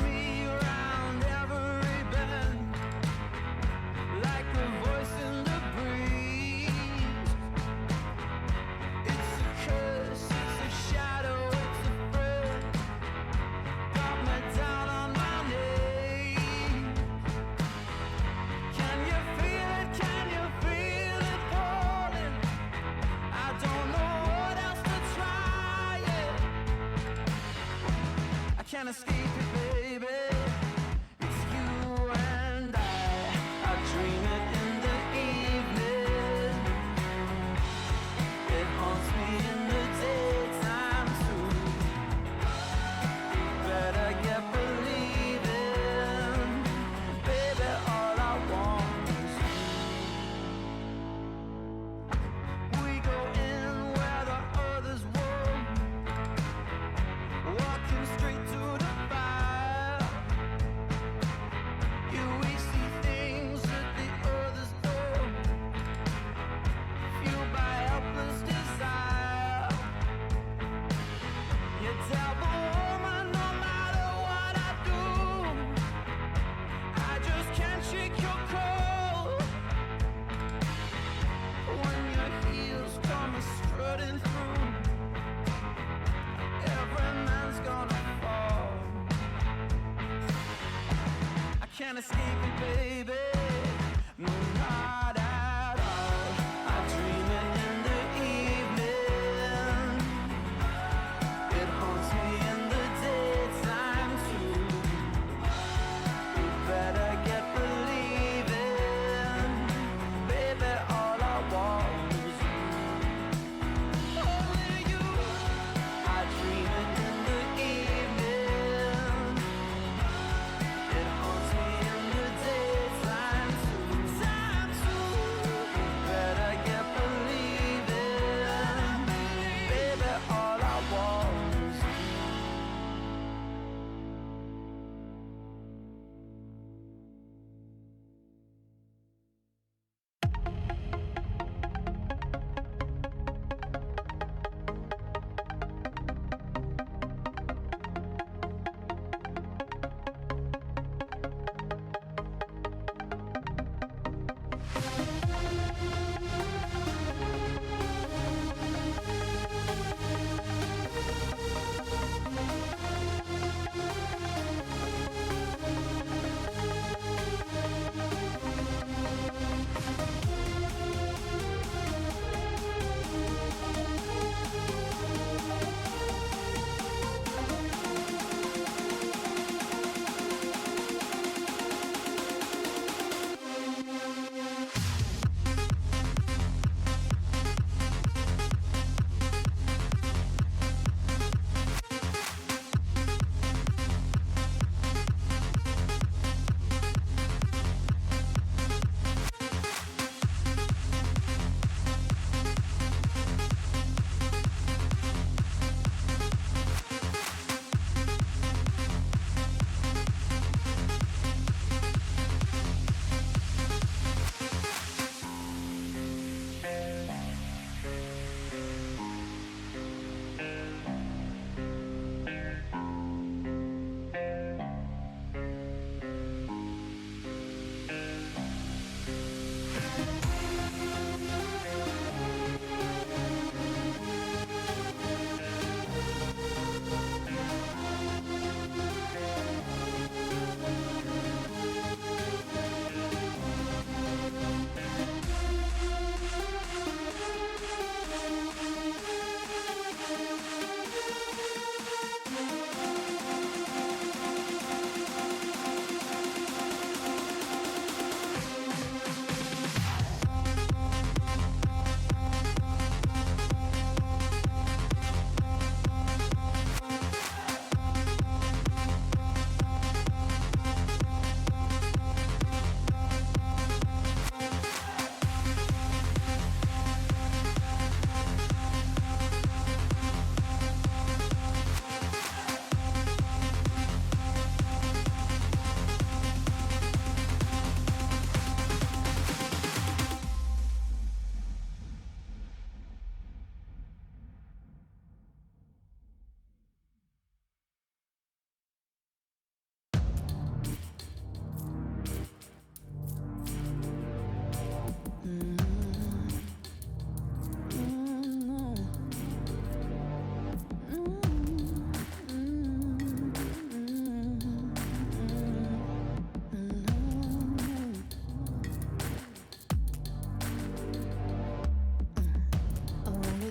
me around every bend, like a voice in the breeze. It's a curse, it's a shadow, it's a friend. Got me down on my knees. Can you feel it? Can you feel it calling? I don't know what else to try. I can't escape it, baby. It's you and I dream it in the evening. It haunts me in the daytime too. Better get believing, baby. All I want is you. We go in where the others won't, walking straight to the fire. You, we see things that the others don't, fueled by helpless desire. You tell the woman no matter what I do, I just can't shake your cold. When your heels come strutting through, every man's gonna fall. I can't escape it, baby. No, not at all. I dream it in the evening. It haunts me in the daytime too. You better get believing, baby. All I want is you. Only you. I dream it in the evening. It haunts me in the daytime.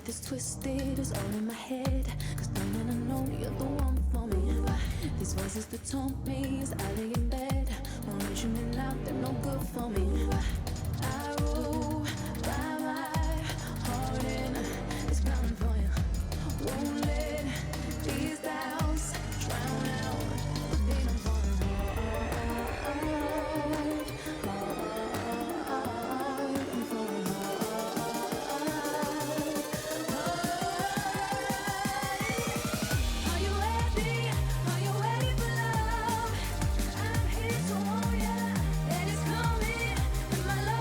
this twisted, it's all in my head. Cause knowing I know you're the one for me. These voices that taunt me as I lay in bed, won't reach me loud, they're no good for me. I roll by my heart and it's bound for you. Won't let these doubts drown out the pain I'm falling hard. I'm falling Are you ready? Are you ready for love? I'm here to warn ya that it's coming, and my love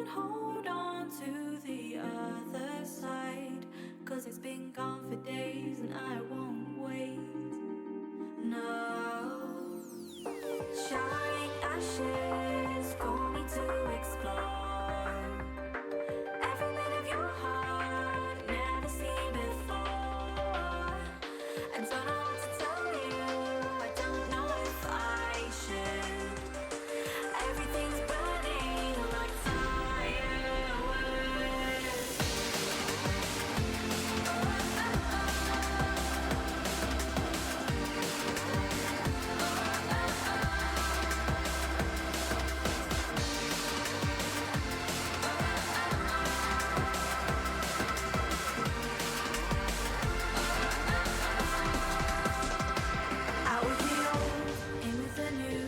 can't hold on to the other side, 'cause it's been gone for days and I won't wait. No. Shining ashes for me to explore. Every bit of your heart, never seen before. I don't know what to tell you, I don't know if I should. Everything's burning like fireworks. Out with the old, in with the new.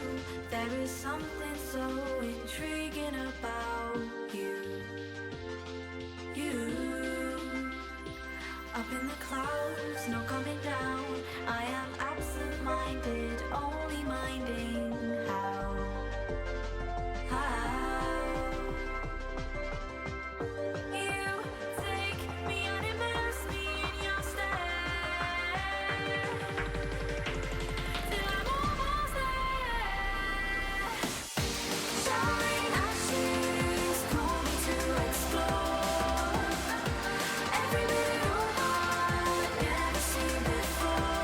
There is something so intriguing about you. You, up in the clouds, no coming down. I am absent-minded, only minding how. You take me and immerse me in your stare. Till I'm almost there. Shine ashes, call me to explore. Every bit of your heart, never seen before.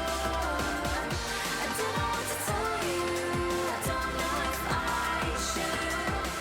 I don't know what to tell you, I don't know if I should.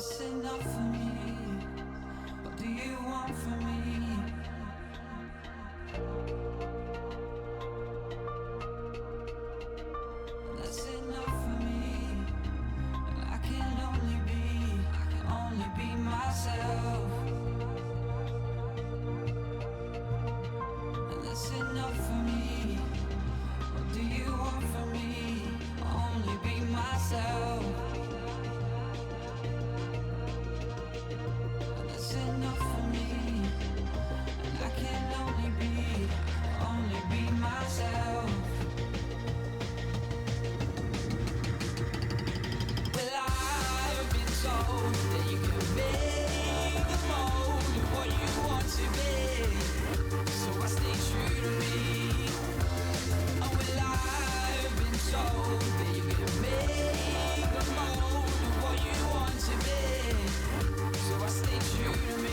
That's enough for me. What do you want from me? That's enough for me. And I can only be myself. And that's enough for me. What do you want from me? Only be myself. And that's enough for me. And I can only be myself. Well, I've been told that you can make the mold of what you want to be. So I stay true to me. Oh, well, I've been told that you can make the mold of what you want to be. So I stay true to me.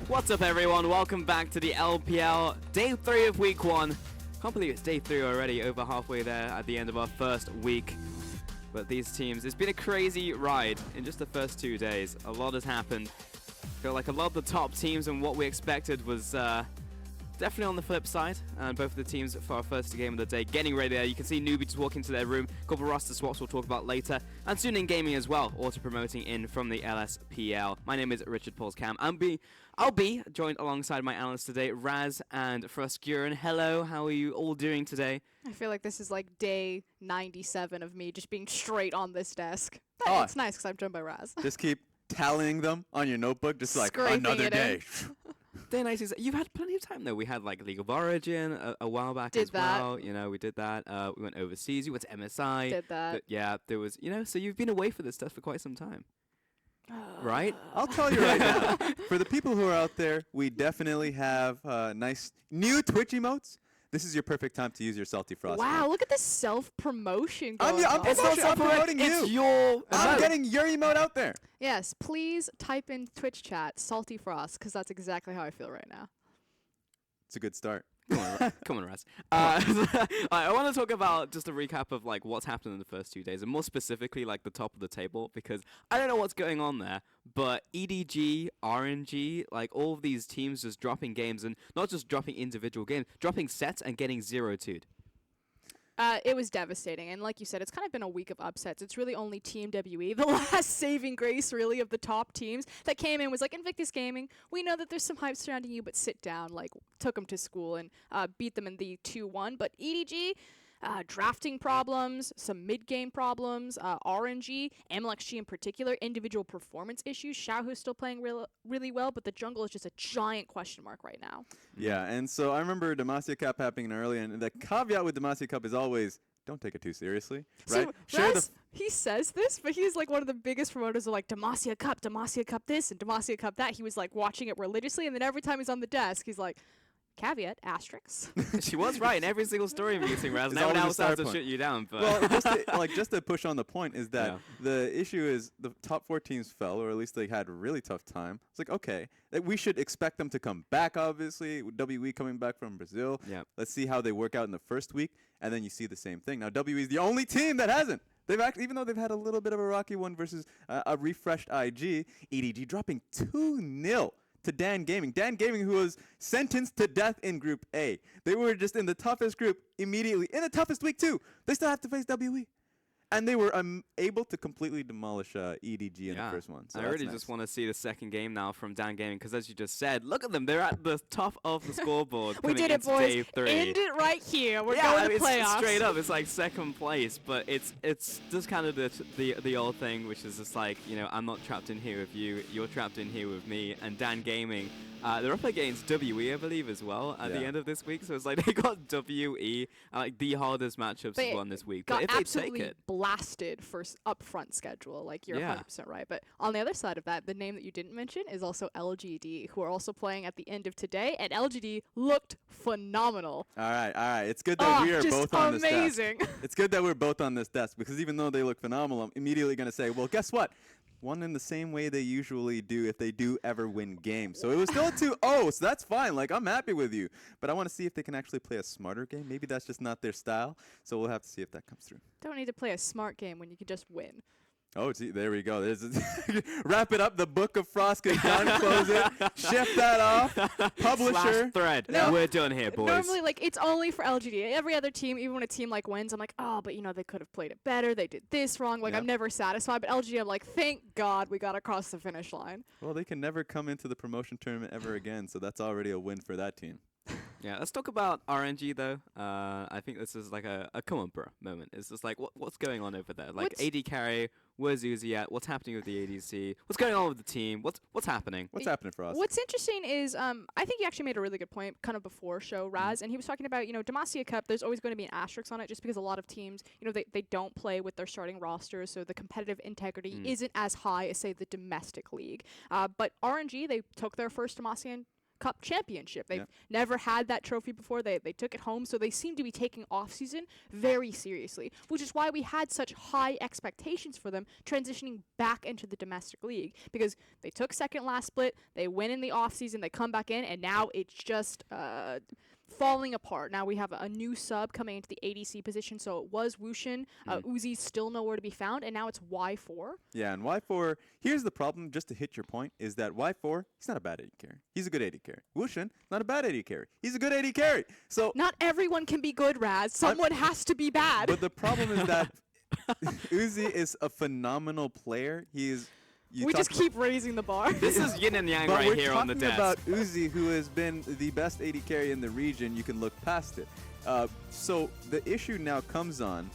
What's up, everyone? Welcome back to the LPL Day 3 of Week 1. Can't believe it's Day 3 already, over halfway there at the end of our first week. But these teams, it's been a crazy ride in just the first 2 days. A lot has happened. I feel like a lot of the top teams and what we expected was definitely on the flip side. And both of the teams for our first game of the day getting ready there. You can see NewBee just walking into their room. A couple of roster swaps we'll talk about later. And soon in gaming as well, auto-promoting in from the LSPL. My name is Richard Paulscam. I'll be joined alongside my analysts today, Raz and Froskuren. Hello, how are you all doing today? I feel like this is like day 97 of me just being straight on this desk. But it's nice because I'm joined by Raz. Just keep tallying them on your notebook, just like Scraping another it day. Day 96. You've had plenty of time though. We had like League of Origin a while back as well. You know, we did that. We went overseas. You went to MSI. Did that. Yeah, there was, so you've been away for this stuff for quite some time. Right? I'll tell you right now, for the people who are out there, we definitely have nice new Twitch emotes. This is your perfect time to use your Salty Frost. Wow, look at this self-promotion going on. I'm promoting you. It's your I'm emote. getting your emote out there. Yes, please type in Twitch chat, Salty Frost, because that's exactly how I feel right now. It's a good start. Come on, Raz. I want to talk about just a recap of like what's happened in the first 2 days, and more specifically like the top of the table, because I don't know what's going on there, but EDG, RNG, like all of these teams just dropping games, and not just dropping individual games, dropping sets and getting 0-2'd. It was devastating, and like you said, it's kind of been a week of upsets. It's really only Team WE, the last saving grace, really, of the top teams that came in was like, Invictus Gaming, we know that there's some hype surrounding you, but sit down, like, took them to school and beat them in the 2-1. But EDG, drafting problems, some mid-game problems, RNG, MLXG in particular, individual performance issues. Xiaohu's still playing really well, but the jungle is just a giant question mark right now. Yeah, and so I remember Demacia Cup happening early, and the caveat with Demacia Cup is always don't take it too seriously, right? So Raz, he says this, but he's like one of the biggest promoters of like Demacia Cup this and Demacia Cup that. He was like watching it religiously, and then every time he's on the desk, he's like, caveat, asterisks. She was right in every single story meeting, Raz. It's No one always a else star has to point. shoot you down. But Well, just to push on the point is that Yeah. the issue is the top 4 teams fell, or at least they had a really tough time. It's like, okay, we should expect them to come back, obviously. With WE coming back from Brazil. Yeah. Let's see how they work out in the first week, and then you see the same thing. Now, WE is the only team that hasn't. They've actually, even though they've had a little bit of a rocky one versus a refreshed IG, EDG dropping 2-0 to Dan Gaming. Dan Gaming, who was sentenced to death in Group A. They were just in the toughest group immediately, in the toughest week too. They still have to face WE. And they were able to completely demolish EDG in the first one. So I that's really nice. just want to see the second game now from Dan Gaming, because as you just said, look at them. They're at the top of the scoreboard. We coming did it, into boys. Day 3. End it right here. We're Yeah, going to it's playoffs. straight up. It's like second place, but it's just kind of the old thing, which is just like, you know, I'm not trapped in here with you. You're trapped in here with me. And Dan Gaming, they're up against WE, I believe, as well at the Yeah. end of this week. So it's like they got WE, like the hardest matchups They as well this week. got But if they absolutely take it, blasted for upfront schedule. Like, you're Yeah. 100% right. But on the other side of that, the name that you didn't mention is also LGD, who are also playing at the end of today. And LGD looked phenomenal. All right. It's good that we are just both on this desk. amazing. It's good that we're both on this desk, because even though they look phenomenal, I'm immediately going to say, well, guess what? Won in the same way they usually do if they do ever win games. So it was still 2-0, so that's fine. Like, I'm happy with you. But I want to see if they can actually play a smarter game. Maybe that's just not their style. So we'll have to see if that comes through. Don't need to play a smart game when you can just win. Oh, see, there we go. Wrap it up. The Book of Frost is done. Close it. Shift that off. Publisher. last thread. No. We're done here, boys. Normally, like, it's only for LGD. Every other team, even when a team like wins, I'm like, oh, but you know, they could have played it better. They did this wrong. Like, Yep. I'm never satisfied. But LGD, I'm like, thank God we got across the finish line. Well, they can never come into the promotion tournament ever again, so that's already a win for that team. Yeah, let's talk about RNG though. I think this is like a come on, bro moment. It's just like what's going on over there? Like What's- AD carry, where's Uzi at? What's happening with the ADC? What's going on with the team? What's happening? What's happening for us? What's interesting is, I think he actually made a really good point kind of before show, Raz, and he was talking about, you know, Demacia Cup, there's always going to be an asterisk on it just because a lot of teams, you know, they don't play with their starting rosters, so the competitive integrity isn't as high as, say, the domestic league. But RNG, they took their first Demacia Cup championship. They've never had that trophy before. They took it home, so they seem to be taking off-season very seriously, which is why we had such high expectations for them transitioning back into the domestic league, because they took second last split, they win in the off-season, they come back in, and now it's just falling apart. Now we have a new sub coming into the ADC position, so it was Wushin. Uzi's still nowhere to be found, and now it's Y4. Yeah, and Y4, here's the problem, just to hit your point, is that Y4, he's not a bad AD carry. He's a good AD carry. Wushin, not a bad AD carry. He's a good AD carry. So, Not everyone can be good, Raz. Someone has to be bad. but the problem is that Uzi is a phenomenal player. He is. We just keep raising the bar. This is yin and yang But right we're here on the talking desk. about Uzi, who has been the best AD carry in the region. You can look past it. So the issue now comes on,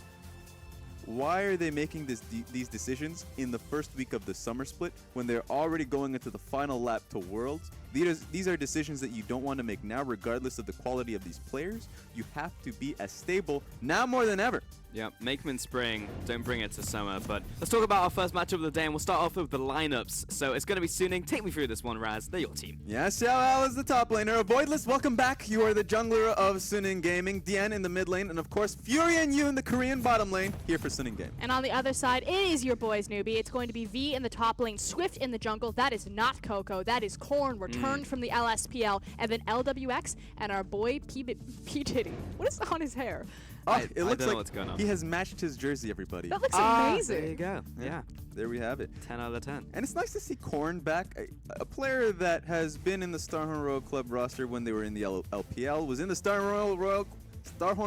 why are they making these decisions in the first week of the summer split when they're already going into the final lap to Worlds? These are decisions that you don't want to make now, regardless of the quality of these players. You have to be as stable now more than ever. Yeah, make them in spring, don't bring it to summer. But let's talk about our first matchup of the day, and we'll start off with the lineups. So it's going to be Suning. Take me through this one, Raz. They're your team. Yes, Xiao is the top laner. Avoidless, welcome back. You are the jungler of Suning Gaming. Dien in the mid lane, and of course, Fury and you in the Korean bottom lane, here for Suning Gaming. And on the other side, it is your boys, NewBee. It's going to be V in the top lane, Swift in the jungle. That is not Coco. That is Korn, returned from the LSPL. And then LWX and our boy P. Diddy. What is on his hair? It looks don't know like what's going on. he has matched his jersey, everybody. That looks There you amazing. go. Yeah. There we have it. 10 out of 10. And it's nice to see Korn back, a player that has been in the Starhorn Royal Club roster when they were in the LPL, was in the Starhorn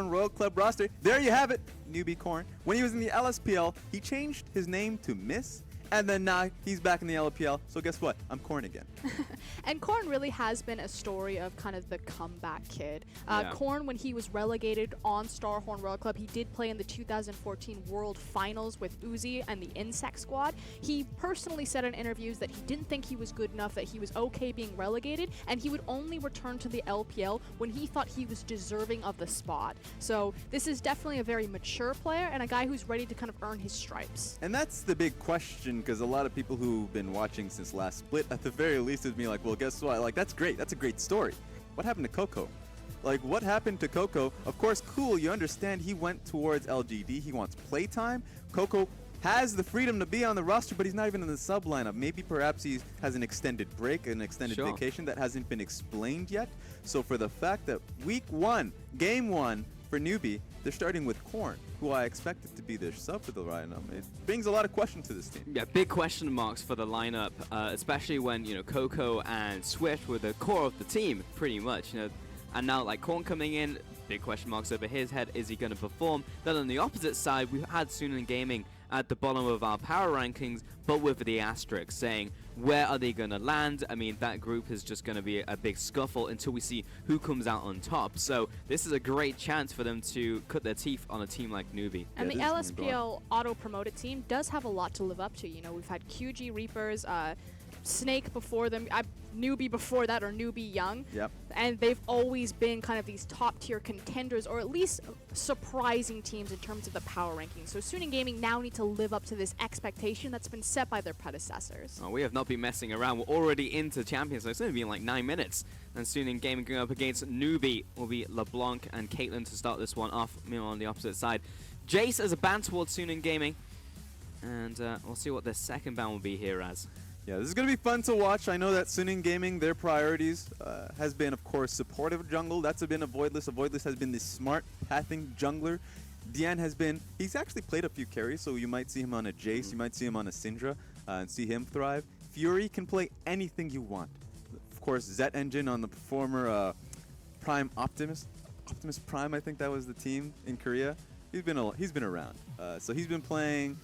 Royal Club roster. There you have it, NewBee Korn. When he was in the LSPL, he changed his name to Miss, And then now he's back in the LPL. So guess what? I'm Corn again. And Korn really has been a story of kind of the comeback kid. Yeah. Korn, when he was relegated on Starhorn World Club, he did play in the 2014 World Finals with Uzi and the Insect Squad. He personally said in interviews that he didn't think he was good enough, that he was okay being relegated, and he would only return to the LPL when he thought he was deserving of the spot. So this is definitely a very mature player and a guy who's ready to kind of earn his stripes. And that's the big question, because a lot of people who've been watching since last split, at the very least, would be like, well, guess what? Like, that's great. That's a great story. What happened to Coco? Like, what happened to Coco? Of course, cool, you understand he went towards LGD. He wants playtime. Coco has the freedom to be on the roster, but he's not even in the sub lineup. Maybe perhaps he has an extended break, an extended Sure. vacation that hasn't been explained yet. So for the fact that week 1, game 1 for NewBee, they're starting with Korn, who I expected to be their sub for the lineup. It brings a lot of questions to this team. Yeah, big question marks for the lineup, especially when, you know, Coco and Swift were the core of the team, pretty much. You know, and now, like, Korn coming in, big question marks over his head. Is he going to perform? Then on the opposite side, we had Sunin Gaming at the bottom of our power rankings, but with the asterisk saying, where are they going to land? I mean, that group is just going to be a big scuffle until we see who comes out on top. So this is a great chance for them to cut their teeth on a team like NewBee. And Yeah, the this is gonna be LSPL auto-promoted team does have a lot to live up to. You know, we've had QG Reapers, Snake before them, NewBee before that, or NewBee Young. Yep. And they've always been kind of these top-tier contenders, or at least surprising teams in terms of the power rankings. So Sunin Gaming now need to live up to this expectation that's been set by their predecessors. Oh, we have not been messing around. We're already into Champions, so it's going to be in like 9 minutes. And Sunin Gaming going up against NewBee will be LeBlanc and Caitlyn to start this one off. Meanwhile, on the opposite side, Jace as a ban towards Sunin Gaming. And we'll see what their second ban will be here as. Yeah, this is going to be fun to watch. I know that Sunin Gaming, their priorities has been, of course, supportive jungle. That's been a Voidless. A Voidless has been the smart pathing jungler. Dian has been, he's actually played a few carries, so you might see him on a Jace, you might see him on a Syndra, and see him thrive. Fury can play anything you want. Of course, Zet Engine on the former Prime Optimus. Optimus Prime, I think that was the team in Korea. He's been around. So he's been playing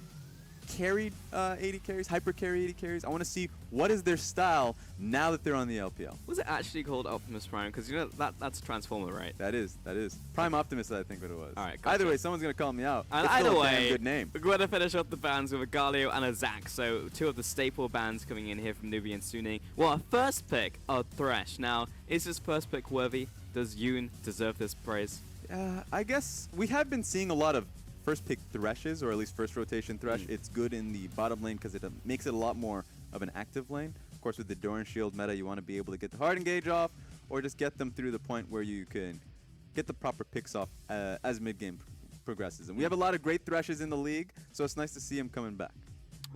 carried 80 carries, hyper carry 80 carries. I want to see what is their style now that they're on the LPL. Was it actually called Optimus Prime? Because, you know, that's Transformer, right? That is. Prime Optimus, I think what it was. All right, Either gotcha. way, someone's going to call me out. And It's still either a damn way, good name. we're going to finish off the bans with a Galio and a Zac. So two of the staple bans coming in here from NewBee and Suning. Well, our first pick of Thresh. Now, is this first pick worthy? Does Yoon deserve this praise? I guess we have been seeing a lot of first pick Threshes, or at least first rotation Thresh. It's good in the bottom lane because it makes it a lot more of an active lane. Of course, with the Doran Shield meta, you want to be able to get the hard engage off, or just get them through the point where you can get the proper picks off as mid-game progresses. And we have a lot of great Threshes in the league, so it's nice to see him coming back.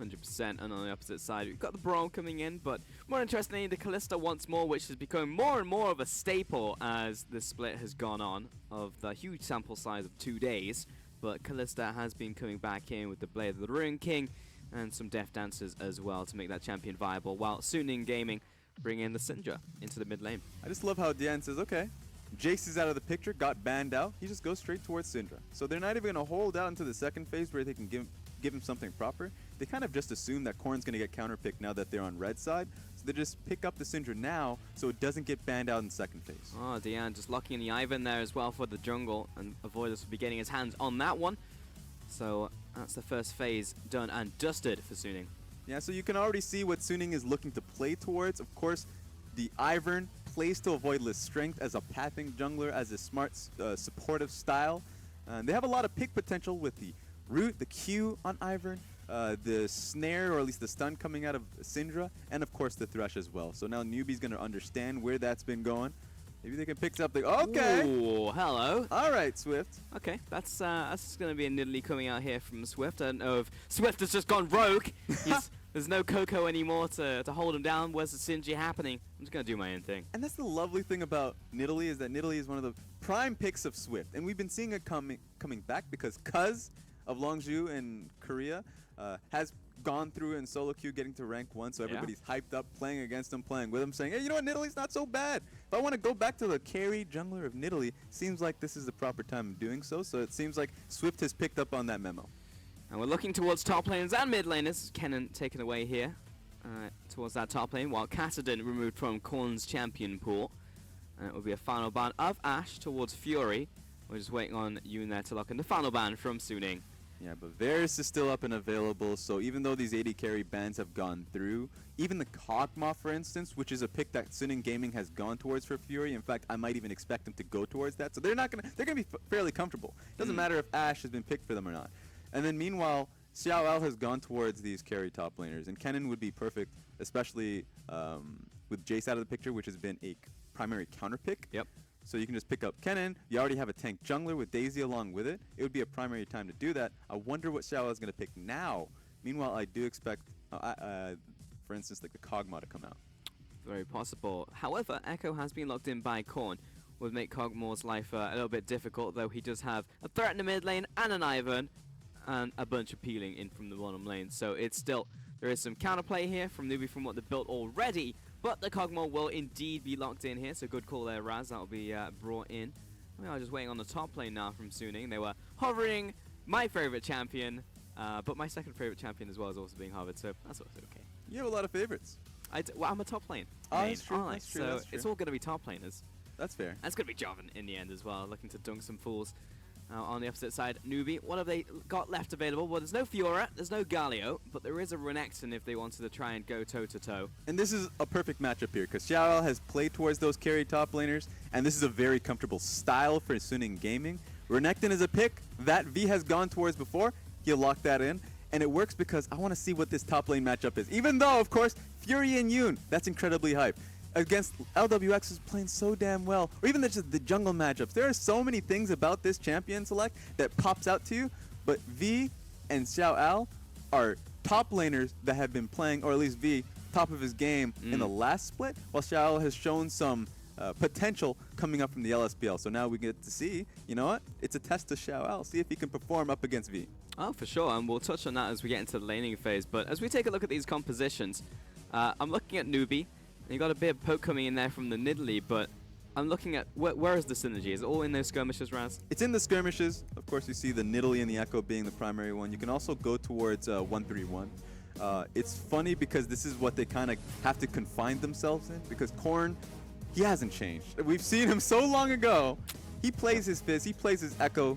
100%. And on the opposite side, we've got the Brawl coming in, but more interestingly, the Callista once more, which has become more and more of a staple as the split has gone on of the huge sample size of 2 days. But Callista has been coming back in with the Blade of the Rune King and some Death Dancers as well to make that champion viable, while Suning Gaming bring in the Syndra into the mid lane. I just love how Dian says, okay, Jace is out of the picture, got banned out. He just goes straight towards Syndra. So they're not even going to hold out into the second phase where they can give him something proper. They kind of just assume that Korn's going to get counterpicked now that they're on red side. So they just pick up the Syndra now so it doesn't get banned out in the second phase. Oh, Dian just locking in the Ivan there as well for the jungle, and Avoidus will be getting his hands on that one. So that's the first phase done and dusted for Suning. Yeah, so you can already see what Suning is looking to play towards. Of course, the Ivern plays to Avoidless strength as a pathing jungler, as a smart supportive style. They have a lot of pick potential with the root, the Q on Ivern, the snare, or at least the stun coming out of Syndra, and of course the Thresh as well. So now NewBee's going to understand where that's been going. Maybe they can pick something. Okay. Ooh, hello. All right, Swift. Okay, that's going to be a niddly coming out here from Swift. I don't know if Swift has just gone rogue. There's no Coco anymore to hold him down. Where's the synergy happening? I'm just going to do my own thing. And that's the lovely thing about Nidalee, is that Nidalee is one of the prime picks of Swift. And we've been seeing it coming back because Cuz of Longju in Korea has gone through in solo queue, getting to rank 1, so everybody's hyped up, playing against him, playing with him, saying, hey, you know what, Nidalee's not so bad. If I want to go back to the carry jungler of Nidalee, seems like this is the proper time of doing so. So it seems like Swift has picked up on that memo. And we're looking towards top laners and mid laners. Kennen taken away here towards that top lane, while Kassadin removed from Korn's champion pool. And it will be a final ban of Ashe towards Fury. We're just waiting on Yoon there to lock in the final ban from Suning. Yeah, but Varus is still up and available, so even though these AD carry bans have gone through, even the Kog'Maw, for instance, which is a pick that Suning Gaming has gone towards for Fury. In fact, I might even expect them to go towards that. So they're gonna be fairly comfortable. Doesn't matter if Ashe has been picked for them or not. And then meanwhile, Xiao Al has gone towards these carry top laners, and Kennen would be perfect, especially with Jace out of the picture, which has been a primary counter pick. Yep. So you can just pick up Kennen. You already have a tank jungler with Daisy along with it. It would be a primary time to do that. I wonder what Xiao is going to pick now. Meanwhile, I do expect, for instance, like the Kog'Maw to come out. Very possible. However, Echo has been locked in by Korn. Would make Kog'Maw's life a little bit difficult, though he does have a threat in the mid lane and an Ivern and a bunch of peeling in from the bottom lane. So it's still, there is some counterplay here from NewBee from what they've built already. But the Kog'Maw will indeed be locked in here, so good call there, Raz. That will be brought in. We are just waiting on the top lane now from Suning. They were hovering my favorite champion, but my second favorite champion as well is also being hovered, so that's also okay. You have a lot of favorites. Well, I'm a top lane. Oh, main, that's true, aren't I? that's true, So that's true. it's all going to be top laners. That's fair. That's going to be Joven in the end as well, looking to dunk some fools. On the opposite side, NewBee, what have they got left available? Well, there's no Fiora, there's no Galio, but there is a Renekton if they wanted to try and go toe-to-toe. And this is a perfect matchup here, because Xiao Al has played towards those carry top laners, and this is a very comfortable style for Suning Gaming. Renekton is a pick that V has gone towards before. He'll lock that in, and it works because I want to see what this top lane matchup is. Even though, of course, Fury and Yoon, that's incredibly hype. Against LWX is playing so damn well, or even just the jungle matchups. There are so many things about this champion select that pops out to you, but V and Xiao Al are top laners that have been playing, or at least V, top of his game in the last split, while Xiao Al has shown some potential coming up from the LSPL. So now we get to see, you know what? It's a test to Xiao Al, see if he can perform up against V. Oh, for sure, and we'll touch on that as we get into the laning phase. But as we take a look at these compositions, I'm looking at NewBee. You got a bit of poke coming in there from the Nidalee, but I'm looking at where is the synergy? Is it all in those skirmishes, Raz? It's in the skirmishes. Of course, you see the Nidalee and the Echo being the primary one. You can also go towards 131. It's funny because this is what they kind of have to confine themselves in, because Korn, he hasn't changed. We've seen him so long ago. He plays his Fizz, he plays his Echo,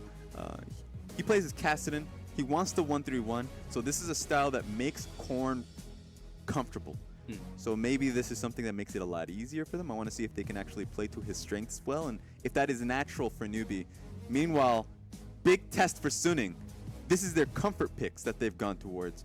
he plays his Kassadin. He wants the 131. So this is a style that makes Korn comfortable. So maybe this is something that makes it a lot easier for them. I want to see if they can actually play to his strengths well, and if that is natural for NewBee. Meanwhile, big test for Suning. This is their comfort picks that they've gone towards.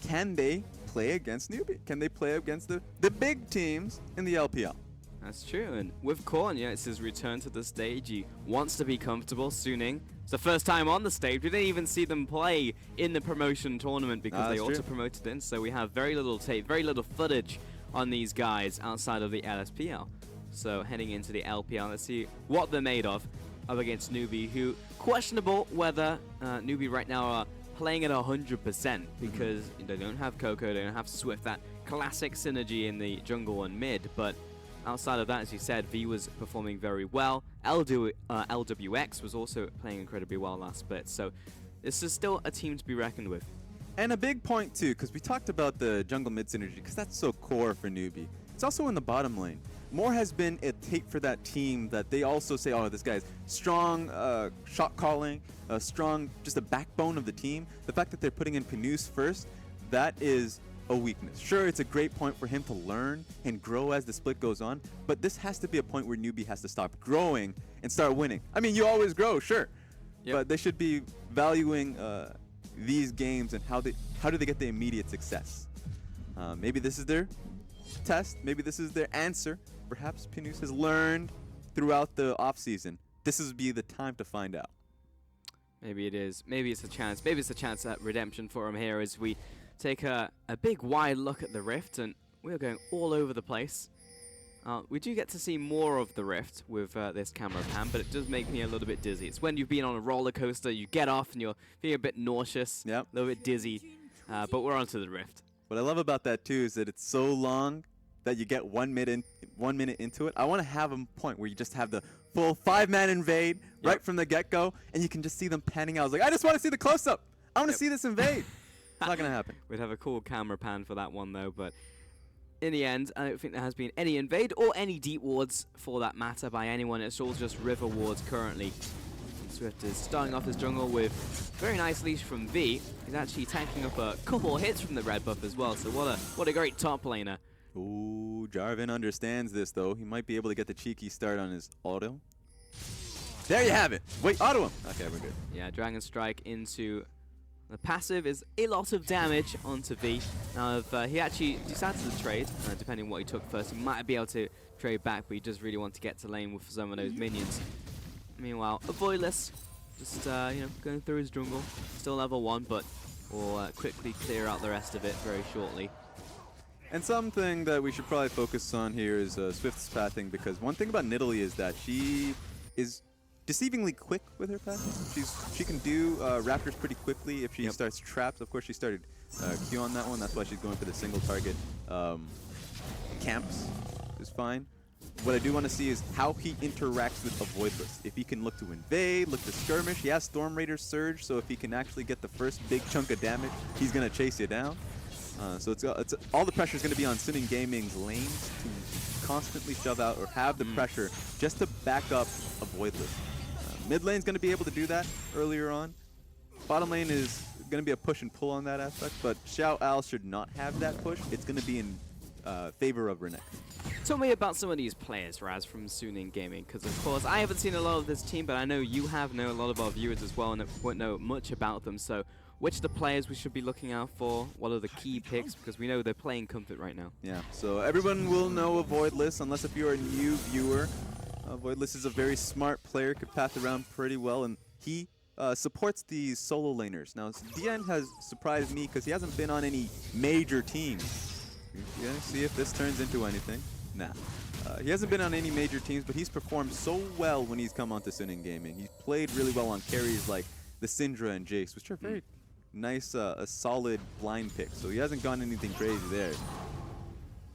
Can they play against NewBee? Can they play against the big teams in the LPL? That's true, and with Korn, yeah, it's his return to the stage. He wants to be comfortable. Suning, it's the first time on the stage. We didn't even see them play in the promotion tournament because they auto-promoted in, so we have very little tape, very little footage on these guys outside of the LSPL. So heading into the LPL, let's see what they're made of up against NewBee, who questionable whether NewBee right now are playing at 100% because they don't have Coco, they don't have Swift, that classic synergy in the jungle and mid, but outside of that, as you said, V was performing very well. LWX was also playing incredibly well last split. So this is still a team to be reckoned with. And a big point too, because we talked about the jungle mid synergy, because that's so core for NewBee. It's also in the bottom lane. More has been a take for that team that they also say, oh, this guy's strong shot calling, strong, just a backbone of the team. The fact that they're putting in Pinus first, that is a weakness. Sure, it's a great point for him to learn and grow as the split goes on, but this has to be a point where NewBee has to stop growing and start winning. I mean, you always grow, sure, but they should be valuing these games and how do they get the immediate success. Maybe this is their test. Maybe this is their answer. Perhaps Pinus has learned throughout the offseason. This would be the time to find out. Maybe it is. Maybe it's a chance. Maybe it's a chance at redemption for him here as we take a big wide look at the Rift, and we're going all over the place. We do get to see more of the Rift with this camera pan, but it does make me a little bit dizzy. It's when you've been on a roller coaster, you get off and you're feeling a bit nauseous, a little bit dizzy, but we're onto the Rift. What I love about that too is that it's so long that you get 1 minute into it. I want to have a point where you just have the full 5-man invade right from the get-go, and you can just see them panning out. I was like, I just want to see the close-up. I want to see this invade. It's not going to happen. We'd have a cool camera pan for that one, though, but in the end, I don't think there has been any invade or any deep wards for that matter by anyone. It's all just river wards currently. Swift is starting off his jungle with very nice leash from V. He's actually tanking up a couple hits from the red buff as well, so what a great top laner. Ooh, Jarvan understands this, though. He might be able to get the cheeky start on his auto. There you have it. Wait, auto him. Okay, we're good. Yeah, Dragon Strike into the passive is a lot of damage onto V. Now, if he actually decides to trade, depending on what he took first, he might be able to trade back, but he just really want to get to lane with some of those minions. Meanwhile, a Voidless, just going through his jungle, still level 1, but will quickly clear out the rest of it very shortly. And something that we should probably focus on here is Swift's pathing, because one thing about Nidalee is that she is deceivingly quick with her pathing. She can do Raptors pretty quickly if she starts traps. Of course, she started Q on that one. That's why she's going for the single target. Camps is fine. What I do want to see is how he interacts with a Voidless. If he can look to invade, look to skirmish. He has Storm Raider Surge, so if he can actually get the first big chunk of damage, he's going to chase you down. So it's all the pressure is going to be on Sinning Gaming's lanes to constantly shove out or have the pressure just to back up a Voidless. Mid lane's going to be able to do that earlier on. Bottom lane is going to be a push and pull on that aspect, but Xiao Al should not have that push. It's going to be in favor of Renekton. Tell me about some of these players, Raz, from Suning Gaming, because of course I haven't seen a lot of this team, but I know you have, know a lot of our viewers as well, and won't know much about them. So, which are the players we should be looking out for? What are the key picks? Because we know they're playing Comfort right now. Yeah, so everyone will know a Voidless, unless if you're a new viewer. Voidless is a very smart player, could path around pretty well, and he supports the solo laners. Now, DN has surprised me because he hasn't been on any major teams. You're gonna see if this turns into anything. Nah. He hasn't been on any major teams, but he's performed so well when he's come onto Sinning Gaming. He's played really well on carries like the Syndra and Jace, which are very nice, a solid blind pick. So he hasn't gone anything crazy there.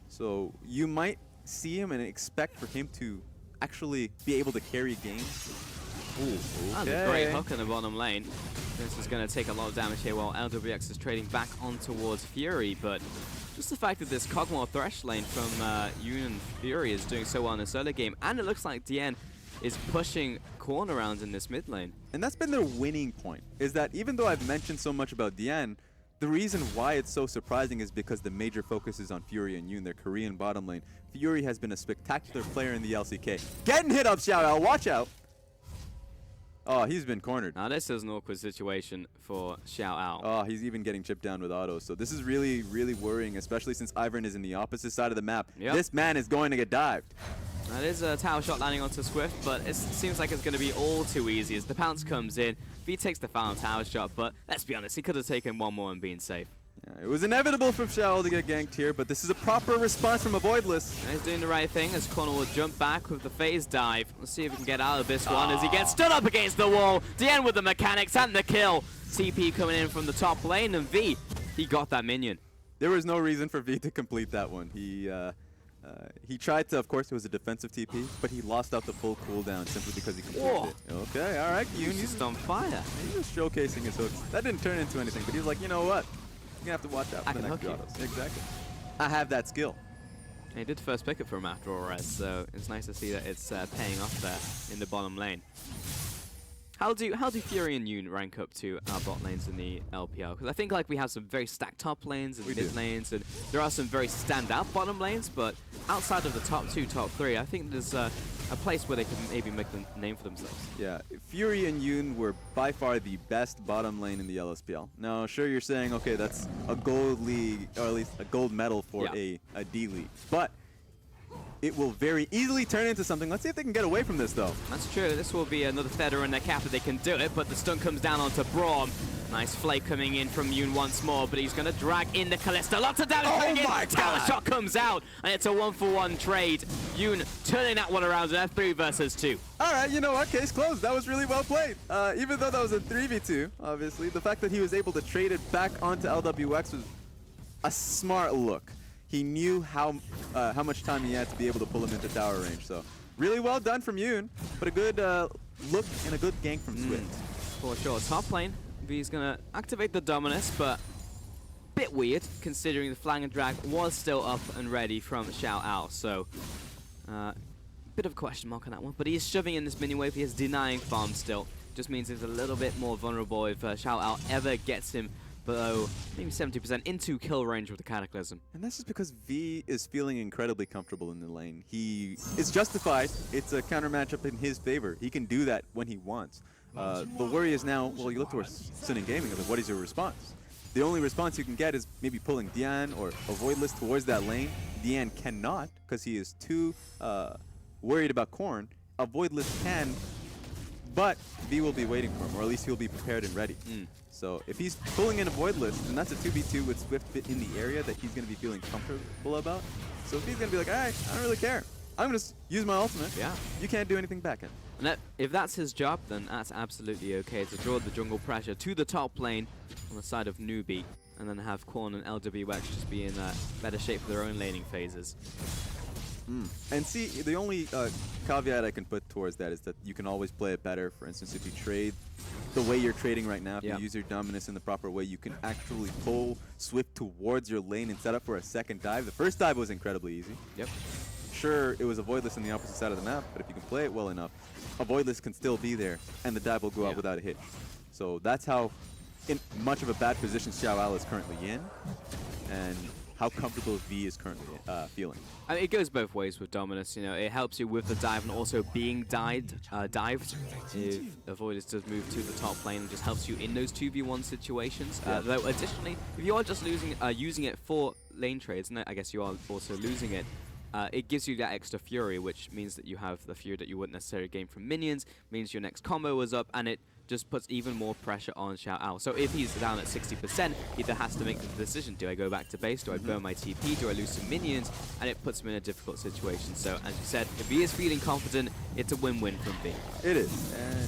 So you might see him and expect for him to actually be able to carry games. Ooh, okay. That's a great hook in the bottom lane. This is going to take a lot of damage here while LWX is trading back on towards Fury, but just the fact that this Kog'Maw Thresh lane from Yoon and Fury is doing so well in this early game, and it looks like DN is pushing corner rounds in this mid lane. And that's been their winning point, is that even though I've mentioned so much about DN, the reason why it's so surprising is because the major focus is on Fury and Yoon, their Korean bottom lane. Fury has been a spectacular player in the LCK. Getting hit up, Xiao Al, watch out! Oh, he's been cornered. Now this is an awkward situation for Xiao Al. Oh, he's even getting chipped down with autos. So this is really, really worrying, especially since Ivern is in the opposite side of the map. Yep. This man is going to get dived. That is a tower shot landing onto Swift, but it seems like it's going to be all too easy as the pounce comes in. V takes the final tower shot, but let's be honest, he could have taken one more and been safe. Yeah, it was inevitable for Xiao to get ganked here, but this is a proper response from a Voidless. And he's doing the right thing as Connor will jump back with the phase dive. Let's see if we can get out of this one as he gets stood up against the wall. DN with the mechanics and the kill. TP coming in from the top lane, and V, he got that minion. There was no reason for V to complete that one. He tried to, of course, it was a defensive TP, but he lost out the full cooldown simply because he completed it. Okay, all right, Yoon, He's just on fire. He's just showcasing his hooks. That didn't turn into anything, but he was like, you know what? You're going to have to watch out for the next autos. Exactly. I have that skill. And he did first pick it for him after all, Res, so it's nice to see that it's paying off there in the bottom lane. How do Fury and Yoon rank up to our bot lanes in the LPL? Because I think like we have some very stacked top lanes and mid lanes, and there are some very standout bottom lanes, but outside of the top 2, top 3, I think there's a place where they can maybe make a name for themselves. Yeah, Fury and Yoon were by far the best bottom lane in the LSPL. Now, sure, you're saying, okay, that's a gold league, or at least a gold medal for a D league, but it will very easily turn into something. Let's see if they can get away from this, though. That's true. This will be another feather in their cap that they can do it, but the stun comes down onto Braum. Nice flake coming in from Yoon once more, but he's going to drag in the Kalista. Lots of damage coming in. Tower shot comes out, and it's a 1-for-1 trade. Yoon turning that one around in F3 versus 2. All right, you know what? Case closed. That was really well played. Even though that was a 3v2, obviously, the fact that he was able to trade it back onto LWX was a smart look. He knew how much time he had to be able to pull him into tower range. So really well done from Yoon, but a good look and a good gank from Swift. For sure. Top lane, V's gonna activate the Dominus, but bit weird considering the Flang and Drag was still up and ready from Xiao Ao. So bit of a question mark on that one, but he is shoving in this mini wave. He is denying farm still. Just means he's a little bit more vulnerable if Xiao Ao ever gets him below maybe 70% into kill range with the Cataclysm. And that's just because V is feeling incredibly comfortable in the lane. He is justified. It's a counter matchup in his favor. He can do that when he wants. The worry is now, well, you look towards SNG Gaming, like, what is your response? The only response you can get is maybe pulling Dian or a Voidless towards that lane. Dian cannot, because he is too worried about Korn. A Voidless can, but V will be waiting for him, or at least he'll be prepared and ready. So if he's pulling in a Voidless, then that's a 2v2 with Swift in the area that he's going to be feeling comfortable about. So if he's going to be like, alright, I don't really care. I'm going to use my ultimate. Yeah. You can't do anything back end. And if that's his job, then that's absolutely okay to draw the jungle pressure to the top lane on the side of NewBee, and then have Korn and LWX just be in better shape for their own laning phases. And see, the only caveat I can put towards that is that you can always play it better. For instance, if you trade the way you're trading right now, if you use your Dominus in the proper way, you can actually pull Swift towards your lane and set up for a second dive. The first dive was incredibly easy. Yep. Sure, it was a Voidless on the opposite side of the map, but if you can play it well enough, a Voidless can still be there, and the dive will go out without a hit. So that's how in much of a bad position Xiao Ao is currently in, and how comfortable V is currently feeling. I mean, it goes both ways with Dominus. You know, it helps you with the dive and also being dived. If a Voidless does move to the top lane, it just helps you in those 2v1 situations. Though additionally, if you are just using it for lane trades, and I guess you are also losing it, it gives you that extra fury, which means that you have the fury that you wouldn't necessarily gain from minions, means your next combo is up, and it just puts even more pressure on Xiao Ao. So if he's down at 60%, he either has to make the decision, do I go back to base, do I burn my TP, do I lose some minions, and it puts him in a difficult situation. So as you said, if he is feeling confident, it's a win-win from V. It is. And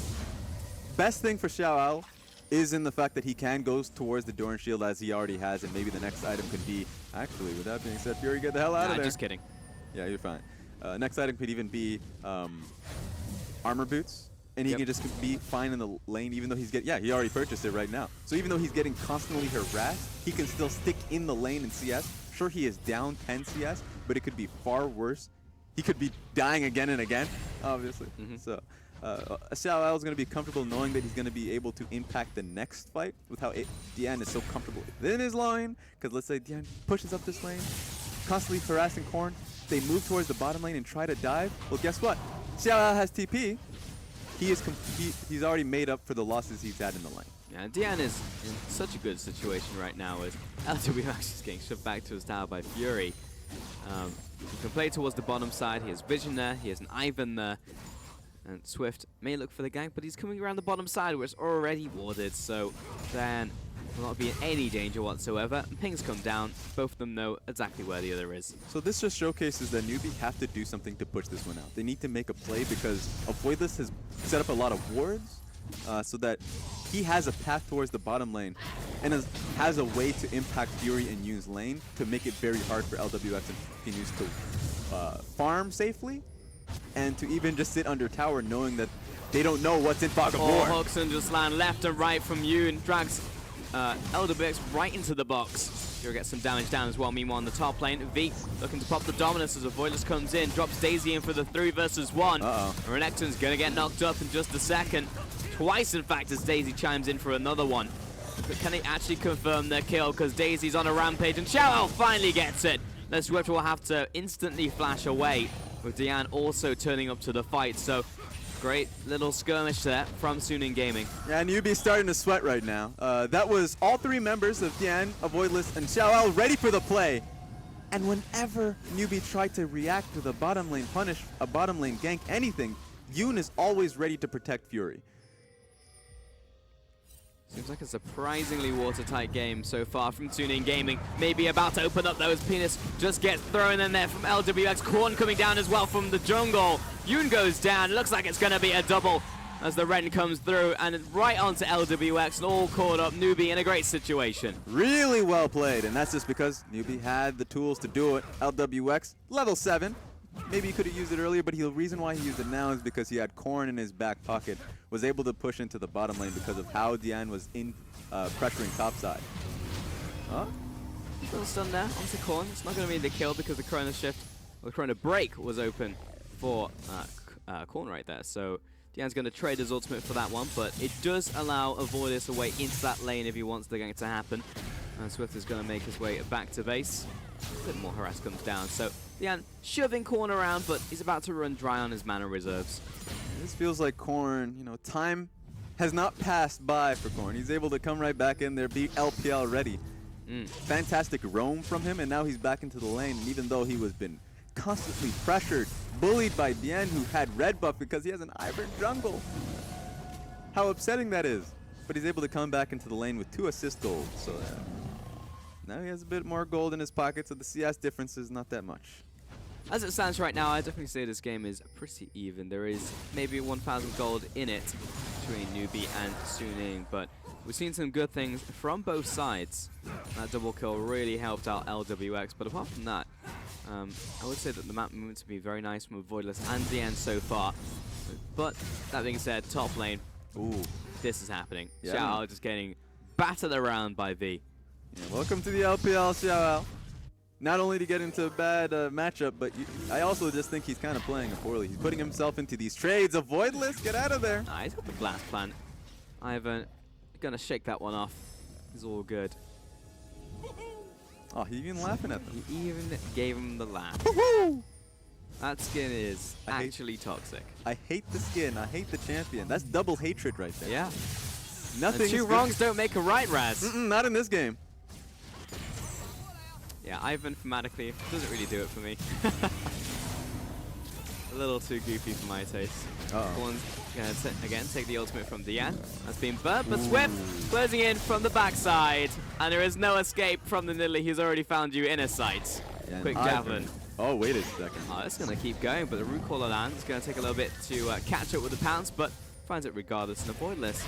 best thing for Xiao Ao is in the fact that he can go towards the Doran Shield as he already has, and maybe the next item could be, actually, with that being said, Fury, get the hell out of there. Just kidding. Yeah, you're fine. Next item could even be armor boots, and he can just be fine in the lane, even though he's getting, he already purchased it right now. So even though he's getting constantly harassed, he can still stick in the lane in CS. Sure, he is down 10 CS, but it could be far worse. He could be dying again and again, obviously. So Xiao Ao is going to be comfortable knowing that he's going to be able to impact the next fight with how Dian is so comfortable within his line. Because let's say Dian pushes up this lane, constantly harassing Korn. They move towards the bottom lane and try to dive. Well, guess what? Xiao Ao has TP. He's already made up for the losses he's had in the lane. Yeah, Dian is in such a good situation right now as LWX is getting shoved back to his tower by Fury. He can play towards the bottom side. He has Vision there. He has an Ivan there. And Swift may look for the gank, but he's coming around the bottom side where it's already warded. So then will not be in any danger whatsoever. Pings come down. Both of them know exactly where the other is. So this just showcases that NewBee have to do something to push this one out. They need to make a play because a Voidless has set up a lot of wards so that he has a path towards the bottom lane and has a way to impact Fury and Yoon's lane to make it very hard for LWX and continues to farm safely and to even just sit under tower knowing that they don't know what's in Fog of War. Hooks and just land left and right from Yoon. Drags LWX right into the box. He'll get some damage down as well. Meanwhile, on the top lane, V looking to pop the Dominus as a Voidless comes in, drops Daisy in for the 3 versus 1. Renekton's gonna get knocked up in just a second. Twice, in fact, as Daisy chimes in for another one. But can they actually confirm their kill? Because Daisy's on a rampage, and Xiao Ao finally gets it. The Swift will have to instantly flash away, with Dian also turning up to the fight. So great little skirmish there from Suning Gaming. Yeah, NewBee starting to sweat right now. That was all 3 members of Dian, Voidless, and Xiao Ao ready for the play. And whenever NewBee tried to react with a bottom lane punish, a bottom lane gank, anything, Yoon is always ready to protect Fury. Seems like a surprisingly watertight game so far from Suning Gaming. Maybe about to open up those. Penis just gets thrown in there from LWX. Korn coming down as well from the jungle. Yoon goes down. Looks like it's going to be a double as the Ren comes through and right onto LWX and all caught up. NewBee in a great situation. Really well played, and that's just because NewBee had the tools to do it. LWX, level 7. maybe he could have used it earlier, but the reason why he used it now is because he had Corn in his back pocket, was able to push into the bottom lane because of how Dian was pressuring topside. Huh? Little stun there onto Korn. It's not going to be the kill because the Chrono Shift, or the Chrono Break was open for Korn right there. So Dian's going to trade his ultimate for that one, but it does allow Avoidus a way into that lane if he wants the game to happen. And Swift is going to make his way back to base. A bit more harass comes down. So Dian shoving Korn around, but he's about to run dry on his mana reserves. This feels like Korn, you know, time has not passed by for Korn. He's able to come right back in there, be LPL ready. Fantastic roam from him, and now he's back into the lane. And even though he was been constantly pressured, bullied by Bien, who had red buff because he has an Ivern jungle. How upsetting that is. But he's able to come back into the lane with 2 assist gold. So now he has a bit more gold in his pocket, so the CS difference is not that much. As it stands right now, I definitely say this game is pretty even. There is maybe 1,000 gold in it between NewBee and Suning, but we've seen some good things from both sides. That double kill really helped out LWX, but apart from that, I would say that the map movements have been very nice from Voidless and Dian so far. But that being said, top lane, Ooh. this is happening. Yeah. Xiao just getting battered around by V. Yeah, welcome to the LPL, Xiao. Not only to get into a bad matchup, but I also just think he's kind of playing it poorly. He's putting himself into these trades. A Voidless, get out of there. Nah, he's got the blast plant. Ivan gonna shake that one off. It's all good. Oh, he's even laughing at them. He even gave him the laugh. That skin is actually toxic. I hate the skin. I hate the champion. That's double hatred right there. Yeah. Nothing. And 2 wrongs don't make a right, Raz. Not in this game. Yeah, Ivan thematically doesn't really do it for me. A little too goofy for my taste. Corn's gonna again take the ultimate from Dian. That's been burnt, but Swift closing in from the backside, and there is no escape from the Nidalee. He's already found you in a sight. Yeah, Quick javelin. Oh, wait a second. Oh, it's gonna keep going, but the root caller lands. It's gonna take a little bit to catch up with the pounce, but finds it regardless and avoidless.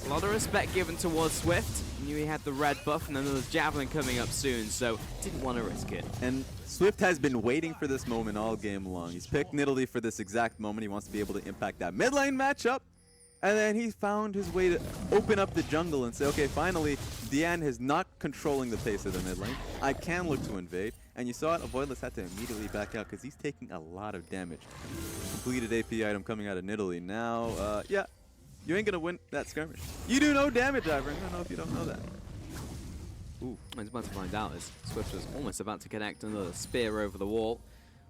A lot of respect given towards Swift. Knew he had the red buff, and then there was javelin coming up soon, so didn't want to risk it. And Swift has been waiting for this moment all game long. He's picked Nidalee for this exact moment. He wants to be able to impact that mid lane matchup. And then he found his way to open up the jungle and say, okay, finally, Dian is not controlling the pace of the mid lane. I can look to invade. And you saw it, Avoidless had to immediately back out because he's taking a lot of damage. Completed AP item coming out of Nidalee. Now, yeah, you ain't going to win that skirmish. You do no damage, Ivern. I don't know if you don't know that. Ooh, I was about to find out as Swift was almost about to connect another spear over the wall.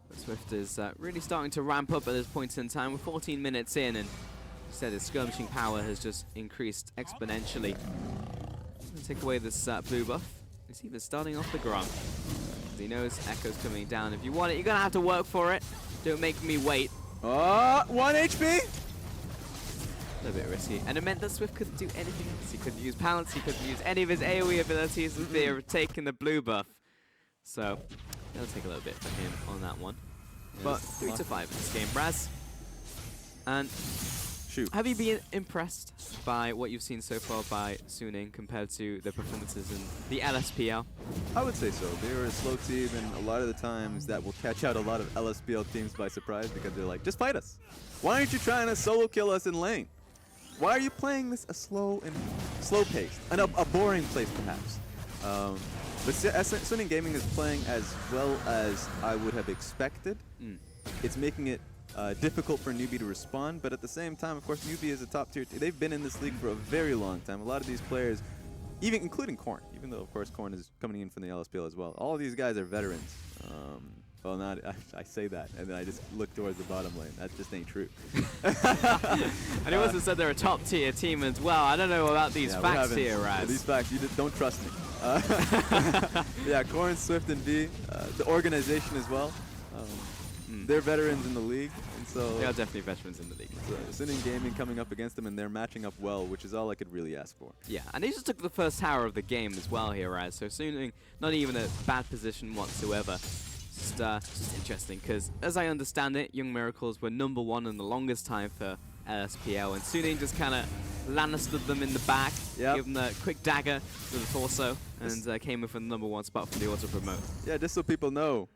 But Swift is really starting to ramp up at this point in time. We're 14 minutes in, and said his skirmishing power has just increased exponentially. Gonna take away this blue buff. He's even starting off the Grom. He knows Echo's coming down. If you want it, you're gonna have to work for it. Don't make me wait. 1 HP? A little bit risky. And it meant that Swift couldn't do anything else. He couldn't use Pounce, he couldn't use any of his AoE abilities in fear of taking the blue buff. So, it'll take a little bit for him on that one. But 3 to 5 in this game, Braz. And Shoot. have you been impressed by what you've seen so far by Suning compared to the performances in the LSPL? I would say so. They were a slow team, and a lot of the times that will catch out a lot of LSPL teams by surprise because they're like, just fight us. Why aren't you trying to solo kill us in lane? Why are you playing this a slow pace and a boring place perhaps? But Suning Gaming is playing as well as I would have expected. It's making it difficult for NewBee to respond, but at the same time, of course, NewBee is a top tier. They've been in this league for a very long time. A lot of these players, even including Korn, even though of course Korn is coming in from the LSPL as well. All of these guys are veterans. Well, not I say that, and then I just look towards the bottom lane. That just ain't true. And he also said they're a top tier team as well. I don't know about these facts here, Raz. These facts, you just don't trust me. Yeah, Korn, Swift, and V, the organization as well. They're veterans in the league, and so they are definitely veterans in the league. So Suning Gaming coming up against them, and they're matching up well, which is all I could really ask for. Yeah, and they just took the first tower of the game as well here, Raz. So Suning, not even a bad position whatsoever. Just interesting, because as I understand it, Young Miracles were #1 in the longest time for LSPL, and Suning just kind of Lannistered them in the back, give them a quick dagger to the torso, and came in for the #1 spot from the auto promote. Yeah, just so people know,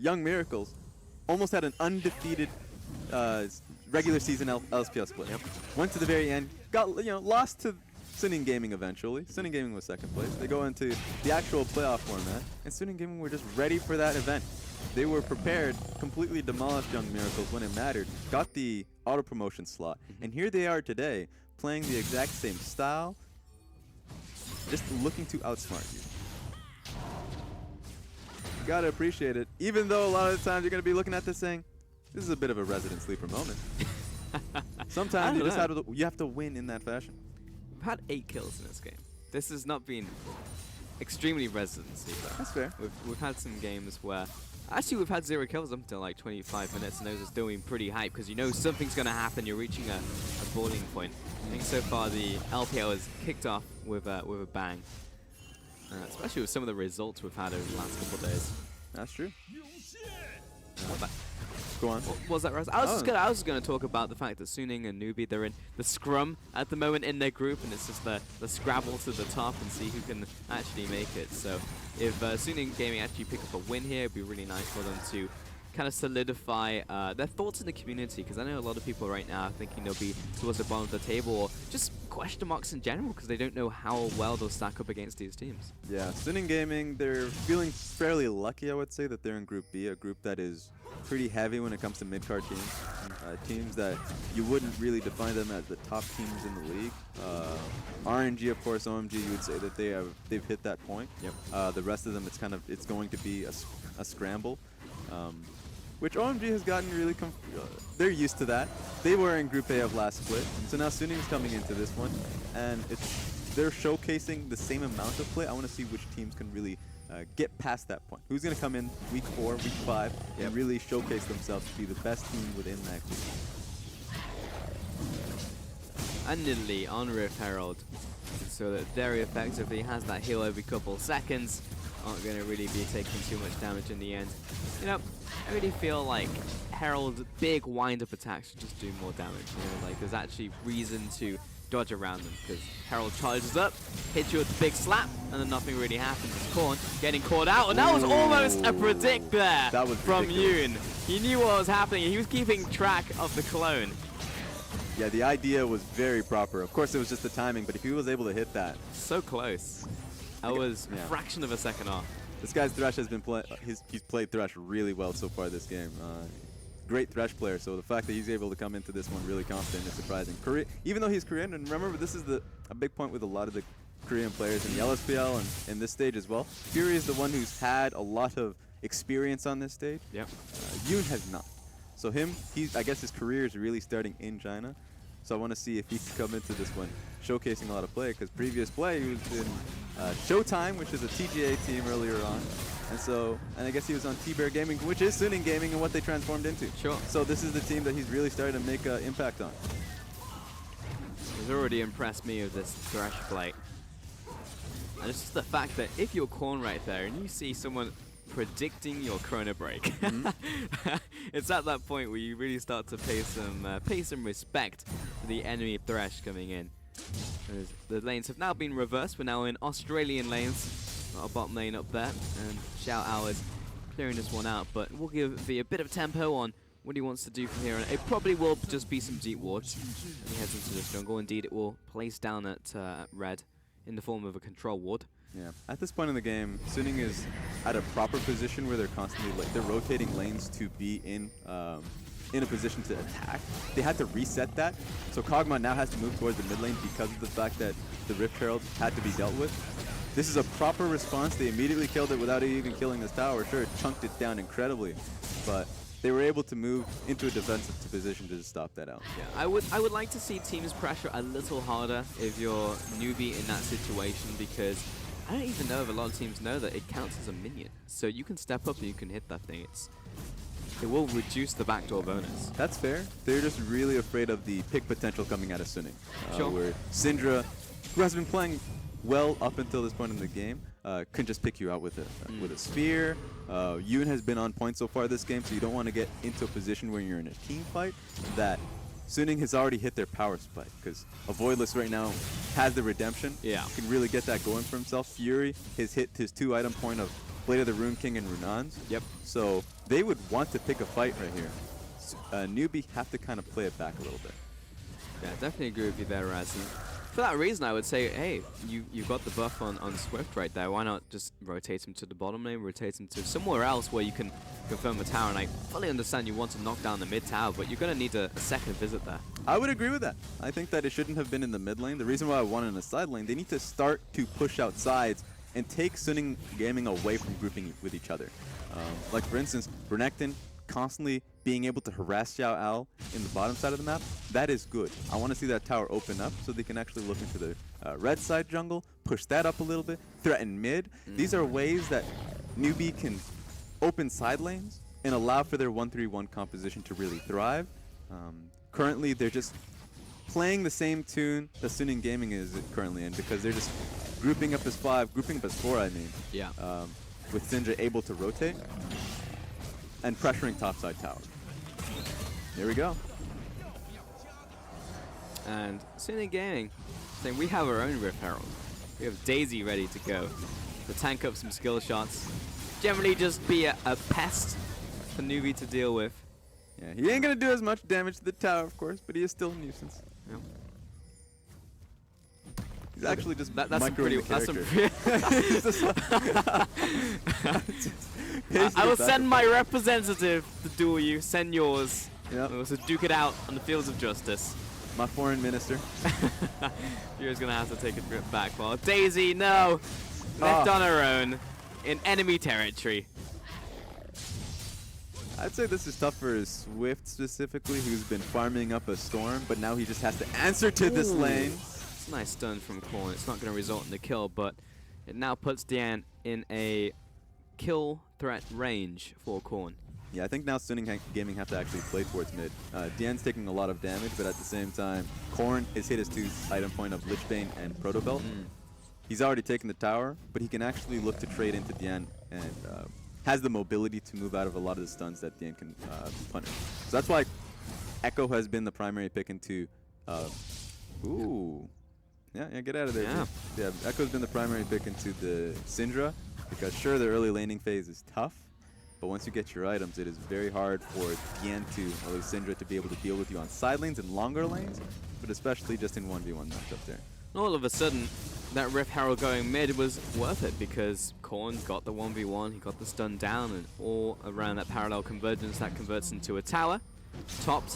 Young Miracles almost had an undefeated regular season LPL split. Yep. Went to the very end, got lost to Suning Gaming eventually. Suning Gaming was second place. They go into the actual playoff format, and Suning Gaming were just ready for that event. They were prepared, completely demolished Young Miracles when it mattered, got the auto promotion slot, and here they are today, playing the exact same style, just looking to outsmart you. You gotta appreciate it, even though a lot of the times you're gonna be looking at this saying, this is a bit of a resident sleeper moment. Sometimes you have to win in that fashion. We've had 8 kills in this game. This has not been extremely resident sleeper. That's fair. We've had some games where actually we've had 0 kills up until like 25 minutes, and those are still being pretty hype because you know something's going to happen. You're reaching a boiling point. I think so far the LPL has kicked off with a bang, especially with some of the results we've had over the last couple of days. That's true. Go on. What was that, Russ? I was just gonna talk about the fact that Suning and NewBee, they're in the scrum at the moment in their group, and it's just the scrabble to the top and see who can actually make it. So if Suning Gaming actually pick up a win here, it'd be really nice for them to kind of solidify their thoughts in the community, because I know a lot of people right now are thinking they'll be towards the bottom of the table, or just question marks in general because they don't know how well they'll stack up against these teams. Yeah, Suning Gaming, they're feeling fairly lucky, I would say, that they're in Group B, a group that is pretty heavy when it comes to mid-card teams. Teams that you wouldn't really define them as the top teams in the league. RNG, of course, OMG, you would say that they've hit that point. Yep. The rest of them, it's going to be a scramble. Which OMG has gotten really, they're used to that. They were in Group A of last split, so now Suning's coming into this one, and they're showcasing the same amount of play. I want to see which teams can really get past that point. Who's going to come in week 4, week 5, and really showcase themselves to be the best team within that group. And Nidalee on Rift Herald, so that very effectively has that heal every couple seconds. Aren't going to really be taking too much damage in the end. You know, I really feel like Herald's big wind-up attacks should just do more damage. You know, like there's actually reason to dodge around them, because Herald charges up, hits you with a big slap, and then nothing really happens. It's Korn getting caught out, and that was almost a predict there that was from ridiculous. Yoon. He knew what was happening, and he was keeping track of the clone. Yeah, the idea was very proper. Of course, it was just the timing, but if he was able to hit that. So close. That was a fraction of a second off. This guy's Thresh has been he's played Thresh really well so far this game. Great Thresh player, so the fact that he's able to come into this one really confident is surprising. Even though he's Korean, and remember, this is a big point with a lot of the Korean players in the LSPL and in this stage as well. Fury is the one who's had a lot of experience on this stage. Yep. Yoon has not. So I guess his career is really starting in China. So I want to see if he can come into this one showcasing a lot of play, because previous play he was in Showtime, which is a TGA team earlier on. And I guess he was on T-Bear Gaming, which is Suning Gaming and what they transformed into. Sure. So this is the team that he's really starting to make an impact on. He's already impressed me with this Thresh play. And it's just the fact that if you're Korn right there and you see someone predicting your Chrono Break, it's at that point where you really start to pay some respect to the enemy Thresh coming in. The lanes have now been reversed. We're now in Australian lanes. Got a bottom lane up there, and Xiao Hours clearing this one out, but we'll give V a bit of tempo on what he wants to do from here. And it probably will just be some deep wards. He heads into the jungle. Indeed, it will place down at red in the form of a control ward. Yeah. At this point in the game, Suning is at a proper position where they're constantly they're rotating lanes to be in a position to attack. They had to reset that, so Kog'Maw now has to move towards the mid lane because of the fact that the Rift Herald had to be dealt with. This is a proper response. They immediately killed it without even killing this tower. Sure, it chunked it down incredibly, but they were able to move into a defensive position to just stop that out. Yeah, I would like to see teams pressure a little harder if you're NewBee in that situation, because I don't even know if a lot of teams know that it counts as a minion. So you can step up and you can hit that thing. It will reduce the backdoor bonus. That's fair. They're just really afraid of the pick potential coming out of Suning. Sure. Where Syndra, who has been playing well up until this point in the game, can just pick you out with a sphere. Yoon has been on point so far this game, so you don't want to get into a position where you're in a team fight that Suning has already hit their power spike, because a Voidless right now has the redemption. Yeah. Can really get that going for himself. Fury has hit his 2-item point of Blade of the Rune King and Runans. Yep. So they would want to pick a fight right here. NewBee have to kind of play it back a little bit. Yeah, definitely agree with you there, Raz. And for that reason, I would say, hey, you've got the buff on Swift right there. Why not just rotate him to the bottom lane, rotate him to somewhere else where you can confirm the tower? And I fully understand you want to knock down the mid tower, but you're going to need a second visit there. I would agree with that. I think that it shouldn't have been in the mid lane. The reason why I want it in the side lane, they need to start to push out sides and take Suning Gaming away from grouping with each other. Like for instance, Renekton constantly being able to harass Xiao Al in the bottom side of the map, that is good. I want to see that tower open up so they can actually look into the red side jungle, push that up a little bit, threaten mid. These are ways that NewBee can open side lanes and allow for their 1-3-1 composition to really thrive. Currently, they're just playing the same tune that Suning Gaming is currently in, because they're just grouping up as 5, grouping up as 4, I mean. Yeah. With Syndra able to rotate and pressuring topside tower. Here we go. And Suning Gaming saying we have our own Rift Herald. We have Daisy ready to go to tank up some skill shots. Generally just be a pest for NewBee to deal with. Yeah, he ain't gonna do as much damage to the tower, of course, but he is still a nuisance. Yeah. He's actually just that's some microing pretty. the character. I will send my representative to duel you. Send yours. Yep. We'll just duke it out on the fields of justice. My foreign minister. You're gonna have to take a trip back. Well, Daisy, no, left on her own in enemy territory. I'd say this is tough for Swift specifically, who's been farming up a storm, but now he just has to answer to this lane. It's a nice stun from Korn. It's not going to result in the kill, but it now puts Dian in a kill threat range for Korn. Yeah, I think now Suning Gaming have to actually play towards mid. Dian's taking a lot of damage, but at the same time, Korn has hit his 2 item point of Lichbane and Protobelt. He's already taken the tower, but he can actually look to trade into Dian and has the mobility to move out of a lot of the stuns that Dian can punish. So that's why Echo has been the primary pick into... ooh. Yeah, get out of there. Yeah. Yeah, Echo's been the primary pick into the Syndra, because sure, the early laning phase is tough, but once you get your items, it is very hard for Dian to, or Syndra, to be able to deal with you on side lanes and longer lanes, but especially just in 1v1 matchup there. And all of a sudden, that Rift Herald going mid was worth it, because Korn got the 1v1, he got the stun down, and all around that parallel convergence that converts into a tower. Top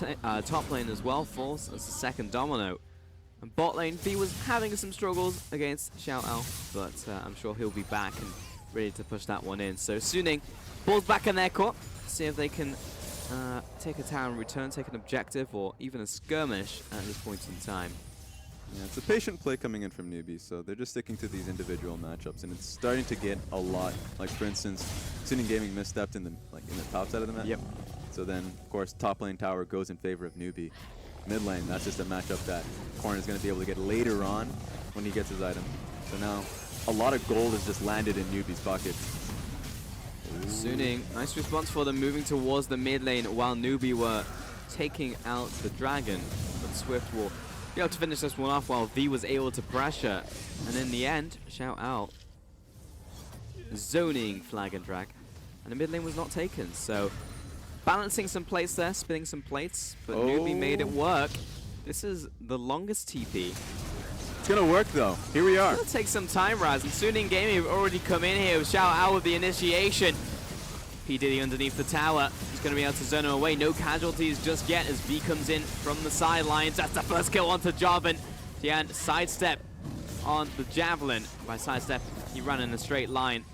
lane as well falls as the second domino. And bot lane, V was having some struggles against Xiao Al, but I'm sure he'll be back and ready to push that one in. So Suning, balls back in their court, see if they can take a tower and return, take an objective, or even a skirmish at this point in time. Yeah, it's a patient play coming in from NewBee, so they're just sticking to these individual matchups, and it's starting to get a lot. Like for instance, Suning Gaming misstepped in the top side of the map. Yep. So then, of course, top lane tower goes in favor of NewBee. Mid lane, that's just a matchup that Korn is going to be able to get later on when he gets his item. So now, a lot of gold has just landed in NewBee's pocket. Suning, nice response for them moving towards the mid lane while NewBee were taking out the dragon. But Swift will be able to finish this one off while V was able to pressure. And in the end, Xiao Al zoning flag and drag. And the mid lane was not taken, so balancing some plates there, spinning some plates, but NewBee made it work. This is the longest TP. It's gonna work though. Here we are. It's gonna take some time, Raz, and Suning Gaming have already come in here with Xiao Al with the initiation. P. Diddy underneath the tower. He's gonna be able to zone him away. No casualties just yet as V comes in from the sidelines. That's the first kill onto Jarvan. Dian sidestep on the Javelin. By sidestep, he ran in a straight line.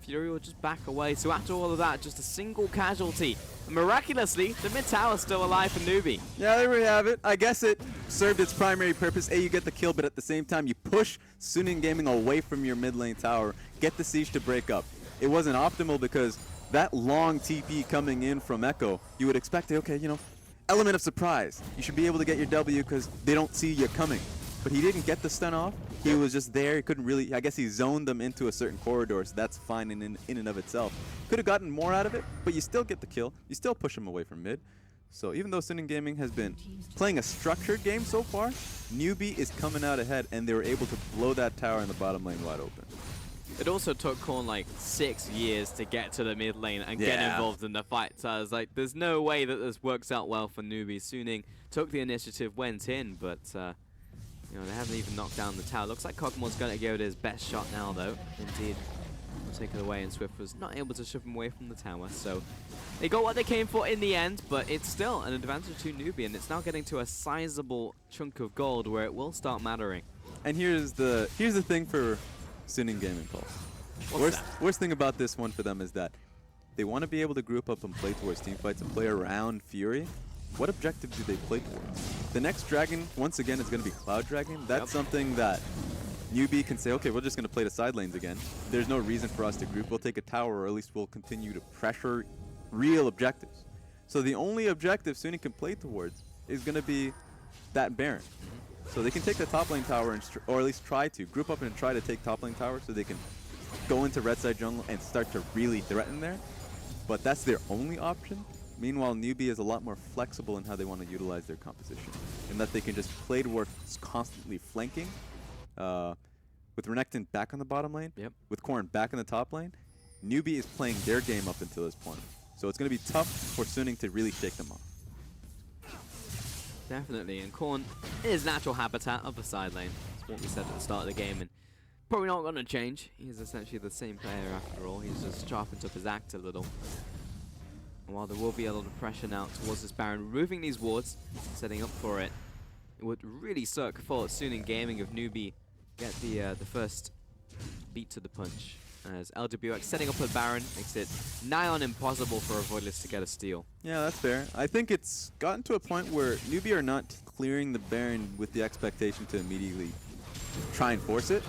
Fury will just back away. So after all of that, just a single casualty. And miraculously, the mid tower's still alive for NewBee. Yeah, there we have it. I guess it served its primary purpose. You get the kill, but at the same time, you push Suning Gaming away from your mid lane tower, get the siege to break up. It wasn't optimal because that long TP coming in from Echo, you would expect, okay, you know, element of surprise. You should be able to get your W because they don't see you coming. But he didn't get the stun off. He was just there. He couldn't really, I guess he zoned them into a certain corridor, so that's fine in and of itself. Could have gotten more out of it, but you still get the kill. You still push him away from mid. So even though Suning Gaming has been playing a structured game so far, NewBee is coming out ahead, and they were able to blow that tower in the bottom lane wide open. It also took Korn like 6 years to get to the mid lane and get Yeah. involved in the fight. So I was like, there's no way that this works out well for NewBee. Suning took the initiative, went in, but you know, they haven't even knocked down the tower. Looks like Kokomo's going to give it his best shot now, though. Indeed, will take it away, and Swift was not able to shove him away from the tower. So they got what they came for in the end, but it's still an advantage to NewBee, and it's now getting to a sizable chunk of gold where it will start mattering. And here's the thing for Suning Gaming Pulse. Worst thing about this one for them is that they want to be able to group up and play towards team fights and play around Fury. What objective do they play towards? The next dragon, once again, is going to be Cloud Dragon. That's something that NewBee can say, okay, we're just going to play the side lanes again. There's no reason for us to group. We'll take a tower, or at least we'll continue to pressure real objectives. So the only objective Suning can play towards is going to be that Baron. So they can take the top lane tower, and or at least try to group up and try to take top lane tower so they can go into red side jungle and start to really threaten there. But that's their only option. Meanwhile, NewBee is a lot more flexible in how they want to utilize their composition, in that they can just play towards constantly flanking. With Renekton back on the bottom lane, with Korn back in the top lane, NewBee is playing their game up until this point. So it's going to be tough for Suning to really shake them off. Definitely, and Korn is natural habitat of the side lane. That's what we said at the start of the game, and probably not going to change. He's essentially the same player after all. He's just sharpened up his act a little. And while there will be a lot of pressure now towards this Baron, removing these wards, setting up for it, it would really suck for Suning Gaming if NewBee get the first beat to the punch. As LWX setting up a Baron makes it nigh on impossible for a Voidless to get a steal. Yeah, that's fair. I think it's gotten to a point where NewBee are not clearing the Baron with the expectation to immediately try and force it.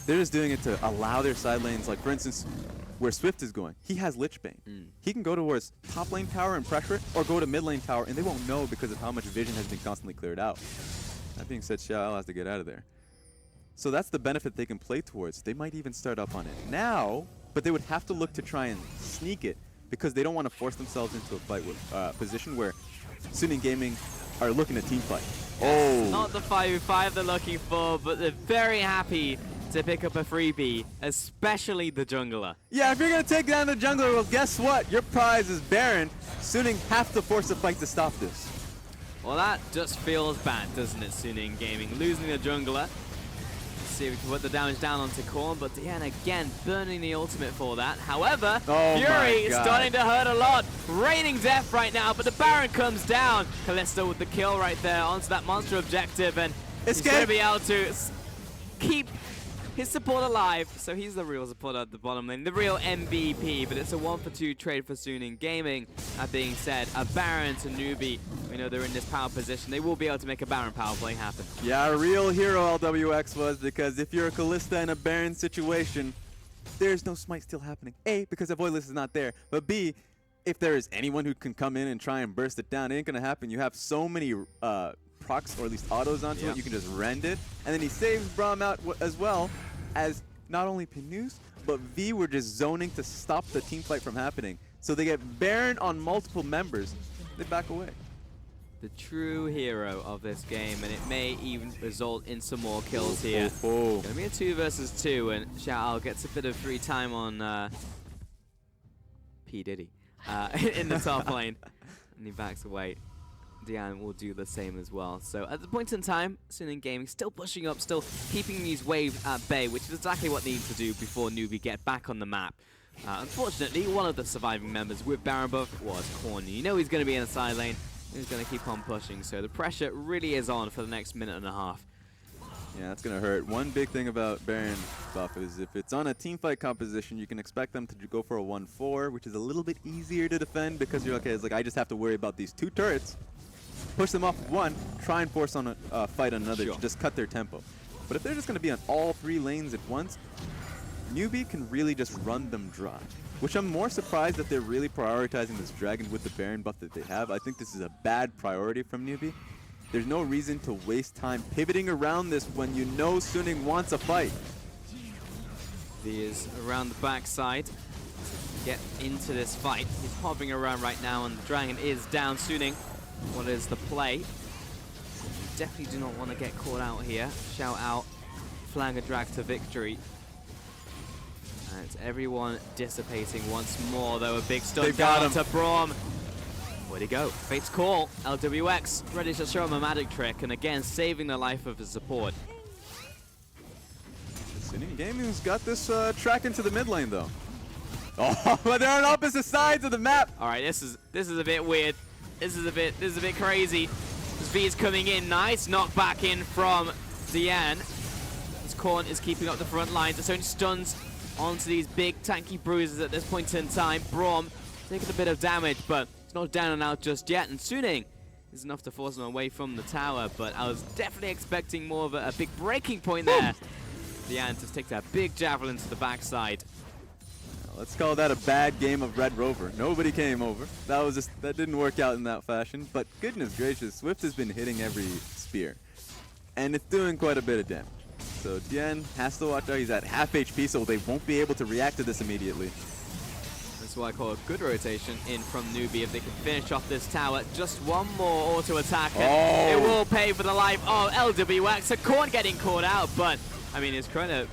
They're just doing it to allow their side lanes, like for instance, where Swift is going. He has Lichbane. He can go towards top lane tower and pressure it, or go to mid lane tower, and they won't know because of how much vision has been constantly cleared out. That being said, Xiao has to get out of there. So that's the benefit they can play towards. They might even start up on it now, but they would have to look to try and sneak it because they don't want to force themselves into a fight with position where Suning Gaming are looking to team fight. Yes, not the 5v5 they're looking for, but they're very happy to pick up a freebie, especially the jungler. Yeah, if you're going to take down the jungler, well, guess what? Your prize is Baron. Suning have to force a fight to stop this. Well, that just feels bad, doesn't it, Suning Gaming? Losing the jungler. See if we can put the damage down onto Korn, but Diana again burning the ultimate for that. However, Fury is starting to hurt a lot. Raining death right now, but the Baron comes down. Kalista with the kill right there onto that monster objective, and he's going to be able to keep his support alive. So he's the real supporter at the bottom lane, the real MVP, but it's a 1-for-2 trade for Suning Gaming. That being said, a Baron to NewBee. We know they're in this power position. They will be able to make a Baron power play happen. Yeah, a real hero LWX was, because if you're a Kalista in a Baron situation, there's no smite still happening. A, because the Voidless is not there, but B, if there is anyone who can come in and try and burst it down, it ain't gonna happen. You have so many procs, or at least autos onto it, you can just rend it. And then he saves Braum out as well, as not only Pinus, but V were just zoning to stop the team fight from happening. So they get Baron on multiple members, they back away. The true hero of this game, and it may even result in some more kills here. Gonna be a 2 versus 2, and Xiao gets a bit of free time on P. Diddy in the top lane, and he backs away. Diane will do the same as well. So at the point in time, Suning Gaming still pushing up, still keeping these waves at bay, which is exactly what they need to do before NewBee get back on the map. Unfortunately, one of the surviving members with Baron buff was Korn. You know he's going to be in the side lane. He's going to keep on pushing, so the pressure really is on for the next minute and a half. Yeah, that's going to hurt. One big thing about Baron buff is if it's on a teamfight composition, you can expect them to go for a 1-4, which is a little bit easier to defend because you're okay, it's like I just have to worry about these 2 turrets, push them off one, try and force on a fight on another to just cut their tempo. But if they're just going to be on all 3 lanes at once, NewBee can really just run them dry. Which I'm more surprised that they're really prioritizing this dragon with the Baron buff that they have. I think this is a bad priority from NewBee. There's no reason to waste time pivoting around this when you know Suning wants a fight. He is around the backside to get into this fight. He's hovering around right now, and the dragon is down. Suning, what is the play? Definitely do not want to get caught out here. Shout out, flag a drag to victory. And it's everyone dissipating once more, though. A big stun They've got down him. to Braum. Where'd he go? Fate's call. LWX ready to show him a magic trick, and again saving the life of his support. Sinning Gaming's got this track into the mid lane though. Oh, but they're on opposite sides of the map. All right, this is a bit weird. This is a bit crazy. This V is coming in. Nice knockback in from Diane. This Korn is keeping up the front lines. Its own stuns onto these big tanky bruises at this point in time. Braum taking a bit of damage, but it's not down and out just yet. And Suning is enough to force him away from the tower, but I was definitely expecting more of a big breaking point there. Diane just takes that big javelin to the backside. Let's call that a bad game of Red Rover. Nobody came over. That didn't work out in that fashion. But goodness gracious, Swift has been hitting every spear, and it's doing quite a bit of damage. So Diane has to watch out. He's at half HP, so they won't be able to react to this immediately. That's what I call a good rotation in from NewBee. If they can finish off this tower, just one more auto attack, and it will pay for the life of LWX. So Korn getting caught out, but I mean, his chrono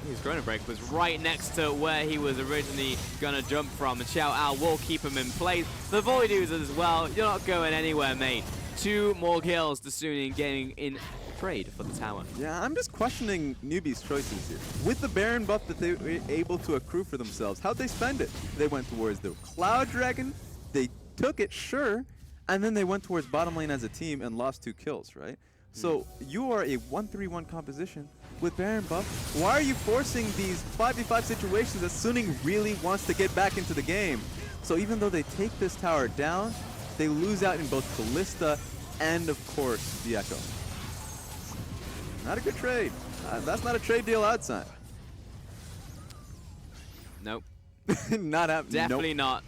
break was right next to where he was originally gonna jump from, and Xiao Ao will keep him in place. The Void users as well. You're not going anywhere, mate. 2 more kills to Suning Gaming in trade for the tower. Yeah, I'm just questioning NewBee's choices here. With the Baron buff that they were able to accrue for themselves, how'd they spend it? They went towards the Cloud Dragon, they took it, sure, and then they went towards bottom lane as a team and lost 2 kills, right? So you are a 1-3-1 composition with Baron buff. Why are you forcing these 5v5 situations that Suning really wants to get back into the game? So even though they take this tower down, they lose out in both Ballista and, of course, the Echo. Not a good trade. That's not a trade deal outside. Nope. Not happening. Definitely not.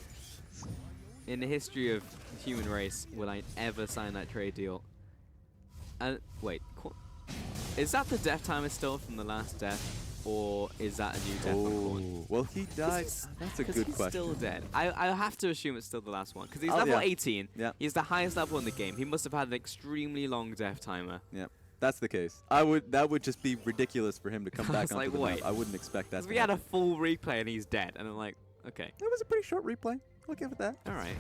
In the history of the human race, will I ever sign that trade deal? Wait, is that the death timer still from the last death, or is that a new death on Korn? Well, he died. That's a good he's question. Still dead. I have to assume it's still the last one, because he's Oh, level yeah. 18. Yeah. He's the highest level in the game. He must have had an extremely long death timer. Yeah, that's the case. That would just be ridiculous for him to come back was onto like, the map. wait. I wouldn't expect that. Because to we had a happen. full replay and he's dead, and I'm like, okay. It was a pretty short replay. I'll give it that. All right,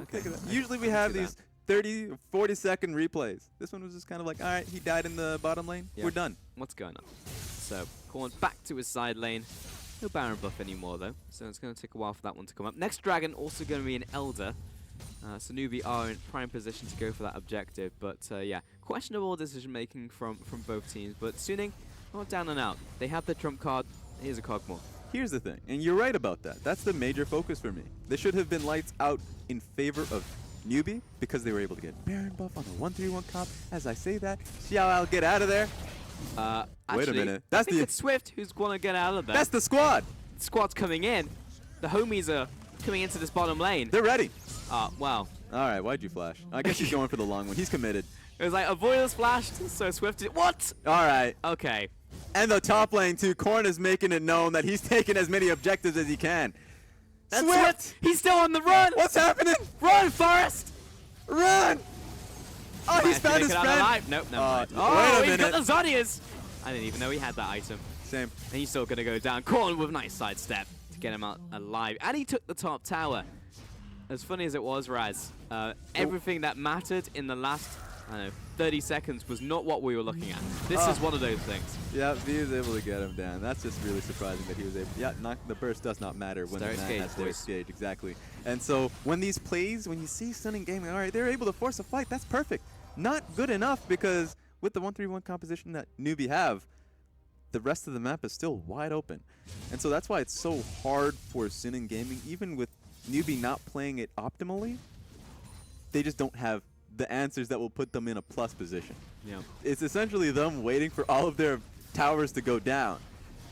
okay. Look at that. Usually we have these 30 or 40 second replays. This one was just kind of like, all right, he died in the bottom lane. Yeah. We're done. What's going on? So, Korn back to his side lane. No Baron buff anymore, though, so it's going to take a while for that one to come up. Next Dragon also going to be an Elder. So NewBee are in prime position to go for that objective, but yeah, questionable decision making from both teams. But Suning, not down and out. They have the trump card. Here's a cog more. Here's the thing, and you're right about that. That's the major focus for me. They should have been lights out in favor of NewBee because they were able to get Baron buff on the 1-3-1 comp. As I say that, Xiao Ao, get out of there. Wait a minute. I think it's Swift who's going to get out of there. That's the squad. The squad's coming in. The homies are coming into this bottom lane. They're ready. Wow. All right, why'd you flash? I guess he's going for the long one. He's committed. It was like Avoiders flashed, so Swift did. What? All right. Okay. And the top lane, too. Korn is making it known that he's taking as many objectives as he can. That's Swift! He's still on the run! What's happening? Run, Forest! Run! Oh, he's found his friend. Alive. Nope, never mind. wait Oh, a he's got minute. the Zodias! I didn't even know he had that item. Same. And he's still going to go down. Korn with a nice sidestep to get him out alive. And he took the top tower. As funny as it was, Raz, everything that mattered in the last, I don't know, 30 seconds was not what we were looking at. This is one of those things. Yeah, he was able to get him down. That's just really surprising that he was able. Yeah, the burst does not matter when the Star man Gauge, has their boys. gauge, exactly. And so when these plays, when you see Stunning Gaming, all right, they're able to force a fight. That's perfect. Not good enough because with the 1-3-1 composition that NewBee have, the rest of the map is still wide open. And so that's why it's so hard for Stunning Gaming, even with NewBee not playing it optimally. They just don't have the answers that will put them in a plus position. Yeah. It's essentially them waiting for all of their towers to go down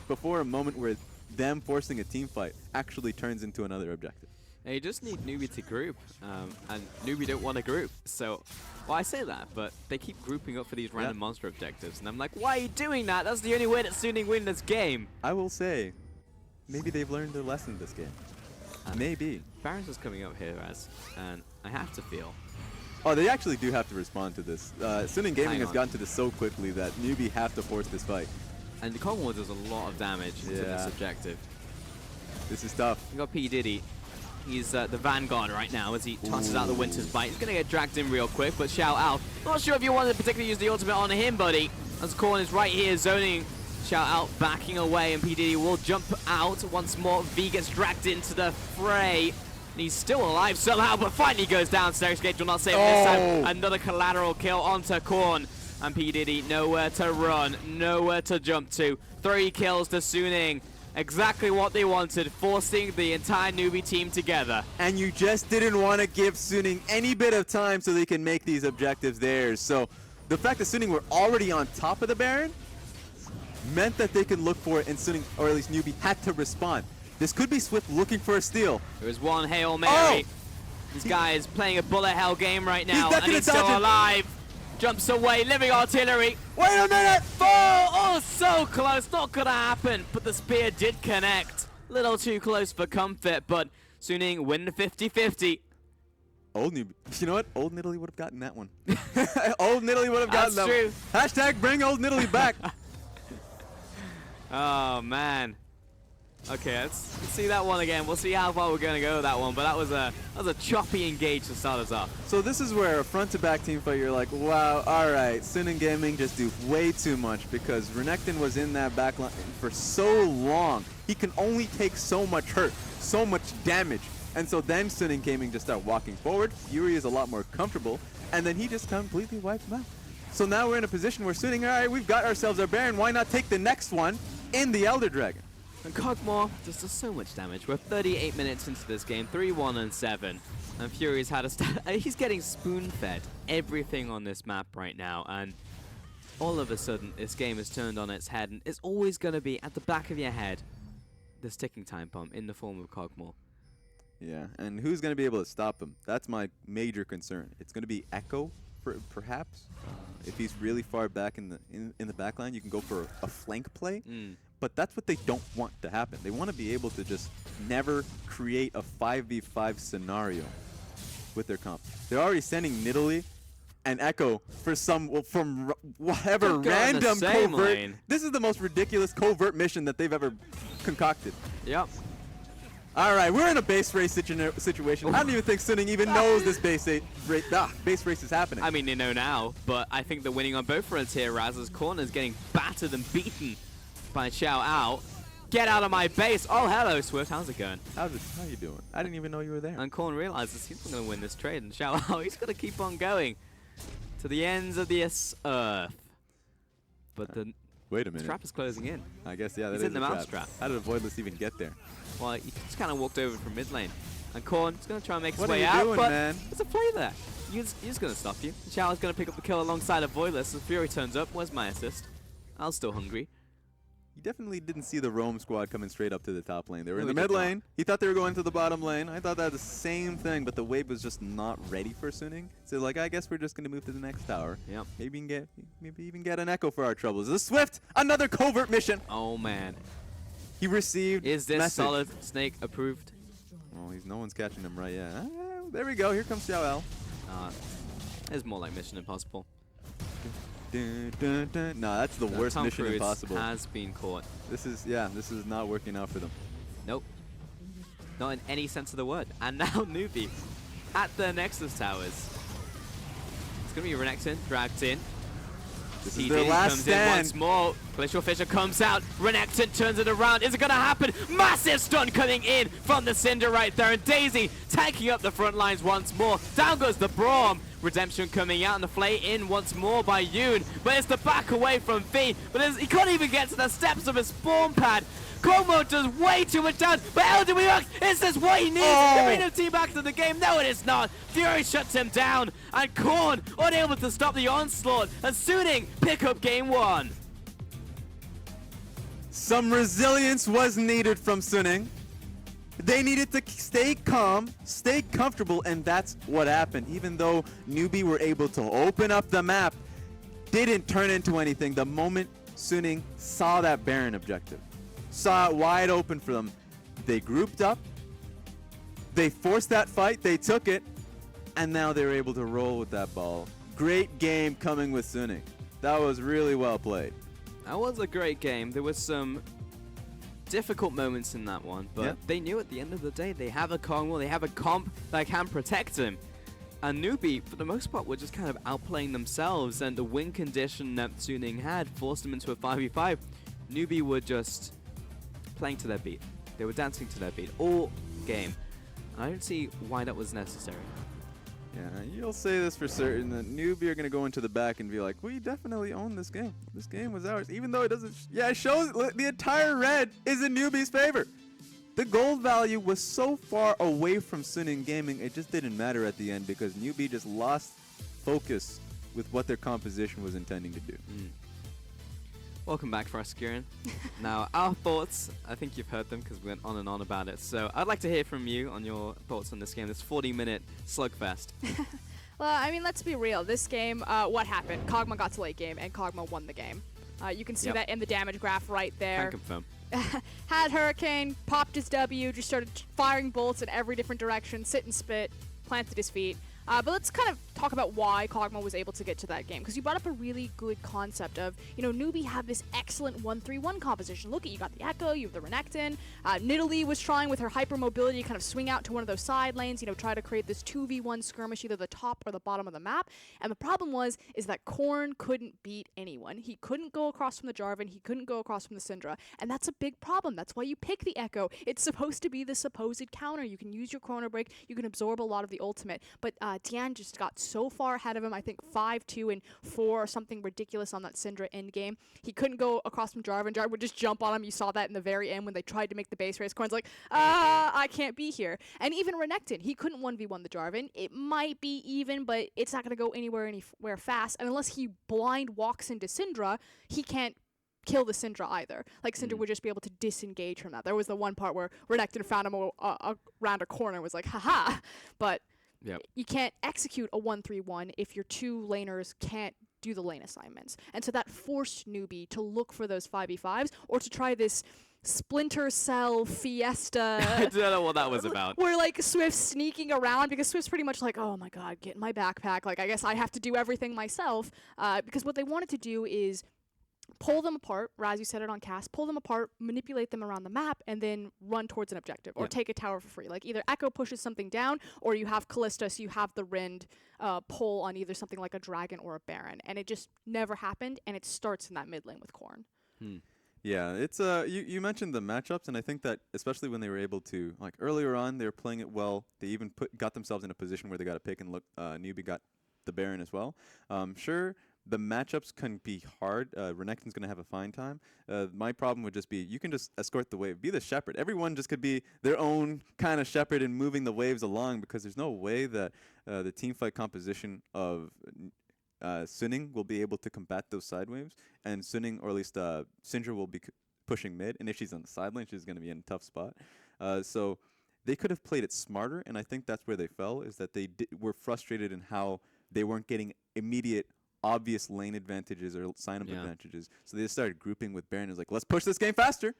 before a moment where them forcing a team fight actually turns into another objective. They just need NewBee to group, and NewBee don't want to group. So, well, I say that, but they keep grouping up for these random monster objectives, and I'm like, why are you doing that? That's the only way that Suning win this game. I will say, maybe they've learned their lesson this game. Maybe. Baron's just coming up here, Raz, and I have to feel. Oh, they actually do have to respond to this. Stunning Gaming Hang has on. gotten to this so quickly that NewBee have to force this fight. And the Kongwall does a lot of damage to this Yeah. objective. This is tough. You got P. Diddy. He's the vanguard right now as he tosses out the Winter's Bite. He's going to get dragged in real quick, but Xiao Ao. Not sure if you wanted to particularly use the ultimate on him, buddy. As Korn is right here zoning Xiao Ao, backing away, and P. Diddy will jump out once more. V gets dragged into the fray. And he's still alive somehow, but finally goes down. Gage will not save him this time. Another collateral kill onto Korn. And P. Diddy nowhere to run, nowhere to jump to. 3 kills to Suning. Exactly what they wanted, forcing the entire NewBee team together. And you just didn't want to give Suning any bit of time so they can make these objectives theirs. So the fact that Suning were already on top of the Baron meant that they could look for it, and Suning, or at least NewBee, had to respond. This could be Swift looking for a steal. There was one Hail Mary. This guy is playing a bullet hell game right now, and he's still alive. Jumps away, living artillery. Wait a minute! Oh, so close, not gonna happen. But the spear did connect. Little too close for comfort, but Suning win 50-50. Old NewBee. You know what? Old Nidalee would have gotten that one. Old Nidalee would have gotten That's that true. one. Hashtag bring Old Nidalee back. Oh, man. Okay, let's see that one again. We'll see how far we're going to go with that one, but that was a choppy engage to start us off. So this is where a front-to-back team fight, you're like, wow, all right, Suning Gaming just do way too much because Renekton was in that backline for so long. He can only take so much hurt, so much damage. And so then Suning Gaming just start walking forward. Fury is a lot more comfortable, and then he just completely wiped him out. So now we're in a position where Suning, all right, we've got ourselves our Baron. Why not take the next one in the Elder Dragon? And Kog'Maw just does so much damage. We're 38 minutes into this game, 3-1 and 7. And Fury's had a he's getting spoon-fed everything on this map right now. And all of a sudden, this game is turned on its head. And it's always going to be at the back of your head, this ticking time bomb in the form of Kog'Maw. Yeah, and who's going to be able to stop him? That's my major concern. It's going to be Echo, perhaps. If he's really far back in the backline, you can go for a flank play. But that's what they don't want to happen. They want to be able to just never create a 5v5 scenario with their comp. They're already sending Nidalee and Echo for from whatever random covert. Lane. This is the most ridiculous covert mission that they've ever concocted. Yep. All right, we're in a base race situation. I don't even think Suning even knows this base race is happening. I mean, they know now, but I think they're winning on both fronts here. Raz's corner's getting battered and beaten by Xiao Ao. Get out of my base. Oh, hello, Swift. How's it going? How you doing? I didn't even know you were there. And Korn realizes he's not going to win this trade, and Xiao Ao, he's going to keep on going to the ends of this earth. But the Wait a minute. trap is closing in. I guess, yeah, that He's is in the a mouse trap. How did Avoidless even get there? Well, he just kind of walked over from mid lane. And Korn's going to try and make his What are way you out, doing, but man? there's a play there. He's going to stop you. Xiao's going to pick up the kill alongside of Voidless. As Fury turns up, where's my assist? I was still hungry. You definitely didn't see the Roam squad coming straight up to the top lane. They were in No, the we mid did not. lane. He thought they were going to the bottom lane. I thought that was the same thing, but the wave was just not ready for Suning. So like, I guess we're just going to move to the next tower. Yep. Maybe even get an Echo for our troubles. The Swift, another covert mission. Oh, man. He received Is this message. solid Snake approved? Oh, no one's catching him right yet. There we go. Here comes Xiao Ao. It's more like Mission Impossible. Dun, dun, dun. No, that's the worst Tom Mission Cruise Impossible. has been caught. This is not working out for them. Nope. Not in any sense of the word. And now NewBee at the Nexus Towers. It's going to be Renekton dragged in. This TD is their last comes in stand. once more. Glacial Fisher comes out. Renekton turns it around. Is it going to happen? Massive stun coming in from the Cinder right there. And Daisy tanking up the front lines once more. Down goes the Braum. Redemption coming out and the flay in once more by Yoon. But it's the back away from V. But he can't even get to the steps of his spawn pad. Como does way too much down, but LGD, is this what he needs? Oh. To bring the team back to the game? No, it is not. Fury shuts him down, and Korn unable to stop the onslaught, and Suning pick up game 1. Some resilience was needed from Suning. They needed to stay calm, stay comfortable, and that's what happened. Even though NewBee were able to open up the map, didn't turn into anything the moment Suning saw that Baron objective. Saw it wide open for them. They grouped up, they forced that fight, they took it, and now they were able to roll with that ball. Great game coming with Suning. That was really well played. That was a great game. There was some difficult moments in that one, but Yeah. they knew at the end of the day they have a Kongwell, they have a comp that can protect him. And NewBee, for the most part, were just kind of outplaying themselves, and the win condition that Suning had forced them into a 5v5. NewBee were just playing to their beat. They were dancing to their beat all game. I don't see why that was necessary. Yeah, you'll say this for certain that NewBee are going to go into the back and be like, we definitely own this game. This game was ours. Even though it doesn't, it shows the entire red is in NewBee's favor. The gold value was so far away from Suning Gaming, it just didn't matter at the end because NewBee just lost focus with what their composition was intending to do. Welcome back, Fruskirin. Now, our thoughts, I think you've heard them because we went on and on about it. So I'd like to hear from you on your thoughts on this game, this 40-minute slugfest. Well, I mean, let's be real. This game, what happened? Kog'Maw got to late game, and Kog'Maw won the game. You can see Yep. that in the damage graph right there. Can confirm. Had Hurricane, popped his W, just started firing bolts in every different direction, sit and spit, planted his feet. But let's kind of talk about why Kog'Maw was able to get to that game, because you brought up a really good concept of, NewBee have this excellent 1-3-1 composition. Look at, you got the Echo, you have the Renekton. Nidalee was trying with her hypermobility to kind of swing out to one of those side lanes, try to create this 2v1 skirmish, either the top or the bottom of the map. And the problem is that Korn couldn't beat anyone. He couldn't go across from the Jarvan, he couldn't go across from the Syndra, and that's a big problem. That's why you pick the Echo. It's supposed to be the supposed counter. You can use your Chrono Break, you can absorb a lot of the ultimate, but Tian just got so far ahead of him. I think 5-2 and 4 or something ridiculous on that Syndra end game. He couldn't go across from Jarvan. Jarvan would just jump on him. You saw that in the very end when they tried to make the base race. Korn's like, I can't be here. And even Renekton, he couldn't 1v1 the Jarvan. It might be even, but it's not going to go anywhere fast. And unless he blind walks into Syndra, he can't kill the Syndra either. Like, Syndra would just be able to disengage from that. There was the one part where Renekton found him around a corner and was like, haha. But Yep. you can't execute a 1-3-1 if your two laners can't do the lane assignments. And so that forced NewBee to look for those 5v5s or to try this Splinter Cell Fiesta. I don't know what that was about. Where, like, Swift's sneaking around because Swift's pretty much like, oh my god, get in my backpack. Like, I guess I have to do everything myself. Because what they wanted to do is pull them apart, Raz, you said it on cast, pull them apart, manipulate them around the map, and then run towards an objective, or take a tower for free. Like, either Echo pushes something down, or you have Callista, so you have the Rend pull on either something like a Dragon or a Baron. And it just never happened, and it starts in that mid lane with Korn. Yeah, it's you mentioned the matchups, and I think that especially when they were able to, like, earlier on, they were playing it well. They even got themselves in a position where they got a pick, and look, NewBee got the Baron as well. Sure, the matchups can be hard. Renekton's going to have a fine time. My problem would just be you can just escort the wave. Be the shepherd. Everyone just could be their own kind of shepherd in moving the waves along, because there's no way that the teamfight composition of Suning will be able to combat those side waves. And Suning, or at least Syndra, will be pushing mid. And if she's on the side lane, she's going to be in a tough spot. So they could have played it smarter. And I think that's where they fell, is that they were frustrated in how they weren't getting immediate obvious lane advantages or sign-up advantages. So they just started grouping with Baron. It was like, let's push this game faster.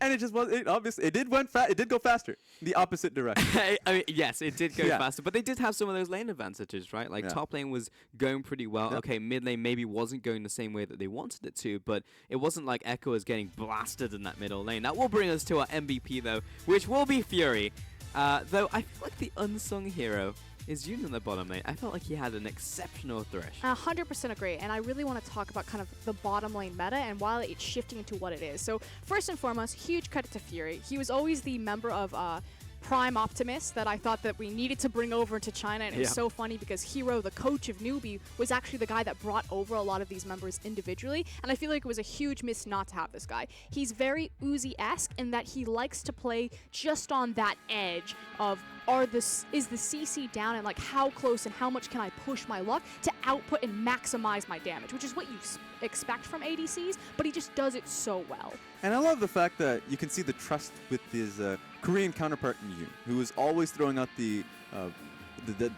And it just was, it did go faster. The opposite direction. I mean, yes, it did go faster, but they did have some of those lane advantages, right? Like, top lane was going pretty well. Okay, mid lane maybe wasn't going the same way that they wanted it to, but it wasn't like Echo was getting blasted in that middle lane. That will bring us to our MVP, though, which will be Fury. Though I feel like the unsung hero is Yoon in the bottom lane. I felt like he had an exceptional thresh. 100% agree, and I really want to talk about kind of the bottom lane meta and while it's shifting into what it is. So first and foremost, huge credit to Fury. He was always the member of Prime Optimus that I thought that we needed to bring over to China, and it was so funny because Hero, the coach of NewBee, was actually the guy that brought over a lot of these members individually, and I feel like it was a huge miss not to have this guy. He's very Uzi-esque in that he likes to play just on that edge of is the CC down, and like how close and how much can I push my luck to output and maximize my damage, which is what you expect from ADCs, but he just does it so well. And I love the fact that you can see the trust with his Korean counterpart in Yoon, who was always throwing out the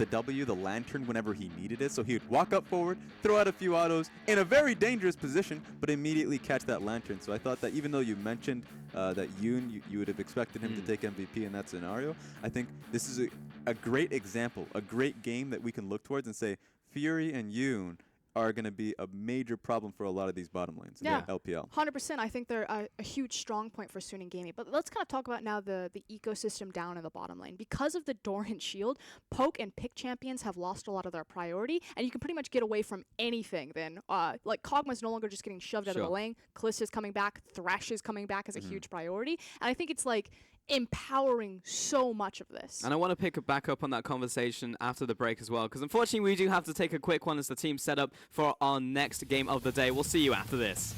W, the lantern, whenever he needed it. So he would walk up forward, throw out a few autos in a very dangerous position, but immediately catch that lantern. So I thought that even though you mentioned that Yoon, you would have expected him to take MVP in that scenario, I think this is a great example, a great game that we can look towards and say, Fury and Yoon are going to be a major problem for a lot of these bottom lanes in Yeah. the LPL. 100%. I think they're a huge strong point for Suning Gaming. But let's kind of talk about now the ecosystem down in the bottom lane. Because of the Doran Shield, Poke and Pick champions have lost a lot of their priority, and you can pretty much get away from anything then. Like, Kog'Maw's no longer just getting shoved out of the lane. Kalista is coming back. Thresh is coming back as a huge priority. And I think it's, like, empowering so much of this. And I want to pick back up on that conversation after the break as well, because unfortunately we do have to take a quick one as the team set up for our next game of the day. We'll see you after this.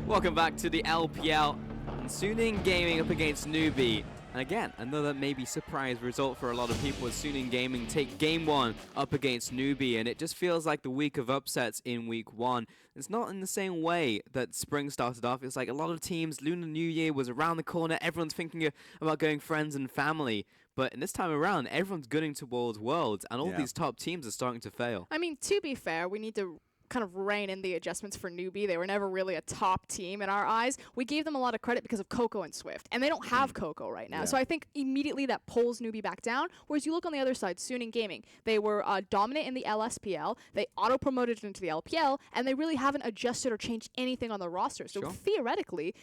Welcome back to the LPL. And Suning Gaming up against NewBee. And again, another maybe surprise result for a lot of people as Suning Gaming take game one up against NewBee. And it just feels like the week of upsets in week one. It's not in the same way that spring started off. It's like a lot of teams, Lunar New Year was around the corner. Everyone's thinking about going friends and family. But in this time around, everyone's gunning towards Worlds. And all these top teams are starting to fail. I mean, to be fair, we need to kind of rein in the adjustments for NewBee. They were never really a top team in our eyes. We gave them a lot of credit because of Coco and Swift, and they don't have Coco right now. So I think immediately that pulls NewBee back down, whereas you look on the other side, Suning Gaming, they were dominant in the LSPL, they auto-promoted into the LPL, and they really haven't adjusted or changed anything on the roster. So theoretically,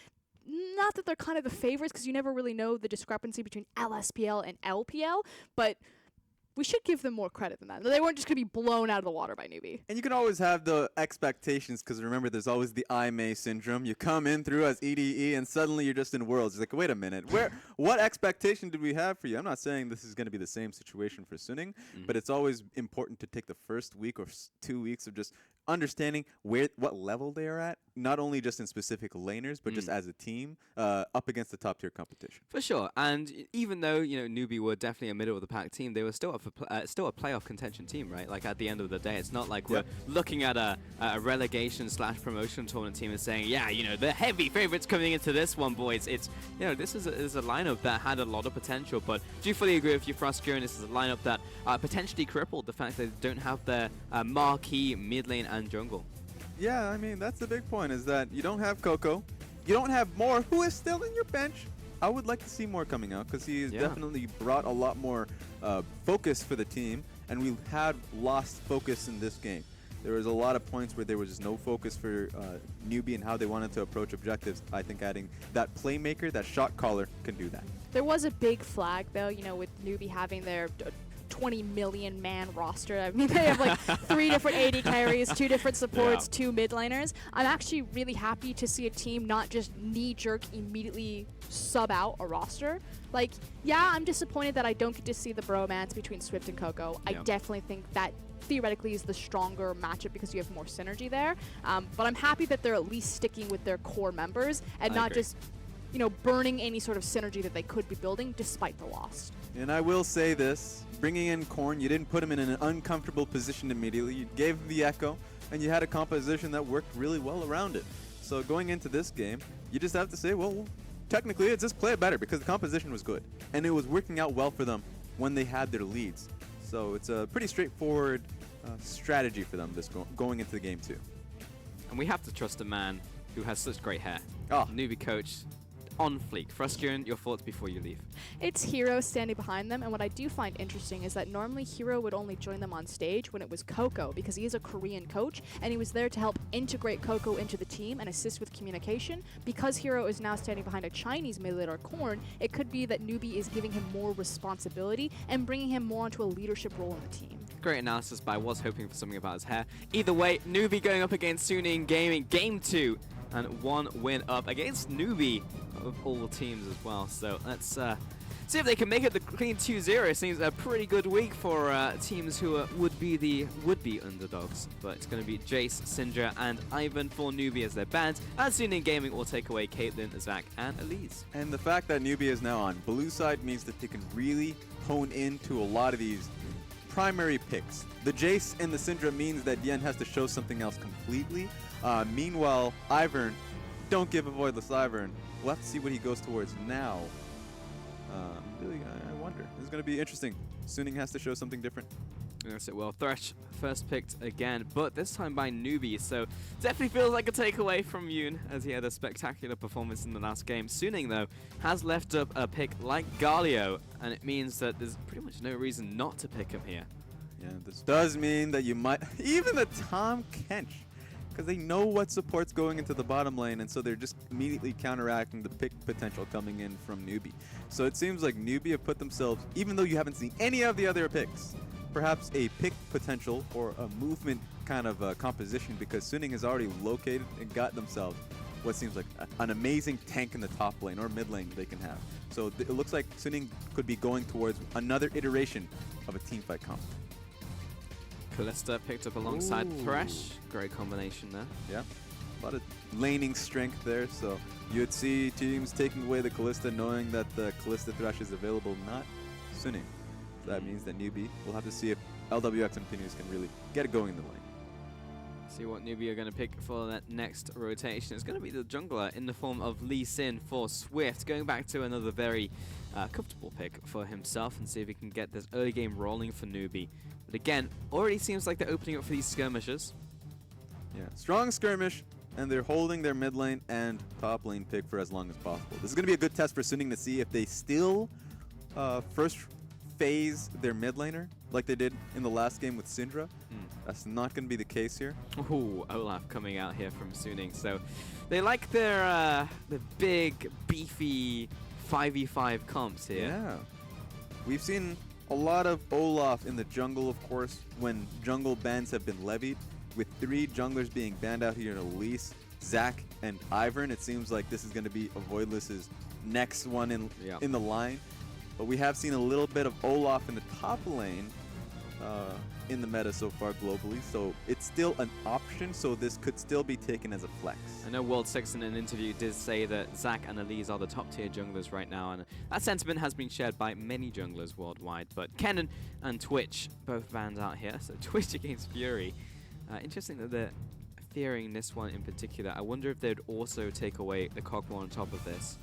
not that they're kind of the favorites, because you never really know the discrepancy between LSPL and LPL, but we should give them more credit than that. They weren't just going to be blown out of the water by NewBee. And you can always have the expectations, because remember, there's always the IMA syndrome. You come in through as EDE, and suddenly you're just in Worlds. It's like, wait a minute, what expectation did we have for you? I'm not saying this is going to be the same situation for Suning, but it's always important to take the first week or 2 weeks of just understanding what level they are at, not only just in specific laners, but just as a team up against the top tier competition. For sure, and even though NewBee were definitely a middle of the pack team, they were still still a playoff contention team, right? Like at the end of the day, it's not like we're looking at a relegation / promotion tournament team and saying, yeah, the heavy favorites coming into this one, boys. It's this is a lineup that had a lot of potential, but do you fully agree with you, Froscure? This is a lineup that potentially crippled the fact that they don't have their marquee mid lane and jungle. Yeah, I mean, that's the big point, is that you don't have Coco. You don't have Moore, who is still in your bench. I would like to see Moore coming out, because he has definitely brought a lot more focus for the team, and we had lost focus in this game. There was a lot of points where there was just no focus for NewBee and how they wanted to approach objectives. I think adding that playmaker, that shot caller, can do that. There was a big flag, though, with NewBee having their 20 million man roster. I mean, they have like 3 different AD carries, 2 different supports, 2 mid laners. I'm actually really happy to see a team not just knee-jerk immediately sub out a roster. Like, yeah, I'm disappointed that I don't get to see the bromance between Swift and Coco. I definitely think that theoretically is the stronger matchup because you have more synergy there. But I'm happy that they're at least sticking with their core members and not just, burning any sort of synergy that they could be building despite the loss. And I will say this, bringing in Korn, you didn't put him in an uncomfortable position immediately. You gave him the echo, and you had a composition that worked really well around it. So going into this game, you just have to say, well, technically it's just play it better, because the composition was good. And it was working out well for them when they had their leads. So it's a pretty straightforward strategy for them going into the game too. And we have to trust a man who has such great hair. NewBee coach. On fleek. Fruskian, your thoughts before you leave? It's Hero standing behind them, and what I do find interesting is that normally Hero would only join them on stage when it was Coco, because he is a Korean coach, and he was there to help integrate Coco into the team and assist with communication. Because Hero is now standing behind a Chinese mid laner Korn, it could be that NewBee is giving him more responsibility and bringing him more into a leadership role in the team. Great analysis, but I was hoping for something about his hair. Either way, NewBee going up against Suning Gaming, Game 2, and 1 win up against NewBee of all teams as well. So let's see if they can make it the clean 2-0. It seems a pretty good week for teams who would be underdogs. But it's going to be Jace, Syndra, and Ivan for NewBee as their bans. And Suning Gaming will take away Caitlyn, Zach, and Elise. And the fact that NewBee is now on blue side means that they can really hone into a lot of these primary picks. The Jace and the Syndra means that Yen has to show something else completely. Meanwhile, Ivern, don't give a voidless Ivern. We'll have to see what he goes towards now. Really, I wonder. This is going to be interesting. Suning has to show something different. Yes, it will. Thresh first picked again, but this time by NewBee, so definitely feels like a takeaway from Yoon as he had a spectacular performance in the last game. Suning, though, has left up a pick like Galio, and it means that there's pretty much no reason not to pick him here. Yeah, this does mean that you might... Even the Tom Kench, because they know what support's going into the bottom lane, and so they're just immediately counteracting the pick potential coming in from NewBee. So it seems like NewBee have put themselves, even though you haven't seen any of the other picks, perhaps a pick potential or a movement kind of composition, because Suning has already located and got themselves what seems like an amazing tank in the top lane or mid lane they can have. So it looks like Suning could be going towards another iteration of a teamfight comp. Kalista picked up alongside Thresh. Great combination there. Yeah, a lot of laning strength there. So you'd see teams taking away the Kalista knowing that the Kalista Thresh is available, not Suning. So that means that NewBee, we'll have to see if LWX and Opinions can really get it going in the lane. See what NewBee are going to pick for that next rotation. It's going to be the jungler in the form of Lee Sin for Swift. Going back to another very comfortable pick for himself and see if he can get this early game rolling for NewBee. But again, already seems like they're opening up for these skirmishes. Yeah, strong skirmish, and they're holding their mid lane and top lane pick for as long as possible. This is going to be a good test for Suning to see if they still first phase their mid laner like they did in the last game with Syndra. That's not going to be the case here. Ooh, Olaf coming out here from Suning. So they like their the big, beefy 5v5 comps here. Yeah. We've seen a lot of Olaf in the jungle, of course, when jungle bans have been levied. With 3 junglers being banned out here in Elise, Zach, and Ivern, it seems like this is going to be Avoidless's next one in the line. But we have seen a little bit of Olaf in the top lane in the meta so far globally, so it's still an option, so this could still be taken as a flex. I know World 6 in an interview did say that Zac and Elise are the top tier junglers right now, and that sentiment has been shared by many junglers worldwide. But Kennen and Twitch both banned out here, so Twitch against Fury. Interesting that they're fearing this one in particular. I wonder if they'd also take away the Cogmore on top of this.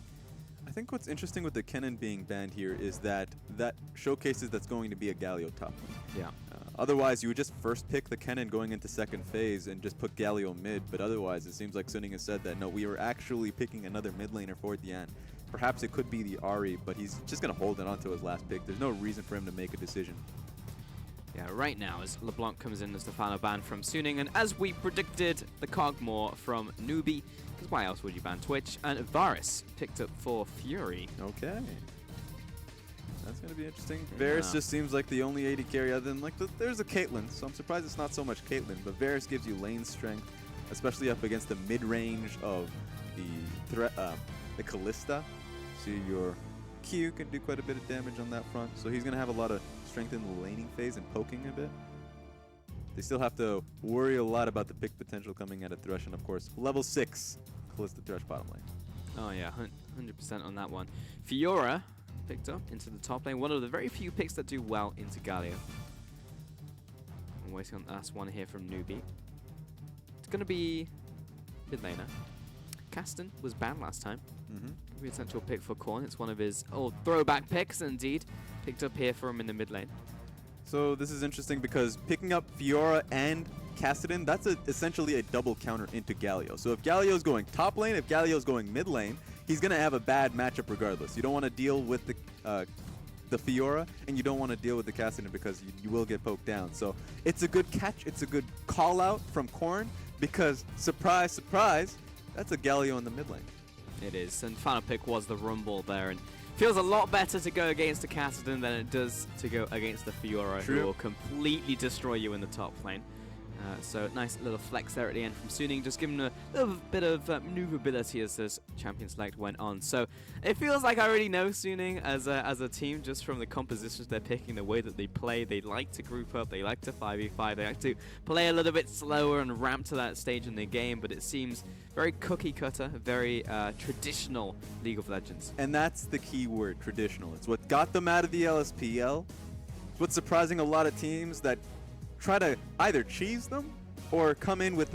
I think what's interesting with the Kennen being banned here is that showcases that's going to be a Galio top lane. Yeah. Otherwise, you would just first pick the Kennen going into second phase and just put Galio mid, but otherwise, it seems like Suning has said that, no, we were actually picking another mid laner for the end. Perhaps it could be the Ahri, but he's just going to hold it onto his last pick. There's no reason for him to make a decision. Yeah, right now, as LeBlanc comes in as the final ban from Suning, and as we predicted, the Cogmore from NewBee, because why else would you ban Twitch? And Varus picked up for Fury. Okay. That's going to be interesting. Varus just seems like the only AD carry other than, like, there's a Caitlyn, so I'm surprised it's not so much Caitlyn, but Varus gives you lane strength, especially up against the mid-range of the Callista. So your Q can do quite a bit of damage on that front, so he's going to have a lot of strength in the laning phase and poking a bit. They still have to worry a lot about the pick potential coming out of Thresh, and of course, level 6 Callista Thresh bottom lane. Oh yeah, 100% on that one. Fiora picked up into the top lane, one of the very few picks that do well into Galio. I'm waiting on the last one here from NewBee. It's going to be mid laner. Caston was banned last time. Could be a potential pick for Korn. It's one of his old throwback picks, indeed. Picked up here for him in the mid lane. So this is interesting because picking up Fiora and Cassidy, that's essentially a double counter into Galio. So if Galio's going top lane, if Galio's going mid lane, he's going to have a bad matchup regardless. You don't want to deal with the Fiora, and you don't want to deal with the Cassidy because you will get poked down. So it's a good catch. It's a good call out from Korn because, surprise, surprise, that's a Galio in the mid lane. It is, and final pick was the Rumble there, and feels a lot better to go against the Cassidy than it does to go against the Fiora, who will completely destroy you in the top lane. So nice little flex there at the end from Suning, just giving a little bit of maneuverability as this champion select went on. So it feels like I already know Suning as a team just from the compositions they're picking, the way that they play. They like to group up, they like to 5v5, they like to play a little bit slower and ramp to that stage in the game, but it seems very cookie cutter, very traditional League of Legends. And that's the key word, traditional. It's what got them out of the LSPL. It's what's surprising a lot of teams that try to either cheese them or come in with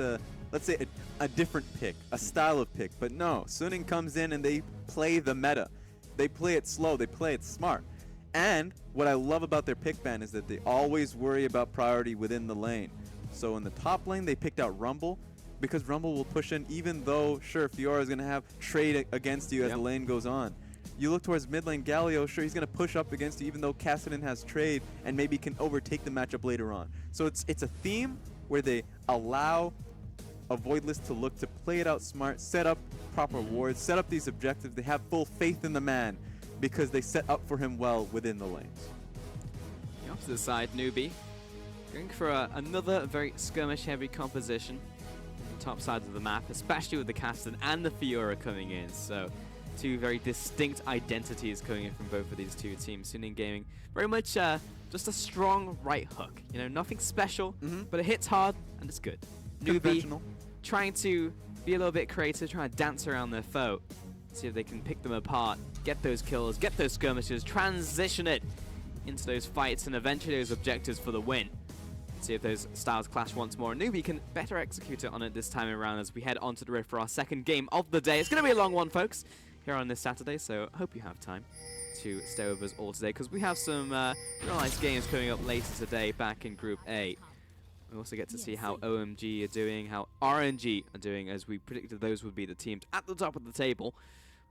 let's say a different pick, a style of pick. But no, Suning comes in and they play the meta. They play it slow, they play it smart. And what I love about their pick ban is that they always worry about priority within the lane. So in the top lane, they picked out Rumble because Rumble will push in even though, sure, Fiora is going to have trade against you as the lane goes on. You look towards mid lane, Galio, sure, he's going to push up against you even though Cassidy has trade and maybe can overtake the matchup later on. So it's a theme where they allow Avoidless to look to play it out smart, set up proper wards, set up these objectives. They have full faith in the man because they set up for him well within the lanes. The opposite side, NewBee, going for another very skirmish-heavy composition on the top side of the map, especially with the Cassidy and the Fiora coming in. So two very distinct identities coming in from both of these two teams. Suning Gaming, very much just a strong right hook. You know, nothing special, but it hits hard and it's good. NewBee trying to be a little bit creative, trying to dance around their foe, see if they can pick them apart, get those kills, get those skirmishes, transition it into those fights, and eventually those objectives for the win. See if those styles clash once more. NewBee can better execute it on it this time around as we head onto the rift for our second game of the day. It's going to be a long one, folks, here on this Saturday, so hope you have time to stay with us all today because we have some real nice games coming up later today back in Group A. We also get to see how OMG are doing, how RNG are doing, as we predicted those would be the teams at the top of the table.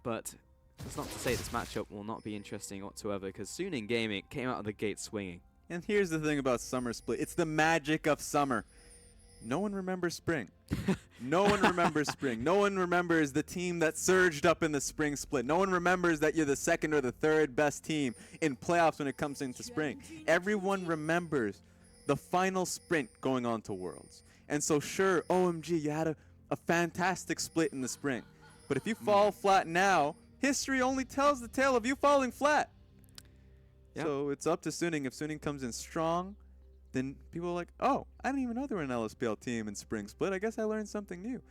But that's not to say this matchup will not be interesting whatsoever because Suning Gaming came out of the gate swinging. And here's the thing about Summer Split. It's the magic of Summer. no one remembers spring. No one remembers spring. No one remembers the team that surged up in the spring split. No one remembers that you're the second or the third best team in playoffs when it comes into spring. Everyone remembers the final sprint going on to Worlds. And so sure, OMG, you had a fantastic split in the spring. But if you fall flat now, history only tells the tale of you falling flat. Yep. So it's up to Suning. If Suning comes in strong, then people are like, oh, I didn't even know there were an LSPL team in spring split. I guess I learned something new.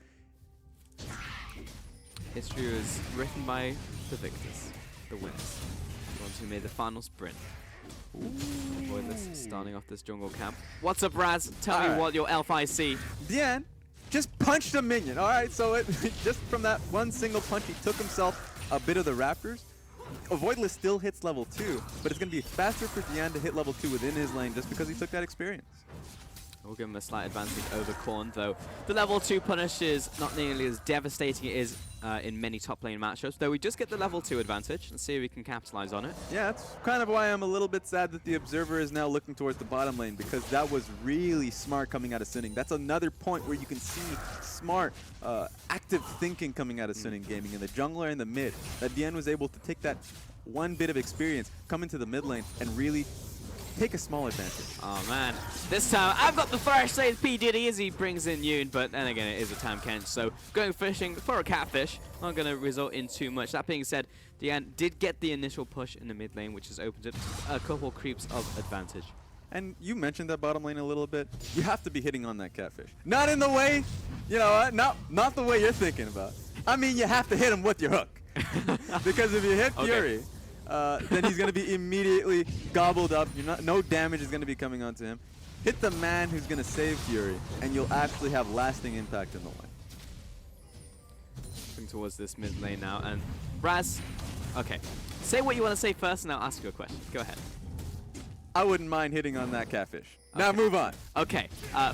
History was written by the victors, the winners, the ones who made the final sprint. Voidless starting off this jungle camp. What's up, Raz? Tell me what your LFIC. Dian just punched a minion. All right, so it just from that one single punch, he took himself a bit of the Raptors. Voidless still hits level 2, but it's going to be faster for Dian to hit level 2 within his lane just because he took that experience. We'll give him a slight advantage over Korn, though. The level 2 punish is not nearly as devastating it is in many top lane matchups, though we just get the level 2 advantage. Let's see if we can capitalize on it. Yeah, that's kind of why I'm a little bit sad that the Observer is now looking towards the bottom lane, because that was really smart coming out of Suning. That's another point where you can see smart, active thinking coming out of Suning Gaming in the jungler and the mid. That Dian was able to take that one bit of experience, come into the mid lane, and really take a small advantage. Oh man, this time I've got the thrash, says P. Diddy as he brings in Yoon, but then again it is a Tam Kench, so going fishing for a catfish, not going to result in too much. That being said, Dian did get the initial push in the mid lane, which has opened it a couple creeps of advantage. And you mentioned that bottom lane a little bit. You have to be hitting on that catfish. Not in the way, you know, not the way you're thinking about. I mean, you have to hit him with your hook. Because if you hit Fury, then he's going to be immediately gobbled up. No damage is going to be coming onto him. Hit the man who's going to save Fury, and you'll actually have lasting impact in the lane. Moving towards this mid lane now, and Raz, okay, say what you want to say first, and I'll ask you a question. Go ahead. I wouldn't mind hitting on that catfish. Now move on. Okay,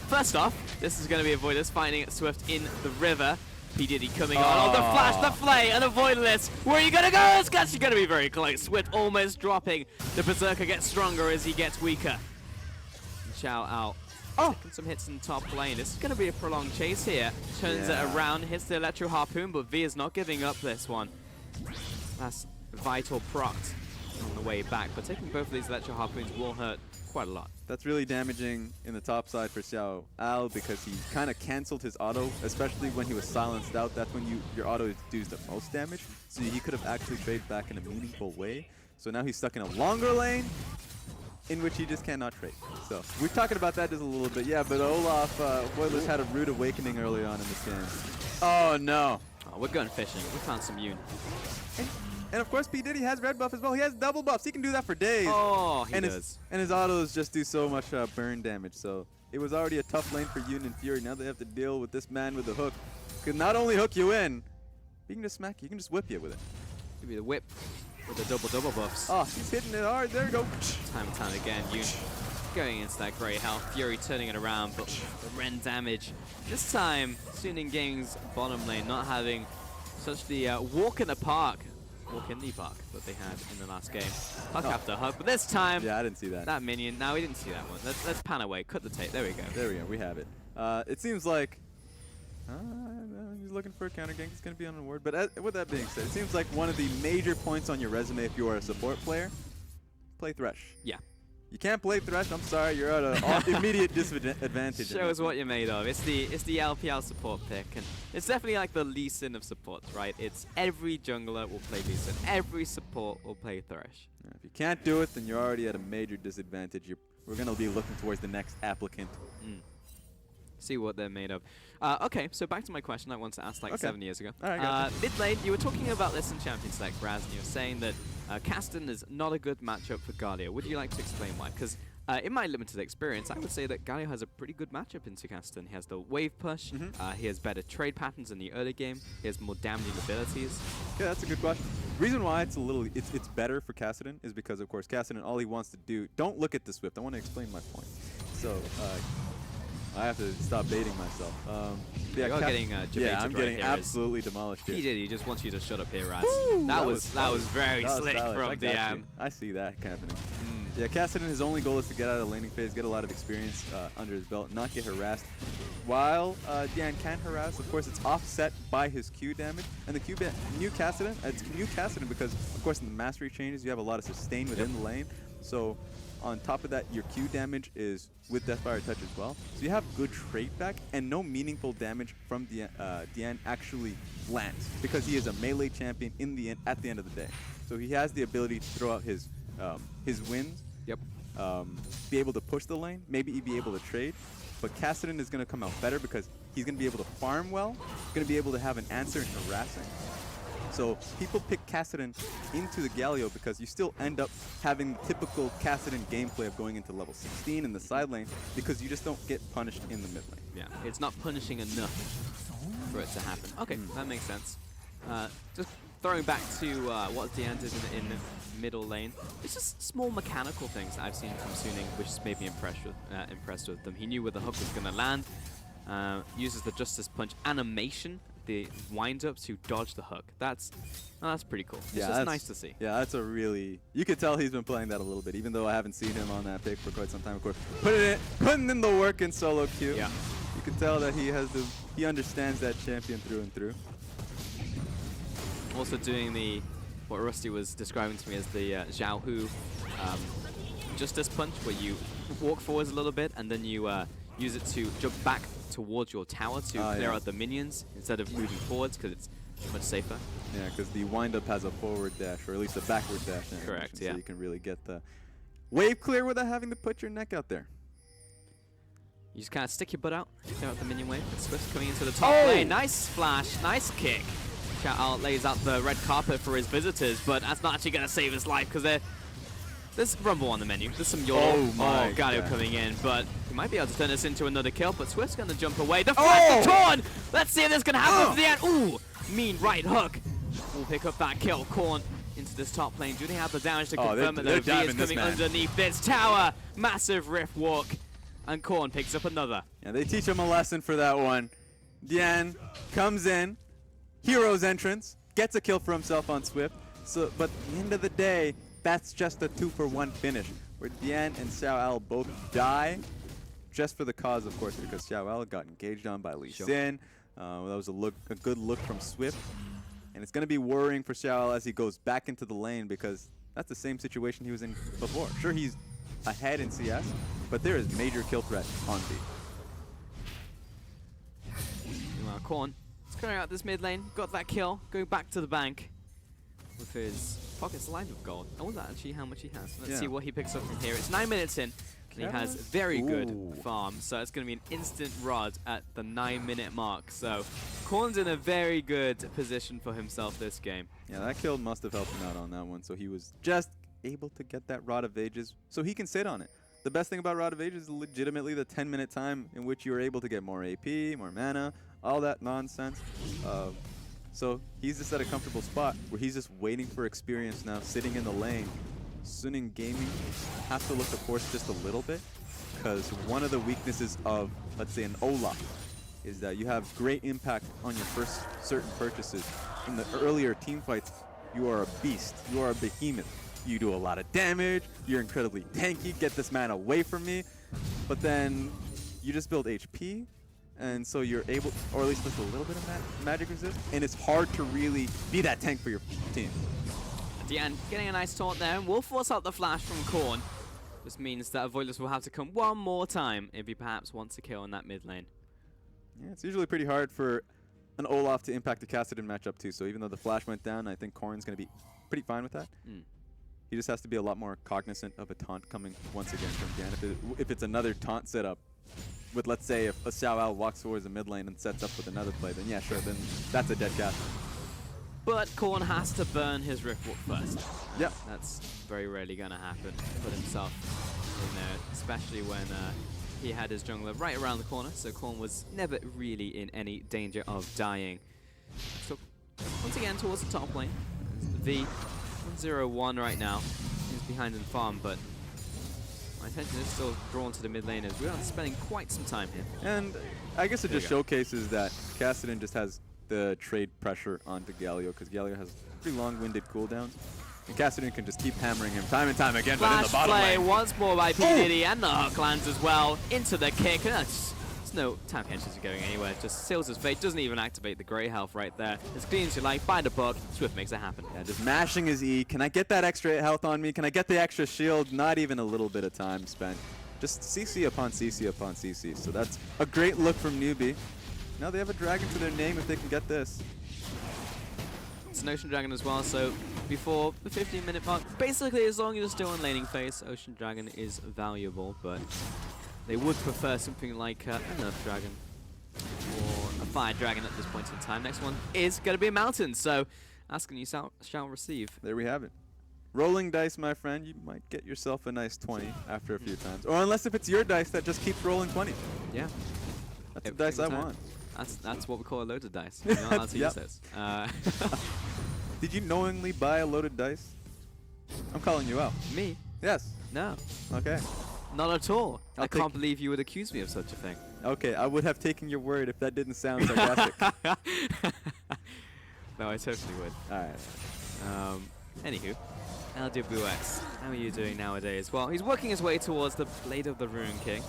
first off, this is going to be a Voidless finding Swift in the river. P. Diddy coming on. Oh, the flash, the flay, and a Voidless. Where are you going to go? It's actually going to be very close. Swift almost dropping. The Berserker gets stronger as he gets weaker. Chow out. Oh, taking some hits in top lane. This is going to be a prolonged chase here. Turns it around, hits the Electro Harpoon, but V is not giving up this one. That's vital proct on the way back, but taking both of these Electro Harpoons will hurt quite a lot. That's really damaging in the top side for Xiao Al because he kind of canceled his auto, especially when he was silenced out. That's when your auto does the most damage. So he could have actually traded back in a meaningful way. So now he's stuck in a longer lane in which he just cannot trade. So we're talking about that just a little bit. Yeah, but Olaf, Voidless had a rude awakening early on in this game. Oh no. Oh, we're going fishing. We found some Yoon. And of course, P. Diddy has red buff as well. He has double buffs. He can do that for days. Oh, he does. And his autos just do so much burn damage. So it was already a tough lane for Yoon and Fury. Now they have to deal with this man with the hook. Could not only hook you in, he can just smack you. He can just whip you with it. Give me the whip with the double buffs. Oh, he's hitting it hard. There you go. Time and time again, Yoon going into that great health. Fury turning it around, but the Ren damage. This time, Suning Gaming's bottom lane not having such the walk in the park that they had in the last game. Hug after hug, but this time, yeah, I didn't see that. That minion, no, we didn't see that one. Let's pan away, cut the tape, there we go. There we go, we have it. It seems like he's looking for a counter gank. It's going to be on an award. But with that being said, it seems like one of the major points on your resume if you are a support player, play Thresh. Yeah. You can't play Thresh, I'm sorry, you're at an immediate disadvantage. Show us what you're made of. It's the LPL support pick, and it's definitely like the Lee Sin of supports, right? It's every jungler will play Lee Sin, every support will play Thresh. Yeah, if you can't do it, then you're already at a major disadvantage. We're going to be looking towards the next applicant. See what they're made of. Okay, so back to my question I wanted to ask like 7 years ago. All right, gotcha. Mid lane, you were talking about this in Champions Select, Raz, and you were saying that Kasten is not a good matchup for Galio. Would you like to explain why? Because in my limited experience, I would say that Galio has a pretty good matchup into Kasten. He has the wave push, he has better trade patterns in the early game, he has more damaging abilities. Okay, that's a good question. Reason why it's it's better for Kassadin is because, of course, Kassadin, all he wants to do, don't look at the Swift. I want to explain my point. So, I have to stop baiting myself. Yeah, you're getting I'm getting absolutely demolished here. He did. He just wants you to shut up here, Raz. That was very slick from DM. I see that happening. Yeah, Kassadin, his only goal is to get out of the laning phase, get a lot of experience under his belt, not get harassed. while Dian can harass, of course, it's offset by his Q damage. And the new Kassadin, it's new Kassadin because, of course, in the mastery changes, you have a lot of sustain within the lane. So on top of that, your Q damage is with Deathfire Touch as well. So you have good trade back, and no meaningful damage from Dian actually lands because he is a melee champion at the end of the day. So he has the ability to throw out his wins. Yep. Be able to push the lane, maybe be able to trade. But Kassadin is going to come out better because he's going to be able to farm well, going to be able to have an answer in harassing. So people pick Kassadin into the Galio because you still end up having the typical Kassadin gameplay of going into level 16 in the side lane because you just don't get punished in the mid lane. Yeah, it's not punishing enough for it to happen. Okay, that makes sense. Just throwing back to what Dian did in the middle lane, it's just small mechanical things that I've seen from Suning, which has made me impressed with them. He knew where the hook was going to land, uses the Justice Punch animation, the wind-up to dodge the hook. That's pretty cool. It's just nice to see. Yeah, that's a really... You could tell he's been playing that a little bit, even though I haven't seen him on that pick for quite some time. Of course, putting in the work in solo queue. Yeah. You can tell that he understands that champion through and through. Also doing what Rusty was describing to me as the Zhao Hu Justice Punch, where you walk forwards a little bit and then you use it to jump back towards your tower to clear out the minions instead of moving forwards because it's much safer. Yeah, because the wind-up has a forward dash, or at least a backward dash. Correct, yeah. So you can really get the wave clear without having to put your neck out there. You just kind of stick your butt out, clear out the minion wave. And Swift coming into the top lane. Nice splash, nice kick. Shout out lays out the red carpet for his visitors, but that's not actually going to save his life because there's Rumble on the menu. There's some YOLO. Oh, Galio coming in, but he might be able to turn this into another kill, but Swift's going to jump away. The flash to Torn! Let's see if this is going to happen for the end. Ooh, mean right hook. We'll pick up that kill. Korn into this top lane. Do they have the damage to confirm that the V is coming underneath this tower? Massive rift walk, and Korn picks up another. Yeah, they teach him a lesson for that one. Dian comes in, hero's entrance, gets a kill for himself on Swift. But at the end of the day, that's just a 2-for-1 finish, where Dian and Xiao Al both die, just for the cause, of course, because Xiao Al got engaged on by Lee Sin. That was a good look from Swift. And it's going to be worrying for Xiao Al as he goes back into the lane, because that's the same situation he was in before. Sure, he's ahead in CS, but there is major kill threat on B. Meanwhile, Korn is clearing out this mid lane, got that kill, going back to the bank with his pockets lined with gold. I wonder actually how much he has. Let's see what he picks up from here. It's 9 minutes in, and he has very good farm, so it's going to be an instant rod at the 9-minute mark. So Korn's in a very good position for himself this game. Yeah, that kill must have helped him out on that one, so he was just able to get that Rod of Ages, so he can sit on it. The best thing about Rod of Ages is legitimately the 10-minute time in which you are able to get more AP, more mana, all that nonsense. So he's just at a comfortable spot where he's just waiting for experience now, sitting in the lane. Suning Gaming has to look to force just a little bit, because one of the weaknesses of, let's say, an Olaf is that you have great impact on your first certain purchases. In the earlier team fights, you are a beast. You are a behemoth. You do a lot of damage. You're incredibly tanky. Get this man away from me. But then you just build HP, and so you're able, or at least with a little bit of magic resist, and it's hard to really be that tank for your team. Dian getting a nice taunt there, and will force out the flash from Korn. This means that Avoidless will have to come one more time if he perhaps wants to kill in that mid lane. Yeah, it's usually pretty hard for an Olaf to impact a Kassadin matchup too, so even though the flash went down, I think Korn's going to be pretty fine with that. He just has to be a lot more cognizant of a taunt coming once again from Dian. If it's another taunt setup, with, let's say, if a Xiao Al walks towards the mid lane and sets up with another play, then yeah, sure, then that's a dead cat. But Korn has to burn his Rift Walk first. Yep. That's very rarely going to happen. Put himself in there, especially when he had his jungler right around the corner, so Korn was never really in any danger of dying. So once again towards the top lane. V 1-0-1 right now. He's behind in farm, but my attention is still drawn to the mid lane as we are spending quite some time here. And I guess it just showcases that Kassadin just has the trade pressure onto Galio, because Galio has pretty long-winded cooldowns. And Kassadin can just keep hammering him time and time again, but in the bottom play lane. Once more by P. Diddy, and the hook lands as well into the kick. And that's There's no time henches are going anywhere. Just seals his fate. Doesn't even activate the Grey Health right there. As clean as you like. By the book. Swift makes it happen. Yeah, just mashing his E. Can I get that extra health on me? Can I get the extra shield? Not even a little bit of time spent. Just CC upon CC upon CC. So that's a great look from NewBee. Now they have a dragon to their name if they can get this. It's an Ocean Dragon as well, so before the 15-minute mark, basically as long as you're still in laning phase, Ocean Dragon is valuable, but they would prefer something like an Earth Dragon or a Fire Dragon at this point in time. Next one is going to be a Mountain, so ask and you shall receive. There we have it. Rolling dice, my friend, you might get yourself a nice 20 after a few times. Or unless if it's your dice that just keeps rolling 20. Yeah. That's the Every dice I single time. want. That's what we call a loaded dice. You know how to use this. Did you knowingly buy a loaded dice? I'm calling you out. Me? Yes. No. Okay. Not at all. I'll I can't believe you would accuse me of such a thing. Okay, I would have taken your word if that didn't sound sarcastic. No, I totally would. Alright. Anywho, LWX, how are you doing nowadays? Well, he's working his way towards the Blade of the Ruin King.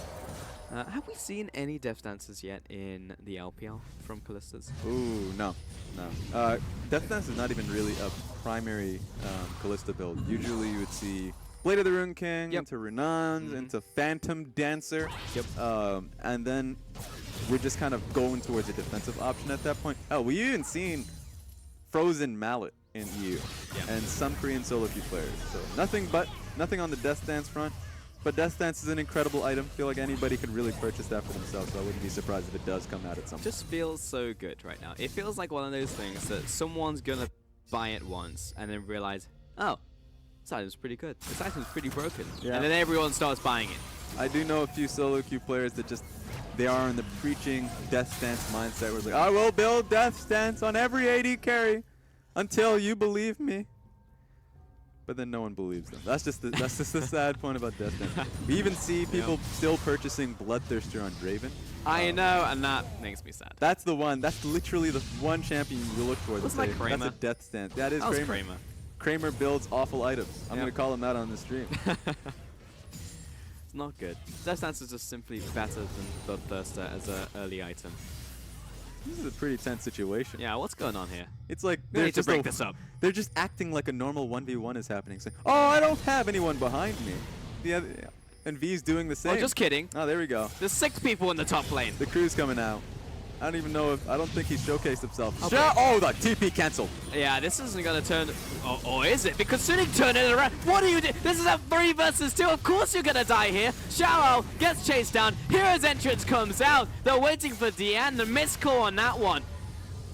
Have we seen any Death Dances yet in the LPL from Callistas? Ooh, no. No. Death Dance is not even really a primary Callista build. Usually you would see Blade of the Ruin King, into Runans, into Phantom Dancer. Yep. And then we're just kind of going towards a defensive option at that point. Oh, we even seen Frozen Mallet in EU and some Korean solo queue players. So nothing on the Death Dance front. But Death Dance is an incredible item. I feel like anybody could really purchase that for themselves, so I wouldn't be surprised if it does come out at some point. Just feels so good right now. It feels like one of those things that someone's gonna buy it once and then realize, oh, this item's pretty good. This item's pretty broken. Yeah. And then everyone starts buying it. I do know a few solo queue players that just, they are in the preaching Death Stance mindset where it's like, I will build Death Stance on every AD carry until you believe me. But then no one believes them. That's just the sad point about Death Stance. We even see people still purchasing Bloodthirster on Draven. I know, and that makes me sad. That's the one. That's literally the one champion you look for. Wasn't that Kramer? That's a Death Stance. That is That was Kramer. Kramer. Kramer builds awful items. I'm Yeah. going to call him out on the stream. It's not good. Death Dance is just simply better than Bloodthirster as an early item. This is a pretty tense situation. Yeah, what's going on here? It's like We they're need to just break this up. They're just acting like a normal 1v1 is happening. Saying, "Oh, I don't have anyone behind me." And V's doing the same. Oh, just kidding. Oh, there we go. There's 6 people in the top lane. The crew's coming out. I don't even know if I don't think he's showcased himself. Okay. Oh, the TP canceled. Yeah, this isn't gonna turn. Or is it? Because Sunic turned it around. What do you do? This is a 3 versus 2. Of course you're gonna die here. Xiao gets chased down. Hero's entrance comes out. They're waiting for Deanne. The missed call on that one.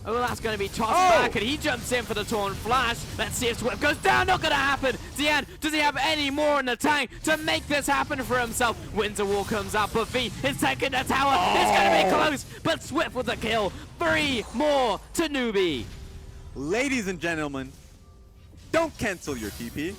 Oh, that's going to be tossed back, and he jumps in for the Torn Flash. Let's see if Swift goes down. Not going to happen. Deanne, does he have any more in the tank to make this happen for himself? Winter Wall comes out, but V is taking the tower. It's going to be close, but Swift with the kill. 3 more to NewBee. Ladies and gentlemen, don't cancel your TP.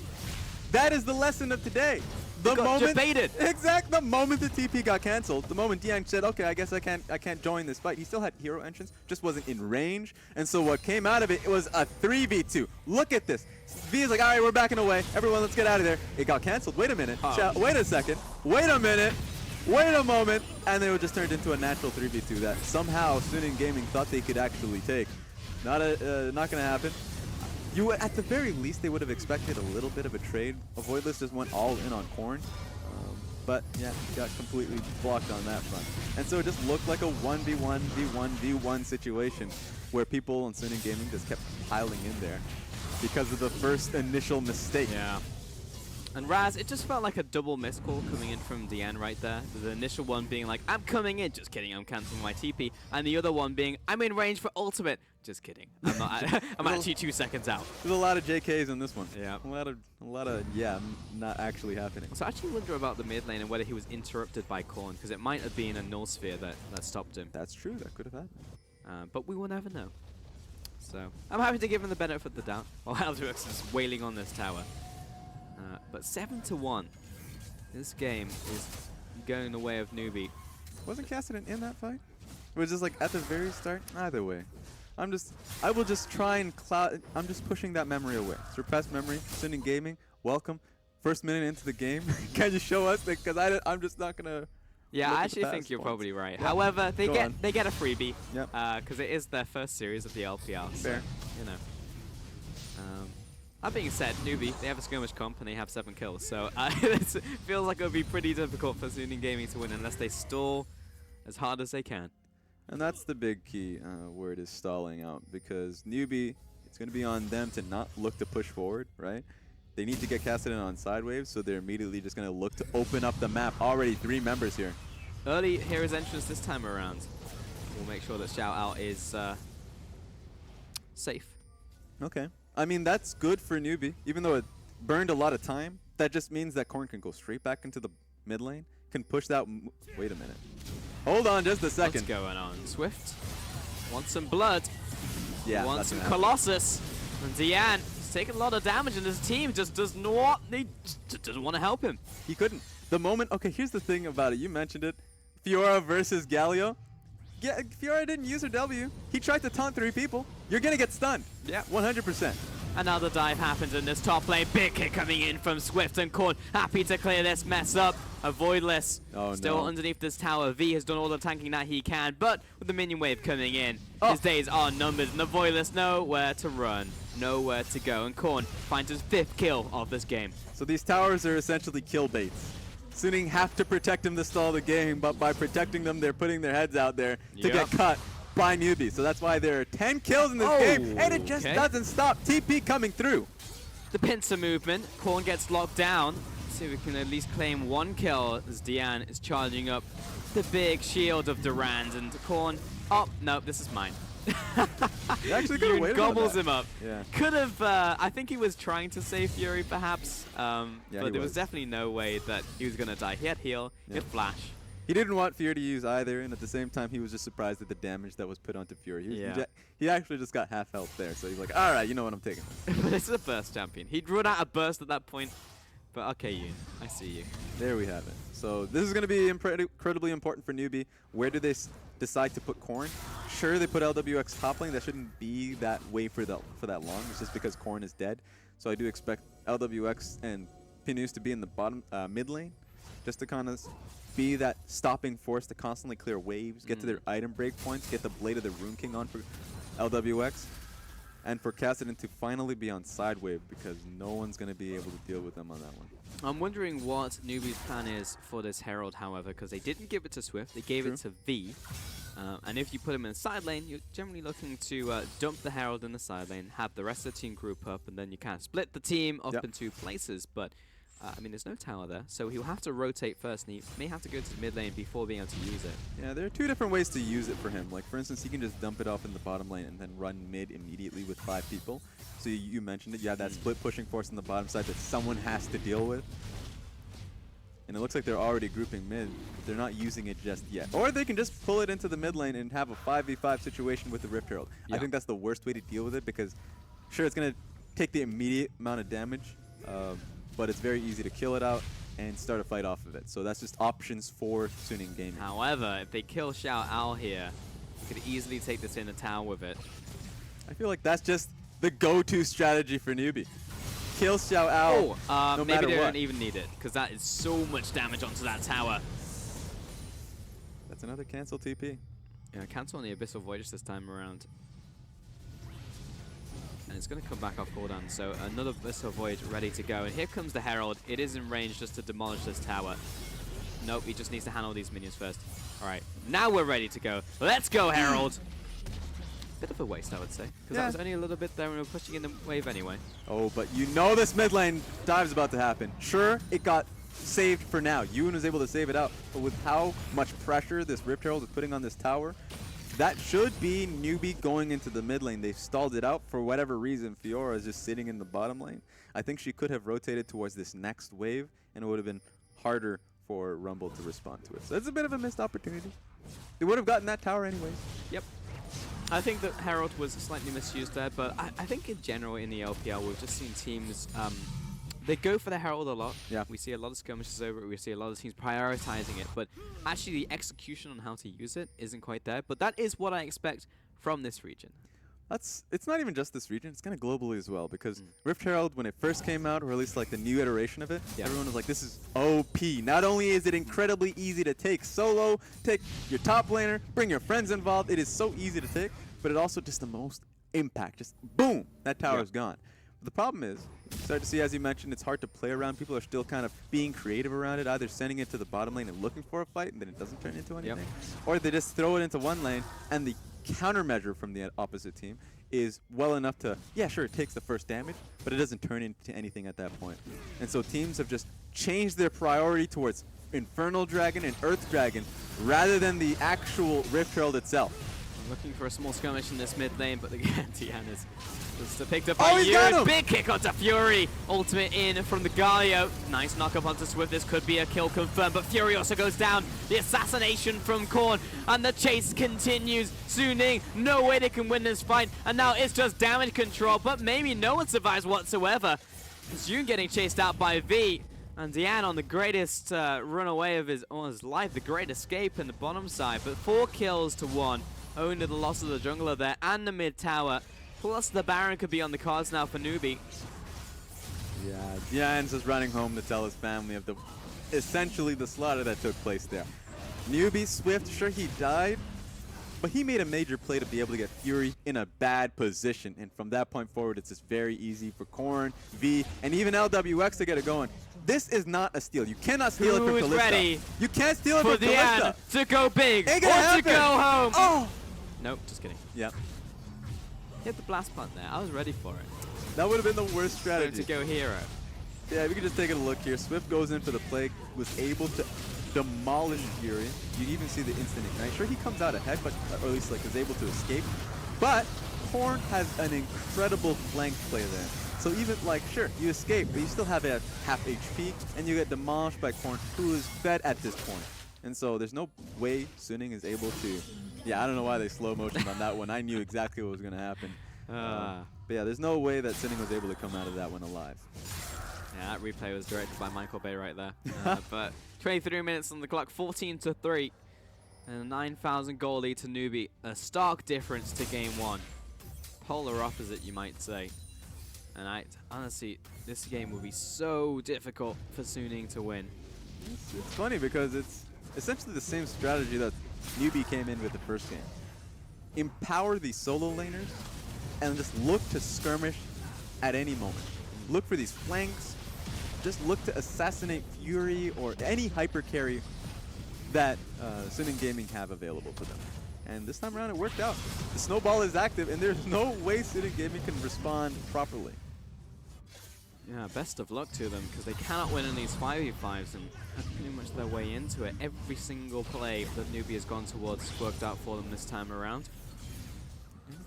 That is the lesson of today. The got moment debated. Exactly. The moment the TP got canceled, the moment Diang said, "Okay, I guess I can't join this fight." He still had hero entrance, just wasn't in range, and so what came out of it was a 3v2. Look at this. V is like, "All right, we're backing away. Everyone, let's get out of there." It got canceled. Wait a minute. Wait a second. Wait a minute. Wait a moment. And then it just turned into a natural 3v2 that somehow Suning Gaming thought they could actually take. Not gonna happen. At the very least, they would have expected a little bit of a trade. Voidless just went all in on Korn. But yeah, got completely blocked on that front. And so it just looked like a 1v1, v1, v1 situation where people on Suning Gaming just kept piling in there because of the first initial mistake. Yeah. And Raz, it just felt like a double missed call coming in from Deanne right there. The initial one being like, I'm coming in. Just kidding, I'm canceling my TP. And the other one being, I'm in range for ultimate. Just kidding. I'm not. I'm actually 2 seconds out. There's a lot of JKs in this one. Yeah. A lot of not actually happening. So I actually wonder about the mid lane and whether he was interrupted by Korn, because it might have been a null sphere that stopped him. That's true. That could have happened. But we will never know. So I'm happy to give him the benefit of the doubt while LGD is wailing on this tower. But 7-1. This game is going the way of NewBee. Wasn't Cassidy in that fight? It was just like at the very start. Either way, I will just try and I'm just pushing that memory away. Surpassed memory. Suning Gaming, welcome. First minute into the game. Can you show us? Because I'm just not gonna Yeah, look I at the actually think past you're ones. probably right. Yeah. However, Go on. they get a freebie Yep. because it is their first series of the LPL. So, Fair. you know. That being said, NewBee, they have a skirmish comp and they have 7 kills. So it feels like it would be pretty difficult for Suning Gaming to win unless they stall as hard as they can. And that's the big key word is stalling out, because NewBee, it's going to be on them to not look to push forward, right? They need to get casted in on side waves, so they're immediately just going to look to open up the map. Already 3 members here. Early hero's entrance this time around. We'll make sure that Shout Out is safe. Okay. I mean, that's good for NewBee. Even though it burned a lot of time, that just means that Korn can go straight back into the mid lane, can push that. Wait a minute. Hold on just a second. What's going on? Swift wants some blood. Yeah, Wants that's some gonna happen. Colossus. And Diane is taking a lot of damage, and his team just does not. He just doesn't want to help him. He couldn't. The moment. Okay, here's the thing about it. You mentioned it. Fiora versus Galio. Yeah, Fiora didn't use her W. He tried to taunt 3 people. You're gonna get stunned. Yeah. 100%. Another dive happens in this top lane. Big hit coming in from Swift and Korn. Happy to clear this mess up. A Voidless Oh, still no. underneath this tower. V has done all the tanking that he can, but with the minion wave coming in, Oh. his days are numbered, and the Voidless nowhere to run, nowhere to go. And Korn finds his 5th kill of this game. So these towers are essentially kill baits. Suning have to protect them to stall the game, but by protecting them, they're putting their heads out there to Yep. get cut by NewBee. So that's why there are 10 kills in this game, and it just Okay. doesn't stop. TP coming through. The pincer movement. Korn gets locked down. See if we can at least claim 1 kill as Diane is charging up the big shield of Durand. And Korn, oh, no, this is mine. He actually could have Yoon waited on gobbles that. him up. Yeah. Could have, I think he was trying to save Fury perhaps, Yeah, but he there was was. definitely no way that he was going to die. He had heal, he had Yeah. flash. He didn't want Fury to use either, and at the same time, he was just surprised at the damage that was put onto Fury. Yeah. He actually just got half health there, so he's like, all right, you know what, I'm taking this. But this is a burst champion. He'd run out of burst at that point, but okay, Yoon, I see you. There we have it. So this is going to be incredibly important for NewBee. Where do they decide to put Korn? Sure, they put LWX top lane. That shouldn't be that way for that long. It's just because Korn is dead. So I do expect LWX and Pinus to be in the bottom mid lane, just to kind of be that stopping force to constantly clear waves, get to their item break points, get the Blade of the Rune King on for LWX, and for Kassadin to finally be on side wave, because no one's going to be able to deal with them on that one. I'm wondering what NewBee's plan is for this Herald, however, because they didn't give it to Swift, they gave True. it to V. And if you put him in the side lane, you're generally looking to dump the Herald in the side lane, have the rest of the team group up, and then you kind of split the team up Yep. in 2 places. But, I mean, there's no tower there, so he'll have to rotate first, and he may have to go to the mid lane before being able to use it. Yeah, there are 2 different ways to use it for him. Like, for instance, he can just dump it off in the bottom lane and then run mid immediately with 5 people. So you mentioned it. You have that split pushing force on the bottom side that someone has to deal with. And it looks like they're already grouping mid, but they're not using it just yet. Or they can just pull it into the mid lane and have a 5v5 situation with the Rift Herald. I Yeah. think that's the worst way to deal with it, because sure, it's going to take the immediate amount of damage, but it's very easy to kill it out and start a fight off of it. So that's just options for Suning Gaming. However, if they kill Xiao Ao here, they could easily take this in the tower with it. I feel like that's just the go-to strategy for NewBee. Kill Xiao Ao no maybe matter they what. don't even need it, because that is so much damage onto that tower. That's another cancel TP. Yeah, cancel on the Abyssal Voyage this time around. And it's going to come back off cooldown, so another Abyssal Voyage ready to go. And here comes the Herald. It is in range just to demolish this tower. Nope, he just needs to handle these minions first. Alright, now we're ready to go. Let's go, Herald! Bit of a waste, I would say, because that Yeah. was only a little bit there and we were pushing in the wave anyway. Oh, but you know this mid lane dive's about to happen. Sure, it got saved for now. Yoon was able to save it out, but with how much pressure this Rift Herald is putting on this tower, that should be NewBee going into the mid lane. They've stalled it out for whatever reason. Fiora is just sitting in the bottom lane. I think she could have rotated towards this next wave, and it would have been harder for Rumble to respond to it. So it's a bit of a missed opportunity. They would have gotten that tower anyways. Yep. I think that Herald was slightly misused there, but I think in general in the LPL we've just seen teams, they go for the Herald a lot. Yeah. We see a lot of skirmishes over it, we see a lot of teams prioritizing it, but actually the execution on how to use it isn't quite there. But that is what I expect from this region. it's not even just this region, it's kind of globally as well, because Rift Herald, when it first came out, or at least like the new iteration of it, everyone was like, this is OP. Not only is it incredibly easy to take solo, take your top laner, bring your friends involved, it is so easy to take, but it also just the most impact, just boom, that tower is gone. But the problem is, you start to see, as you mentioned, it's hard to play around. People are still kind of being creative around it, either sending it to the bottom lane and looking for a fight, and then it doesn't turn into anything, or they just throw it into one lane, and the countermeasure from the opposite team is well enough to, yeah, sure, it takes the first damage, but it doesn't turn into anything at that point. And so teams have just changed their priority towards Infernal Dragon and Earth Dragon rather than the actual Rift Herald itself. Looking for a small skirmish in this mid lane, but again, Tian is just picked up Oh, by he's got him! Big kick onto Fury. Ultimate in from the Galio. Nice knock up onto Swift. This could be a kill confirmed, but Fury also goes down. The assassination from Korn, and the chase continues. Suning, no way they can win this fight, and now it's just damage control, but maybe no one survives whatsoever. Zune getting chased out by V, and Dian on the greatest runaway of his life, the great escape in the bottom side, but 4 kills to 1. Only the loss of the jungler there and the mid tower. Plus the Baron could be on the cards now for NewBee. Yeah, Dian's just running home to tell his family of the essentially the slaughter that took place there. NewBee, Swift, sure he died, but he made a major play to be able to get Fury in a bad position. And from that point forward, it's just very easy for Korn, V, and even LWX to get it going. This is not a steal. You cannot steal it from Kalista. Ready You can't steal it for from Dian Kalista. to go big or Ain't gonna to happen. go home? Oh! Nope, just kidding. Yep. Hit the blast button there. I was ready for it. That would have been the worst So strategy. to go hero. Yeah, we can just take a look here. Swift goes in for the play, was able to demolish Fury. You even see the instant ignite. Sure, he comes out ahead, but or at least like is able to escape. But Korn has an incredible flank play there. So even like, sure, you escape, but you still have a half HP, and you get demolished by Korn, who is fed at this point. And so there's no way Suning is able to. Yeah, I don't know why they slow motioned on that one. I knew exactly what was going to happen. But yeah, there's no way that Suning was able to come out of that one alive. Yeah, that replay was directed by Michael Bay right there. But 23 minutes on the clock, 14-3. And a 9,000 goal lead to NewBee. A stark difference to game 1. Polar opposite, you might say. And honestly, this game will be so difficult for Suning to win. It's funny because it's essentially the same strategy that NewBee came in with the first game. Empower the solo laners and just look to skirmish at any moment. Look for these flanks. Just look to assassinate Fury or any hyper carry that Suning Gaming have available to them. And this time around it worked out. The snowball is active and there's no way Suning Gaming can respond properly. Yeah, best of luck to them, because they cannot win in these 5v5s, and that's pretty much their way into it. Every single play that NewBee has gone towards worked out for them this time around.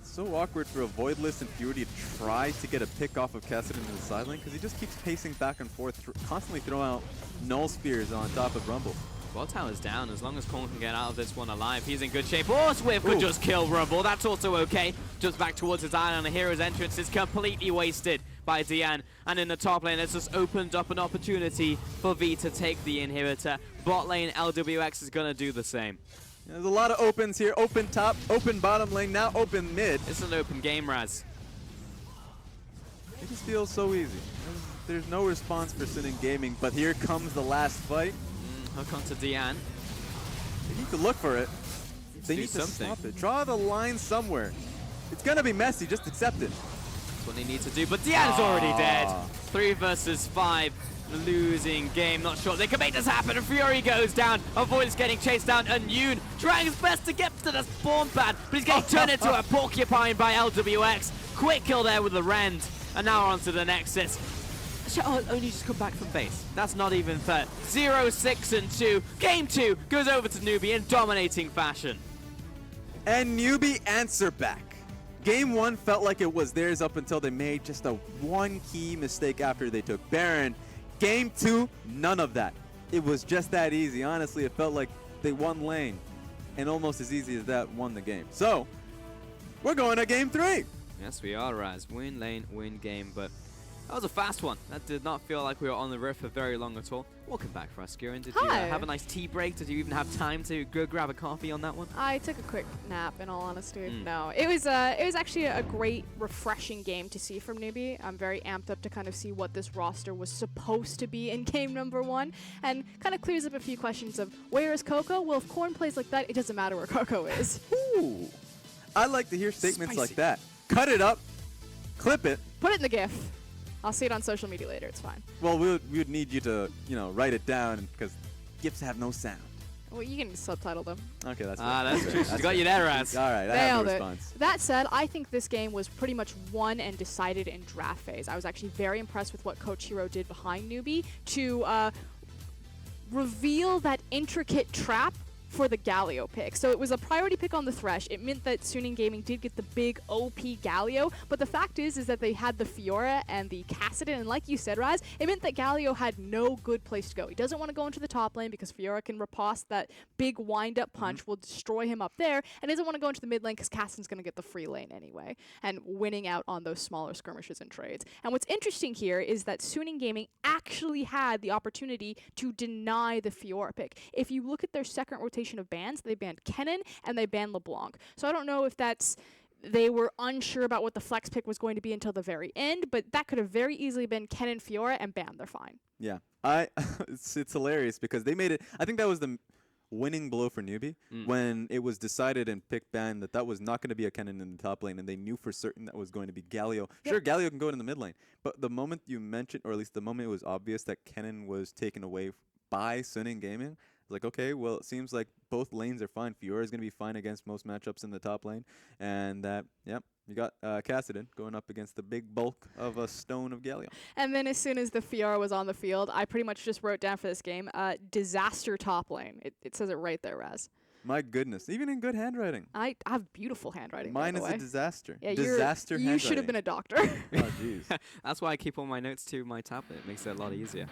It's so awkward for a Voidless and Fury to try to get a pick off of Cassidy into the side lane, because he just keeps pacing back and forth, constantly throwing out null spears on top of Rumble. Well, tower's down. As long as Korn can get out of this one alive, he's in good shape. Or Swift could just kill Rumble. That's also okay. Just back towards his island. The hero's entrance is completely wasted by Dian. And in the top lane, it's just opened up an opportunity for V to take the inhibitor. Bot lane, LWX is going to do the same. There's a lot of opens here. Open top, open bottom lane, now open mid. It's an open game, Raz. It just feels so easy. There's no response for Suning Gaming, but here comes the last fight. Hook onto Dian. They need to look for it. They do need to something. stop it. Draw the line somewhere. It's going to be messy. Just accept it. That's what they need to do. But Dian's already dead. 3 versus 5. Losing game. Not sure they can make this happen. And Fury goes down. Avoids getting chased down. And Yoon trying his best to get to the spawn pad. But he's getting turned into a porcupine by LWX. Quick kill there with the Rend. And now on to the Nexus. Oh, only just come back from base. That's not even fair. 0-6-2. Game 2 goes over to NewBee in dominating fashion. And NewBee answer back. Game 1 felt like it was theirs up until they made just a one key mistake after they took Baron. Game 2, none of that. It was just that easy. Honestly, it felt like they won lane. And almost as easy as that, won the game. So, we're going to Game 3. Yes, we are, Raz. Win lane, win game, but That was a fast one. That did not feel like we were on the riff for very long at all. Welcome back, Raskurin. Did you Hi. have a nice tea break? Did you even have time to go grab a coffee on that one? I took a quick nap, in all honesty. Mm. No, it was actually a great, refreshing game to see from NewBee. I'm very amped up to kind of see what this roster was supposed to be in game number 1, and kind of clears up a few questions of where is Coco? Well, if Corn plays like that, it doesn't matter where Coco is. Ooh. I like to hear statements like Spicy. that. Cut it up, clip it. Put it in the GIF. I'll see it on social media later. It's fine. Well, we would need you to, write it down because GIFs have no sound. Well, you can subtitle them. Okay, that's That's fair. true. She's got you there, Raz. All right, I have Nailed the it. response. That said, I think this game was pretty much won and decided in draft phase. I was actually very impressed with what Coach Hero did behind NewBee to reveal that intricate trap for the Galio pick. So it was a priority pick on the Thresh. It meant that Suning Gaming did get the big OP Galio, but the fact is that they had the Fiora and the Kassadin, and like you said, Raz, it meant that Galio had no good place to go. He doesn't want to go into the top lane because Fiora can riposte that big wind-up punch, will destroy him up there, and doesn't want to go into the mid lane because Kassadin's going to get the free lane anyway, and winning out on those smaller skirmishes and trades. And what's interesting here is that Suning Gaming actually had the opportunity to deny the Fiora pick. If you look at their second rotation of bans, they banned Kennen and they banned LeBlanc. So I don't know if that's they were unsure about what the flex pick was going to be until the very end, but that could have very easily been Kennen, Fiora, and bam, they're fine. Yeah, it's hilarious because they made it. I think that was the winning blow for NewBee when it was decided and picked ban that was not going to be a Kennen in the top lane, and they knew for certain that was going to be Galio. Sure, Galio can go in the mid lane, but the moment you mentioned, or at least the moment it was obvious that Kennen was taken away by Suning Gaming, it's like, okay, well, it seems like both lanes are fine. Fiora is going to be fine against most matchups in the top lane. And you got Kassadin going up against the big bulk of a stone of Galio. And then as soon as the Fiora was on the field, I pretty much just wrote down for this game, disaster top lane. It says it right there, Raz. My goodness, even in good handwriting. I have beautiful handwriting, Mine by is the way. a disaster. Yeah, Disaster handwriting. you should have been a doctor. Oh, jeez. That's why I keep all my notes to my tablet. It makes it a lot easier.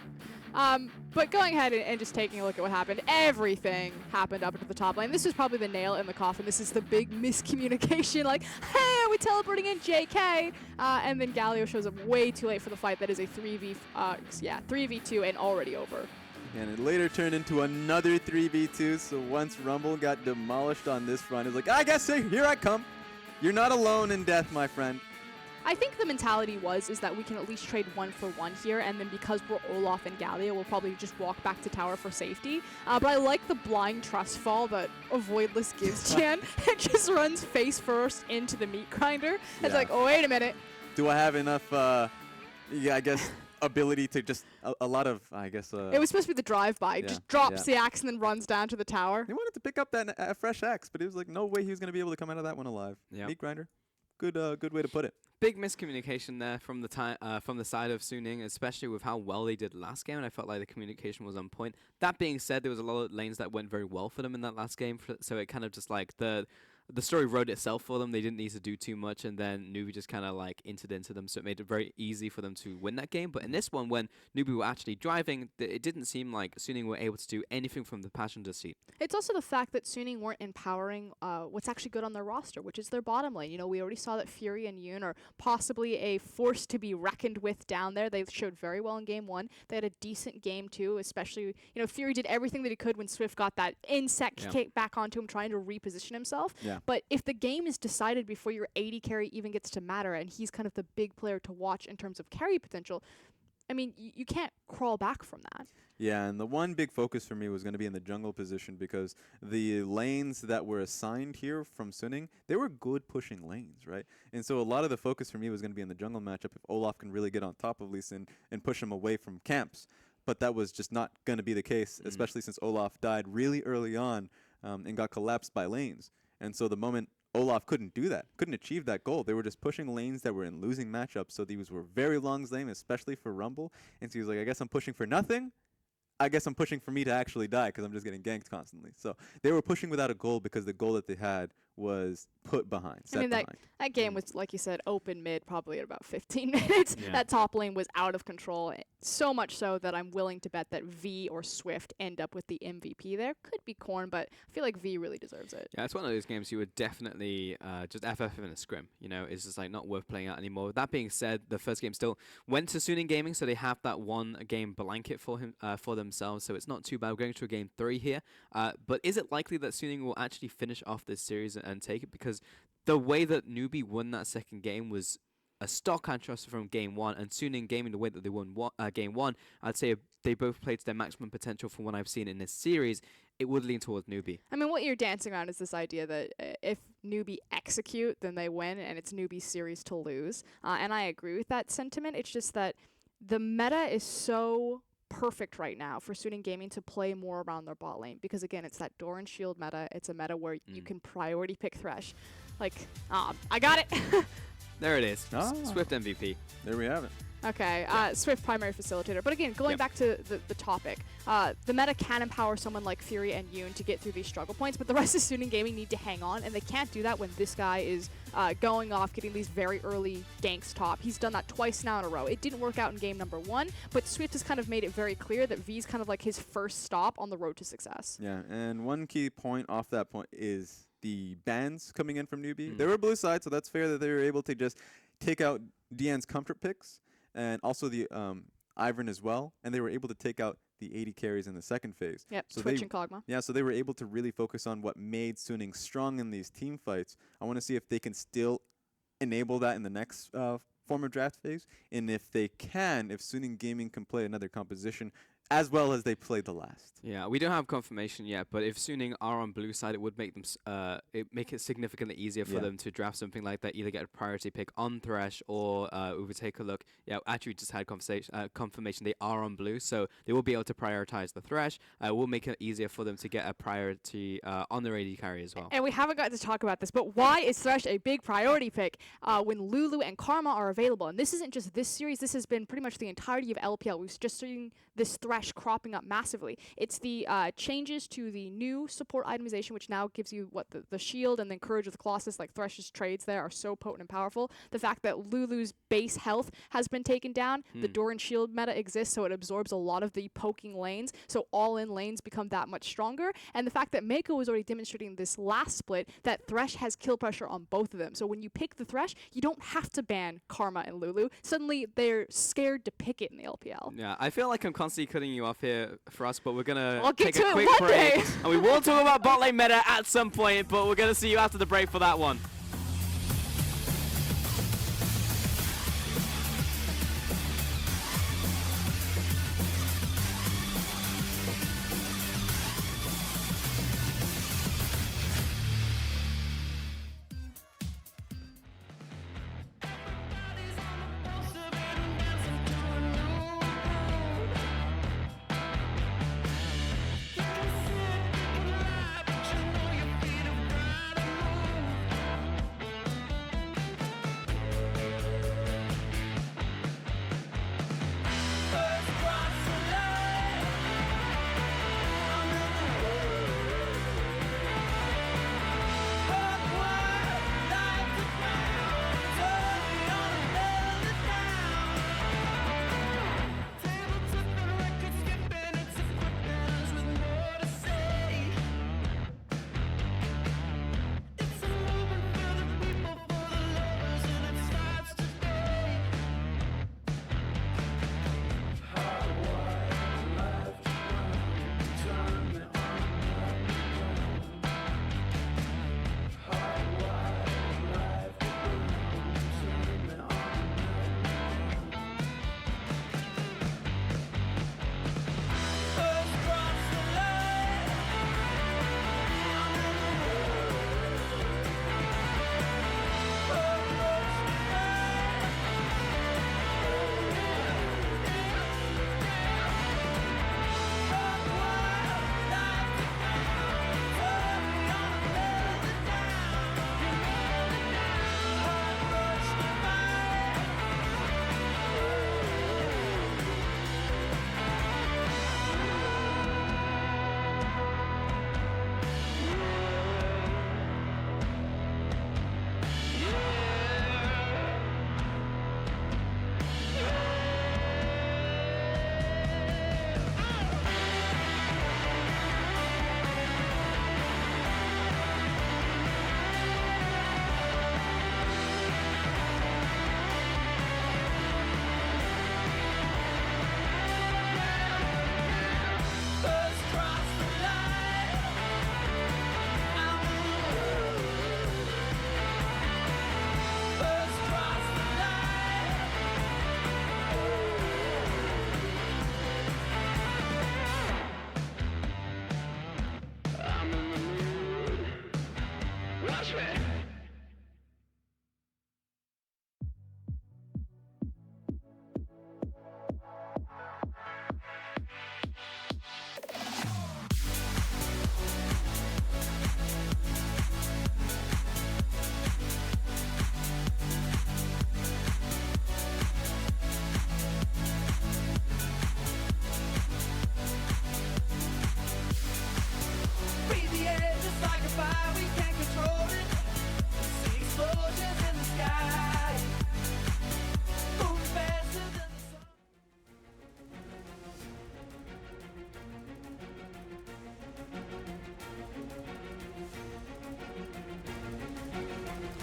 But going ahead and just taking a look at what happened, everything happened up into the top lane. This is probably the nail in the coffin. This is the big miscommunication, like, hey, are we teleporting in JK? And then Galio shows up way too late for the fight. That is a 3v2 and already over. And it later turned into another 3v2, so once Rumble got demolished on this front, it's like, I guess here I come. You're not alone in death, my friend. I think the mentality is that we can at least trade 1-for-1 here, and then because we're Olaf and Galio, we'll probably just walk back to tower for safety. But I like the blind trust fall that Avoidless gives Chan. It just runs face first into the meat grinder. It's Yeah. like, oh, wait a minute. Do I have enough, I guess, ability to just, a lot of, I guess... It was supposed to be the drive-by. Yeah, Just drops the axe and then runs down to the tower. He wanted to pick up that fresh axe, but it was like, no way he was going to be able to come out of that one alive. Yep. Meat grinder. Good way to put it. Big miscommunication there from the side of Suning, especially with how well they did last game, and I felt like the communication was on point. That being said, there was a lot of lanes that went very well for them in that last game, so it kind of just like the story wrote itself for them. They didn't need to do too much, and then NewBee just kind of like entered into them, so it made it very easy for them to win that game. But in this one, when NewBee were actually driving, it didn't seem like Suning were able to do anything from the passenger seat. It's also the fact that Suning weren't empowering what's actually good on their roster, which is their bottom lane. You know, we already saw that Fury and Yoon are possibly a force to be reckoned with down there. They showed very well in game 1. They had a decent game 2, especially, you know, Fury did everything that he could when Swift got that insect kick back onto him, trying to reposition himself. Yeah. But if the game is decided before your 80 carry even gets to matter, and he's kind of the big player to watch in terms of carry potential, I mean, you can't crawl back from that. Yeah, and the one big focus for me was going to be in the jungle position because the lanes that were assigned here from Suning, they were good pushing lanes, right? And so a lot of the focus for me was going to be in the jungle matchup if Olaf can really get on top of Lee Sin and push him away from camps. But that was just not going to be the case, especially since Olaf died really early on and got collapsed by lanes. And so the moment Olaf couldn't do that, couldn't achieve that goal. They were just pushing lanes that were in losing matchups, so these were very long lanes, especially for Rumble. And so he was like, I guess I'm pushing for nothing. I guess I'm pushing for me to actually die because I'm just getting ganked constantly. So they were pushing without a goal because the goal that they had was put behind, set I mean, behind. that game was, like you said, open mid probably at about 15 minutes. Yeah. That top lane was out of control, so much so that I'm willing to bet that V or Swift end up with the MVP there. Could be Corn, but I feel like V really deserves it. Yeah, it's one of those games you would definitely just FF in a scrim. You know, it's just like not worth playing out anymore. That being said, the first game still went to Suning Gaming, so they have that one game blanket for themselves. So it's not too bad. We're going to a game 3 here. But is it likely that Suning will actually finish off this series and take it? Because the way that NewBee won that second game was a stock contrast from game 1, and Suning Gaming, the way that they won game 1, I'd say they both played to their maximum potential from what I've seen in this series. It would lean towards NewBee. I mean, what you're dancing around is this idea that if NewBee execute, then they win, and it's NewBee's series to lose. And I agree with that sentiment. It's just that the meta is so perfect right now for Suning Gaming to play more around their bot lane, because again, it's that door and shield meta. It's a meta where you can priority pick Thresh. Like, I got it. There it is. Ah. Swift MVP. There we have it. Okay, Swift primary facilitator. But again, going back to the topic, the meta can empower someone like Fury and Yoon to get through these struggle points, but the rest of Suning Gaming need to hang on, and they can't do that when this guy is going off, getting these very early ganks top. He's done that twice now in a row. It didn't work out in game number 1, but Swift has kind of made it very clear that V's kind of like his first stop on the road to success. Yeah, and one key point off that point is the bans coming in from NewBee. They were blue side, so that's fair that they were able to just take out Deanne's comfort picks and also the Ivern as well, and they were able to take out the 80 carries in the second phase. Yep, So Twitch they- and Kog'Maw. Yeah, so they were able to really focus on what made Suning strong in these team fights. I want to see if they can still enable that in the next form of draft phase, and if they can, if Suning Gaming can play another composition as well as they played the last. Yeah, we don't have confirmation yet, but if Suning are on blue side, it would make them make it significantly easier for Yeah. them to draft something like that. Either get a priority pick on Thresh, or we would take a look. Yeah, actually, we just had confirmation they are on blue, so they will be able to prioritize the Thresh. Will make it easier for them to get a priority on their AD carry as well. And we haven't got to talk about this, but why is Thresh a big priority pick when Lulu and Karma are available? And this isn't just this series. This has been pretty much the entirety of LPL. We've just seen this Thresh cropping up massively. It's the changes to the new support itemization, which now gives you the shield and then Courage with Colossus, like Thresh's trades there are so potent and powerful. The fact that Lulu's base health has been taken down, the door and shield meta exists, so it absorbs a lot of the poking lanes, so all-in lanes become that much stronger. And the fact that Mako was already demonstrating this last split that Thresh has kill pressure on both of them. So when you pick the Thresh, you don't have to ban Karma and Lulu. Suddenly they're scared to pick it in the LPL. Yeah, I feel like I'm constantly cutting you off here for us, but we're gonna I'll get take to a it quick one break, day. and we will talk about bot lane meta at some point, but we're gonna see you after the break for that one.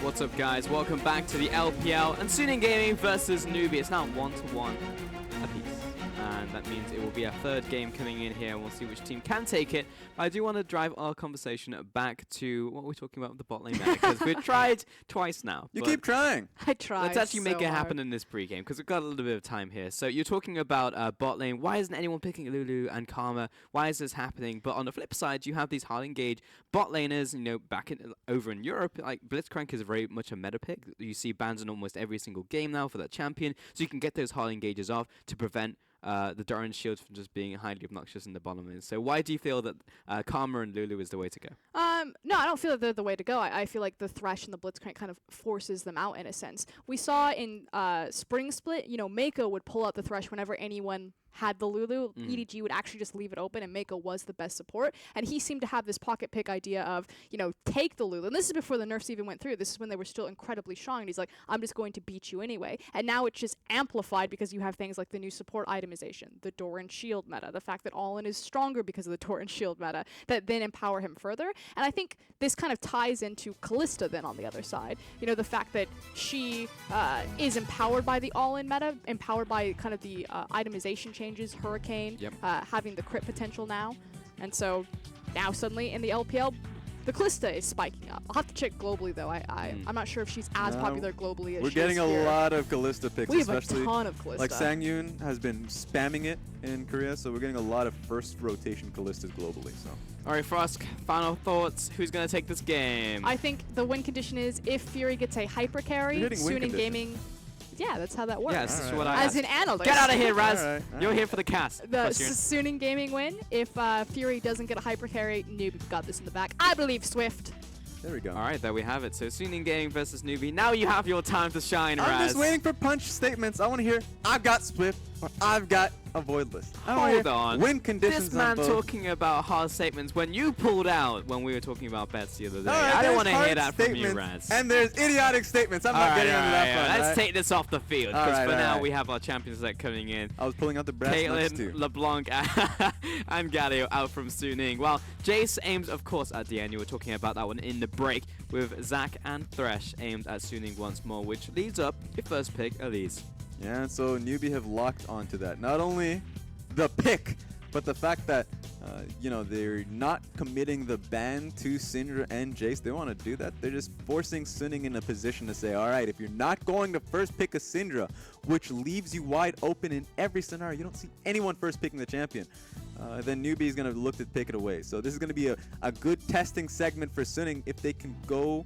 What's up, guys? Welcome back to the LPL and Suning Gaming versus NewBee. It's now 1-1 apiece, and that means it will be a third game coming in here, and we'll see which team can take it. But I do want to drive our conversation back to what we're talking about with the bot lane meta, because we've tried twice now. You keep trying. I tried. Let's actually make so it happen hard. in this pregame, because we've got a little bit of time here. So you're talking about bot lane. Why isn't anyone picking Lulu and Karma? Why is this happening? But on the flip side, you have these hard engaged bot laners, back over in Europe. Like Blitzcrank is very much a meta pick. You see bans in almost every single game now for that champion, so you can get those hard engages off to prevent the Doran shields from just being highly obnoxious in the bottom lane. So why do you feel that Karma and Lulu is the way to go? No, I don't feel that they're the way to go. I feel like the Thresh and the Blitzcrank kind of forces them out in a sense. We saw in Spring Split, Mako would pull out the Thresh whenever anyone had the Lulu. EDG would actually just leave it open, and Mako was the best support. And he seemed to have this pocket pick idea of, take the Lulu. And this is before the nerfs even went through. This is when they were still incredibly strong. And he's like, I'm just going to beat you anyway. And now it's just amplified because you have things like the new support itemization, the Doran shield meta, the fact that All-In is stronger because of the Doran shield meta, that then empower him further. And I think this kind of ties into Callista then on the other side. The fact that she is empowered by the All-In meta, empowered by kind of the itemization changes, Hurricane, having the crit potential now. And so now suddenly in the LPL, the Callista is spiking up. I'll have to check globally, though. I'm not sure if she's as popular globally as We're she getting is a here. lot of Callista picks, We have a especially ton of Callista. like Sangyun has been spamming it in Korea, so we're getting a lot of first rotation Callistas globally. So. All right, Frosk, final thoughts. Who's going to take this game? I think the win condition is if Fury gets a hyper carry, You're hitting win soon in condition. gaming. Yeah, that's how that works. Yeah, this is Alright. what I As asked. an analyst. Get out of here, Raz. Alright, You're alright. here for the cast. The Plus you're- Suning gaming win. If Fury doesn't get a hyper carry, NewBee got this in the back. I believe Swift. There we go. All right, there we have it. So Suning Gaming versus NewBee. Now you have your time to shine, Raz. I'm just waiting for punch statements. I want to hear I've got Swift or I've got a void list. I wanna Hold hear on. Win conditions This man on both. talking about hard statements when you pulled out when we were talking about bets the other day. All right, I don't there's want to hear hard that from you, statements, Raz. And there's idiotic statements. I'm All not right, getting into all that right, fun. Let's right? take this off the field, All because right, for all now right. we have our champions select coming in. I was pulling out the brass knucks Caitlin, too. LeBlanc, and Galio out from Suning. Well, Jace aims, of course, at DN. You were talking about that one in the break, with Zach and Thresh aimed at Suning once more, which leads up your first pick, Elise. Yeah, and so NewBee have locked onto that. Not only the pick, but the fact that they're not committing the ban to Syndra and Jace. They want to do that. They're just forcing Suning in a position to say, all right, if you're not going to first pick a Syndra, which leaves you wide open in every scenario, you don't see anyone first picking the champion, then NewBee is going to look to pick it away. So this is going to be a good testing segment for Suning if they can go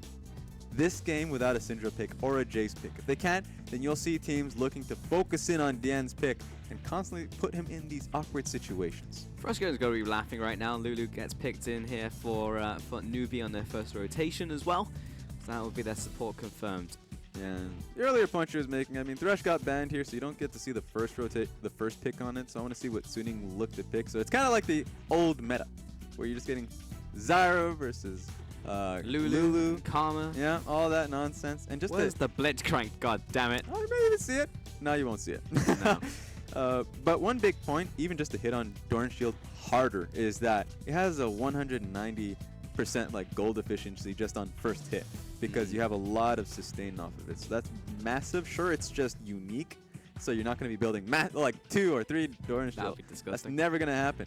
this game without a Syndra pick or a Jace pick. If they can't, then you'll see teams looking to focus in on Dian's pick and constantly put him in these awkward situations. Fresco's got to be laughing right now. Lulu gets picked in here for NewBee on their first rotation as well. So that will be their support confirmed. And the earlier puncher is making, Thresh got banned here, so you don't get to see the first pick on it. So I want to see what Suning looked to pick. So it's kind of like the old meta, where you're just getting Zyra versus Lulu, Karma. Yeah, all that nonsense. And just Where's the Blitzcrank? God damn it. Oh, you may even see it. No, you won't see it. No. But one big point, even just to hit on Doran Shield harder, is that it has a 190% gold efficiency just on first hit, because you have a lot of sustain off of it. So that's massive. Sure, it's just unique, so you're not going to be building 2 or 3 Doran That would Shield. be That's disgusting. never going to happen.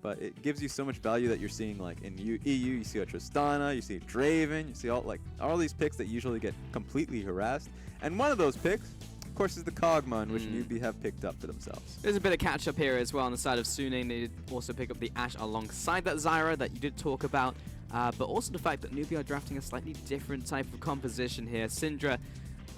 But it gives you so much value that you're seeing in EU. You see a Tristana, you see a Draven, you see all these picks that usually get completely harassed. And one of those picks, of course, is the Kog'Maw, which NewBee have picked up for themselves. There's a bit of catch up here as well on the side of Suning. They did also pick up the Ashe alongside that Zyra that you did talk about, but also the fact that NewBee are drafting a slightly different type of composition here. Syndra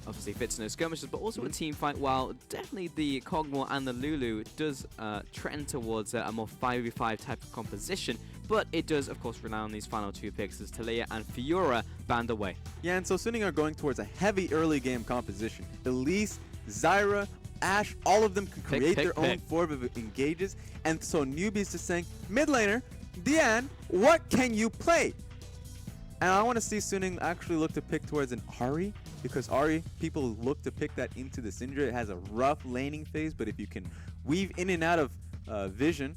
obviously fits no skirmishes, but also a team fight, while definitely the Kog'Maw and the Lulu does trend towards a more 5v5 type of composition, but it does, of course, rely on these final 2 picks as Talia and Fiora banned away. Yeah, and so Suning are going towards a heavy early game composition. Elise, Zyra, Ashe, all of them can create their own form of engages, and so NewBee's just saying, mid laner, Dian, what can you play? And I want to see Suning actually look to pick towards an Ahri, because Ahri, people look to pick that into the Syndra. It has a rough laning phase, but if you can weave in and out of vision,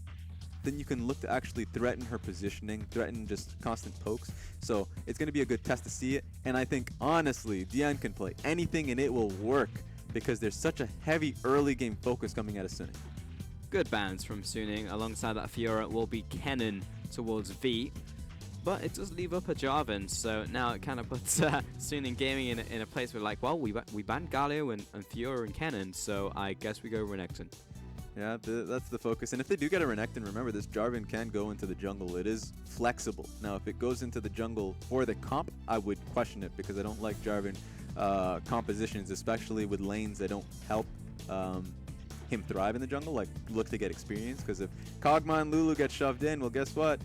then you can look to actually threaten her positioning, threaten just constant pokes. So it's going to be a good test to see it. And I think, honestly, Diane can play anything and it will work because there's such a heavy early game focus coming out of Suning. Good bounce from Suning. Alongside that, Fiora will be Kennen towards V. But it does leave up a Jarvan, so now it kind of puts Suning Gaming in a place where, like, well, we banned Galio and Fiora and Kennen, so I guess we go Renekton. Yeah, that's the focus. And if they do get a Renekton, remember, this Jarvan can go into the jungle. It is flexible. Now, if it goes into the jungle for the comp, I would question it because I don't like Jarvan compositions, especially with lanes that don't help him thrive in the jungle, like look to get experience. Because if Kog'Maw and Lulu get shoved in, well, guess what?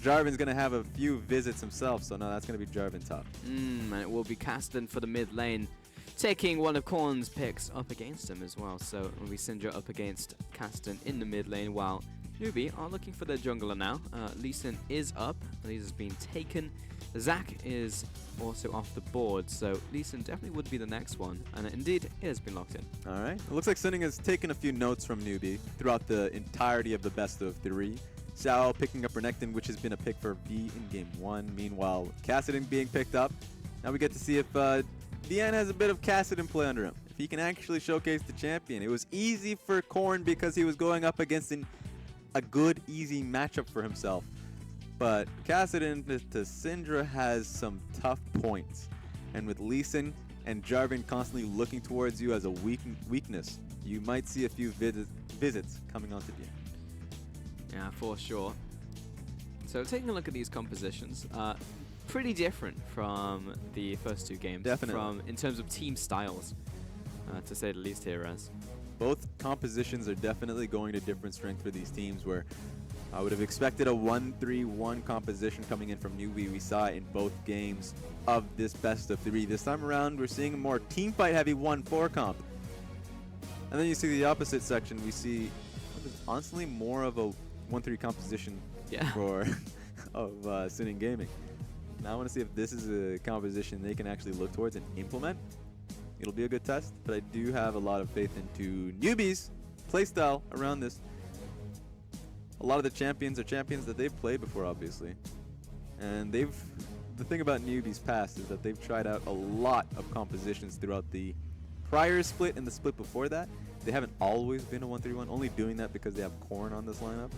Jarvan's going to have a few visits himself, so no, that's going to be Jarvan top. And it will be Casten for the mid lane, taking one of Korn's picks up against him as well. So it will be Syndra up against Casten in the mid lane, while NewBee are looking for their jungler now. Lee Sin is up, Lee has been taken. Zac is also off the board, so Lee Sin definitely would be the next one, and indeed it has been locked in. All right, it looks like Suning has taken a few notes from NewBee throughout the entirety of the best of 3. Xiao picking up Renekton, which has been a pick for V in game 1. Meanwhile, Kassadin being picked up. Now we get to see if Diane has a bit of Kassadin play under him. If he can actually showcase the champion. It was easy for Korn because he was going up against a good, easy matchup for himself. But Kassadin to Syndra has some tough points. And with Lee Sin and Jarvan constantly looking towards you as a weakness, you might see a few visits coming onto Diane. Yeah, for sure. So taking a look at these compositions, pretty different from the first 2 games. Definitely. In terms of team styles, to say the least here, Raz. Both compositions are definitely going to different strength for these teams, where I would have expected a 1-3-1 composition coming in from NewBee. We saw it in both games of this best of 3. This time around, we're seeing a more team fight heavy 1-4 comp. And then you see the opposite section. We see honestly more of a 1-3 composition for of Suning Gaming. Now I want to see if this is a composition they can actually look towards and implement. It'll be a good test, but I do have a lot of faith into NewBee's playstyle around this. A lot of the champions are champions that they've played before, obviously. And the thing about NewBee's past is that they've tried out a lot of compositions throughout the prior split and the split before that. They haven't always been a 1-3-1, only doing that because they have Korn on this lineup.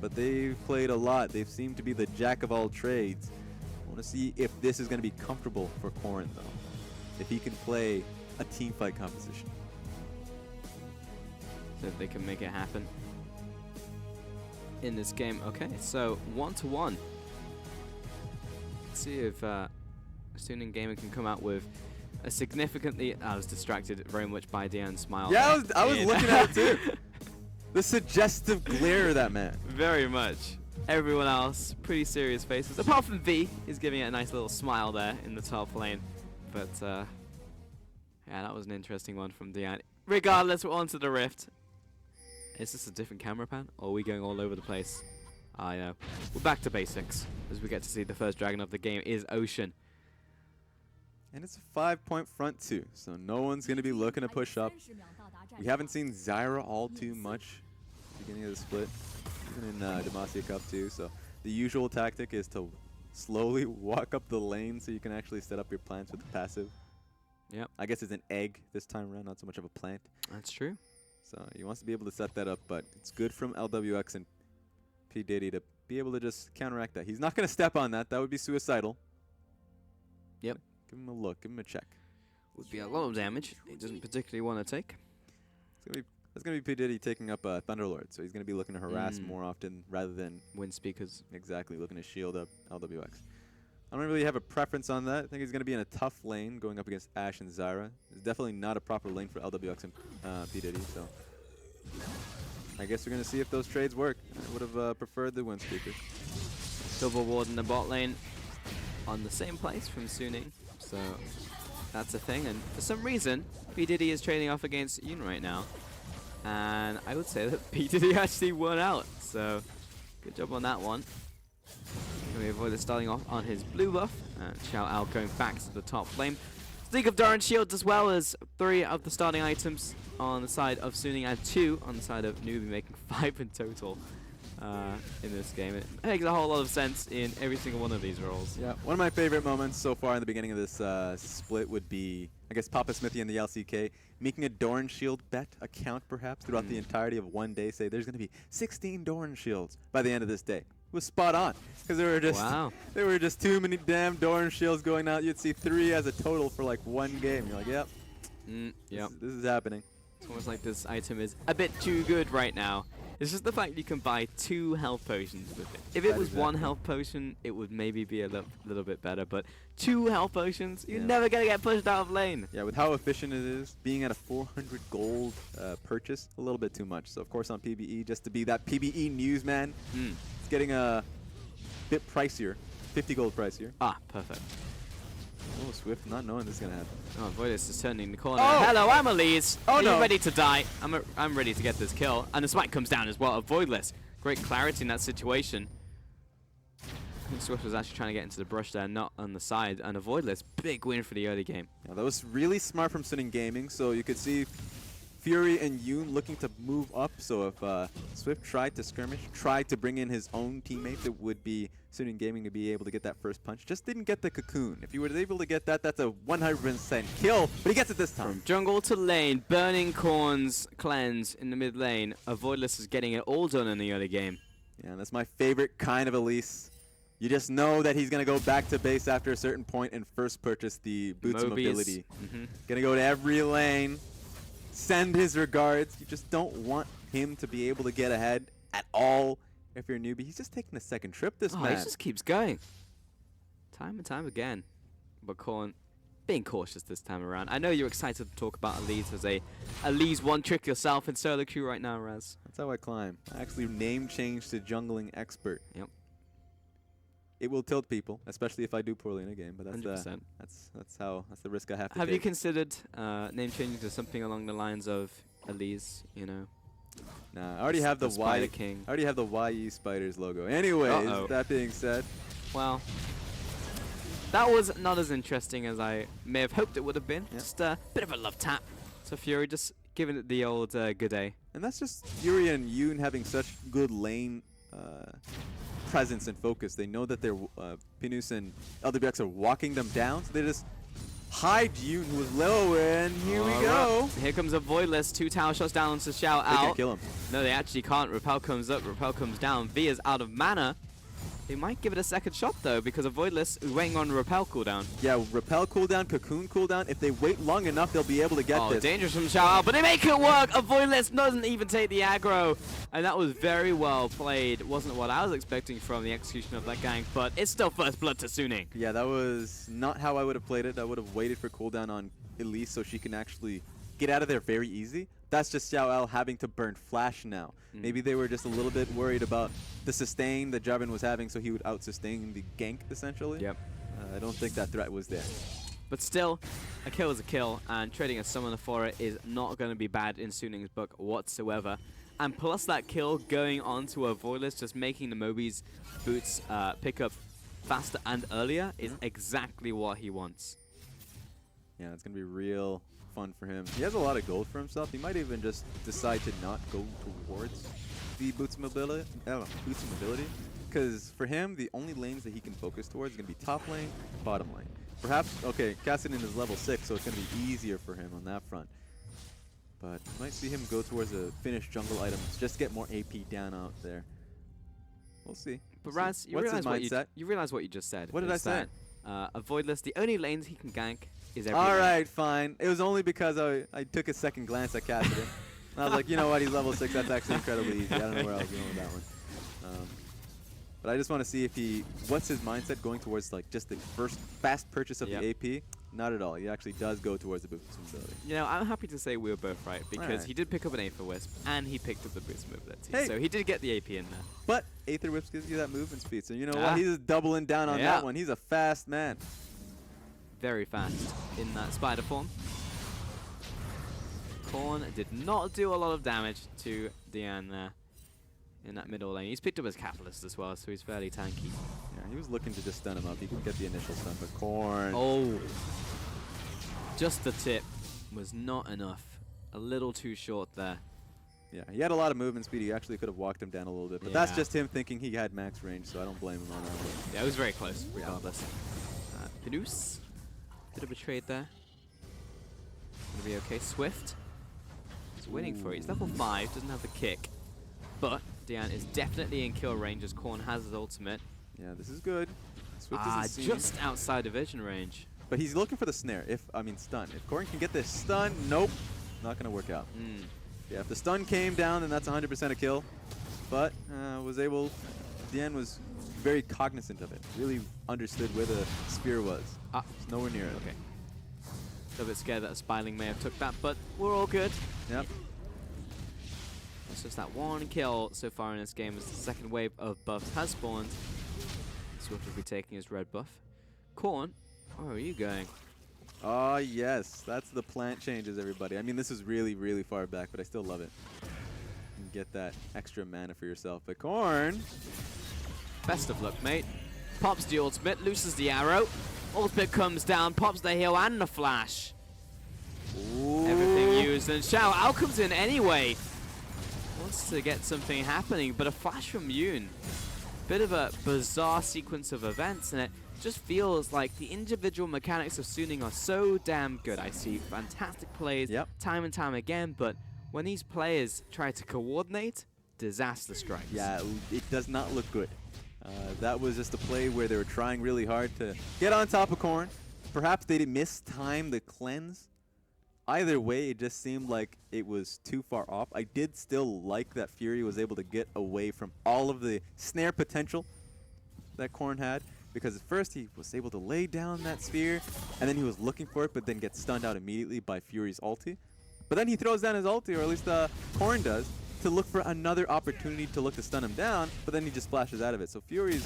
But they've played a lot. They've seemed to be the jack of all trades. I want to see if this is going to be comfortable for Korn, though. If he can play a team fight composition. So if they can make it happen in this game. Okay, so 1-1. Let's see if Suning Gaming can come out with a significantly... I was distracted very much by Diane's smile. Yeah, I was looking at it too. The suggestive glare of that man. Very much. Everyone else, pretty serious faces. Apart from V, he's giving it a nice little smile there in the top lane. But, yeah, that was an interesting one from Diane. Regardless, we're on to the Rift. Is this a different camera pan, or are we going all over the place? I know. We're back to basics, as we get to see the first dragon of the game is Ocean. And it's a 5-point front too, so no one's going to be looking to push up. We haven't seen Zyra all too much at the beginning of the split, even in Demacia Cup too, so the usual tactic is to slowly walk up the lane so you can actually set up your plants with the passive. Yep. I guess it's an egg this time around, not so much of a plant. That's true. So he wants to be able to set that up, but it's good from LWX and P. Diddy to be able to just counteract that. He's not going to step on that. That would be suicidal. Yep. Give him a look. Give him a check. Would be a lot of damage he doesn't particularly want to take. That's going to be P. Diddy taking up Thunderlord, so he's going to be looking to harass more often rather than... Wind speakers. Exactly, looking to shield up LWX. I don't really have a preference on that. I think he's going to be in a tough lane going up against Ashe and Zyra. It's definitely not a proper lane for LWX and P. Diddy, so... I guess we're going to see if those trades work. I would have preferred the Wind Speaker. Double ward in the bot lane on the same place from Suning, so that's a thing. And for some reason, P. Diddy is trading off against Yoon right now. And I would say that P. Diddy actually won out, so good job on that one. We avoided starting off on his blue buff. And Xiao Ao going back to the top lane. League of Doran shields as well as 3 of the starting items on the side of Suning and 2 on the side of NewBee, making 5 in total. in this game. It makes a whole lot of sense in every single one of these roles. Yeah, one of my favorite moments so far in the beginning of this split would be, I guess, Papa Smithy and the LCK making a Doran Shield bet account perhaps throughout the entirety of one day. Say there's going to be 16 Doran Shields by the end of this day. It was spot on because there were just too many damn Doran Shields going out. You'd see 3 as a total for like one game. You're like, yep, this is happening. It's almost like this item is a bit too good right now. It's just the fact you can buy 2 health potions with it. If it was 1 health potion, it would maybe be a little bit better. But 2 health potions, you're never going to get pushed out of lane. Yeah, with how efficient it is, being at a 400 gold purchase, a little bit too much. So, of course, on PBE, just to be that PBE newsman, it's getting a bit pricier, 50 gold pricier. Ah, perfect. Oh, Swift not knowing this is going to happen. Oh, Voidus is turning the corner. Oh! Hello, I'm Elise. Oh, Are no. you ready to die? I'm ready to get this kill. And the smite comes down as well. Voidless. Great clarity in that situation. I think Swift was actually trying to get into the brush there, not on the side. And a Voidless, big win for the early game. Yeah, that was really smart from Suning Gaming. So you could see Fury and Yoon looking to move up. So if Swift tried to skirmish, tried to bring in his own teammates, it would be Suning Gaming to be able to get that first punch. Just didn't get the cocoon. If he was able to get that, that's a 100% kill. But he gets it this time. From jungle to lane, Burning Corn's cleanse in the mid lane. A Voidless is getting it all done in the early game. Yeah, that's my favorite kind of Elise. You just know that he's going to go back to base after a certain point and first purchase the boots of mobility. Going to go to every lane, send his regards. You just don't want him to be able to get ahead at all if you're a newbie. He's just taking a second trip, this man. He just keeps going. Time and time again. But Corn being cautious this time around. I know you're excited to talk about Elise as a Elise one trick yourself in solo queue right now, Raz. That's how I climb. I actually name changed to jungling expert. Yep. It will tilt people, especially if I do poorly in a game. But that's 100%. that's the risk I have to Have take. you considered name changing to something along the lines of Elise? You know. Nah, I already have the Spider Y. King. I already have the YE Spiders logo. Anyways, that being said, Well, that was not as interesting as I may have hoped it would have been. Yeah. Just a bit of a love tap. So Fury just giving it the old good day. and that's just Fury and Yoon having such good lane presence and focus. They know that their Pinus and LWX are walking them down, so they just hide Yoon, who is low, and here we go. Here comes a Voidless. 2 tower shots down to shout They out. can kill him. No, they actually can't. Repel comes up, Repel comes down. V is out of mana. They might give it a second shot though, because a Voidless is waiting on Repel cooldown. Yeah, Repel cooldown, Cocoon cooldown. If they wait long enough, they'll be able to get this. Dangerous from shout out, but they make it work. A Voidless doesn't even take the aggro. And that was very well played. Wasn't what I was expecting from the execution of that gank, but it's still first blood to Suning. Yeah, that was not how I would have played it. I would have waited for cooldown on Elise so she can actually get out of there very easy. That's just Xiao Al having to burn flash now. Maybe they were just a little bit worried about the sustain that Jarvan was having, so he would out-sustain the gank, essentially. Yep. I don't think that threat was there. But still, a kill is a kill, and trading a summoner for it is not going to be bad in Suning's book whatsoever. And plus that kill going on to a Voidless, just making the Moby's boots pick up faster and earlier is exactly what he wants. Yeah, it's going to be real fun for him. He has a lot of gold for himself. He might even just decide to not go towards the boots mobility. Because for him, the only lanes that he can focus towards is going to be top lane, bottom lane. Perhaps, okay, Kassadin is level 6, so it's going to be easier for him on that front. But you might see him go towards a finished jungle items, just get more AP down out there. We'll see. But We'll Raz, see. you What's realize his mindset? you realize what you just said. What did I is say? that, a Voidless, the only lanes he can gank is every All lane. right, fine. It was only because I took a second glance at Kassadin. And I was like, you know what, he's level 6. That's actually incredibly easy. I don't know where I was going with that one. But I just want to see if what's his mindset going towards like just the first fast purchase of the AP? Not at all. He actually does go towards the boost mobility. You know, I'm happy to say we were both right because Alright. he did pick up an Aether Wisp and he picked up the boost mobility. Hey. So he did get the AP in there. But Aether Whips gives you that movement speed. So you know Ah. what? He's just doubling down on Yeah. that one. He's a fast man. Very fast in that spider form. Korn did not do a lot of damage to Diane there in that middle lane. He's picked up his Catalyst as well, so he's fairly tanky. Yeah, he was looking to just stun him up. He couldn't get the initial stun, but Korn. Oh. Just the tip was not enough. A little too short there. Yeah, he had a lot of movement speed. He actually could have walked him down a little bit, but that's just him thinking he had max range, so I don't blame him on that one. Yeah, it was very close, regardless. Caduce, bit of a trade there. Gonna be okay. Swift is waiting for it. He's level 5, doesn't have the kick, but Dian is definitely in kill range as Korn has his ultimate. Yeah, this is good. Swift doesn't see him, Just outside of vision range. but he's looking for the snare. Stun. If Korn can get this stun, nope, not gonna work out. Yeah, if the stun came down, then that's 100% a kill. But Dian was very cognizant of it. Really understood where the spear was. It's nowhere near it. Okay. A little bit scared that a Spiling may have took that, but we're all good. Yep. It's just that one kill so far in this game as the second wave of buffs has spawned. Swift will be taking his red buff. Korn, where are you going? Oh, yes. That's the plant changes, everybody. I mean, this is really, really far back, but I still love it. You can get that extra mana for yourself. But Korn... Best of luck, mate. Pops the ultimate, looses the arrow. Ultimate comes down, pops the heal and the flash. Ooh. Everything used, and Xiao Ao comes in anyway. Wants to get something happening, but a flash from Yoon. Bit of a bizarre sequence of events, and it just feels like the individual mechanics of Suning are so damn good. I see fantastic plays time and time again, but when these players try to coordinate, disaster strikes. Yeah, it does not look good. That was just a play where they were trying really hard to get on top of Korn. Perhaps they didn't mistime the cleanse. Either way, it just seemed like it was too far off. I did still like that Fury was able to get away from all of the snare potential that Korn had, because at first he was able to lay down that sphere, and then he was looking for it, but then gets stunned out immediately by Fury's ulti. But then he throws down his ulti, or at least Korn does, to look for another opportunity to look to stun him down, but then he just flashes out of it. So Fury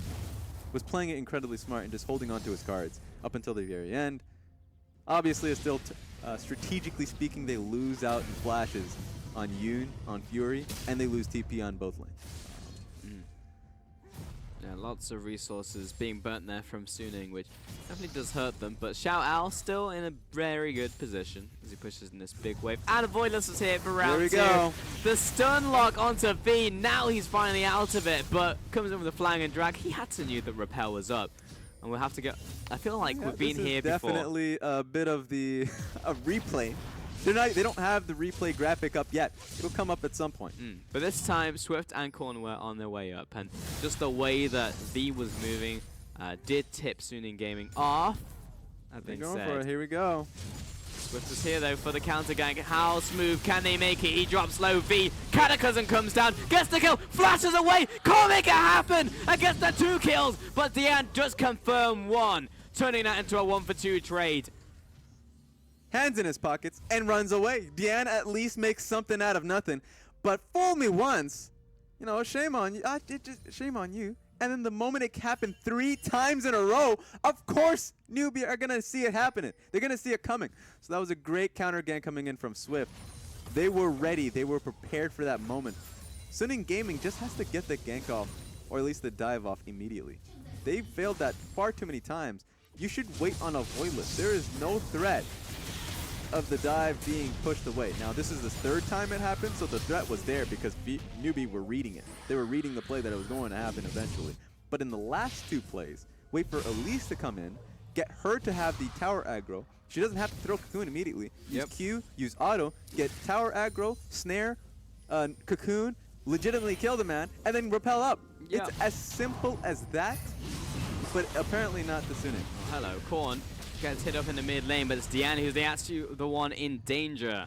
was playing it incredibly smart and just holding on to his cards up until the very end. Obviously, it's still strategically speaking, they lose out in flashes on Yoon, on Fury, and they lose TP on both lanes. Yeah, lots of resources being burnt there from Suning, which definitely does hurt them. But Xiao Ao still in a very good position as he pushes in this big wave. And Voidless is here for round 2. There we go. The stun lock onto V. Now he's finally out of it, but comes in with a flying and drag. He had to know that Repel was up. And we'll have to go. I feel like we've been here before. Definitely a bit of the a replay. They don't have the replay graphic up yet. It'll come up at some point. But this time, Swift and Korn were on their way up, and just the way that V was moving did tip Suning Gaming off. That being Going said, for it. Here we go. Swift is here though for the counter gank. How smooth can they make it? He drops low. V Cataclysm comes down, gets the kill, flashes away. Can't make it happen and gets the 2 kills. But Dian does confirm 1, turning that into a 1-for-2 trade. Hands in his pockets and runs away. Dian at least makes something out of nothing. But fool me once, you know, shame on you. Shame on you. And then the moment it happened 3 times in a row, of course, NewBee are going to see it happening. They're going to see it coming. So that was a great counter gank coming in from Swift. They were ready. They were prepared for that moment. Suning Gaming just has to get the gank off, or at least the dive off immediately. They failed that far too many times. You should wait on a Voidless. There is no threat of the dive being pushed away. Now, this is the 3rd time it happened, so the threat was there because NewBee were reading it. They were reading the play that it was going to happen eventually. But in the last 2 plays, wait for Elise to come in, get her to have the tower aggro. She doesn't have to throw Cocoon immediately. Use Q, use auto, get tower aggro, snare, Cocoon, legitimately kill the man, and then repel up. It's as simple as that, but apparently not to Suning. Hello, Korn gets hit up in the mid lane, but it's Dian who's actually the one in danger.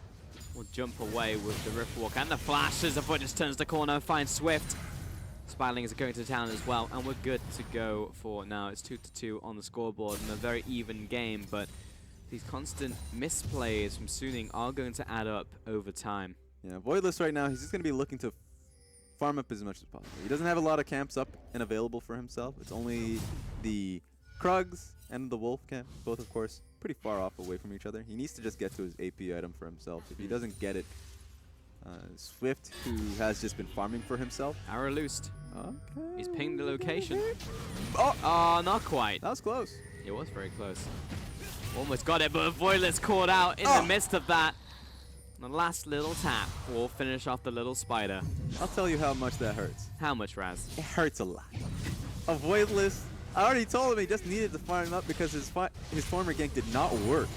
Will jump away with the Rift Walk and the flash as the foot just turns the corner and finds Swift. Spiling is going to town as well, and we're good to go for now. It's 2-2 on the scoreboard and a very even game, but these constant misplays from Suning are going to add up over time. Yeah, Voidless right now, he's just going to be looking to farm up as much as possible. He doesn't have a lot of camps up and available for himself. It's only the Krugs and the Wolf camp, both of course pretty far off away from each other. He needs to just get to his AP item for himself. If he doesn't get it, Swift, who has just been farming for himself. Arrow loosed. Okay. He's pinged the location. Oh, not quite. that was close. It was very close. Almost got it, but Voidless caught out in the midst of that. The last little tap will finish off the little spider. I'll tell you how much that hurts. How much, Raz? It hurts a lot. A Voidless, I already told him he just needed to farm him up because his former gank did not work.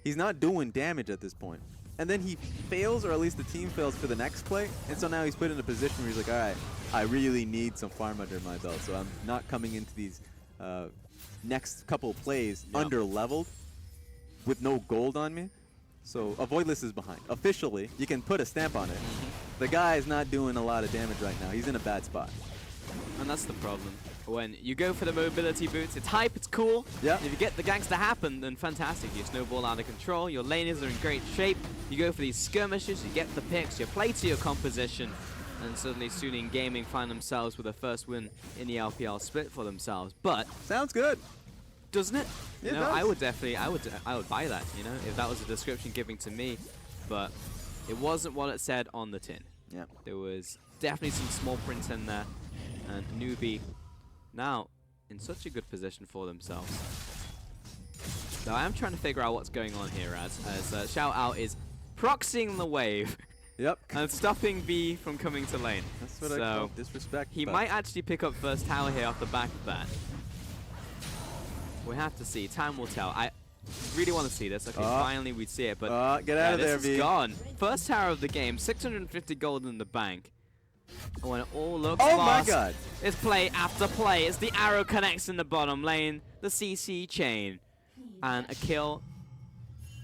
He's not doing damage at this point. And then he fails, or at least the team fails for the next play, and so now he's put in a position where he's like, all right, I really need some farm under my belt, so I'm not coming into these next couple plays under-leveled with no gold on me. So a Voidless is behind. Officially, you can put a stamp on it. The guy is not doing a lot of damage right now. He's in a bad spot. And that's the problem. When you go for the mobility boots, it's hype, it's cool. Yeah. If you get the ganks to happen, then fantastic. You snowball out of control, your laners are in great shape. You go for these skirmishes, you get the picks, you play to your composition, and suddenly Suning Gaming find themselves with a first win in the LPL split for themselves. But Sounds good. doesn't it? It You know, does. I would definitely, I would buy that, you know, if that was a description given to me. But it wasn't what it said on the tin. Yeah. There was definitely some small print in there, and NewBee now in such a good position for themselves. So I am trying to figure out what's going on here, as Shout Out is proxying the wave Yep. and stopping B from coming to lane. That's what I So call disrespect. he but might actually pick up first tower here off the back of that. We have to see. Time will tell. I really want to see this. Okay, finally we see it, but get out of there, this V. is gone. First tower of the game, 650 gold in the bank. And when it all looks Oh lost, my god. it's play after play. It's the arrow connects in the bottom lane, the CC chain, and a kill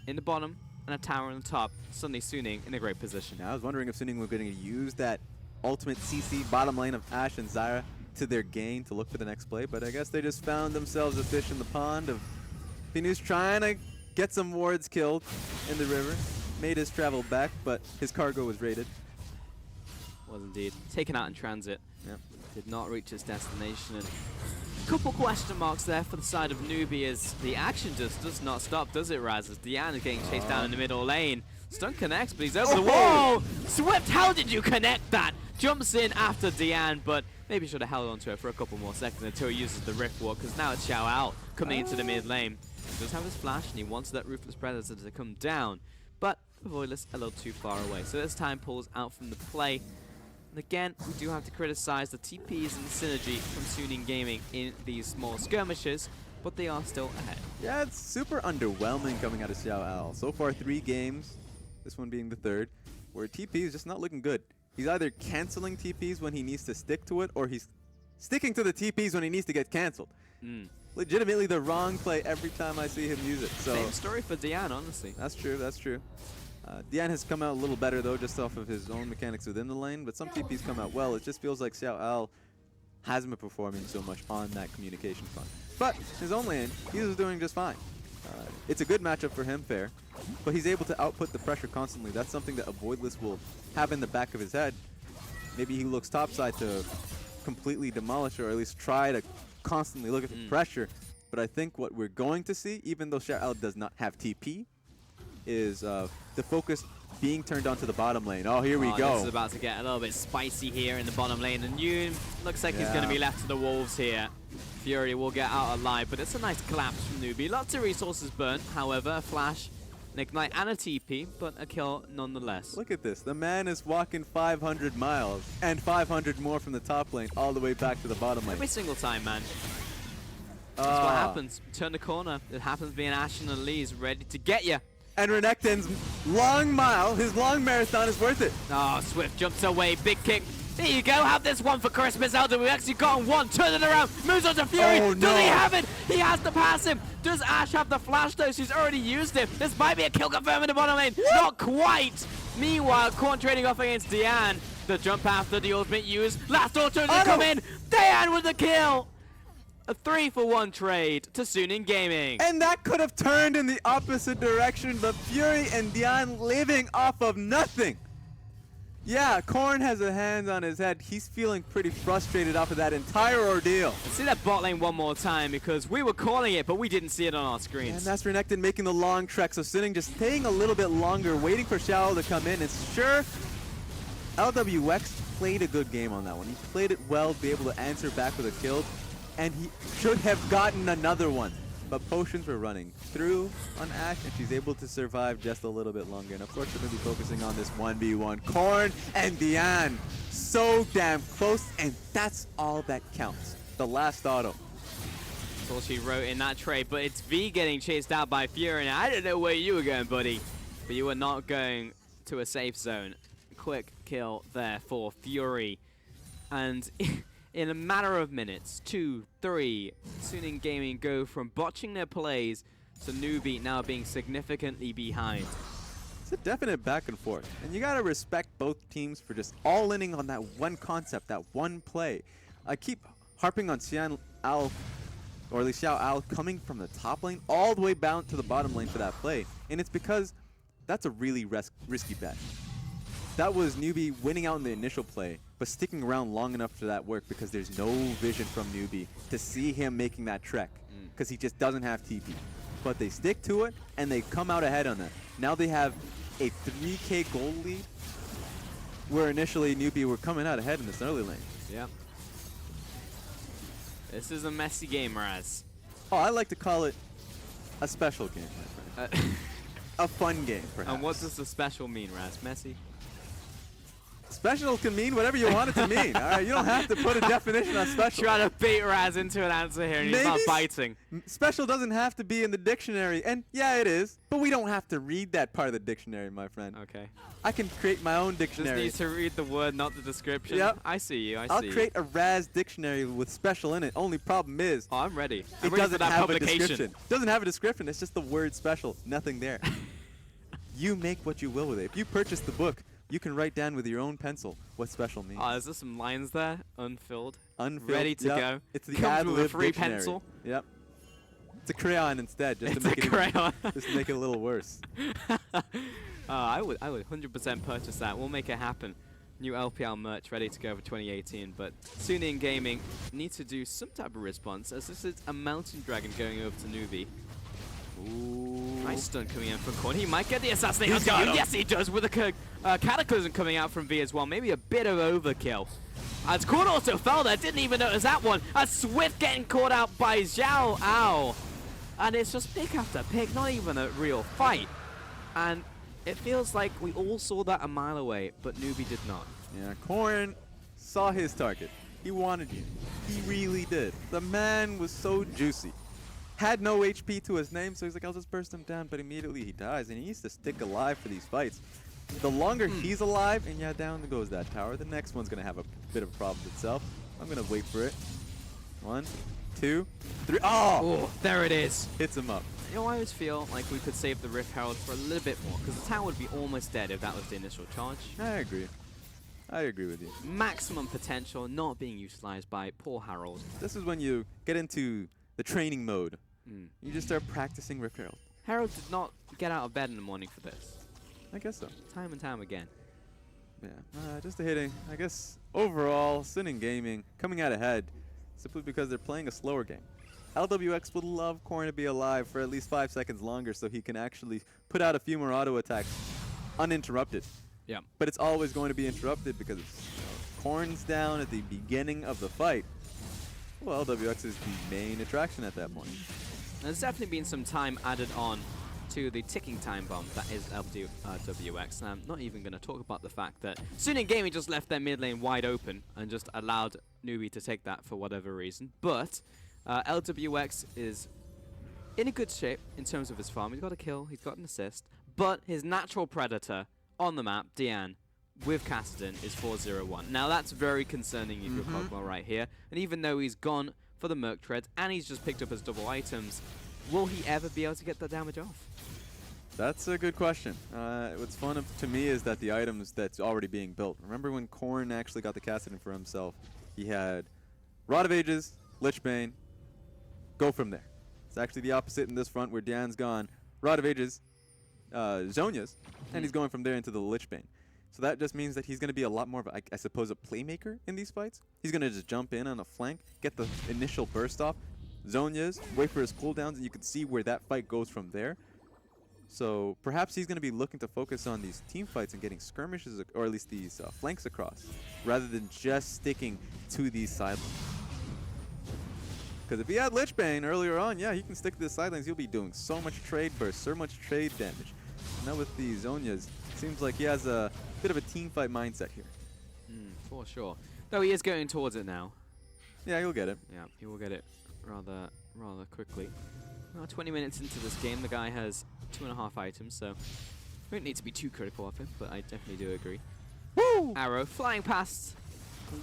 in the bottom and a tower on the top. Suddenly Suning in a great position. Now, I was wondering if Suning were going to use that ultimate CC bottom lane of Ashe and Zyra to their gain to look for the next play, but I guess they just found themselves a fish in the pond of Pinu's trying to get some wards killed in the river. Made his travel back, but his cargo was raided. Was indeed. Taken out in transit. Yep. Did not reach its destination. And a couple question marks there for the side of NewBee as the action just does not stop, does it, Raz? As Diane is getting chased down in the middle lane. Stun connects, but he's over the wall. Swift, how did you connect that? Jumps in after Diane, but maybe should have held on to it for a couple more seconds until he uses the Rift Walk, because now it's Xiao Out coming into the mid lane. He does have his flash, and he wants that Ruthless Predator to come down, but the Voidless a little too far away. So this time pulls out from the play. And again, we do have to criticize the TPs and the synergy from Suning Gaming in these small skirmishes, but they are still ahead. Yeah, it's super underwhelming coming out of Xiao Al. So far, 3 games, this one being the 3rd, where TP is just not looking good. He's either canceling TPs when he needs to stick to it, or he's sticking to the TPs when he needs to get canceled. Legitimately the wrong play every time I see him use it. So Same story for Diane, honestly. that's true, that's true. Diane has come out a little better though, just off of his own mechanics within the lane, but some TPs come out well. It just feels like Xiao Al hasn't been performing so much on that communication front. But his own lane, he was doing just fine. It's a good matchup for him, fair, but he's able to output the pressure constantly. That's something that a Voidless will have in the back of his head. Maybe he looks topside to completely demolish, or at least try to constantly look at the pressure. But I think what we're going to see, even though Xiao Al does not have TP, is the focus being turned onto the bottom lane. Oh, here we go. This is about to get a little bit spicy here in the bottom lane. And Yoon looks like he's going to be left to the wolves here. Fury will get out alive, but it's a nice collapse from NewBee. Lots of resources burnt, however, a flash, an ignite, and a TP, but a kill nonetheless. Look at this. The man is walking 500 miles and 500 more from the top lane all the way back to the bottom lane. Every single time, man. That's what happens. Turn the corner. It happens being Ashen and Lee's ready to get you. And Renekton's long mile, his long marathon is worth it. Oh, Swift jumps away. Big kick. There you go. Have this one for Christmas, Elder. We've actually gotten one. Turn it around. Moves on to Fury. Oh, Does he no. have it? He has to pass him. Does Ashe have the flash, though? She's already used it. This might be a kill confirm in the bottom lane. Not quite. Meanwhile, Korn trading off against Diane. The jump after the ultimate use. Last auto to come in. Diane with the kill. A 3-for-1 trade to Suning Gaming. And that could have turned in the opposite direction, but Fury and Diane living off of nothing. Yeah, Korn has a hand on his head. He's feeling pretty frustrated off of that entire ordeal. Let's see that bot lane one more time, because we were calling it, but we didn't see it on our And screens. that's Renekton making the long trek, so Suning just staying a little bit longer, waiting for Xiao to come in. And sure, LWX played a good game on that one. He played it well, be able to answer back with a kill, and he should have gotten another one. but potions were running through on Ashe, and she's able to survive just a little bit longer. And of course, we're going to be focusing on this 1v1. Corn and Diane, so damn close, and that's all that counts. The last auto. That's all she wrote in that trade, but it's V getting chased out by Fury. Now, I don't know where you were going, buddy, but you were not going to a safe zone. Quick kill there for Fury. And in a matter of minutes, 2, 3, Suning Gaming go from botching their plays to NewBee now being significantly behind. It's a definite back and forth, and you gotta respect both teams for just all-inning on that one concept, that one play. I keep harping on Xian Al, or at least Xiao Al, coming from the top lane all the way bound to the bottom lane for that play, and it's because that's a really risky bet. That was NewBee winning out in the initial play, but sticking around long enough for that work because there's no vision from NewBee to see him making that trek, because he just doesn't have TP. But they stick to it, and they come out ahead on that. Now they have a 3K gold lead, where initially NewBee were coming out ahead in this early lane. Yeah. This is a messy game, Raz. Oh, I like to call it a special game, my friend. A fun game, perhaps. And what does the special mean, Raz? Messy? Special can mean whatever you want it to mean. All right, you don't have to put a definition on special. Trying to bait Raz into an answer here, and he's not biting. Special doesn't have to be in the dictionary, and yeah, it is. But we don't have to read that part of the dictionary, my friend. Okay. I can create my own Just dictionary. needs to read the word, not the description. Yep. I see you. I'll create a Raz dictionary with special in it. Only problem is, Oh, I'm ready. I'm it ready for doesn't that have a publication. description. Doesn't have a description. It's just the word special. Nothing there. You make what you will with it. If you purchase the book, you can write down with your own pencil what special means. Oh, is there some lines there? Unfilled. Unfilled. Ready to Yep. go. It's the Comes ad with a lib free dictionary. pencil. Yep. It's a crayon instead, just It's to make a it crayon. just to make it a little worse. I would 100% purchase that. We'll make it happen. New LPL merch ready to go for 2018, but Suning Gaming needs to do some type of response, as this is a Mountain Dragon going over to NewBee. Ooh. Nice stun coming in from Corn. He might get the assassination. He's got him. Yes, he does, with a Cataclysm coming out from V as well. Maybe a bit of overkill. As Corn also fell there, didn't even notice that one. As Swift getting caught out by Xiao Ao. And it's just pick after pick, not even a real fight. And it feels like we all saw that a mile away, but NewBee did not. Yeah, Corn saw his target. He wanted you. He really did. The man was so juicy. Had no HP to his name, so he's like, I'll just burst him down, but immediately he dies, and he needs to stick alive for these fights. The longer he's alive, and yeah, down goes that tower, the next one's going to have a bit of a problem with itself. I'm going to wait for it. 1, 2, 3. Oh! There it is. Hits him up. You know, I always feel like we could save the Rift Herald for a little bit more, because the tower would be almost dead if that was the initial charge. I agree. I agree with you. Maximum potential not being utilized by poor Herald. This is when you get into the training mode. You just start practicing Rift Herald. Herald did not get out of bed in the morning for this. I guess so. Time and time again. Yeah, just a hitting. I guess overall, Suning Gaming coming out ahead simply because they're playing a slower game. LWX would love Corn to be alive for at least 5 seconds longer so he can actually put out a few more auto attacks uninterrupted. Yeah. But it's always going to be interrupted because Corn's down at the beginning of the fight. Well, LWX is the main attraction at that point. There's definitely been some time added on to the ticking time bomb that is LWX. And I'm not even going to talk about the fact that Suning Gaming just left their mid lane wide open and just allowed NewBee to take that for whatever reason. But LWX is in a good shape in terms of his farm. He's got a kill, he's got an assist, but his natural predator on the map, Diane, with Kassadin is 401. Now that's very concerning if you're Pokemon right here. And even though he's gone for the Merc Treads and he's just picked up his double items, will he ever be able to get that damage off? That's a good question. What's fun to me is that the items that's already being built. Remember when Corn actually got the Kassadin for himself? He had Rod of Ages, Lichbane, go from there. It's actually the opposite in this front where Diane's gone. Rod of Ages, Zhonya's, and he's going from there into the Lichbane. So that just means that he's going to be a lot more of, I suppose, a playmaker in these fights. He's going to just jump in on a flank, get the initial burst off, Zhonya's, wait for his cooldowns, and you can see where that fight goes from there. So perhaps he's going to be looking to focus on these team fights and getting skirmishes, or at least these flanks across, rather than just sticking to these sidelines. Because if he had Lich Bane earlier on, yeah, he can stick to the sidelines. He'll be doing so much trade burst, so much trade damage. Now with the Zhonya's, seems like he has a bit of a team fight mindset here. For sure. Though he is going towards it now. Yeah, he'll get it. Yeah, he will get it rather quickly. Well, 20 minutes into this game, the guy has 2.5 items, so we don't need to be too critical of him, but I definitely do agree. Woo! Arrow flying past,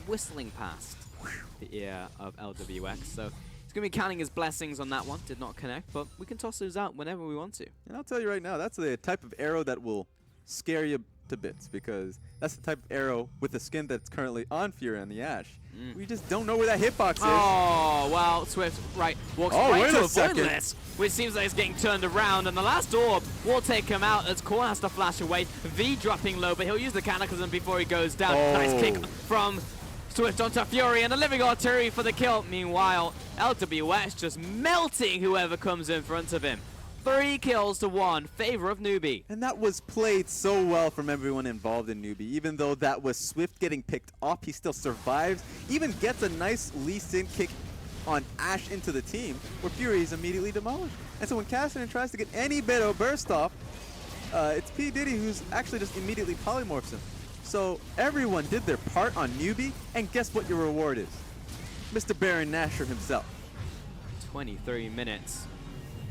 whistling past the ear of LWX, so he's going to be counting his blessings on that one. Did not connect, but we can toss those out whenever we want to. And I'll tell you right now, that's the type of arrow that will scare you to bits, because that's the type of arrow with the skin that's currently on Fury and the Ash. We just don't know where that hitbox is. Oh, well, Swift, right, walks right wait to a avoid second. this, which seems like it's getting turned around, and the last orb will take him out as Korn has to flash away. V dropping low, but he'll use the Cataclysm before he goes down. Nice kick from Swift onto Fury, and a living artillery for the kill. Meanwhile, LWX just melting whoever comes in front of him. 3 kills to 1, favor of NewBee. And that was played so well from everyone involved in NewBee. Even though that was Swift getting picked up, he still survives. Even gets a nice Lee Sin kick on Ash into the team, where Fury is immediately demolished. And so when Cassidy tries to get any bit of burst off, it's P. Diddy who's actually just immediately polymorphs him. So everyone did their part on NewBee, and guess what your reward is? Mr. Baron Nashor himself. 23 minutes.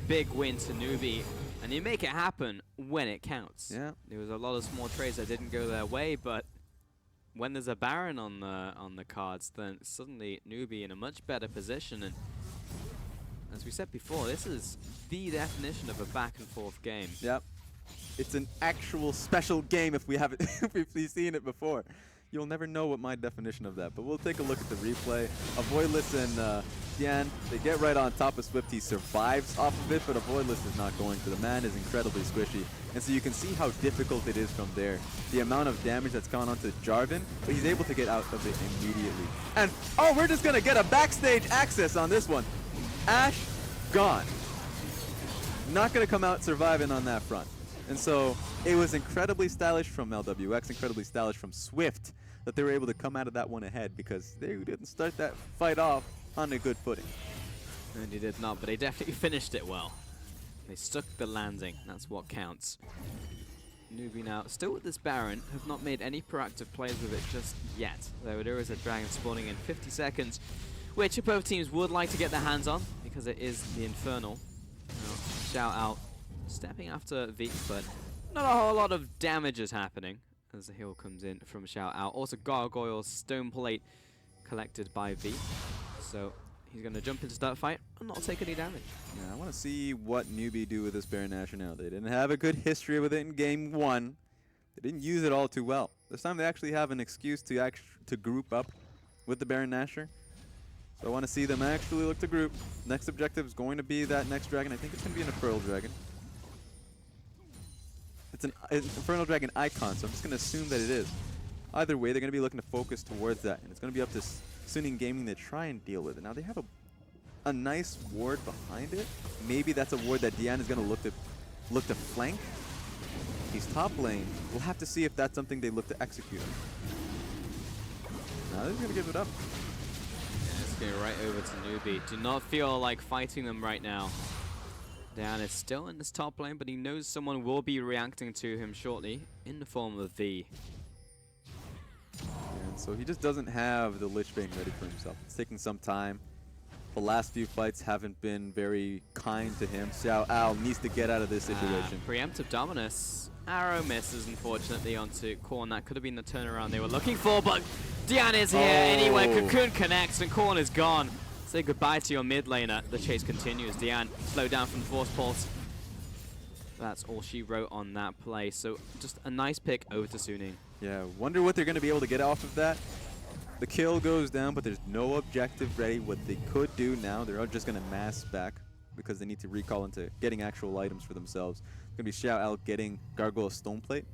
Big win to NewBee, and you make it happen when it counts. Yeah. There was a lot of small trades that didn't go their way, but when there's a Baron on the cards, then suddenly NewBee in a much better position. And as we said before, this is the definition of a back and forth game. Yep. It's an actual special game if we haven't if we've seen it before. You'll never know what my definition of that, but we'll take a look at the replay. Avoidless and Dian, they get right on top of Swift. He survives off of it, but Avoidless is not going to. The man is incredibly squishy, and so you can see how difficult it is from there. The amount of damage that's gone onto Jarvan, but he's able to get out of it immediately. And, oh, we're just going to get a backstage access on this one. Ash, gone. Not going to come out surviving on that front. And so it was incredibly stylish from LWX, incredibly stylish from Swift, that they were able to come out of that one ahead, because they didn't start that fight off on a good footing. And he did not, but they definitely finished it well. They stuck the landing, that's what counts. NewBee now, still with this Baron, have not made any proactive plays with it just yet. Though there is a Dragon spawning in 50 seconds, which both teams would like to get their hands on, because it is the Infernal. Now, shout out. Stepping after V, but not a whole lot of damage is happening as the heal comes in from Shout Out. Also, Gargoyle's Stone Plate collected by V. So he's going to jump into that fight and not take any damage. Yeah, I want to see what NewBee do with this Baron Nashor now. They didn't have a good history with it in game 1. They didn't use it all too well. This time they actually have an excuse to group up with the Baron Nashor. So I want to see them actually look to group. Next objective is going to be that next dragon. I think it's going to be an Infernal Dragon. It's an Infernal Dragon icon, so I'm just going to assume that it is. Either way, they're going to be looking to focus towards that, and it's going to be up to Suning Gaming to try and deal with it. Now, they have a nice ward behind it. Maybe that's a ward that Dian is going to look to flank. He's top lane. We'll have to see if that's something they look to execute. Now they're going to give it up. Yeah, it's going right over to NewBee. Do not feel like fighting them right now. Dan is still in this top lane, but he knows someone will be reacting to him shortly in the form of V. And so he just doesn't have the Lich Bane ready for himself. It's taking some time. The last few fights haven't been very kind to him. Xiao Al needs to get out of this situation. Preemptive Dominus. Arrow misses, unfortunately, onto Korn. That could have been the turnaround they were looking for, but Dian is here anyway. Cocoon connects, and Korn is gone. Say goodbye to your mid laner. The chase continues. Dian slowed down from the Force Pulse. That's all she wrote on that play. So just a nice pick over to Suning. Yeah, wonder what they're going to be able to get off of that. The kill goes down, but there's no objective ready. What they could do now, they're just going to mass back because they need to recall into getting actual items for themselves. It's going to be Xiao Al getting Gargoyle Stone Plate,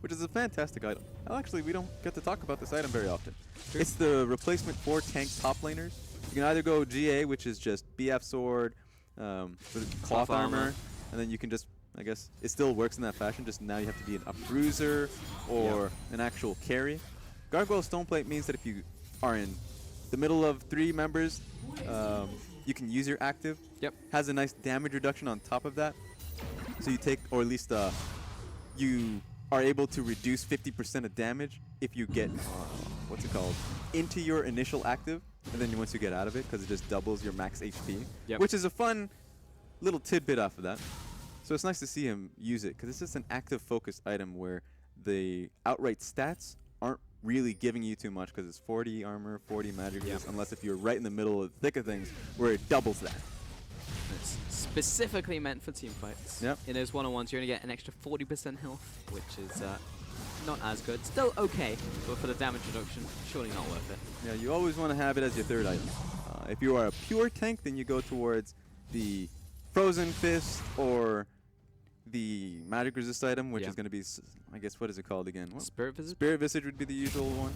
which is a fantastic item. Well, actually, we don't get to talk about this item very often. True. It's the replacement for tank top laners. You can either go GA, which is just BF Sword, cloth armor, and then you can just, I guess, it still works in that fashion, just now you have to be a bruiser or an actual carry. Gargoyle Stoneplate means that if you are in the middle of 3 members, you can use your active. Yep. Has a nice damage reduction on top of that. So you take, or at least you are able to reduce 50% of damage if you get, what's it called, into your initial active, and then once you get out of it, because it just doubles your max HP, Yep. which is a fun little tidbit off of that. So it's nice to see him use it, because it's just an active focused item where the outright stats aren't really giving you too much, because it's 40 armor, 40 magic resist, unless if you're right in the middle of the thick of things, where it doubles that. It's specifically meant for team fights. Yep. In those one-on-ones, you're going to get an extra 40% health, which is not as good. Still okay, but for the damage reduction, surely not worth it. Yeah, you always want to have it as your third item. If you are a pure tank, then you go towards the Frozen Fist or the magic resist item, which is going to be, I guess, what is it called again? What? Spirit Visit? Spirit Visage would be the usual one.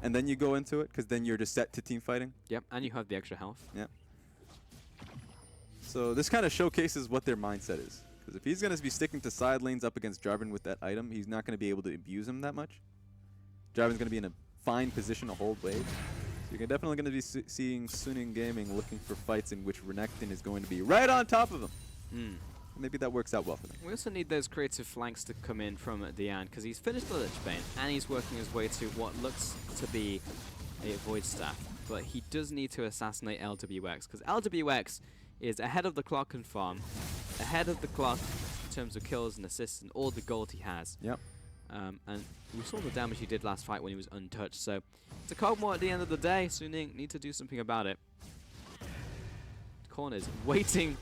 And then you go into it, because then you're just set to team fighting. Yep, and you have the extra health. Yep. So this kind of showcases what their mindset is. Because if he's going to be sticking to side lanes up against Jarvan with that item, he's not going to be able to abuse him that much. Jarvan's going to be in a fine position to hold wave. So you're definitely going to be seeing Suning Gaming looking for fights in which Renekton is going to be right on top of him. Maybe that works out well for them. We also need those creative flanks to come in from Dian, because he's finished the Lich Bane, and he's working his way to what looks to be a Void Staff. But he does need to assassinate LWX, because LWX is ahead of the clock in farm, ahead of the clock in terms of kills and assists and all the gold he has. Yep. And we saw the damage he did last fight when he was untouched, so it's a cold war at the end of the day. Suning need to do something about it. Corners waiting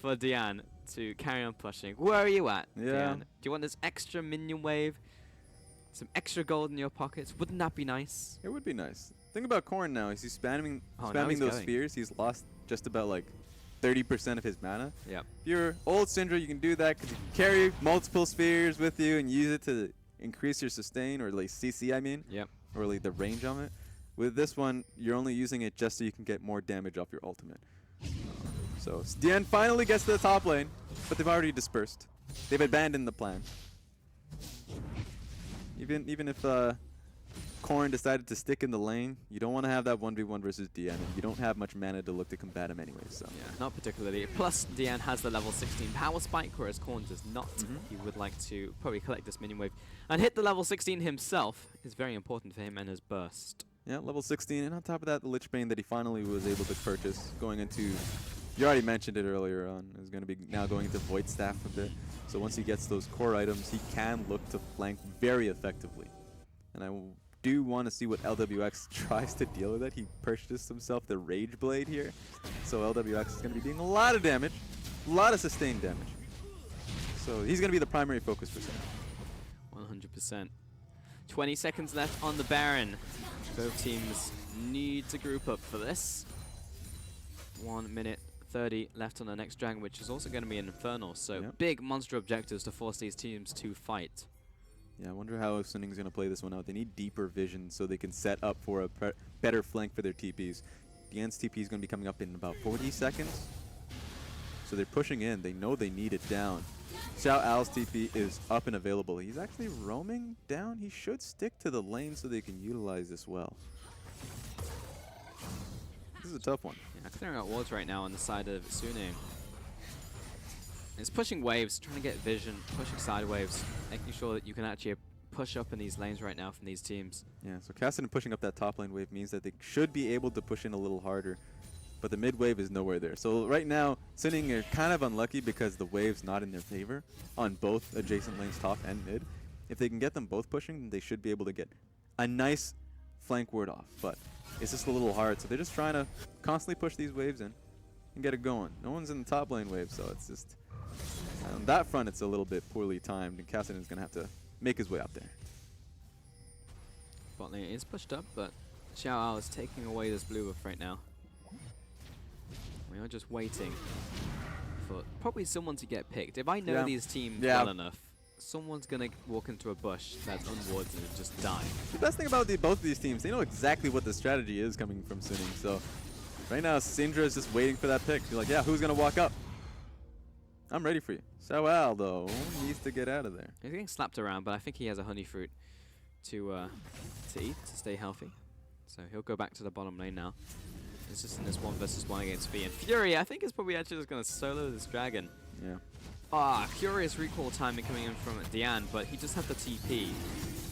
for Dian to carry on pushing. Where are you at, Dian? Do you want this extra minion wave? Some extra gold in your pockets? Wouldn't that be nice? It would be nice. Think about Corn now. Is he spamming now spamming he's those going. spheres? He's lost just about like 30% of his mana. Yep. If you're old Syndra, you can do that because you can carry multiple spheres with you and use it to increase your sustain, or like CC, I mean. Yep. Or like the range on it. With this one, you're only using it just so you can get more damage off your ultimate. So Dian finally gets to the top lane, but they've already dispersed. They've abandoned the plan. Even if Corrin decided to stick in the lane, you don't want to have that 1v1 versus Dian, and you don't have much mana to look to combat him anyway. So Yeah, not particularly. Plus, Dian has the level 16 power spike, whereas Korn does not. He would like to probably collect this minion wave and hit the level 16 himself. Is very important for him and his burst. yeah, level 16, and on top of that, the Lich Bane that he finally was able to purchase, going into, you already mentioned it earlier on, is going to be now going into Void Staff a bit. So once he gets those core items, he can look to flank very effectively. And I do want to see what LWX tries to deal with it. He purchased himself the Rage Blade here. So LWX is going to be doing a lot of damage, a lot of sustained damage. So he's going to be the primary focus for Sam. 100%. 20 seconds left on the Baron. Both teams need to group up for this. 1 minute 30 left on the next dragon, which is also going to be an Infernal. So big monster objectives to force these teams to fight. Yeah, I wonder how Suning's going to play this one out. They need deeper vision so they can set up for a better flank for their TPs. Dian's TP is going to be coming up in about 40 seconds. So they're pushing in. They know they need it down. Xiao Al's TP is up and available. He's actually roaming down. He should stick to the lane so they can utilize this well. This is a tough one. Yeah, clearing out wards right now on the side of Suning. It's pushing waves, trying to get vision, pushing side waves, making sure that you can actually push up in these lanes right now from these teams. Yeah, so Cassidy pushing up that top lane wave means that they should be able to push in a little harder. But the mid wave is nowhere there. So right now, Suning are kind of unlucky because the wave's not in their favor on both adjacent lanes, top and mid. If they can get them both pushing, then they should be able to get a nice flank ward off. But it's just a little hard, so they're just trying to constantly push these waves in and get it going. No one's in the top lane wave, so it's just... on that front, it's a little bit poorly timed, and Cassidy's going to have to make his way up there. Bot lane is pushed up, but Xiao Ao is taking away this blue buff right now. We are just waiting for probably someone to get picked. If I know these teams well enough, someone's going to walk into a bush that's unwarded and just die. The best thing about both of these teams, they know exactly what the strategy is coming from Suning. So right now, Syndra is just waiting for that pick. You're like, yeah, who's going to walk up? I'm ready for you. Xiao Al, though, needs to get out of there. He's getting slapped around, but I think he has a honey fruit to eat, to stay healthy. So he'll go back to the bottom lane now. It's just in this 1 versus 1 against V. And Fury, I think, is probably actually just going to solo this dragon. Yeah. Curious recall timing coming in from Dian, but he just had the TP.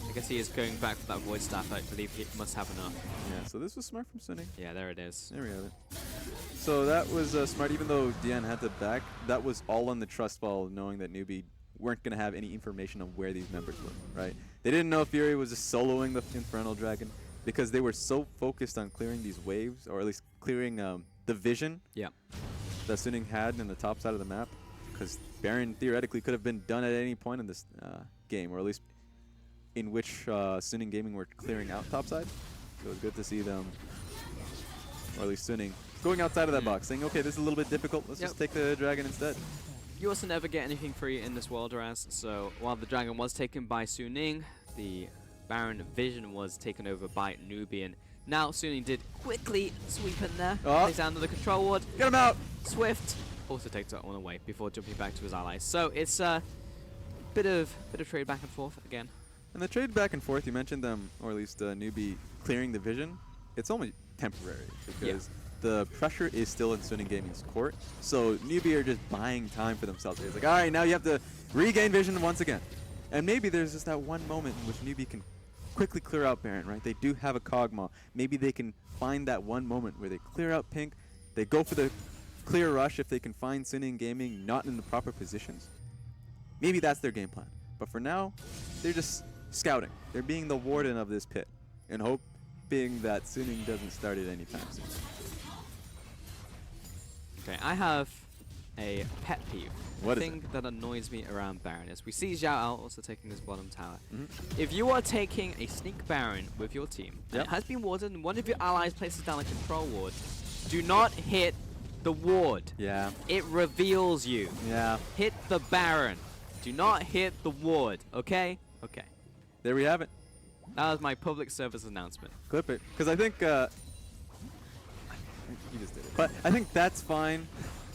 I guess he is going back for that Void Staff. I believe he must have enough. Yeah, so this was smart from Sunning. Yeah, there it is. There we have it. So that was smart, even though Dian had to back. That was all on the trust fall, knowing that NewBee weren't going to have any information on where these members were, right? They didn't know Fury was just soloing the Infernal Dragon because they were so focused on clearing these waves, or at least clearing the vision that Sunning had in the top side of the map, because Baron theoretically could have been done at any point in this game, or at least in which Sunning Gaming were clearing out topside. So it was good to see them, or at least Sunning, going outside of that box, saying, okay, this is a little bit difficult, let's just take the dragon instead. You also never get anything free in this world, Raz. So while the dragon was taken by Suning, the Baron vision was taken over by NewBee. And now Suning did quickly sweep in there, plays down to the control ward. Get him out! Swift also takes that one away before jumping back to his allies. So it's a bit of trade back and forth again. And the trade back and forth, you mentioned them, or at least NewBee clearing the vision. It's only temporary because the pressure is still in Sunning Gaming's court. So NewBee are just buying time for themselves. It's like, all right, now you have to regain vision once again. And maybe there's just that one moment in which NewBee can quickly clear out Baron, right? They do have a Kog'Maw. Maybe they can find that one moment where they clear out Pink. They go for the clear rush if they can find Sunning Gaming not in the proper positions. Maybe that's their game plan. But for now, they're just scouting. They're being the warden of this pit and hoping that Sunning doesn't start it anytime soon. Okay, I have a pet peeve. What is thing that annoys me around Baron is we see Zhao Ao also taking this bottom tower. If you are taking a sneak Baron with your team, and it has been warded, and one of your allies places down a control ward, do not hit the ward. Yeah. It reveals you. Yeah. Hit the Baron. Do not hit the ward, okay? Okay. There we have it. That was my public service announcement. Clip it. Because I think... you just did it. But I think that's fine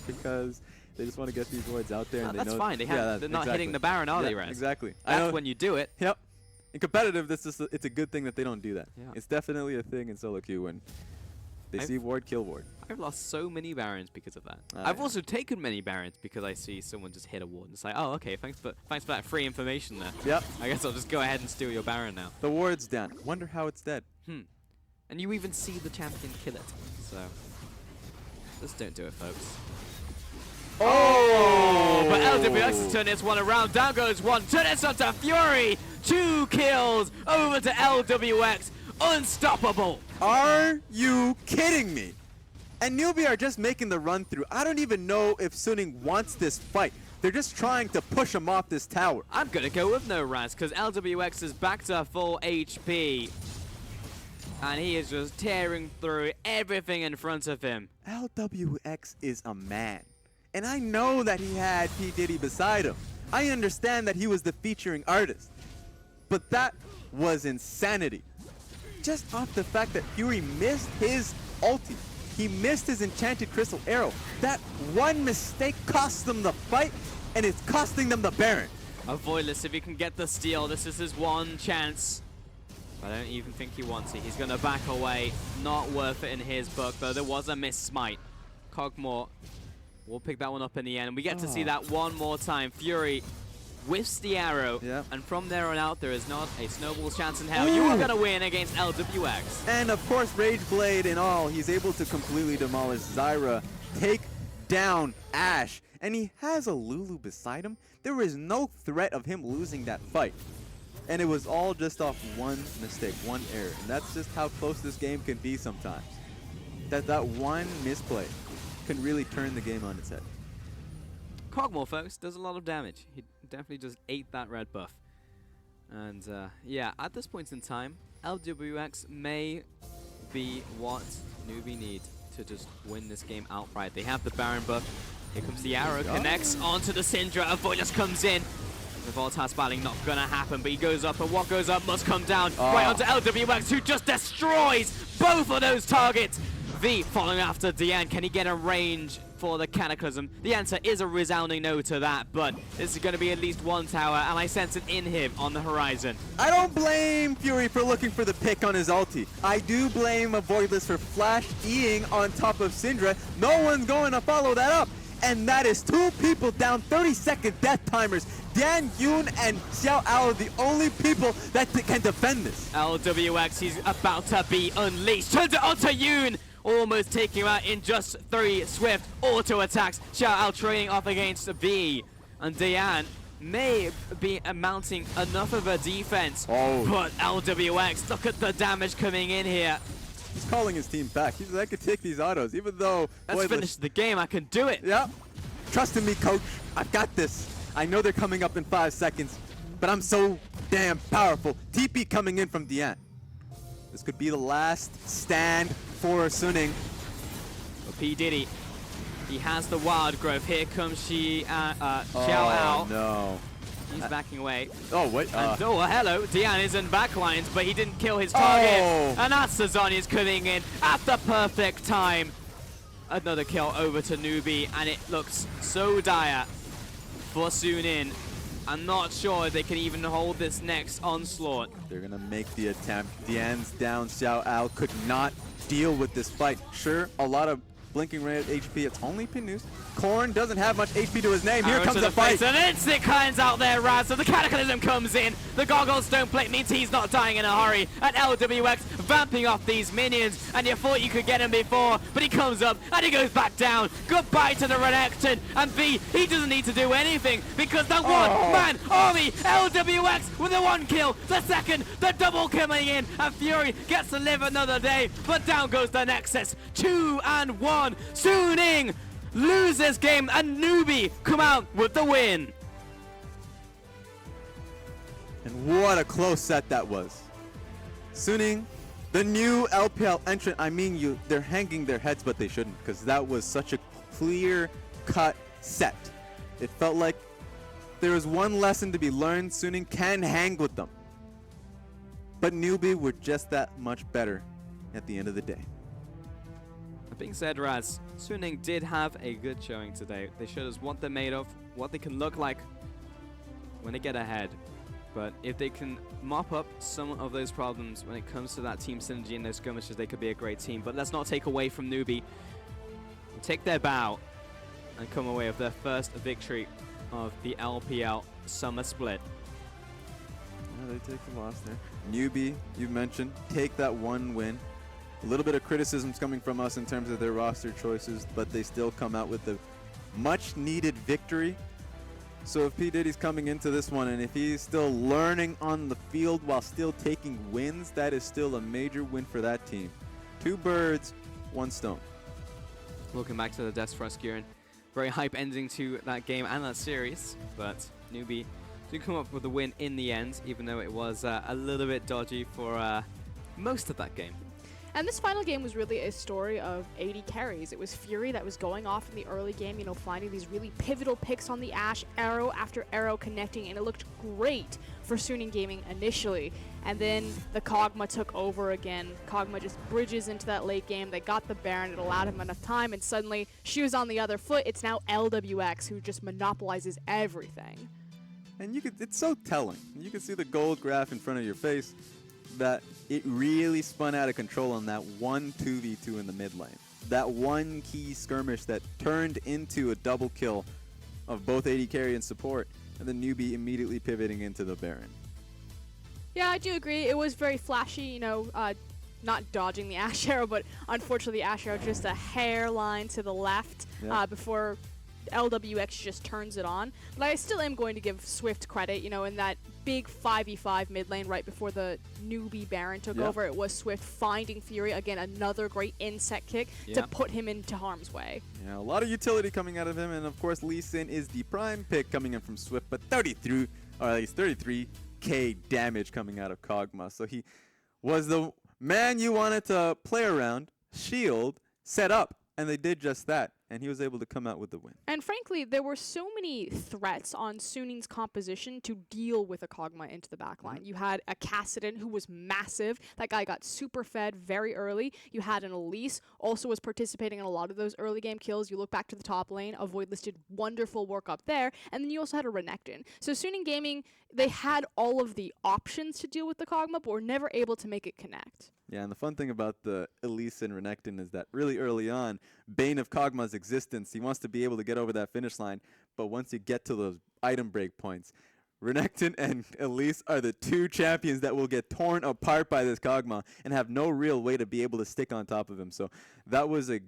because they just want to get these voids out there. No, and that's they know fine. They're not hitting the Baron, are they, Raz? Exactly. That's when you do it. Yep. In competitive, it's a good thing that they don't do that. Yeah. It's definitely a thing in solo queue when they see ward, kill ward. I've lost so many Barons because of that. I've also taken many Barons because I see someone just hit a ward and it's like, oh, okay, thanks for that free information there. Yep. I guess I'll just go ahead and steal your Baron now. The ward's down. Wonder how it's dead. And you even see the champion kill it. So, just don't do it, folks. Oh! But LWX is turning this one around. Down goes one. Turn this onto Fury. 2 kills over to LWX. Unstoppable. Are you kidding me? And NewBee are just making the run through. I don't even know if Sunning wants this fight. They're just trying to push him off this tower. I'm going to go with no Raz because LWX is back to full HP. And he is just tearing through everything in front of him. LWX is a man. And I know that he had P. Diddy beside him. I understand that he was the featuring artist. But that was insanity. Just off the fact that Fury missed his ulti. He missed his enchanted crystal arrow. That one mistake cost them the fight, and it's costing them the Baron. A Voidless, if he can get the steal, this is his one chance. I don't even think he wants it. He's going to back away. Not worth it in his book, though. There was a missed smite. Kog'Maw will pick that one up in the end. And we get to see that one more time. Fury whiffs the arrow. And from there on out, there is not a snowball's chance in hell. You are going to win against LWX. And of course, Rage Blade and all, he's able to completely demolish Zyra, take down Ashe. And he has a Lulu beside him. There is no threat of him losing that fight. And it was all just off one mistake, one error. And that's just how close this game can be sometimes. That one misplay can really turn the game on its head. Kog'Maw, folks, does a lot of damage. He definitely just ate that red buff. And yeah, at this point in time, LWX may be what NewBee need to just win this game outright. They have the Baron buff. Here comes the arrow, connects onto the Syndra. A Voidless comes in. The Voltas battling not gonna happen, but he goes up, and what goes up must come down. Right onto LWX, who just destroys both of those targets. V following after Dian. Can he get a range for the Cataclysm? The answer is a resounding no to that, but this is going to be at least one tower, and I sense an inhib on the horizon. I don't blame Fury for looking for the pick on his ulti. I do blame Avoidless for flash E-ing on top of Syndra. No one's going to follow that up. And that is 2 people down, 30-second death timers. Dan Yoon and Xiao Ao are the only people that can defend this. LWX, he's about to be unleashed. Turns it onto Yoon, almost taking him out in just 3 swift auto attacks. Xiao Ao trading off against B. And Diane may be mounting enough of a defense. But LWX, look at the damage coming in here. He's calling his team back. He's like, I could take these autos, even though... Let's finish the game. I can do it. Yeah. Trust in me, coach. I've got this. I know they're coming up in 5 seconds, but I'm so damn powerful. TP coming in from Diane. This could be the last stand for Suning. Well, P. Diddy, he has the wild growth. Here comes Xiao Ao. No. He's backing away. Oh, wait. And hello. Diane is in backlines, but he didn't kill his target. And that's Sazania's coming in at the perfect time. Another kill over to NewBee, and it looks so dire for Suning. I'm not sure if they can even hold this next onslaught. They're going to make the attempt. Diane's down. Xiao Ao could not deal with this fight. Sure, a lot of blinking red HP. It's only Pinus. Korn doesn't have much HP to his name. Here comes the fight. And instant kinds out there, Raz. So the Cataclysm comes in. The goggles don't plate means he's not dying in a hurry. And LWX vamping off these minions. And you thought you could get him before, but he comes up and he goes back down. Goodbye to the Renekton. And B, he doesn't need to do anything because the one-man army, LWX with the 1 kill. The second, the double coming in. And Fury gets to live another day. But down goes the Nexus. 2-1. Suning lose this game, and NewBee come out with the win. And what a close set that was. Suning, the new LPL entrant, I mean, they're hanging their heads, but they shouldn't, because that was such a clear-cut set. It felt like there was one lesson to be learned. Suning can hang with them. But NewBee were just that much better at the end of the day. That being said, Raz, Suning did have a good showing today. They showed us what they're made of, what they can look like when they get ahead. But if they can mop up some of those problems when it comes to that team synergy and those skirmishes, they could be a great team. But let's not take away from NewBee. Take their bow and come away with their first victory of the LPL Summer Split. Yeah, they take the loss there. NewBee, you've mentioned, take that 1 win. A little bit of criticism's coming from us in terms of their roster choices, but they still come out with the much-needed victory. So if P. Diddy's coming into this one, and if he's still learning on the field while still taking wins, that is still a major win for that team. 2 birds, 1 stone. Welcome back to the desk for us, Kieran. Very hype ending to that game and that series, but NewBee did come up with a win in the end, even though it was a little bit dodgy for most of that game. And this final game was really a story of 80 carries. It was Fury that was going off in the early game, you know, finding these really pivotal picks on the Ashe, arrow after arrow connecting, and it looked great for Suning Gaming initially. And then the Kog'Maw took over again. Kog'Maw just bridges into that late game. They got the Baron. It allowed him enough time, and suddenly, shoes on the other foot, it's now LWX who just monopolizes everything. And it's so telling. You can see the gold graph in front of your face that it really spun out of control on that 1 2v2 in the mid lane. That one key skirmish that turned into a double kill of both AD carry and support, and then NewBee immediately pivoting into the Baron. Yeah, I do agree. It was very flashy, you know, not dodging the Ashe arrow, but unfortunately the Ashe arrow just a hairline to the left before LWX just turns it on. But I still am going to give Swift credit, you know, in that big 5v5 mid lane right before the NewBee Baron took over. It was Swift finding Fury. Again, another great inset kick to put him into harm's way. Yeah, a lot of utility coming out of him, and of course Lee Sin is the prime pick coming in from Swift, but 33k damage coming out of Kog'Maw. So he was the man you wanted to play around, shield, set up, and they did just that. and he was able to come out with the win. And frankly, there were so many threats on Sunin's composition to deal with a Kog'Maw into the backline. You had a Kassadin who was massive. That guy got super fed very early. You had an Elise, also was participating in a lot of those early game kills. You look back to the top lane, Avoidless did wonderful work up there, and then you also had a Renekton. So Suning Gaming, they had all of the options to deal with the Kog'Maw, but were never able to make it connect. Yeah, and the fun thing about the Elise and Renekton is that really early on, bane of Kog'Maw's existence, he wants to be able to get over that finish line, but once you get to those item break points, Renekton and Elise are the two champions that will get torn apart by this Kog'Maw and have no real way to be able to stick on top of him. So that was a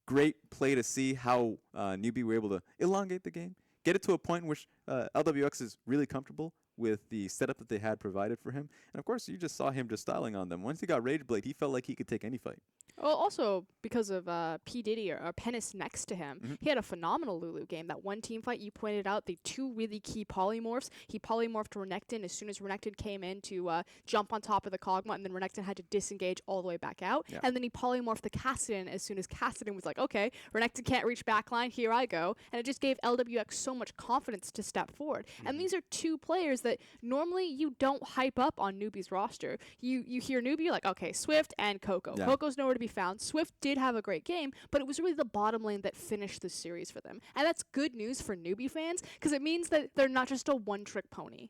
great play to see how NewBee were able to elongate the game, get it to a point in which LWX is really comfortable with the setup that they had provided for him. And of course, you just saw him just styling on them. Once he got Rage Blade, he felt like he could take any fight. Well, also because of P. Diddy or Penis next to him, he had a phenomenal Lulu game. That one team fight, you pointed out the two really key polymorphs. He polymorphed Renekton as soon as Renekton came in to jump on top of the Kog'Maw, and then Renekton had to disengage all the way back out. Yeah. And then he polymorphed the Kassadin as soon as Kassadin was like, okay, Renekton can't reach backline, here I go. And it just gave LWX so much confidence to step forward. And these are two players that normally you don't hype up on NewBee's roster. You hear NewBee, you're like, okay, Swift and Coco. Yeah. Coco's nowhere to be found. Swift did have a great game, but it was really the bottom lane that finished the series for them. And that's good news for NewBee fans, because it means that they're not just a one-trick pony.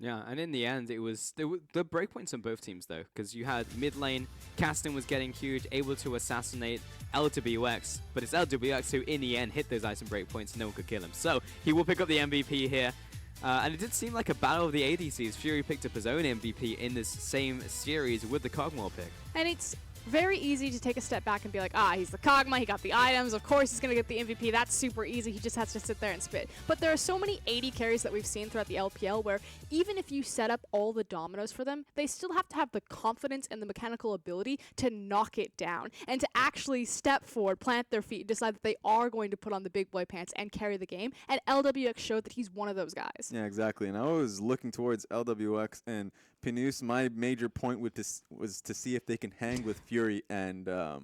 Yeah, and in the end, it was the breakpoints on both teams, though, because you had mid lane, Caston was getting huge, able to assassinate LWX, but it's LWX who, in the end, hit those item breakpoints, no one could kill him. So he will pick up the MVP here. And it did seem like a battle of the ADCs. Fury picked up his own MVP in this same series with the Kog'Maw pick. And it's very easy to take a step back and be like, he's the Kog'Maw, he got the items, of course he's going to get the MVP, that's super easy, he just has to sit there and spit. But there are so many AD carries that we've seen throughout the LPL where even if you set up all the dominoes for them, they still have to have the confidence and the mechanical ability to knock it down and to actually step forward, plant their feet, decide that they are going to put on the big boy pants and carry the game. And LWX showed that he's one of those guys. Yeah, exactly. And I was looking towards LWX and Pinus. My major point was to see if they can hang with Fury and, or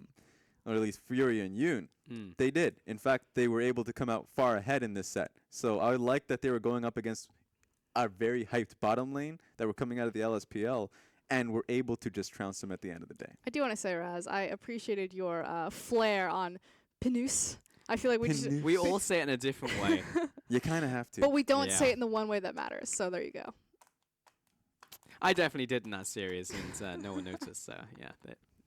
at least Fury and Yoon. They did. In fact, they were able to come out far ahead in this set. So I like that they were going up against a very hyped bottom lane that were coming out of the LSPL and were able to just trounce them at the end of the day. I do want to say, Raz, I appreciated your flair on Pinus. I feel like We all say it in a different way. You kind of have to. but we don't Yeah. say it in the one way that matters. So there you go. I definitely did in that series, and no one noticed. So yeah,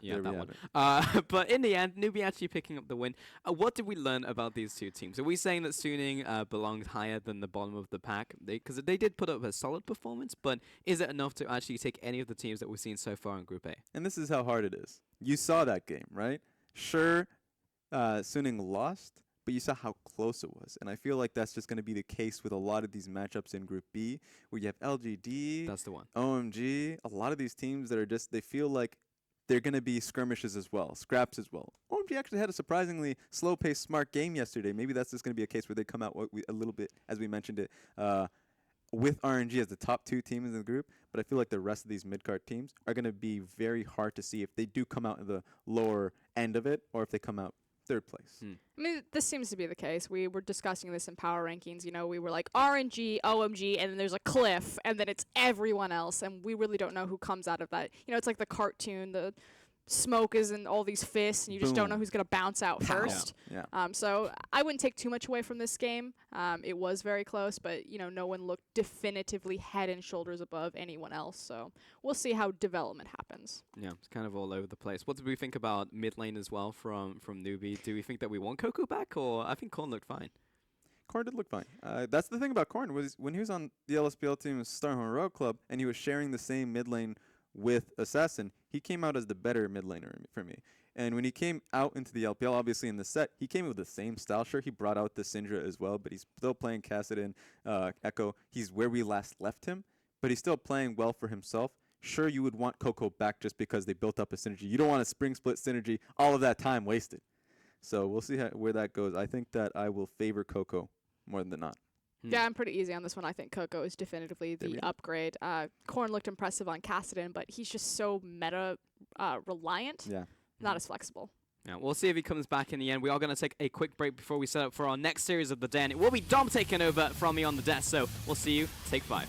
There that we one. have But in the end, NewBee actually picking up the win. What did we learn about these two teams? Are we saying that Suning belonged higher than the bottom of the pack? Because they did put up a solid performance, but is it enough to actually take any of the teams that we've seen so far in Group A? And this is how hard it is. You saw that game, right? Sure, Suning lost, but you saw how close it was. And I feel like that's just going to be the case with a lot of these matchups in Group B, where you have LGD, That's the one. OMG, a lot of these teams that are just, they feel like they're going to be skirmishes as well, scraps as well. OMG actually had a surprisingly slow-paced, smart game yesterday. Maybe that's just going to be a case where they come out a little bit, as we mentioned it, with RNG as the top two teams in the group. But I feel like the rest of these mid-card teams are going to be very hard to see if they do come out in the lower end of it or if they come out third place. I mean, this seems to be the case. We were discussing this in power rankings. You know, we were like RNG, OMG, and then there's a cliff, and then it's everyone else, and we really don't know who comes out of that. You know, it's like the cartoon, the smoke is in all these fists, and you just don't know Boom. who's going to bounce out first. Yeah. So I wouldn't take too much away from this game. It was very close, but, you know, no one looked definitively head and shoulders above anyone else. So we'll see how development happens. Yeah, it's kind of all over the place. What did we think about mid lane as well from NewBee? Do we think that we want Coco back, or I think Korn looked fine? Korn did look fine. That's the thing about Korn, was when he was on the LSPL team with Starhorn Royal Club and he was sharing the same mid lane with Assassin, he came out as the better mid laner for me. And when he came out into the LPL, obviously in the set, he came with the same style. Sure, he brought out the Syndra as well, but he's still playing Kassadin, Echo. He's where we last left him, but he's still playing well for himself. Sure, you would want Coco back just because they built up a synergy. You don't want a spring split synergy, all of that time wasted. So we'll see where that goes. I think that I will favor Coco more than not. Yeah, I'm pretty easy on this one. I think Coco is definitively the upgrade. Korn looked impressive on Kassadin, but he's just so meta reliant, Yeah. not as flexible. Yeah, we'll see if he comes back in the end. We are going to take a quick break before we set up for our next series of the day, and it will be Dom taking over from me on the desk, so we'll see you. Take 5.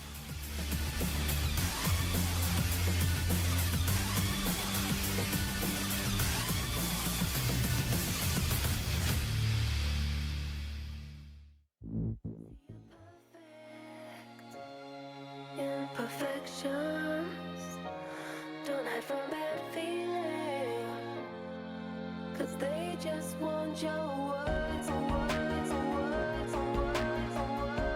Imperfections don't hide from bad feeling, 'cause they just want your words, words, words, words, words,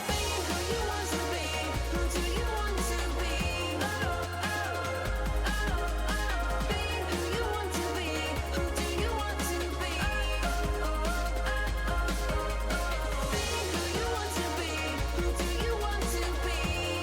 Being who you want to be, who do you want to be? Being who you want to be, who do you want to be? Being who you want to be, who do you want to be?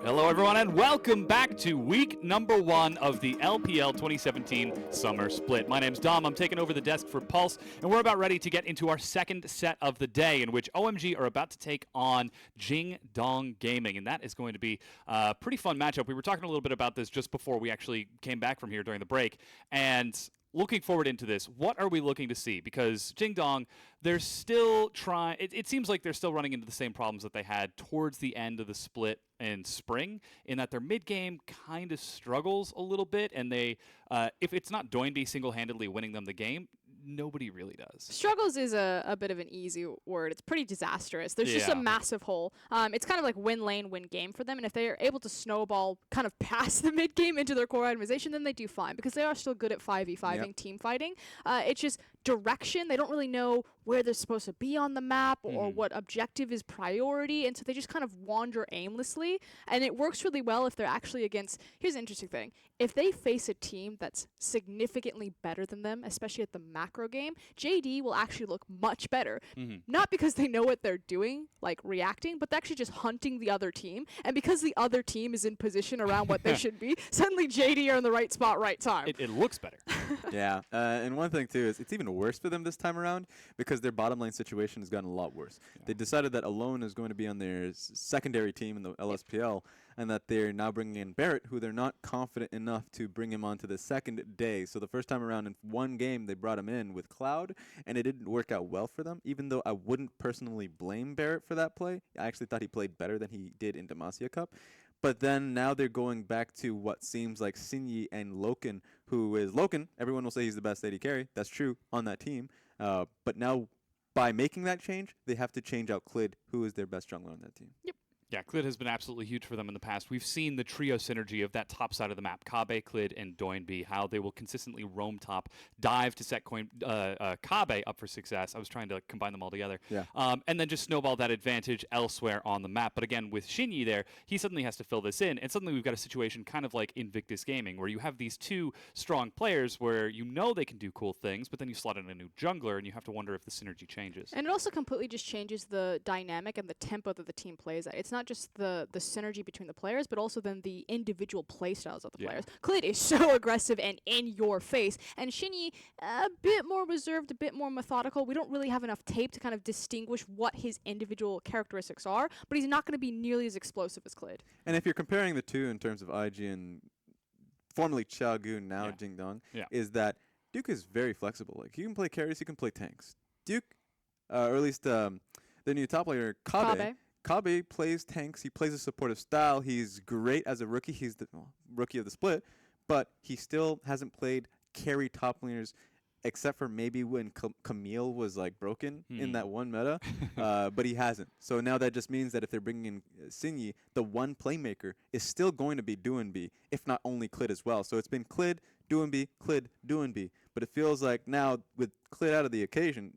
Hello, everyone, and welcome back to week number 1 of the LPL 2017 Summer Split. My name's Dom. I'm taking over the desk for Pulse, and we're about ready to get into our second set of the day, in which OMG are about to take on Jing Dong Gaming, and that is going to be a pretty fun matchup. We were talking a little bit about this just before we actually came back from here during the break, and looking forward into this, what are we looking to see? Because Jing Dong, they're still trying. It seems like they're still running into the same problems that they had towards the end of the split in spring, in that their mid game kind of struggles a little bit, and they, if it's not Doinby single-handedly winning them the game, nobody really does. Struggles is a bit of an easy word. It's pretty disastrous. There's just a massive hole. It's kind of like win lane, win game for them. And if they're able to snowball kind of past the mid game into their core itemization, then they do fine because they are still good at 5v5ing team fighting. It's just direction. They don't really know where they're supposed to be on the map or what objective is priority. And so they just kind of wander aimlessly. And it works really well if they're actually against. Here's an interesting thing. If they face a team that's significantly better than them, especially at the macro game, JD will actually look much better. Not because they know what they're doing, like reacting, but they're actually just hunting the other team. And because the other team is in position around what they should be, suddenly JD are in the right spot, right time. It looks better. Yeah, and one thing too is it's even worse for them this time around because their bottom lane situation has gotten a lot worse. They decided that Alone is going to be on their secondary team in the LSPL, and that they're now bringing in Barrett, who they're not confident enough to bring him onto the second day. So the first time around in one game, they brought him in with Cloud, and it didn't work out well for them, even though I wouldn't personally blame Barrett for that play. I actually thought he played better than he did in Demacia Cup. But then now they're going back to what seems like Sinyi and Loken, who is Loken. Everyone will say he's the best AD carry. That's true on that team. But now by making that change, they have to change out Clid, who is their best jungler on that team. Yep. Yeah, Clid has been absolutely huge for them in the past. We've seen the trio synergy of that top side of the map, Kabe, Clid, and Doinby, how they will consistently roam top, dive to set Kabe up for success. I was trying to combine them all together. Yeah. And then just snowball that advantage elsewhere on the map. But again, with Shinyi there, he suddenly has to fill this in, and suddenly we've got a situation kind of like Invictus Gaming, where you have these two strong players where you know they can do cool things, but then you slot in a new jungler, and you have to wonder if the synergy changes. And it also completely just changes the dynamic and the tempo that the team plays at. It's not just the synergy between the players, but also then the individual play styles of the players. Clid is so aggressive and in your face, and Shinyi a bit more reserved, a bit more methodical. We don't really have enough tape to kind of distinguish what his individual characteristics are, but he's not going to be nearly as explosive as Clid. And if you're comparing the two in terms of IG and formerly Xiaogu, now Jing Dong, is that Duke is very flexible. Like, he can play carries, he can play tanks. Duke, or at least the new top laner, Kabe plays tanks. He plays a supportive style. He's great as a rookie. He's the rookie of the split, but he still hasn't played carry top laners except for maybe when Camille was like broken in that one meta, but he hasn't. So now that just means that if they're bringing in Sinyi, the one playmaker is still going to be Doinby, if not only Clid as well. So it's been Clid, Doinby, Clid, Doinby. But it feels like now with Clid out of the equation,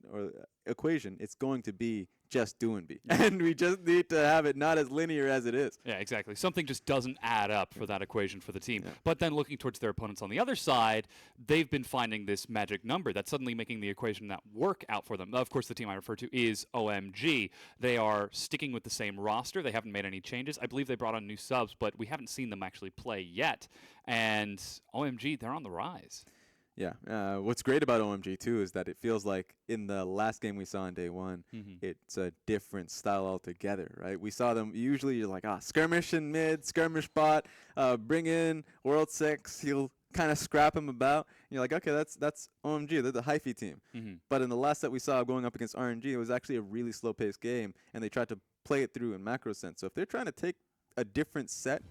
it's going to be just Doinby. And we just need to have it not as linear as it is. Yeah, exactly. Something just doesn't add up for that equation for the team. But then looking towards their opponents on the other side, they've been finding this magic number that's suddenly making the equation that work out for them. Of course, the team I refer to is OMG. They are sticking with the same roster. They haven't made any changes. I believe they brought on new subs, but we haven't seen them actually play yet. And OMG, they're on the rise. Yeah. What's great about OMG, too, is that it feels like in the last game we saw in day one, it's a different style altogether, right? We saw them, usually you're like, skirmish in mid, skirmish bot, bring in World 6, he'll kind of scrap him about. And you're like, okay, that's OMG, they're the hyphy team. But in the last set we saw going up against RNG, it was actually a really slow-paced game, and they tried to play it through in macro sense. So if they're trying to take a different set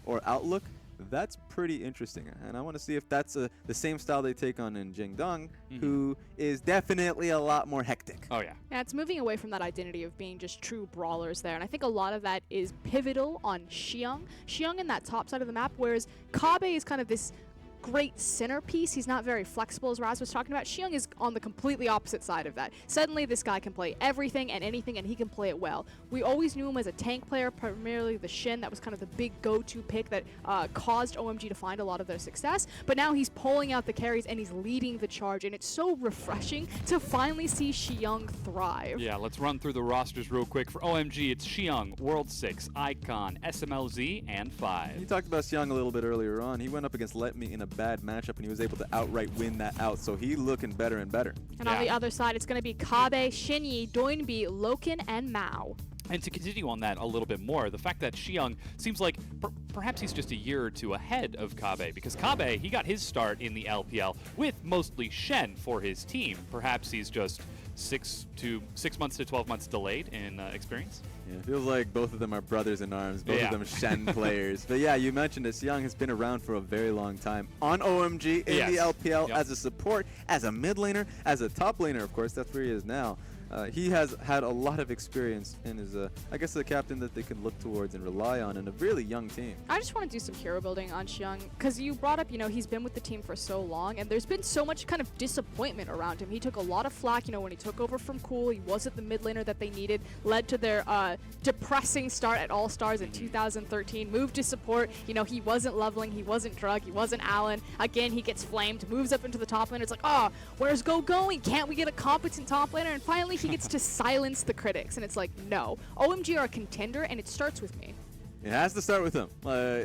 or outlook, that's pretty interesting, and I want to see if that's the same style they take on in Jing Dong, who is definitely a lot more hectic. Oh, yeah. Yeah, it's moving away from that identity of being just true brawlers there, and I think a lot of that is pivotal on Xiang in that top side of the map, whereas Kabe is kind of this great centerpiece. He's not very flexible, as Raz was talking about. Xiong is on the completely opposite side of that. Suddenly, this guy can play everything and anything, and he can play it well. We always knew him as a tank player, primarily the Shin. That was kind of the big go-to pick that caused OMG to find a lot of their success. But now he's pulling out the carries, and he's leading the charge, and it's so refreshing to finally see Xiong thrive. Yeah, let's run through the rosters real quick. For OMG, it's Xiong, World 6, Icon, SMLZ, and 5. You talked about Xiong a little bit earlier on. He went up against Let Me in a bad matchup, and he was able to outright win that out. So he's looking better and better. And on the other side, it's going to be Kabe, Shinyi, Doinbi, Loken, and Mao. And to continue on that a little bit more, the fact that Xiong seems like perhaps he's just a year or two ahead of Kabe, because Kabe, he got his start in the LPL with mostly Shen for his team. Perhaps he's just 6 months to 12 months delayed in experience. Yeah, it feels like both of them are brothers in arms, both Yeah. of them Shen players. But yeah, you mentioned it. Xiong has been around for a very long time on OMG, in the Yes. LPL, Yep. as a support, as a mid laner, as a top laner, of course. That's where he is now. He has had a lot of experience and is, I guess, the captain that they can look towards and rely on in a really young team. I just want to do some hero building on Xiong, because you brought up, he's been with the team for so long, and there's been so much kind of disappointment around him. He took a lot of flack, when he took over from Cool. He wasn't the mid laner that they needed, led to their depressing start at All-Stars in 2013, moved to support. He wasn't leveling, he wasn't Drug, he wasn't Allen. Again, he gets flamed, moves up into the top laner. It's like, where's Go going? Can't we get a competent top laner? And finally, he gets to silence the critics, and it's like, no. OMG are a contender, and it starts with me. It has to start with him.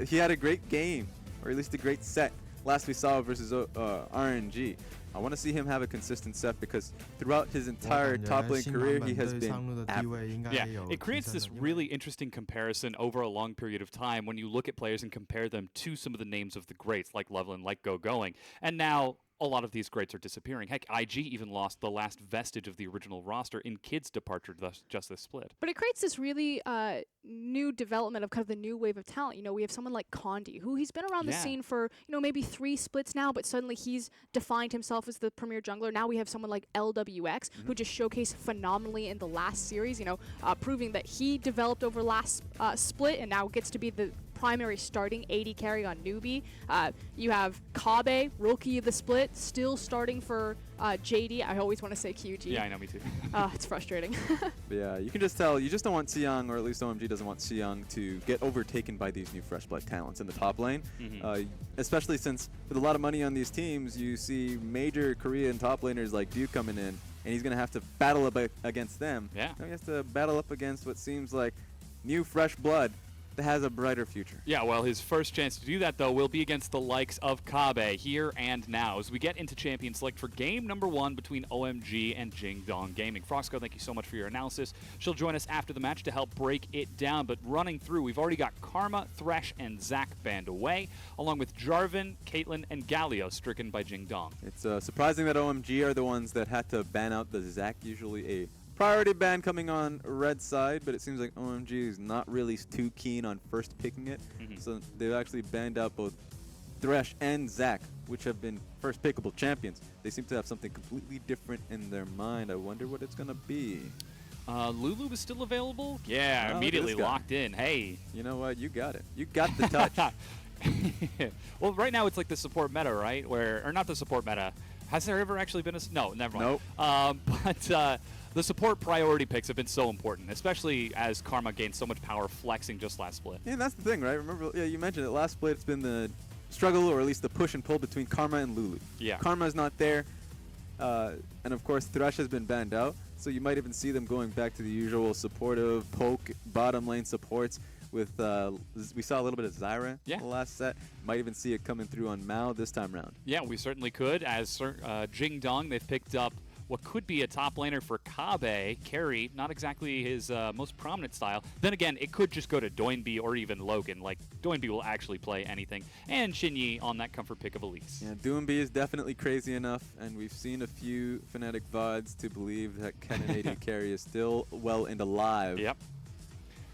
He had a great game, or at least a great set. Last we saw versus RNG. I want to see him have a consistent set, because throughout his entire top lane career, he has been average. Yeah, it creates this really interesting comparison over a long period of time when you look at players and compare them to some of the names of the greats, like Loveland, like Go Going. And now a lot of these greats are disappearing. Heck, IG even lost the last vestige of the original roster in Kid's departure just this split. But it creates this really new development of kind of the new wave of talent. We have someone like Condi, who he's been around the scene for, maybe 3 splits now, but suddenly he's defined himself as the premier jungler. Now we have someone like LWX, who just showcased phenomenally in the last series, proving that he developed over last split and now gets to be the primary starting 80 carry on NewBee. You have Kabe, rookie of the split, still starting for JD. I always want to say QG. Yeah, I know, me too. It's frustrating. But yeah, you can just tell, you just don't want Xiong, or at least OMG doesn't want Xiong to get overtaken by these new fresh blood talents in the top lane. Especially since with a lot of money on these teams, you see major Korean top laners like Duke coming in, and he's going to have to battle up against them. Yeah. Now he has to battle up against what seems like new fresh blood that has a brighter future. Yeah, well, his first chance to do that, though, will be against the likes of Kabe here and now as we get into Champion Select for game number 1 between OMG and Jingdong Gaming. Froxco, thank you so much for your analysis. She'll join us after the match to help break it down, but running through, we've already got Karma, Thresh, and Zac banned away, along with Jarvan, Caitlyn, and Galio stricken by Jingdong. It's surprising that OMG are the ones that had to ban out the Zac, usually a priority ban coming on red side, but it seems like OMG is not really too keen on first picking it. So they've actually banned out both Thresh and Zac, which have been first pickable champions. They seem to have something completely different in their mind. I wonder what it's going to be. Lulu is still available? Yeah, Oh, look at immediately this guy. locked in. Hey. You know what? You got it. You got the touch. Well, right now it's like the support meta, right? Or not the support meta. Has there ever actually been no, never mind. Nope. But the support priority picks have been so important, especially as Karma gained so much power flexing just last split. Yeah, and that's the thing, right? Remember, yeah, you mentioned it. Last split, it's been the struggle, or at least the push and pull between Karma and Lulu. Yeah. Karma's not there, and of course, Thresh has been banned out. So you might even see them going back to the usual supportive poke bottom lane supports. With we saw a little bit of Zyra in the last set. Might even see it coming through on Mao this time round. Yeah, we certainly could. As Jingdong, they've picked up what could be a top laner for Kabe, carry, not exactly his most prominent style. Then again, it could just go to Doinbi or even Logan. Like, Doinbi will actually play anything. And Shinyi on that comfort pick of Elise. Yeah, Doinbi is definitely crazy enough, and we've seen a few Fnatic VODs to believe that Kennedy carry is still well and alive. Yep.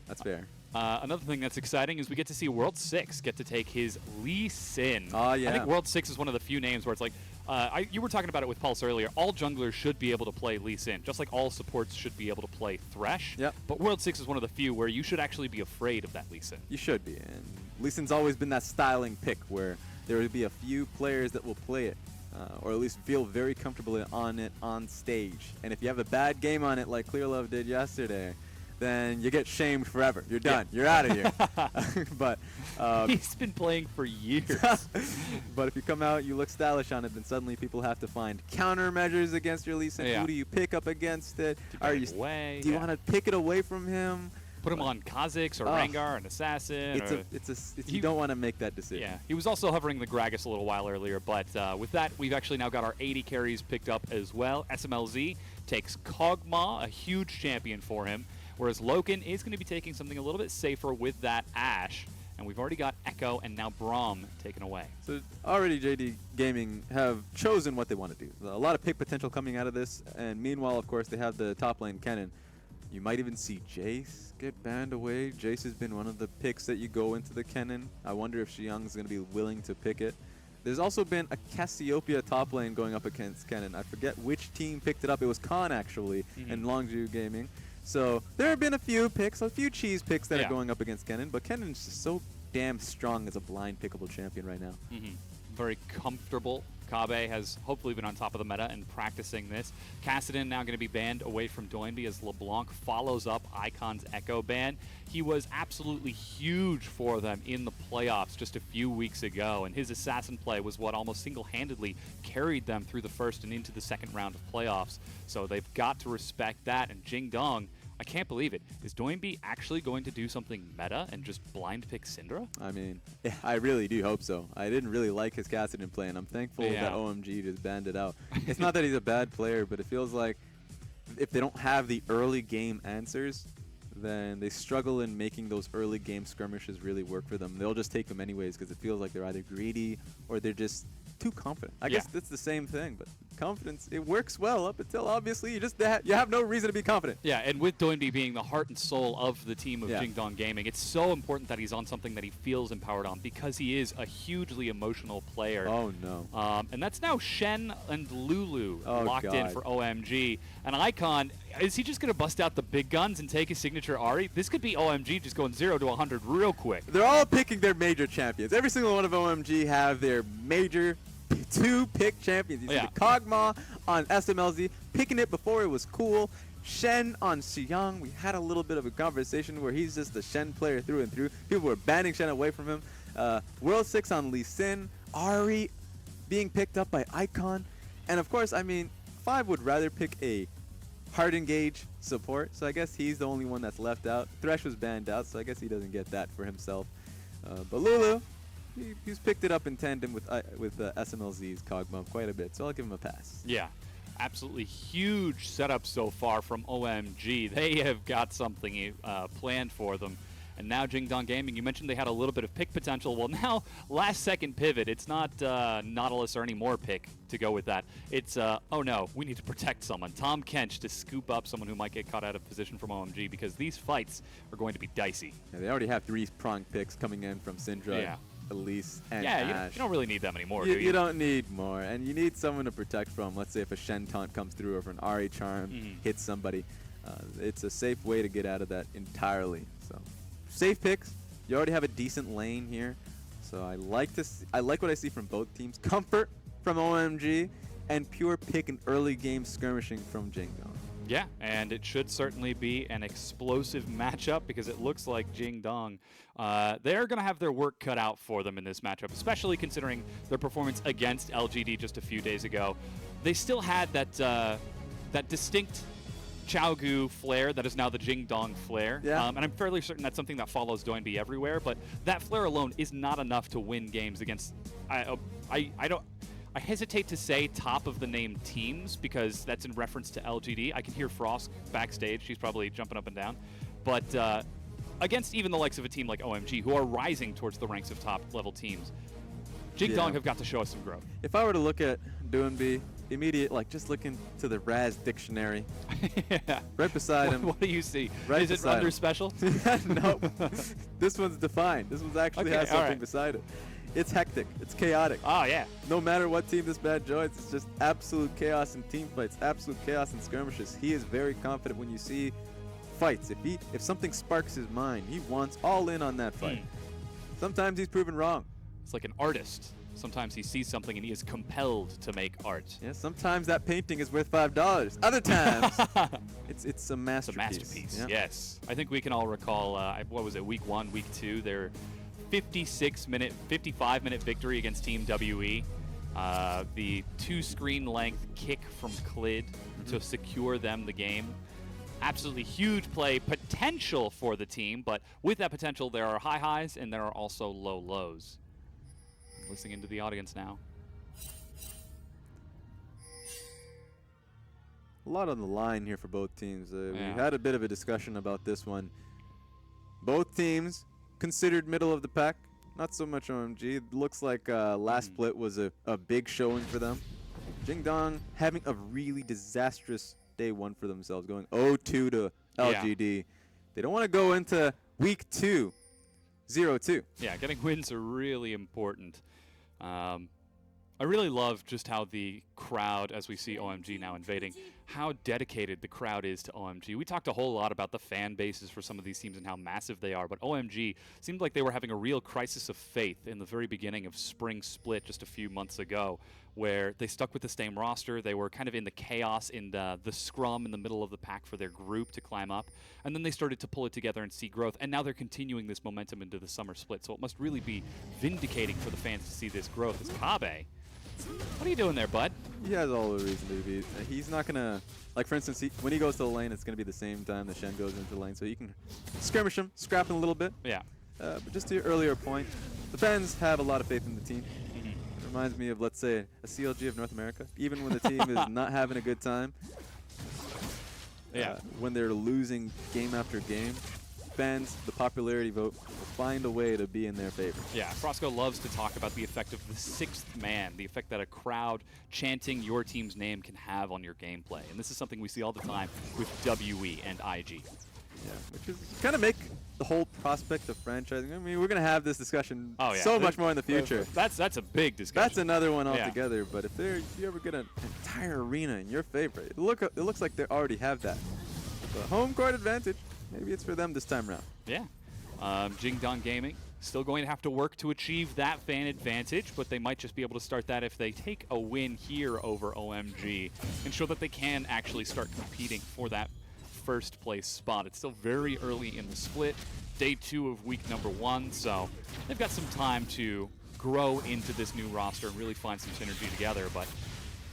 That's fair. Another thing that's exciting is we get to see World 6 get to take his Lee Sin. Oh, yeah. I think World 6 is one of the few names where it's like, you were talking about it with Pulse earlier, all junglers should be able to play Lee Sin, just like all supports should be able to play Thresh. Yep. But World 6 is one of the few where you should actually be afraid of that Lee Sin. You should be. And Lee Sin's always been that styling pick where there will be a few players that will play it, or at least feel very comfortable on it on stage. And if you have a bad game on it like Clearlove did yesterday, then you get shamed forever. You're done. You're out of here. But He's been playing for years. but if you come out, you look stylish on it, then suddenly people have to find countermeasures against your Lee Sin. Yeah. Who do you pick up against it? Are you away? Do you want to pick it away from him? Put him on Kha'Zix or Rengar, an assassin. You don't want to make that decision. Yeah, he was also hovering the Gragas a little while earlier, but with that, we've actually now got our 80 carries picked up as well. SMLZ takes Kog'Maw, a huge champion for him, whereas Loken is going to be taking something a little bit safer with that Ashe, and we've already got Echo and now Braum taken away. So already JD Gaming have chosen what they want to do. A lot of pick potential coming out of this, and meanwhile, of course, they have the top lane Kennen. You might even see Jace get banned away. Jace has been one of the picks that you go into the Kennen. I wonder if Xiang's going to be willing to pick it. There's also been a Cassiopeia top lane going up against Kennen. I forget which team picked it up. It was Khan, actually, and Longzhu Gaming. So there have been a few picks, a few cheese picks that are going up against Kennen, but Kennen's just so damn strong as a blind pickable champion right now. Very comfortable. Kabe has hopefully been on top of the meta and practicing this. Kassadin now going to be banned away from Doinby as LeBlanc follows up Icon's Echo ban. He was absolutely huge for them in the playoffs just a few weeks ago, and his assassin play was what almost single-handedly carried them through the first and into the second round of playoffs. So they've got to respect that, and Jingdong, I can't believe it. Is Doinby actually going to do something meta and just blind pick Syndra? I mean, I really do hope so. I didn't really like his Kassadin play, and I'm thankful that OMG just banned it out. It's not that he's a bad player, but it feels like if they don't have the early game answers, then they struggle in making those early game skirmishes really work for them. They'll just take them anyways because it feels like they're either greedy or they're just too confident. I guess that's the same thing, but confidence, it works well up until obviously you have no reason to be confident. Yeah, and with Doinby being the heart and soul of the team of Jingdong Gaming, it's so important that he's on something that he feels empowered on because he is a hugely emotional player. Oh no. And that's now Shen and Lulu locked in God. for OMG. And Icon, is he just going to bust out the big guns and take his signature Ahri? This could be OMG just going 0 to 100 real quick. They're all picking their major champions. Every single one of OMG have their major two-pick champions. You see the Kog'Maw on SMLZ, picking it before it was cool. Shen on Xiang. We had a little bit of a conversation where he's just the Shen player through and through. People were banning Shen away from him. World 6 on Lee Sin. Ahri being picked up by Icon. And of course, I mean, 5 would rather pick a hard engage support, so I guess he's the only one that's left out. Thresh was banned out, so I guess he doesn't get that for himself. But Lulu, he's picked it up in tandem with SMLZ's Kog'Maw quite a bit, so I'll give him a pass. Yeah, absolutely huge setup so far from OMG. They have got something planned for them. And now Jingdong Gaming, you mentioned they had a little bit of pick potential. Well, now last second pivot. It's not Nautilus or any more pick to go with that. It's, oh no, we need to protect someone. Tom Kench to scoop up someone who might get caught out of position from OMG because these fights are going to be dicey. Yeah, they already have 3 prong picks coming in from Syndra, Elise, and Ashe. You don't really need that many more, you, do you? You don't need more, and you need someone to protect from. Let's say if a Shen taunt comes through or if an Ahri charm hits somebody. It's a safe way to get out of that entirely. So safe picks. You already have a decent lane here, so I like what I see from both teams. Comfort from OMG and pure pick and early game skirmishing from Jingdong. Yeah, and it should certainly be an explosive matchup because it looks like Jingdong, they're going to have their work cut out for them in this matchup, especially considering their performance against LGD just a few days ago. They still had that distinct Chaogu flare that is now the Jingdong flare. Yeah. And I'm fairly certain that's something that follows Doinby everywhere, but that flare alone is not enough to win games against I hesitate to say top of the name teams because that's in reference to LGD. I can hear Frost backstage. She's probably jumping up and down. But against even the likes of a team like OMG, who are rising towards the ranks of top level teams, Jingdong have got to show us some growth. If I were to look at Doinby, just looking to the Raz dictionary, right beside him. What do you see? Right is it beside under him. special? No, this one's defined. This one actually has something beside it. It's hectic. It's chaotic. Oh, yeah. No matter what team this man joins, it's just absolute chaos in team fights, absolute chaos in skirmishes. He is very confident when you see fights. If something sparks his mind, he wants all in on that fight. Sometimes he's proven wrong. It's like an artist Sometimes he sees something and he is compelled to make art. Yeah, sometimes that painting is worth $5. Other times, it's a It's a masterpiece. masterpiece. Yeah. Yes. I think we can all recall, what was it, week 1, week 2, their 55-minute victory against Team WE. The 2-screen length kick from Clid to secure them the game. Absolutely huge play potential for the team, but with that potential, there are high highs and there are also low lows. Listening into the audience now. A lot on the line here for both teams. We Yeah. had a bit of a discussion about this one. Both teams considered middle of the pack. Not so much OMG. It looks like last split was a big showing for them. Jingdong having a really disastrous day 1 for themselves, going 0-2 to LGD. They don't want to go into week 2 0-2. Yeah, getting wins are really important. I really love just how the crowd, as we see OMG now invading, how dedicated the crowd is to OMG. We talked a whole lot about the fan bases for some of these teams and how massive they are, but OMG seemed like they were having a real crisis of faith in the very beginning of Spring Split just a few months ago, where they stuck with the same roster. They were kind of in the chaos in the scrum in the middle of the pack for their group to climb up, and then they started to pull it together and see growth, and now they're continuing this momentum into the summer split, so it must really be vindicating for the fans to see this growth. As Kabe, what are you doing there, bud? He has all the reason to be. He's not going to, like for instance, when he goes to the lane, it's going to be the same time that Shen goes into the lane, so you can skirmish him, scrap him a little bit. Yeah. But just to your earlier point, the fans have a lot of faith in the team. It reminds me of, let's say, a CLG of North America. Even when the team is not having a good time, Yeah. when they're losing game after game, fans, the popularity vote, will find a way to be in their favor. Yeah, Frosco loves to talk about the effect of the 6th man, the effect that a crowd chanting your team's name can have on your gameplay. And this is something we see all the time with WE and IG. Yeah, which is kind of make the whole prospect of franchising. I mean, we're going to have this discussion so much more in the future. That's a big discussion. That's another one Yeah. altogether. But if you ever get an entire arena in your favor, it looks like they already have that. The home court advantage. Maybe it's for them this time around. Yeah. Jingdong Gaming still going to have to work to achieve that fan advantage, but they might just be able to start that if they take a win here over OMG and show that they can actually start competing for that first place spot. It's still very early in the split, day 2 of week number 1, so they've got some time to grow into this new roster and really find some synergy together, but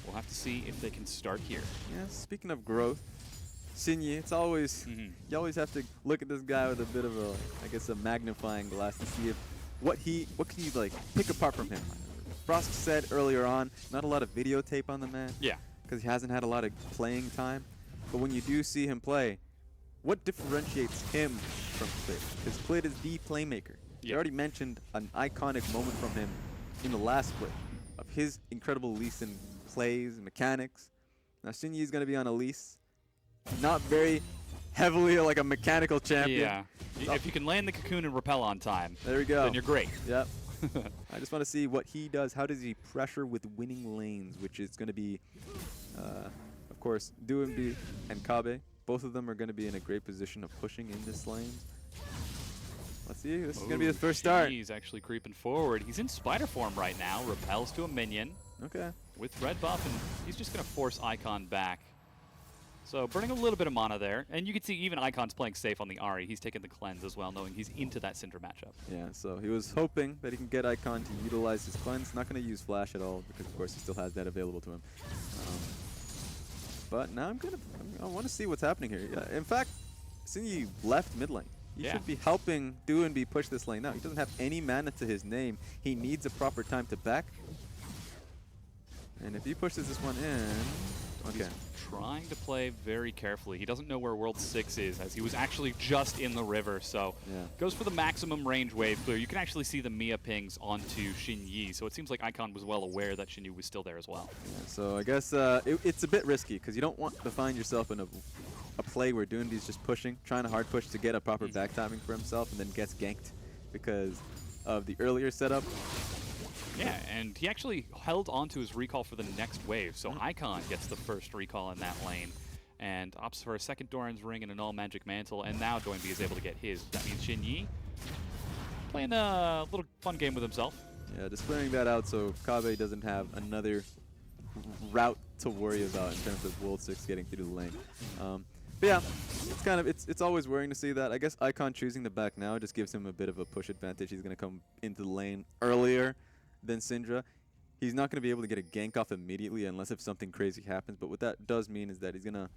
we'll have to see if they can start here. Yeah, speaking of growth, Sinyi, it's always, you always have to look at this guy with a bit of a, I guess, a magnifying glass to see if what can you like pick apart from him. Frost said earlier on, not a lot of videotape on the man. Yeah. Because he hasn't had a lot of playing time. But when you do see him play, what differentiates him from Clid? Because Clid is the playmaker. You Yeah. already mentioned an iconic moment from him in the last split of his incredible Lee Sin plays and mechanics. Now Sinyi is going to be on a lease. Not very heavily like a mechanical champion. Yeah. If you can land the cocoon and repel on time, There we go. then you're great. Yep. I just want to see what he does. How does he pressure with winning lanes, which is going to be, of course, NewBee and Kabe. Both of them are going to be in a great position of pushing in this lane. Let's see. This is going to be his first start. He's actually creeping forward. He's in spider form right now. Repels to a minion Okay. with red buff, and he's just going to force Icon back. So burning a little bit of mana there. And you can see even Icon's playing safe on the Ahri. He's taking the cleanse as well, knowing he's into that Cinder matchup. Yeah, so he was hoping that he can get Icon to utilize his cleanse. Not going to use Flash at all because, of course, he still has that available to him. But now I want to see what's happening here. Yeah, in fact, Sinyi left mid lane. He Yeah. should be helping NewBee push this lane now. He doesn't have any mana to his name. He needs a proper time to back. And if he pushes this one in, okay. He's trying to play very carefully. He doesn't know where World 6 is, as he was actually just in the river. So Yeah. goes for the maximum range wave clear. You can actually see the Mia pings onto Xinyi. So it seems like Icon was well aware that Xinyi was still there as well. Yeah, so I guess it's a bit risky because you don't want to find yourself in a play where NewBee's just pushing, trying to hard push to get a proper back timing for himself and then gets ganked because of the earlier setup. Yeah, and he actually held onto his recall for the next wave, so Icon gets the first recall in that lane, and opts for a second Doran's Ring and an All Magic Mantle, and now NewBee is able to get his. That means Xinyi playing a little fun game with himself. Yeah, just clearing that out so Kabe doesn't have another route to worry about in terms of World 6 getting through the lane. But yeah, it's kind of it's always worrying to see that. I guess Icon choosing to back now just gives him a bit of a push advantage. He's going to come into the lane earlier than Syndra. He's not going to be able to get a gank off immediately unless if something crazy happens. But what that does mean is that he's going to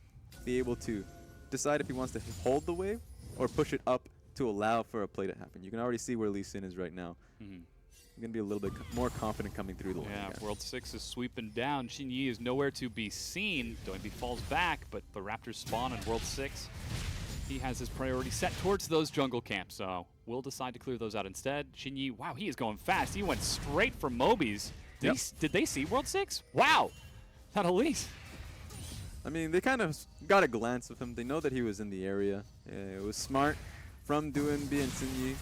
be able to decide if he wants to hold the wave or push it up to allow for a play to happen. You can already see where Lee Sin is right now. He's going to be a little bit more confident coming through the lane. Yeah, here. World 6 is sweeping down. Xinyi is nowhere to be seen. Doinby falls back, but the Raptors spawn in World 6. He has his priority set towards those jungle camps, so we'll decide to clear those out instead. Xinyi, wow, he is going fast. He went straight for Mobies. Did they see World 6? Wow! Not Elise. I mean, they kind of got a glance of him. They know that he was in the area. It was smart from Doinby and Xinyi.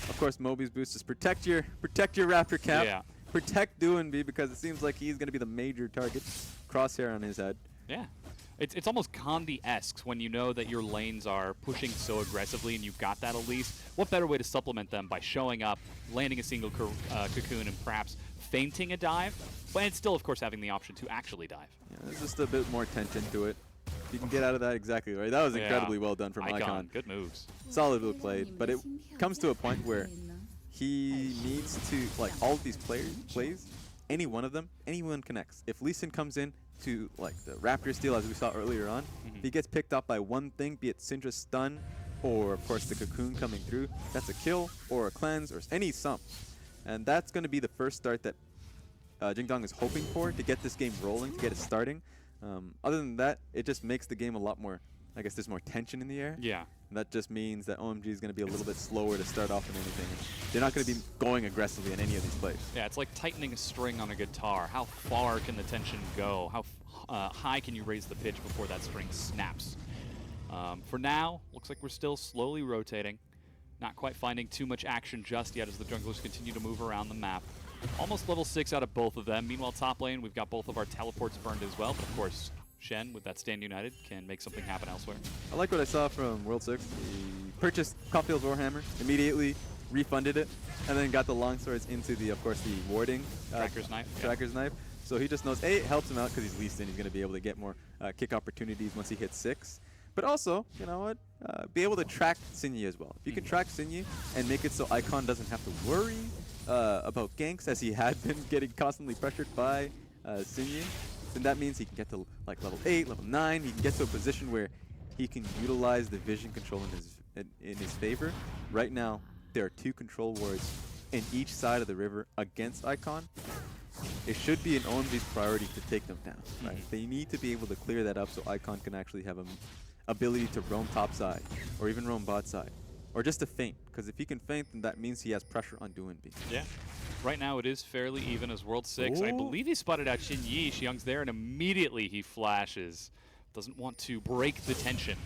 Of course, Moby's boost is protect your Raptor cap. Yeah. Protect Doinby because it seems like he's going to be the major target. Crosshair on his head. Yeah. It's almost Condi-esque when you know that your lanes are pushing so aggressively and you've got that Elise. What better way to supplement them by showing up, landing a single cocoon, and perhaps feinting a dive? But it's still, of course, having the option to actually dive. Yeah, there's just a bit more tension to it. You can get out of that exactly right. That was incredibly well done from Icon. Good moves. Solidly played, but it comes to a point where he needs to, like, all of these plays, any one of them, anyone connects. If Lee Sin comes in to, like, the Raptor steal, as we saw earlier on, if he gets picked up by one thing, be it Syndra's stun, or, of course, the cocoon coming through, that's a kill, or a cleanse, or any sum. And that's going to be the first start that Jingdong is hoping for to get this game rolling, to get it starting. Other than that, it just makes the game a lot more, I guess there's more tension in the air. Yeah. And that just means that OMG is going to be a little bit slower to start off in anything. They're not going to be going aggressively in any of these plays. Yeah, it's like tightening a string on a guitar. How far can the tension go? How high can you raise the pitch before that string snaps? For now, looks like we're still slowly rotating. Not quite finding too much action just yet as the junglers continue to move around the map. Almost level 6 out of both of them. Meanwhile, top lane, we've got both of our teleports burned as well. But of course, Shen, with that Stand United, can make something happen elsewhere. I like what I saw from World 6. He purchased Caulfield's Warhammer, immediately refunded it, and then got the longswords into the, of course, the warding. Tracker's Knife. Tracker's Knife. So he just knows, A, it helps him out because he's least in. He's going to be able to get more kick opportunities once he hits 6. But also, you know what, be able to track Xinyi as well. If you can track Xinyi and make it so Icon doesn't have to worry about ganks as he had been getting constantly pressured by Xinyi, then that means he can get to like level 8, level 9. He can get to a position where he can utilize the vision control in his favor. Right now, there are 2 control wards in each side of the river against Icon. It should be an OMG's priority to take them down. Right? They need to be able to clear that up so Icon can actually have an ability to roam top side or even roam bot side. Or just to feint, because if he can feint, then that means he has pressure on Doinby. Yeah. Right now it is fairly even as World 6. I Ooh. believe he spotted out Xinyi. Xiang's there, and immediately he flashes. Doesn't want to break the tension.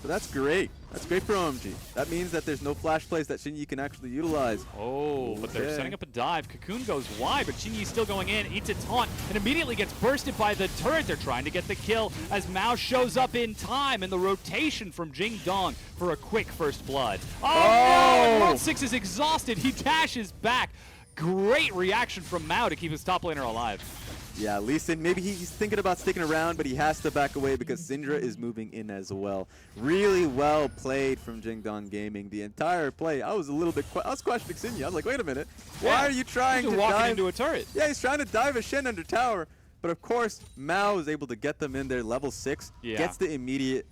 So that's great. That's great for OMG. That means that there's no flash plays that Xinyi can actually utilize. Oh, but they're Okay. setting up a dive. Cocoon goes wide, but Xinyi's still going in, eats a taunt, and immediately gets bursted by the turret. They're trying to get the kill as Mao shows up in time, and the rotation from Jingdong for a quick first blood. Oh, no! And World 6 is exhausted. He dashes back. Great reaction from Mao to keep his top laner alive. Yeah, Lee Sin, maybe he's thinking about sticking around, but he has to back away because Syndra is moving in as well. Really well played from Jingdong Gaming. The entire play, I was a little bit, I was questioning Xinyi. I was like, wait a minute, why are you trying He's to walking dive? into a turret. Yeah, he's trying to dive a Shen under tower. But of course, Mao is able to get them in there, level 6, Yeah. gets the immediate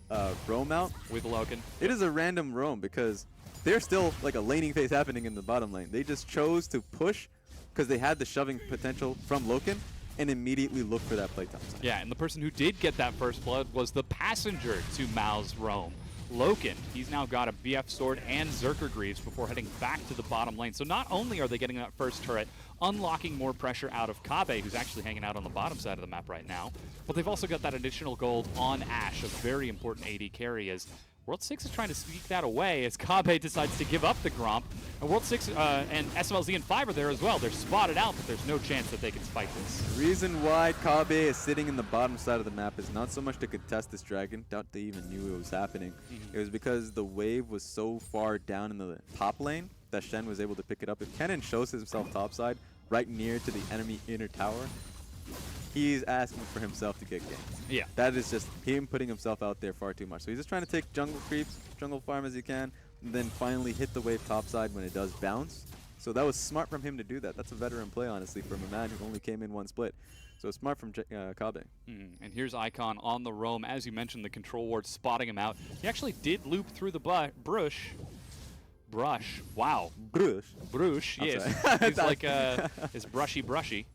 roam out. With Loken. It is a random roam because there's still like a laning phase happening in the bottom lane. They just chose to push because they had the shoving potential from Loken and immediately look for that play top side. Yeah, and the person who did get that first blood was the passenger to Mao's roam. Loken, he's now got a BF sword and Zerker Greaves before heading back to the bottom lane. So not only are they getting that first turret, unlocking more pressure out of Kabe, who's actually hanging out on the bottom side of the map right now, but they've also got that additional gold on Ashe, a very important AD carry, as World 6 is trying to sneak that away as Kabe decides to give up the Gromp. And World 6 and SMLZ and 5 are there as well. They're spotted out, but there's no chance that they can spike this. The reason why Kabe is sitting in the bottom side of the map is not so much to contest this dragon. Doubt they even knew it was happening. It was because the wave was so far down in the top lane that Shen was able to pick it up. If Kennen shows himself topside, right near to the enemy inner tower, he's asking for himself to get ganked. Yeah. That is just him putting himself out there far too much. So he's just trying to take jungle creeps, jungle farm as he can, and then finally hit the wave topside when it does bounce. So that was smart from him to do that. That's a veteran play, honestly, from a man who only came in one split. So smart from Kabe. And here's Icon on the roam. As you mentioned, the control ward spotting him out. He actually did loop through the brush. Wow. Brush, I'm yes. sorry. He's like, it's brushy.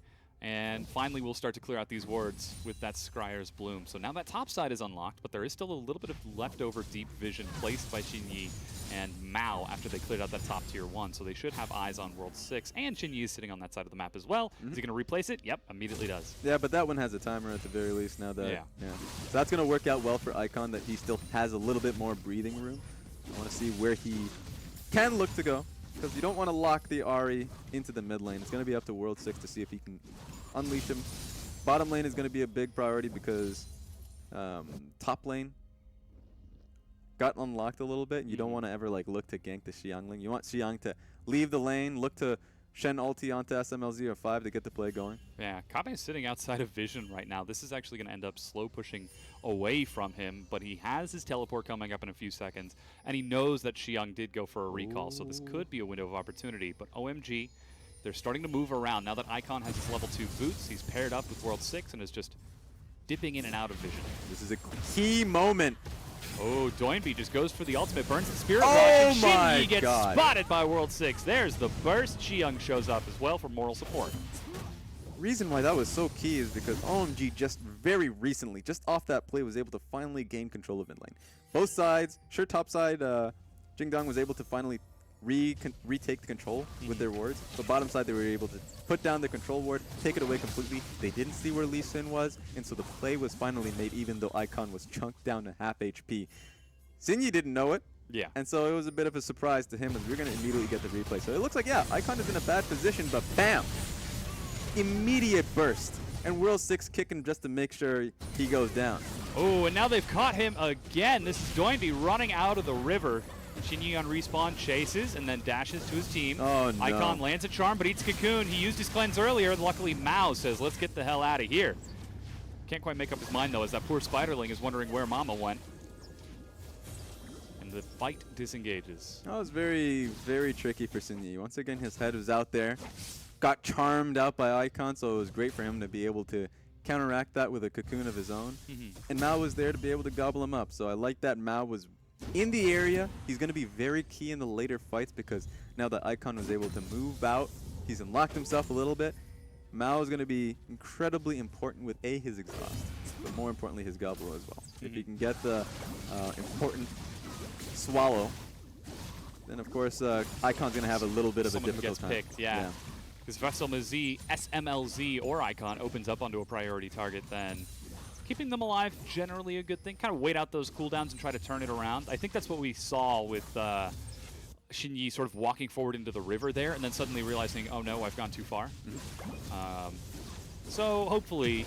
And finally, we'll start to clear out these wards with that Scryer's Bloom. So now that top side is unlocked, but there is still a little bit of leftover deep vision placed by Xinyi and Mao after they cleared out that top tier 1. So they should have eyes on World 6. And Xinyi is sitting on that side of the map as well. Is he going to replace it? Yep, immediately does. Yeah, but that one has a timer at the very least now that. Yeah. So that's going to work out well for Icon, that he still has a little bit more breathing room. I want to see where he can look to go, because you don't want to lock the Ahri into the mid lane. It's going to be up to World 6 to see if he can unleash him. Bottom lane is going to be a big priority because top lane got unlocked a little bit, and you don't want to ever like look to gank the Xiangling. You want Xiang to leave the lane, look to Shen ulti onto SMLZ or 5 to get the play going. Yeah, Kabe is sitting outside of vision right now. This is actually going to end up slow pushing away from him, but he has his teleport coming up in a few seconds, and he knows that Xiang did go for a recall, so this could be a window of opportunity. But OMG, they're starting to move around. Now that Icon has his level 2 boots, he's paired up with World 6 and is just dipping in and out of vision. This is a key moment. Oh, Doinby just goes for the ultimate, burns the Spirit Oh Rush, and my Xinyi gets God. spotted by World 6. There's the burst. Xiang shows up as well for moral support. Reason why that was so key is because OMG just very recently, just off that play, was able to finally gain control of mid lane. Both sides, sure, top side, Jingdong was able to finally retake the control with their wards, but bottom side they were able to put down the control ward, take it away completely. They didn't see where Lee Sin was, and so the play was finally made even though Icon was chunked down to half HP. Xinyi didn't know it, Yeah. and so it was a bit of a surprise to him, as we're going to immediately get the replay. So it looks like, yeah, Icon is in a bad position, but bam! Immediate burst, and World 6 kicking just to make sure he goes down. Oh, and now they've caught him again. This is Doinby running out of the river. Xinyi on respawn chases and then dashes to his team. Oh, no. Icon lands a charm, but eats Cocoon. He used his cleanse earlier. Luckily, Mao says, let's get the hell out of here. Can't quite make up his mind, though, as that poor Spiderling is wondering where Mama went. And the fight disengages. That was very, very tricky for Xinyi. Once again, his head was out there. Got charmed out by Icon, so it was great for him to be able to counteract that with a cocoon of his own. And Mao was there to be able to gobble him up. So I like that Mao was in the area. He's going to be very key in the later fights because now that Icon was able to move out, he's unlocked himself a little bit. Mao is going to be incredibly important with his exhaust, but more importantly his gobble as well. If he can get the important swallow, then of course Icon's going to have a little bit of Someone a who difficult gets time. picked, yeah. Because SMLZ or Icon opens up onto a priority target, then keeping them alive, generally a good thing. Kind of wait out those cooldowns and try to turn it around. I think that's what we saw with Xinyi sort of walking forward into the river there and then suddenly realizing, oh no, I've gone too far. So hopefully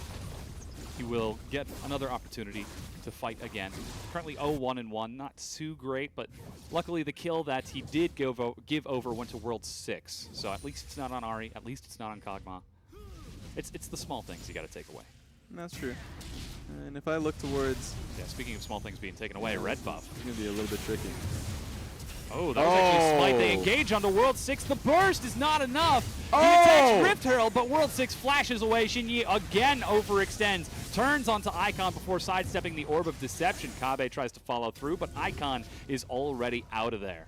he will get another opportunity to fight again. Currently 0-1-1, not too great, but luckily the kill that he did give over went to World 6. So at least it's not on Ahri, at least it's not on Kog'Maw. It's the small things you got to take away. That's true. And if I look towards, Yeah, speaking of small things being taken away, red buff. it's going to be a little bit tricky. Oh, that was actually Smite. They engage onto World 6. The burst is not enough. He attacks Rift Hurl, but World 6 flashes away. Xinyi again overextends, turns onto Icon before sidestepping the Orb of Deception. Kabe tries to follow through, but Icon is already out of there.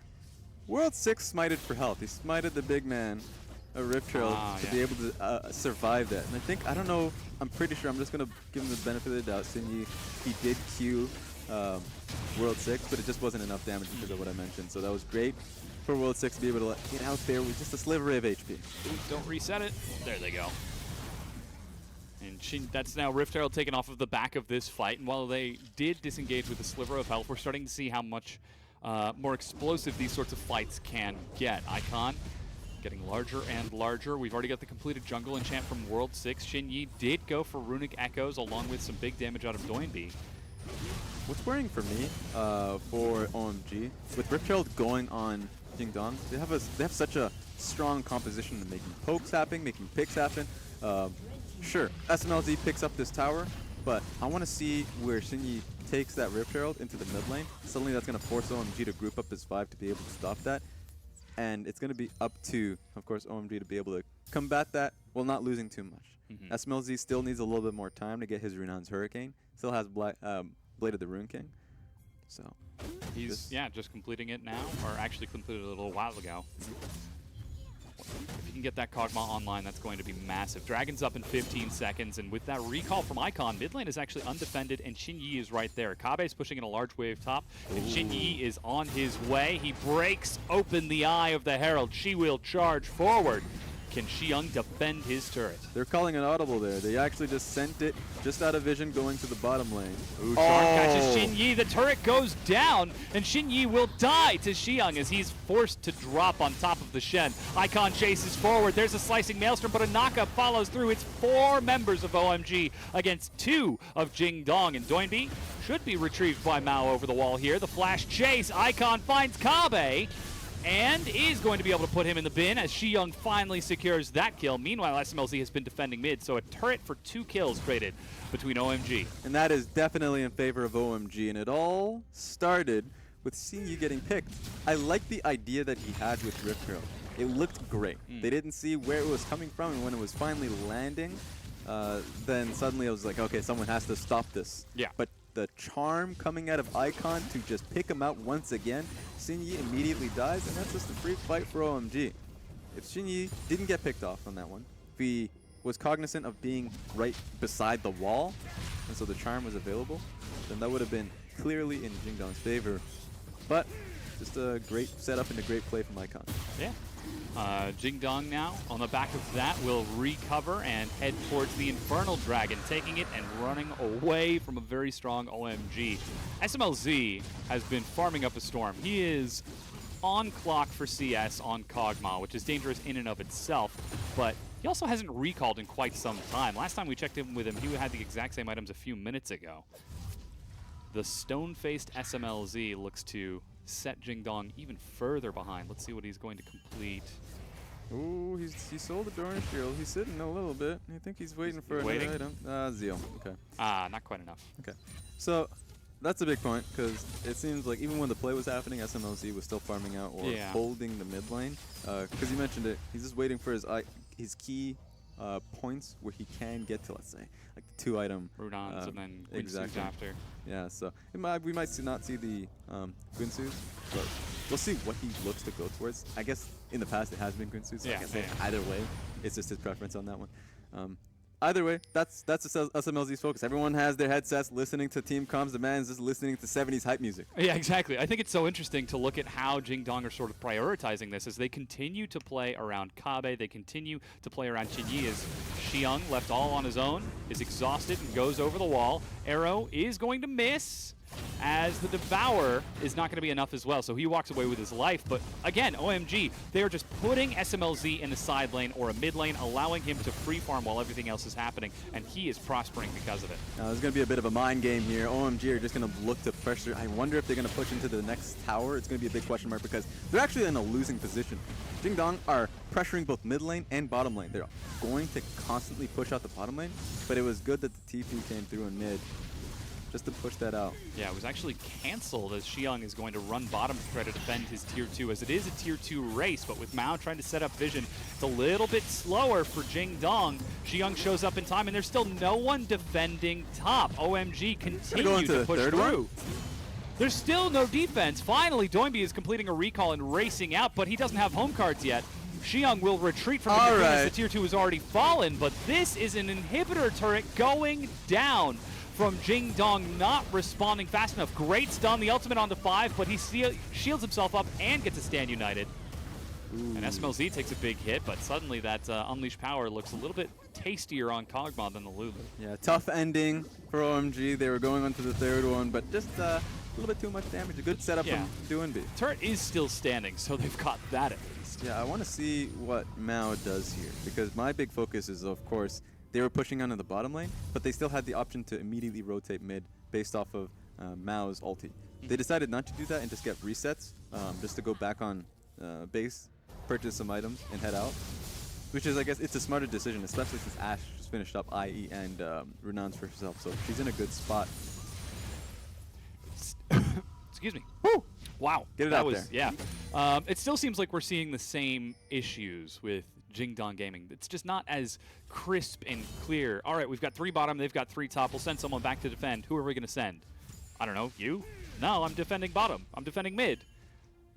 World 6 smited for health. He smited the big man, a Rift Trail, to be able to survive that. And I think, I don't know, I'm pretty sure, I'm just going to give him the benefit of the doubt. Xinyi, he did Q World 6, but it just wasn't enough damage because of what I mentioned. So that was great for World 6 to be able to get out there with just a sliver of HP. Ooh, don't reset it. There they go. And that's now Rift Herald taken off of the back of this fight. And while they did disengage with a sliver of health, we're starting to see how much more explosive these sorts of fights can get. Icon getting larger and larger. We've already got the completed jungle enchant from World 6. Xinyi did go for Runic Echoes along with some big damage out of Doinby. What's worrying for me for OMG, with Rift Herald going on Jingdong. They have such a strong composition of making pokes happen, making picks happen. Sure, SMLZ picks up this tower, but I want to see where Xinyi takes that Rift Herald into the mid lane. Suddenly that's going to force OMG to group up as 5 to be able to stop that. And it's going to be up to, of course, OMG to be able to combat that while not losing too much. SMLZ still needs a little bit more time to get his Runan's Hurricane. Still has Blade of the Rune King. So He's just completing it now, or actually completed it a little while ago. If you can get that Kog'Maw online, that's going to be massive. Dragon's up in 15 seconds, and with that recall from Icon, mid lane is actually undefended, and Xinyi is right there. Kabe's pushing in a large wave top, and Xinyi is on his way. He breaks open the eye of the Herald. She will charge forward. Can Xiang defend his turret? they're calling an audible there. They actually just sent it just out of vision going to the bottom lane. Ooh, Shark catches Xinyi. The turret goes down, and Xinyi will die to Xiang as he's forced to drop on top of the Shen. Icon chases forward. There's a slicing maelstrom, but a knockup follows through. It's 4 members of OMG against 2 of Jingdong, and Doinbi should be retrieved by Mao over the wall here. The flash chase. Icon finds Kabe and is going to be able to put him in the bin as Xiang finally secures that kill. Meanwhile, SMLZ has been defending mid, so a turret for 2 kills traded between OMG. And that is definitely in favor of OMG. And it all started with Xinyi getting picked. I like the idea that he had with Rift Herald. It looked great. They didn't see where it was coming from, and when it was finally landing, then suddenly I was like, okay, someone has to stop this. Yeah. But the charm coming out of Icon to just pick him out once again, Xinyi immediately dies, and that's just a free fight for OMG. If Xinyi didn't get picked off on that one, if he was cognizant of being right beside the wall, and so the charm was available, then that would have been clearly in Jingdong's favor. But just a great setup and a great play from Icon. Yeah. Jingdong now, on the back of that, will recover and head towards the Infernal Dragon, taking it and running away from a very strong OMG. SMLZ has been farming up a storm. He is on clock for CS on Kog'Maw, which is dangerous in and of itself, but he also hasn't recalled in quite some time. Last time we checked in with him, he had the exact same items a few minutes ago. The stone-faced SMLZ looks to set Jingdong even further behind. Let's see what he's going to complete. Ooh, he sold the Dornish Shield. He's sitting a little bit. I think he's waiting for waiting? another item. Zeal. Okay. Not quite enough. Okay. So that's a big point, because it seems like even when the play was happening, SMLZ was still farming out or holding the mid lane. Because you mentioned it, he's just waiting for his key points where he can get to, let's say, like the 2-item. Runans and then Quincy's exactly. after. Yeah, so we might not see the Quincy's, but we'll see what he looks to go towards. I guess in the past it has been Quincy's, so I can say either way, it's just his preference on that one. Either way, that's SMLZ's focus. Everyone has their headsets listening to team comms. The man's just listening to 70s hype music. Yeah, exactly. I think it's so interesting to look at how Jingdong are sort of prioritizing this as they continue to play around Kabe. They continue to play around Xinyi as Xiang, left all on his own, is exhausted and goes over the wall. Arrow is going to miss, as the Devourer is not going to be enough as well, so he walks away with his life. But again, OMG, they are just putting SMLZ in the side lane or a mid lane, allowing him to free farm while everything else is happening, and he is prospering because of it. Now, there's going to be a bit of a mind game here. OMG are just going to look to pressure. I wonder if they're going to push into the next tower. It's going to be a big question mark because they're actually in a losing position. Jingdong are pressuring both mid lane and bottom lane. They're going to constantly push out the bottom lane, but it was good that the TP came through in mid just to push that out. Yeah, it was actually canceled as Xiang is going to run bottom to try to defend his tier 2, as it is a tier 2 race, but with Mao trying to set up vision, it's a little bit slower for Jingdong. Xiang shows up in time, and there's still no one defending top. OMG continue to push through. There's still no defense. Finally, Doinbi is completing a recall and racing out, but he doesn't have home cards yet. Xiang will retreat from the defense. The tier 2 has already fallen, but this is an inhibitor turret going down from Jingdong, not responding fast enough. Great stun, the ultimate onto 5, but he shields himself up and gets a stand united. Ooh. And SMLZ takes a big hit, but suddenly that Unleashed Power looks a little bit tastier on Kog'Maw than the Lulu. Yeah, tough ending for OMG. They were going on to the third one, but just a little bit too much damage. A good setup from Doinbi. Turret is still standing, so they've got that at least. Yeah, I want to see what Mao does here, because my big focus is, of course, they were pushing onto the bottom lane, but they still had the option to immediately rotate mid based off of Mao's ulti. They decided not to do that and just get resets, just to go back on base, purchase some items, and head out. Which is, I guess, it's a smarter decision, especially since Ashe just finished up IE and Renon's for herself. So she's in a good spot. Excuse me. Woo! Wow. Get it that out was, there. Yeah. It still seems like we're seeing the same issues with Jingdong Gaming. It's just not as crisp and clear. All right, we've got 3 bottom, they've got 3 top. We'll send someone back to defend. Who are we going to send? I don't know. You? No, I'm defending bottom. I'm defending mid.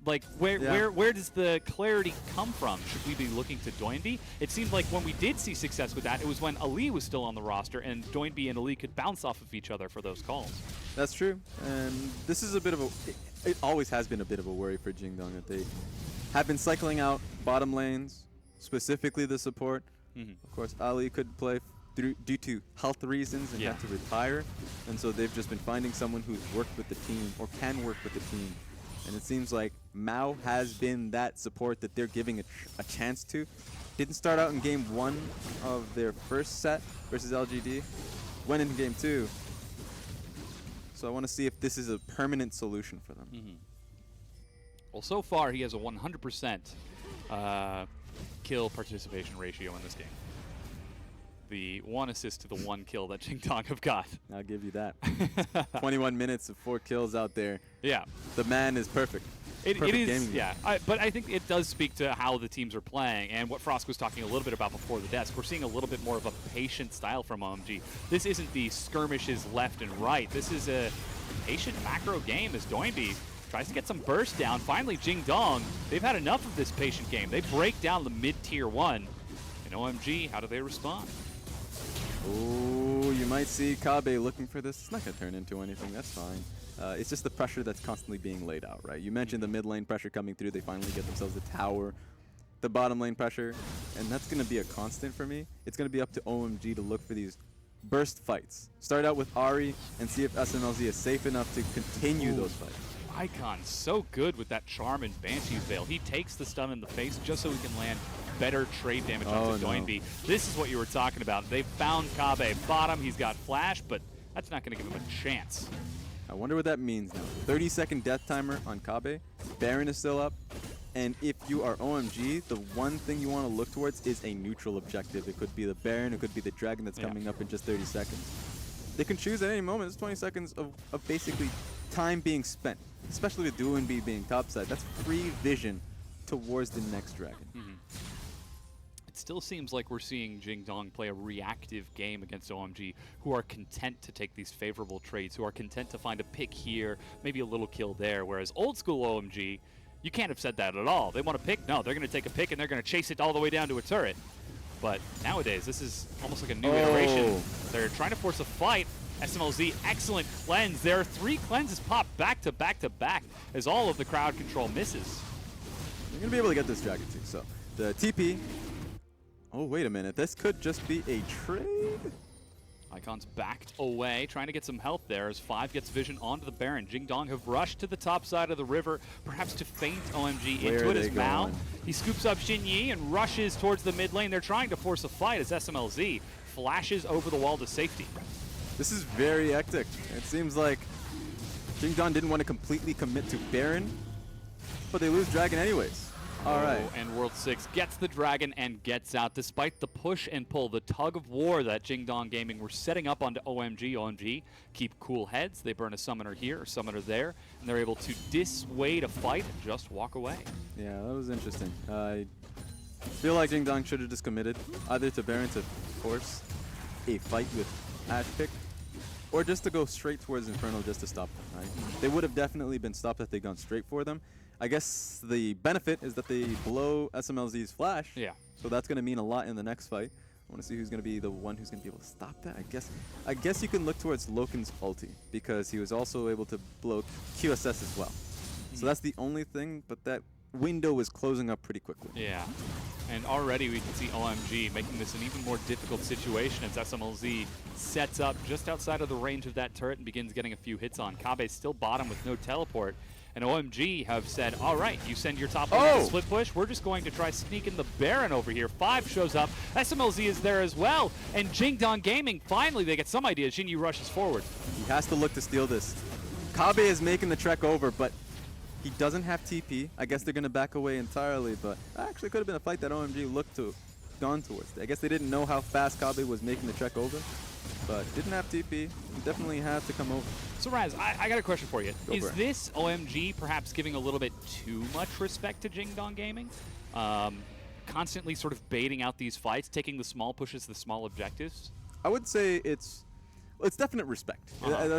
Like, where does the clarity come from? Should we be looking to Doinby? It seemed like when we did see success with that, it was when Ali was still on the roster, and Doinby and Ali could bounce off of each other for those calls. That's true. And this is a bit of a... It always has been a bit of a worry for Jingdong that they have been cycling out bottom lanes, specifically the support. Of course, Ali could play due to health reasons and had to retire. And so they've just been finding someone who's worked with the team or can work with the team. And it seems like Mao has been that support that they're giving a chance to. Didn't start out in game 1 of their first set versus LGD. Went into game 2. So I want to see if this is a permanent solution for them. Well, so far he has a 100% kill participation ratio in this game. The 1 assist to the 1 kill that Jingdong have got. I'll give you that. 21 minutes of 4 kills out there. Yeah. The man is perfect. It Perfect is, gaming. yeah. But I think it does speak to how the teams are playing and what Frost was talking a little bit about before the desk. We're seeing a little bit more of a patient style from OMG. This isn't the skirmishes left and right. This is a patient macro game as Doinby tries to get some burst down. Finally, Jingdong, they've had enough of this patient game. They break down the mid-tier 1. And OMG, how do they respond? Oh, you might see Kabe looking for this. It's not going to turn into anything. That's fine. It's just the pressure that's constantly being laid out, right? You mentioned the mid lane pressure coming through. They finally get themselves a tower. The bottom lane pressure, and that's going to be a constant for me. It's going to be up to OMG to look for these burst fights. Start out with Ari and see if SMLZ is safe enough to continue those fights. Icon so good with that Charm and Banshee's Veil. He takes the stun in the face just so he can land better trade damage onto Doinby. This is what you were talking about. They found Kabe bottom. He's got flash, but that's not going to give him a chance. I wonder what that means now. 30-second death timer on Kabe. Baron is still up. And if you are OMG, the one thing you want to look towards is a neutral objective. It could be the Baron, it could be the Dragon that's coming up in just 30 seconds. They can choose at any moment. It's 20 seconds of basically time being spent, especially with Doinby being topside. That's free vision towards the next Dragon. It still seems like we're seeing Jingdong play a reactive game against OMG, who are content to take these favorable trades, who are content to find a pick here, maybe a little kill there, whereas old school OMG, you can't have said that at all. They want a pick? No, they're going to take a pick and they're going to chase it all the way down to a turret. But nowadays, this is almost like a new iteration. They're trying to force a fight. SMLZ, excellent cleanse. There are 3 cleanses popped back to back to back as all of the crowd control misses. You're going to be able to get this Dragon too. So the TP. Oh, wait a minute. This could just be a trade. Icon's backed away, trying to get some health there as 5 gets vision onto the Baron. Jingdong have rushed to the top side of the river, perhaps to feint OMG into it as Mao. He scoops up Xinyi and rushes towards the mid lane. They're trying to force a fight as SMLZ flashes over the wall to safety. This is very hectic. It seems like Jingdong didn't want to completely commit to Baron, but they lose Dragon anyways. All right. And World 6 gets the Dragon and gets out despite the push and pull, the tug of war that Jingdong Gaming were setting up onto OMG. OMG keep cool heads. They burn a summoner here, a summoner there, and they're able to dissuade a fight and just walk away. Yeah, that was interesting. I feel like Jingdong should have just committed either to Baron to force a fight with Ashe pick, or just to go straight towards Inferno just to stop them, right? They would have definitely been stopped if they'd gone straight for them. I guess the benefit is that they blow SMLZ's flash. Yeah. So that's going to mean a lot in the next fight. I want to see who's going to be the one who's going to be able to stop that. I guess you can look towards Loken's ulti because he was also able to blow QSS as well. So that's the only thing, but that window is closing up pretty quickly. Yeah. And already we can see OMG making this an even more difficult situation as SMLZ sets up just outside of the range of that turret and begins getting a few hits on. Kabe's still bottom with no teleport. And OMG have said, all right, you send your top lane to split push. We're just going to try sneaking the Baron over here. 5 shows up. SMLZ is there as well. And Jingdong Gaming, finally, they get some idea. Xinyu rushes forward. He has to look to steal this. Kabe is making the trek over, but He doesn't have TP. I guess they're going to back away entirely, but that actually could have been a fight that OMG looked to gone towards. I guess they didn't know how fast Kabe was making the trek over, but didn't have TP. He definitely had to come over. So Raz, I got a question for you. Go Is for it. this OMG perhaps giving a little bit too much respect to Jingdong Gaming? Constantly sort of baiting out these fights, taking the small pushes, the small objectives? I would say it's definite respect.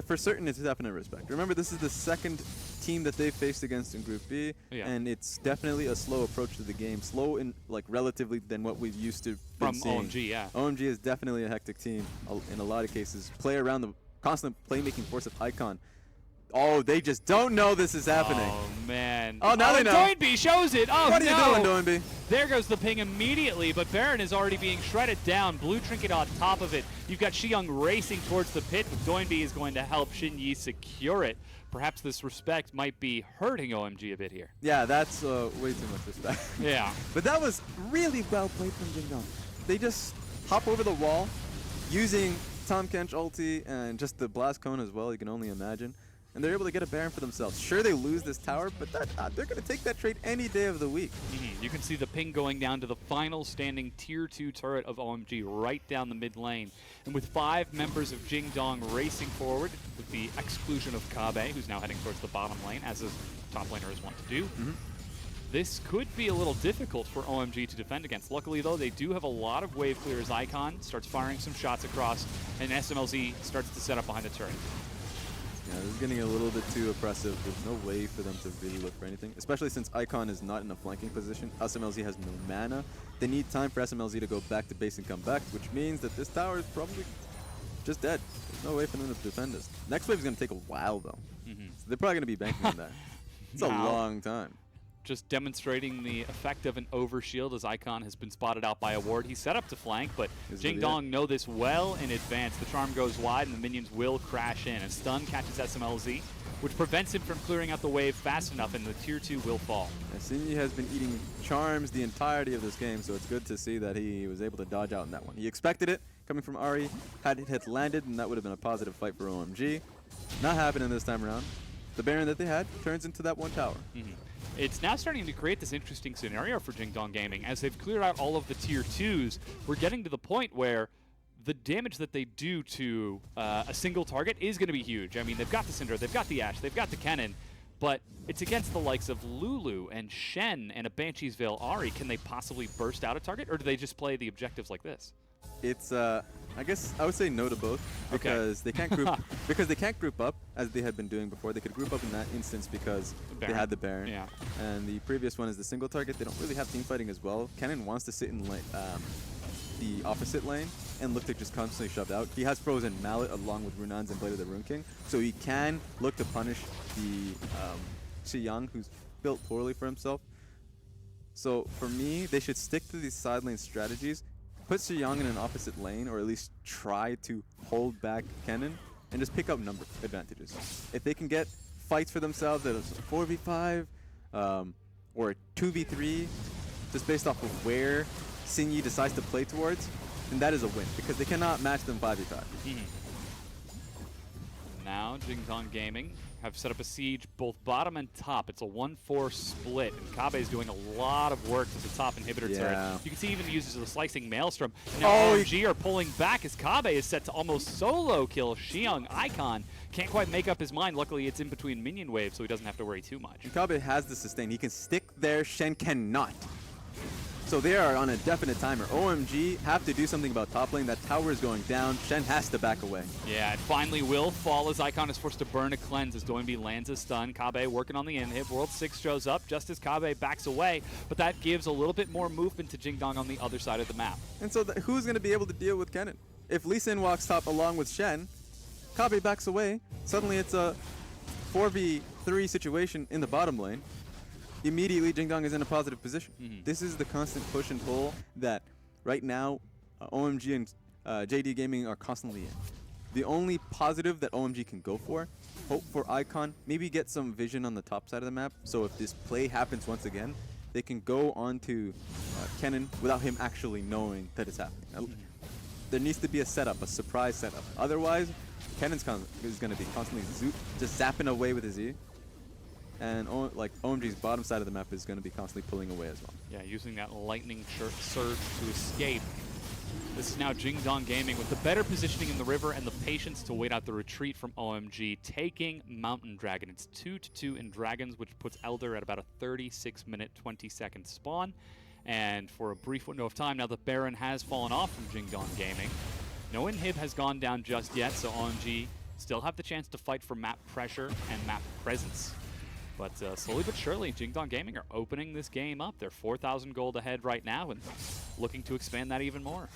For certain, it's definite respect. Remember, this is the second team that they faced against in Group B, Yeah. and it's definitely a slow approach to the game. Slow in relatively than what we've used to been From seeing. OMG, yeah. OMG is definitely a hectic team in a lot of cases. Play around the constant playmaking force of Icon. Oh, they just don't know this is happening. Oh, man. Oh, now they know. NewBee shows it. Oh, What are no. you doing, NewBee? There goes the ping immediately, but Baron is already being shredded down. Blue Trinket on top of it. You've got Xiyoung racing towards the pit, but Doinby is going to help Shinyi secure it. Perhaps this respect might be hurting OMG a bit here. Yeah, that's way too much respect. Yeah. But that was really well played from Jingdong. They just hop over the wall using Tom Kench ulti and just the blast cone as well, you can only imagine. And they're able to get a Baron for themselves. Sure, they lose this tower, but they're going to take that trade any day of the week. You can see the ping going down to the final standing Tier 2 turret of OMG right down the mid lane. And with 5 members of Jingdong racing forward, with the exclusion of Kabe, who's now heading towards the bottom lane, as his top laner is wont to do, this could be a little difficult for OMG to defend against. Luckily, though, they do have a lot of wave clears. Icon starts firing some shots across, and SMLZ starts to set up behind the turret. Yeah, this is getting a little bit too oppressive. There's no way for them to really look for anything, especially since Icon is not in a flanking position. SMLZ has no mana. They need time for SMLZ to go back to base and come back, which means that this tower is probably just dead. There's no way for them to defend this. Next wave is going to take a while, though. So they're probably going to be banking on that. It's a Now- long time. Just demonstrating the effect of an overshield as Icon has been spotted out by a ward. He's set up to flank, but Is it Jingdong know this well in advance. The charm goes wide and the minions will crash in. A stun catches SMLZ, which prevents him from clearing out the wave fast enough, and the Tier 2 will fall. Sinyi has been eating charms the entirety of this game, so it's good to see that he was able to dodge out in that one. He expected it coming from Ari. Had it had landed, and that would have been a positive fight for OMG. Not happening this time around. The Baron that they had turns into that one tower. It's now starting to create this interesting scenario for Jingdong Gaming. As they've cleared out all of the Tier 2s, we're getting to the point where the damage that they do to a single target is going to be huge. I mean, they've got the Syndra, they've got the Ashe, they've got the Kennen, but it's against the likes of Lulu and Shen and a Banshee's Veil Ahri. Can they possibly burst out a target, or do they just play the objectives like this? It's I guess I would say no to both because they can't group up as they had been doing before. They could group up in that instance because they had the Baron. Yeah. And the previous one is the single target. They don't really have team fighting as well. Kennen wants to sit in the opposite lane and look to just constantly shoved out. He has Frozen Mallet along with Runans and Blade of the Rune King, so he can look to punish the Xiyoung, who's built poorly for himself. So for me, they should stick to these side lane strategies. Put Xiyoung in an opposite lane, or at least try to hold back Kennen, and just pick up number advantages. If they can get fights for themselves that is 4v5 or a 2v3, just based off of where Sinyi decides to play towards, then that is a win, because they cannot match them 5v5. Now, Jingdong Gaming have set up a siege both bottom and top. It's a 1-4 split, and Kabe is doing a lot of work to the top inhibitor turret. You can see even uses the slicing maelstrom. And now OMG are pulling back as Kabe is set to almost solo kill Xiyoung. Icon can't quite make up his mind. Luckily, it's in between minion waves, so he doesn't have to worry too much. And Kabe has the sustain. He can stick there. Shen cannot. So they are on a definite timer. OMG have to do something about top lane. That tower is going down. Shen has to back away. Yeah, it finally will fall as Icon is forced to burn a cleanse as Doinby lands a stun. Kabe working on the inhib. World 6 shows up just as Kabe backs away, but that gives a little bit more movement to Jingdong on the other side of the map. And so who's going to be able to deal with Kennen? If Lee Sin walks top along with Shen, Kabe backs away. Suddenly it's a 4v3 situation in the bottom lane. Immediately, Jingdong is in a positive position. This is the constant push and pull that right now OMG and JD Gaming are constantly in. The only positive that OMG can go for, hope for Icon, maybe get some vision on the top side of the map, so if this play happens once again, they can go on to Kennen without him actually knowing that it's happening. There needs to be a setup, a surprise setup. Otherwise, Kennen's is going to be constantly just zapping away with his E. and like OMG's bottom side of the map is going to be constantly pulling away as well. Yeah, using that lightning surge to escape. This is now Jingdong Gaming with the better positioning in the river and the patience to wait out the retreat from OMG, taking Mountain Dragon. It's 2-2 in Dragons, which puts Elder at about a 36-minute, 20-second spawn. And for a brief window of time, now the Baron has fallen off from Jingdong Gaming. No inhib has gone down just yet, so OMG still have the chance to fight for map pressure and map presence. But slowly but surely, Jingdong Gaming are opening this game up. They're 4,000 gold ahead right now and looking to expand that even more.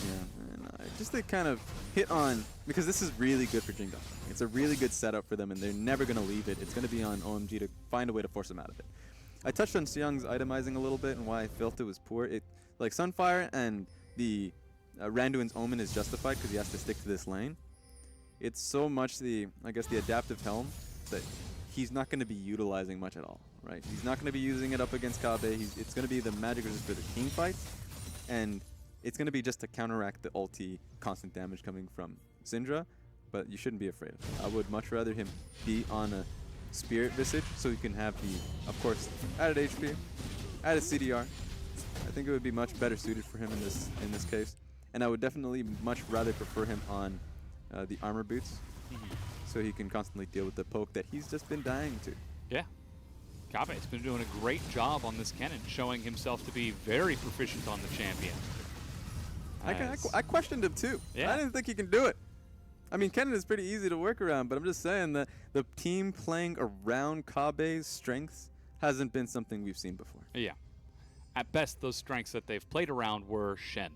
Yeah, and just to kind of hit on, because this is really good for Jingdong. It's a really good setup for them, and they're never going to leave it. It's going to be on OMG to find a way to force them out of it. I touched on Seong's itemizing a little bit and why I felt it was poor. Like Sunfire and the Randuin's Omen is justified because he has to stick to this lane. It's so much the adaptive helm that he's not going to be utilizing much at all, right? He's not going to be using it up against Kabe. It's going to be the magic resist for the team fights, and it's going to be just to counteract the ulti constant damage coming from Syndra, but you shouldn't be afraid of it. I would much rather him be on a Spirit Visage so he can have the, of course, added HP, added CDR. I think it would be much better suited for him in this case, and I would definitely much rather prefer him on the armor boots, so he can constantly deal with the poke that he's just been dying to. Yeah. Kabe's been doing a great job on this Kennen, showing himself to be very proficient on the champion. I questioned him too. Yeah. I didn't think he can do it. I mean, Kennen is pretty easy to work around, but I'm just saying that the team playing around Kabe's strengths hasn't been something we've seen before. Yeah. At best, those strengths that they've played around were Shen.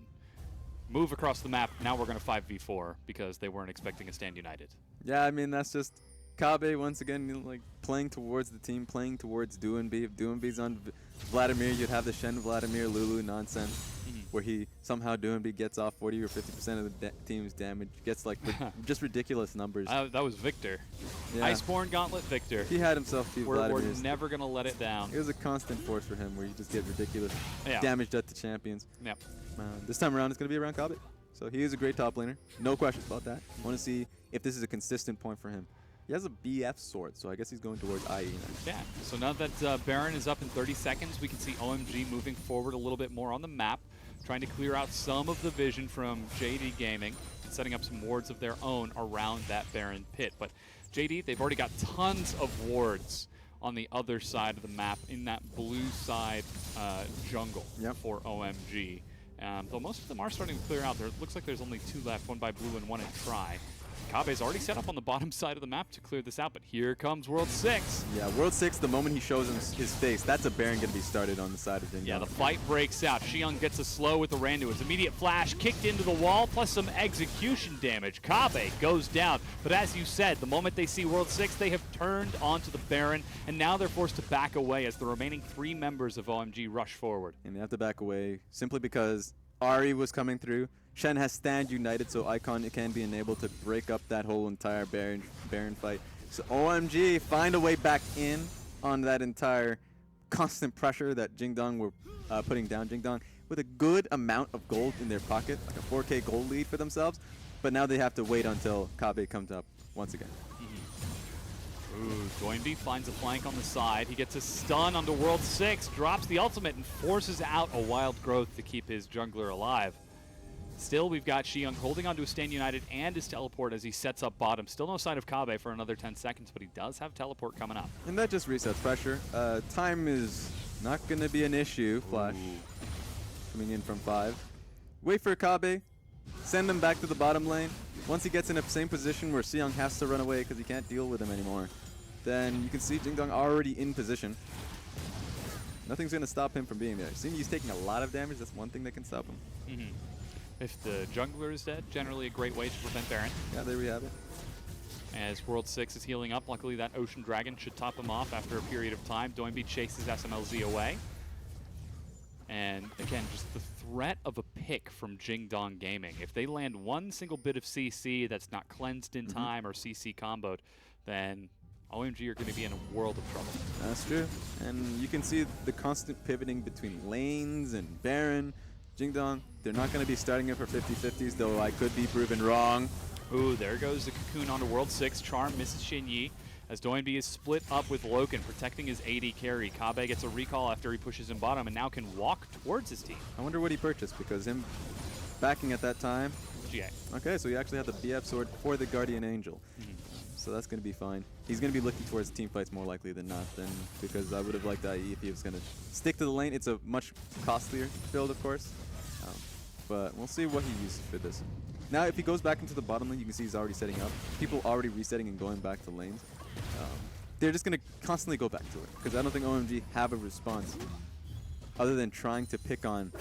Move across the map, now we're going to 5v4 because they weren't expecting a Stand United. Yeah, I mean, that's just Kabe once again, you know, like playing towards the team, playing towards DoinB. If DoinB's on Vladimir, you'd have the Shen Vladimir Lulu nonsense, where he somehow DoinB gets off 40 or 50% of the team's damage, gets like just ridiculous numbers. That was Victor. Yeah. Iceborne Gauntlet Victor. He had himself beat We're Vladimir. never going to let it down. It was a constant force for him where you just get ridiculous Yeah. damage done to champions. Yep. This time around, it's going to be around Kabe. So he is a great top laner. No questions about that. Want to see if this is a consistent point for him. He has a BF sword, so I guess he's going towards IE next. Yeah, so now that Baron is up in 30 seconds, we can see OMG moving forward a little bit more on the map, trying to clear out some of the vision from JD Gaming, and setting up some wards of their own around that Baron pit. But JD, they've already got tons of wards on the other side of the map in that blue side jungle for OMG. Though most of them are starting to clear out. There looks like there's only 2 left, one by blue and one in Tri. Kabe's already set up on the bottom side of the map to clear this out, but here comes World 6. Yeah, World 6, the moment he shows his face, that's a Baron going to be started on the side of Jingdong. Yeah, the fight breaks out. Xiong gets a slow with the Randuin's immediate flash, kicked into the wall, plus some execution damage. Kabe goes down, but as you said, the moment they see World 6, they have turned onto the Baron, and now they're forced to back away as the remaining 3 members of OMG rush forward. And they have to back away simply because Ari was coming through. Shen has Stand United, so Icon can be enabled to break up that whole entire Baron fight. So OMG find a way back in on that entire constant pressure that Jingdong were putting down. Jingdong with a good amount of gold in their pocket, like a 4K gold lead for themselves. But now they have to wait until Kabe comes up once again. Ooh, DoinB finds a flank on the side. He gets a stun onto World 6, drops the ultimate, and forces out a Wild Growth to keep his jungler alive. Still, we've got Xiong holding onto a Stand United and his teleport as he sets up bottom. Still no sign of Kabe for another 10 seconds, but he does have teleport coming up. And that just resets pressure. Time is not going to be an issue. Flash coming in from 5. Wait for Kabe. Send him back to the bottom lane. Once he gets in the same position where Xiong has to run away because he can't deal with him anymore, then you can see Jingdong already in position. Nothing's going to stop him from being there. Seeing he's taking a lot of damage, that's one thing that can stop him. If the jungler is dead, generally a great way to prevent Baron. Yeah, there we have it. As World 6 is healing up, luckily that Ocean Dragon should top him off after a period of time. DoinB chases SMLZ away. And again, just the threat of a pick from Jingdong Gaming. If they land one single bit of CC that's not cleansed in time or CC comboed, then OMG are going to be in a world of trouble. That's true. And you can see the constant pivoting between lanes and Baron. Jingdong, they're not going to be starting it for 50-50s, though I could be proven wrong. Ooh, there goes the cocoon onto World 6. Charm misses Shin Yi as Doinby is split up with Loken, protecting his AD carry. Kabe gets a recall after he pushes him bottom and now can walk towards his team. I wonder what he purchased, because him backing at that time. GA. Okay, so he actually had the BF sword for the Guardian Angel. So that's going to be fine. He's going to be looking towards team fights more likely than not, then, because I would have liked IE if he was going to stick to the lane. It's a much costlier build, of course. But we'll see what he uses for this. Now, if he goes back into the bottom lane, you can see he's already setting up. People already resetting and going back to lanes. They're just going to constantly go back to it, because I don't think OMG have a response other than trying to pick on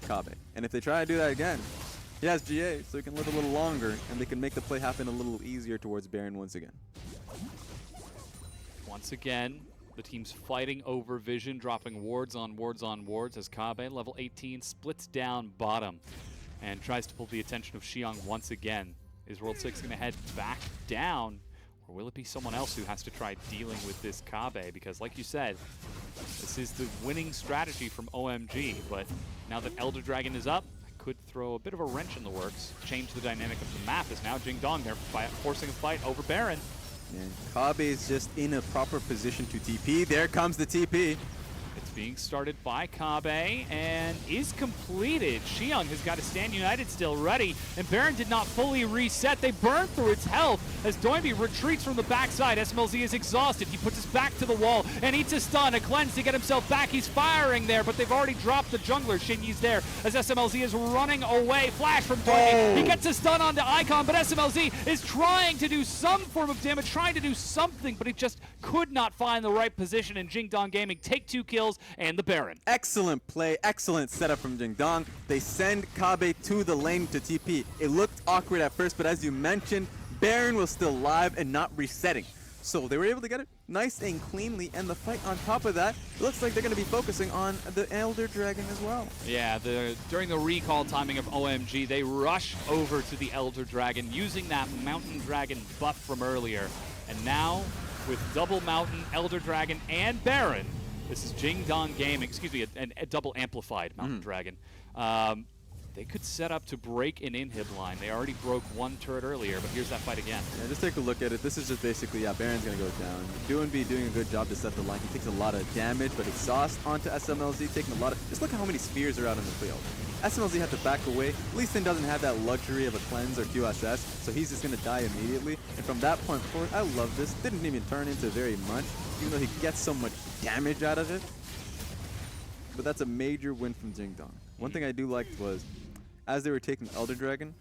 Kabe. And if they try to do that again, he has GA, so he can live a little longer, and they can make the play happen a little easier towards Baron once again. Once again, the team's fighting over vision, dropping wards on wards on wards as Kabe, level 18, splits down bottom and tries to pull the attention of Xiong once again. Is World 6 going to head back down, or will it be someone else who has to try dealing with this Kabe? Because like you said, this is the winning strategy from OMG, but now that Elder Dragon is up, could throw a bit of a wrench in the works, change the dynamic of the map, as now Jingdong, they're forcing a fight over Baron. And Kabe is just in a proper position to TP. There comes the TP. It's being started by Kabe and is completed. Xiong has got to stand united still ready, and Baron did not fully reset. They burned through its health as Doinby retreats from the backside. SMLZ is exhausted. He puts his back to the wall and eats a stun, a cleanse to get himself back. He's firing there, but they've already dropped the jungler. Shinyi's there as SMLZ is running away. Flash from Doinby. He gets a stun onto Icon, but SMLZ is trying to do some form of damage, trying to do something, but he just could not find the right position, and Jingdong Gaming take 2 kills and the Baron. Excellent play, excellent setup from Jingdong. They send Kabe to the lane to TP. It looked awkward at first, but as you mentioned, Baron was still live and not resetting. So they were able to get it nice and cleanly, and the fight on top of that, it looks like they're going to be focusing on the Elder Dragon as well. Yeah, during the recall timing of OMG, they rush over to the Elder Dragon using that Mountain Dragon buff from earlier. And now, with double Mountain, Elder Dragon, and Baron, this is Jingdong Gaming, excuse me, a double amplified Mountain Dragon. They could set up to break an inhib line. They already broke one turret earlier, but here's that fight again. Yeah, just take a look at it. This is just basically, yeah, Baron's going to go down. NewBee doing a good job to set the line. He takes a lot of damage, but exhaust onto SMLZ, taking a lot of... Just look at how many spears are out in the field. SMLZ had to back away. Leeson doesn't have that luxury of a cleanse or QSS, so he's just going to die immediately. And from that point forward, I love this. Didn't even turn into very much, even though he gets so much damage out of it. But that's a major win from Jingdong. One thing I do like was, as they were taking Elder Dragon,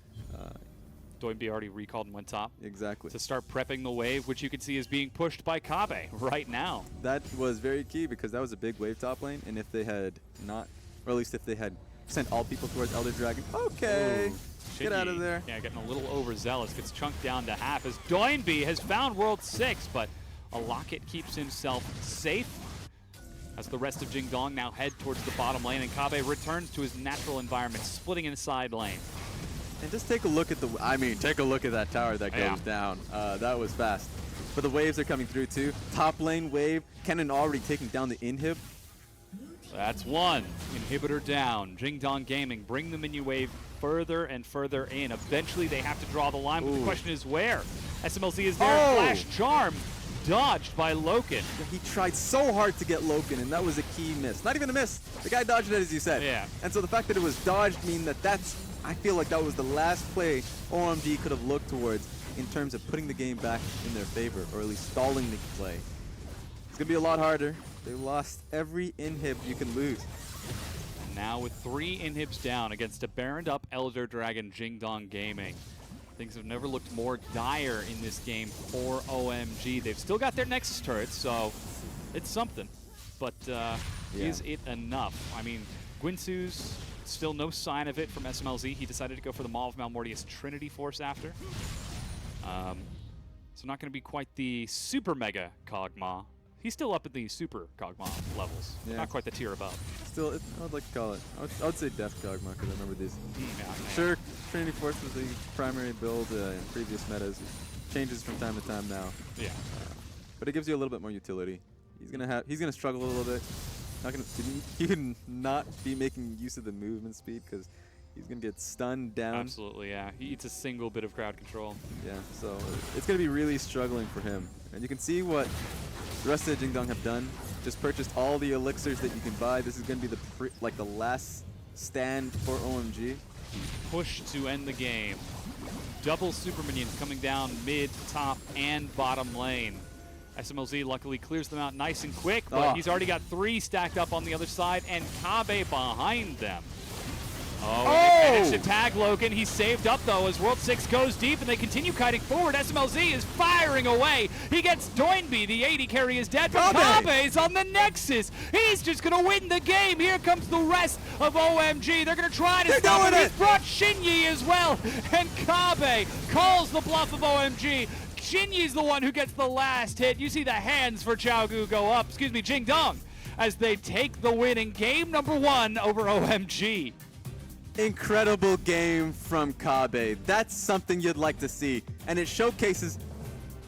Doinby already recalled and went top. exactly. To start prepping the wave, which you can see is being pushed by Kabe right now. That was very key, because that was a big wave top lane, and if they had not, or at least if they had sent all people towards Elder Dragon, okay, Ooh, get out of Shinyi, there. Yeah, getting a little overzealous. Gets chunked down to half as Doinby has found World 6, but a Locket keeps himself safe as the rest of Jingdong now head towards the bottom lane, and Kabe returns to his natural environment, splitting in the side lane. And just take a look at the, take a look at that tower that goes down. That was fast. But the waves are coming through too. Top lane wave, Kennen already taking down the inhib. That's one. Inhibitor down. Jingdong Gaming bring the minion wave further and further in. Eventually they have to draw the line, but the question is where? SMLZ is there. Flash charm dodged by Loken. He tried so hard to get Loken, and that was a key miss. Not even a miss. The guy dodged it, as you said. Yeah. And so the fact that it was dodged mean that I feel like that was the last play OMG could have looked towards in terms of putting the game back in their favor, or at least stalling the play. It's going to be a lot harder. They lost every inhib you can lose. Now with 3 inhibs down against a Baroned up Elder Dragon Jingdong Gaming. Things have never looked more dire in this game for OMG. They've still got their Nexus turrets, so it's something. But is it enough? I mean, Guinsu's still no sign of it from SMLZ. He decided to go for the Maw of Malmortius Trinity Force after. So not going to be quite the super mega Kog'Maw. He's still up at the super Kog'Maw levels. Yeah. Not quite the tier above. Still, I would like to call it. I would say Death Kog'Maw, because I remember these. Yeah, Sure, Trinity Force was the primary build in previous metas. It changes from time to time now. Yeah. But it gives you a little bit more utility. He's gonna struggle a little bit. He can not be making use of the movement speed, because he's gonna get stunned down. Absolutely, yeah. He eats a single bit of crowd control. Yeah, so it's gonna be really struggling for him. And you can see what the rest of the Jingdong have done. Just purchased all the elixirs that you can buy. This is going to be the last stand for OMG. Push to end the game. Double super minions coming down mid, top, and bottom lane. SMLZ luckily clears them out nice and quick, but he's already got 3 stacked up on the other side, and Kabe behind them. Oh, and they managed to tag Logan. He's saved up, though, as World 6 goes deep, and they continue kiting forward. SMLZ is firing away. He gets Doinby. The 80 carry is dead, but Kabe's on the Nexus. He's just going to win the game. Here comes the rest of OMG. They're going to try to stop him. He's brought Shinyi as well, and Kabe calls the bluff of OMG. Shinyi's the one who gets the last hit. You see the hands for Xiaogu go up, Jingdong, as they take the win in game number 1 over OMG. Incredible game from Kabe. That's something you'd like to see, and it showcases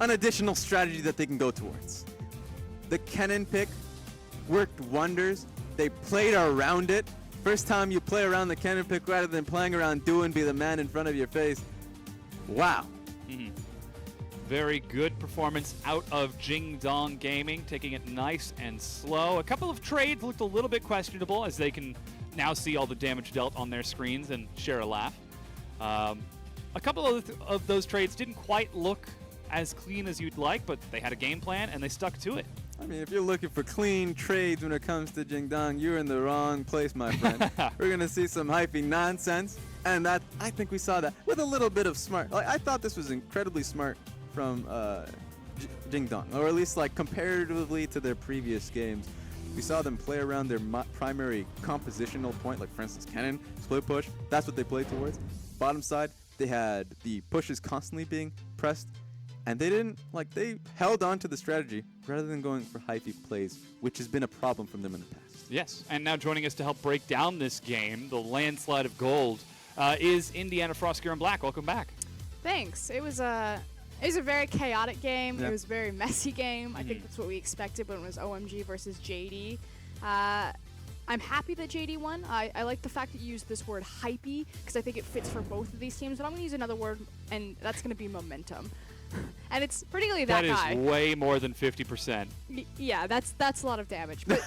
an additional strategy that they can go towards. The Kennen pick worked wonders. They played around it. First time you play around the Kennen pick rather than playing around Be the man in front of your face. Wow. Very good performance out of Jingdong Gaming, taking it nice and slow. A couple of trades looked a little bit questionable, as they can now see all the damage dealt on their screens and share a laugh. A couple of those trades didn't quite look as clean as you'd like, but they had a game plan and they stuck to it. I mean, if you're looking for clean trades when it comes to Jingdong, you're in the wrong place, my friend. We're going to see some hypey nonsense, and that I think we saw that with a little bit of smart. Like, I thought this was incredibly smart from Jingdong, or at least like comparatively to their previous games. We saw them play around their primary compositional point, like for instance Kennen, split push. That's what they played towards. Bottom side, they had the pushes constantly being pressed, and they held on to the strategy rather than going for hyphy plays, which has been a problem from them in the past. Yes, and now joining us to help break down this game, the landslide of gold, is Indiana Frost Black. Welcome back. Thanks. It was a very chaotic game. Yeah. It was a very messy game. I think that's what we expected when it was OMG versus JD. I'm happy that JD won. I like the fact that you used this word hypey, because I think it fits for both of these teams, but I'm going to use another word, and that's going to be momentum. And it's particularly that guy. That is way more than 50%. Yeah, that's a lot of damage. But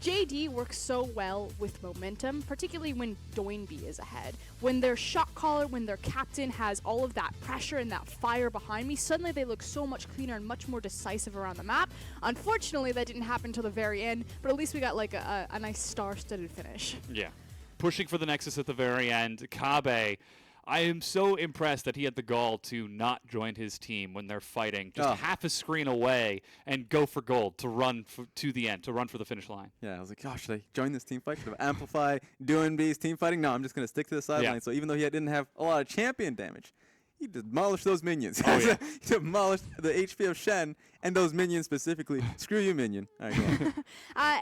JD works so well with momentum, particularly when Doinby is ahead. When their shot caller, when their captain has all of that pressure and that fire behind me, suddenly they look so much cleaner and much more decisive around the map. Unfortunately, that didn't happen till the very end, but at least we got like a nice star-studded finish. Yeah. Pushing for the Nexus at the very end, Kabe. I am so impressed that he had the gall to not join his team when they're fighting, just half a screen away, and go for gold to run to the end, to run for the finish line. Yeah, I was like, gosh, should I join this team fight? Should I amplify Doinby's team fighting? No, I'm just going to stick to the sideline. Yeah. So even though he didn't have a lot of champion damage, he demolished those minions. Oh, yeah. He demolished the HP of Shen and those minions specifically. Screw you, minion. All right, go on.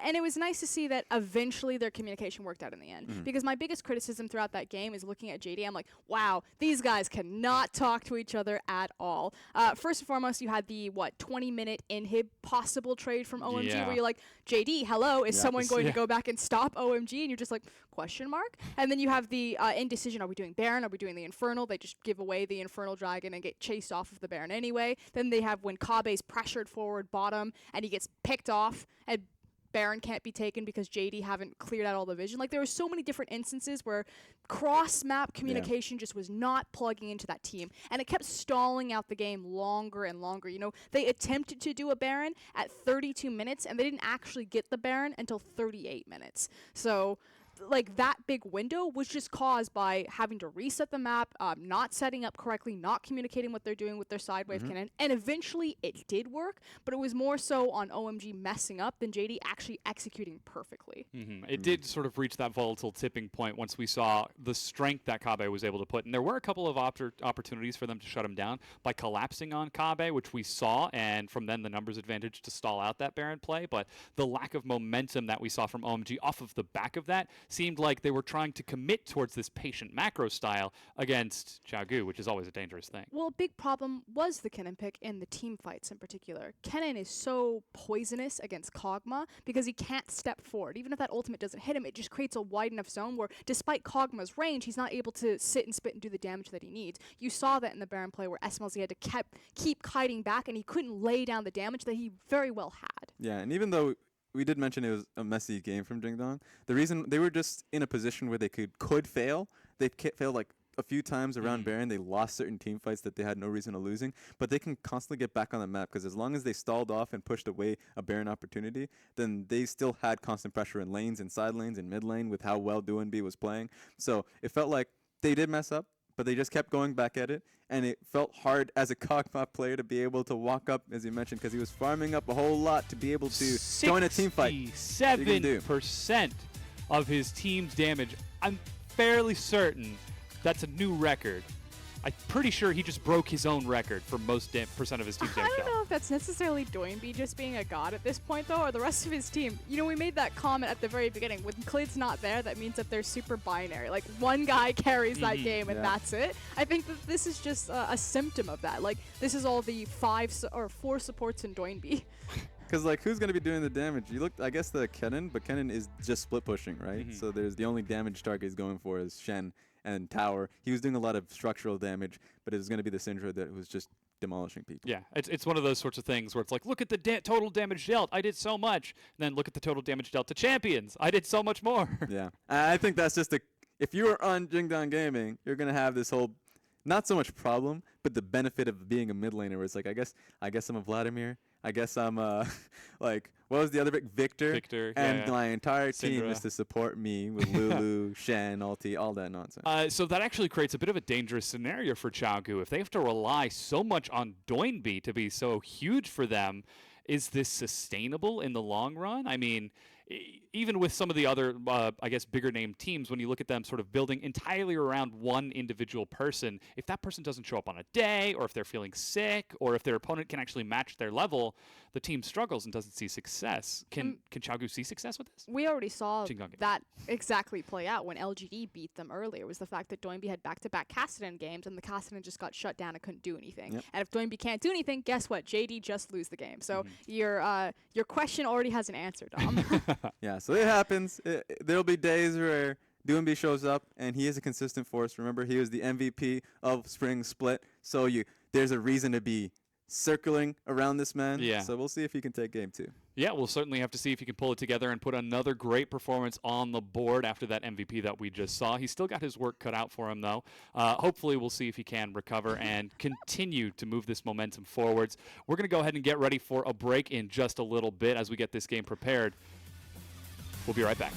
And it was nice to see that eventually their communication worked out in the end. Because my biggest criticism throughout that game is looking at JD. I'm like, wow, these guys cannot talk to each other at all. First and foremost, you had the, 20-minute inhib possible trade from OMG Yeah. where you're like, JD, hello, is Yeah. someone going to go back and stop OMG? And you're just like, question mark? And then you have the indecision, are we doing Baron? Are we doing the Infernal? They just give away the Infernal Dragon and get chased off of the Baron anyway. Then they have when Kabe's pressured forward bottom and he gets picked off and Baron can't be taken because JD haven't cleared out all the vision. Like, there were so many different instances where cross-map communication just was not plugging into that team, and it kept stalling out the game longer and longer. You know, they attempted to do a Baron at 32 minutes, and they didn't actually get the Baron until 38 minutes. So, like, that big window was just caused by having to reset the map, not setting up correctly, not communicating what they're doing with their side wave cannon, and eventually it did work, but it was more so on OMG messing up than JD actually executing perfectly. It did sort of reach that volatile tipping point once we saw the strength that Kabe was able to put. And there were a couple of opportunities for them to shut him down by collapsing on Kabe, which we saw, and from then the numbers advantage to stall out that Baron play. But the lack of momentum that we saw from OMG off of the back of that seemed like they were trying to commit towards this patient macro style against Xiaogu, which is always a dangerous thing. Well, a big problem was the Kennen pick in the team fights in particular. Kennen is so poisonous against Kog'Maw because he can't step forward. Even if that ultimate doesn't hit him, it just creates a wide enough zone where, despite Kog'Maw's range, he's not able to sit and spit and do the damage that he needs. You saw that in the Baron play where SMLZ had to keep kiting back, and he couldn't lay down the damage that he very well had. Yeah, and even though we did mention it was a messy game from Jingdong, the reason they were just in a position where they could fail. They failed like a few times around Baron. They lost certain team fights that they had no reason of losing, but they can constantly get back on the map because as long as they stalled off and pushed away a Baron opportunity, then they still had constant pressure in lanes and side lanes and mid lane with how well NewBee was playing. So it felt like they did mess up, but they just kept going back at it, and it felt hard as a Kog'Maw player to be able to walk up, as you mentioned, because he was farming up a whole lot to be able to join a team fight. 67% of his team's damage. I'm fairly certain that's a new record. I'm pretty sure he just broke his own record for most percent of his team's damage. I don't know if that's necessarily NewBee just being a god at this point, though, or the rest of his team. You know, we made that comment at the very beginning. When Klid's not there, that means that they're super binary. Like, one guy carries that game, and that's it. I think that this is just a symptom of that. Like, this is all the 4 supports in NewBee. Because, like, who's going to be doing the damage? You look, I guess, the Kennen, but Kennen is just split pushing, right? So there's the only damage target he's going for is Shen and Tower. He was doing a lot of structural damage, but it was going to be the Syndra that was just demolishing people. Yeah, it's one of those sorts of things where it's like, look at the total damage dealt. I did so much. And then look at the total damage dealt to champions. I did so much more. Yeah. I think that's just if you are on Jingdong Gaming, you're going to have this whole, not so much problem, but the benefit of being a mid laner where it's like, I guess I'm a Vladimir. I guess I'm like, what was the other big Victor? And my entire team Syndra. is to support me with Lulu, Shen, Ulti, all that nonsense. So that actually creates a bit of a dangerous scenario for Xiaogu. If they have to rely so much on NewBee to be so huge for them, is this sustainable in the long run? I mean, even with some of the other, I guess, bigger name teams, when you look at them sort of building entirely around one individual person, if that person doesn't show up on a day, or if they're feeling sick, or if their opponent can actually match their level, the team struggles and doesn't see success. Can Xiaogu see success with this? We already saw Jingdong game. that exactly play out when LGD beat them earlier. Was the fact that NewBee had back-to-back Kassadin games, and the Kassadin just got shut down and couldn't do anything. Yep. And if NewBee can't do anything, guess what? JD just lose the game. So your question already has an answer, Dom. Yeah, so it happens. There'll be days where NewBee shows up, and he is a consistent force. Remember, he was the MVP of Spring Split, so there's a reason to be circling around this man. Yeah. So we'll see if he can take game 2. Yeah, we'll certainly have to see if he can pull it together and put another great performance on the board after that MVP that we just saw. He's still got his work cut out for him, though. Hopefully, we'll see if he can recover and continue to move this momentum forwards. We're going to go ahead and get ready for a break in just a little bit as we get this game prepared. We'll be right back.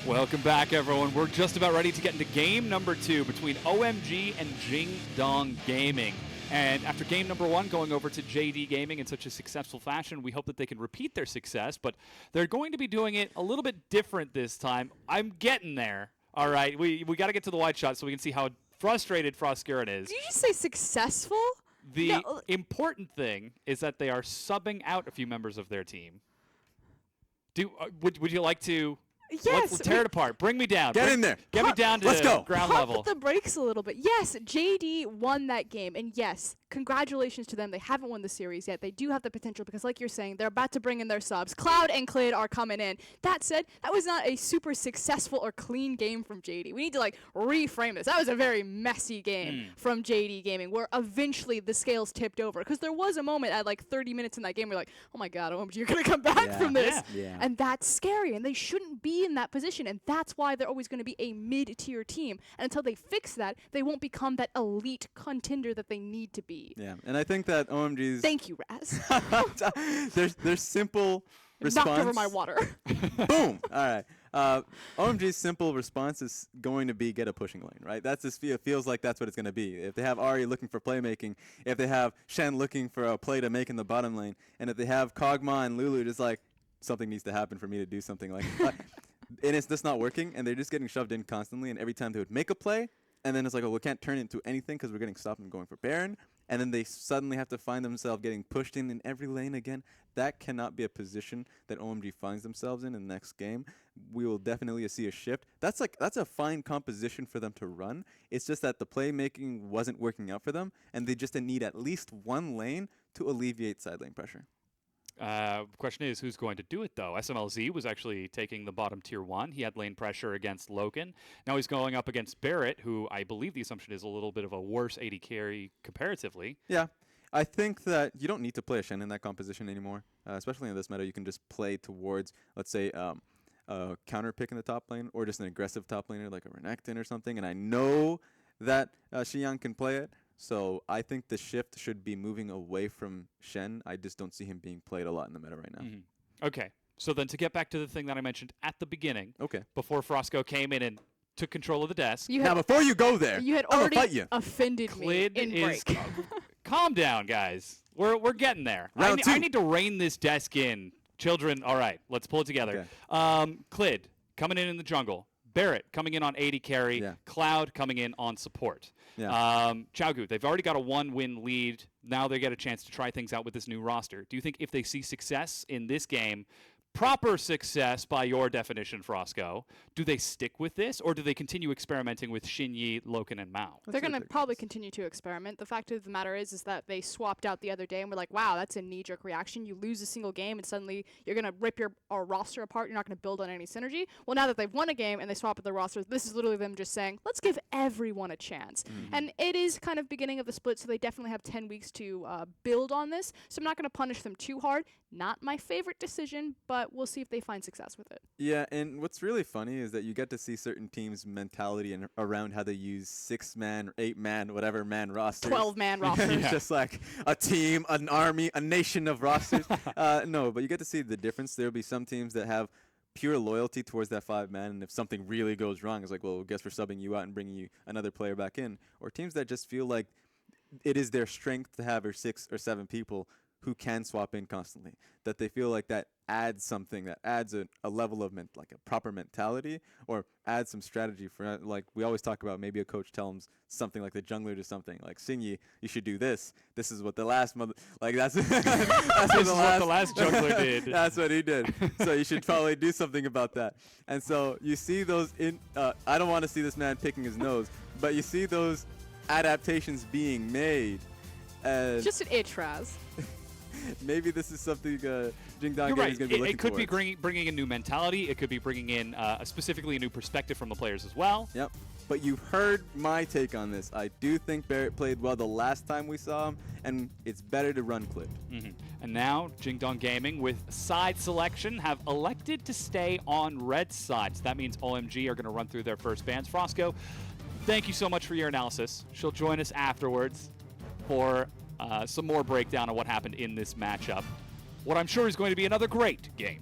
Welcome back, everyone. We're just about ready to get into game number 2 between OMG and Jing Dong Gaming. And after game number 1 going over to JD Gaming in such a successful fashion, we hope that they can repeat their success, but they're going to be doing it a little bit different this time. I'm getting there. All right, we got to get to the wide shot so we can see how frustrated Froskuren is. Did you just say successful? The No. important thing is that they are subbing out a few members of their team. Would you like to... Yes. Let's tear it apart. Bring me down. Get in there. Get me down to Let's go. ground Pump level. the brakes a little bit. Yes, JD won that game, and yes, congratulations to them. They haven't won the series yet. They do have the potential because, like you're saying, they're about to bring in their subs. Cloud and Clid are coming in. That said, that was not a super successful or clean game from JD. We need to reframe this. That was a very messy game from JD Gaming, where eventually the scales tipped over. Because there was a moment at 30 minutes in that game where like, oh my god, OMG, you're gonna come back Yeah. from this, Yeah. and that's scary. And they shouldn't be in that position. And that's why they're always going to be a mid-tier team. And until they fix that, they won't become that elite contender that they need to be. Yeah, and I think that OMG's Thank you, Raz. their simple response. Knocked over my water. Boom. All right. OMG's simple response is going to be get a pushing lane, right? That's just feels like that's what it's going to be. If they have Ari looking for playmaking, if they have Shen looking for a play to make in the bottom lane, and if they have Kog'Maw and Lulu just something needs to happen for me to do something like that. And it's just not working, and they're just getting shoved in constantly, and every time they would make a play, and then it's like, oh, we can't turn it into anything because we're getting stopped and going for Baron, and then they suddenly have to find themselves getting pushed in every lane again. That cannot be a position that OMG finds themselves in the next game. We will definitely see a shift. That's a fine composition for them to run. It's just that the playmaking wasn't working out for them, and they just need at least one lane to alleviate side lane pressure. Question is, who's going to do it, though? SMLZ was actually taking the bottom tier 1. He had lane pressure against Loken. Now he's going up against Barrett, who I believe the assumption is a little bit of a worse AD carry comparatively. Yeah. I think that you don't need to play a Shen in that composition anymore, especially in this meta. You can just play towards, let's say, a counter pick in the top lane or just an aggressive top laner like a Renekton or something. And I know that Xiang can play it. So I think the shift should be moving away from Shen. I just don't see him being played a lot in the meta right now. Okay, so then to get back to the thing that I mentioned at the beginning, Okay. before Frosco came in and took control of the desk, You Now, had, before you go there, you had I'm gonna already fight you. offended me Clid in is... break. Calm down, guys. We're getting there. Round I two. need to rein this desk in. Children, all right, let's pull it together. Clid, coming in the jungle. Barrett coming in on AD carry. Yeah. Cloud coming in on support. Yeah. Chowgu, they've already got a 1-win lead. Now they get a chance to try things out with this new roster. Do you think if they see success in this game, proper success by your definition, Frosco, do they stick with this, or do they continue experimenting with Shinyi, Loken, and Mao? They're going to probably continue to experiment. The fact of the matter is that they swapped out the other day and we're like, wow, that's a knee-jerk reaction. You lose a single game and suddenly you're going to rip our roster apart. You're not going to build on any synergy. Well, now that they've won a game and they swap out their rosters, this is literally them just saying, let's give everyone a chance. And it is kind of beginning of the split, so they definitely have 10 weeks to build on this. So I'm not going to punish them too hard. Not my favorite decision, but we'll see if they find success with it. Yeah, and what's really funny is that you get to see certain teams' mentality and around how they use 6-man, 8-man, whatever man rosters. 12-man roster. It's just like a team, an army, a nation of rosters. No, but you get to see the difference. There'll be some teams that have pure loyalty towards that 5-man, and if something really goes wrong, it's like, well, I guess we're subbing you out and bringing you another player back in. Or teams that just feel like it is their strength to have 6 or 7 people who can swap in constantly, that they feel like that adds something, that adds a level of like a proper mentality, or adds some strategy for, like we always talk about, maybe a coach tells something like the jungler to something like, Sinyi, you should do this. This is what the last that's This is what the last jungler did. That's what he did. So you should probably do something about that. And so you see those I don't want to see this man picking his nose, but you see those adaptations being made. And Just an itch, Raz. maybe this is something Jingdong You're Gaming right. is going to be looking It could be towards. bringing a new mentality. It could be bringing in specifically a new perspective from the players as well. Yep. But you heard my take on this. I do think Barrett played well the last time we saw him, and it's better to run Clip. And now, Jingdong Gaming, with side selection, have elected to stay on red side. So that means OMG are going to run through their first bans. Frosco, thank you so much for your analysis. She'll join us afterwards for some more breakdown of what happened in this matchup. What I'm sure is going to be another great game.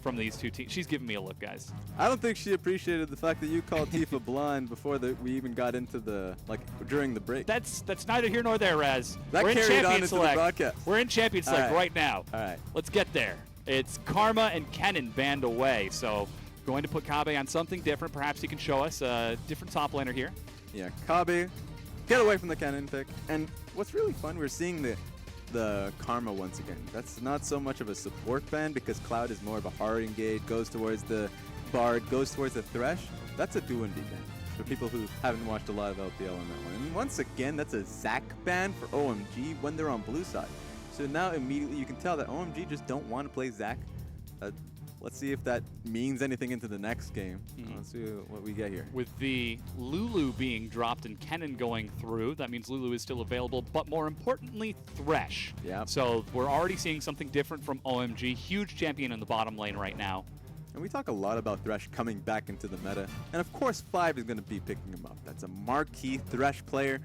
from these two teams. She's giving me a look, guys. I don't think she appreciated the fact that you called Tifa blind before we even got into the during the break. That's neither here nor there, Raz. That We're in carried on Champion into the Select. broadcast. We're in Champion All Select right. right now. All right. Let's get there. It's Karma and Kennen banned away, so going to put Kabe on something different. Perhaps he can show us a different top laner here. Yeah, Kabe, get away from the cannon pick. And what's really fun, we're seeing the Karma once again. That's not so much of a support ban because Cloud is more of a hard engage, goes towards the Bard, goes towards the Thresh. That's a do-and-be ban for people who haven't watched a lot of LPL on that one. And once again, that's a Zac ban for OMG when they're on blue side. So now immediately you can tell that OMG just don't want to play Zac. Let's see if that means anything into the next game. Let's see what we get here. With the Lulu being dropped and Kennen going through, that means Lulu is still available, but more importantly, Thresh. Yep. So we're already seeing something different from OMG. Huge champion in the bottom lane right now. And we talk a lot about Thresh coming back into the meta. And of course, 5 is going to be picking him up. That's a marquee Thresh player.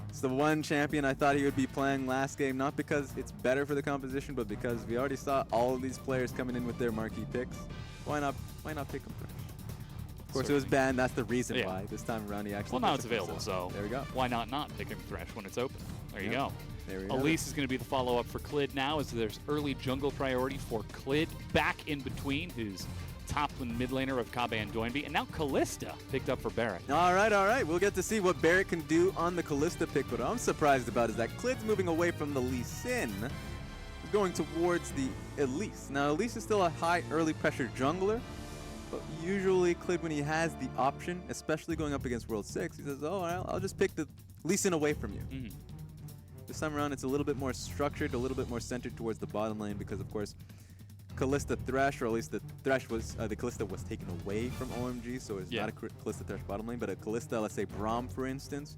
It's the one champion I thought he would be playing last game, not because it's better for the composition, but because we already saw all of these players coming in with their marquee picks. Why not pick him Thresh? Of course, it was banned. That's the reason why. This time around, he actually. Well, now gets it's it available, himself. so There we go. why not pick him Thresh when it's open? There you go. There we go. Elise is going to be the follow-up for Clid now, as there's early jungle priority for Clid back in between, who's top and mid laner of Kabe and Doinby, and now Callista picked up for Barrett. All right. We'll get to see what Barrett can do on the Callista pick. What I'm surprised about is that Clid's moving away from the Lee Sin, going towards the Elise. Now, Elise is still a high early pressure jungler, but usually Clid, when he has the option, especially going up against World 6, he says, oh, I'll just pick the Lee Sin away from you. This time around, it's a little bit more structured, a little bit more centered towards the bottom lane because, of course, Callista Thresh, or at least the Callista was taken away from OMG, so it's not a Callista Thresh bottom lane, but a Callista, let's say Braum, for instance,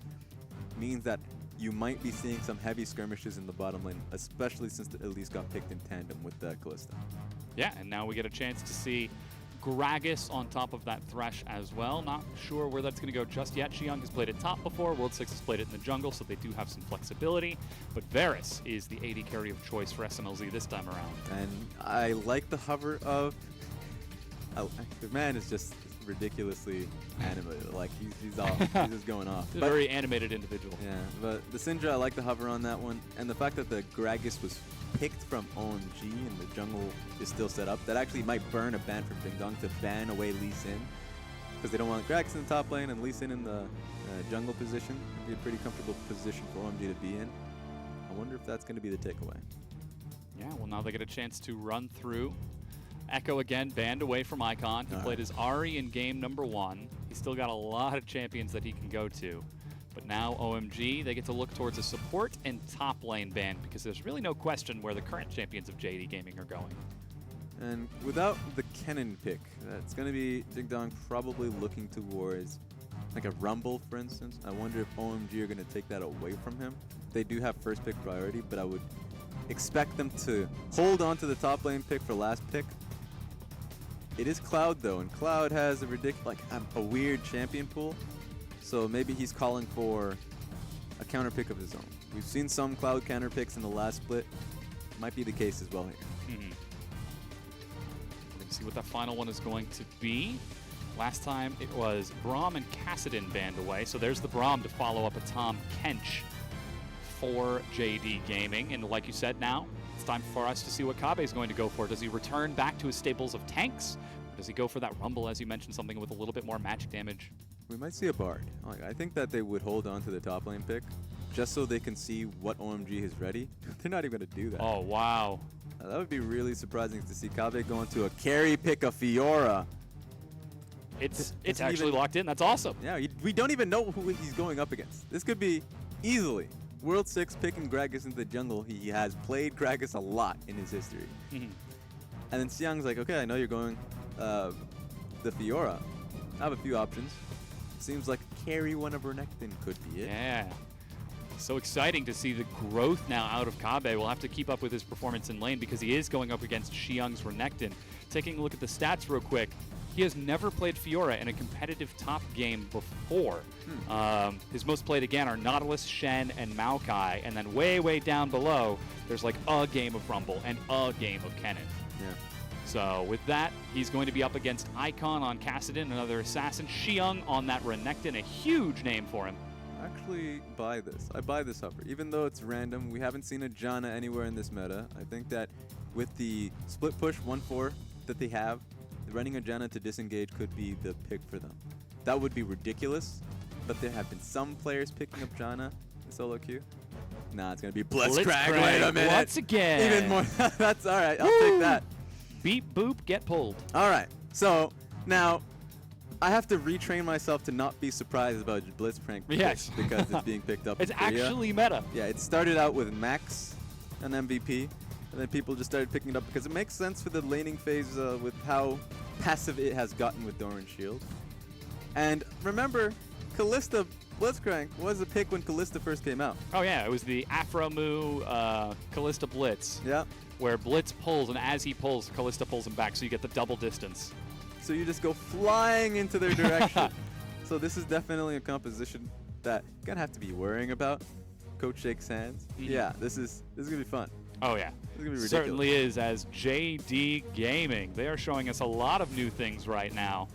means that you might be seeing some heavy skirmishes in the bottom lane, especially since the Elise got picked in tandem with the Callista. Yeah, and now we get a chance to see Gragas on top of that Thresh as well. Not sure where that's going to go just yet. Xiang has played it top before. World 6 has played it in the jungle, so they do have some flexibility. But Varus is the AD carry of choice for SMLZ this time around. And I like the hover of... the man is just ridiculously animated. Like, he's just going off. He's a But- very animated individual. Yeah, but the Syndra, I like the hover on that one. And the fact that the Gragas was picked from OMG and the jungle is still set up, that actually might burn a ban from Ding Dong to ban away Lee Sin. Because they don't want Gragas in the top lane and Lee Sin in the jungle position. It'd be a pretty comfortable position for OMG to be in. I wonder if that's going to be the takeaway. Yeah, well, now they get a chance to run through. Echo again banned away from Icon. He played as Ari in game number 1. He's still got a lot of champions that he can go to. But now OMG, they get to look towards a support and top lane ban because there's really no question where the current champions of JD Gaming are going. And without the Kennen pick, it's going to be Ding Dong probably looking towards like a Rumble, for instance. I wonder if OMG are going to take that away from him. They do have first pick priority, but I would expect them to hold on to the top lane pick for last pick. It is Cloud, though, and Cloud has a weird champion pool. So maybe he's calling for a counter pick of his own. We've seen some Cloud counter picks in the last split. Might be the case as well here. Let's see what that final one is going to be. Last time it was Braum and Kassadin banned away, so there's the Braum to follow up a Tom Kench for JD Gaming. And like you said, now it's time for us to see what Kabe is going to go for. Does he return back to his staples of tanks? Or does he go for that Rumble, as you mentioned, something with a little bit more magic damage? We might see a Bard. I think that they would hold on to the top lane pick just so they can see what OMG is ready. They're not even going to do that. Oh, wow. That would be really surprising to see Kabe going to a carry pick of Fiora. It's Doesn't actually even- locked in. That's awesome. Yeah, we don't even know who he's going up against. This could be easily World 6 picking Gragas into the jungle. He has played Gragas a lot in his history. And then Xiang's like, okay, I know you're going the Fiora. I have a few options. Seems like carry one of Renekton could be it. Yeah. So exciting to see the growth now out of Kabe. We'll have to keep up with his performance in lane because he is going up against Xiang's Renekton. Taking a look at the stats real quick, he has never played Fiora in a competitive top game before. His most played, again, are Nautilus, Shen, and Maokai. And then way, way down below, there's like a game of Rumble and a game of Kennen. Yeah. So with that, he's going to be up against Icon on Kassadin, another assassin. Xiang on that Renekton, a huge name for him. Actually buy this. I buy this upper. Even though it's random, we haven't seen a Janna anywhere in this meta. I think that with the split push 1-4 that they have, running a Janna to disengage could be the pick for them. That would be ridiculous, but there have been some players picking up Janna in solo queue. Nah, it's going to be Blitzcrank. Wait a minute. Once again. Even more. That's all right. I'll take that. Beep, boop, get pulled. All right. So now I have to retrain myself to not be surprised about Blitzcrank Yes. because it's being picked up It's in Korea. actually meta. Yeah, it started out with Max, an MVP, and then people just started picking it up because it makes sense for the laning phase with how passive it has gotten with Doran Shield. And remember, Kalista Blitzcrank was a pick when Kalista first came out. Oh yeah, it was the Afromu Kalista Blitz, Yeah. where Blitz pulls, and as he pulls, Kalista pulls him back, so you get the double distance. So you just go flying into their direction. So this is definitely a composition that you're gonna have to be worrying about. Coach shakes hands. Mhm. Yeah, this is gonna be fun. Oh yeah, This is gonna be ridiculous. certainly is. As JD Gaming, they are showing us a lot of new things right now.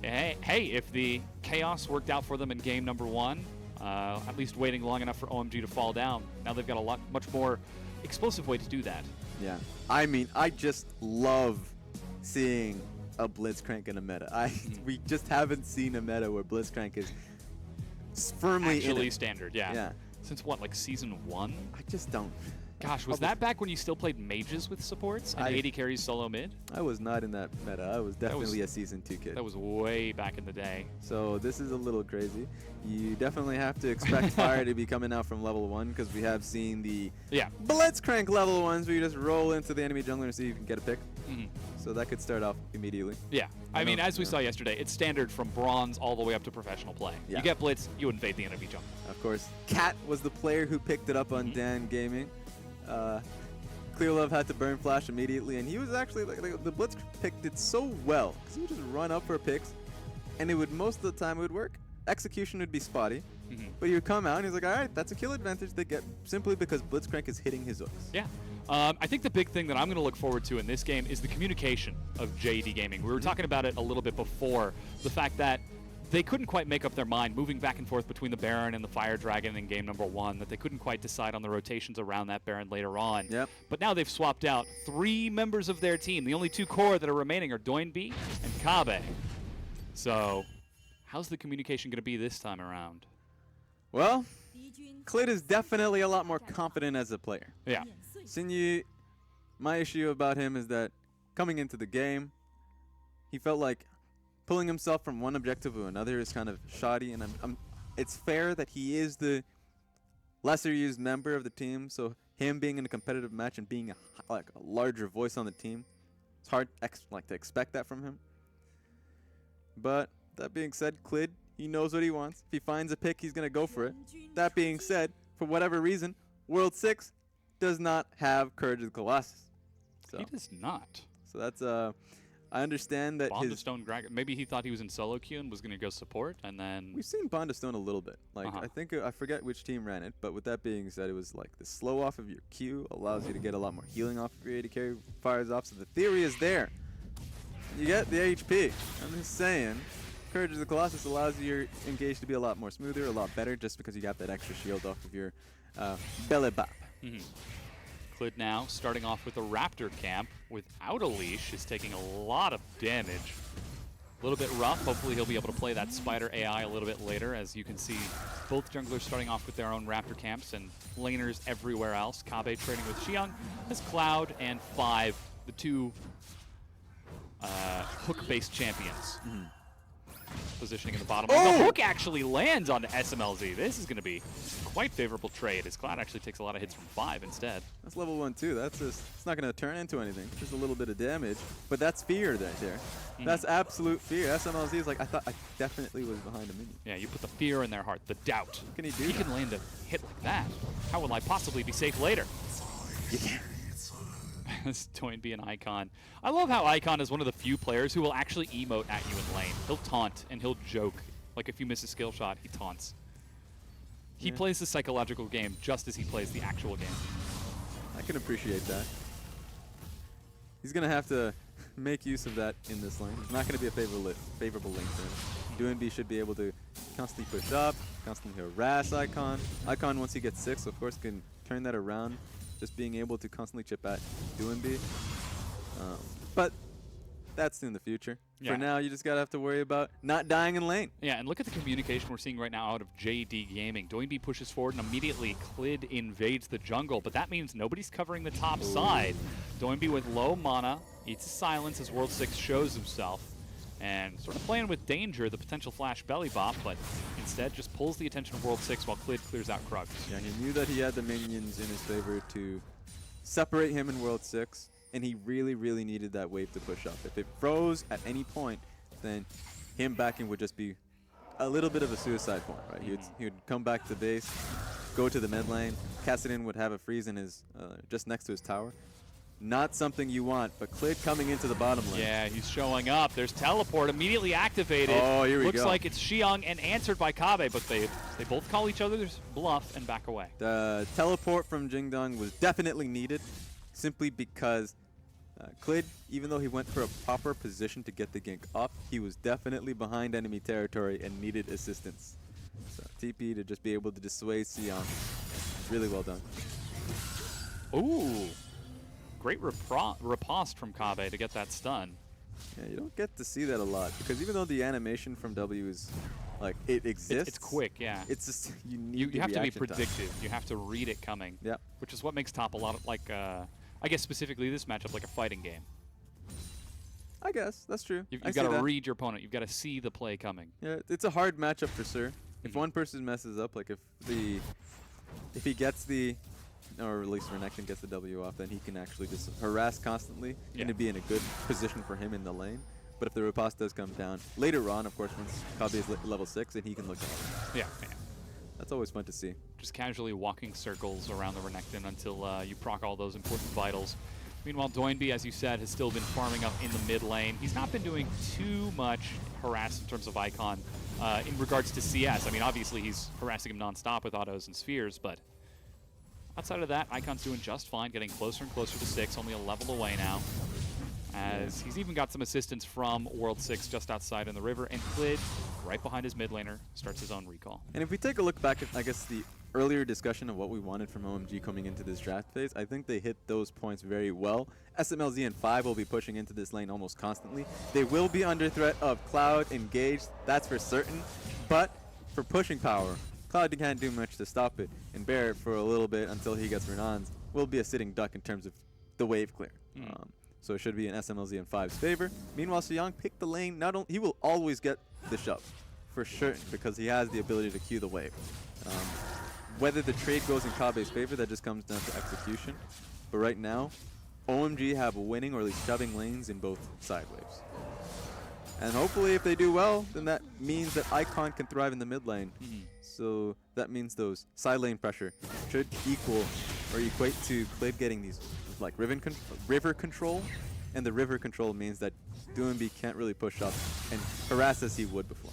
Hey, if the chaos worked out for them in game number 1, at least waiting long enough for OMG to fall down, now they've got a much more explosive way to do that. Yeah. I mean, I just love seeing a Blitzcrank in a meta. We just haven't seen a meta where Blitzcrank is firmly Actually in it. standard, yeah. Yeah. Since what, like season 1? I just don't. Gosh, was that back when you still played mages with supports and I- 80 carries solo mid? I was not in that meta. I was definitely a season 2 kid. That was way back in the day. So this is a little crazy. You definitely have to expect fire to be coming out from level 1 because we have seen the Yeah. Blitzcrank level 1s where you just roll into the enemy jungler and see if you can get a pick. Mhm. So that could start off immediately. Yeah. I mean, know, as we yeah. saw yesterday, it's standard from bronze all the way up to professional play. Yeah. You get blitz, you invade the enemy jungle. Of course, Cat was the player who picked it up on Dan Gaming. Clearlove had to burn flash immediately, and he was actually like the Blitz picked it so well because he would just run up for picks, and it would most of the time it would work. Execution would be spotty, Mhm. but he would come out and he's like, all right, that's a kill advantage they get simply because Blitzcrank is hitting his hooks. Yeah. I think the big thing that I'm going to look forward to in this game is the communication of JD Gaming. We were talking about it a little bit before, the fact that they couldn't quite make up their mind moving back and forth between the Baron and the Fire Dragon in game number 1, that they couldn't quite decide on the rotations around that Baron later on. Yep. But now they've swapped out 3 members of their team. The only 2 core that are remaining are Doinby and Kabe. So how's the communication going to be this time around? Well, Clit is definitely a lot more confident as a player. Yeah. Sinyu, my issue about him is that coming into the game, he felt like pulling himself from one objective to another is kind of shoddy, and it's fair that he is the lesser used member of the team, so him being in a competitive match and being a larger voice on the team, it's hard to expect that from him. But that being said, Clid, he knows what he wants. If he finds a pick, he's going to go for it. That being said, for whatever reason, World 6 does not have Courage of the Colossus. So, He does not. so that's I understand that Bond of his Stone Dragon. Maybe he thought he was in solo queue and was going to go support, and then we've seen Bond of Stone a little bit. Like Uh-huh. I think I forget which team ran it, but with that being said, it was like the slow off of your Q allows you to get a lot more healing off of your AD carry fires off. So the theory is there. You get the HP. I'm just saying, Courage of the Colossus allows your engage to be a lot more smoother, a lot better, just because you got that extra shield off of your belly bop. Mhm. Clid now starting off with a Raptor camp without a leash is taking a lot of damage. A little bit rough. Hopefully he'll be able to play that Spider AI a little bit later. As you can see, both junglers starting off with their own Raptor camps and laners everywhere else. Kabe trading with Xiang as Cloud and 5, the 2 hook-based champions. Positioning in the bottom. Oh! The hook actually lands on SMLZ. This is going to be quite favorable trade as Cloud actually takes a lot of hits from 5 instead. That's level 1 too. That's just, it's not going to turn into anything. Just a little bit of damage, but that's fear right there. That's absolute fear. SMLZ is like, I thought I definitely was behind a minion. Yeah, you put the fear in their heart, the doubt. What can he do? He can land a hit like that. How will I possibly be safe later? This Toynbee an Icon. I love how Icon is one of the few players who will actually emote at you in lane. He'll taunt and he'll joke. Like if you miss a skill shot, he taunts. He Yeah. plays the psychological game just as he plays the actual game. I can appreciate that. He's going to have to make use of that in this lane. It's not going to be a favorable lane for him. NewBee should be able to constantly push up, constantly harass Icon. Icon, once he gets 6, of course, can turn that around, just being able to constantly chip at NewBee. But that's in the future. Yeah. For now, you just got to have to worry about not dying in lane. Yeah, and look at the communication we're seeing right now out of JD Gaming. NewBee pushes forward and immediately Clid invades the jungle, but that means nobody's covering the top side. NewBee with low mana, eats silence as World 6 shows himself, and sort of playing with danger, the potential flash belly bop, but instead just pulls the attention of World 6 while Clid clears out Krugs. Yeah, he knew that he had the minions in his favor to separate him in World 6, and he really, really needed that wave to push up. If it froze at any point, then him backing would just be a little bit of a suicide point, right? He would come back to base, go to the mid lane. Kassadin would have a freeze in his just next to his tower. Not something you want, but Clid coming into the bottom lane. Yeah, he's showing up. There's teleport immediately activated. Oh, here we Looks go. like it's Xiang and answered by Kabe, but they both call each other's bluff and back away. The teleport from Jingdong was definitely needed, simply because Clid, even though he went for a proper position to get the gank up, he was definitely behind enemy territory and needed assistance. So TP to just be able to dissuade Xiang. Really well done. Ooh. Great riposte from Kabe to get that stun. Yeah, you don't get to see that a lot, because even though the animation from W is, like, it exists. It's quick, yeah. It's just, you need the You have to be reaction time. predictive. You have to read it coming. Yeah. Which is what makes top a lot of, like, I guess specifically this matchup, like a fighting game. I guess, that's true. You've I got see to that. read your opponent. You've got to see the play coming. Yeah, it's a hard matchup for sure. If one person messes up, like if he gets the, or at least Renekton gets the W off, then he can actually just harass constantly Yeah. and it'd be in a good position for him in the lane. But if the riposte does come down later on, of course, once Kabe is level 6, then he can look at it. Yeah. That's always fun to see. Just casually walking circles around the Renekton until you proc all those important vitals. Meanwhile, NewBee, as you said, has still been farming up in the mid lane. He's not been doing too much harass in terms of Icon in regards to CS. I mean, obviously he's harassing him nonstop with autos and spheres, but outside of that, Icon's doing just fine, getting closer and closer to 6, only a level away now. As he's even got some assistance from World 6 just outside in the river, and Clid, right behind his mid laner, starts his own recall. And if we take a look back at, I guess, the earlier discussion of what we wanted from OMG coming into this draft phase, I think they hit those points very well. SMLZ and 5 will be pushing into this lane almost constantly. They will be under threat of Cloud engaged, that's for certain. But for pushing power, Cloud can't do much to stop it, and Barrett for a little bit until he gets Renan's will be a sitting duck in terms of the wave clear. So it should be in SMLZ and 5's favor. Meanwhile, Xiang picked the lane. Not only he will always get the shove, for sure, because he has the ability to cue the wave. Whether the trade goes in Kabe's favor, that just comes down to execution. But right now, OMG have winning or at least shoving lanes in both side waves. And hopefully if they do well, then that means that Icon can thrive in the mid lane. So that means those side lane pressure should equal or equate to Clid getting these like river control. And the river control means that NewBee can't really push up and harass as he would before.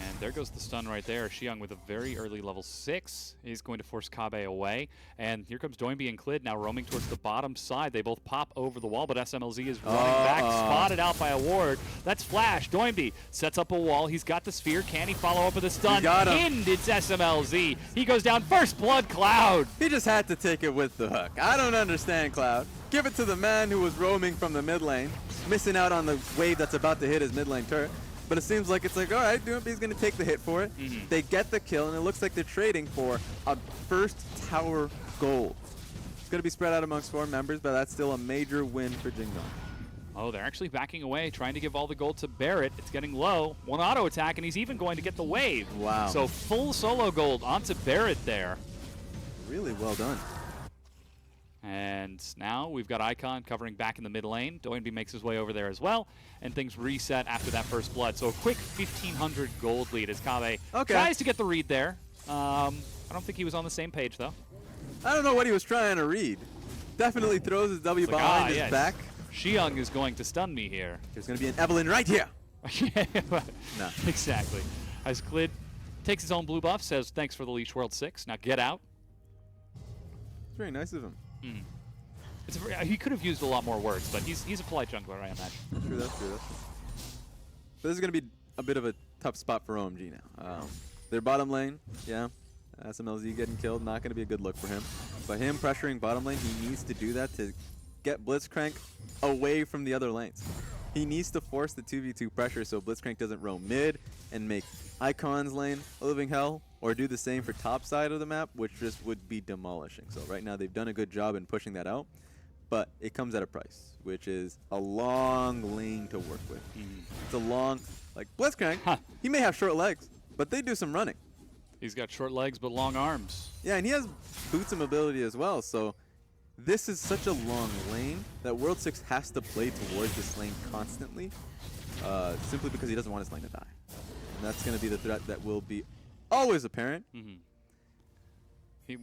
And there goes the stun right there. Xiang with a very early level 6. He's going to force Kabe away. And here comes NewBee and Clid now roaming towards the bottom side. They both pop over the wall, but SMLZ is running back, spotted out by a ward. That's Flash. NewBee sets up a wall. He's got the sphere. Can he follow up with a stun? got him. Pinned, it's SMLZ. He goes down first blood, Cloud. He just had to take it with the hook. I don't understand, Cloud. Give it to the man who was roaming from the mid lane, missing out on the wave that's about to hit his mid lane turret. But it seems like it's like, all right, NewBee's going to take the hit for it. They get the kill, and it looks like they're trading for a first tower gold. It's going to be spread out amongst 4 members, but that's still a major win for Jingdong. Oh, they're actually backing away, trying to give all the gold to Barrett. It's getting low. One auto attack, and he's even going to get the wave. Wow. So full solo gold onto Barrett there. Really well done. And now we've got Icon covering back in the mid lane. NewBee makes his way over there as well, and things reset after that first blood. So a quick 1,500 gold lead as Kabe tries to get the read there. I don't think he was on the same page, though. I don't know what he was trying to read. Definitely throws his W It's like, behind his yes, back. Xiang is going to stun me here. There's going to be an Evelyn right here. No. Exactly. As Clid takes his own blue buff, says, thanks for the leash, World 6. Now get out. It's very nice of him. He could have used a lot more words, but he's a polite jungler, I imagine. That's true, that's true, that's true. But this is going to be a bit of a tough spot for OMG now. Their bottom lane, yeah, SMLZ getting killed, not going to be a good look for him. But him pressuring bottom lane, he needs to do that to get Blitzcrank away from the other lanes. He needs to force the 2v2 pressure so Blitzcrank doesn't roam mid and make Icon's lane a living hell, or do the same for top side of the map, which just would be demolishing. So right now they've done a good job in pushing that out, but it comes at a price, which is a long lane to work with. It's a long, like Blitzcrank, he may have short legs, but they do some running. He's got short legs but long arms. Yeah, and he has boots and mobility as well, so this is such a long lane that World 6 has to play towards this lane constantly, simply because he doesn't want his lane to die. And that's going to be the threat that will be always apparent.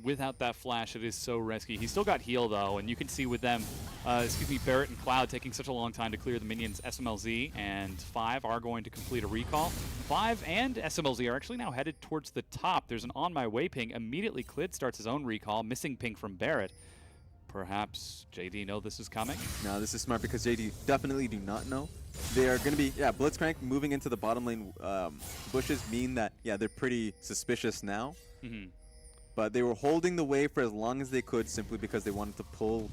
Without that flash, it is so risky. He's still got heal, though, and you can see with them, Barrett and Cloud taking such a long time to clear the minions. SMLZ and 5 are going to complete a recall. 5 and SMLZ are actually now headed towards the top. There's an on my way ping. Immediately, Clid starts his own recall, missing ping from Barrett. Perhaps JD know this is coming? No, this is smart because JD definitely do not know. They are going to be, Blitzcrank moving into the bottom lane bushes mean that, they're pretty suspicious now. But they were holding the wave for as long as they could simply because they wanted to pull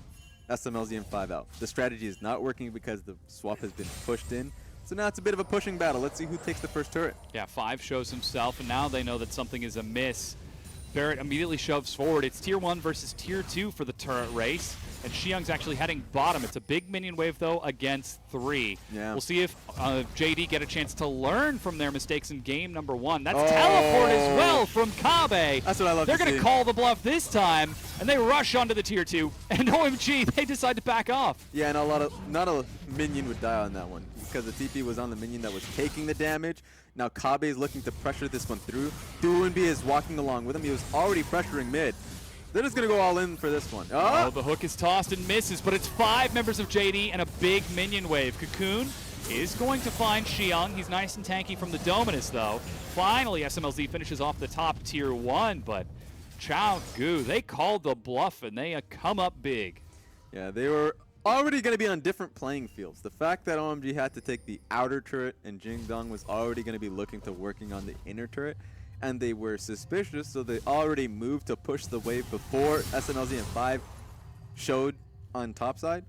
SMLZ and 5 out. The strategy is not working because the swap has been pushed in. So now it's a bit of a pushing battle. Let's see who takes the first turret. Yeah, 5 shows himself, and now they know that something is amiss. Barrett immediately shoves forward. It's tier 1 versus tier 2 for the turret race. And Xiang's actually heading bottom. It's a big minion wave, though, against 3. Yeah. We'll see if JD get a chance to learn from their mistakes in game number 1. That's teleport as well from Kabe. That's what I love They're to going see. to call the bluff this time, and they rush onto the tier 2. And OMG, they decide to back off. Yeah, and not a minion would die on that one because the TP was on the minion that was taking the damage. Now Kabe is looking to pressure this one through. NewBee is walking along with him. He was already pressuring mid. They're just going to go all in for this one. Oh, the hook is tossed and misses, but it's 5 members of JD and a big minion wave. Cocoon is going to find Xiang. He's nice and tanky from the Dominus, though. Finally, SMLZ finishes off the top tier 1, but Chow Gu, they called the bluff, and they come up big. Yeah, they were already going to be on different playing fields. The fact that OMG had to take the outer turret and Jingdong was already going to be looking to working on the inner turret, and they were suspicious, so they already moved to push the wave before SMLZ and 5 showed on top side.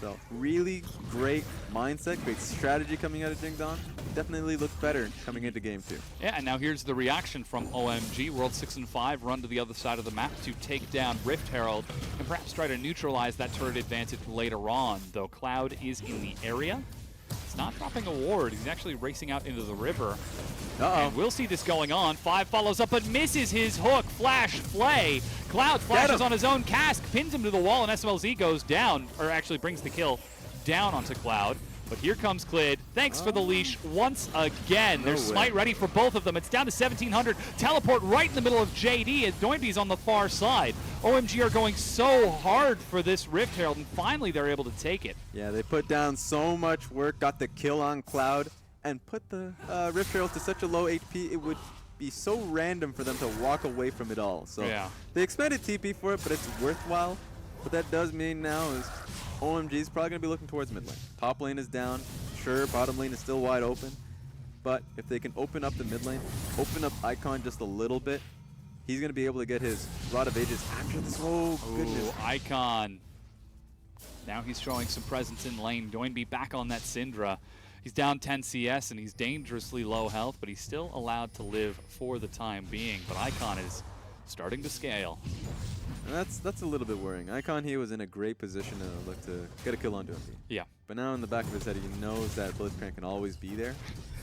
So really great mindset, great strategy coming out of Jingdong. Definitely looked better coming into game 2. Yeah, and now here's the reaction from OMG. World 6 and 5 run to the other side of the map to take down Rift Herald and perhaps try to neutralize that turret advantage later on, though Cloud is in the area. He's not dropping a ward. He's actually racing out into the river. And we'll see this going on. 5 follows up but misses his hook. Flash, Flay. Cloud flashes on his own cask, pins him to the wall, and SMLZ goes down, or actually brings the kill down onto Cloud. But here comes Clid. Thanks for the leash once again. There's Smite ready for both of them. It's down to 1,700. Teleport right in the middle of JD, and Doinby's on the far side. OMG are going so hard for this Rift Herald, and finally they're able to take it. Yeah, they put down so much work, got the kill on Cloud, and put the Rift Herald to such a low HP, it would be so random for them to walk away from it all. So they expended TP for it, but it's worthwhile. What that does mean now is OMG is probably going to be looking towards mid lane. Top lane is down. Sure, bottom lane is still wide open. But if they can open up the mid lane, open up Icon just a little bit, he's going to be able to get his Rod of Ages after this. Oh, goodness. Icon. Now he's showing some presence in lane. Doinby back on that Syndra. He's down 10 CS and he's dangerously low health, but he's still allowed to live for the time being. But Icon is starting to scale. And that's a little bit worrying. Icon here was in a great position to look to get a kill on Doinby. Yeah. But now in the back of his head, he knows that Blitzcrank can always be there.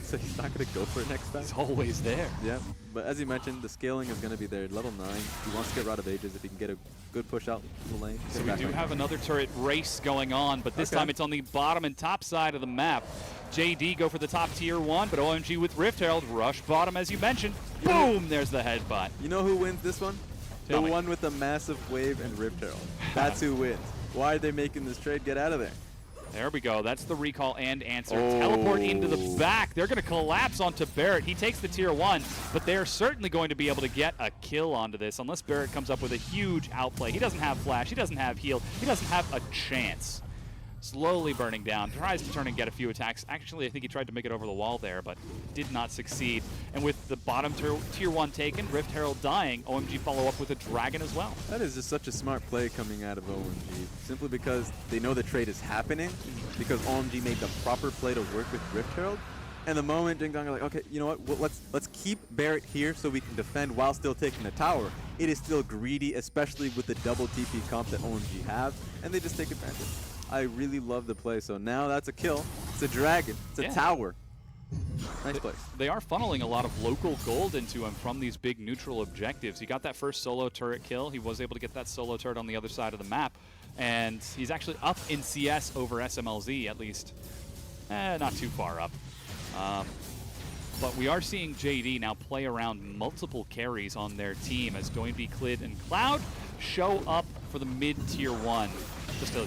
So he's not going to go for it next time. He's always there. Yeah. But as you mentioned, the scaling is going to be there. Level 9. He wants to get Rod of Ages if he can get a good push out the lane. So we do have another turret race going on, but this time it's on the bottom and top side of the map. JD go for the top tier 1, but OMG with Rift Herald rush bottom as you mentioned. Boom! There's the headbutt. You know who wins this one? Tell the me. one with the massive wave and Rift Herald. That's who wins. Why are they making this trade? Get out of there. There we go. That's the recall and answer. Teleport into the back. They're going to collapse onto Barrett. He takes the tier 1, but they're certainly going to be able to get a kill onto this unless Barrett comes up with a huge outplay. He doesn't have flash. He doesn't have heal. He doesn't have a chance. Slowly burning down. Tries to turn and get a few attacks. Actually, I think he tried to make it over the wall there, but did not succeed. And with the bottom tier 1 taken, Rift Herald dying, OMG follow up with a Dragon as well. That is just such a smart play coming out of OMG, simply because they know the trade is happening, because OMG made the proper play to work with Rift Herald. And the moment Jingdong are like, okay, you know what, well, let's keep Barrett here so we can defend while still taking the tower. It is still greedy, especially with the double TP comp that OMG have, and they just take advantage. I really love the play. So now that's a kill. It's a dragon. It's a tower. Nice play. They are funneling a lot of local gold into him from these big neutral objectives. He got that first solo turret kill. He was able to get that solo turret on the other side of the map. And he's actually up in CS over SMLZ, at least. Not too far up. But we are seeing JD now play around multiple carries on their team as Doinby, Clid, and Cloud show up for the mid-tier 1. Just a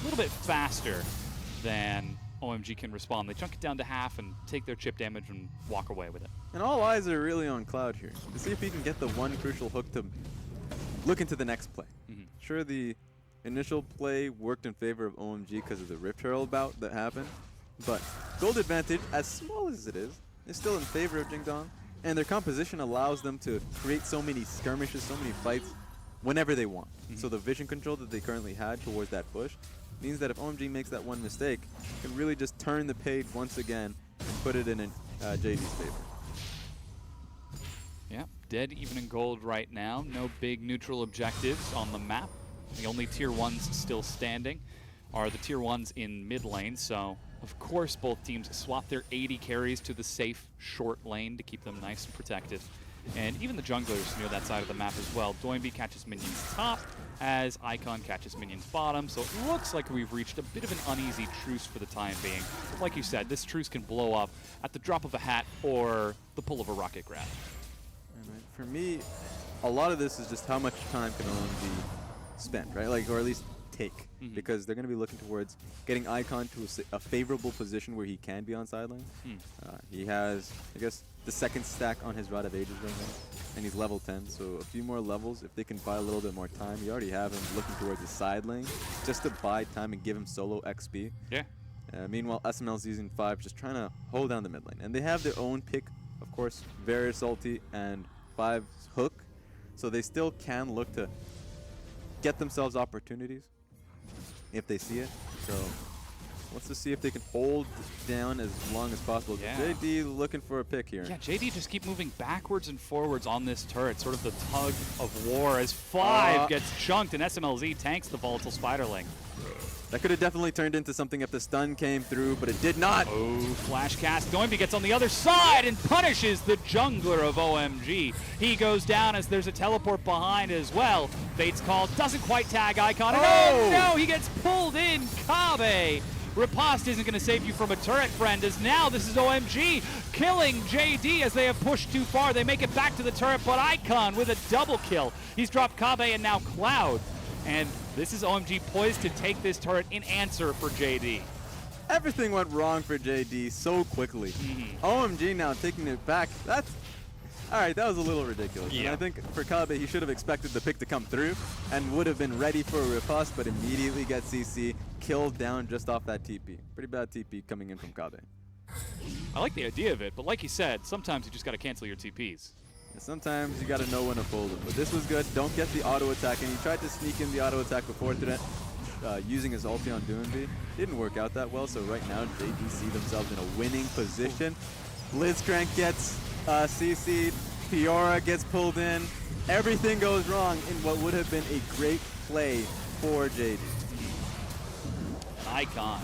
little bit faster than OMG can respond. They chunk it down to half and take their chip damage and walk away with it. And all eyes are really on Cloud here to see if he can get the one crucial hook to look into the next play. Sure, the initial play worked in favor of OMG because of the Rift Herald bout that happened, but gold advantage, as small as it is still in favor of Jingdong, and their composition allows them to create so many skirmishes, so many fights whenever they want. So the vision control that they currently had towards that push means that if OMG makes that one mistake, it can really just turn the page once again and put it in JD's favor. Yeah, dead even in gold right now. No big neutral objectives on the map. The only tier 1s still standing are the tier 1s in mid lane, so of course both teams swap their 80 carries to the safe short lane to keep them nice and protected. And even the junglers near that side of the map as well. Doinby catches minions top as Icon catches minions bottom, so it looks like we've reached a bit of an uneasy truce for the time being. But like you said, this truce can blow up at the drop of a hat or the pull of a rocket grab. For me, a lot of this is just how much time can OMG spend, right? Like, or at least take, because they're going to be looking towards getting Icon to a favorable position where he can be on sideline. He has, I guess, the second stack on his Rod of Ages right now, and he's level 10, so a few more levels. If they can buy a little bit more time, you already have him looking towards the side lane just to buy time and give him solo XP. Yeah. Meanwhile, SML Season 5 just trying to hold down the mid lane, and they have their own pick, of course, Varus ulti and 5's hook, so they still can look to get themselves opportunities if they see it. So let's just see if they can hold down as long as possible. Yeah. JD looking for a pick here. Yeah, JD just keep moving backwards and forwards on this turret, sort of the tug of war as 5 gets chunked and SMLZ tanks the volatile Spiderling. That could have definitely turned into something if the stun came through, but it did not. Oh, flash cast. Doinby gets on the other side and punishes the jungler of OMG. He goes down as there's a teleport behind as well. Fate's call doesn't quite tag Icon. And oh no, he gets pulled in. Kabe. Riposte isn't going to save you from a turret, friend, as now this is OMG killing JD as they have pushed too far. They make it back to the turret, but Icon with a double kill. He's dropped Kabe and now Cloud. And this is OMG poised to take this turret in answer for JD. Everything went wrong for JD so quickly. OMG now taking it back. That's all right. That was a little ridiculous. Yeah. And I think for Kabe, he should have expected the pick to come through and would have been ready for a riposte, but immediately gets CC killed down just off that TP. Pretty bad TP coming in from Kabe. I like the idea of it, but like you said, sometimes you just got to cancel your TPs. Sometimes you got to know when to fold it, but this was good. Don't get the auto attack, and he tried to sneak in the auto attack before using his ulti on Doinby. Didn't work out that well, so right now JD see themselves in a winning position. Blitzcrank gets CC'd, Fiora gets pulled in. Everything goes wrong in what would have been a great play for JD. Icon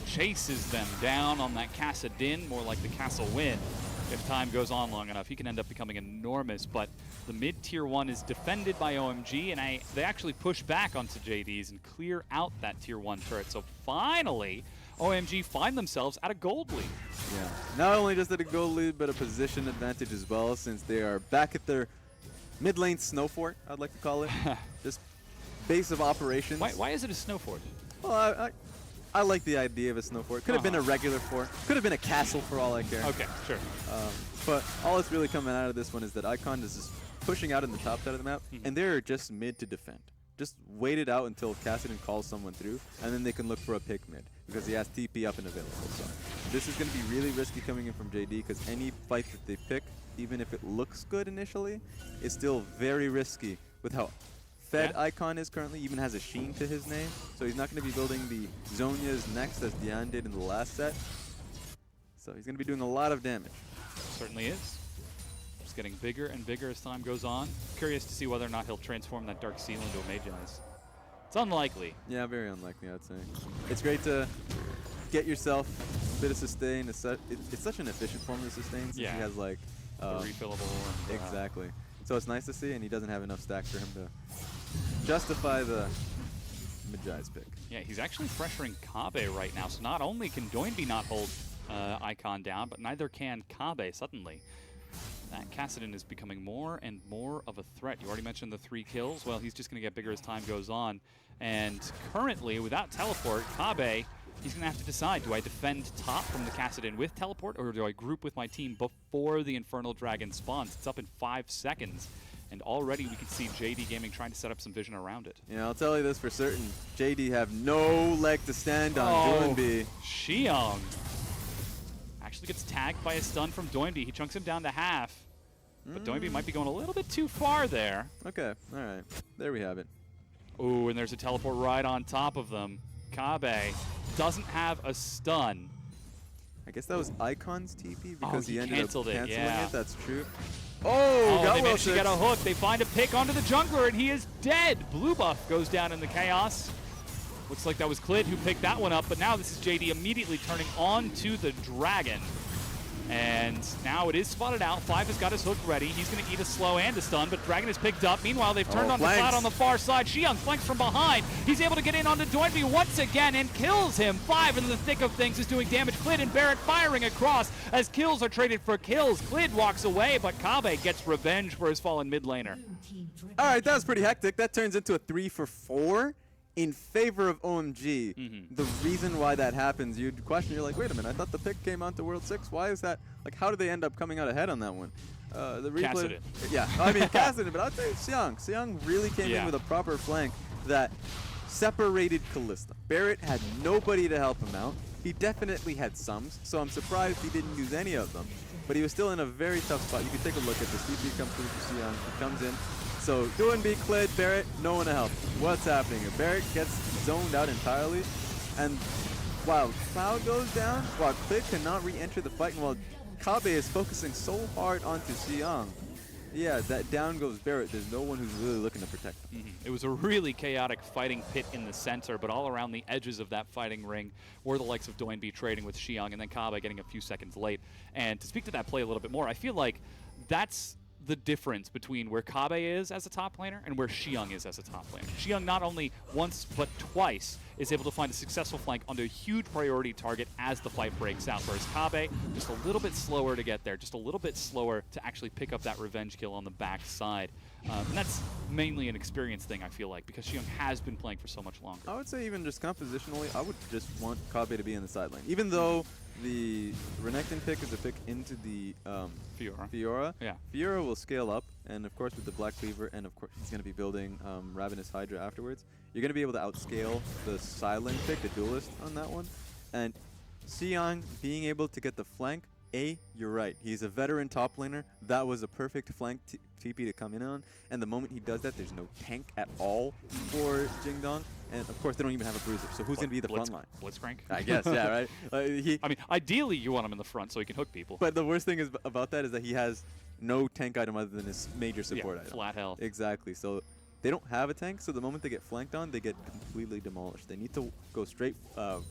chases them down on that Casa Din, more like the Castle Win. If time goes on long enough, he can end up becoming enormous, but the mid-tier 1 is defended by OMG, and they actually push back onto JD's and clear out that tier 1 turret. So finally, OMG find themselves at a gold lead. Yeah, not only just at a gold lead, but a position advantage as well, since they are back at their mid lane snow fort, I'd like to call it. Just base of operations. Why is it a snow fort? Well, I like the idea of a snow fort. Could have been a regular fort. Could have been a castle for all I care. Okay, sure. But all that's really coming out of this one is that Icon is just pushing out in the top side of the map, and they're just mid to defend. Just wait it out until Kassadin calls someone through, and then they can look for a pick mid, because he has TP up and available. So this is going to be really risky coming in from JD, because any fight that they pick, even if it looks good initially, is still very risky with how fed Icon is currently, even has a sheen to his name. So he's not going to be building the Zhonya's next as Dian did in the last set. So he's going to be doing a lot of damage. Certainly is. Just getting bigger and bigger as time goes on. Curious to see whether or not he'll transform that Dark Seal into a Mage Eyes. It's unlikely. Yeah, very unlikely, I'd say. It's great to get yourself a bit of sustain. It's such an efficient form of sustain since he has like... the refillable. And, exactly. So it's nice to see, and he doesn't have enough stacks for him to justify the Magi pick. Yeah, he's actually pressuring Kabe right now, so not only can Doinby not hold Icon down, but neither can Kabe suddenly. That Kassadin is becoming more and more of a threat. You already mentioned the 3 kills. Well, he's just going to get bigger as time goes on. And currently, without teleport, Kabe, he's going to have to decide, do I defend top from the Kassadin with teleport, or do I group with my team before the Infernal Dragon spawns? It's up in 5 seconds. And already we can see JD Gaming trying to set up some vision around it. Yeah, I'll tell you this for certain. JD have no leg to stand on. Doinby. Xiang actually gets tagged by a stun from Doinby. He chunks him down to half. But Doinby might be going a little bit too far there. Okay, all right. There we have it. Ooh, and there's a teleport right on top of them. Kabe doesn't have a stun. I guess that was Icon's TP because he he ended up canceled it, canceling yeah. it. That's true. Oh, got they well managed to get a hook. They find a pick onto the jungler, and he is dead. Blue buff goes down in the chaos. Looks like that was Clid who picked that one up, but now this is JD immediately turning on to the dragon. And now it is spotted out. 5 has got his hook ready. He's going to eat a slow and a stun, but Dragon is picked up. Meanwhile, they've turned on the Cloud on the far side. Xiang flanks from behind. He's able to get in onto Doinby once again and kills him. 5 in the thick of things is doing damage. Clid and Barrett firing across as kills are traded for kills. Clid walks away, but Kabe gets revenge for his fallen mid laner. All right, that was pretty hectic. That turns into a 3 for 4 in favor of OMG. The reason why that happens, you'd question, you're like, wait a minute, I thought the pick came out to World 6. Why is that? Like, how did they end up coming out ahead on that one? The replay. Kassadin. Yeah, I mean, Kassadin, but I'd say Xiang. Xiang really came in with a proper flank that separated Kalista. Barrett had nobody to help him out. He definitely had sums, so I'm surprised he didn't use any of them. But he was still in a very tough spot. You can take a look at this. TP comes through for Xiang. He comes in. So Doinby, Clid, Barrett, no one to help. What's happening? Barrett gets zoned out entirely, and while Cloud goes down, while Clid cannot re-enter the fight, and while Kabe is focusing so hard onto Xiang, yeah, that down goes Barrett. There's no one who's really looking to protect him. It was a really chaotic fighting pit in the center, but all around the edges of that fighting ring were the likes of Doinby trading with Xiang, and then Kabe getting a few seconds late. And to speak to that play a little bit more, I feel like that's the difference between where Kabe is as a top laner and where Xiang is as a top laner. Xiang not only once but twice is able to find a successful flank onto a huge priority target as the fight breaks out, whereas Kabe just a little bit slower to get there, just a little bit slower to actually pick up that revenge kill on the back side. And that's mainly an experience thing, I feel like, because Xiang has been playing for so much longer. I would say even just compositionally, I would just want Kabe to be in the side lane. Even though the Renekton pick is a pick into the Fiora. Yeah. Fiora will scale up, and of course with the Black Cleaver, and of course he's going to be building Ravenous Hydra afterwards. You're going to be able to outscale the side lane pick, the Duelist, on that one. And Xiang being able to get the flank, you're right. He's a veteran top laner. That was a perfect flank TP to come in on. And the moment he does that, there's no tank at all for Jingdong. And of course, they don't even have a bruiser. So who's going to be the front line? Blitzcrank? I guess, yeah, right? I mean, ideally you want him in the front so he can hook people. But the worst thing is about that is that he has no tank item other than his major support item. Flat health. Exactly. So they don't have a tank, so the moment they get flanked on, they get completely demolished. They need to go straight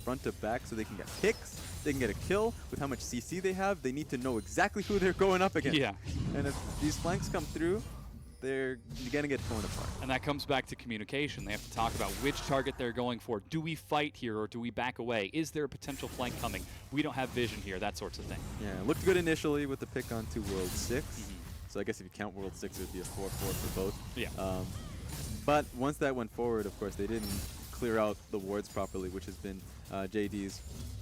front to back so they can get picks, they can get a kill. With how much CC they have, they need to know exactly who they're going up against. Yeah. And if these flanks come through, you're going to get torn apart. And that comes back to communication. They have to talk about which target they're going for. Do we fight here or do we back away? Is there a potential flank coming? We don't have vision here, that sorts of thing. Yeah, it looked good initially with the pick onto World 6. So I guess if you count World 6, it would be a 4-4 for both. Yeah. But once that went forward, of course, they didn't clear out the wards properly, which has been JD's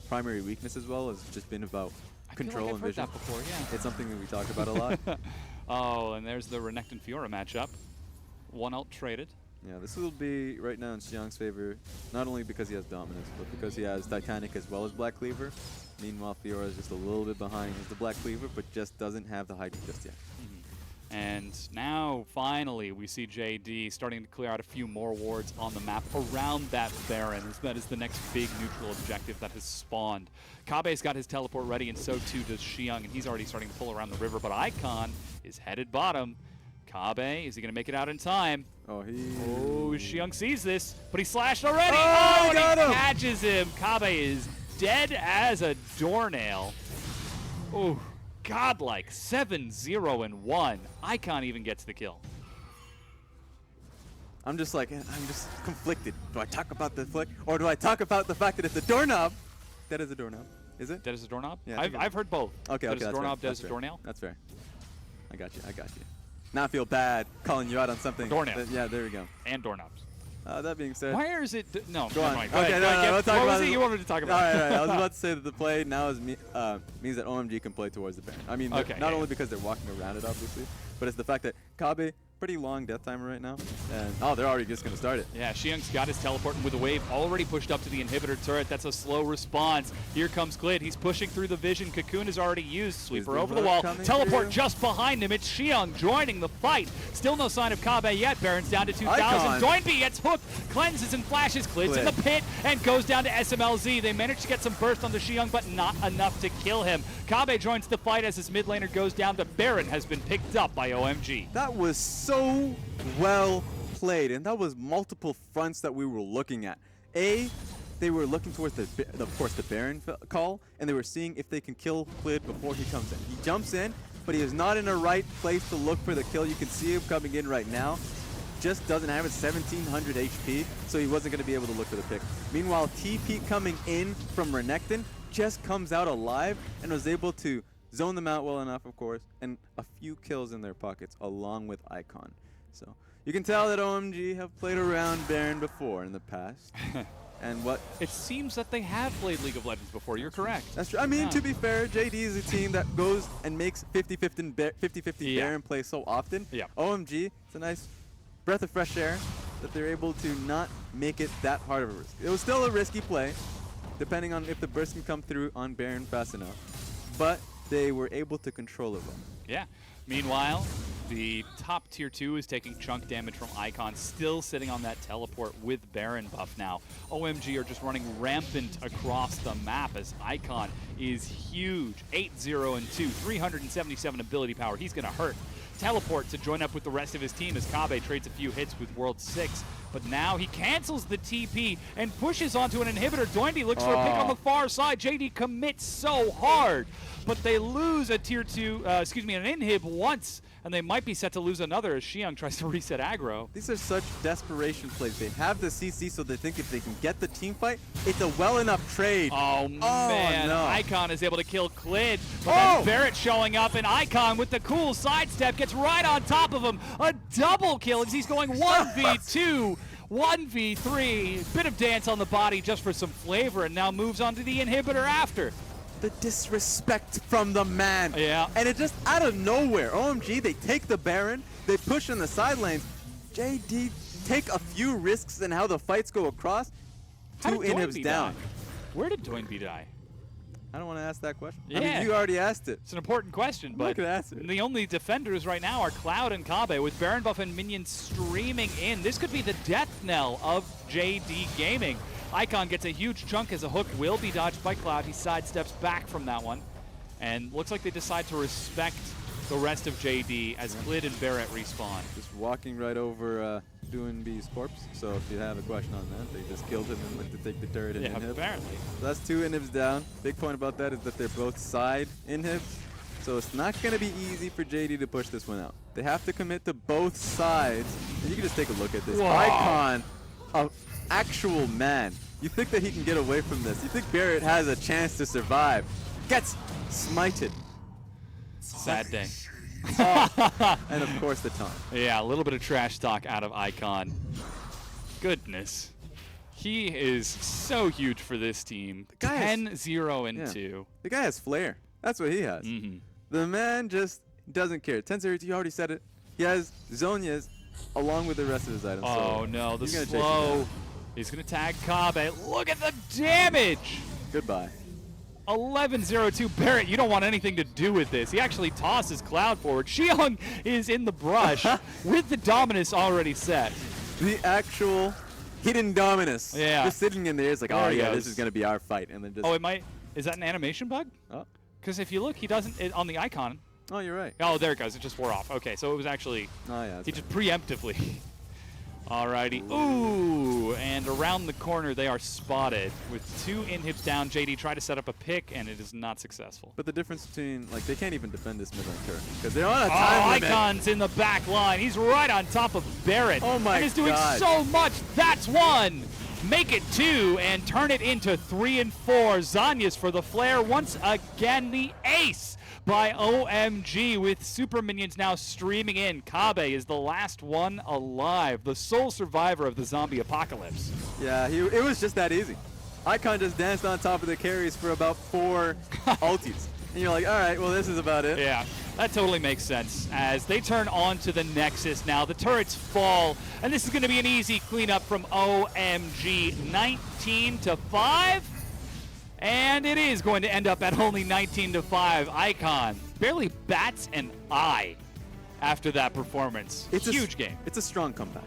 primary weakness as well. Has just been about control I've and heard vision. that before, yeah. It's something that we talked about a lot. Oh, and there's the Renekton Fiora matchup. One ult traded. Yeah, this will be right now in Xiang's favor, not only because he has dominance, but because he has Titanic as well as Black Cleaver. Meanwhile, Fiora is just a little bit behind with the Black Cleaver, but just doesn't have the Hydra just yet. And now, finally, we see JD starting to clear out a few more wards on the map around that Baron. That is the next big neutral objective that has spawned. Kabe's got his teleport ready, and so too does Xiang, and he's already starting to pull around the river, but Icon is headed bottom. Kabe, is he going to make it out in time? Oh, Xiang sees this, but he slashed already. Oh, and got he him. catches him. Kabe is dead as a doornail. Oh, godlike 7-0-1. Icon even gets the kill. I'm just conflicted. Do I talk about the flick, or do I talk about the fact that it's a doorknob? That is a doorknob, is it? Dead as a doorknob? Yeah, I think I've heard both. Okay, Dead okay, as a that's doorknob, fair. dead as a doornail. That's fair. I got you. Now I feel bad calling you out on something. Doornail. Yeah, there we go. And doorknobs. That being said, Why is it? No, Go never on. mind. Go Okay, ahead. no, Go no, ahead. we'll talk What was about it it. you wanted to talk about? All right. I was about to say that the play now means that OMG can play towards the Baron. I mean, Okay, not yeah. only because they're walking around it, obviously, but it's the fact that Kabe, pretty long death timer right now, and they're already just gonna start it. Yeah, Xiang's got his teleport, and with a wave already pushed up to the inhibitor turret. That's a slow response. Here comes Glid. He's pushing through the vision. Cocoon is already used. Sweeper the over the hook wall. coming Teleport through? just behind him. It's Xiang joining the fight. Still no sign of Kabe yet. Baron's down to 2,000. Icon. Doinby gets hooked, cleanses and flashes. Glid's in Glid. the pit and goes down to SMLZ. They manage to get some burst onto Xiang, but not enough to kill him. Kabe joins the fight as his mid laner goes down. The Baron has been picked up by OMG. That was so well played, and that was multiple fronts that we were looking at. They were looking towards of course, the Baron call, and they were seeing if they can kill Glid before he comes in. He jumps in, but he is not in the right place to look for the kill. You can see him coming in right now. Just doesn't have his 1700 HP, so he wasn't going to be able to look for the pick. Meanwhile, TP coming in from Renekton just comes out alive and was able to zone them out well enough, of course, and a few kills in their pockets along with Icon. So you can tell that OMG have played around Baron before in the past. And what? It seems that they have played League of Legends before. You're correct. That's true. I mean, Yeah. to be fair, JD is a team that goes and makes 50-50 Yeah. Baron play so often. Yeah. OMG, it's a nice breath of fresh air that they're able to not make it that hard of a risk. It was still a risky play, depending on if the burst can come through on Baron fast enough. But they were able to control it well. Yeah. Meanwhile, the top tier 2 is taking chunk damage from Icon, still sitting on that teleport with Baron buff now. OMG are just running rampant across the map as Icon is huge. 8-0-2, 377 ability power. He's going to hurt. Teleport to join up with the rest of his team as Kabe trades a few hits with World 6. But now he cancels the TP and pushes onto an inhibitor. Doinby looks for a pick on the far side. JD commits so hard, but they lose a tier 2, an inhib once, and they might be set to lose another as Xiang tries to reset aggro. These are such desperation plays. They have the CC, so they think if they can get the team fight, it's a well enough trade. Oh, man, no. Icon is able to kill Glid, but Oh! then Barrett showing up, and Icon with the cool sidestep gets right on top of him. A double kill as he's going 1v2, 1v3. Bit of dance on the body just for some flavor, and now moves on to the inhibitor after. The disrespect from the man. Yeah. And it just out of nowhere. OMG, they take the Baron, they push in the side lanes. JD take a few risks in how the fights go across. How Two did inhibs Doinby down. die? Where did Doinby die? I don't want to ask that question. I Yeah. mean, you already asked it. It's an important question, but gonna answer it. the only defenders right now are Cloud and Kabe with Baron buff and minions streaming in. This could be the death knell of JD Gaming. Icon gets a huge chunk as a hook will be dodged by Cloud. He sidesteps back from that one. And looks like they decide to respect the rest of JD as Glid and Barrett respawn. Just walking right over Doinby's corpse. So if you have a question on that, they just killed him and went to take the turret and Yeah, inhib. apparently. So that's two inhibs down. Big point about that is that they're both side inhibs. So it's not going to be easy for JD to push this one out. They have to commit to both sides. And you can just take a look at this. Whoa. Icon, an actual man. You think that he can get away from this. You think Barrett has a chance to survive. Gets smited. Sad day. And of course the taunt. Yeah, a little bit of trash talk out of Icon. Goodness. He is so huge for this team. guy is- 10-0 and yeah. 2. The guy has flair. That's what he has. Mm-hmm. The man just doesn't care. 10-0, you already said it. He has Zonia's along with the rest of his items. Oh so no, the he's gonna chase him slow. down. He's going to tag Kabe. Look at the damage! Goodbye. 11-0-2. Barrett, you don't want anything to do with this. He actually tosses Cloud forward. Xiong is in the brush with the Dominus already set. The actual hidden Dominus. Yeah. Just sitting in there. It's like, There oh he yeah, goes. this is gonna be our fight, and then just. Oh, it might. Is that an animation bug? Oh, Because if you look, he doesn't on the icon. oh, you're right. Oh, there it goes. It just wore off. Okay, so it was actually Oh yeah. that's he right. just preemptively. Alrighty. Ooh, and around the corner they are spotted with 2 inhibs down. JD tried to set up a pick, and it is not successful. But the difference between like they can't even defend this mid lane turret because they're on a Oh, time limit. Icon's in the back line. He's right on top of Barrett. Oh my And is doing God. so much. That's 1. Make it 2 and turn it into 3 and 4. Zanya's for the flare. Once again, the ace by OMG with super minions now streaming in. Kabe is the last one alive, the sole survivor of the zombie apocalypse. Yeah, it was just that easy. Icon just danced on top of the carries for about 4 ultis. And you're like, all right, well, this is about it. Yeah, that totally makes sense. As they turn on to the Nexus now, the turrets fall, and this is going to be an easy cleanup from OMG. 19-5, and it is going to end up at only 19-5. Icon barely bats an eye after that performance. It's a Huge game. It's a strong comeback.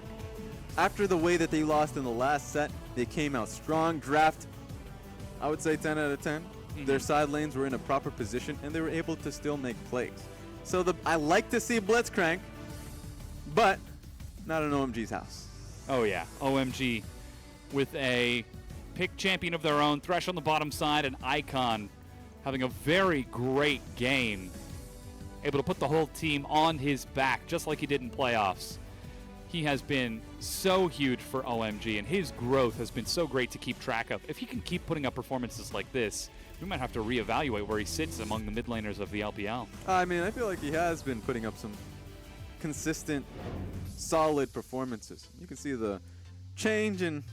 After the way that they lost in the last set, they came out strong. Draft, I would say 10 out of 10. Their side lanes were in a proper position, and they were able to still make plays. So I like to see Blitzcrank, but not in OMG's house. Oh yeah, OMG with a pick champion of their own, Thresh on the bottom side, and Icon having a very great game. Able to put the whole team on his back, just like he did in playoffs. He has been so huge for OMG, and his growth has been so great to keep track of. If he can keep putting up performances like this, we might have to reevaluate where he sits among the mid laners of the LPL. I mean, I feel like he has been putting up some consistent, solid performances. You can see the change in.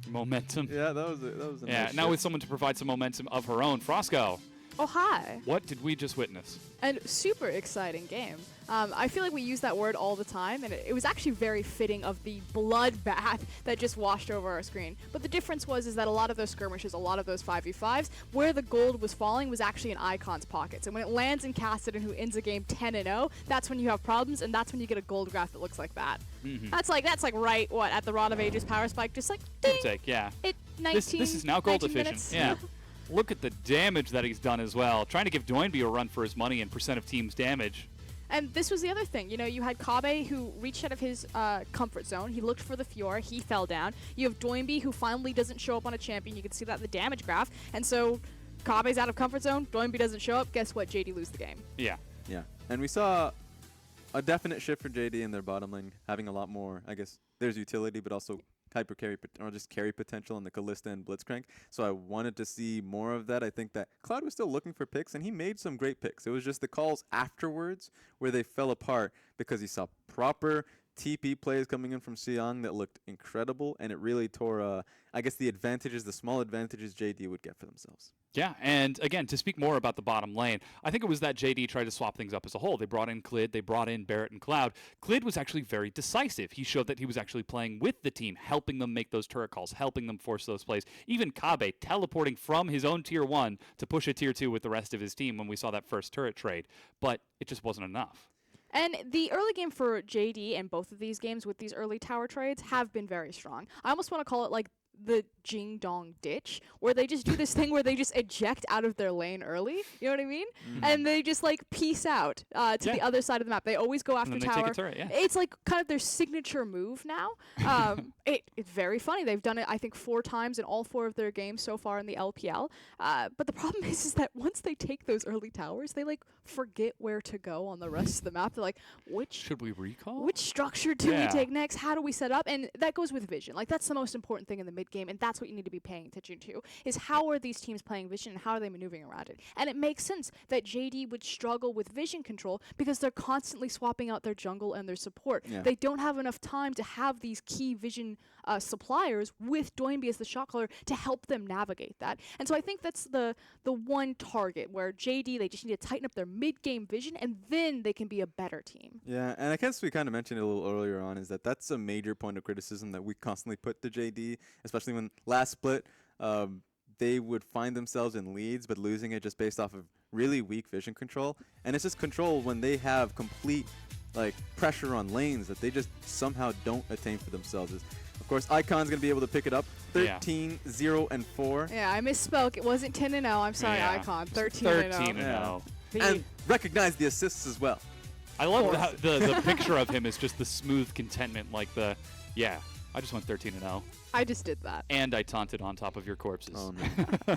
Momentum. Yeah, that was a Yeah, nice now shift. with someone to provide some momentum of her own. Frosco, Oh, hi. what did we just witness? And super exciting game. I feel like we use that word all the time, and it was actually very fitting of the bloodbath that just washed over our screen. But the difference is that a lot of those skirmishes, a lot of those 5v5s, where the gold was falling was actually in Icon's pockets. And when it lands in Cassidy, who ends a game 10-0, that's when you have problems, and that's when you get a gold graph that looks like that. That's like right at the Rod of Ages power spike, just like Give ding. or take, yeah. It 19. This is now gold 19 efficient. minutes. Yeah. Look at the damage that he's done as well. Trying to give Doinby a run for his money and percent of team's damage. And this was the other thing. You know, you had Kabe, who reached out of his comfort zone. He looked for the Fiora. He fell down. You have Doinby, who finally doesn't show up on a champion. You can see that in the damage graph. And so Kabe's out of comfort zone. Doinby doesn't show up. Guess what? JD lose the game. Yeah. Yeah, and we saw a definite shift for JD in their bottom lane, having a lot more. I guess there's utility, but also hyper carry or just carry potential in the Kalista and Blitzcrank. So I wanted to see more of that. I think that Cloud was still looking for picks, and he made some great picks. It was just the calls afterwards where they fell apart because he saw proper TP plays coming in from Xiong that looked incredible, and it really tore, I guess, the small advantages JD would get for themselves. Yeah, and again, to speak more about the bottom lane, I think it was that JD tried to swap things up as a whole. They brought in Clid, they brought in Barrett and Cloud. Clid was actually very decisive. He showed that he was actually playing with the team, helping them make those turret calls, helping them force those plays. Even Kabe teleporting from his own tier 1 to push a tier 2 with the rest of his team when we saw that first turret trade. But it just wasn't enough. And the early game for JD and both of these games with these early tower trades have been very strong. I almost want to call it like the Jing Dong ditch, where they just do this thing where they just eject out of their lane early. You know what I mean? And they just like peace out to the other side of the map. They always go after then they take tower. a turret, yeah. It's like kind of their signature move now. It's very funny. They've done it, I think, 4 times in all 4 of their games so far in the LPL. But the problem is that once they take those early towers, they like forget where to go on the rest of the map. They're like, Should we recall? which structure do we Yeah. take next? How do we set up? And that goes with vision. Like, that's the most important thing in the mid mid-game, and that's what you need to be paying attention to, is how are these teams playing vision and how are they maneuvering around it. And it makes sense that JD would struggle with vision control because they're constantly swapping out their jungle and their support. Yeah. They don't have enough time to have these key vision suppliers with Doinby as the shot caller to help them navigate that. And so I think that's the one target where JD, they just need to tighten up their mid-game vision, and then they can be a better team. Yeah, and I guess we kind of mentioned it a little earlier on, is that that's a major point of criticism that we constantly put to JD, especially when last split they would find themselves in leads but losing it just based off of really weak vision control. And it's just control when they have complete pressure on lanes that they just somehow don't attain for themselves. Of course, Icon's going to be able to pick it up. 13, 0, and 4. Yeah, I misspoke. It wasn't 10-0. I'm sorry, Yeah. Icon. 13-0. 13 Yeah. 0. And recognize the assists as well. I love the picture of him is just the smooth contentment, I just went 13 0. I just did that. And I taunted on top of your corpses. Oh,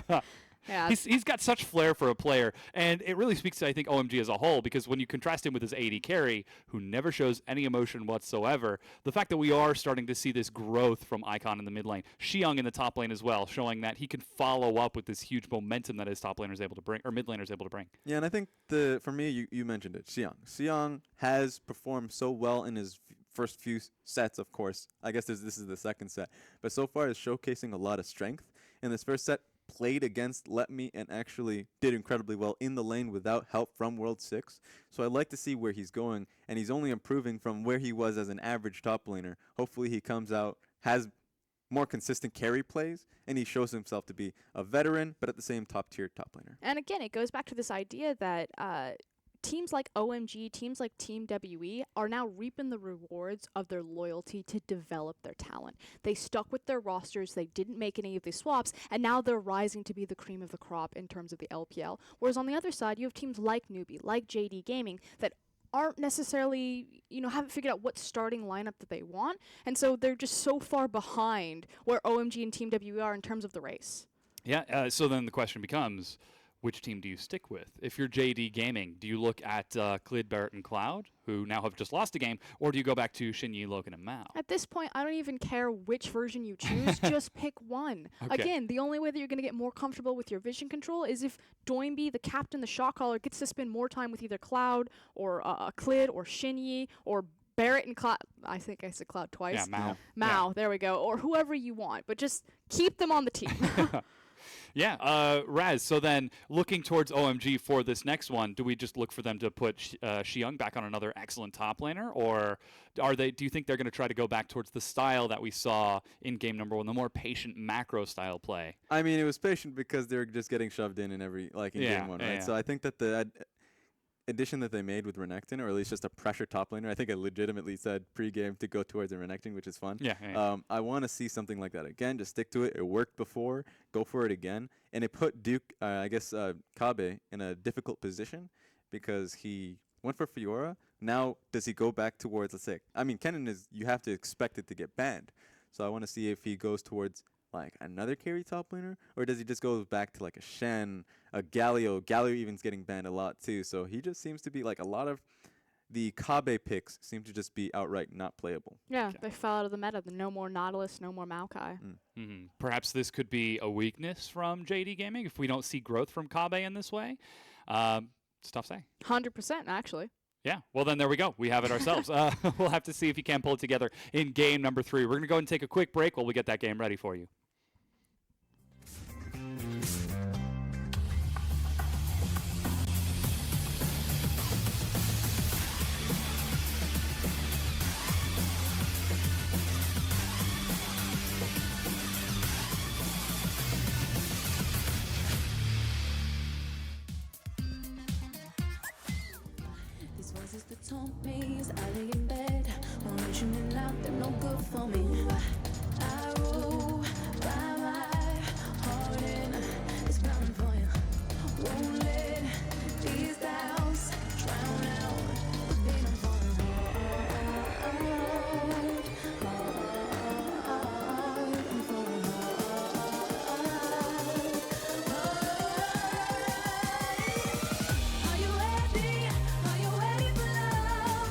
no. Yeah. He's got such flair for a player, and it really speaks to, I think, OMG as a whole, because when you contrast him with his AD carry, who never shows any emotion whatsoever, the fact that we are starting to see this growth from Icon in the mid lane, Xiang in the top lane as well, showing that he can follow up with this huge momentum that his top laner is able to bring, or mid laner is able to bring. Yeah, and I think for me, you mentioned it, Xiang. Xiang has performed so well in his first few sets, of course. I guess this is the second set. But so far is showcasing a lot of strength. In this first set, played against Let Me and actually did incredibly well in the lane without help from World 6. So I'd like to see where he's going, and he's only improving from where he was as an average top laner. Hopefully he comes out, has more consistent carry plays, and he shows himself to be a veteran, but at the same top-tier top laner. And again, it goes back to this idea that teams like OMG, teams like Team WE are now reaping the rewards of their loyalty to develop their talent. They stuck with their rosters, they didn't make any of these swaps, and now they're rising to be the cream of the crop in terms of the LPL. Whereas on the other side, you have teams like NewBee, like JD Gaming, that aren't necessarily, haven't figured out what starting lineup that they want, and so they're just so far behind where OMG and Team WE are in terms of the race. Yeah, so then the question becomes, which team do you stick with? If you're JD Gaming, do you look at Clid, Barrett, and Cloud, who now have just lost a game, or do you go back to Shinyi, Logan, and Mao? At this point, I don't even care which version you choose. Just pick one. Okay. Again, the only way that you're going to get more comfortable with your vision control is if Doinby, the captain, the shot caller, gets to spend more time with either Cloud or Clid or Shinyi or Barrett and Cloud. I think I said Cloud twice. Yeah, Mao. Mao, there we go. Or whoever you want. But just keep them on the team. Yeah, Raz, so then looking towards OMG for this next one, do we just look for them to put Xiang back on another excellent top laner, or do you think they're going to try to go back towards the style that we saw in game number 1, the more patient macro style play? I mean, it was patient because they were just getting shoved in every, in game 1, right? Yeah. So I think that the addition that they made with Renekton, or at least just a pressure top laner, I think I legitimately said pre-game to go towards the Renekton, which is fun. Yeah. I want to see something like that again. Just stick to it. It worked before. Go for it again. And it put Duke, Kabe, in a difficult position because he went for Fiora. Now, does he go back towards, Kennen you have to expect it to get banned. So I want to see if he goes towards another carry top laner, or does he just go back to a Shen, a Galio? Galio even's getting banned a lot too, so he just seems to be a lot of the Kabe picks seem to just be outright not playable. Yeah, they fell out of the meta. No more Nautilus, no more Maokai. Perhaps this could be a weakness from JD Gaming if we don't see growth from Kabe in this way. It's tough to say. 100%, actually. Yeah, well then there we go. We have it ourselves. We'll have to see if he can pull it together in game number 3. We're going to go ahead and take a quick break while we get that game ready for you. These voices that taunt me as I lay in bed, wondering out they're no good for me. I roll by my heart and it's bound for you. Won't let these doubts drown out the pain I'm falling Are you ready? Are you ready for love?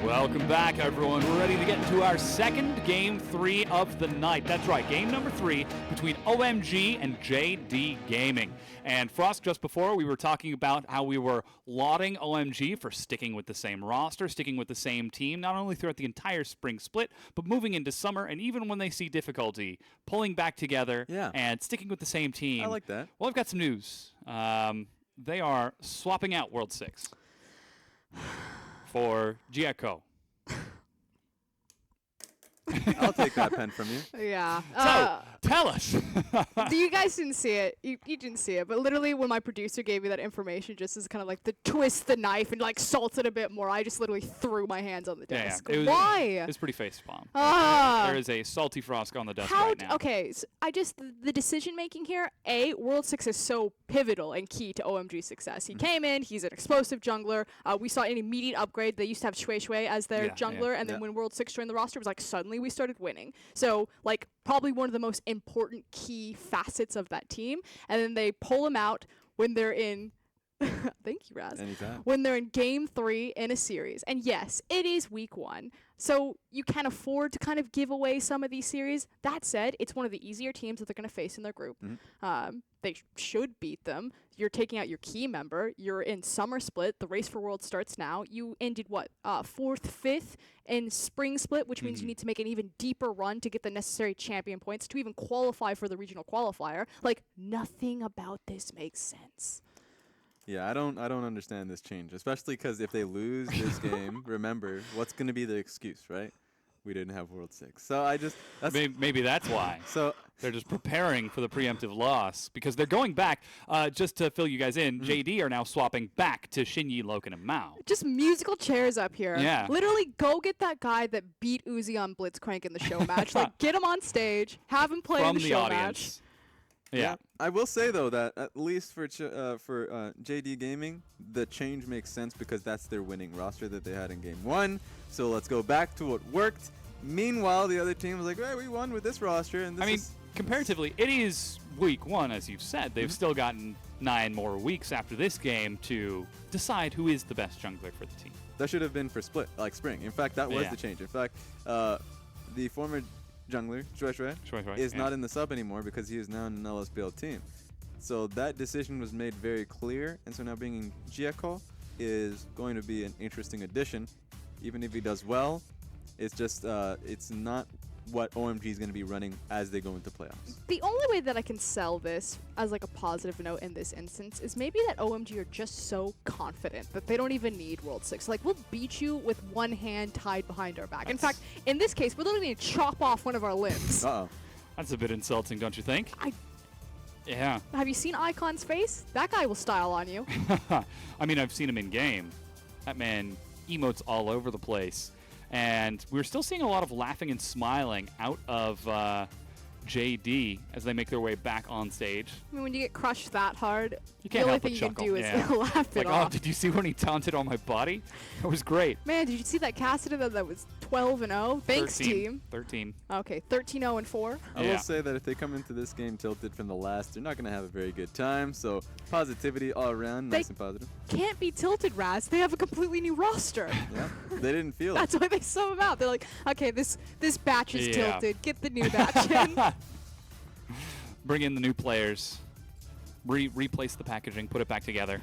Welcome back, everyone. We're ready to get into our second Game 3 of the night. That's right, Game number 3 between OMG and JD Gaming. And Frost, just before, we were talking about how we were lauding OMG for sticking with the same roster, sticking with the same team, not only throughout the entire spring split, but moving into summer, and even when they see difficulty, pulling back together and sticking with the same team. I like that. Well, I've got some news. They are swapping out World 6 for GECO. I'll take that pen from you. Yeah. So, tell us. You guys didn't see it. You didn't see it. But literally, when my producer gave me that information, just as kind of like the twist the knife and like salt it a bit more, I just literally threw my hands on the desk. It was, Why? It was pretty face palm. Ah. There is a salty Frost on the desk right now. Okay, so the decision making here. World 6 is so pivotal and key to OMG's success. He came in. He's an explosive jungler. We saw an immediate upgrade. They used to have Shui Shui as their jungler, and then when World 6 joined the roster, it was like suddenly we started winning. So like probably one of the most important key facets of that team. And then they pull him out when they're in thank you, Raz. Anytime. When they're in Game 3 in a series. And yes, it is week 1. So you can afford to kind of give away some of these series. That said, it's one of the easier teams that they're going to face in their group. They should beat them. You're taking out your key member. You're in summer split. The race for world starts now. You ended what? 4th, 5th in spring split, which means you need to make an even deeper run to get the necessary champion points to even qualify for the regional qualifier. Like, nothing about this makes sense. Yeah, I don't understand this change, especially because if they lose this game, remember what's going to be the excuse, right? We didn't have World 6. So Maybe that's why. So they're just preparing for the preemptive loss because they're going back. Just to fill you guys in, JD are now swapping back to Shinyi, Loken, and Mao. Just musical chairs up here. Yeah. Literally, go get that guy that beat Uzi on Blitzcrank in the show match. Like, get him on stage, have him play From in the the show audience. match. Yeah. I will say though that at least for JD Gaming, the change makes sense because that's their winning roster that they had in Game 1. So let's go back to what worked. Meanwhile, the other team was like, "Hey, we won with this roster." And this is comparatively, it is week 1, as you've said. They've still gotten 9 more weeks after this game to decide who is the best jungler for the team. that should have been for split, like spring. In fact, that was the change. In fact, the former jungler, Shui Shui, is not in the sub anymore because he is now in an LSPL team. So that decision was made very clear, and so now bringing JECO is going to be an interesting addition. Even if he does well, it's just it's not what OMG is going to be running as they go into playoffs. The only way that I can sell this as like a positive note in this instance is maybe that OMG are just so confident that they don't even need World 6. Like, we'll beat you with one hand tied behind our back. In fact, in this case, we're literally going to chop off one of our limbs. Uh-oh. That's a bit insulting, don't you think? Yeah. Have you seen Icon's face? That guy will style on you. I mean, I've seen him in game. That man emotes all over the place. And we're still seeing a lot of laughing and smiling out of JD as they make their way back on stage. I mean, when you get crushed that hard, You the can't only help thing but you chuckle. can do is Yeah. laugh it Like, oh, off. did you see when he taunted on my body? That was great. Man, did you see that Cassidy that was 12-0? Thanks, 13. team. 13. Okay, 13-0-4. I Yeah. will say that if they come into this game tilted from the last, they're not going to have a very good time. So positivity all around, nice and positive. Can't be tilted, Raz. They have a completely new roster. Yeah, they didn't feel it. That's why they sub them out. They're like, okay, this batch is Yeah. tilted. Get the new batch in. Bring in the new players. Replace the packaging. Put it back together.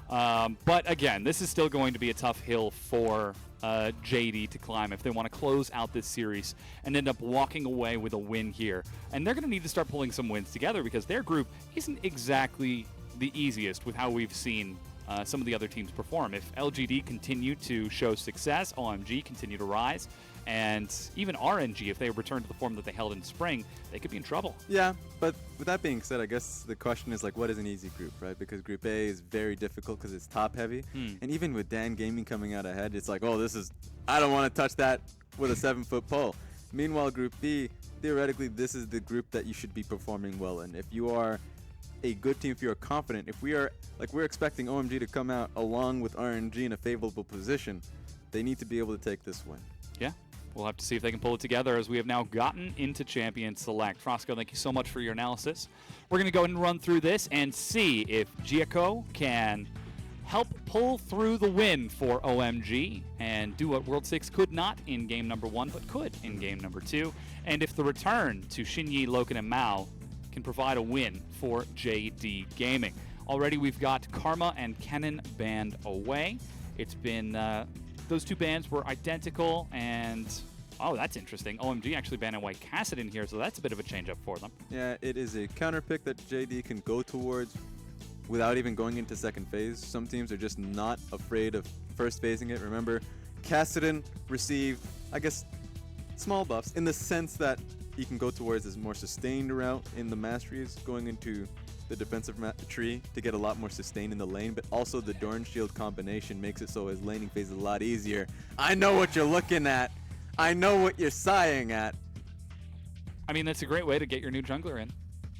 But again, this is still going to be a tough hill for JD to climb if they want to close out this series and end up walking away with a win here. And they're going to need to start pulling some wins together because their group isn't exactly the easiest with how we've seen some of the other teams perform. If LGD continue to show success, OMG continue to rise, and even RNG, if they return to the form that they held in spring, they could be in trouble. Yeah, but with that being said, I guess the question is, like, what is an easy group, right? Because Group A is very difficult because it's top-heavy. And even with Dan Gaming coming out ahead, it's like, oh, this is, I don't want to touch that with a 7-foot pole. Meanwhile, Group B, theoretically, this is the group that you should be performing well in. If you are a good team, if you are confident, if we are, like, we're expecting OMG to come out along with RNG in a favorable position, they need to be able to take this win. Yeah. We'll have to see if they can pull it together as we have now gotten into Champion Select. Frosco, thank you so much for your analysis. We're going to go ahead and run through this and see if JECO can help pull through the win for OMG and do what World 6 could not in game number 1, but could in game number 2. And if the return to Shinyi, Loken, and Mao can provide a win for JD Gaming. Already we've got Karma and Kennen banned away. It's been, those two bans were identical, and oh, that's interesting. OMG actually banned away Cassidy in here, so that's a bit of a change-up for them. Yeah, it is a counter pick that JD can go towards without even going into second phase. Some teams are just not afraid of first phasing it. Remember, Cassidy received, I guess, small buffs in the sense that he can go towards this more sustained route in the masteries, going into the defensive tree to get a lot more sustain in the lane, but also the Dorn Shield combination makes it so his laning phase is a lot easier. I know what you're looking at. I know what you're sighing at. I mean, that's a great way to get your new jungler in.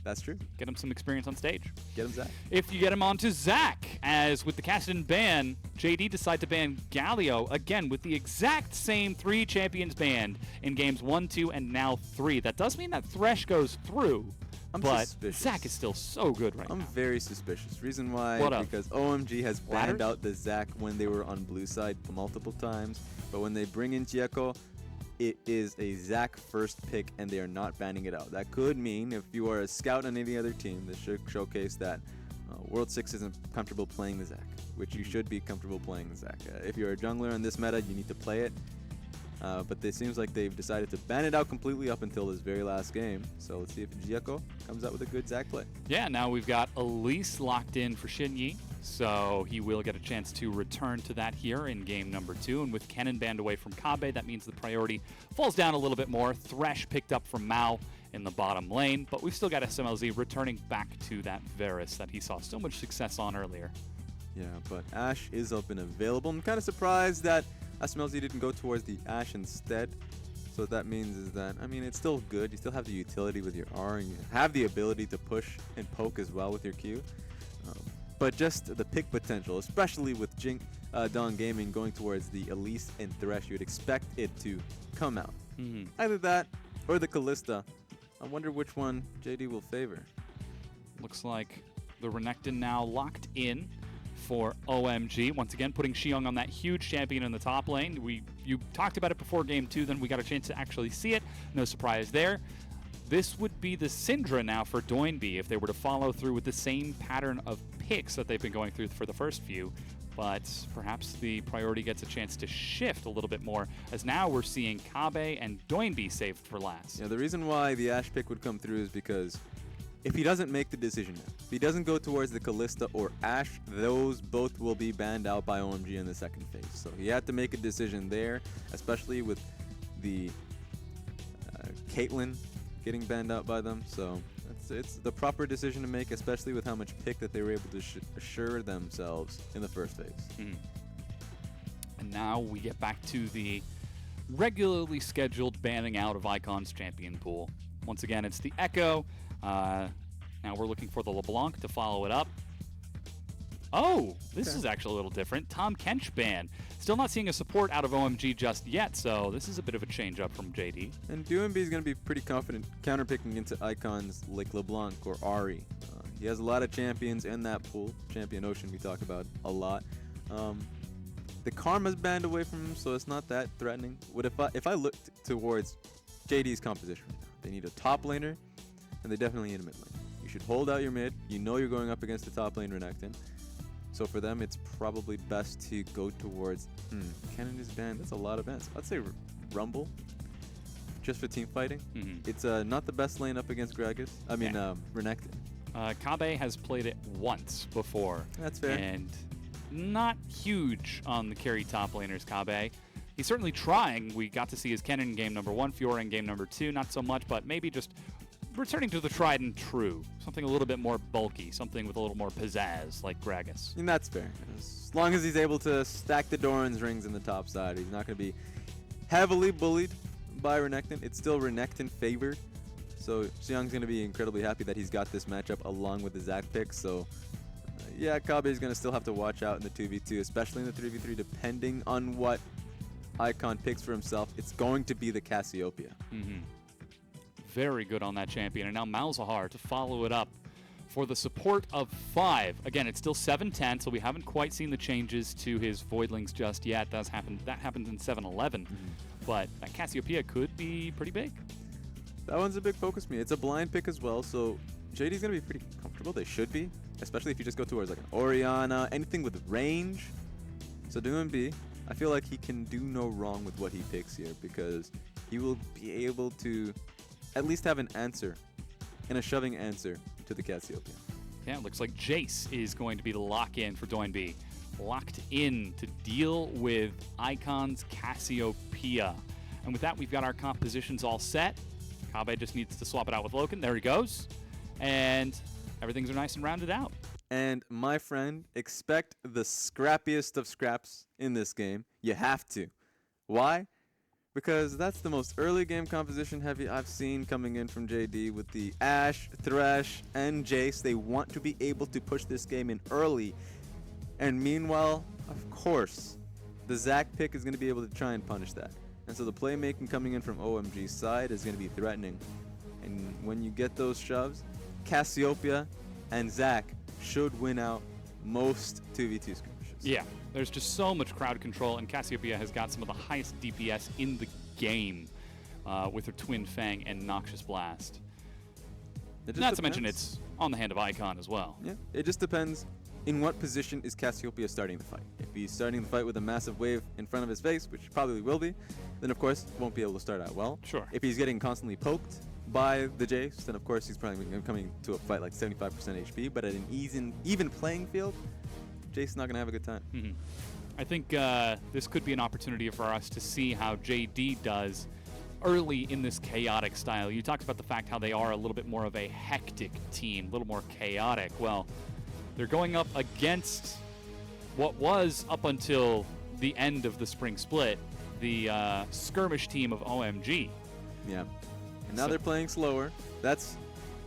That's true. Get him some experience on stage. Get him Zach. If you get him onto Zach, as with the Cassidy ban, JD decide to ban Galio, again, with the exact same 3 champions banned in games 1, 2, and now 3. That does mean that Thresh goes through, but suspicious. Zach is still so good right I'm now. very suspicious. Reason why, What up? because OMG has banned Ladders? out the Zach when they were on blue side multiple times, but when they bring in Chieko, it is a Zach first pick, and they are not banning it out. That could mean if you are a scout on any other team, this should showcase that World 6 isn't comfortable playing the Zach, which you should be comfortable playing the Zach. If you're a jungler in this meta, you need to play it. But it seems like they've decided to ban it out completely up until this very last game. So let's see if Chieko comes out with a good Zach play. Yeah, now we've got Elise locked in for Shinyi, so he will get a chance to return to that here in game number 2. And with Kennen banned away from Kabe, that means the priority falls down a little bit more. Thresh picked up from Mao in the bottom lane, but we've still got SMLZ returning back to that Varus that he saw so much success on earlier. Yeah, but Ashe is up and available. I'm kind of surprised that SMLZ didn't go towards the Ashe instead. So what that means is that, I mean, it's still good. You still have the utility with your R, and you have the ability to push and poke as well with your Q. But just the pick potential, especially with Dawn Gaming going towards the Elise and Thresh, you would expect it to come out. Either that or the Kalista. I wonder which one JD will favor. Looks like the Renekton now locked in for OMG. Once again, putting Xiong on that huge champion in the top lane. You talked about it before game 2, then we got a chance to actually see it. No surprise there. This would be the Syndra now for Doinby if they were to follow through with the same pattern of picks that they've been going through for the first few. But perhaps the priority gets a chance to shift a little bit more, as now we're seeing Kabe and Doinby saved for last. Yeah, the reason why the Ashe pick would come through is because if he doesn't make the decision now, if he doesn't go towards the Kalista or Ashe, those both will be banned out by OMG in the second phase. So he had to make a decision there, especially with the Caitlyn getting banned out by them. So it's the proper decision to make, especially with how much pick that they were able to assure themselves in the first phase. And now we get back to the regularly scheduled banning out of Icon's champion pool. Once again, it's the Echo. Now we're looking for the LeBlanc to follow it up. Oh, this is actually a little different. Tom Kench ban. Still not seeing a support out of OMG just yet, so this is a bit of a change up from JD. And DoMB is going to be pretty confident counterpicking into icons like LeBlanc or Ahri. He has a lot of champions in that pool. Champion Ocean we talk about a lot. The Karma's banned away from him, so it's not that threatening. What if I looked towards JD's composition right now? They need a top laner, and they definitely need a mid lane. You should hold out your mid. You know you're going up against the top lane Renekton. So for them, it's probably best to go towards... Kennen is banned. That's a lot of bans. I'd say Rumble, just for team fighting. It's not the best lane up against Gragas. I mean, Renekton. Kabe has played it once before. That's fair. And not huge on the carry top laners, Kabe. He's certainly trying. We got to see his Kennen in game number 1, Fiora in game number 2, not so much, but maybe just returning to the tried and true. Something a little bit more bulky, something with a little more pizzazz, like Gragas. And that's fair. As long as he's able to stack the Doran's rings in the top side, he's not going to be heavily bullied by Renekton. It's still Renekton favored. So Xiong's going to be incredibly happy that he's got this matchup along with the Zac pick. So yeah, Kabe is going to still have to watch out in the 2v2, especially in the 3v3, depending on what Icon picks for himself. It's going to be the Cassiopeia. Very good on that champion. And now Malzahar to follow it up for the support of 5. Again, it's still 7-10, so we haven't quite seen the changes to his Voidlings just yet. That happened in 7-11, but that Cassiopeia could be pretty big. That one's a big focus for me. It's a blind pick as well, so JD's going to be pretty comfortable. They should be, especially if you just go towards like an Orianna, anything with range. So doing B, I feel like he can do no wrong with what he picks here because he will be able to at least have an answer and a shoving answer to the Cassiopeia. Yeah, it looks like Jace is going to be the lock-in for Doinb. Locked in to deal with Icon's Cassiopeia. And with that, we've got our compositions all set. Kabe just needs to swap it out with Loken. There he goes. And everything's nice and rounded out. And my friend, expect the scrappiest of scraps in this game. You have to. Why? Because that's the most early game composition heavy I've seen coming in from JD with the Ashe, Thresh, and Jace. They want to be able to push this game in early. And meanwhile, of course, the Zac pick is going to be able to try and punish that. And so the playmaking coming in from OMG's side is going to be threatening. And when you get those shoves, Cassiopeia and Zac should win out most 2v2 skirmishes. Yeah, there's just so much crowd control, and Cassiopeia has got some of the highest DPS in the game with her Twin Fang and Noxious Blast. Not to mention it's on the hand of Icon as well. Yeah, it just depends in what position is Cassiopeia starting the fight. If he's starting the fight with a massive wave in front of his face, which he probably will be, then of course won't be able to start out well. Sure. If he's getting constantly poked by the Jace, then of course he's probably coming to a fight like 75% HP, but at an even playing field, Jace's not going to have a good time. Mm-hmm. I think this could be an opportunity for us to see how JD does early in this chaotic style. You talked about the fact how they are a little bit more of a hectic team, a little more chaotic. Well, they're going up against what was, up until the end of the spring split, the skirmish team of OMG. Yeah. And now they're playing slower. That's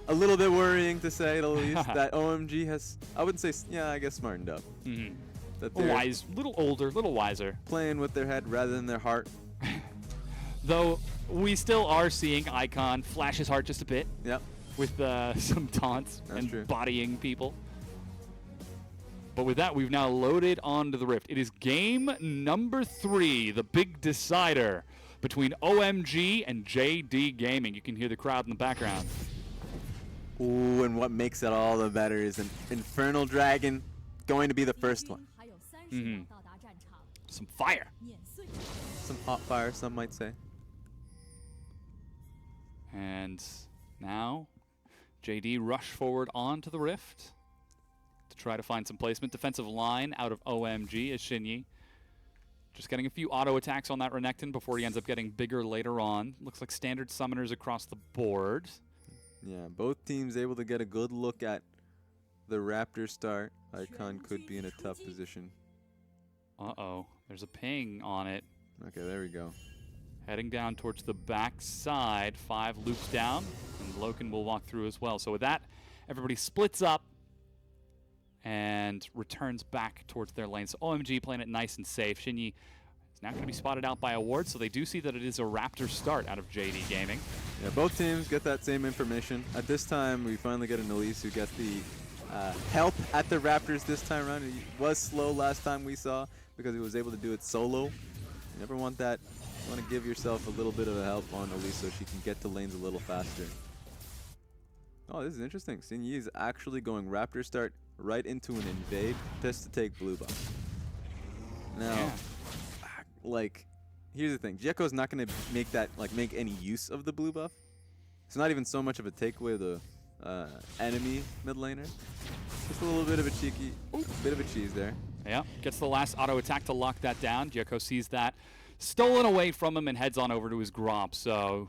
a little bit worrying, to say the least, that OMG has, I wouldn't say, yeah, I guess smartened up. Mm-hmm. That they're Wise, little older, little wiser. playing with their head rather than their heart. Though we still are seeing Icon flash his heart just a bit Yep. with some taunts That's and true. bodying people. But with that, we've now loaded onto the Rift. It is game number 3, the big decider between OMG and JD Gaming. You can hear the crowd in the background. Ooh, and what makes it all the better is an Infernal Dragon going to be the first one. Mm-hmm. Some fire. Some hot fire, some might say. And now JD rush forward onto the Rift to try to find some placement. Defensive line out of OMG is Shinyi. Just getting a few auto attacks on that Renekton before he ends up getting bigger later on. Looks like standard summoners across the board. Yeah, both teams able to get a good look at the Raptor start. Icon could be in a tough position. Uh-oh. There's a ping on it. Okay, there we go. Heading down towards the back side. 5 loops down, and Loken will walk through as well. So with that, everybody splits up and returns back towards their lane. So OMG playing it nice and safe. Shinyi is now going to be spotted out by a ward, so they do see that it is a Raptor start out of JD Gaming. Yeah, both teams get that same information. At this time, we finally get an Elise who gets the help at the Raptors this time around. He was slow last time we saw because he was able to do it solo. You never want that. You want to give yourself a little bit of a help on Elise so she can get to lanes a little faster. Oh, this is interesting. Shinyi is actually going Raptor start right into an invade just to take blue buff. Now, like, here's the thing. Jekko's not going to make any use of the blue buff. It's not even so much of a takeaway of the enemy mid laner. Just a little bit of a cheeky, bit of a cheese there. Yeah, gets the last auto attack to lock that down. Jekko sees that stolen away from him and heads on over to his Gromp. So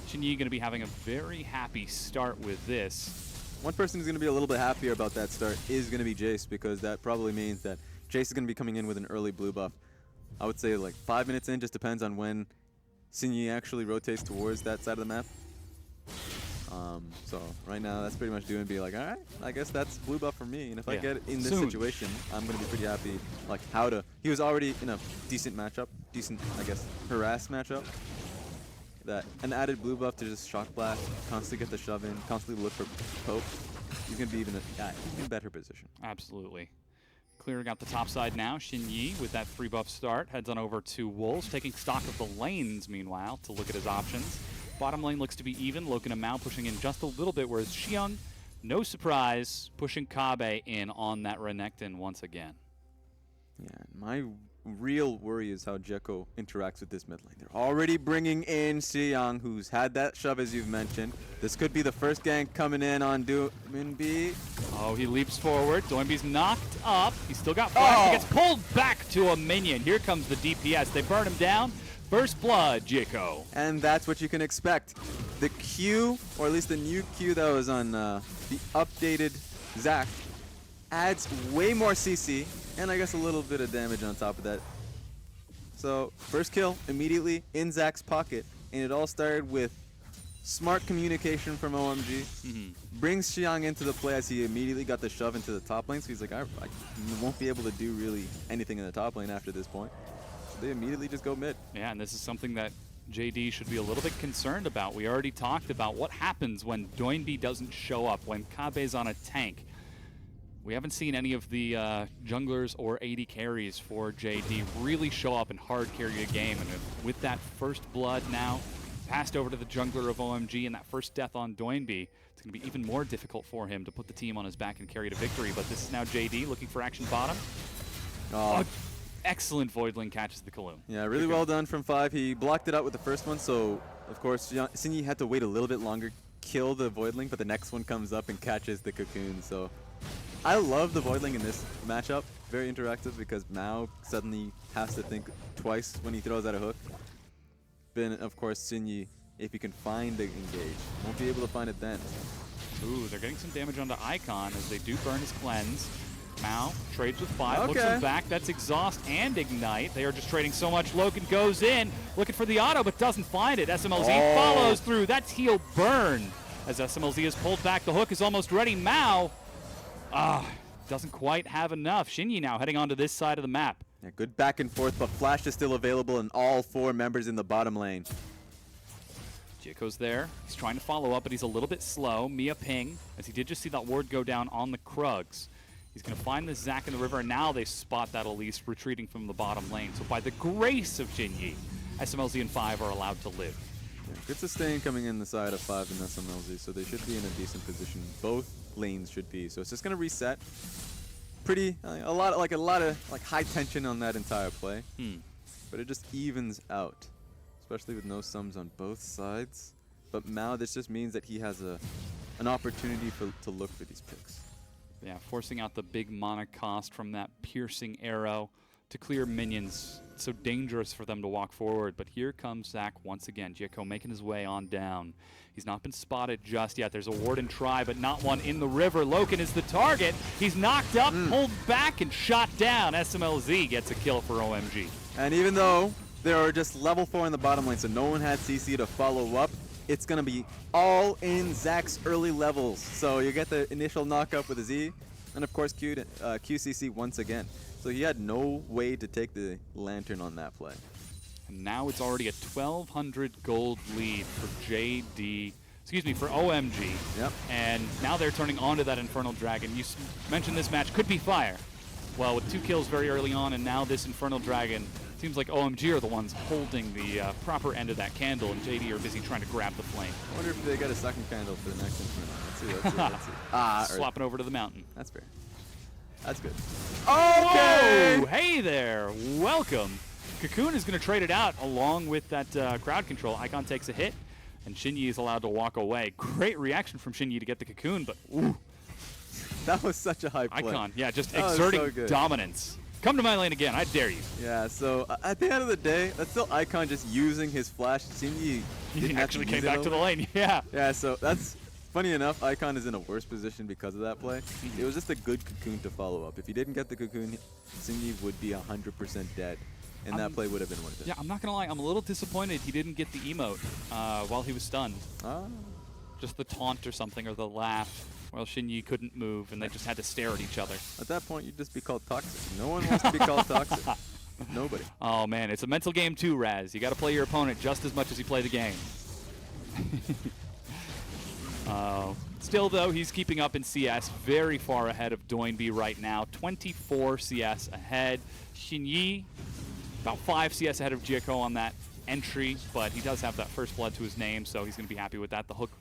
Shinyi going to be having a very happy start with this. One person who's going to be a little bit happier about that start is going to be Jace, because that probably means that Jace is going to be coming in with an early blue buff. I would say like 5 minutes in, just depends on when Shinyi actually rotates towards that side of the map. So right now, that's pretty much doing be like, all right, I guess that's blue buff for me. And if I get in this situation, I'm going to be pretty happy. Like how to, he was already in a decent matchup, decent, I guess, harass matchup. That an added blue buff to just shock blast, constantly get the shove in, constantly look for poke. he's going to be even even better position. Absolutely. Clearing out the top side now. Xinyi with that 3-buff start heads on over to Wolves, taking stock of the lanes meanwhile to look at his options. Bottom lane looks to be even. Loken and Mao pushing in just a little bit, whereas Xiong, no surprise, pushing Kabe in on that Renekton once again. Yeah, my real worry is how Jekko interacts with this mid lane. They're already bringing in Xiang, who's had that shove as you've mentioned. This could be the first gank coming in on NewBee. Oh, he leaps forward. Doinbe's knocked up. He's still got flash. He gets pulled back to a minion. Here comes the DPS. They burn him down. First blood, Jekko. And that's what you can expect. The Q, or at least the new Q that was on the updated Zac, adds way more CC, and I guess a little bit of damage on top of that. So, first kill immediately in Zac's pocket, and it all started with smart communication from OMG. Brings Xiang into the play as he immediately got the shove into the top lane, so he's like, I won't be able to do really anything in the top lane after this point. So they immediately just go mid. Yeah, and this is something that JD should be a little bit concerned about. We already talked about what happens when Doinbe doesn't show up, when Kabe's on a tank. We haven't seen any of the junglers or AD carries for JD really show up and hard carry a game. And with that first blood now passed over to the jungler of OMG and that first death on Doinbe, it's going to be even more difficult for him to put the team on his back and carry to victory. But this is now JD looking for action bottom. Oh, excellent Voidling catches the Kaloon. Yeah, really well done from 5. He blocked it out with the first one, so of course Xinyi had to wait a little bit longer, kill the Voidling, but the next one comes up and catches the Cocoon. So I love the Voidling in this matchup. Very interactive because Mao suddenly has to think twice when he throws out a hook. Then, of course, Xinyi, if he can find the engage, won't be able to find it then. Ooh, they're getting some damage onto Icon as they do burn his cleanse. Mao trades with 5, looks him back. That's Exhaust and Ignite. They are just trading so much. Loken goes in, looking for the auto, but doesn't find it. SMLZ follows through. That's heal burn. As SMLZ is pulled back, the hook is almost ready. Mao, doesn't quite have enough. Xinyi now heading onto this side of the map. Yeah, good back and forth, but Flash is still available in all 4 members in the bottom lane. Jekko's there. He's trying to follow up, but he's a little bit slow. Mia ping, as he did just see that ward go down on the Krugs. He's going to find the Zac in the river, and now they spot that Elise retreating from the bottom lane. So by the grace of Xinyi, SMLZ and 5 are allowed to live. Yeah, good sustain coming in the side of 5 and SMLZ, so they should be in a decent position. Both lanes should be. So it's just going to reset. Pretty, a lot of high tension on that entire play. But it just evens out, especially with no sums on both sides. But Mao, this just means that he has an opportunity to look for these picks. Yeah, forcing out the big mana cost from that piercing arrow to clear minions. It's so dangerous for them to walk forward. But here comes Zac once again. Jekko making his way on down. He's not been spotted just yet. There's a ward and try, but not one in the river. Loken is the target. He's knocked up, pulled back, and shot down. SMLZ gets a kill for OMG. And even though there are just level 4 in the bottom lane, so no one had CC to follow up, it's going to be all in Zac's early levels. So you get the initial knock-up with a Z, and of course QCC once again. So he had no way to take the Lantern on that play. And now it's already a 1,200 gold lead for for OMG. Yep. And now they're turning onto that Infernal Dragon. You mentioned this match could be fire. Well, with 2 kills very early on, and now this Infernal Dragon, seems like OMG are the ones holding the proper end of that candle, and JD are busy trying to grab the flame. I wonder if they got a second candle for the next Infernal. Let's see. Swapping over to the mountain. That's fair. That's good. Okay! Whoa! Hey there! Welcome! Cocoon is going to trade it out along with that crowd control. Icon takes a hit, and Xinyi is allowed to walk away. Great reaction from Xinyi to get the Cocoon, but ooh. That was such a high play. Icon, yeah, just exerting so dominance. Come to my lane again, I dare you. Yeah, so at the end of the day, that's still Icon just using his flash. Xinyi didn't actually came back to the lane, yeah. Yeah, so that's funny enough. Icon is in a worse position because of that play. It was just a good Cocoon to follow up. If he didn't get the Cocoon, Xinyi would be 100% dead, and that play would have been worth it. Yeah, I'm not gonna lie, I'm a little disappointed he didn't get the emote while he was stunned. Just the taunt or something, or the laugh. Well, Xinyi couldn't move, and they just had to stare at each other. At that point, you'd just be called toxic. No one wants to be called toxic. Nobody. Oh, man, it's a mental game too, Raz. You got to play your opponent just as much as you play the game. Still, though, he's keeping up in CS, very far ahead of DoinB right now. 24 CS ahead. Xinyi, about 5 CS ahead of Jieko on that entry, but he does have that first blood to his name, so he's going to be happy with that. The hook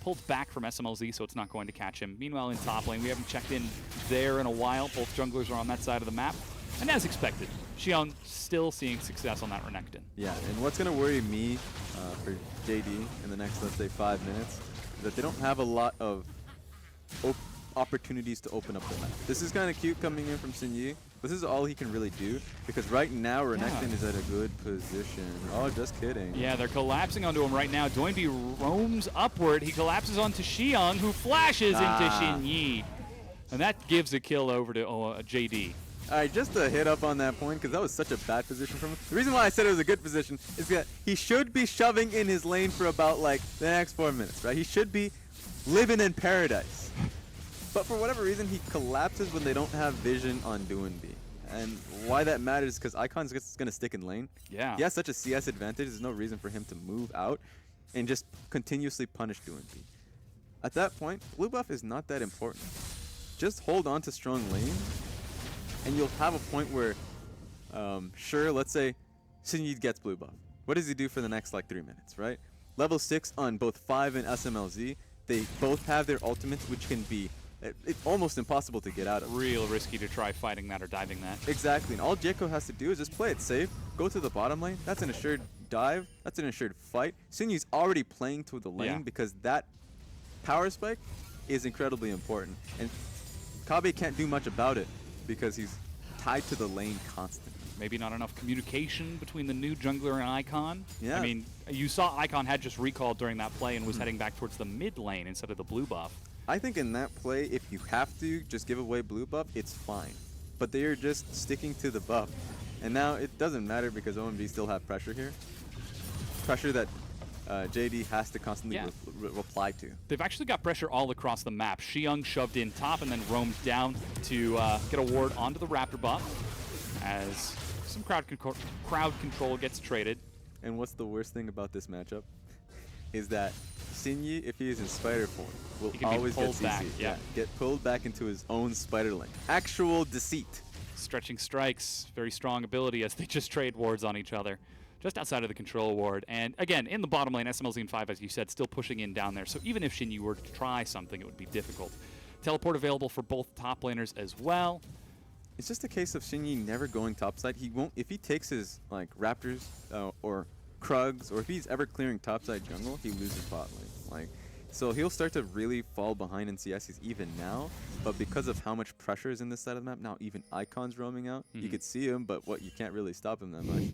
pulled back from SMLZ, so it's not going to catch him. Meanwhile, in top lane, we haven't checked in there in a while. Both junglers are on that side of the map. And as expected, Xiong still seeing success on that Renekton. Yeah, and what's going to worry me for JD in the next, let's say, 5 minutes is that they don't have a lot of opportunities to open up the map. This is kind of cute coming in from Xinyi. This is all he can really do, because right now Renekton is at a good position. Oh, just kidding. Yeah, they're collapsing onto him right now. DoinB roams upward. He collapses onto Xiong, who flashes into Xinyi. And that gives a kill over to JD. All right, just to hit up on that point, because that was such a bad position from him. The reason why I said it was a good position is that he should be shoving in his lane for about, like, the next 4 minutes, right? He should be living in paradise. But for whatever reason, he collapses when they don't have vision on DoinB. And why that matters is because Icon's just going to stick in lane. Yeah. He has such a CS advantage, there's no reason for him to move out and just continuously punish DoinB. At that point, blue buff is not that important. Just hold on to strong lane, and you'll have a point where, sure, let's say Xinyi gets blue buff. What does he do for the next, like, 3 minutes, right? Level 6 on both 5 and SMLZ, they both have their ultimates, which can be it's almost impossible to get out of. Real risky to try fighting that or diving that. Exactly, and all Jieko has to do is just play it safe, go to the bottom lane. That's an assured dive. That's an assured fight. Xinyi's already playing to the lane because that power spike is incredibly important. And Kabe can't do much about it because he's tied to the lane constantly. Maybe not enough communication between the new jungler and Icon. Yeah. I mean, you saw Icon had just recalled during that play and was heading back towards the mid lane instead of the blue buff. I think in that play, if you have to just give away blue buff, it's fine. But they are just sticking to the buff. And now it doesn't matter because OMG still have pressure here. Pressure that JD has to constantly reply to. They've actually got pressure all across the map. Xiong shoved in top and then roamed down to get a ward onto the Raptor buff as some crowd control gets traded. And what's the worst thing about this matchup is that Xinyi, if he is in spider form, will always get CC. Back, get pulled back into his own spider lane. Actual deceit. Stretching strikes, very strong ability as they just trade wards on each other. Just outside of the control ward. And again, in the bottom lane, SMLZ and 5, as you said, still pushing in down there. So even if Xinyi were to try something, it would be difficult. Teleport available for both top laners as well. It's just a case of Xinyi never going topside. He won't, if he takes his like Raptors or Krugs, or if he's ever clearing topside jungle, he loses bot lane. Like, so he'll start to really fall behind in CSs even now, but because of how much pressure is in this side of the map, now even Icon's roaming out. You could see him, but you can't really stop him that much.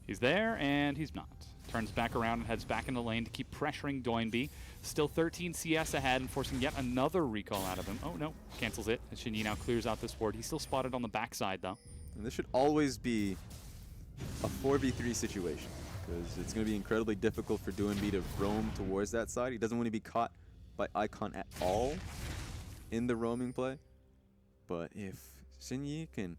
He's there, and he's not. Turns back around and heads back in the lane to keep pressuring DoinB. Still 13 CS ahead and forcing yet another recall out of him. Oh, no. Cancels it. And Xinyi now clears out this ward. He's still spotted on the backside, though. And this should always be a 4v3 situation, because it's going to be incredibly difficult for DoinB to roam towards that side. He doesn't want to be caught by Icon at all in the roaming play. But if Xinyi can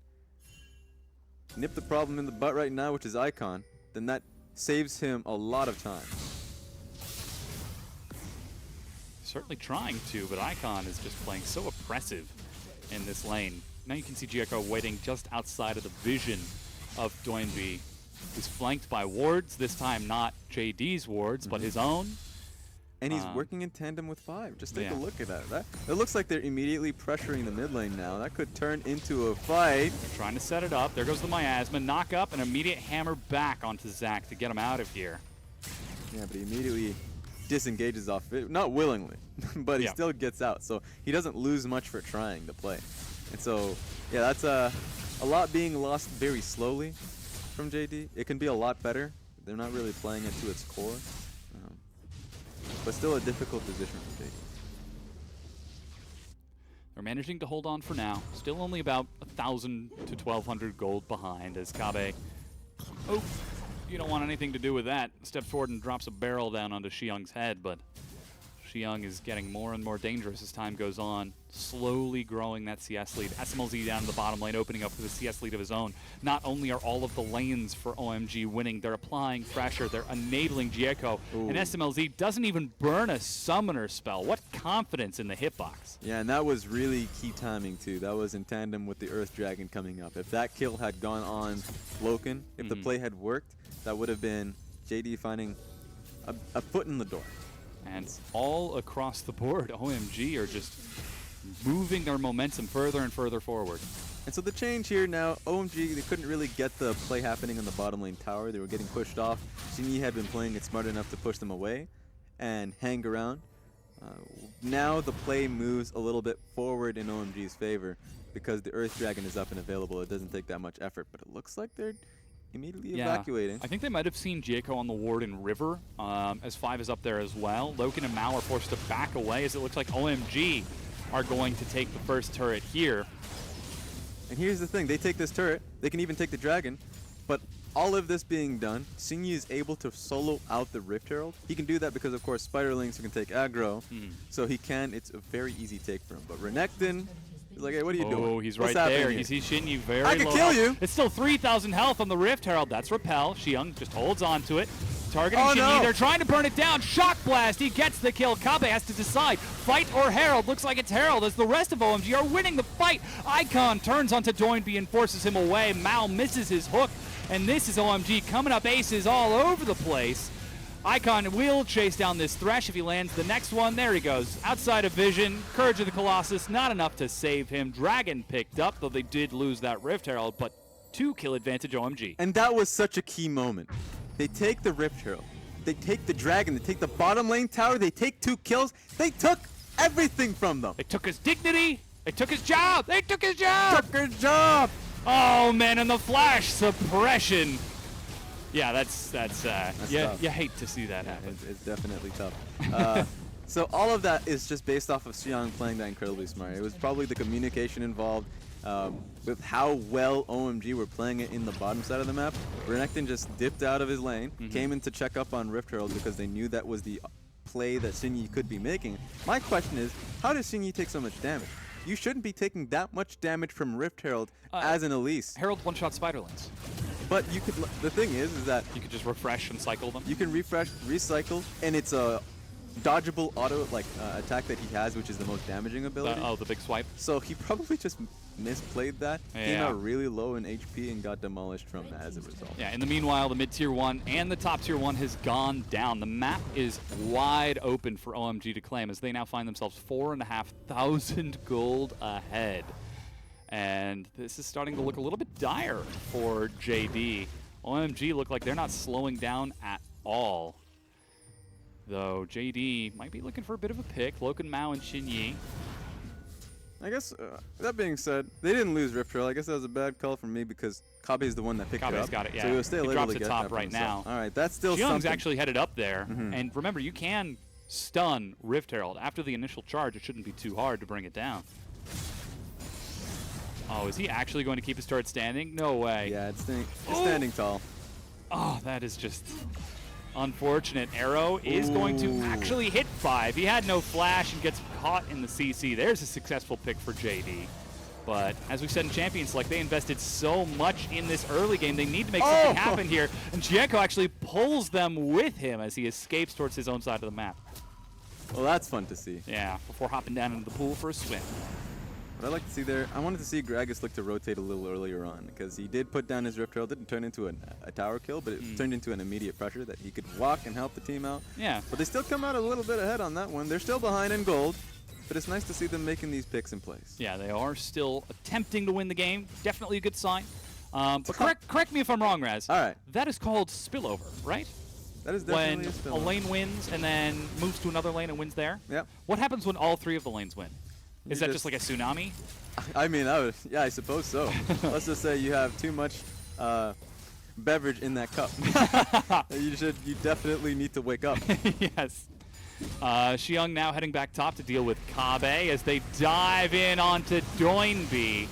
nip the problem in the butt right now, which is Icon, then that saves him a lot of time. Certainly trying to, but Icon is just playing so oppressive in this lane. Now you can see Jieko waiting just outside of the vision of DoinB. He's flanked by wards, this time not JD's wards, but his own. And he's working in tandem with 5. Just take a look at that. It looks like they're immediately pressuring the mid lane now. That could turn into a fight. They're trying to set it up. There goes the miasma. Knock up, an immediate hammer back onto Zach to get him out of here. Yeah, but he immediately disengages off it. Not willingly, but he still gets out. So he doesn't lose much for trying to play. And so, yeah, that's a lot being lost very slowly from JD. It can be a lot better. They're not really playing it to its core. But still a difficult position for JD. They're managing to hold on for now. Still only about 1,000 to 1,200 gold behind as Kabe, oh, you don't want anything to do with that. Steps forward and drops a barrel down onto Xiong's head, but Xiang is getting more and more dangerous as time goes on, slowly growing that CS lead. SMLZ down in the bottom lane, opening up for the CS lead of his own. Not only are all of the lanes for OMG winning, they're applying pressure, they're enabling Jieko, and SMLZ doesn't even burn a summoner spell. What confidence in the hitbox. Yeah, and that was really key timing too. That was in tandem with the Earth Dragon coming up. If that kill had gone on Loken, if the play had worked, that would have been JD finding a foot in the door. And all across the board, OMG are just moving their momentum further and further forward. And so the change here now, OMG, they couldn't really get the play happening on the bottom lane tower. They were getting pushed off. Xingyi had been playing it smart enough to push them away and hang around. Now the play moves a little bit forward in OMG's favor because the Earth Dragon is up and available. It doesn't take that much effort, but it looks like they're immediately evacuating. I think they might have seen Jieko on the ward in River, as 5 is up there as well. Loken and Mao are forced to back away as it looks like OMG are going to take the first turret here. And here's the thing, they take this turret, they can even take the dragon, but all of this being done, Xingyi is able to solo out the Rift Herald. He can do that because, of course, Spiderlings can take aggro, so he can, it's a very easy take for him. But Renekton is like, hey, what are you doing? Oh, he's What's right there. happening You here? see Xingyi very I can low kill health. you. It's still 3,000 health on the Rift Herald. That's Repel. Xiang just holds on to it. Targeting Oh, Xingyi. no. They're trying to burn it down. Shock Blast. He gets the kill. Kabe has to decide. Fight or Herald. Looks like it's Herald as the rest of OMG are winning the fight. Icon turns onto Doinby and forces him away. Mao misses his hook. And this is OMG coming up aces all over the place. Icon will chase down this Thresh if he lands the next one. There he goes. Outside of vision. Courage of the Colossus. Not enough to save him. Dragon picked up, though they did lose that Rift Herald, but 2-kill advantage OMG. And that was such a key moment. They take the Rift Herald, they take the dragon, they take the bottom lane tower, they take 2 kills. They took everything from them. They took his dignity. They took his job. They took his job. Took his job. Oh, man, and the flash suppression. Yeah, that's tough. you hate to see that happen. It's definitely tough. So all of that is just based off of Xiang playing that incredibly smart. It was probably the communication involved with how well OMG were playing it in the bottom side of the map. Renekton just dipped out of his lane, came in to check up on Rift Herald because they knew that was the play that Xingyi could be making. My question is, how does Xingyi take so much damage? You shouldn't be taking that much damage from Rift Herald as an Elise. Herald one-shot Spiderlings. But you could. The thing is that You could just refresh and cycle them. you can refresh, recycle, and it's a dodgeable auto attack that he has, which is the most damaging ability. The big swipe. So he probably just misplayed that. Came Yeah. out really low in HP and got demolished from that as a result. Yeah, in the meanwhile, the mid-tier 1 and the top tier 1 has gone down. The map is wide open for OMG to claim as they now find themselves 4,500 gold ahead. And this is starting to look a little bit dire for JD. OMG look like they're not slowing down at all. Though JD might be looking for a bit of a pick. Loken, Mao, and Xingyi. I guess, that being said, they didn't lose Rift Herald. I guess that was a bad call from me because Kabe is the one that picked it Kabe's up. got it, yeah. So he'll still He able drops to it get top that for right himself. now. All right, that's still Xiang's something. actually headed up there. And remember, you can stun Rift Herald. After the initial charge, it shouldn't be too hard to bring it down. Oh, is he actually going to keep his turret standing? No way. Yeah, it's standing tall. Oh, that is just unfortunate. Arrow is going to actually hit 5. He had no flash and gets caught in the CC. There's a successful pick for JD. But as we said in Champions Select, they invested so much in this early game. They need to make something happen here. And Jieko actually pulls them with him as he escapes towards his own side of the map. Well, that's fun to see. Yeah, before hopping down into the pool for a swim. What I'd like to see there, I wanted to see Gragas look to rotate a little earlier on because he did put down his Rift Herald. Didn't turn into a tower kill, but it turned into an immediate pressure that he could walk and help the team out. Yeah. But they still come out a little bit ahead on that one. They're still behind in gold, but it's nice to see them making these picks in place. Yeah, they are still attempting to win the game. Definitely a good sign. But correct me if I'm wrong, Raz. All right. That is called spillover, right? That is When definitely a a spill. lane wins and then moves to another lane and wins there. Yep. What happens when all 3 of the lanes win? Is You that just like a tsunami? I mean, I suppose so. Let's just say you have too much beverage in that cup. You definitely need to wake up. Yes. Xiang now heading back top to deal with Kabe as they dive in onto Doinby.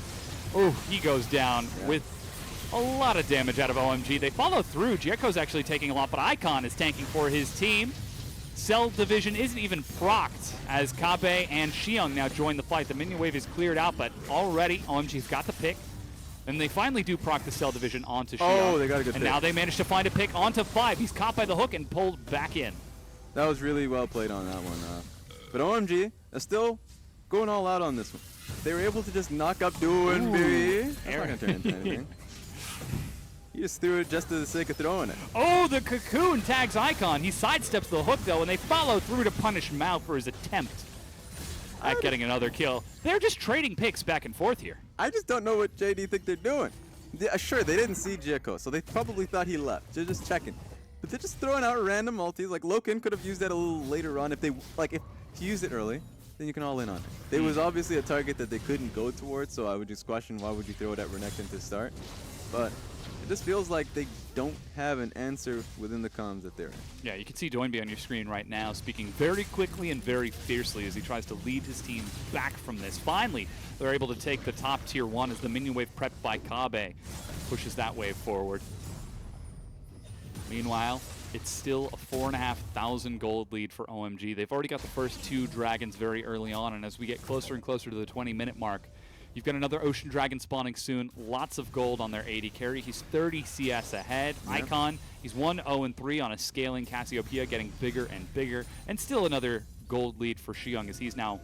Oh, he goes down with a lot of damage out of OMG. They follow through. Jericho's actually taking a lot, but Icon is tanking for his team. Cell division isn't even procced as Kabe and Xiong now join the fight. The minion wave is cleared out, but already OMG's got the pick. And they finally do proc the cell division onto Xiong. Oh, they got a good And pick. now they managed to find a pick onto 5. He's caught by the hook and pulled back in. That was really well played on that one. But OMG is still going all out on this one. They were able to just knock up NewBee. That's not going to turn into anything. He just threw it just for the sake of throwing it. Oh, the cocoon tags Icon. He sidesteps the hook, though, and they follow through to punish Mao for his attempt at getting another kill. They're just trading picks back and forth here. I just don't know what JD think they're doing. Sure, they didn't see Jiko, so they probably thought he left. They're just checking. But they're just throwing out random multis. Like, Loken could have used that a little later on. If he used it early, then you can all in on it. There was obviously a target that they couldn't go towards, so I would just question why would you throw it at Renekton to start. But it just feels like they don't have an answer within the comms that they're in. Yeah, you can see Doinby on your screen right now speaking very quickly and very fiercely as he tries to lead his team back from this. Finally, they're able to take the top tier 1 as the minion wave prepped by Kabe pushes that wave forward. Meanwhile, it's still a 4,500 gold lead for OMG. They've already got the first 2 dragons very early on, and as we get closer and closer to the 20-minute mark, you've got another Ocean Dragon spawning soon. Lots of gold on their AD carry. He's 30 CS ahead. Yep. Icon, he's 1-0-3 on a scaling Cassiopeia, getting bigger and bigger. And still another gold lead for Xiong as he's now,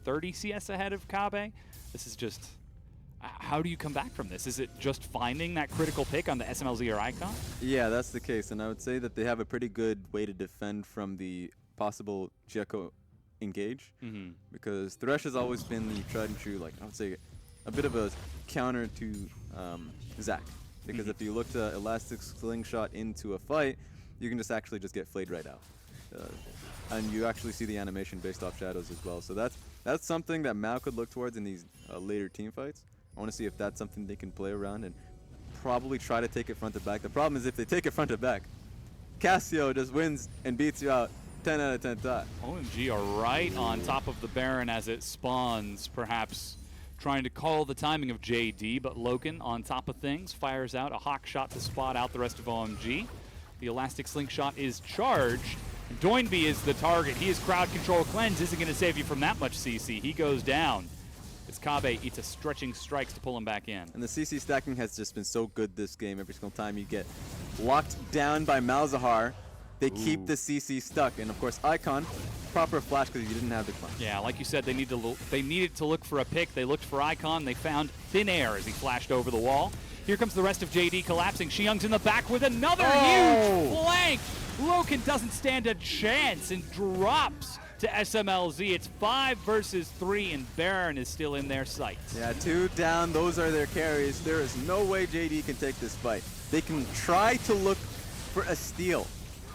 30 CS ahead of Kabe? This is just... How do you come back from this? Is it just finding that critical pick on the SMLZ or Icon? Yeah, that's the case, and I would say that they have a pretty good way to defend from the possible Jeko engage, because Thresh has always been the tried and true, like I would say, a bit of a counter to Zac, because if you look to elastic slingshot into a fight, you can just actually just get flayed right out, and you actually see the animation based off shadows as well. So that's something that Mao could look towards in these later team fights. I want to see if that's something they can play around and probably try to take it front to back. The problem is if they take it front to back, Cassio just wins and beats you out 10 out of 10 times. OMG are right on top of the Baron as it spawns, perhaps trying to call the timing of JD, but Loken on top of things fires out a hawk shot to spot out the rest of OMG. The elastic slingshot is charged. Doinby is the target. He is crowd control cleanse. Isn't going to save you from that much CC. He goes down. As Kabe eats a stretching strikes to pull him back in. And the CC stacking has just been so good this game. Every single time you get locked down by Malzahar, they keep the CC stuck. And of course, Icon, proper flash because you didn't have the climb. Yeah, like you said, they needed to look for a pick. They looked for Icon. They found thin air as he flashed over the wall. Here comes the rest of JD collapsing. Xiong's in the back with another huge flank. Loken doesn't stand a chance and drops to SMLZ. It's 5 versus 3, and Baron is still in their sights. Yeah, 2 down. Those are their carries. There is no way JD can take this fight. They can try to look for a steal,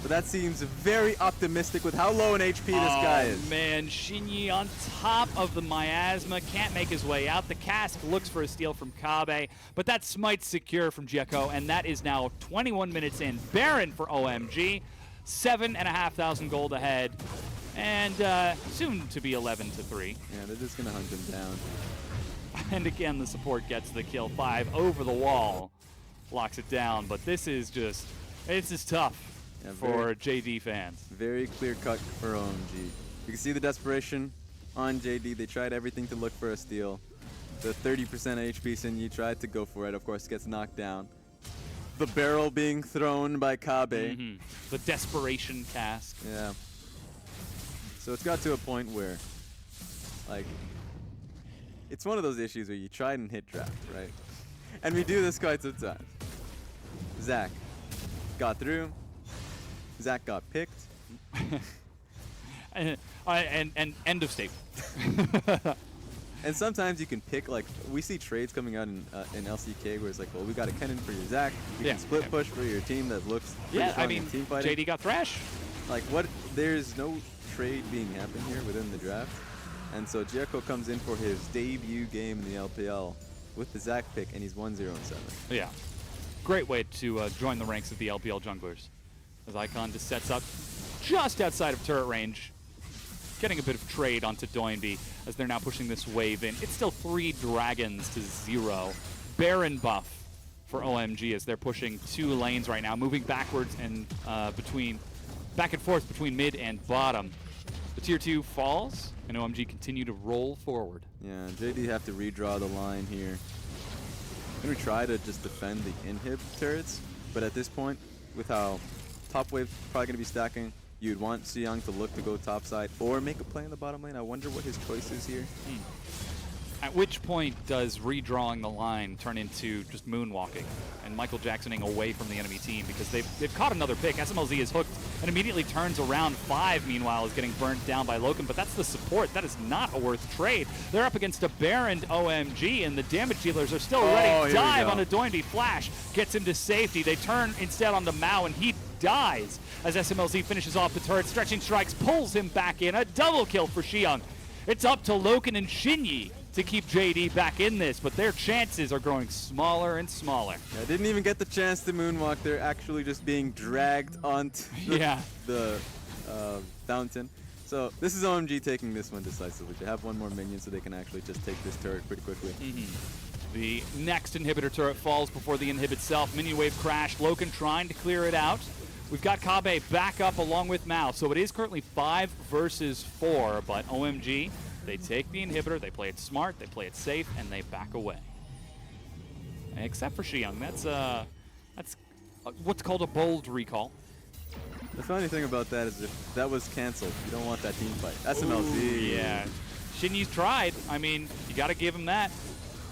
but that seems very optimistic with how low an HP this guy is. Oh man, Shinyi on top of the miasma, can't make his way out. The cask looks for a steal from Kabe, but that smite's secure from Jeko, and that is now 21 minutes in. Baron for OMG, 7,500 gold ahead, and soon to be 11-3. Yeah, they're just gonna hunt him down. And again, the support gets the kill. 5 over the wall, locks it down, but this is tough. Yeah, for JD fans. Very clear cut for OMG. You can see the desperation on JD. They tried everything to look for a steal. The 30% HP Sinyi tried to go for it. Of course, gets knocked down. The barrel being thrown by Kabe. The desperation cask. Yeah. So it's got to a point where, like, it's one of those issues where you try and hit draft, right? And we do this quite sometimes. Zac got through. Zac got picked. and end of state. And sometimes you can pick, like, we see trades coming out in LCK where it's like, well, we got a Kennen for your Zac. You can split push for your team that looks pretty strong in team fighting. JD got Thresh. Like, what? There's no trade being happened here within the draft. And so Jericho comes in for his debut game in the LPL with the Zac pick, and he's 1-0-7. Yeah. Great way to join the ranks of the LPL junglers. As Icon just sets up just outside of turret range, getting a bit of trade onto Doinby as they're now pushing this wave in. It's still 3 dragons to 0. Baron buff for OMG as they're pushing 2 lanes right now, moving backwards and between back and forth between mid and bottom. The tier 2 falls, and OMG continue to roll forward. Yeah, JD have to redraw the line here. Gonna try to just defend the inhib turrets, but at this point, with how top wave's probably gonna be stacking, you'd want Xiang to look to go topside or make a play in the bottom lane. I wonder what his choice is here. At which point does redrawing the line turn into just moonwalking and Michael Jacksoning away from the enemy team, because they've caught another pick. SMLZ is hooked and immediately turns around. 5, meanwhile, is getting burnt down by Loken, but that's the support. That is not a worth trade. They're up against a Baron OMG, and the damage dealers are still ready. Dive on a Doinby flash, gets him to safety. They turn instead on the Mao, and he dies as SMLZ finishes off the turret. Stretching Strikes pulls him back in. A double kill for Xiang. It's up to Loken and Shinyi to keep JD back in this, but their chances are growing smaller and smaller. Yeah, didn't even get the chance to moonwalk. They're actually just being dragged onto the fountain. So this is OMG taking this one decisively. They have one more minion, so they can actually just take this turret pretty quickly. The next inhibitor turret falls before the inhib itself. Minion wave crash. Loken trying to clear it out. We've got Kabe back up along with Mao, so it is currently 5 versus 4, but OMG, they take the inhibitor, they play it smart, they play it safe, and they back away. Except for Xiang. That's what's called a bold recall. The funny thing about that is if that was canceled, you don't want that team fight. SMLZ. Ooh, yeah. Shinyi's tried. I mean, you got to give him that.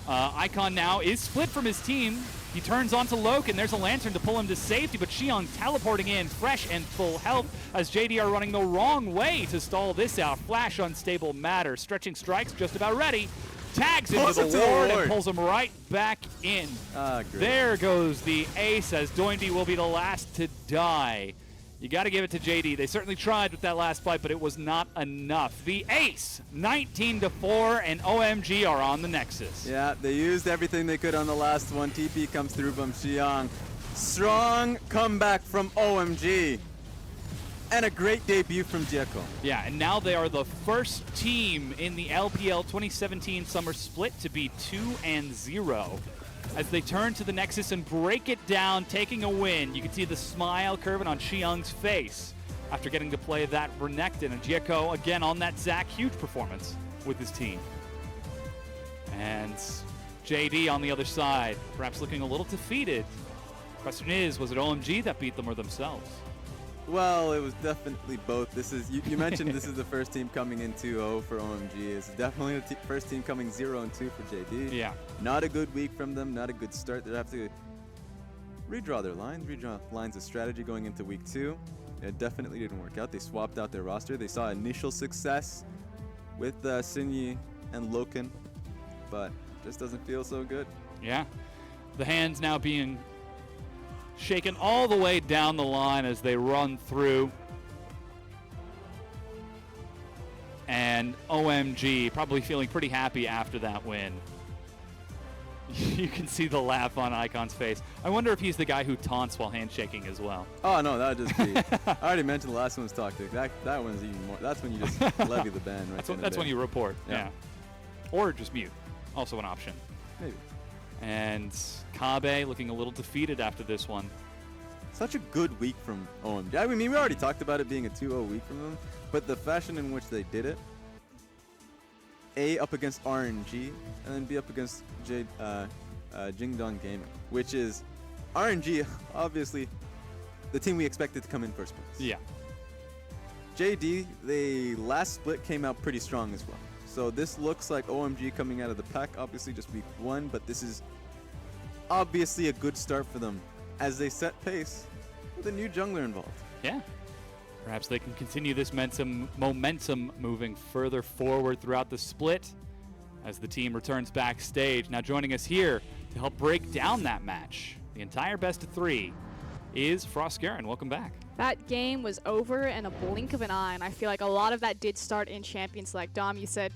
Icon now is split from his team. He turns onto Loken. There's a lantern to pull him to safety, but Xiang teleporting in, fresh and full health, as JD are running the wrong way to stall this out. Flash unstable matter. Stretching Strikes just about ready. Tags into the ward and pulls him right back in. There goes the ace, as Doinby will be the last to die. You got to give it to JD. They certainly tried with that last fight, but it was not enough. The ace, 19-4, and OMG are on the Nexus. Yeah, they used everything they could on the last one. TP comes through from Xiang. Strong comeback from OMG. And a great debut from Dieko. Yeah, and now they are the first team in the LPL 2017 Summer Split to be 2-0. As they turn to the Nexus and break it down, taking a win. You can see the smile curving on Xiang's face after getting to play that Renekton. And Dieko, again, on that Zac, huge performance with his team. And JD on the other side, perhaps looking a little defeated. Question is, was it OMG that beat them or themselves? Well, it was definitely both. This is you mentioned this is the first team coming in 2-0 for OMG. It's definitely the first team coming 0-2 for JD. Yeah. Not a good week from them. Not a good start. They have to redraw their lines, redraw lines of strategy going into week 2. It definitely didn't work out. They swapped out their roster. They saw initial success with Sinyi and Loken, but just doesn't feel so good. Yeah. The hands now being shaken all the way down the line as they run through. And OMG probably feeling pretty happy after that win. You can see the laugh on Icon's face. I wonder if he's the guy who taunts while handshaking as well. Oh, no, that would just be... I already mentioned the last one's toxic. That one's even more... That's when you just levy the ban right That's when you report, yeah. Or just mute. Also an option. Maybe. And Kabe looking a little defeated after this one. Such a good week from OMG. I mean, we already talked about it being a 2-0 week from them, but the fashion in which they did it, A, up against RNG, and then B, up against Jingdong Gaming, which is RNG, obviously, the team we expected to come in first place. Yeah. JD, the last split came out pretty strong as well. So this looks like OMG coming out of the pack, obviously just week 1, but this is obviously a good start for them as they set pace with a new jungler involved. Yeah. Perhaps they can continue this momentum moving further forward throughout the split as the team returns backstage. Now joining us here to help break down that match, the entire best of 3, is Frostgaren. Welcome back. That game was over in a blink of an eye, and I feel like a lot of that did start in Champion Select. Dom, you said,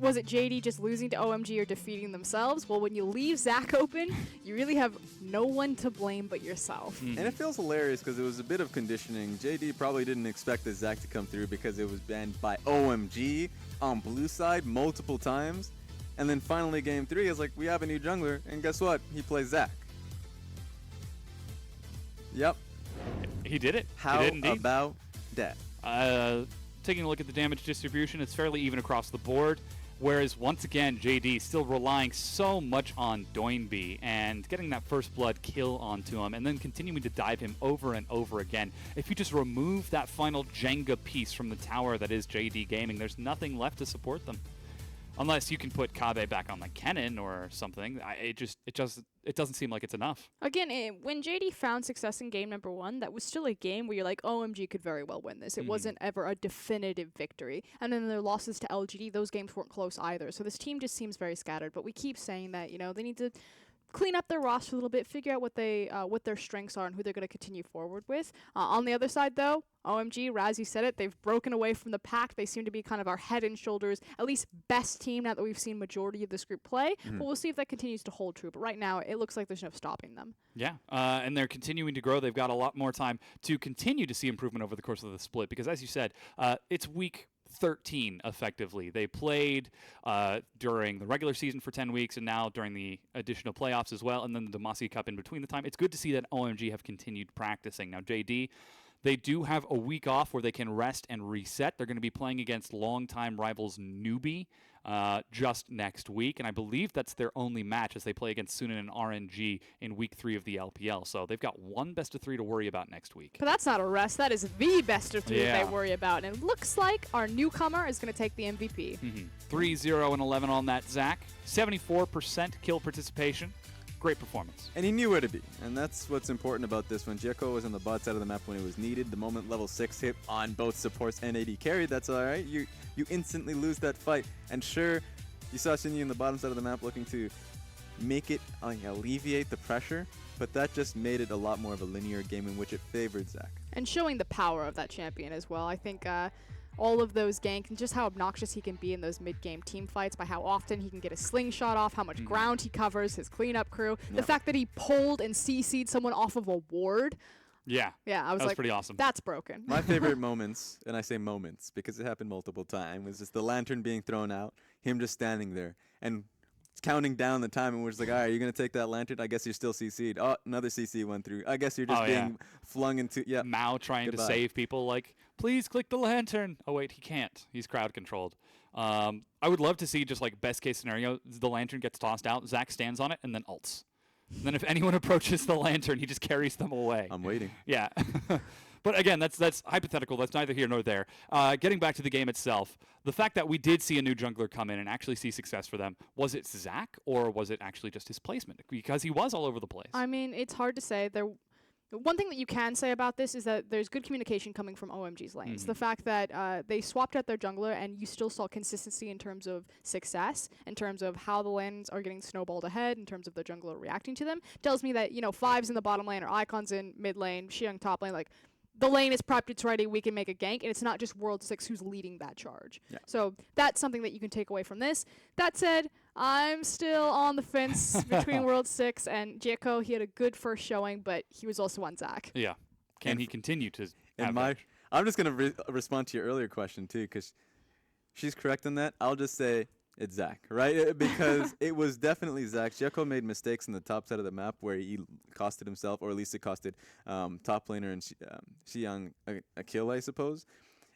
was it JD just losing to OMG or defeating themselves? Well, when you leave Zac open, you really have no one to blame but yourself. And it feels hilarious because it was a bit of conditioning. JD probably didn't expect the Zac to come through because it was banned by OMG on blue side multiple times. And then finally game 3 is like, we have a new jungler, and guess what? He plays Zac. Yep. He did it. How he did indeed. about Dad. Taking a look at the damage distribution, it's fairly even across the board. Whereas, once again, JD still relying so much on Doinby and getting that first blood kill onto him and then continuing to dive him over and over again. If you just remove that final Jenga piece from the tower that is JD Gaming, there's nothing left to support them. Unless you can put Kabe back on the cannon or something. It doesn't seem like it's enough. Again, when JD found success in game number 1, that was still a game where you're like, OMG could very well win this. It wasn't ever a definitive victory. And then their losses to LGD, those games weren't close either. So this team just seems very scattered. But we keep saying that, they need to clean up their roster a little bit, figure out what their strengths are and who they're going to continue forward with. On the other side, though, OMG, Raz, you said it, they've broken away from the pack. They seem to be kind of our head and shoulders, at least best team now that we've seen majority of this group play. But we'll see if that continues to hold true. But right now, it looks like there's no stopping them. Yeah, and they're continuing to grow. They've got a lot more time to continue to see improvement over the course of the split because, as you said, it's week 13 effectively. They played during the regular season for 10 weeks and now during the additional playoffs as well, and then the Demacia Cup in between the time. It's good to see that OMG have continued practicing. Now, JD, they do have a week off where they can rest and reset. They're going to be playing against longtime rivals NewBee just next week, and I believe that's their only match as they play against Sunan and RNG in week 3 of the LPL. So they've got one best of 3 to worry about next week. But that's not a rest. That is the best of 3 that they worry about. And it looks like our newcomer is going to take the MVP. 3-0 and 11 on that, Zach. 74% kill participation. Great performance. And he knew where to be, and that's what's important about this one. Jekko was on the bot side of the map when it was needed. The moment level 6 hit on both supports and AD carry, that's all right. You instantly lose that fight. And sure, you saw Shinji in the bottom side of the map looking to make it alleviate the pressure, but that just made it a lot more of a linear game in which it favored Zach. And showing the power of that champion as well. I think all of those ganks and just how obnoxious he can be in those mid-game team fights by how often he can get a slingshot off, how much ground he covers, his cleanup crew, the fact that he pulled and CC'd someone off of a ward. Yeah, I was that was like, pretty awesome. That's broken. My favorite moments, and I say moments because it happened multiple times, was just the lantern being thrown out, him just standing there, and counting down the time, and we're just like, all right, you're going to take that lantern? I guess you're still CC'd. Oh, another CC went through. I guess you're just being flung into, Mao trying to save people like, please click the lantern. Oh, wait, he can't. He's crowd controlled. I would love to see just like best case scenario, the lantern gets tossed out, Zach stands on it, and then ults. And then if anyone approaches the lantern, he just carries them away. I'm waiting. Yeah. But again, that's hypothetical. That's neither here nor there. Getting back to the game itself, the fact that we did see a new jungler come in and actually see success for them, was it Zach or was it actually just his placement? Because he was all over the place. I mean, it's hard to say. One thing that you can say about this is that there's good communication coming from OMG's lanes. The fact that they swapped out their jungler and you still saw consistency in terms of success, in terms of how the lanes are getting snowballed ahead, in terms of the jungler reacting to them, tells me that, Fives in the bottom lane or Icons in mid lane, Xiang top lane, like, the lane is prepped, it's ready, we can make a gank, and it's not just World 6 who's leading that charge. Yeah. So that's something that you can take away from this. That said, I'm still on the fence between World 6 and Jekko. He had a good first showing, but he was also on Zach. Yeah. Can he continue to I'm just going to respond to your earlier question, too, because she's correct in that. I'll just say it's Zach, right? Because it was definitely Zach. Jekko made mistakes in the top side of the map where he costed himself, or at least it costed top laner and Xiang a kill, I suppose.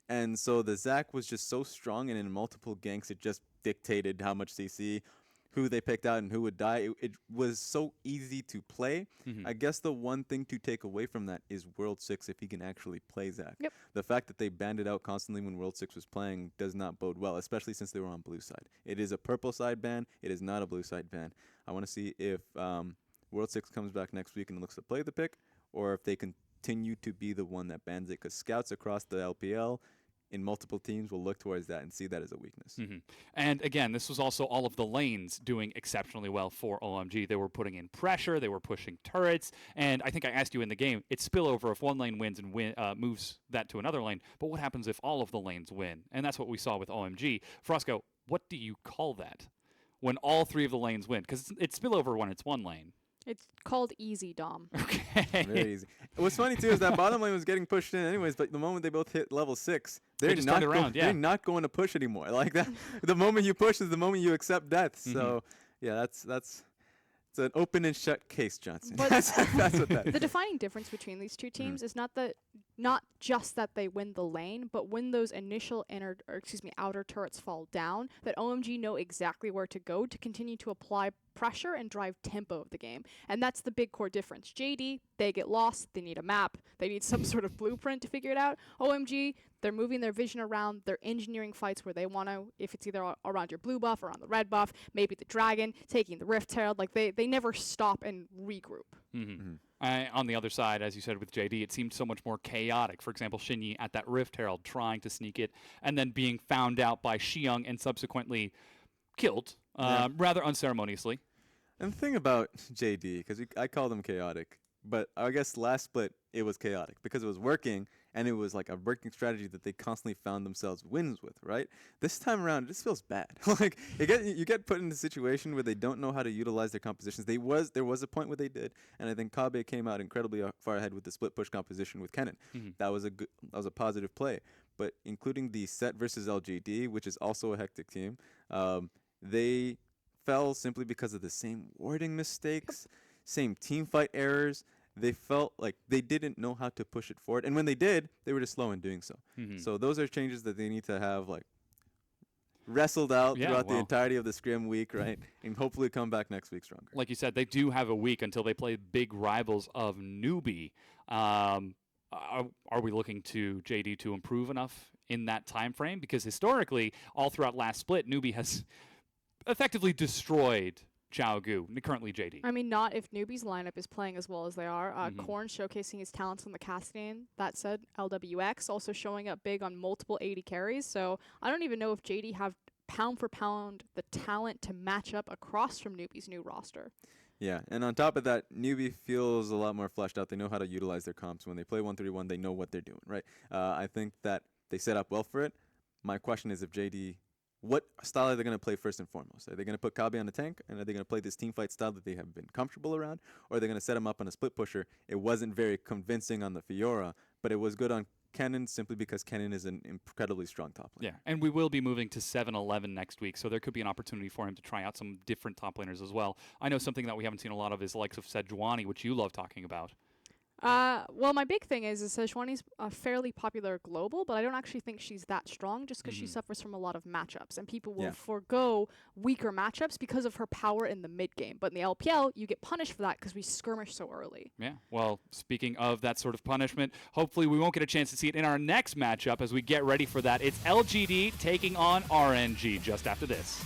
And so the Zach was just so strong, and in multiple ganks, it just dictated how much CC, who they picked out, and who would die. It was so easy to play. I guess the one thing to take away from that is World 6 if he can actually play Zach. Yep. The fact that they banned it out constantly when World 6 was playing does not bode well, especially since they were on blue side. It is a purple side ban. It is not a blue side ban. I want to see if World 6 comes back next week and looks to play the pick, or if they continue to be the one that bans it, because scouts across the LPL in multiple teams will look towards that and see that as a weakness. And again, this was also all of the lanes doing exceptionally well for OMG. They were putting in pressure, they were pushing turrets, and I think I asked you in the game, it's spillover if one lane wins and moves that to another lane, but what happens if all of the lanes win? And that's what we saw with OMG. Frosco, what do you call that when all 3 of the lanes win? Because it's spillover when it's one lane. It's called easy, Dom. Okay. Very easy. What's funny, too, is that bottom lane was getting pushed in anyways, but the moment they both hit level 6, They just turned around, they're not going to push anymore. Like that, the moment you push is the moment you accept death. So, yeah, that's It's an open and shut case, Johnson. But that's what that the defining difference between these two teams is not just that they win the lane, but when those initial outer turrets fall down, that OMG know exactly where to go to continue to apply pressure and drive tempo of the game. And that's the big core difference. JD, they get lost, they need a map, they need some sort of blueprint to figure it out. OMG, they're moving their vision around, they're engineering fights where they want to, if it's either around your blue buff or on the red buff, maybe the dragon, taking the Rift Herald, like they never stop and regroup. On the other side, as you said with JD, it seemed so much more chaotic. For example, Shinyi at that Rift Herald trying to sneak it and then being found out by Xiong and subsequently killed rather unceremoniously. And the thing about JD, because I called him chaotic, but I guess last split it was chaotic because it was working and it was like a working strategy that they constantly found themselves wins with, right? This time around, this feels bad. Like you get put in a situation where they don't know how to utilize their compositions. There was a point where they did, and I think Kabe came out incredibly far ahead with the split push composition with Kennen. That was a positive play. But including the set versus LGD, which is also a hectic team, they fell simply because of the same warding mistakes, same team fight errors. They felt like they didn't know how to push it forward. And when they did, they were just slow in doing so. So those are changes that they need to have like wrestled out throughout the entirety of the scrim week, right? And hopefully come back next week stronger. Like you said, they do have a week until they play big rivals of NewBee. Are we looking to JD to improve enough in that time frame? Because historically, all throughout last split, NewBee has effectively destroyed Xiaogu, currently JD. I mean, not if NewBee's lineup is playing as well as they are. Korn showcasing his talents on the casting. That said, LWX also showing up big on multiple 80 carries. So I don't even know if JD have pound for pound the talent to match up across from NewBee's new roster. Yeah, and on top of that, NewBee feels a lot more fleshed out. They know how to utilize their comps. When they play 1-3-1, they know what they're doing, right? I think that they set up well for it. My question is if JD... what style are they going to play first and foremost? Are they going to put Kabe on the tank, and are they going to play this team fight style that they have been comfortable around, or are they going to set him up on a split pusher? It wasn't very convincing on the Fiora, but it was good on Kennen simply because Kennen is an incredibly strong top laner. Yeah, and we will be moving to 7-11 next week, so there could be an opportunity for him to try out some different top laners as well. I know something that we haven't seen a lot of is the likes of Sejuani, which you love talking about. Well, my big thing is Sejuani's fairly popular global, but I don't actually think she's that strong just because she suffers from a lot of matchups, and people will forego weaker matchups because of her power in the mid game. But in the LPL, you get punished for that because we skirmish so early. Yeah, well, speaking of that sort of punishment, hopefully we won't get a chance to see it in our next matchup as we get ready for that. It's LGD taking on RNG just after this.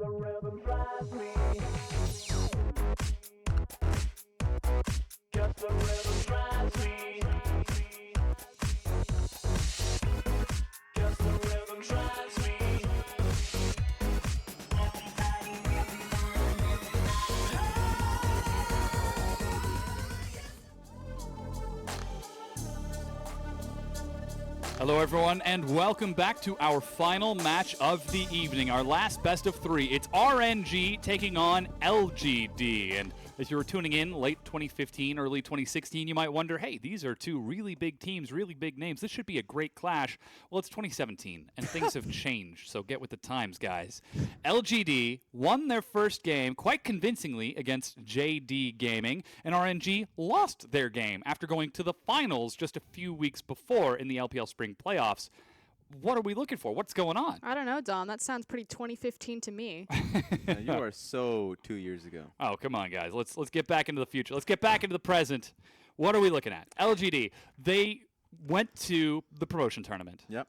the rhythm drives me. Just the rhythm drives me. Just the rhythm drives me. Hello, everyone, and welcome back to our final match of the evening, our last best of three. It's RNG taking on LGD, and if you were tuning in late 2015, early 2016, you might wonder, hey, these are two really big teams, really big names. This should be a great clash. Well, it's 2017, and things have changed, so get with the times, guys. LGD won their first game quite convincingly against JD Gaming, and RNG lost their game after going to the finals just a few weeks before in the LPL Spring Playoffs. What are we looking for? What's going on? I don't know, Dom. That sounds pretty 2015 to me. Yeah, you are so 2 years ago. Oh, come on, guys. Let's get back into the future. Let's get back into the present. What are we looking at? LGD, they went to the promotion tournament Yep.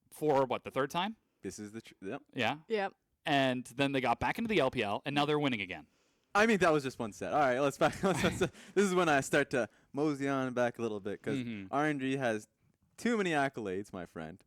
for, what, the third time? This is the yep. Yeah. Yep. And then they got back into the LPL, and now they're winning again. I mean, that was just one set. All right, let's back. This is when I start to mosey on back a little bit because RNG has too many accolades, my friend,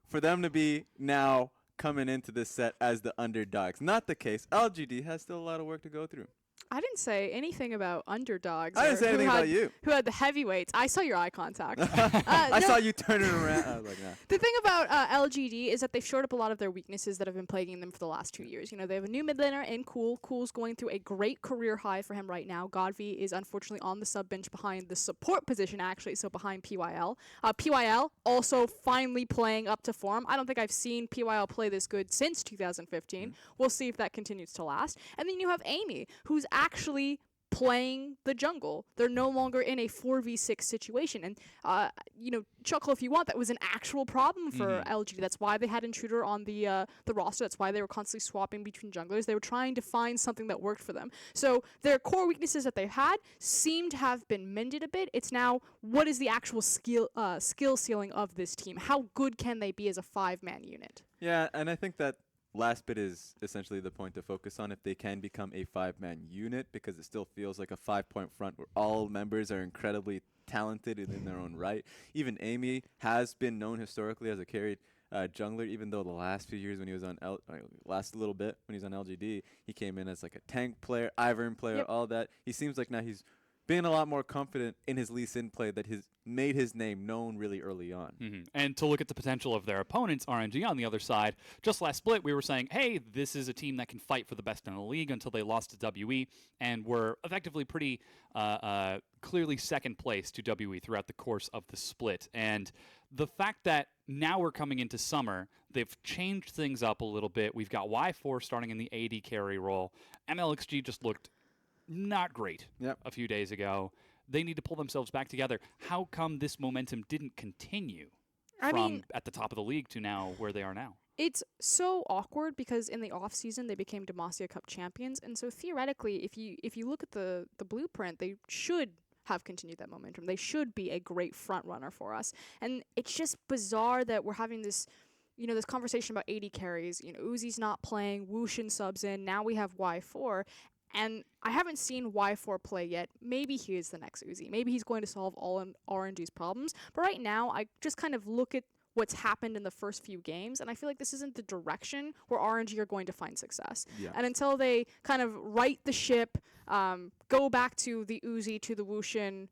for them to be now coming into this set as the underdogs. Not the case. LGD has still a lot of work to go through. I didn't say anything about underdogs. I didn't or say who anything had- about you. Who had the heavyweights? I saw your eye contact. I no, saw you turning around. I was like, nah. The thing about LGD is that they've shored up a lot of their weaknesses that have been plaguing them for the last 2 years. You know, they have a new mid laner in Cool. Cool's going through a great career high for him right now. Godvi is unfortunately on the sub bench behind the support position, actually, so behind PYL. PYL also finally playing up to form. I don't think I've seen PYL play this good since 2015. We'll see if that continues to last. And then you have Amy, who's actually playing the jungle. They're no longer in a 4v6 situation. And, you know, chuckle if you want, that was an actual problem for LG. That's why they had Intruder on the roster. That's why they were constantly swapping between junglers. They were trying to find something that worked for them. So their core weaknesses that they've had seem to have been mended a bit. It's now, what is the actual skill ceiling of this team? How good can they be as a 5-man unit? Yeah, and I think that last bit is essentially the point to focus on if they can become a 5-man unit, because it still feels like a 5-point front where all members are incredibly talented and in their own right. Even Amy has been known historically as a carried jungler, even though the last few years when he was on last little bit when he was on LGD, he came in as like a tank player, Ivern player, all that. He seems like now he's being a lot more confident in his Lee Sin play that has made his name known really early on. And to look at the potential of their opponents, RNG on the other side, just last split we were saying, hey, this is a team that can fight for the best in the league until they lost to WE and were effectively pretty clearly second place to WE throughout the course of the split. And the fact that now we're coming into summer, they've changed things up a little bit. We've got Y4 starting in the AD carry role. MLXG just looked not great a few days ago. They need to pull themselves back together. How come this momentum didn't continue from at the top of the league to now where they are now? It's so awkward because in the off season they became Demacia Cup champions, and so theoretically, if you look at the blueprint, they should have continued that momentum. They should be a great front runner for us, and it's just bizarre that we're having this. You know, this conversation about 80 carries. You know, Uzi's not playing, Wushin subs in. Now we have Y4. And I haven't seen Y4 play yet. Maybe he is the next Uzi. Maybe he's going to solve all RNG's problems. But right now, I just kind of look at what's happened in the first few games, and I feel like this isn't the direction where RNG are going to find success. Yeah. And until they kind of right the ship, go back to the Uzi, to the Wushin,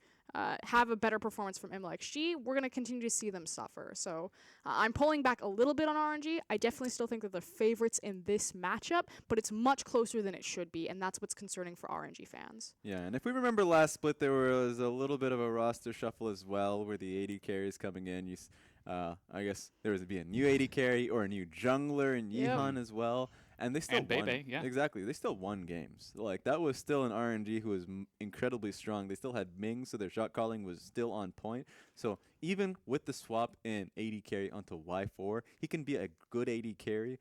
have a better performance from MLXG, we're going to continue to see them suffer. So I'm pulling back a little bit on RNG. I definitely still think that they're favorites in this matchup, but it's much closer than it should be, and that's what's concerning for RNG fans. Yeah, and if we remember last split, there was a little bit of a roster shuffle as well, where the 80 carries coming in. I guess there was to be a new 80 carry or a new jungler in Yihan as well. And they still And won. Bebe, yeah. Exactly. They still won games. Like, that was still an RNG who was incredibly strong. They still had Ming, so their shot calling was still on point. So even with the swap in 80 carry onto Y4, he can be a good 80 carry.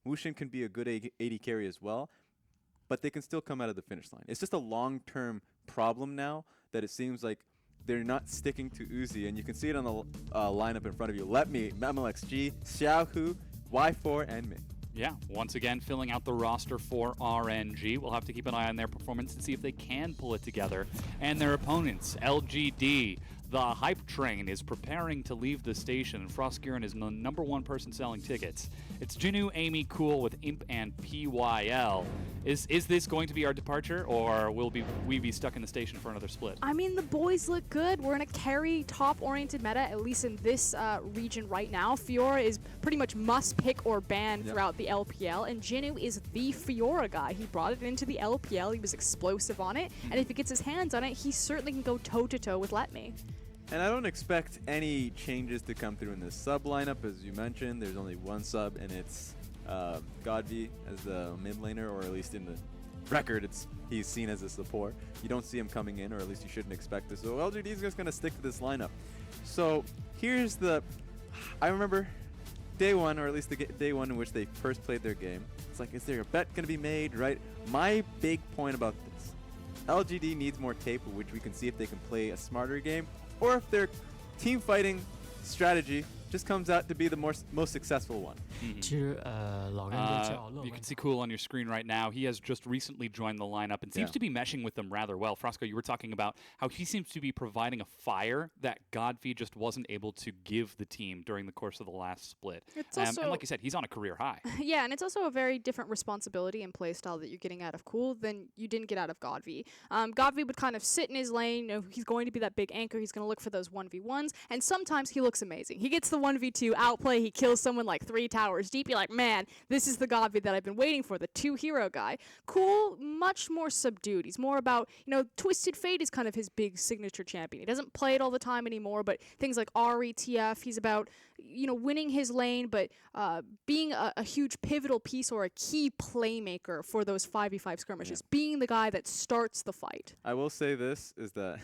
Wushin can be a good 80 carry as well. But they can still come out of the finish line. It's just a long-term problem now that it seems like they're not sticking to Uzi. And you can see it on the lineup in front of you. Let me, MLXG, Xiaohu, Y4, and Ming. Yeah, once again, filling out the roster for RNG. We'll have to keep an eye on their performance and see if they can pull it together. And their opponents, LGD, the hype train, is preparing to leave the station, and Frostgearin is the #1 person selling tickets. It's Jinu, Amy, Cool with Imp and PYL. Is this going to be our departure, or will we be stuck in the station for another split? I mean, the boys look good. We're in a carry top-oriented meta, at least in this region right now. Fiora is pretty much must pick or ban throughout the LPL, and Jinu is the Fiora guy. He brought it into the LPL. He was explosive on it, and if he gets his hands on it, he certainly can go toe-to-toe with Let Me. And I don't expect any changes to come through in this sub lineup. As you mentioned, there's only one sub, and it's Godvi as the mid laner, or at least in the record, he's seen as a support. You don't see him coming in, or at least you shouldn't expect this. So LGD is just going to stick to this lineup. So here's I remember day one, or at least the day one in which they first played their game. It's like, is there a bet going to be made, right? My big point about this, LGD needs more tape, which we can see if they can play a smarter game, or if their team fighting strategy just comes out to be the most successful one. 其實狼人嘅角落 You can see Cool on your screen right now. He has just recently joined the lineup and seems to be meshing with them rather well. Frosco, you were talking about how he seems to be providing a fire that Godfrey just wasn't able to give the team during the course of the last split. It's And also- like you said, he's on a career high. Yeah, and it's also a very different responsibility and playstyle that you're getting out of Cool than you didn't get out of Godvi. Godvi would kind of sit in his lane. You know, he's going to be that big anchor. He's going to look for those 1v1s, and sometimes he looks amazing. He gets the 1v2 outplay. He kills someone like 3 towers deep. You're like, man, this is the Godvi that I've been waiting for, the 2-hero guy. Cool, much more subdued. He's more about, you know, Twisted Fate is kind of his big signature champion. He doesn't play it all the time anymore, but things like RETF, he's about, you know, winning his lane, but being a huge pivotal piece or a key playmaker for those 5v5 skirmishes, being the guy that starts the fight. I will say this, is that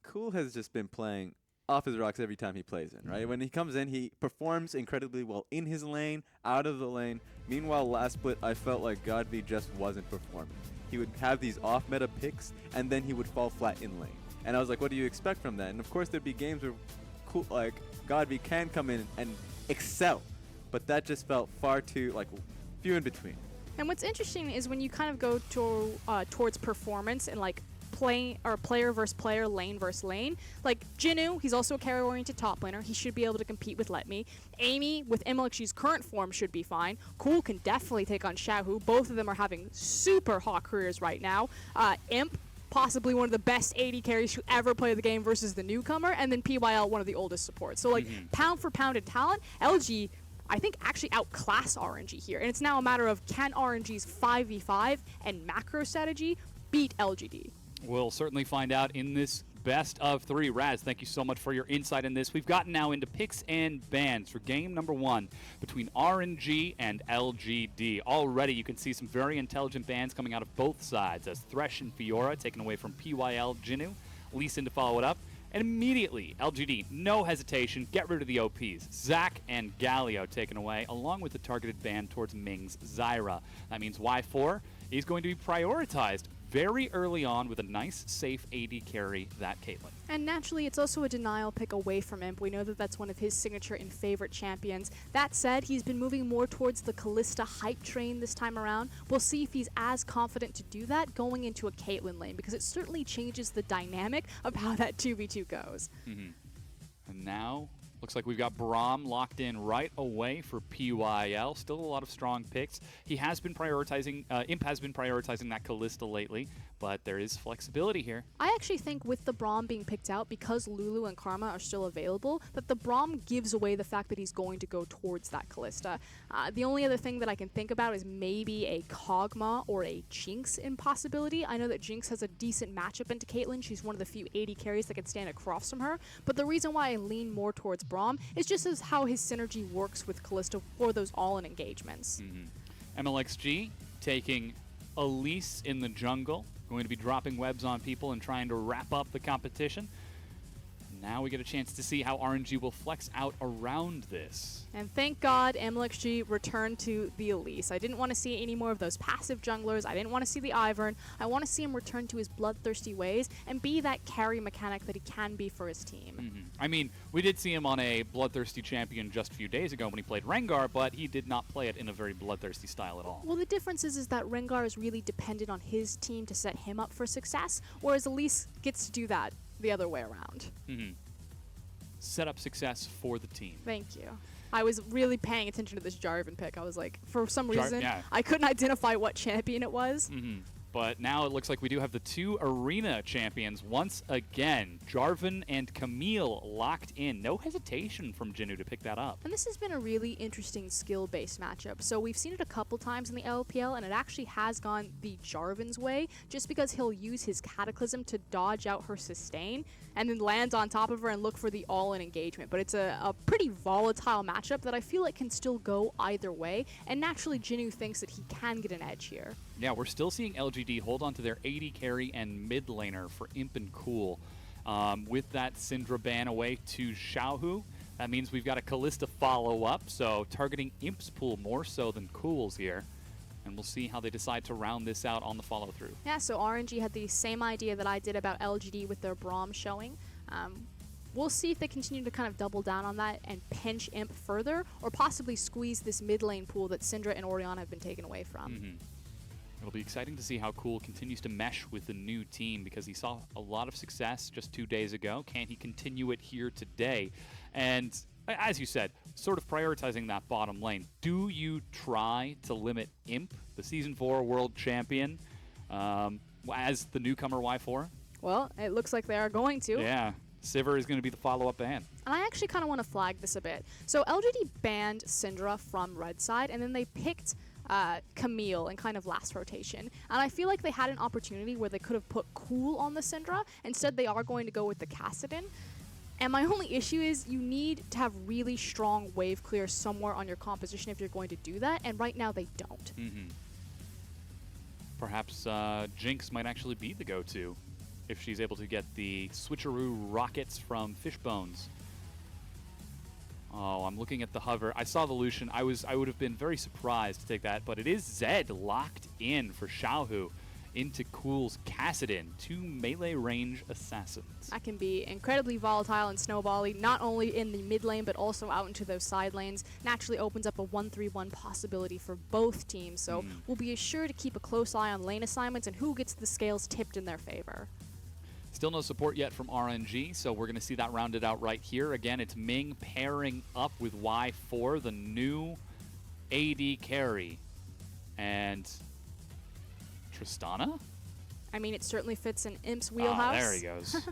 Cool has just been playing off his rocks every time he plays in, right? When he comes in, he performs incredibly well in his lane, out of the lane. Meanwhile, last split, I felt like Godby just wasn't performing. He would have these off-meta picks, and then he would fall flat in lane. And I was like, what do you expect from that? And of course, there'd be games where Cool, like Godby can come in and excel, but that just felt far too, like, few in between. And what's interesting is when you kind of go towards performance and like player versus player, lane versus lane. Like Jinu, he's also a carry-oriented top laner. He should be able to compete with Let Me. Amy, with MLXG's current form, should be fine. Cool can definitely take on Xiaohu. Both of them are having super hot careers right now. Imp, possibly one of the best AD carries to ever play the game versus the newcomer, and then PYL, one of the oldest supports. So like pound for pound in talent, LG I think actually outclass RNG here. And it's now a matter of can RNG's 5v5 and macro strategy beat LGD? We'll certainly find out in this best of 3. Raz, thank you so much for your insight in this. We've gotten now into picks and bans for game number 1 between RNG and LGD. Already you can see some very intelligent bans coming out of both sides, as Thresh and Fiora taken away from PYL Jinu, Lee Sin to follow it up. And immediately, LGD, no hesitation, get rid of the OPs. Zac and Galio taken away, along with the targeted ban towards Ming's Zyra. That means Y4 is going to be prioritized very early on with a nice, safe AD carry, that Caitlyn. And naturally, it's also a denial pick away from Imp. We know that that's one of his signature and favorite champions. That said, he's been moving more towards the Kalista hype train this time around. We'll see if he's as confident to do that going into a Caitlyn lane, because it certainly changes the dynamic of how that 2v2 goes. And now, looks like we've got Braum locked in right away for PYL. Still a lot of strong picks. He has been prioritizing, Imp has been prioritizing that Kalista lately, but there is flexibility here. I actually think with the Braum being picked out, because Lulu and Karma are still available, that the Braum gives away the fact that he's going to go towards that Kalista. The only other thing that I can think about is maybe a Kog'Maw or a Jinx impossibility. I know that Jinx has a decent matchup into Caitlyn. She's one of the few AD carries that can stand across from her. But the reason why I lean more towards Braum is just as how his synergy works with Kalista for those all-in engagements. MLXG taking Elise in the jungle, going to be dropping webs on people and trying to wrap up the competition. Now we get a chance to see how RNG will flex out around this. And thank God MLXG returned to the Elise. I didn't want to see any more of those passive junglers. I didn't want to see the Ivern. I want to see him return to his bloodthirsty ways and be that carry mechanic that he can be for his team. I mean, we did see him on a bloodthirsty champion just a few days ago when he played Rengar, but he did not play it in a very bloodthirsty style at all. Well, the difference is that Rengar is really dependent on his team to set him up for success, whereas Elise gets to do that the other way around. Set up success for the team. Thank you. I was really paying attention to this Jarvan pick. I was like, for some reason, yeah. I couldn't identify what champion it was. But now it looks like we do have the two arena champions once again. Jarvan and Camille locked in. No hesitation from Jinnu to pick that up. And this has been a really interesting skill-based matchup. So we've seen it a couple times in the LPL, and it actually has gone the Jarvan's way, just because he'll use his Cataclysm to dodge out her sustain, and then lands on top of her and look for the all-in engagement. But it's a pretty volatile matchup that I feel like can still go either way, and naturally Jinnu thinks that he can get an edge here. Yeah, we're still seeing LGD hold on to their AD carry and mid laner for Imp and Cool. With that Syndra ban away to Xiaohu, that means we've got a Kalista follow-up, so targeting Imp's pool more so than Cool's here. And we'll see how they decide to round this out on the follow-through. Yeah, so RNG had the same idea that I did about LGD with their Braum showing. We'll see if they continue to kind of double down on that and pinch Imp further, or possibly squeeze this mid lane pool that Syndra and Orianna have been taken away from. It'll be exciting to see how Cool continues to mesh with the new team, because he saw a lot of success just 2 days ago. Can he continue it here today? And as you said, sort of prioritizing that bottom lane. Do you try to limit Imp, the Season 4 world champion, as the newcomer Y4? Well, it looks like they are going to. Yeah. Sivir is going to be the follow-up ban. And I actually kind of want to flag this a bit. So LGD banned Syndra from red side, and then they picked Camille in kind of last rotation. And I feel like they had an opportunity where they could have put Cool on the Syndra. Instead, they are going to go with the Kassadin. And my only issue is you need to have really strong wave clear somewhere on your composition if you're going to do that, and right now they don't. Perhaps Jinx might actually be the go-to if she's able to get the switcheroo rockets from Fishbones. Oh, I'm looking at the hover. I saw the Lucian. I would have been very surprised to take that, but it is Zed locked in for Xiaohu into Cool's Kassadin, 2 melee range assassins. That can be incredibly volatile and snowbally, not only in the mid lane, but also out into those side lanes. Naturally opens up a 1-3-1 possibility for both teams, so we'll be sure to keep a close eye on lane assignments and who gets the scales tipped in their favor. Still no support yet from RNG, so we're going to see that rounded out right here. Again, it's Ming pairing up with Y4, the new AD carry. And Tristana? I mean, it certainly fits in Imp's wheelhouse. Oh, there he goes.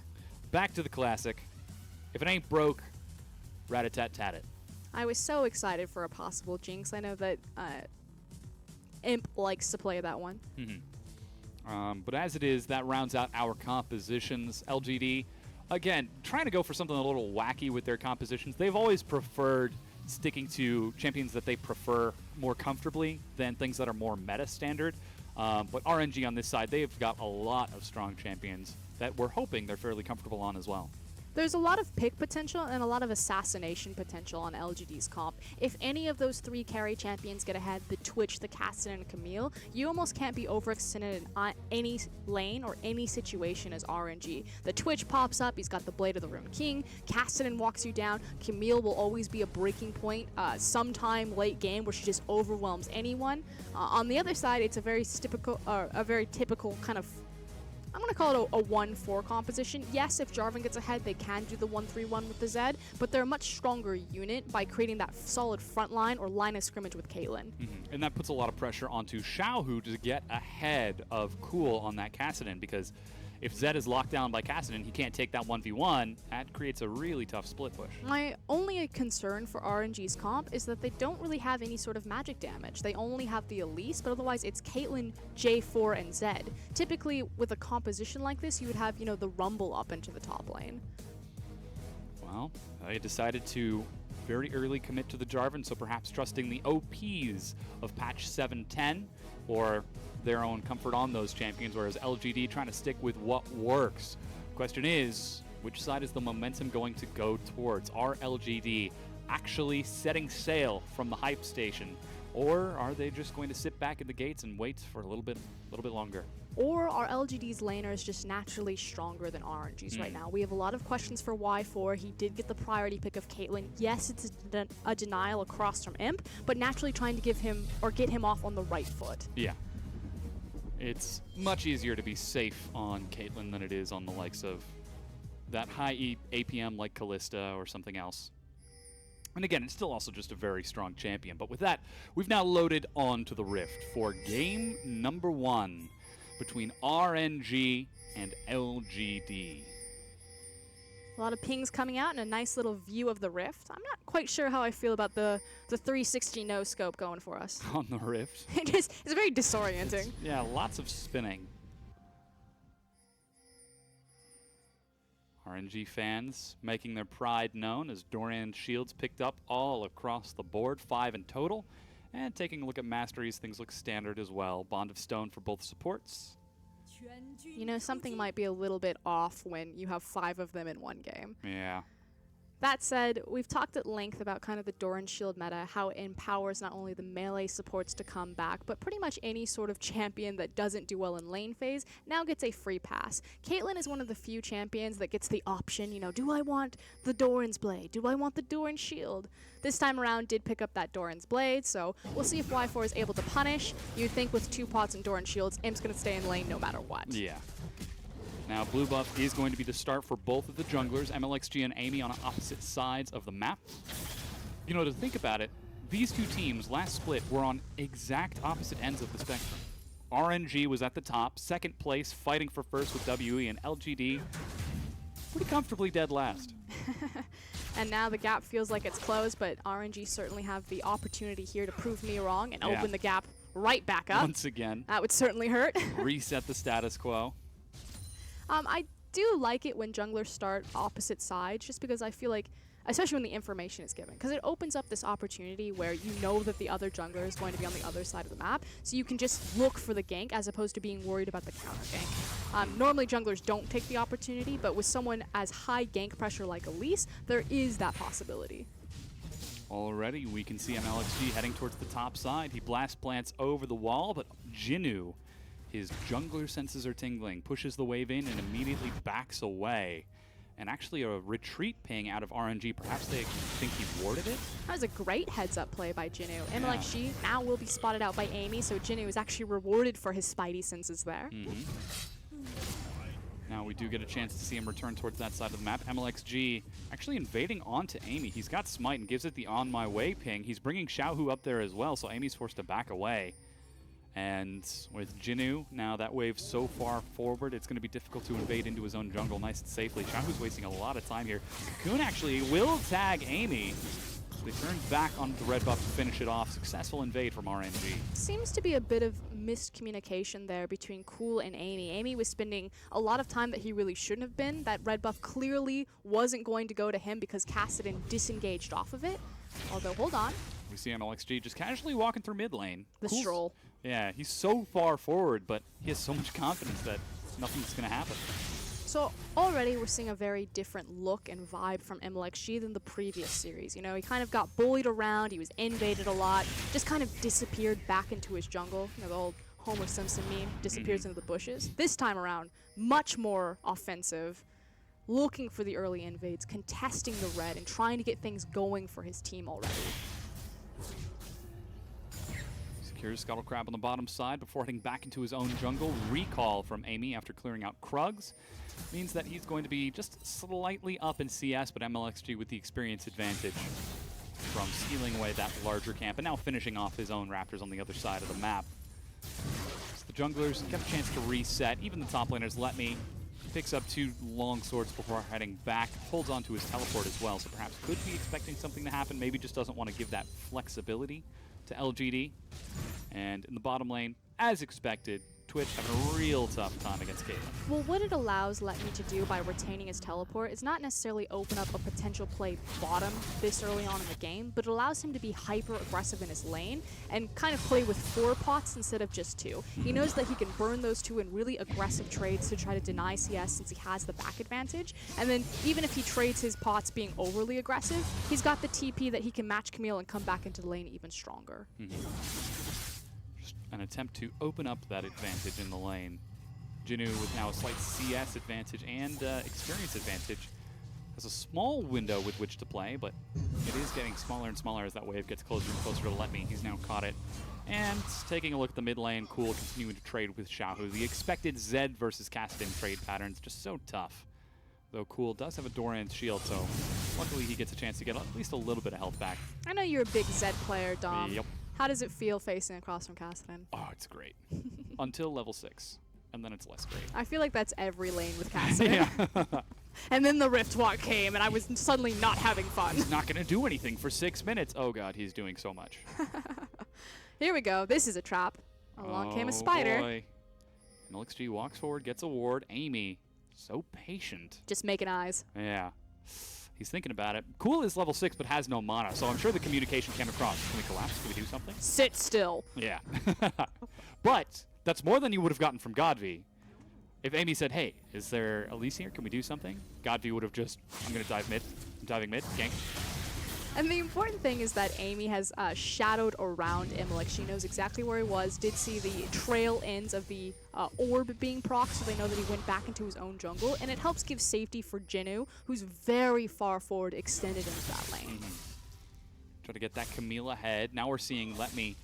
Back to the classic. If it ain't broke, rat-a-tat-tat it. I was so excited for a possible Jinx. I know that Imp likes to play that one. But as it is, that rounds out our compositions. LGD, again, trying to go for something a little wacky with their compositions. They've always preferred sticking to champions that they prefer more comfortably than things that are more meta standard. But RNG on this side, they've got a lot of strong champions that we're hoping they're fairly comfortable on as well. There's a lot of pick potential and a lot of assassination potential on LGD's comp. If any of those 3 carry champions get ahead, the Twitch, the Kassadin, and Camille, you almost can't be overextended in any lane or any situation as RNG. The Twitch pops up, he's got the Blade of the Rune King, Kassadin walks you down, Camille will always be a breaking point sometime late game where she just overwhelms anyone. On the other side, it's a very typical kind of, I'm going to call it a 1-4 composition. Yes, if Jarvan gets ahead, they can do the 1-3-1 with the Zed, but they're a much stronger unit by creating that solid front line or line of scrimmage with Caitlyn. And that puts a lot of pressure onto Xiaohu to get ahead of Cool on that Kassadin, because if Zed is locked down by Kassadin, he can't take that 1v1. That creates a really tough split push. My only concern for RNG's comp is that they don't really have any sort of magic damage. They only have the Elise, but otherwise it's Caitlyn, J4, and Zed. Typically, with a composition like this, you would have, the Rumble up into the top lane. Well, they decided to very early commit to the Jarvan, so perhaps trusting the OPs of patch 7.10 or their own comfort on those champions, whereas LGD trying to stick with what works. Question is, Which side is the momentum going to go towards? Are LGD actually setting sail from the hype station? Or are they just going to sit back at the gates and wait for a little bit longer? Or are LGD's laners just naturally stronger than RNG's right now? We have a lot of questions for Y4. He did get the priority pick of Caitlyn. Yes, it's a denial across from Imp, but naturally trying to give him or get him off on the right foot. Yeah. It's much easier to be safe on Caitlyn than it is on the likes of that high APM like Kalista or something else. And again, it's still also just a very strong champion. But with that, we've now loaded onto the Rift for game number 1 between RNG and LGD. A lot of pings coming out and a nice little view of the Rift. I'm not quite sure how I feel about the 360 no scope going for us. On the Rift. It's very disorienting. Yeah, lots of spinning. RNG fans making their pride known as Doran shields picked up all across the board, 5 in total. And taking a look at masteries, things look standard as well. Bond of Stone for both supports. You know, something might be a little bit off when you have 5 of them in one game. Yeah. That said, we've talked at length about kind of the Doran shield meta, how it empowers not only the melee supports to come back, but pretty much any sort of champion that doesn't do well in lane phase now gets a free pass. Caitlyn is one of the few champions that gets the option, you know, do I want the Doran's blade? Do I want the Doran shield? This time around did pick up that Doran's blade, so we'll see if Y4 is able to punish. You'd think with 2 pots and Doran shields, Imp's going to stay in lane no matter what. Yeah. Now, blue buff is going to be the start for both of the junglers, MLXG and Amy, on opposite sides of the map. You know, to think about it, these two teams last split were on exact opposite ends of the spectrum. RNG was at the top, second place, fighting for first with WE, and LGD pretty comfortably dead last. And now the gap feels like it's closed, but RNG certainly have the opportunity here to prove me wrong and open the gap right back up. Once again. That would certainly hurt. Reset the status quo. I do like it when junglers start opposite sides, just because I feel like, especially when the information is given, because it opens up this opportunity where you know that the other jungler is going to be on the other side of the map, so you can just look for the gank as opposed to being worried about the counter gank. Normally junglers don't take the opportunity, but with someone as high gank pressure like Elise, there is that possibility. Already, we can see MLXG heading towards the top side. He blast plants over the wall, but Jinnu, his jungler senses are tingling, pushes the wave in and immediately backs away. And actually a retreat ping out of RNG. Perhaps they think he warded it? That was a great heads-up play by Jinnu. MLXG now will be spotted out by Amy, so Jinnu is actually rewarded for his spidey senses there. Now we do get a chance to see him return towards that side of the map. MLXG actually invading onto Amy. He's got Smite and gives it the on my way ping. He's bringing Xiaohu up there as well, so Amy's forced to back away. And with Jinnu, now that wave so far forward, it's going to be difficult to invade into his own jungle nice and safely. Xiaohu's wasting a lot of time here. Cocoon actually will tag Amy. They turn back onto the red buff to finish it off. Successful invade from RNG. Seems to be a bit of miscommunication there between Cool and Amy. Amy was spending a lot of time that he really shouldn't have been. That red buff clearly wasn't going to go to him because Kassadin disengaged off of it. Although, hold on. We see MLXG just casually walking through mid lane. The stroll. Yeah, he's so far forward, but he has so much confidence that nothing's going to happen. So already we're seeing a very different look and vibe from MLXG than the previous series. You know, he kind of got bullied around, he was invaded a lot, just kind of disappeared back into his jungle. You know, the old Homer Simpson meme, disappears into the bushes. This time around, much more offensive, looking for the early invades, contesting the red, and trying to get things going for his team already. Secures Scuttle Crab on the bottom side before heading back into his own jungle. Recall from Amy after clearing out Krugs. Means that he's going to be just slightly up in CS, but MLXG with the experience advantage from stealing away that larger camp and now finishing off his own Raptors on the other side of the map. So the junglers get a chance to reset. Even the top laners, Let Me, picks up 2 long swords before heading back, holds on to his teleport as well, so perhaps could be expecting something to happen, maybe just doesn't want to give that flexibility to LGD. And in the bottom lane, as expected, Twitch having a real tough time against Caitlyn. Well, what it allows Let Me to do by retaining his teleport is not necessarily open up a potential play bottom this early on in the game, but it allows him to be hyper aggressive in his lane and kind of play with 4 pots instead of just 2. He knows that he can burn those 2 in really aggressive trades to try to deny CS since he has the back advantage. And then even if he trades his pots being overly aggressive, he's got the TP that he can match Camille and come back into the lane even stronger. Just an attempt to open up that advantage in the lane. Jinu with now a slight CS advantage and experience advantage. Has a small window with which to play, but it is getting smaller and smaller as that wave gets closer and closer to Let Me. He's now caught it. And taking a look at the mid lane, Cool continuing to trade with Xiaohu. The expected Zed versus Castin trade patterns just so tough. Though Cool does have a Doran's shield, so luckily he gets a chance to get at least a little bit of health back. I know you're a big Zed player, Dom. Yep. How does it feel facing across from Castin? Oh, it's great. Until level 6. And then it's less great. I feel like that's every lane with Castin. Yeah. And then the Rift Walk came, and I was suddenly not having fun. He's not going to do anything for 6 minutes. Oh, God, he's doing so much. Here we go. This is a trap. Along came a spider. Boy. LXG walks forward, gets a ward. Amy, so patient. Just making eyes. Yeah. He's thinking about it. Cool is level 6, but has no mana, so I'm sure the communication came across. Can we collapse? Can we do something? Sit still. Yeah. But that's more than you would have gotten from Godvi. If Amy said, hey, is there Elise here? Can we do something? Godvi would have just, I'm going to dive mid. I'm diving mid. Gank. And the important thing is that Amy has shadowed around Imlik. She knows exactly where he was, did see the trail ends of the orb being procced, so they know that he went back into his own jungle, and it helps give safety for Jinu, who's very far forward, extended into that lane. Try to get that Camille ahead. Now we're seeing Let Me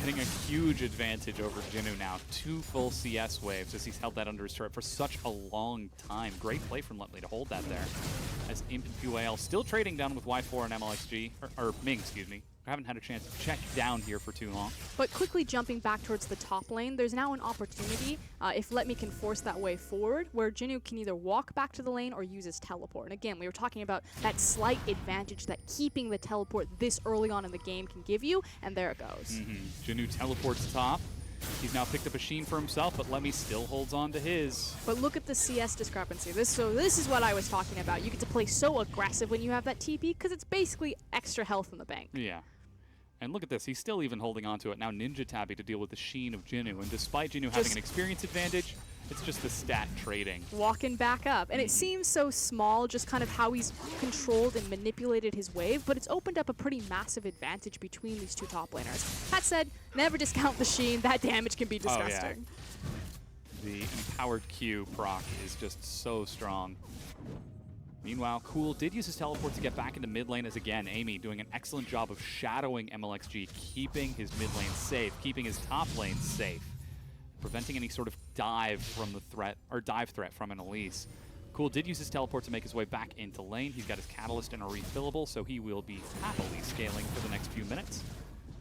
getting a huge advantage over Jinu now. 2 full CS waves as he's held that under his turret for such a long time. Great play from Let Me to hold that there. As Imp and QAL still trading down with Y4 and MLXG, or Ming, excuse me. I haven't had a chance to check down here for too long. But quickly jumping back towards the top lane, there's now an opportunity, if Let Me can force that way forward, where Jinu can either walk back to the lane or use his teleport. And again, we were talking about that slight advantage that keeping the teleport this early on in the game can give you, and there it goes. Jinu teleports top. He's now picked up a Sheen for himself, but Let Me still holds on to his. But look at the CS discrepancy. This is what I was talking about. You get to play so aggressive when you have that TP, because it's basically extra health in the bank. Yeah. And look at this, he's still even holding on to it. Now Ninja Tabby to deal with the Sheen of Jinu. And despite Jinu having an experience advantage, it's just the stat trading. Walking back up. And it seems so small, just kind of how he's controlled and manipulated his wave, but it's opened up a pretty massive advantage between these 2 top laners. That said, never discount the Sheen. That damage can be disgusting. Oh, yeah. The empowered Q proc is just so strong. Meanwhile, Cool did use his teleport to get back into mid lane as again, Amy doing an excellent job of shadowing MLXG, keeping his mid lane safe, keeping his top lane safe, preventing any sort of dive from the threat, or dive threat from an Elise. Cool did use his teleport to make his way back into lane. He's got his catalyst and a refillable, so he will be happily scaling for the next few minutes.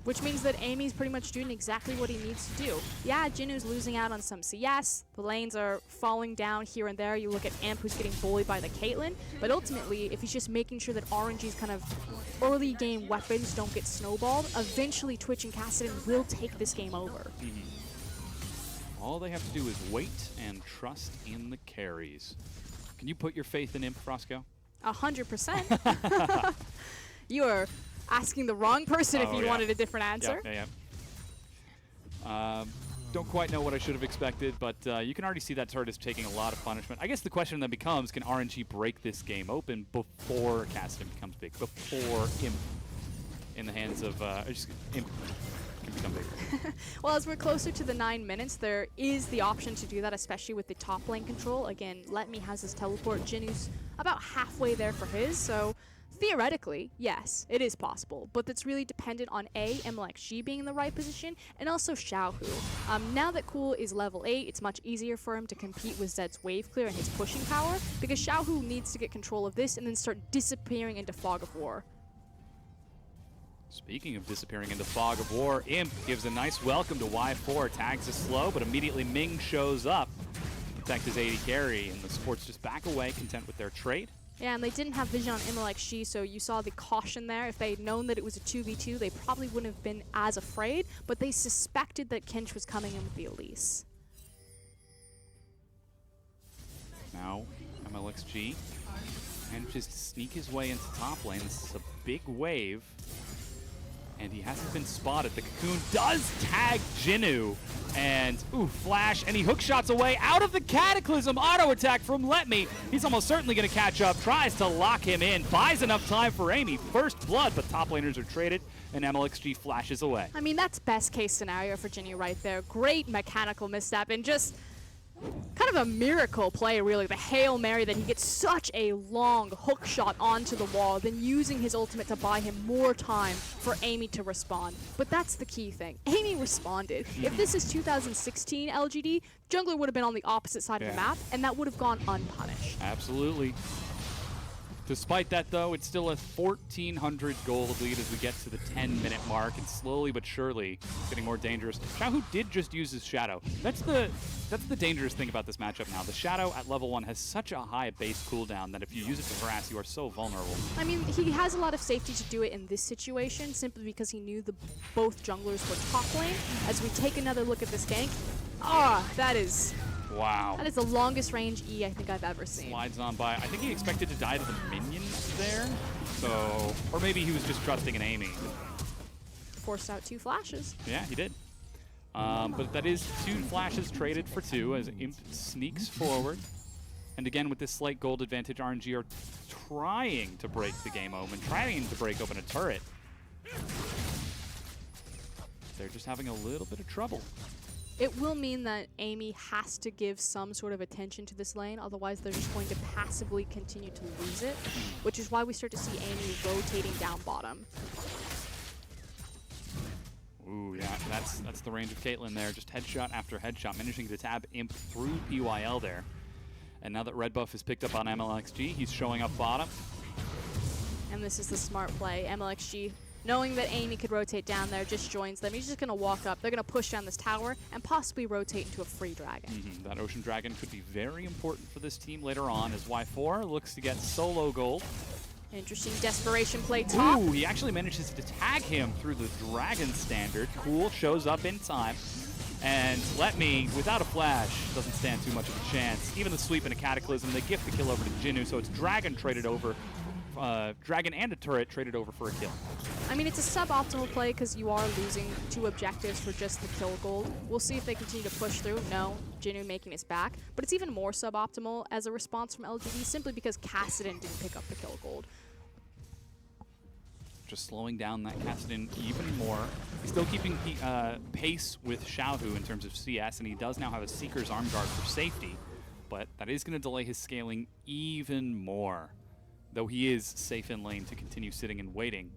Which means that Amy's pretty much doing exactly what he needs to do. Yeah, Jinu's losing out on some CS. The lanes are falling down here and there. You look at Amp, who's getting bullied by the Caitlyn. But ultimately, if he's just making sure that RNG's kind of early game weapons don't get snowballed, eventually Twitch and Cassidon will take this game over. All they have to do is wait and trust in the carries. Can you put your faith in Imp, Frosco? 100%. You are asking the wrong person if you wanted a different answer. Don't quite know what I should have expected, but you can already see that turret is taking a lot of punishment. I guess the question then becomes, can RNG break this game open before Caston becomes big, before Imp in the hands of Imp can become bigger? Well, as we're closer to the 9 minutes, there is the option to do that, especially with the top lane control. Again, Let Me has his teleport. Jinu's about halfway there for his, so theoretically, yes, it is possible, but that's really dependent on MLXG being in the right position, and also Xiaohu. Now that Cool is level 8, it's much easier for him to compete with Zed's wave clear and his pushing power, because Xiaohu needs to get control of this and then start disappearing into Fog of War. Speaking of disappearing into Fog of War, Imp gives a nice welcome to Y4, tags is slow, but immediately Ming shows up to protect his AD carry, and the supports just back away, content with their trade. Yeah, and they didn't have vision on MLXG, so you saw the caution there. If they had known that it was a 2v2, they probably wouldn't have been as afraid, but they suspected that Kench was coming in with the Elise. Now, MLXG manages to sneak his way into top lane. This is a big wave. And he hasn't been spotted. The Cocoon does tag Jinnu. And, ooh, flash, and he hook shots away out of the Cataclysm. Auto attack from Letme. He's almost certainly going to catch up. Tries to lock him in. Buys enough time for Amy. First blood, but top laners are traded, and MLXG flashes away. I mean, that's best case scenario for Jinnu right there. Great mechanical misstep and just kind of a miracle play, really. The Hail Mary that he gets such a long hook shot onto the wall, then using his ultimate to buy him more time for Amy to respond. But that's the key thing. Amy responded. If this is 2016 LGD, jungler would have been on the opposite side of the map, and that would have gone unpunished. Absolutely. Despite that, though, it's still a 1,400 gold lead as we get to the 10-minute mark, and slowly but surely it's getting more dangerous. Xiaohu did just use his Shadow. That's the dangerous thing about this matchup now. The Shadow at level 1 has such a high base cooldown that if you use it to harass, you are so vulnerable. I mean, he has a lot of safety to do it in this situation, simply because he knew both junglers were top lane. As we take another look at this gank, that is... Wow. That is the longest range E I think I've ever seen. Slides on by. I think he expected to die to the minions there. So, or maybe he was just trusting an Amy. Forced out 2 flashes. Yeah, he did. But that is 2 flashes traded for 2 as Imp sneaks forward. And again, with this slight gold advantage, RNG are trying to break the game open, trying to break open a turret. They're just having a little bit of trouble. It will mean that Amy has to give some sort of attention to this lane, otherwise they're just going to passively continue to lose it, which is why we start to see Amy rotating down bottom. Ooh, yeah, that's the range of Caitlyn there. Just headshot after headshot, managing to tab Imp through PYL there. And now that Red Buff is picked up on MLXG, he's showing up bottom. And this is the smart play. MLXG, knowing that Amy could rotate down there, just joins them. He's just going to walk up. They're going to push down this tower and possibly rotate into a free dragon. That Ocean Dragon could be very important for this team later on as Y4 looks to get solo gold. Interesting desperation play top. Ooh, he actually manages to tag him through the Dragon Standard. Cool, shows up in time. And Letme, without a flash, doesn't stand too much of a chance. Even the sweep and a Cataclysm, they gift the kill over to Jinnu, so it's Dragon traded over. Dragon and a turret traded over for a kill. I mean, it's a suboptimal play because you are losing 2 objectives for just the kill gold. We'll see if they continue to push through. No, Jinnu making his back. But it's even more suboptimal as a response from LGD simply because Kassadin didn't pick up the kill gold. Just slowing down that Kassadin even more. He's still keeping pace with Xiaohu in terms of CS, and he does now have a Seeker's Arm Guard for safety. But that is going to delay his scaling even more. Though he is safe in lane to continue sitting and waiting.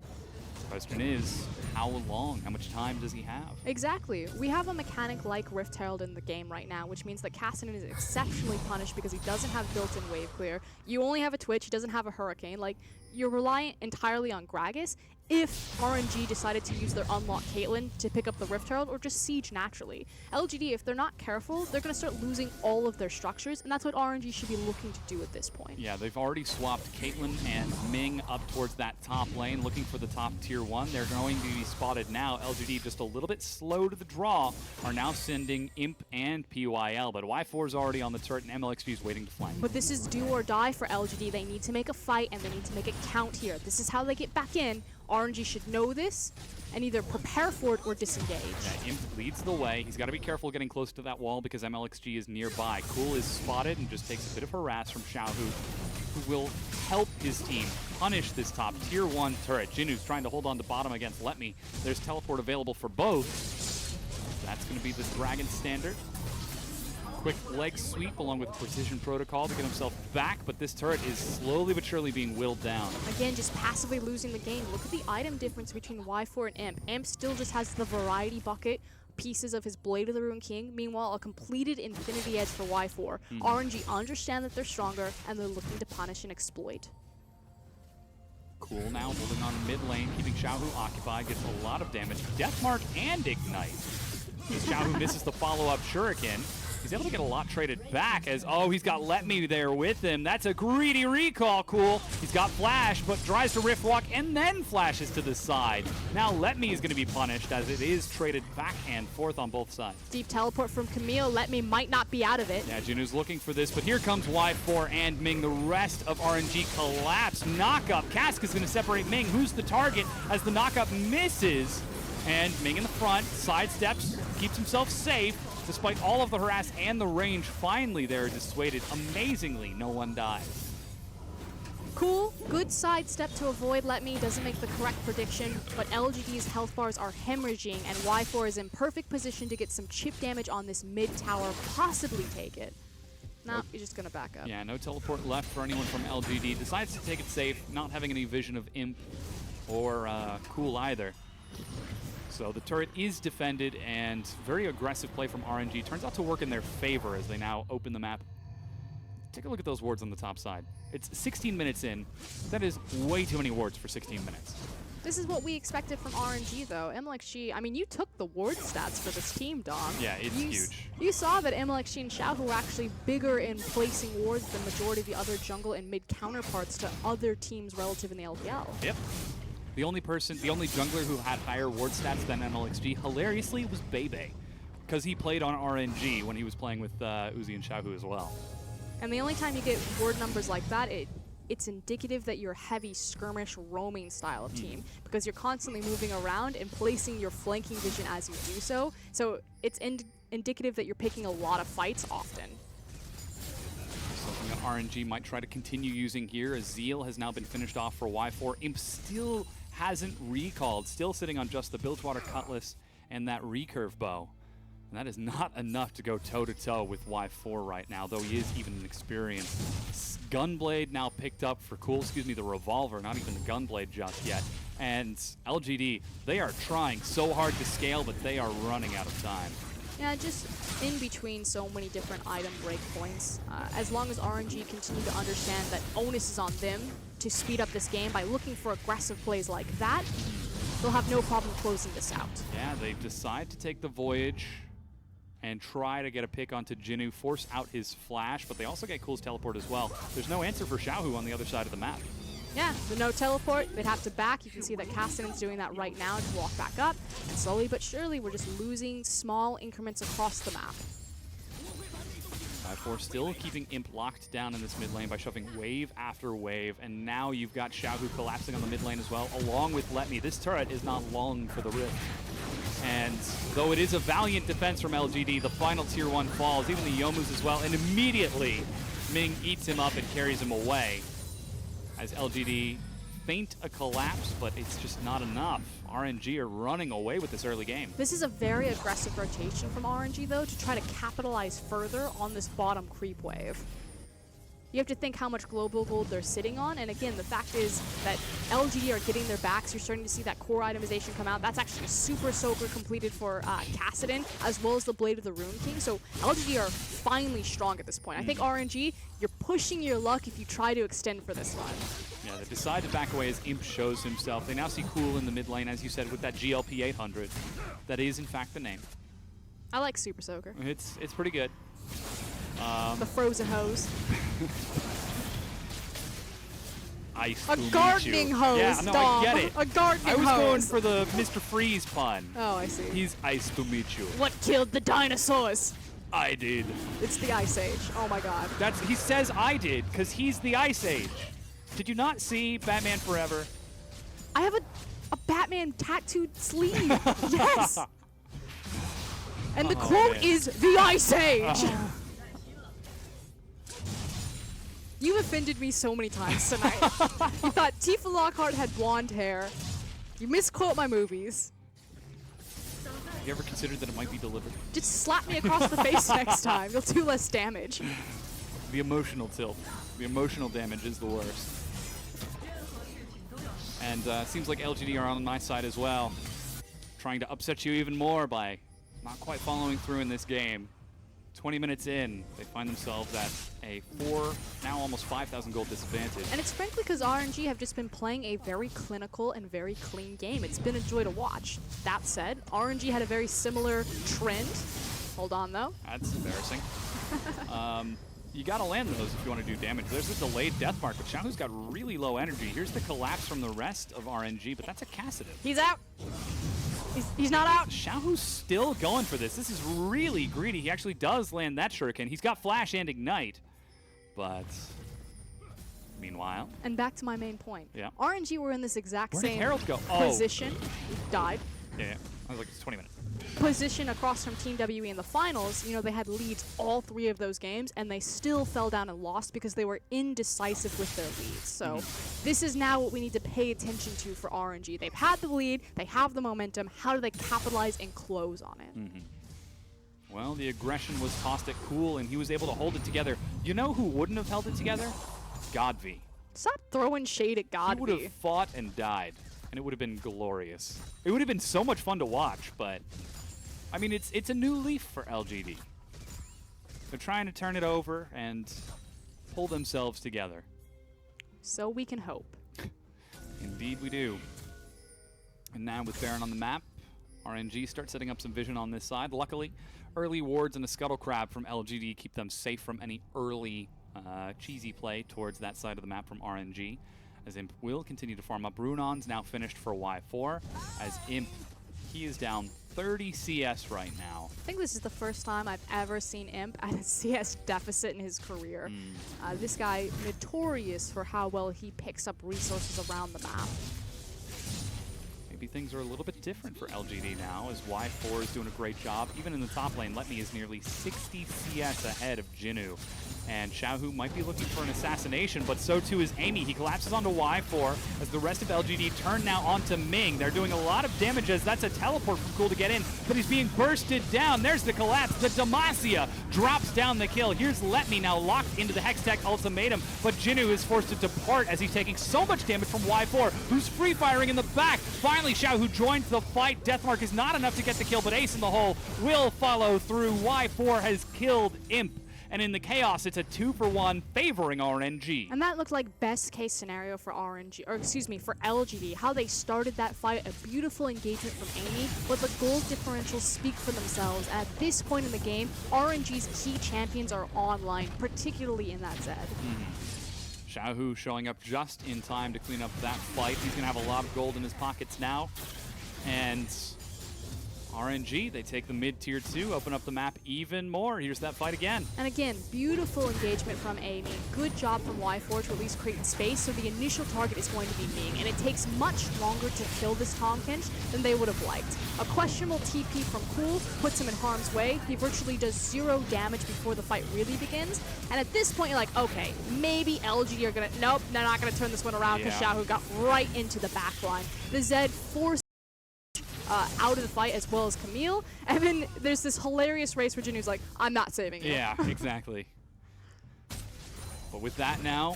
The question is, how long? How much time does he have? Exactly. We have a mechanic like Rift Herald in the game right now, which means that Kassadin is exceptionally punished because he doesn't have built-in wave clear. You only have a Twitch, he doesn't have a Hurricane. Like, you're reliant entirely on Gragas if RNG decided to use their unlock Caitlyn to pick up the Rift Herald or just siege naturally. LGD, if they're not careful, they're going to start losing all of their structures, and that's what RNG should be looking to do at this point. Yeah, they've already swapped Caitlyn and Ming up towards that top lane, looking for the top tier 1. They're going to be spotted now. LGD, just a little bit slow to the draw, are now sending Imp and PYL, but Y4 is already on the turret, and MLXG is waiting to flank. But this is do or die for LGD. They need to make a fight, and they need to make it count here. This is how they get back in. RNG should know this and either prepare for it or disengage. Yeah, Imp leads the way. He's got to be careful getting close to that wall because MLXG is nearby. Cool is spotted and just takes a bit of harass from Xiaohu, who will help his team punish this top tier 1 turret. Jinnu's trying to hold on to bottom against Letme. There's teleport available for both. That's going to be the Dragon Standard. Quick leg sweep along with precision protocol to get himself back, but this turret is slowly but surely being willed down. Again, just passively losing the game. Look at the item difference between Y4 and Imp. Imp still just has the variety bucket, pieces of his Blade of the Ruined King. Meanwhile, a completed Infinity Edge for Y4. RNG understand that they're stronger, and they're looking to punish and exploit. Cool now holding on mid lane, keeping Xiaohu occupied, gets a lot of damage. Death Mark and Ignite. Xiaohu misses the follow-up Shuriken. He's able to get a lot traded back as, oh, he's got Let Me there with him. That's a greedy recall, cool. He's got Flash, but tries to Rift Walk and then flashes to the side. Now Let Me is going to be punished as it is traded back and forth on both sides. Deep teleport from Camille. Let Me might not be out of it. Yeah, Junu's looking for this, but here comes Y4 and Ming. The rest of RNG collapse. Knockup. Cask is going to separate Ming. Who's the target as the knockup misses? And Ming in the front, sidesteps, keeps himself safe. Despite all of the harass and the range, finally they're dissuaded. Amazingly, no one dies. Cool, good sidestep to avoid Let Me, doesn't make the correct prediction, but LGD's health bars are hemorrhaging, and Y4 is in perfect position to get some chip damage on this mid tower, possibly take it. No, you're just gonna back up. Yeah, no teleport left for anyone from LGD. Decides to take it safe, not having any vision of Imp or Cool either. So the turret is defended, and very aggressive play from RNG turns out to work in their favor as they now open the map. Take a look at those wards on the top side. It's 16 minutes in. That is way too many wards for 16 minutes. This is what we expected from RNG, though. MLXG, I mean, you took the ward stats for this team, Dom. Yeah, it's huge. You saw that MLXG and Xiao were actually bigger in placing wards than majority of the other jungle and mid counterparts to other teams relative in the LPL. Yep. The only jungler who had higher ward stats than MLXG, hilariously, was Bebe, because he played on RNG when he was playing with Uzi and Xiaohu as well. And the only time you get ward numbers like that, it's indicative that you're a heavy skirmish roaming style of team, because you're constantly moving around and placing your flanking vision as you do so. So it's indicative that you're picking a lot of fights often. Something that RNG might try to continue using here, as Zeal has now been finished off for Y4. Imp still hasn't recalled, still sitting on just the Bilgewater Cutlass and that recurve bow. And that is not enough to go toe-to-toe with Y4 right now, though he is even inexperienced. Gunblade now picked up for Cool, the revolver, not even the Gunblade just yet. And LGD, they are trying so hard to scale, but they are running out of time. Yeah, just in between so many different item breakpoints. As long as RNG continue to understand that onus is on them to speed up this game by looking for aggressive plays like that, they'll have no problem closing this out. Yeah, they decide to take the Voyage and try to get a pick onto Jinu, force out his flash, but they also get Cool's teleport as well. There's no answer for Xiaohu on the other side of the map. Yeah, the no teleport, they'd have to back. You can see that Castan's doing that right now to walk back up. And slowly but surely, we're just losing small increments across the map. 5-4 still keeping Imp locked down in this mid lane by shoving wave after wave, and now you've got Xiaohu collapsing on the mid lane as well, along with Let Me. This turret is not long for the Rift. And though it is a valiant defense from LGD, the final tier 1 falls, even the Youmu's as well, and immediately Ming eats him up and carries him away as LGD feint a collapse, but it's just not enough. RNG are running away with this early game. This is a very aggressive rotation from RNG, though, to try to capitalize further on this bottom creep wave. You have to think how much global gold they're sitting on, and again, the fact is that LGD are getting their backs. You're starting to see that core itemization come out. That's actually a super soaker completed for Kassadin, as well as the Blade of the Rune King, so LGD are finally strong at this point. I think RNG, you're pushing your luck if you try to extend for this one. Yeah, they decide to back away as Imp shows himself. They now see Cool in the mid lane, as you said, with that GLP 800. That is, in fact, the name. I like Super Soaker. It's pretty good. The frozen hose. Ice A gardening hose, yeah, no, Dom. I get it. A gardening hose. I was going for the Mr. Freeze pun. Oh, I see. He's Ice to meet you. What killed the dinosaurs? I did. It's the Ice Age. Oh my god. He says I did, because he's the Ice Age. Did you not see Batman Forever? I have a Batman tattooed sleeve. Yes. And the quote man. is the Ice Age. You've offended me so many times tonight. You thought Tifa Lockhart had blonde hair. You misquote my movies. Have you ever considered that it might be delivered? Just slap me across the face next time. You'll do less damage. The emotional tilt. The emotional damage is the worst. And seems like LGD are on my side as well. Trying to upset you even more by not quite following through in this game. 20 minutes in, they find themselves at a 4, now almost 5,000 gold disadvantage. And it's frankly because RNG have just been playing a very clinical and very clean game. It's been a joy to watch. That said, RNG had a very similar trend Hold on, though. That's embarrassing. You gotta land those if you want to do damage. There's a delayed death mark, but Xiaohu's got really low energy. Here's the collapse from the rest of RNG, but that's a Cassidus. He's out. He's not out. Xiaohu's still going for this. This is really greedy. He actually does land that shuriken. He's got flash and ignite, but meanwhile. And back to my main point. Yeah. RNG were in this exact Where did same Herald go? position. Died. Yeah. I was like, it's 20 minutes. Position across from Team WE in the finals, you know, they had leads all 3 of those games, and they still fell down and lost because they were indecisive with their leads. So this is now what we need to pay attention to for RNG. They've had the lead, they have the momentum. How do they capitalize and close on it? Well, the aggression was tossed at Cool, and he was able to hold it together. You know who wouldn't have held it together? Godv. Stop throwing shade at God. He would have fought and died, and it would have been glorious. It would have been so much fun to watch, but I mean, it's a new leaf for LGD. They're trying to turn it over and pull themselves together. So we can hope. Indeed we do. And now with Baron on the map, RNG starts setting up some vision on this side. Luckily, early wards and a Scuttle Crab from LGD keep them safe from any early cheesy play towards that side of the map from RNG, as Imp will continue to farm up. Runon's now finished for Y4, as Imp, he is down 30 CS right now. I think this is the first time I've ever seen Imp at a CS deficit in his career. This guy, notorious for how well he picks up resources around the map. Maybe things are a little bit different for LGD now, as Y4 is doing a great job. Even in the top lane, Letme is nearly 60 CS ahead of Jinnu. And Xiaohu might be looking for an assassination, but so too is Amy. He collapses onto Y4 as the rest of LGD turn now onto Ming. They're doing a lot of damage as that's a teleport from Cool to get in, but he's being bursted down. There's the collapse. The Demacia drops down the kill. Here's Letme now locked into the Hextech ultimatum, but Jinnu is forced to depart as he's taking so much damage from Y4, who's free firing in the back. Finally, Xiaohu joins the fight. Deathmark is not enough to get the kill, but Ace in the hole will follow through. Y4 has killed Imp. And in the chaos, it's a 2-for-1 favoring RNG. And that looked like best case scenario for RNG, or excuse me, for LGD. How they started that fight, a beautiful engagement from Amy, but the gold differentials speak for themselves. At this point in the game, RNG's key champions are online, particularly in that Zed. Xiaohu showing up just in time to clean up that fight. He's gonna have a lot of gold in his pockets now. And RNG, they take the mid-tier 2, open up the map even more. Here's that fight again. And again, beautiful engagement from Amy. Good job from Y4 to at least create space, so the initial target is going to be Ming, and it takes much longer to kill this Tahm than they would have liked. A questionable TP from Cool puts him in harm's way. He virtually does 0 damage before the fight really begins, and at this point you're like, okay, maybe LGD are gonna, nope, they're not gonna turn this one around because Xiaohu got right into the backline. The Zed forced out of the fight, as well as Camille, and then there's this hilarious race where Jinnu's like, I'm not saving you. Yeah, exactly. But with that now,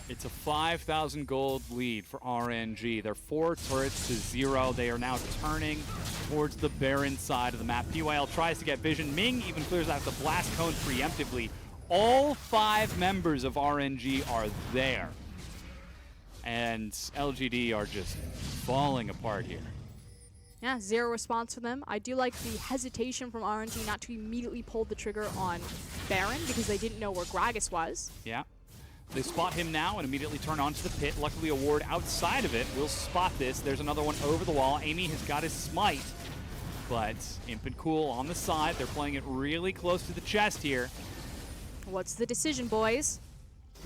it's a 5,000 gold lead for RNG. They're 4 turrets to 0. They are now turning towards the Baron side of the map. PYL tries to get vision. Ming even clears out the blast cone preemptively. All 5 members of RNG are there. And LGD are just falling apart here. Yeah, 0 response from them. I do like the hesitation from RNG not to immediately pull the trigger on Baron because they didn't know where Gragas was. Yeah. They spot him now and immediately turn onto the pit. Luckily, a ward outside of it will spot this. There's another one over the wall. Amy has got his smite, but Imp and Cool on the side. They're playing it really close to the chest here. What's the decision, boys?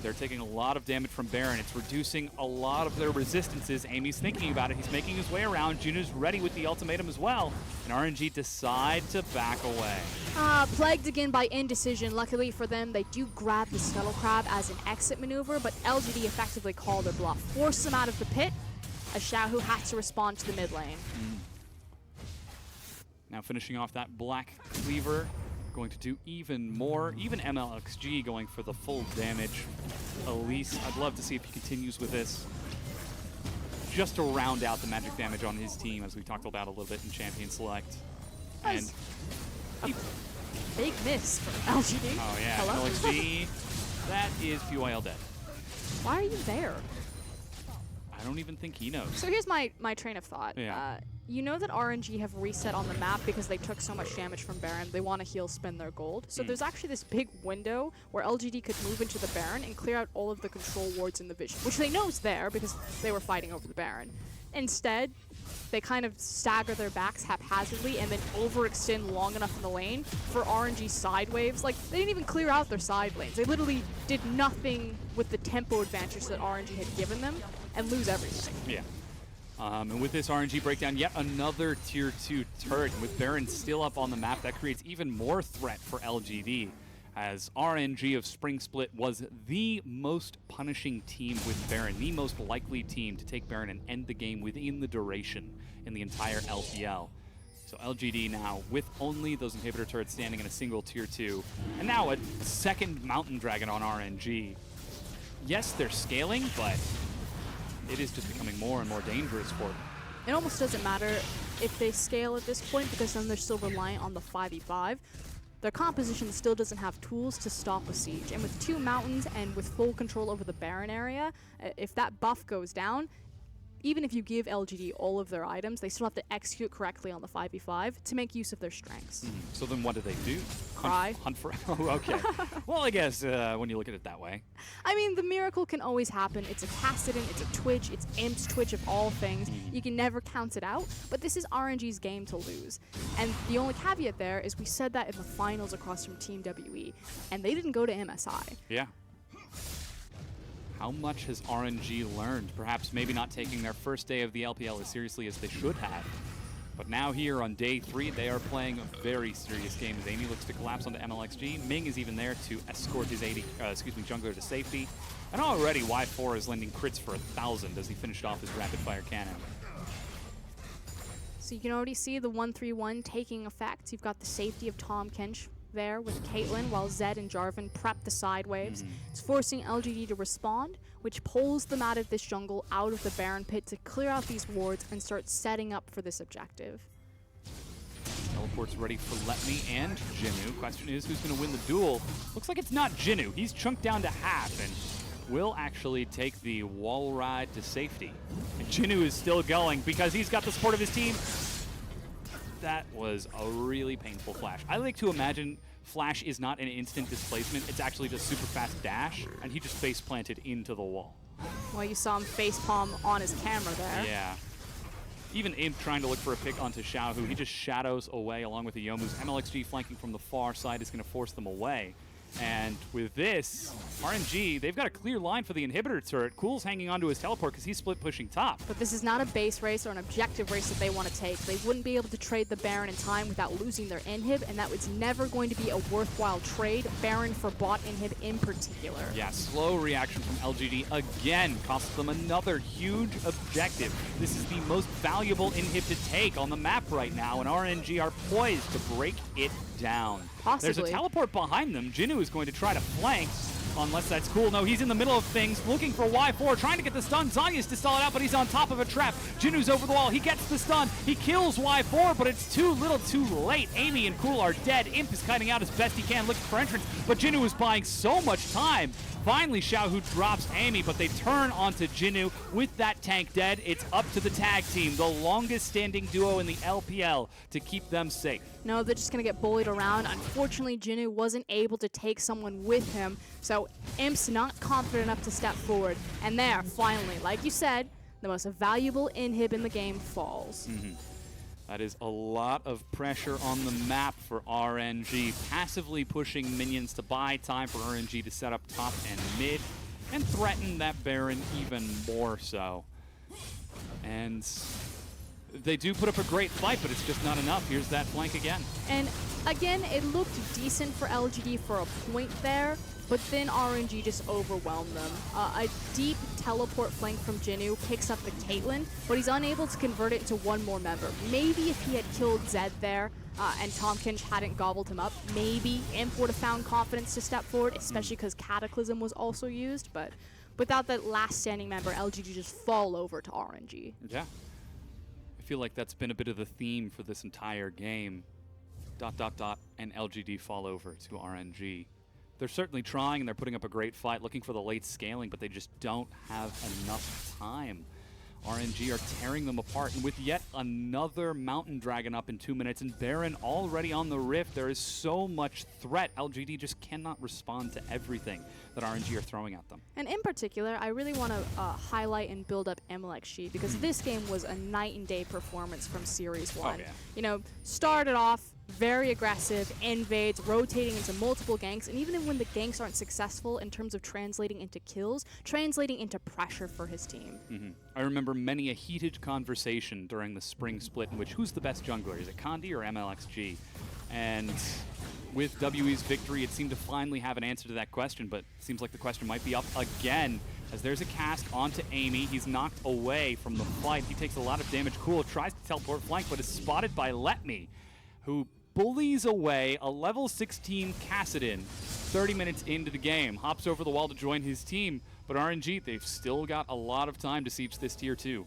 They're taking a lot of damage from Baron. It's reducing a lot of their resistances. Amy's thinking about it. He's making his way around. Jinnu's ready with the ultimatum as well. And RNG decide to back away. Plagued again by indecision. Luckily for them, they do grab the Scuttle Crab as an exit maneuver, but LGD effectively call their bluff. Force them out of the pit, as Xiaohu has to respond to the mid lane. Now finishing off that Black Cleaver. Going to do even more. Even MLXG going for the full damage. Elise, I'd love to see if he continues with this. Just to round out the magic damage on his team, as we talked about a little bit in Champion Select. And big miss for LGD. Oh yeah, Hello? MLXG. That is PYL dead. Why are you there? I don't even think he knows. So here's my train of thought. Yeah. You know that RNG have reset on the map because they took so much damage from Baron. They want to heal spin their gold. So there's actually this big window where LGD could move into the Baron and clear out all of the control wards in the vision, which they know is there because they were fighting over the Baron. Instead, they kind of stagger their backs haphazardly and then overextend long enough in the lane for RNG side waves. Like, they didn't even clear out their side lanes. They literally did nothing with the tempo advantage that RNG had given them and lose everything. Yeah. And with this RNG breakdown, yet another tier 2 turret. And with Baron still up on the map, that creates even more threat for LGD, as RNG of Spring Split was the most punishing team with Baron, the most likely team to take Baron and end the game within the duration in the entire LPL. So LGD now, with only those inhibitor turrets standing in a single tier 2, and now a second Mountain Dragon on RNG. Yes, they're scaling, but it is just becoming more and more dangerous for them. It almost doesn't matter if they scale at this point because then they're still reliant on the 5v5. Their composition still doesn't have tools to stop a siege. And with 2 mountains and with full control over the Baron area, if that buff goes down, even if you give LGD all of their items, they still have to execute correctly on the 5v5 to make use of their strengths. So then what do? Cry. Hunt for... Oh, okay. Well, I guess when you look at it that way. I mean, the miracle can always happen. It's a Cassidy, it's a Twitch, it's Imp's Twitch of all things. You can never count it out, but this is RNG's game to lose. And the only caveat there is we said that in the finals across from Team WE, and they didn't go to MSI. Yeah. How much has RNG learned? Perhaps maybe not taking their first day of the LPL as seriously as they should have. But now here on day 3, they are playing a very serious game as Amy looks to collapse onto MLXG. Ming is even there to escort his jungler to safety. And already Y4 is lending crits for 1,000 as he finished off his rapid fire cannon. So you can already see the 1-3-1 taking effect. You've got the safety of Tom Kench there with Caitlyn while Zed and Jarvan prep the side waves. It's forcing LGD to respond, which pulls them out of this jungle, out of the Baron pit to clear out these wards and start setting up for this objective. Teleport's ready for Let Me and Jinnu. Question is, who's going to win the duel? Looks like it's not Jinnu. He's chunked down to half and will actually take the wall ride to safety. And Jinnu is still going because he's got the support of his team. That was a really painful flash. I like to imagine flash is not an instant displacement. It's actually just super fast dash, and he just face planted into the wall. Well, you saw him facepalm on his camera there. Yeah. Even Imp trying to look for a pick onto Xiaohu, he just shadows away along with the Youmu's. MLXG flanking from the far side is going to force them away. And with this, RNG, they've got a clear line for the inhibitor turret. Cool's hanging onto his teleport because he's split pushing top. But this is not a base race or an objective race that they want to take. They wouldn't be able to trade the Baron in time without losing their inhib, and that was never going to be a worthwhile trade, Baron for bot inhib in particular. Yeah, slow reaction from LGD again costs them another huge objective. This is the most valuable inhib to take on the map right now, and RNG are poised to break it down. Possibly. There's a teleport behind them. Jinnu is going to try to flank, unless that's cool. No, he's in the middle of things, looking for Y4, trying to get the stun. Zanya's to stall it out, but he's on top of a trap. Jinnu's over the wall. He gets the stun. He kills Y4, but it's too little too late. Amy and Cool are dead. Imp is kiting out as best he can, looking for entrance, but Jinnu is buying so much time. Finally, Xiaohu drops Amy, but they turn onto Jinnu. With that tank dead, it's up to the tag team, the longest standing duo in the LPL, to keep them safe. No, they're just going to get bullied around. Unfortunately, Jinnu wasn't able to take someone with him, so Imp's not confident enough to step forward. And there, finally, like you said, the most valuable inhib in the game falls. That is a lot of pressure on the map for RNG, passively pushing minions to buy time for RNG to set up top and mid, and threaten that Baron even more so. And they do put up a great fight, but it's just not enough. Here's that flank again. And again, it looked decent for LGD for a point there, but then RNG just overwhelmed them. A deep teleport flank from Jinnu picks up the Caitlyn, but he's unable to convert it into one more member. Maybe if he had killed Zed there and Tom Kench hadn't gobbled him up, maybe Imp would have found confidence to step forward, especially because Cataclysm was also used, but without that last standing member, LGD just fall over to RNG. Yeah. I feel like that's been a bit of the theme for this entire game. ... and LGD fall over to RNG. They're certainly trying, and they're putting up a great fight, looking for the late scaling, but they just don't have enough time. RNG are tearing them apart, and with yet another Mountain Dragon up in 2 minutes and Baron already on the Rift, there is so much threat. LGD just cannot respond to everything that RNG are throwing at them. And in particular, I really want to highlight and build up LGD because this game was a night and day performance from Series 1. yeah. You know, started off very aggressive, invades, rotating into multiple ganks, and even when the ganks aren't successful in terms of translating into kills, translating into pressure for his team. I remember many a heated conversation during the spring split in which who's the best jungler? Is it Condi or MLXG? And with WE's victory, it seemed to finally have an answer to that question, but it seems like the question might be up again as there's a cast onto Amy. He's knocked away from the fight. He takes a lot of damage. Cool tries to teleport flank, but is spotted by LetMe, who bullies away a level 16 Kassadin 30 minutes into the game. Hops over the wall to join his team, but RNG, they've still got a lot of time to siege this tier 2.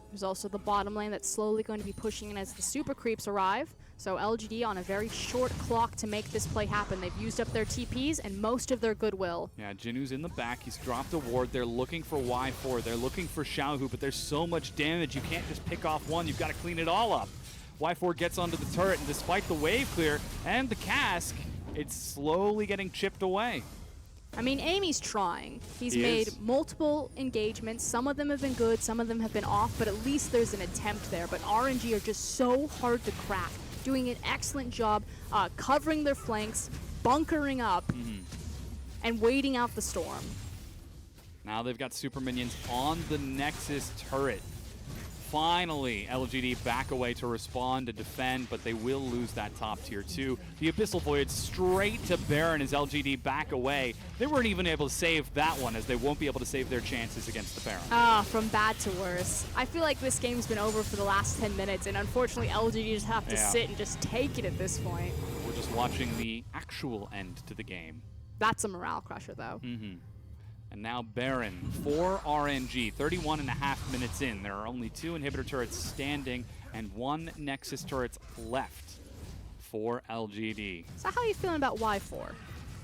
There's also the bottom lane that's slowly going to be pushing in as the super creeps arrive. So LGD on a very short clock to make this play happen. They've used up their TPs and most of their goodwill. Yeah, Jinu's in the back. He's dropped a ward. They're looking for Y4. They're looking for Xiaohu, but there's so much damage. You can't just pick off one. You've got to clean it all up. Y4 gets onto the turret, and despite the wave clear and the cask, it's slowly getting chipped away. I mean, Amy's trying. He's He made is. multiple engagements. Some of them have been good, some of them have been off, but at least there's an attempt there. But RNG are just so hard to crack, doing an excellent job covering their flanks, bunkering up, and waiting out the storm. Now they've got super minions on the Nexus turret. Finally, LGD back away to respond, to defend, but they will lose that top tier 2. The Abyssal Voyage straight to Baron as LGD back away. They weren't even able to save that one, as they won't be able to save their chances against the Baron. From bad to worse. I feel like this game's been over for the last 10 minutes, and unfortunately LGD just have to Yeah. sit and just take it at this point. We're just watching the actual end to the game. That's a morale crusher, though. And now Baron for RNG, 31.5 minutes in. There are only 2 inhibitor turrets standing and 1 Nexus turret left for LGD. So how are you feeling about Y4?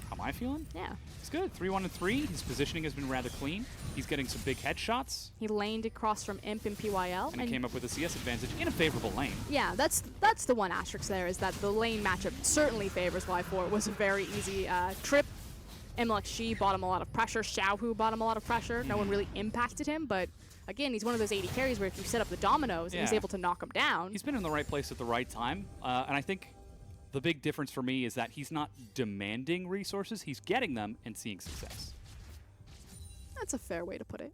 How am I feeling? Yeah. It's good. 3-1-3. His positioning has been rather clean. He's getting some big headshots, He laned across from Imp and PYL. and he came up with a CS advantage in a favorable lane. Yeah, that's the one asterisk there, is that the lane matchup certainly favors Y4. It was a very easy trip. MLXG bought him a lot of pressure. Xiaohu bought him a lot of pressure. No one really impacted him, but again, he's one of those 80 carries where if you set up the dominoes and he's Yeah. able to knock him down. He's been in the right place at the right time, and I think the big difference for me is that he's not demanding resources. He's getting them and seeing success. That's a fair way to put it.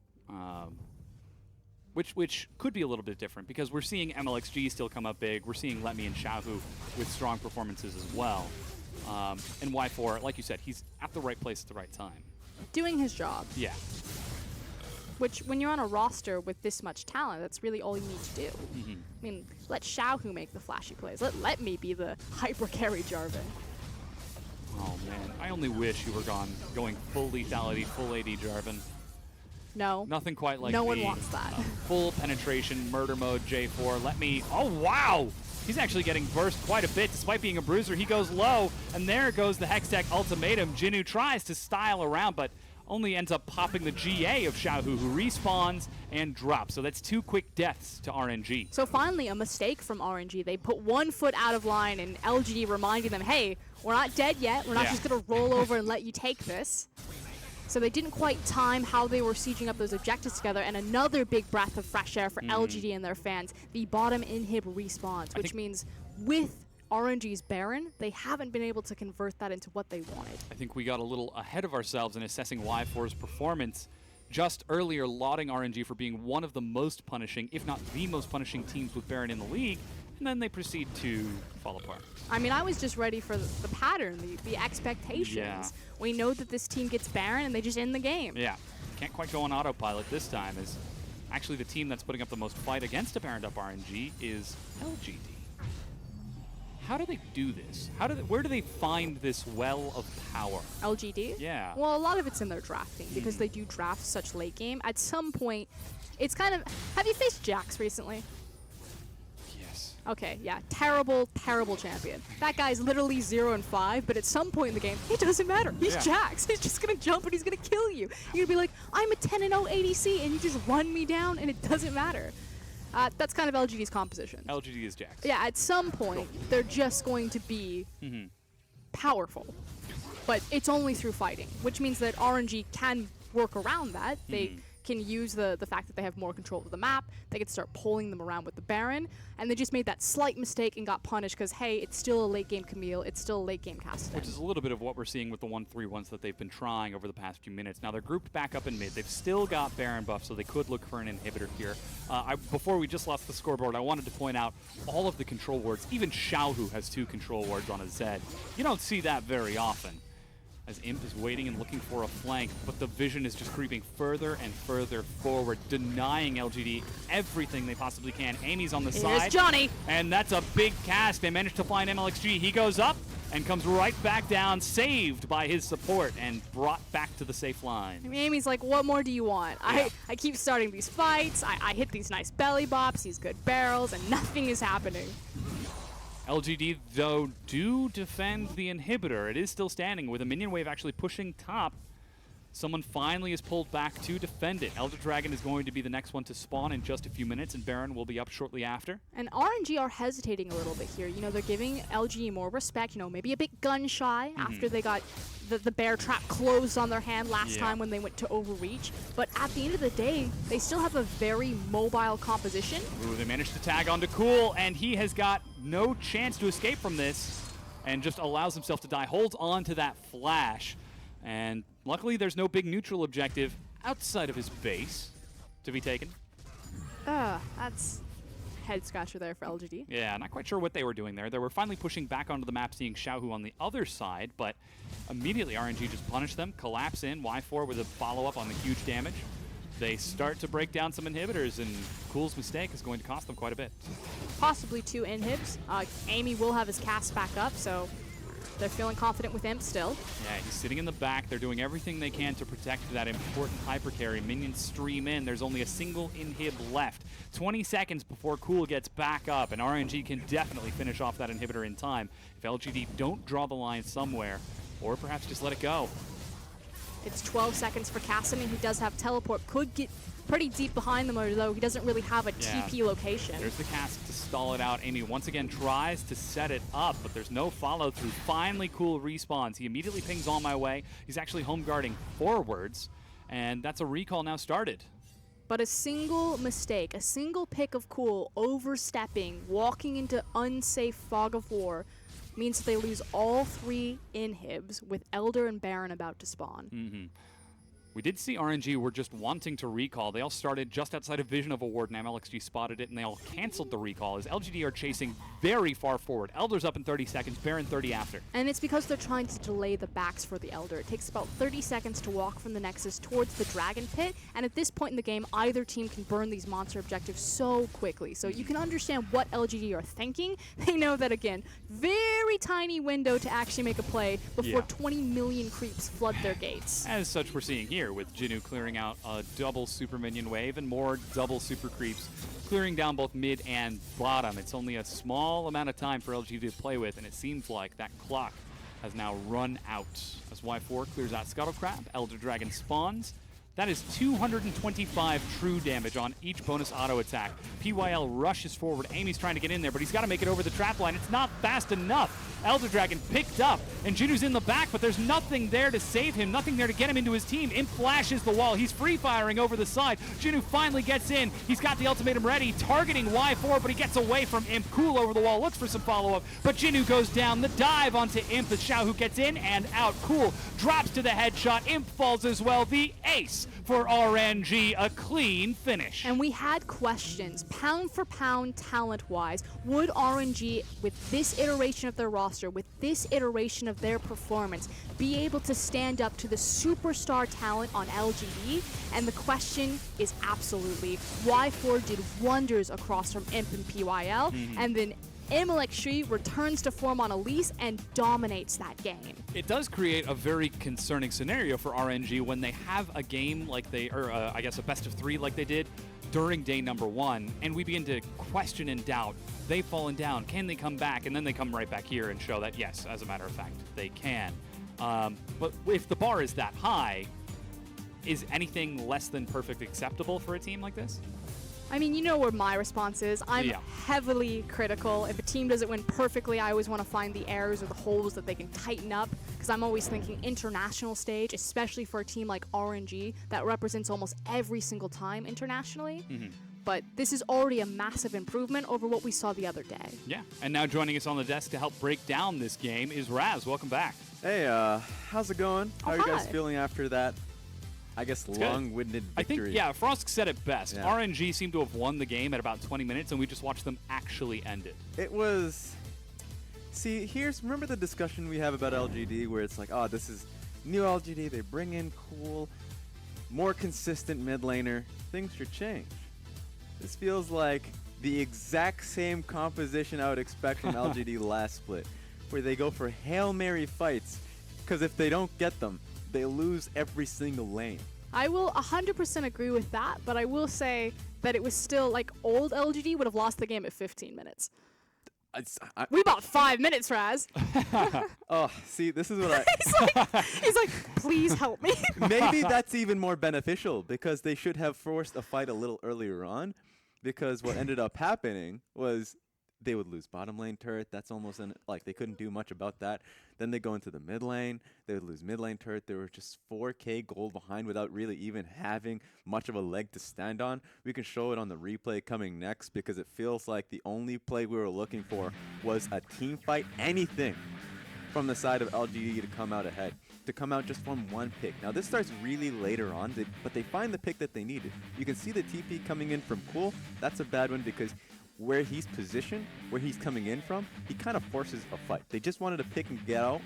Which could be a little bit different because we're seeing MLXG still come up big. We're seeing LetMe and Xiaohu with strong performances as well. And Y4, like you said, he's at the right place at the right time. Doing his job, Yeah. which when you're on a roster with this much talent, that's really all you need to do. I mean, let Xiaohu make the flashy plays. Let me be the hyper carry Jarvan. Oh man, I only wish you were going full lethality, full AD Jarvan. No. Nothing quite like No one the, wants that. Full penetration, murder mode, J4. Oh wow! He's actually getting burst quite a bit. Despite being a bruiser, he goes low, and there goes the Hextech ultimatum. Jinu tries to style around, but only ends up popping the GA of Xiaohu, who respawns and drops. So that's 2 quick deaths to RNG. So finally, a mistake from RNG. They put 1 foot out of line, and LGD reminding them, hey, we're not dead yet. We're not Yeah. just going to roll over and let you take this. So they didn't quite time how they were sieging up those objectives together, and another big breath of fresh air for LGD and their fans. The bottom inhib respawns, which means with RNG's Baron, they haven't been able to convert that into what they wanted. I think we got a little ahead of ourselves in assessing Y4's performance just earlier, lauding RNG for being one of the most punishing, if not the most punishing teams with Baron in the league, and then they proceed to fall apart. I mean, I was just ready for the pattern, the expectations. Yeah. We know that this team gets Baron, and they just end the game. Yeah, can't quite go on autopilot this time, as actually the team that's putting up the most fight against a Baron up RNG is LGD. How do they do this? Where do they find this well of power? LGD? Yeah. Well, a lot of it's in their drafting, because they do draft such late game. At some point, it's kind of... Have you faced Jax recently? Yes. Okay, yeah, terrible, terrible champion. That guy's literally 0-5, but at some point in the game, it doesn't matter. He's Jax. He's just gonna jump and he's gonna kill you. You're gonna be like, I'm a 10-0 ADC, and you just run me down, and it doesn't matter. That's kind of LGD's composition. LGD is Jax. Yeah, at some point, they're just going to be powerful. But it's only through fighting, which means that RNG can work around that. They can use the fact that they have more control of the map. They can start pulling them around with the Baron, and they just made that slight mistake and got punished because, hey, it's still a late game Camille, it's still a late game Cassidy. Which is a little bit of what we're seeing with the 1-3-1s that they've been trying over the past few minutes. Now they're grouped back up in mid. They've still got Baron buff, so they could look for an inhibitor here. Before we just lost the scoreboard, I wanted to point out all of the control wards. Even Xiaohu has 2 control wards on his Zed. You don't see that very often, as Imp is waiting and looking for a flank, but the vision is just creeping further and further forward, denying LGD everything they possibly can. Amy's on the side. Here's Johnny. And that's a big cast. They managed to find MLXG. He goes up and comes right back down, saved by his support and brought back to the safe line. I mean, Amy's like, what more do you want? Yeah. I keep starting these fights, I hit these nice belly bops, these good barrels, and nothing is happening. LGD, though, do defend the inhibitor. It is still standing with a minion wave actually pushing top. Someone finally is pulled back to defend it. Elder Dragon is going to be the next one to spawn in just a few minutes, and Baron will be up shortly after. And RNG are hesitating a little bit here. You know, they're giving LG more respect, you know, maybe a bit gun shy after they got the bear trap closed on their hand last time when they went to overreach. But at the end of the day, they still have a very mobile composition. Ooh, they managed to tag onto Cool, and he has got no chance to escape from this and just allows himself to die. Holds on to that flash. And luckily, there's no big neutral objective outside of his base to be taken. That's head scratcher there for LGD. Yeah, not quite sure what they were doing there. They were finally pushing back onto the map, seeing Xiaohu on the other side, but immediately RNG just punished them, collapse in, Y4 with a follow-up on the huge damage. They start to break down some inhibitors, and Cool's mistake is going to cost them quite a bit. Possibly 2 inhibs. Amy will have his cast back up, so they're feeling confident with Imp still. Yeah, he's sitting in the back. They're doing everything they can to protect that important hyper carry. Minions stream in. There's only a single inhib left. 20 seconds before Cool gets back up, and RNG can definitely finish off that inhibitor in time if LGD don't draw the line somewhere, or perhaps just let it go. It's 12 seconds for Cassidy. He does have teleport. Could get pretty deep behind them, although he doesn't really have a TP location. There's the cast to stall it out. Amy once again tries to set it up, but there's no follow-through. Finally, Cool respawns. He immediately pings on my way. He's actually home guarding forwards, and that's a recall now started. But a single mistake, a single pick of Cool overstepping, walking into unsafe fog of war, means that they lose all 3 inhibs with Elder and Baron about to spawn. We did see RNG were just wanting to recall. They all started just outside of vision of a ward, and MLXG spotted it, and they all canceled the recall as LGD are chasing very far forward. Elder's up in 30 seconds, Baron 30 after. And it's because they're trying to delay the backs for the Elder. It takes about 30 seconds to walk from the Nexus towards the Dragon Pit, and at this point in the game, either team can burn these monster objectives so quickly. So you can understand what LGD are thinking. They know that, again, very tiny window to actually make a play before 20 million creeps flood their gates. As such, we're seeing here with Jinnu clearing out a double super minion wave and more double super creeps, clearing down both mid and bottom. It's only a small amount of time for LG to play with, and it seems like that clock has now run out. As Y4 clears out Scuttle Crab, Elder Dragon spawns. That is 225 true damage on each bonus auto attack. PYL rushes forward. Amy's trying to get in there, but he's got to make it over the trap line. It's not fast enough. Elder Dragon picked up, and Jinnu's in the back, but there's nothing there to save him, nothing there to get him into his team. Imp flashes the wall. He's free-firing over the side. Jinnu finally gets in. He's got the ultimatum ready, targeting Y4, but he gets away from Imp. Cool over the wall, looks for some follow-up, but Jinnu goes down. The dive onto Imp as Xiaohu gets in and out. Cool drops to the headshot. Imp falls as well. The ace for RNG, a clean finish. And we had questions, pound for pound, talent-wise. Would RNG, with this iteration of their roster, with this iteration of their performance, be able to stand up to the superstar talent on LGD? And the question is absolutely. Y4 did wonders across from Imp and PYL, and then MLXG returns to form on Elise and dominates that game. It does create a very concerning scenario for RNG when they have a game like they, or I guess a best of 3 like they did, during day number 1, and we begin to question and doubt. They've fallen down. Can they come back? And then they come right back here and show that, yes, as a matter of fact, they can. But if the bar is that high, is anything less than perfect acceptable for a team like this? I mean, you know where my response is. I'm heavily critical. If a team doesn't win perfectly, I always want to find the errors or the holes that they can tighten up, because I'm always thinking international stage, especially for a team like RNG that represents almost every single time internationally. But this is already a massive improvement over what we saw the other day. Yeah, and now joining us on the desk to help break down this game is Raz. Welcome back. Hey, how's it going? How are you guys hi. feeling after that, I guess, long-winded I think, victory? yeah, Frost said it best. Yeah. RNG seemed to have won the game at about 20 minutes, and we just watched them actually end it. It was... See, remember the discussion we have about LGD where it's like, oh, this is new LGD, they bring in cool, more consistent mid laner. Things should change. This feels like the exact same composition I would expect from LGD last split, where they go for Hail Mary fights, because if they don't get them, they lose every single lane. I will 100% agree with that, but I will say that it was still like old LGD would have lost the game at 15 minutes. We bought 5 minutes, Raz. Oh, see, this is what I... He's like, please help me. Maybe that's even more beneficial, because they should have forced a fight a little earlier on, because what ended up happening was they would lose bottom lane turret. That's almost like they couldn't do much about that. Then they go into the mid lane. They would lose mid lane turret. They were just 4K gold behind without really even having much of a leg to stand on. We can show it on the replay coming next, because it feels like the only play we were looking for was a team fight, anything from the side of LGD to come out ahead, to come out just from one pick. Now this starts really later on, but they find the pick that they needed. You can see the TP coming in from Cool. That's a bad one, because where he's positioned, where he's coming in from, he kind of forces a fight. They just wanted to pick and get out.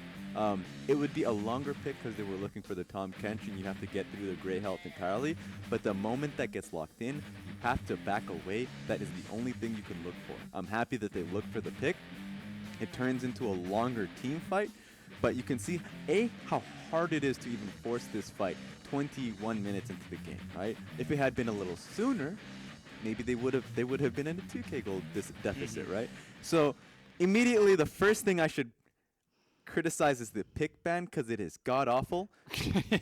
It would be a longer pick because they were looking for the Tom Kench, and you have to get through the Grey Health entirely. But the moment that gets locked in, you have to back away. That is the only thing you can look for. I'm happy that they looked for the pick. It turns into a longer team fight, but you can see, how hard it is to even force this fight 21 minutes into the game, right? If it had been a little sooner, maybe they would have been in a 2K gold deficit, right? So immediately the first thing I should criticize is the pick ban, because it is god-awful.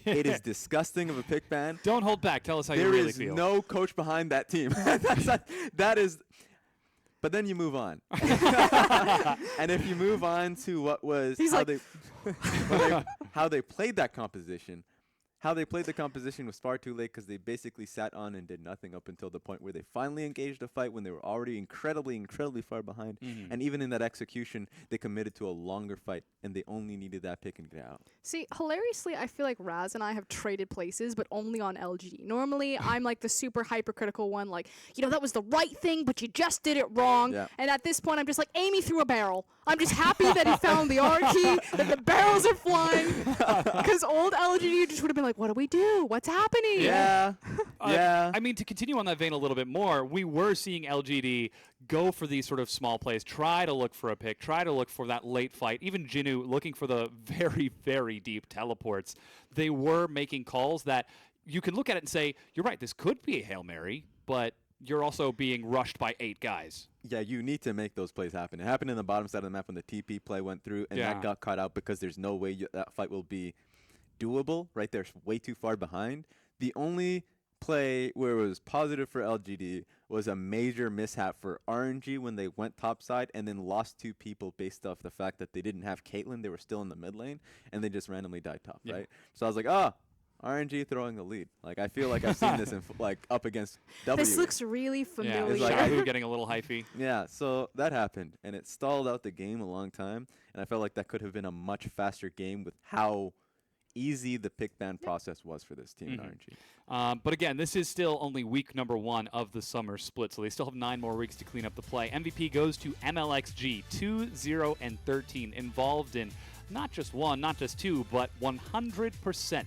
It is disgusting of a pick ban. Don't hold back. Tell us how you There really is feel. no coach behind that team. That is... But then you move on. And if you move on to what was how they played that composition, how they played the composition was far too late, because they basically sat on and did nothing up until the point where they finally engaged a fight when they were already incredibly far behind. And even in that execution, they committed to a longer fight, and they only needed that pick and get out. See, hilariously, I feel like Raz and I have traded places, but only on LGD. Normally, I'm like the super hypercritical one, like, that was the right thing, but you just did it wrong. Yeah. And at this point, I'm just like, Amy threw a barrel. I'm just happy that he found the R key, that the barrels are flying. Because old LGD just would have been like, what do we do? What's happening? Yeah. Yeah. I mean, to continue on that vein a little bit more, we were seeing LGD go for these sort of small plays, try to look for a pick, try to look for that late fight. Even Jinnu looking for the very, very deep teleports. They were making calls that you can look at it and say, you're right, this could be a Hail Mary, but you're also being rushed by 8 guys. Yeah, you need to make those plays happen. It happened in the bottom side of the map when the TP play went through, and that got caught out because there's no way that fight will be doable, right? They're way too far behind. The only play where it was positive for LGD was a major mishap for RNG when they went topside and then lost 2 people based off the fact that they didn't have Caitlyn. They were still in the mid lane, and they just randomly died top, right? So I was like, RNG throwing the lead. Like, I feel like I've seen this in up against W. This looks really familiar. It's like Shabu getting a little hyphy. Yeah, so that happened, and it stalled out the game a long time, and I felt like that could have been a much faster game with how easy the pick ban process was for this team in RNG. But again, this is still only week number 1 of the summer split, so they still have 9 more weeks to clean up the play. MVP goes to MLXG, 2-0-13, involved in not just 1, not just 2, but 100%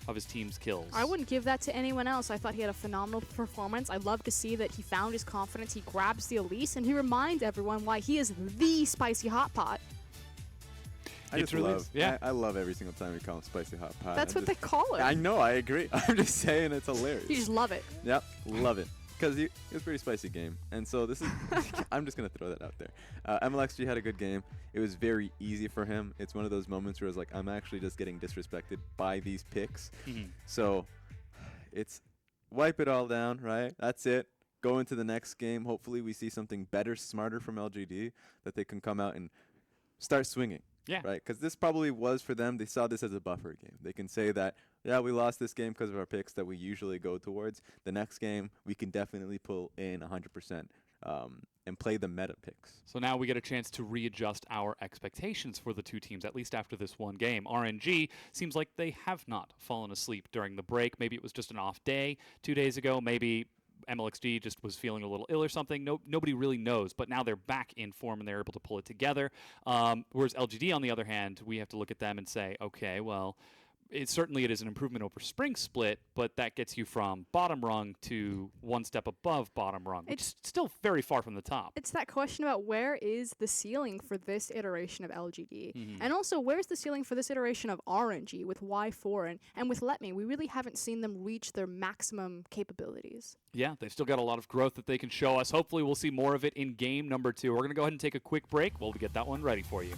of his team's kills. I wouldn't give that to anyone else. I thought he had a phenomenal performance. I love to see that he found his confidence, he grabs the Elise, and he reminds everyone why he is the spicy hot pot. I love every single time we call him spicy hot pot. That's what they call it. I know, I agree. I'm just saying it's hilarious. You just love it. Yep, love it. because it was a pretty spicy game. And so this is, I'm just going to throw that out there. MLXG had a good game. It was very easy for him. It's one of those moments where it's like, I'm actually just getting disrespected by these picks. So it's wipe it all down, right? That's it. Go into the next game. Hopefully we see something better, smarter from LGD, that they can come out and start swinging. Yeah. Right? Because this probably was for them. They saw this as a buffer game. They can say that, yeah, we lost this game because of our picks that we usually go towards. The next game, we can definitely pull in 100% and play the meta picks. So now we get a chance to readjust our expectations for the two teams, at least after this one game. RNG seems like they have not fallen asleep during the break. Maybe it was just an off day 2 days ago. Maybe MLXG just was feeling a little ill or something. Nobody really knows, but now they're back in form and they're able to pull it together. Whereas LGD, on the other hand, we have to look at them and say, okay, well, it is an improvement over Spring Split, but that gets you from bottom rung to one step above bottom rung, which is still very far from the top. It's that question about where is the ceiling for this iteration of LGD? And also, where's the ceiling for this iteration of RNG with Y4 and with Let Me? We really haven't seen them reach their maximum capabilities. Yeah, they've still got a lot of growth that they can show us. Hopefully we'll see more of it in game number 2. We're going to go ahead and take a quick break. We'll get that one ready for you.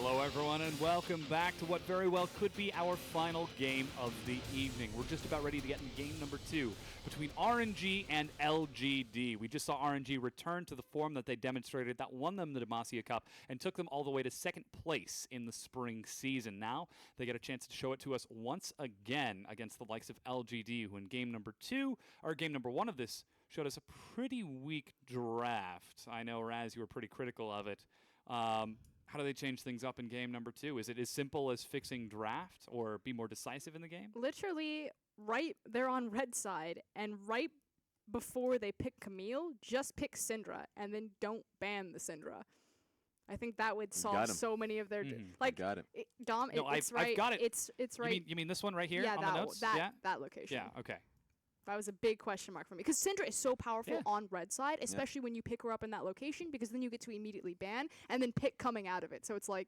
Hello, everyone, and welcome back to what very well could be our final game of the evening. We're just about ready to get in game number 2 between RNG and LGD. We just saw RNG return to the form that they demonstrated that won them the Demacia Cup and took them all the way to second place in the spring season. Now they get a chance to show it to us once again against the likes of LGD, who in game number 1 of this showed us a pretty weak draft. I know, Raz, you were pretty critical of it. How do they change things up in game number 2? Is it as simple as fixing draft or be more decisive in the game? Literally, they're on red side, and right before they pick Camille, just pick Syndra, and then don't ban the Syndra. I think that would solve 'em. so many of their Got it. Dom. No, it's I've right. got it. It's right. You mean this one right here yeah, on that the notes? that location. Yeah, okay. That was a big question mark for me because Syndra is so powerful Yeah. on red side, especially when you pick her up in that location, because then you get to immediately ban and then pick coming out of it. So it's like,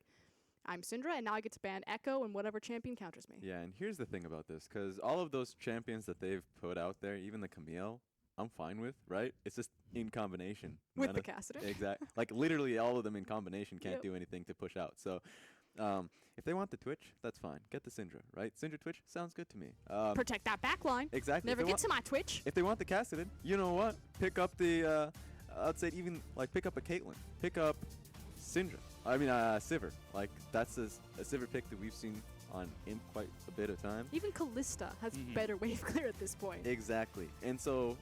I'm Syndra, and now I get to ban Echo and whatever champion counters me. Yeah, and here's the thing about this, because all of those champions that they've put out there, even the Camille, I'm fine with, right? It's just in combination. With None the of- Cassidy. Exactly. Like, literally all of them in combination can't Yep. do anything to push out. So, if they want the Twitch, that's fine. Get the Syndra, right? Syndra Twitch sounds good to me. Protect that back line. Exactly. Never If they get to my Twitch. If they want the Cassidon, you know what? Pick up the, I'd say even, like, pick up a Caitlyn. Pick up Syndra. Sivir. Like, that's a Sivir pick that we've seen on Imp quite a bit of time. Even Callista has better wave clear at this point. Exactly. And so,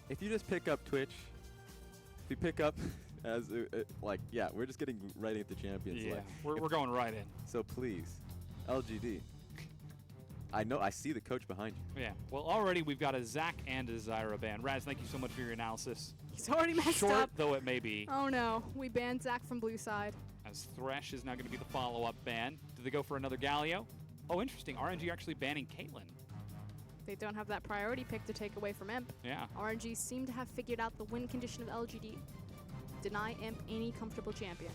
if you just pick up Twitch, if you pick up as, we're just getting right into champions. Yeah, Like, we're going right in. so please, LGD. I see the coach behind you. Yeah, well, already we've got a Zac and a Zyra ban. Raz, thank you so much for your analysis. He's already messed Short up. though it may be, Oh no, we banned Zac from blue side. as Thresh is now going to be the follow-up ban. Do they go for another Galio? Oh, interesting. RNG actually banning Caitlyn. They don't have that priority pick to take away from Imp. Yeah. RNG seem to have figured out the win condition of LGD. Deny Imp any comfortable champion.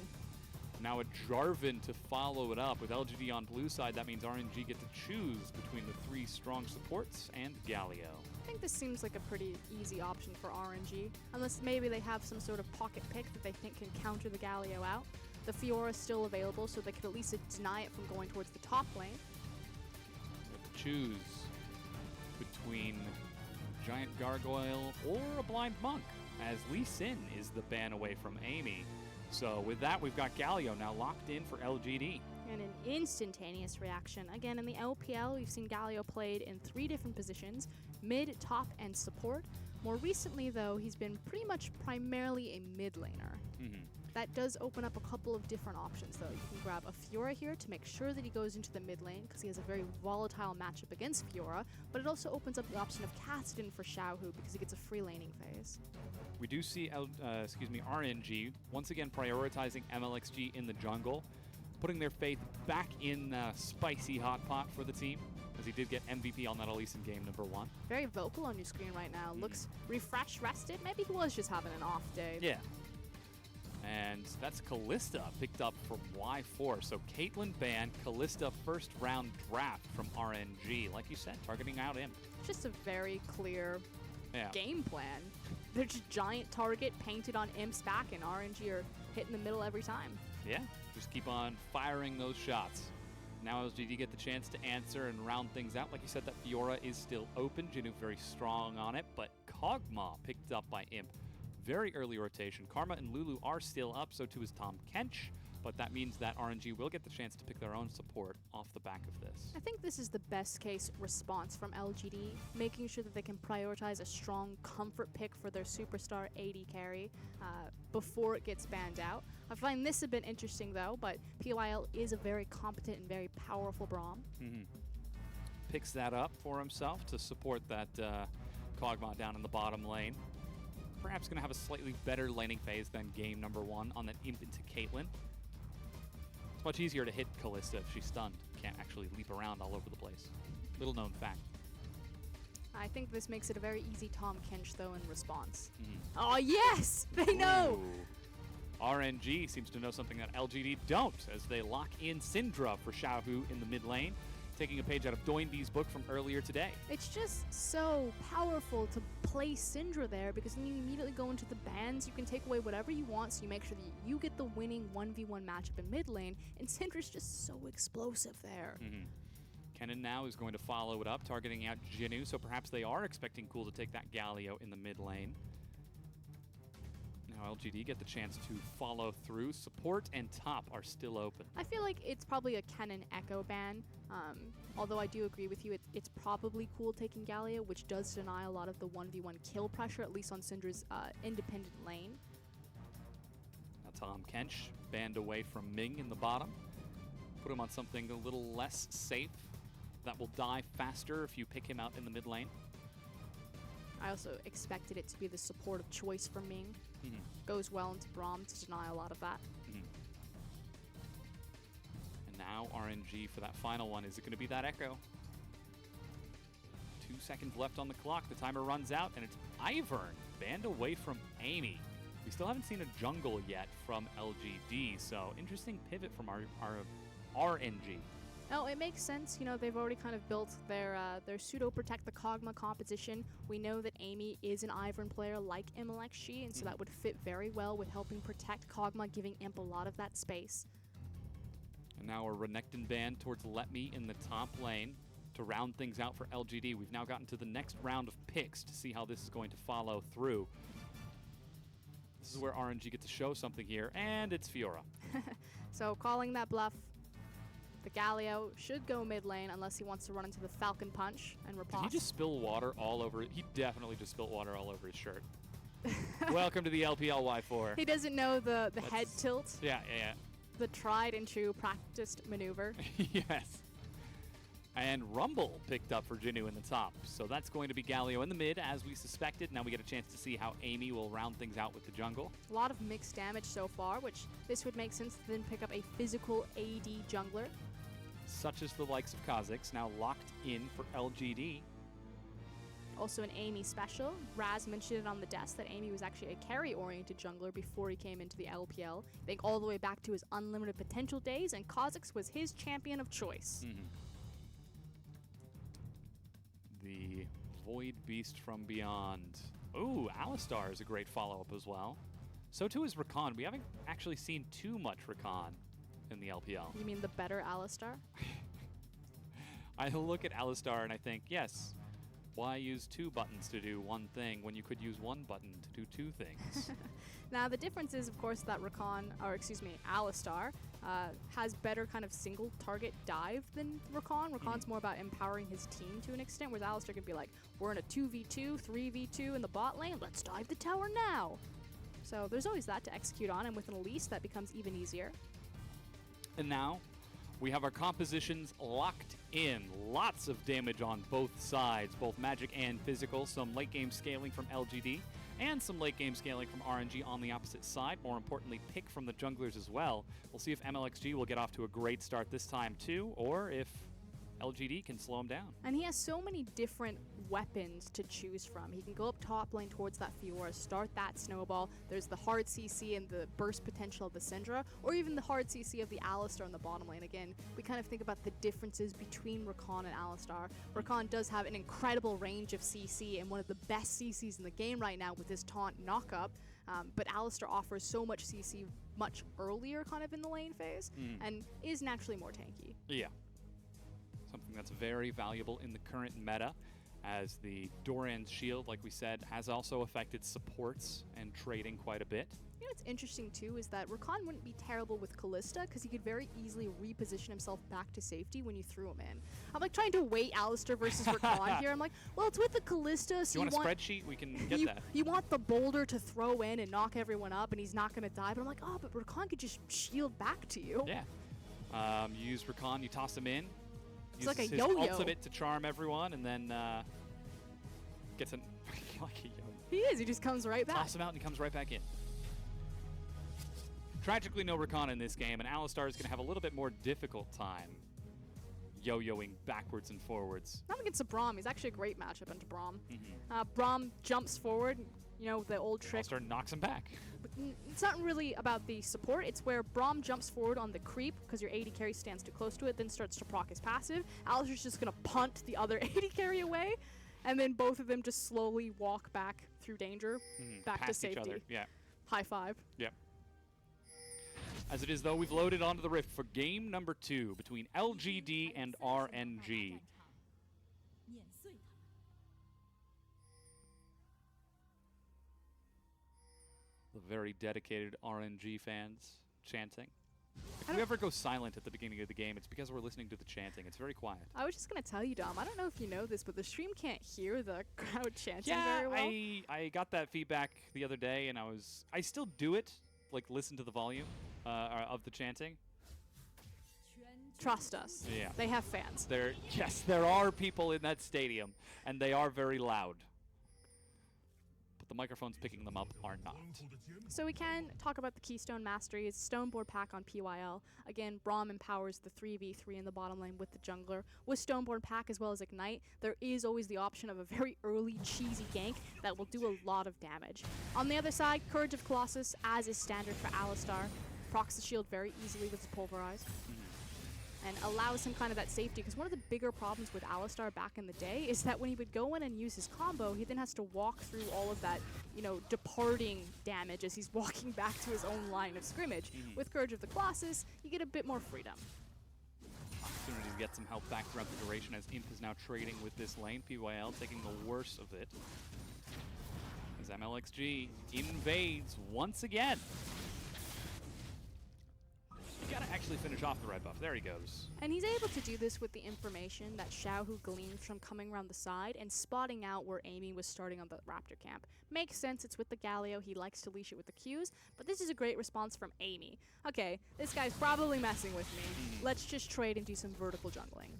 Now a Jarvan to follow it up. With LGD on blue side, that means RNG get to choose between the 3 strong supports and Galio. I think this seems like a pretty easy option for RNG, unless maybe they have some sort of pocket pick that they think can counter the Galio out. The Fiora is still available, so they could at least deny it from going towards the top lane. They have to choose between Giant Gargoyle or a Blind Monk, as Lee Sin is the ban away from Amy. So with that, we've got Galio now locked in for LGD. And an instantaneous reaction. Again, in the LPL, we've seen Galio played in 3 different positions, mid, top, and support. More recently, though, he's been pretty much primarily a mid laner. That does open up a couple of different options, though. You can grab a Fiora here to make sure that he goes into the mid lane, because he has a very volatile matchup against Fiora, but it also opens up the option of Cassidon for Xiaohu, because he gets a free laning phase. We do see RNG once again prioritizing MLXG in the jungle, putting their faith back in spicy hot pot for the team, as he did get MVP on that Elise in game number 1. Very vocal on your screen right now. Looks refreshed, rested. Maybe he was just having an off day. Yeah. And that's Callista picked up from Y4. So Caitlyn ban, Callista first round draft from RNG. Like you said, targeting out Imp. Just a very clear Yeah. game plan. There's a giant target painted on Imp's back, and RNG are hitting the middle every time. Yeah. Just keep on firing those shots. Now LGD get the chance to answer and round things out. Like you said, that Fiora is still open. Jinu very strong on it, but Kog'Maw picked up by Imp. Very early rotation. Karma and Lulu are still up, so too is Tom Kench, but that means that RNG will get the chance to pick their own support off the back of this. I think this is the best case response from LGD, making sure that they can prioritize a strong comfort pick for their superstar AD carry before it gets banned out. I find this a bit interesting though, but PYL is a very competent and very powerful Braum. Picks that up for himself to support that Kog'Maw down in the bottom lane. Perhaps going to have a slightly better laning phase than game number 1 on that Imp into Caitlyn. It's much easier to hit Callista if she's stunned. Can't actually leap around all over the place. Little known fact. I think this makes it a very easy Tom Kench though in response. Oh yes! They know! Ooh. RNG seems to know something that LGD don't, as they lock in Syndra for Xiaohu in the mid lane. taking a page out of Doinby's book from earlier today. It's just so powerful to play Syndra there because then you immediately go into the bans. You can take away whatever you want, so you make sure that you get the winning 1v1 matchup in mid lane, and Syndra's just so explosive there. Kennen now is going to follow it up, targeting out Jinnu, so perhaps they are expecting Cool to take that Galio in the mid lane. Now LGD get the chance to follow through. Support and top are still open. I feel like it's probably a Kennen Echo ban. Although I do agree with you, it's probably Cool taking Galio, which does deny a lot of the 1v1 kill pressure, at least on Syndra's independent lane. Now Tom Kench banned away from Ming in the bottom. Put him on something a little less safe that will die faster if you pick him out in the mid lane. I also expected it to be the support of choice for Ming. Goes well into Braum to deny a lot of that. And now RNG for that final one. Is it going to be that Echo? 2 seconds left on the clock. The timer runs out, and it's Ivern banned away from Amy. We still haven't seen a jungle yet from LGD, so interesting pivot from our RNG. Oh, it makes sense. You know, they've already kind of built their pseudo protect the Kog'Maw composition. We know that Amy is an Ivern player like MLXG, and so that would fit very well with helping protect Kog'Maw, giving Imp a lot of that space. And now a Renekton ban towards Let Me in the top lane to round things out for LGD. We've now gotten to the next round of picks to see how this is going to follow through. This is where RNG gets to show something here, and it's Fiora. So calling that bluff. The Galio should go mid lane unless he wants to run into the Falcon Punch and riposte. Did he just spill water all over it? He definitely just spilled water all over his shirt. Welcome to the LPL Y4. He doesn't know the head tilt. Yeah. The tried and true practiced maneuver. Yes. And Rumble picked up for Jinnu in the top. So that's going to be Galio in the mid, as we suspected. Now we get a chance to see how Amy will round things out with the jungle. A lot of mixed damage so far, which this would make sense to then pick up a physical AD jungler. Such as the likes of Kha'Zix, now locked in for LGD. Also an Amy special. Raz mentioned it on the desk that Amy was actually a carry-oriented jungler before he came into the LPL. I think all the way back to his unlimited potential days, and Kha'Zix was his champion of choice. The Void Beast from Beyond. Ooh, Alistar is a great follow-up as well. So too is Rakan. We haven't actually seen too much Rakan in the LPL. You mean the better Alistar? I look at Alistar and I think, yes, why use 2 buttons to do one thing when you could use 1 button to do 2 things? Now, the difference is, of course, that Alistar has better kind of single target dive than Rakan. Rakan's more about empowering his team to an extent, whereas Alistar could be like, we're in a 2v2, 3v2 in the bot lane, let's dive the tower now. So there's always that to execute on, and with an Elise, that becomes even easier. And now we have our compositions locked in. Lots of damage on both sides, both magic and physical. Some late game scaling from LGD and some late game scaling from RNG on the opposite side. More importantly, pick from the junglers as well. We'll see if MLXG will get off to a great start this time too, or if LGD can slow him down. And he has so many different weapons to choose from. He can go up top lane towards that Fiora, start that snowball. There's the hard CC and the burst potential of the Syndra, or even the hard CC of the Alistar in the bottom lane. Again, we kind of think about the differences between Rakan and Alistar. Rakan does have an incredible range of CC and one of the best CCs in the game right now with his taunt knockup. But Alistar offers so much CC much earlier kind of in the lane phase and is naturally more tanky. Yeah. Something that's very valuable in the current meta, as the Doran's shield, like we said, has also affected supports and trading quite a bit. You know what's interesting too is that Rakan wouldn't be terrible with Kalista because he could very easily reposition himself back to safety when you threw him in. I'm like trying to weight Alistar versus Rakan here. I'm like, well, it's with the Kalista, so you want a spreadsheet? We can get that. You want the boulder to throw in and knock everyone up, and he's not going to die. But I'm like, oh, but Rakan could just shield back to you. Yeah. You use Rakan, you toss him in. It's like a his yo-yo. ultimate to charm everyone, and then gets an like a yo. He is. He just comes right back. Toss him out, and he comes right back in. Tragically, no Rakan in this game, and Alistar is going to have a little bit more difficult time. yo-yoing backwards and forwards. Not against a Braum. He's actually a great matchup into Braum. Mm-hmm. Braum jumps forward. You know, the old trick. Alistair knocks him back. It's not really about the support. It's where Braum jumps forward on the creep because your AD carry stands too close to it, then starts to proc his passive. Alistair's just going to punt the other AD carry away, and then both of them just slowly walk back through danger, back to Past each safety. other. Yeah. High five. Yep. As it is, though, we've loaded onto the Rift for game number 2 between LGD and RNG. The very dedicated RNG fans chanting. If we ever go silent at the beginning of the game, it's because we're listening to the chanting. It's very quiet. I was just going to tell you, Dom, I don't know if you know this, but the stream can't hear the crowd chanting Yeah, very well. I got that feedback the other day, and I still do it, like listen to the volume of the chanting. Trust us. Yeah. They have fans. There are people in that stadium, and they are very loud. But the microphones picking them up are not. So we can talk about the Keystone Masteries, Stoneboard Pack on PYL. Again, Braum empowers the 3v3 in the bottom lane with the jungler. With Stoneboard Pack as well as Ignite, there is always the option of a very early cheesy gank that will do a lot of damage. On the other side, Courage of Colossus, as is standard for Alistar, procs the shield very easily with his Pulverize. And allows him kind of that safety, because one of the bigger problems with Alistar back in the day is that when he would go in and use his combo, he then has to walk through all of that, you know, departing damage as he's walking back to his own line of scrimmage. With Courage of the Colossus, you get a bit more freedom. Opportunity to get some help back throughout the duration as Imp is now trading with this lane. PYL taking the worst of it. As MLXG invades once again. You gotta actually finish off the red buff. There he goes. And he's able to do this with the information that Xiaohu gleaned from coming around the side and spotting out where Amy was starting on the Raptor camp. Makes sense, it's with the Galio, he likes to leash it with the Qs, but this is a great response from Amy. Okay, this guy's probably messing with me. Let's just trade and do some vertical jungling.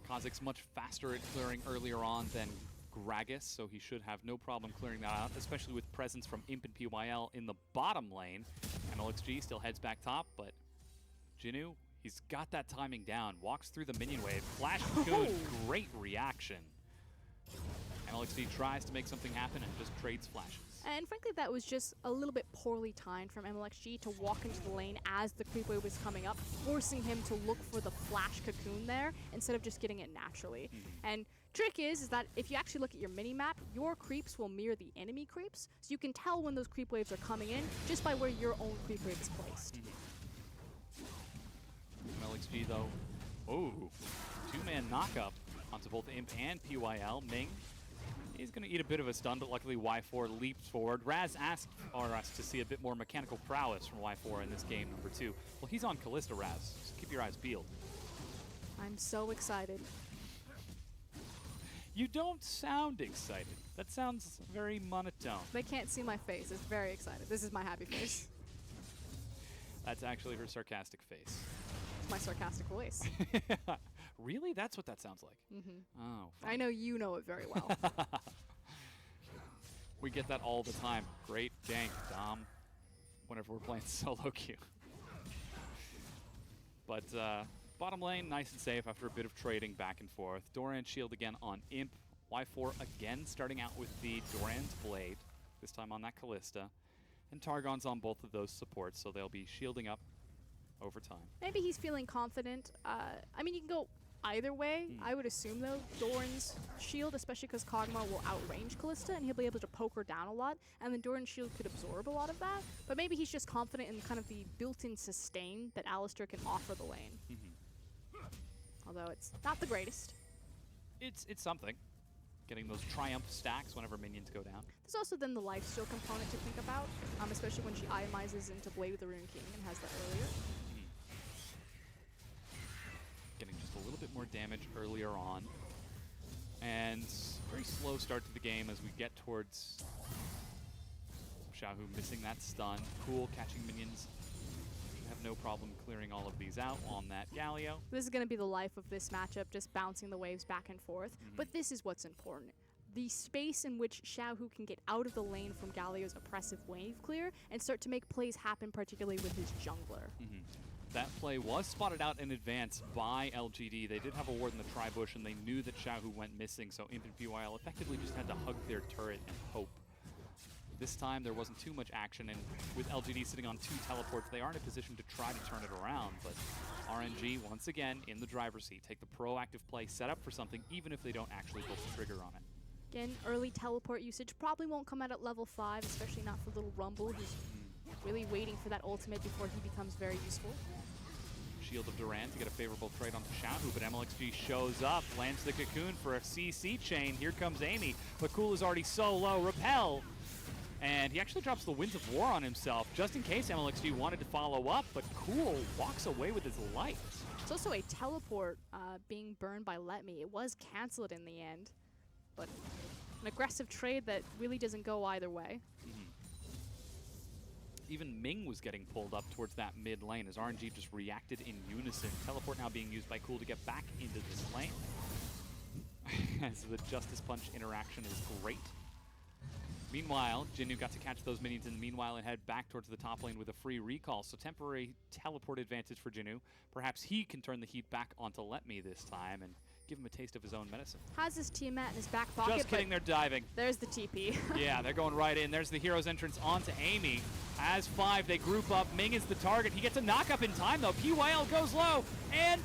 Kha'Zix's much faster at clearing earlier on than Gragas, so he should have no problem clearing that out, especially with presence from Imp and PYL in the bottom lane. MLXG still heads back top, but Jinnu, he's got that timing down. Walks through the minion wave. Flash good, great reaction. MLXG tries to make something happen and just trades flashes. And frankly, that was just a little bit poorly timed from MLXG to walk into the lane as the creep wave was coming up, forcing him to look for the flash cocoon there instead of just getting it naturally. And trick is that if you actually look at your mini-map, your creeps will mirror the enemy creeps, so you can tell when those creep waves are coming in just by where your own creep wave is placed. MLXG though, two-man knockup onto both Imp and PYL. Ming, he's going to eat a bit of a stun, but luckily Y4 leaps forward. Raz asked us to see a bit more mechanical prowess from Y4 in this game number 2. Well, he's on Callista, Raz, so keep your eyes peeled. I'm so excited. You don't sound excited. That sounds very monotone. They can't see my face. It's very excited. This is my happy face. That's actually her sarcastic face. It's my sarcastic voice. Really? That's what that sounds like? Oh, fine. I know you know it very well. We get that all the time. Great gank, Dom, whenever we're playing solo queue. But bottom lane, nice and safe after a bit of trading back and forth. Doran's shield again on Imp. Y4 again starting out with the Doran's Blade, this time on that Callista. And Targon's on both of those supports, so they'll be shielding up over time. Maybe he's feeling confident. I mean, you can go either way. I would assume, though, Doran's shield, especially because Kog'Maw will outrange Callista, and he'll be able to poke her down a lot, and then Doran's shield could absorb a lot of that. But maybe he's just confident in kind of the built-in sustain that Alistar can offer the lane. Although it's not the greatest. It's something. Getting those Triumph stacks whenever minions go down. There's also then the lifesteal component to think about, especially when she itemizes into Blade of the Rune King and has that earlier. Getting just a little bit more damage earlier on. And very slow start to the game as we get towards Xiaohu missing that stun. Cool catching minions. Should have no problem clearing all of these out on that Galio. This is going to be the life of this matchup, just bouncing the waves back and forth. But this is what's important. The space in which Xiaohu can get out of the lane from Galio's oppressive wave clear and start to make plays happen, particularly with his jungler. that play was spotted out in advance by LGD. They did have a ward in the tri-bush, and they knew that Xiaohu went missing, so Imp and PYL effectively just had to hug their turret and hope. This time, there wasn't too much action, and with LGD sitting on 2 teleports, they are in a position to try to turn it around, but RNG, once again, in the driver's seat. Take the proactive play, set up for something, even if they don't actually pull the trigger on it. Again, early teleport usage probably won't come out at level 5, especially not for little Rumble, who's really waiting for that ultimate before he becomes very useful. Shield of Duran to get a favorable trade onto Xiaohu, but MLXG shows up, lands the cocoon for a CC chain. Here comes Amy, but Cool is already so low. Repel, and he actually drops the Winds of War on himself, just in case MLXG wanted to follow up, but Cool walks away with his life. It's also a teleport being burned by Let Me. It was cancelled in the end, but an aggressive trade that really doesn't go either way. Even Ming was getting pulled up towards that mid lane as RNG just reacted in unison. Teleport now being used by Cool to get back into this lane. As the Justice Punch interaction is great. Meanwhile, Jinnu got to catch those minions in the meanwhile and head back towards the top lane with a free recall. So temporary teleport advantage for Jinnu. Perhaps he can turn the heat back onto Let Me this time and give him a taste of his own medicine. Has his teammate in his back pocket. Just kidding, they're diving. There's the TP. Yeah, they're going right in. There's the hero's entrance onto Amy. As 5, they group up. Ming is the target. He gets a knock-up in time, though. PYL goes low and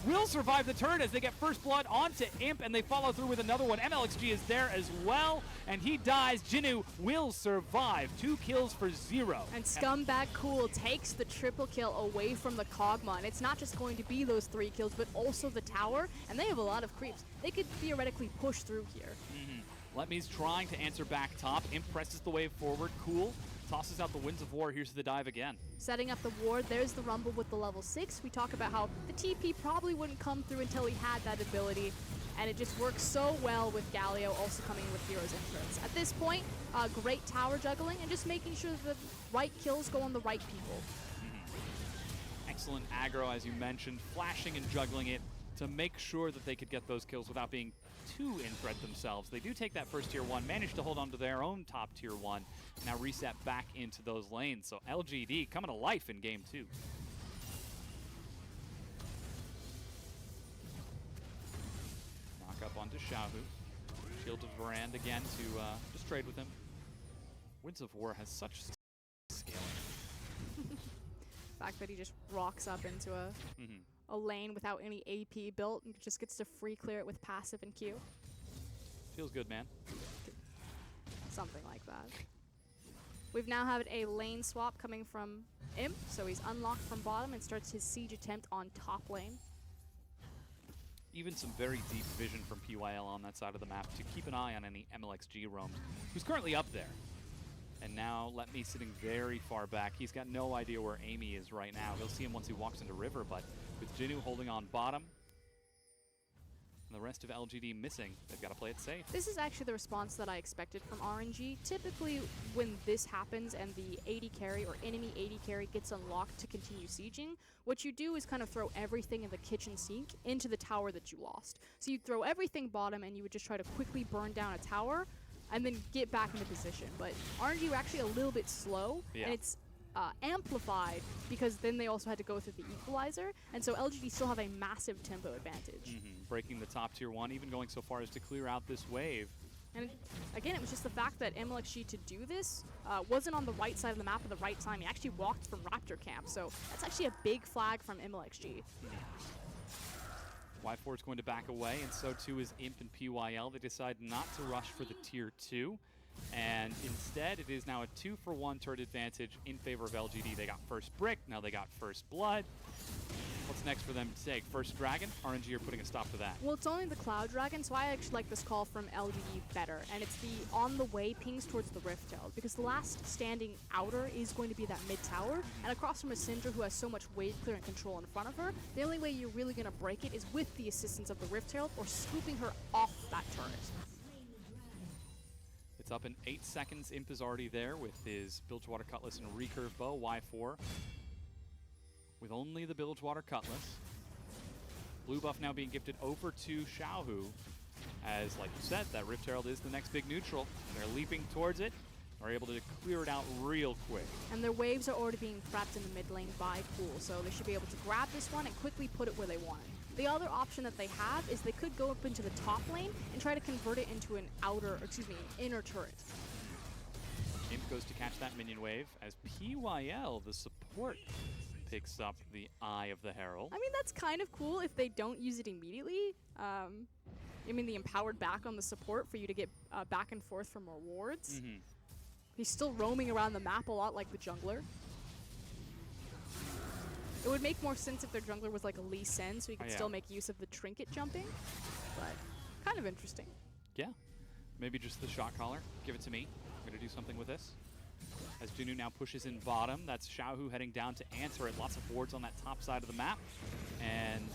will survive the turn as they get first blood onto Imp, and they follow through with another one. MLXG is there as well, and he dies. Jinnu will survive. 2 kills for 0. And Scumbag Cool takes the triple kill away from the Kog'Maw. And it's not just going to be those 3 kills, but also the tower, and they have a lot of creeps. They could theoretically push through here. Let Me's trying to answer back top. Imp presses the wave forward. Cool tosses out the Winds of War. Here's the dive again. Setting up the ward, there's the Rumble with the level 6. We talk about how the TP probably wouldn't come through until he had that ability, and it just works so well with Galio also coming in with Hero's Entrance. At this point, great tower juggling and just making sure the right kills go on the right people. Excellent aggro, as you mentioned, flashing and juggling it to make sure that they could get those kills without being too in threat themselves. They do take that first tier 1, manage to hold on to their own top tier 1, now reset back into those lanes. So LGD coming to life in game 2. Knock up onto Xiaohu. Shield of Varand again to just trade with him. Winds of War has such scaling. The fact that he just rocks up into a lane without any AP built and just gets to free clear it with passive and Q. Feels good, man. Something like that. We've now had a lane swap coming from Imp, so he's unlocked from bottom and starts his siege attempt on top lane. Even some very deep vision from PYL on that side of the map to keep an eye on any MLXG roams, who's currently up there. And now Let Me sitting very far back. He's got no idea where Amy is right now. He'll see him once he walks into River, but with Jinnu holding on bottom, and the rest of LGD missing, they've got to play it safe. This is actually the response that I expected from RNG. Typically, when this happens and the AD carry or enemy AD carry gets unlocked to continue sieging, what you do is kind of throw everything in the kitchen sink into the tower that you lost. So you'd throw everything bottom and you would just try to quickly burn down a tower and then get back into position. But RNG were actually a little bit slow, and it's amplified because then they also had to go through the equalizer, and so LGD still have a massive tempo advantage. Breaking the top tier 1, even going so far as to clear out this wave. And again, it was just the fact that MLXG to do this wasn't on the right side of the map at the right time. He actually walked from Raptor Camp, so that's actually a big flag from MLXG. Y4 is going to back away, and so too is Imp and PYL. They decide not to rush for the tier 2. And instead, it is now a 2-for-1 turret advantage in favor of LGD. They got first brick, now they got first blood. What's next for them to take? First dragon? RNG are putting a stop to that. Well, it's only the Cloud Dragon, so I actually like this call from LGD better. And it's the on-the-way pings towards the Rift Herald, because the last standing outer is going to be that mid-tower. And across from a Syndra who has so much wave clear and control in front of her, the only way you're really going to break it is with the assistance of the Rift Herald or scooping her off that turret. It's up in 8 seconds. Imp is already there with his Bilgewater Cutlass and recurve bow. Y4 with only the Bilgewater Cutlass. Blue buff now being gifted over to Xiaohu. As, like you said, that Rift Herald is the next big neutral. They're leaping towards it. are able to clear it out real quick. And their waves are already being prepped in the mid lane by Cool, so they should be able to grab this one and quickly put it where they want it. The other option that they have is they could go up into the top lane and try to convert it into an inner turret. Imp goes to catch that minion wave as PYL, the support, picks up the Eye of the Herald. I mean, that's kind of cool if they don't use it immediately. I mean, the empowered back on the support for you to get back and forth from rewards. He's still roaming around the map a lot like the jungler. It would make more sense if their jungler was like a Lee Sin, so he could still make use of the trinket jumping. But kind of interesting. Yeah, maybe just the shot caller. Give it to me. I'm going to do something with this. As Jinu now pushes in bottom, that's Xiaohu heading down to answer it. Lots of wards on that top side of the map. And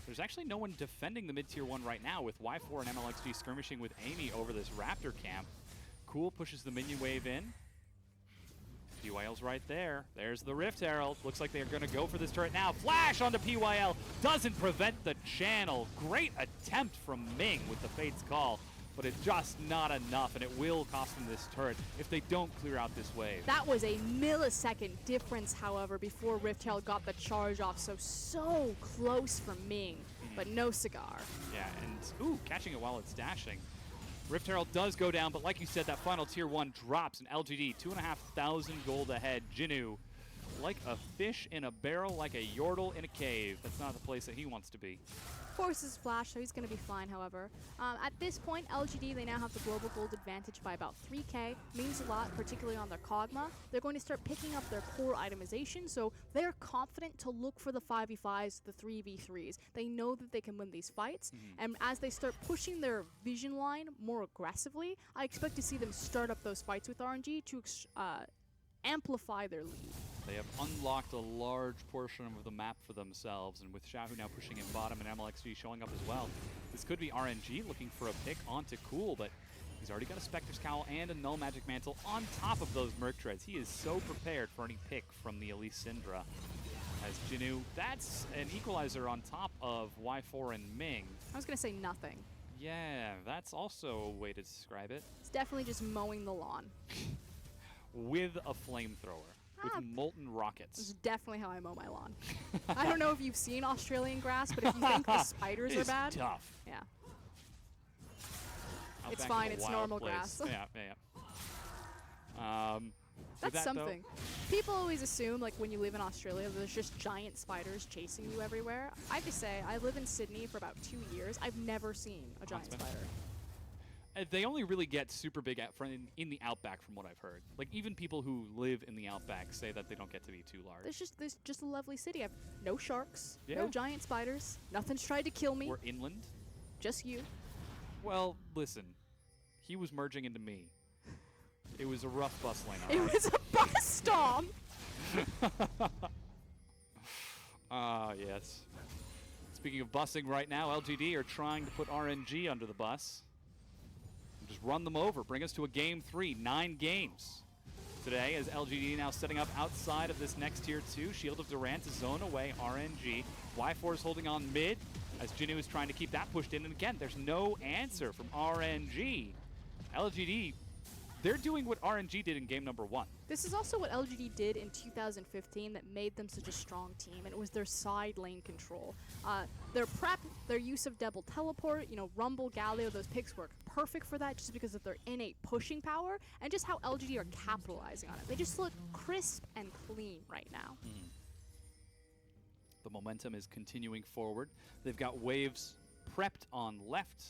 there's actually no one defending the mid-tier 1 right now with Y4 and MLXG skirmishing with Amy over this Raptor camp. Cool pushes the minion wave in. PYL's right there. There's the Rift Herald. Looks like they're going to go for this turret now. Flash onto PYL. Doesn't prevent the channel. Great attempt from Ming with the Fate's Call. But it's just not enough, and it will cost them this turret if they don't clear out this wave. That was a millisecond difference, however, before Rift Herald got the charge off. So close from Ming, but no cigar. Yeah, and ooh, catching it while it's dashing. Rift Herald does go down, but like you said, that final tier 1 drops, and LGD 2,500 gold ahead. Jinu, like a fish in a barrel, like a yordle in a cave. That's not the place that he wants to be. Forces Flash, so he's going to be fine, however. At this point, LGD, they now have the global gold advantage by about 3k. Means a lot, particularly on their Kog'Maw. They're going to start picking up their core itemization, so they're confident to look for the 5v5s, the 3v3s. They know that they can win these fights, and as they start pushing their vision line more aggressively, I expect to see them start up those fights with RNG to amplify their lead. They have unlocked a large portion of the map for themselves, and with Xiaohu now pushing in bottom and MLXG showing up as well, this could be RNG looking for a pick onto Cool, but he's already got a Spectre's Cowl and a Null Magic Mantle on top of those Merc Treads. He is so prepared for any pick from the Elise Syndra. As Jinu, that's an equalizer on top of Y4 and Ming. I was going to say nothing. Yeah, that's also a way to describe it. It's definitely just mowing the lawn. With a flamethrower. With molten rockets. This is definitely how I mow my lawn. I don't know if you've seen Australian grass, but if you think the spiders are bad, it's tough. Yeah. Out It's back fine, in a it's wild normal place. grass. Yeah. With That's that, though- something. People always assume, like, when you live in Australia, there's just giant spiders chasing you everywhere. I have to say, I live in Sydney for about 2 years. I've never seen a giant Huntsman. spider. They only really get super big in the outback, from what I've heard. Like, even people who live in the outback say that they don't get to be too large. There's just a lovely city. I've no sharks, Yeah. no giant spiders. Nothing's tried to kill me. We're inland. Just you. Well, listen. He was merging into me. It was a rough bus lane. all It right? was a bus storm. Yes. Speaking of busing right now, LGD are trying to put RNG under the bus. Just run them over, bring us to a game 3, 9 games today, as LGD now setting up outside of this next tier 2. Shield of Durant to zone away RNG. Y4 is holding on mid, as Jinu is trying to keep that pushed in. And again, there's no answer from RNG. LGD, they're doing what RNG did in game number 1. This is also what LGD did in 2015 that made them such a strong team, and it was their side lane control. Their prep, their use of double teleport, Rumble, Galio, those picks work perfect for that just because of their innate pushing power and just how LGD are capitalizing on it. They just look crisp and clean right now. The momentum is continuing forward. They've got waves prepped on left.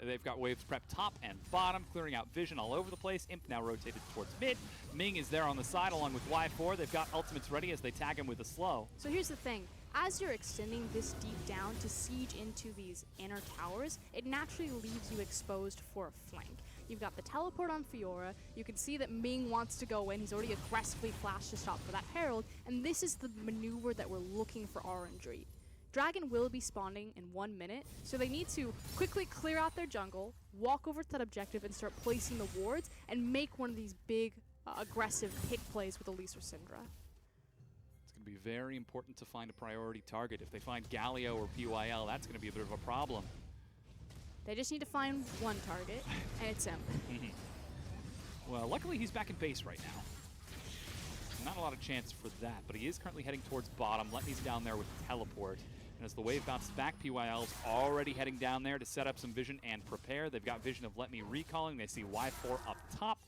They've got waves prepped top and bottom, clearing out vision all over the place. Imp now rotated towards mid. Ming is there on the side along with Y4. They've got ultimates ready as they tag him with a slow. So here's the thing. As you're extending this deep down to siege into these inner towers, it naturally leaves you exposed for a flank. You've got the teleport on Fiora. You can see that Ming wants to go in. He's already aggressively flashed to stop for that Herald. And this is the maneuver that we're looking for RNG. Dragon will be spawning in 1 minute, so they need to quickly clear out their jungle, walk over to that objective and start placing the wards, and make one of these big, aggressive pick plays with Elise or Syndra. It's going to be very important to find a priority target. If they find Galio or PYL, that's going to be a bit of a problem. They just need to find one target, and it's him. Well, luckily he's back in base right now. Not a lot of chance for that, but he is currently heading towards bottom. Letme's down there with teleport. And as the wave bounces back, PYL's already heading down there to set up some vision and prepare. They've got vision of Letme recalling. They see Y4 up top.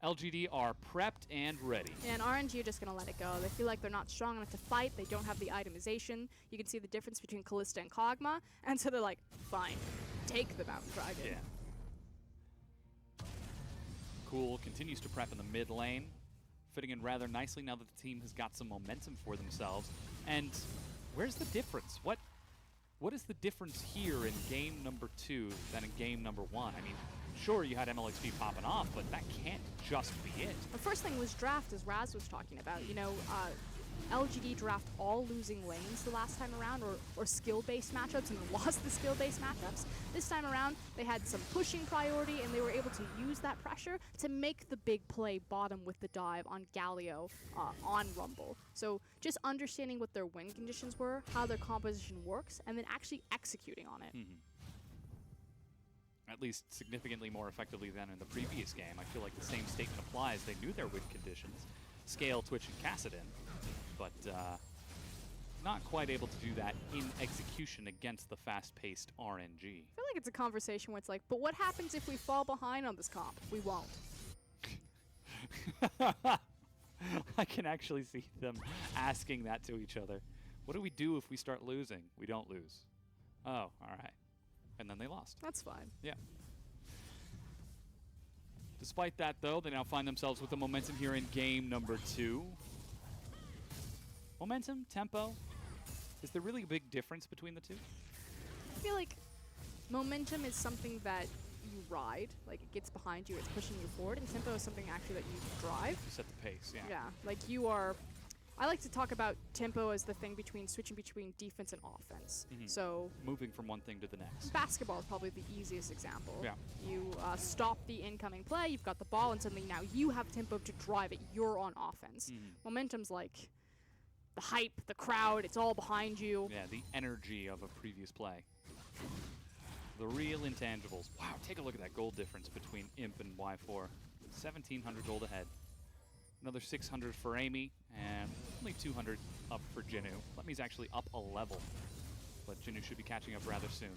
LGD are prepped and ready. And RNG are just going to let it go. They feel like they're not strong enough to fight. They don't have the itemization. You can see the difference between Kalista and Kog'Maw. And so they're like, fine, take the Mountain Dragon. Yeah. Cool continues to prep in the mid lane, fitting in rather nicely now that the team has got some momentum for themselves. And where's the difference? What is the difference here in game number 2 than in game number 1? I mean, sure, you had MLXP popping off, but that can't just be it. The first thing was draft, as Raz was talking about. You know, LGD draft all losing lanes the last time around, or skill-based matchups, and lost the skill-based matchups. This time around, they had some pushing priority, and they were able to use that pressure to make the big play bottom with the dive on Galio on Rumble. So just understanding what their win conditions were, how their composition works, and then actually executing on it. At least significantly more effectively than in the previous game. I feel like the same statement applies. They knew their win conditions, Scale, Twitch, and Kassadin, but not quite able to do that in execution against the fast-paced RNG. I feel like it's a conversation where it's like, but what happens if we fall behind on this comp? We won't. I can actually see them asking that to each other. What do we do if we start losing? We don't lose. Oh, all right. And then they lost. That's fine. Yeah. Despite that, though, they now find themselves with the momentum here in game number 2. Momentum, tempo. Is there really a big difference between the two? I feel like momentum is something that you ride, like it gets behind you, it's pushing you forward, and tempo is something actually that you drive. You set the pace, yeah. Yeah, like you are. I like to talk about tempo as the thing between switching between defense and offense. So moving from one thing to the next. basketball is probably the easiest example. Yeah. You stop the incoming play, you've got the ball, and suddenly now you have tempo to drive it. You're on offense. Momentum's like the hype, the crowd, it's all behind you. Yeah, the energy of a previous play. The real intangibles. Wow, take a look at that gold difference between Imp and Y4. 1,700 gold ahead. Another 600 for Amy, and only 200 up for Jinnu. Letme's actually up a level, but Jinnu should be catching up rather soon.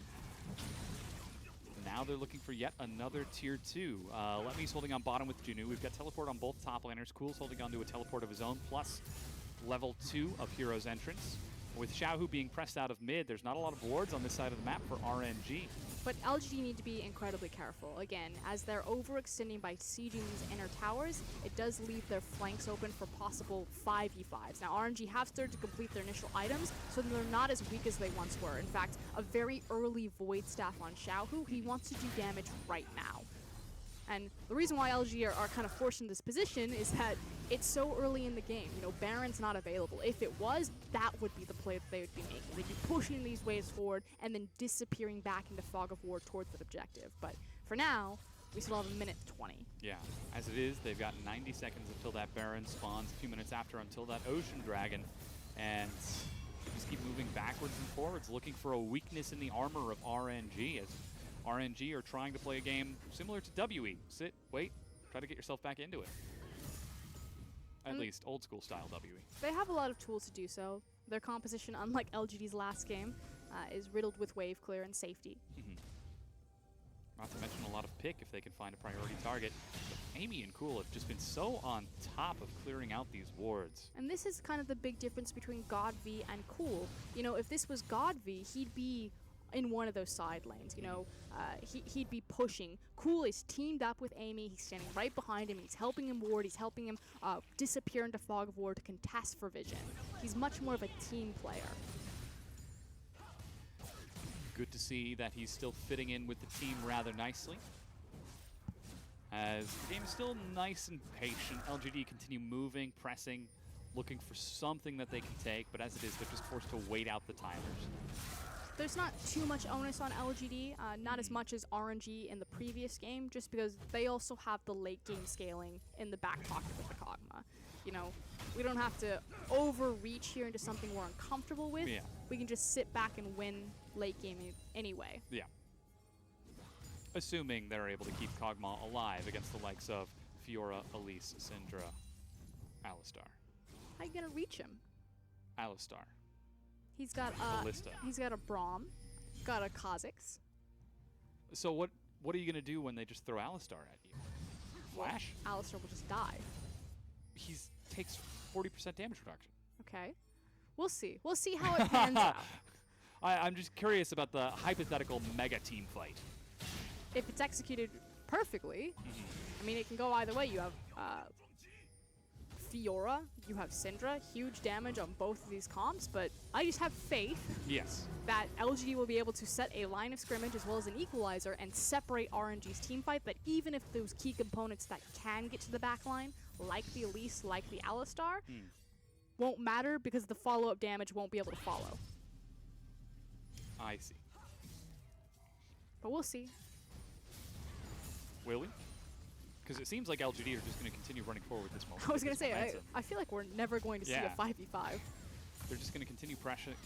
Now they're looking for yet another tier 2. Letme's holding on bottom with Jinnu. We've got teleport on both top laners. Cool's holding on to a teleport of his own, plus level 2 of Hero's Entrance. With Xiaohu being pressed out of mid, there's not a lot of wards on this side of the map for RNG. But LGD need to be incredibly careful. Again, as they're overextending by sieging these inner towers, it does leave their flanks open for possible 5v5s. Now, RNG have started to complete their initial items, so they're not as weak as they once were. In fact, a very early Void Staff on Xiaohu, he wants to do damage right now. And the reason why LG are kind of forced in this position is that it's so early in the game. You know, Baron's not available. If it was, that would be the play that they would be making. They'd be pushing these waves forward and then disappearing back into Fog of War towards that objective. But for now, we still have a minute 20. Yeah, as it is, they've got 90 seconds until that Baron spawns, a few minutes after until that Ocean Dragon. And they just keep moving backwards and forwards, looking for a weakness in the armor of RNG, as RNG are trying to play a game similar to WE. Sit, wait, try to get yourself back into it. At least old school style WE. They have a lot of tools to do so. Their composition, unlike LGD's last game, is riddled with wave clear and safety. Not to mention a lot of pick if they can find a priority target. But Amy and Cool have just been so on top of clearing out these wards. And this is kind of the big difference between God V and Cool. You know, if this was God V, he'd be in one of those side lanes, you know, he'd be pushing. Cool is teamed up with Amy, he's standing right behind him, he's helping him ward, he's helping him disappear into Fog of War to contest for vision. He's much more of a team player. Good to see that he's still fitting in with the team rather nicely. As the game is still nice and patient, LGD continue moving, pressing, looking for something that they can take, but as it is, they're just forced to wait out the timers. There's not too much onus on LGD, not as much as RNG in the previous game, just because they also have the late game scaling in the back pocket with the Kog'Maw. You know, we don't have to overreach here into something we're uncomfortable with. Yeah. We can just sit back and win late game anyway. Yeah. Assuming they're able to keep Kog'Maw alive against the likes of Fiora, Elise, Syndra, Alistar. How you gonna reach him? Alistar. He's got Ballista. he's got a Braum, got a Kha'Zix. So what are you going to do when they just throw Alistar at you? Flash? Alistar will just die. He takes 40% damage reduction. Okay. We'll see. We'll see how it pans out. I'm just curious about the hypothetical mega team fight. If it's executed perfectly, I mean, it can go either way. You have Fiora, you have Syndra, huge damage on both of these comps, but I just have faith Yes. that LGD will be able to set a line of scrimmage as well as an equalizer and separate RNG's team fight, that even if those key components that can get to the back line, like the Elise, like the Alistar, won't matter because the follow-up damage won't be able to follow. I see. But we'll see. Will we? Because it seems like LGD are just going to continue running forward this moment. I was going to say, momentum. I feel like we're never going to see Yeah. a 5v5. They're just going to continue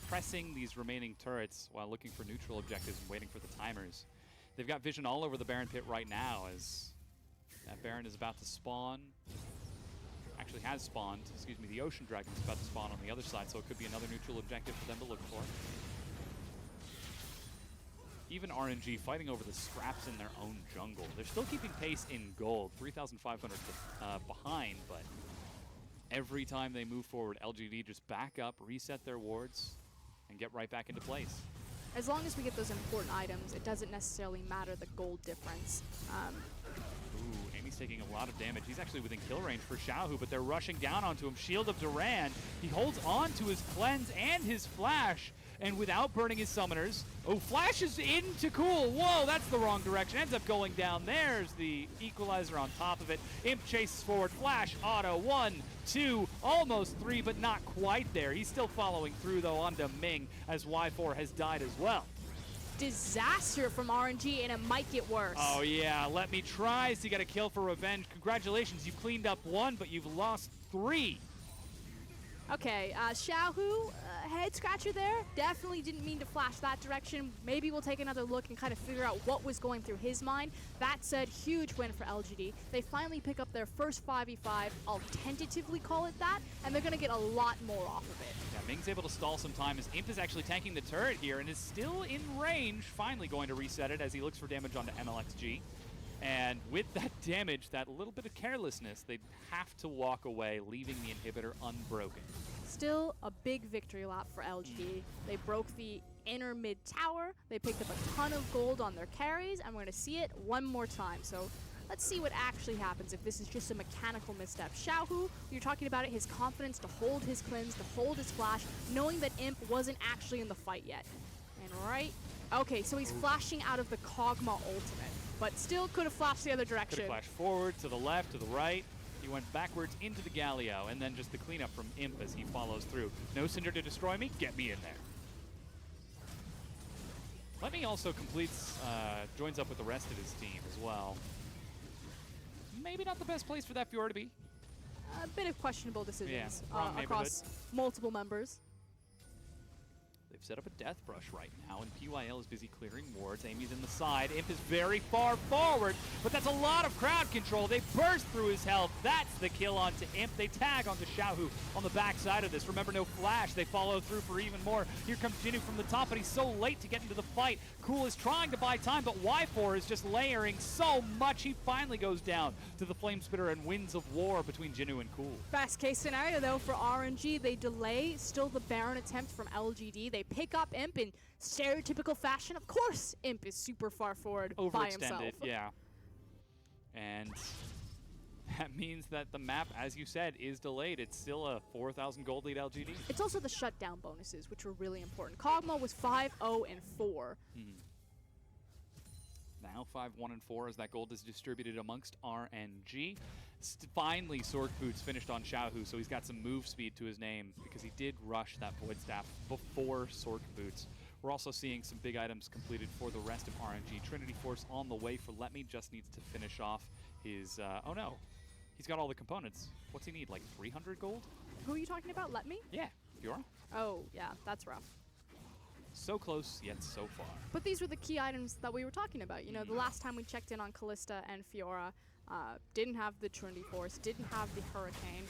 pressing these remaining turrets while looking for neutral objectives and waiting for the timers. They've got vision all over the Baron pit right now as that Baron is about to spawn. Actually has spawned. Excuse me, the Ocean Dragon is about to spawn on the other side, so it could be another neutral objective for them to look for. Even RNG fighting over the scraps in their own jungle. They're still keeping pace in gold, 3,500 behind, but every time they move forward, LGD just back up, reset their wards, and get right back into place. As long as we get those important items, it doesn't necessarily matter the gold difference. Ooh, Amy's taking a lot of damage. He's actually within kill range for Xiaohu, but they're rushing down onto him. Shield of Duran. He holds on to his cleanse and his flash, and without burning his summoners. Oh, flashes into Cool. Whoa, that's the wrong direction. Ends up going down. There's the equalizer on top of it. Imp chases forward. Flash, auto. 1, 2, almost 3, but not quite there. He's still following through, though, onto Ming, as Y4 has died as well. Disaster from RNG, and it might get worse. Oh, yeah. Let me tries to get a kill for revenge. Congratulations. You've cleaned up 1, but you've lost 3. Okay, Xiaohu, head scratcher there. Definitely didn't mean to flash that direction. Maybe we'll take another look and kind of figure out what was going through his mind. That said, huge win for LGD. They finally pick up their first 5v5. I'll tentatively call it that, and they're going to get a lot more off of it. Yeah, Ming's able to stall some time as Imp is actually tanking the turret here and is still in range. Finally going to reset it as he looks for damage onto MLXG. And with that damage, that little bit of carelessness, they'd have to walk away, leaving the inhibitor unbroken. Still a big victory lap for LGD. They broke the inner mid tower. They picked up a ton of gold on their carries, and we're going to see it one more time. So let's see what actually happens if this is just a mechanical misstep. Xiaohu, you're talking about it, his confidence to hold his cleanse, to hold his flash, knowing that Imp wasn't actually in the fight yet. And right, okay, so he's flashing out of the Kog'Maw ultimate, but still could have flashed the other Could direction. have flashed forward, to the left, to the right. He went backwards into the Galio, and then just the cleanup from Imp as he follows through. No Cinder to destroy me? Get me in there. Let me also completes, joins up with the rest of his team as well. Maybe not the best place for that Fiora to be. A bit of questionable decisions wrong across multiple members. They've set up a death brush right now, and PYL is busy clearing wards. Amy's in the side. Imp is very far forward, but that's a lot of crowd control. They burst through his health. That's the kill onto Imp. They tag onto Xiaohu on the back side of this. Remember, no flash. They follow through for even more. Here comes Jinnu from the top, but he's so late to get into the fight. Cool is trying to buy time, but Y4 is just layering so much. He finally goes down to the Flame Spitter and Winds of War between Jinnu and Cool. Best case scenario, though, for RNG, they delay still the Baron attempt from LGD. They pick up Imp in stereotypical fashion. Of course, Imp is super far forward by himself. Overextended, yeah. And that means that the map, as you said, is delayed. It's still a 4,000 gold lead LGD. It's also the shutdown bonuses, which were really important. Kog'Maw was 5-0 and 4. Now 5-1 and 4 as that gold is distributed amongst RNG. Finally, Sork Boots finished on Xiaohu, so he's got some move speed to his name because he did rush that Void Staff before Sork Boots. We're also seeing some big items completed for the rest of RNG. Trinity Force on the way for Let Me, just needs to finish off his... oh no, he's got all the components. What's he need, like 300 gold? Who are you talking about? Let me? Yeah, Fiora. Oh, yeah, that's rough. So close, yet so far. But these were the key items that we were talking about. You know, the last time we checked in on Callista and Fiora, didn't have the Trinity Force, didn't have the Hurricane.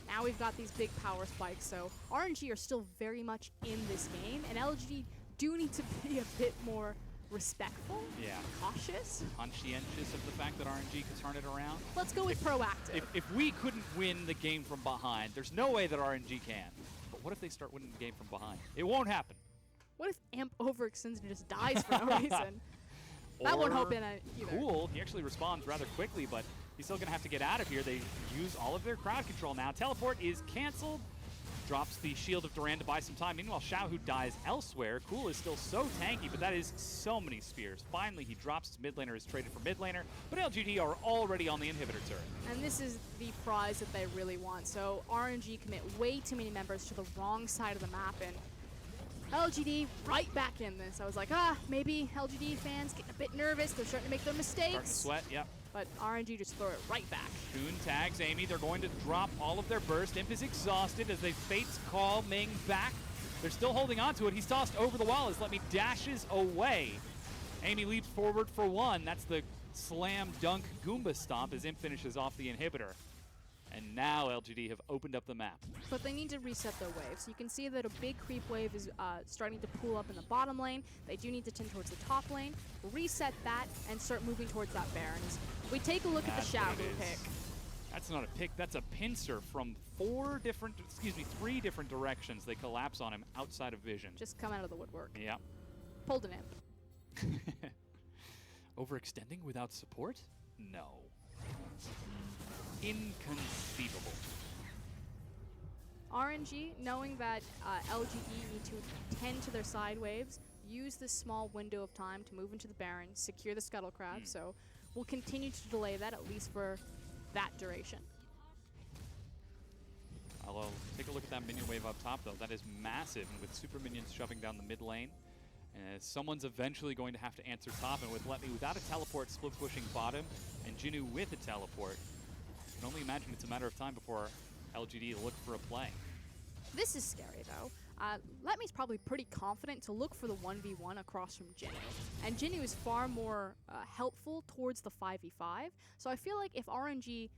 Now we've got these big power spikes, so RNG are still very much in this game, and LGD do need to be a bit more respectful, Yeah. cautious. Conscientious of the fact that RNG could turn it around. Let's go with proactive. If we couldn't win the game from behind, there's no way that RNG can. But what if they start winning the game from behind? It won't happen. What if Amp overextends and just dies for no reason? That won't help in either. Cool. He actually responds rather quickly, but he's still going to have to get out of here. They use all of their crowd control now. Teleport is canceled. Drops the shield of Duran to buy some time. Meanwhile, Xiaohu dies elsewhere. Cool is still so tanky, but that is so many spears. Finally, he drops his mid laner, is traded for mid laner, but LGD are already on the inhibitor turret. And this is the prize that they really want. So RNG commit way too many members to the wrong side of the map, and LGD right back in this. I was like, maybe LGD fans getting a bit nervous. They're starting to make their mistakes. Starting to sweat, yep. But RNG just throw it right back. Kuhn tags Amy. They're going to drop all of their burst. Imp is exhausted as they Fates call Ming back. They're still holding on to it. He's tossed over the wall as Let Me dashes away. Amy leaps forward for one. That's the slam dunk Goomba stomp as Imp finishes off the inhibitor. And now LGD have opened up the map. But they need to reset their waves. You can see that a big creep wave is starting to pool up in the bottom lane. They do need to tend towards the top lane, reset that, and start moving towards that Barons. We take a look at the That's what Xiaohu it is. pick. That's not a pick, that's a pincer from three different directions. They collapse on him outside of vision. Just come out of the woodwork. Yeah. Pulled an Imp. Overextending without support? No. Inconceivable. RNG, knowing that LGD need to tend to their side waves, use this small window of time to move into the Baron, secure the Scuttle Crab, so we'll continue to delay that at least for that duration. I'll take a look at that minion wave up top, though. That is massive, and with super minions shoving down the mid lane, someone's eventually going to have to answer top, and with Let Me without a teleport split pushing bottom, and Jinnu with a teleport, I can only imagine it's a matter of time before LGD look for a play. This is scary, though. Let Me's probably pretty confident to look for the 1v1 across from Jinnu. And Jinnu is far more helpful towards the 5v5. So I feel like if RNG,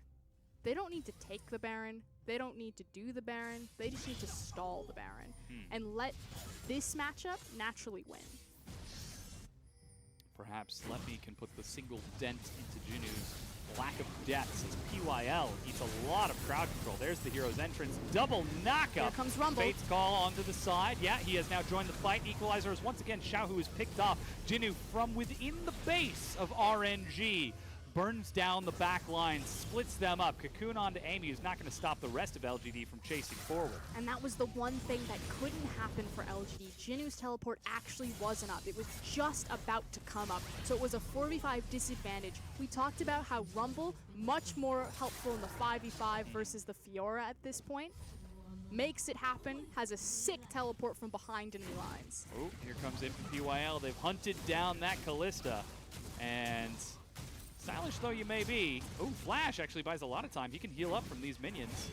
they don't need to take the Baron, they don't need to do the Baron, they just need to stall the Baron and let this matchup naturally win. Perhaps Let Me can put the single dent into Jinnu's lack of depth as PYL eats a lot of crowd control. There's the hero's entrance. Double knockup. Here comes Rumble. Fate's call onto the side. Yeah, he has now joined the fight. Equalizer is once again Xiaohu is picked off. Jinnu from within the base of RNG burns down the back line, splits them up. Cocoon onto Amy, who's not going to stop the rest of LGD from chasing forward. And that was the one thing that couldn't happen for LGD. Jinnu's teleport actually wasn't up. It was just about to come up. So it was a 4v5 disadvantage. We talked about how Rumble, much more helpful in the 5v5 versus the Fiora at this point. Makes it happen, has a sick teleport from behind enemy lines. Oh, here comes in from PYL. They've hunted down that Callista. And stylish though you may be, oh, Flash actually buys a lot of time. He can heal up from these minions.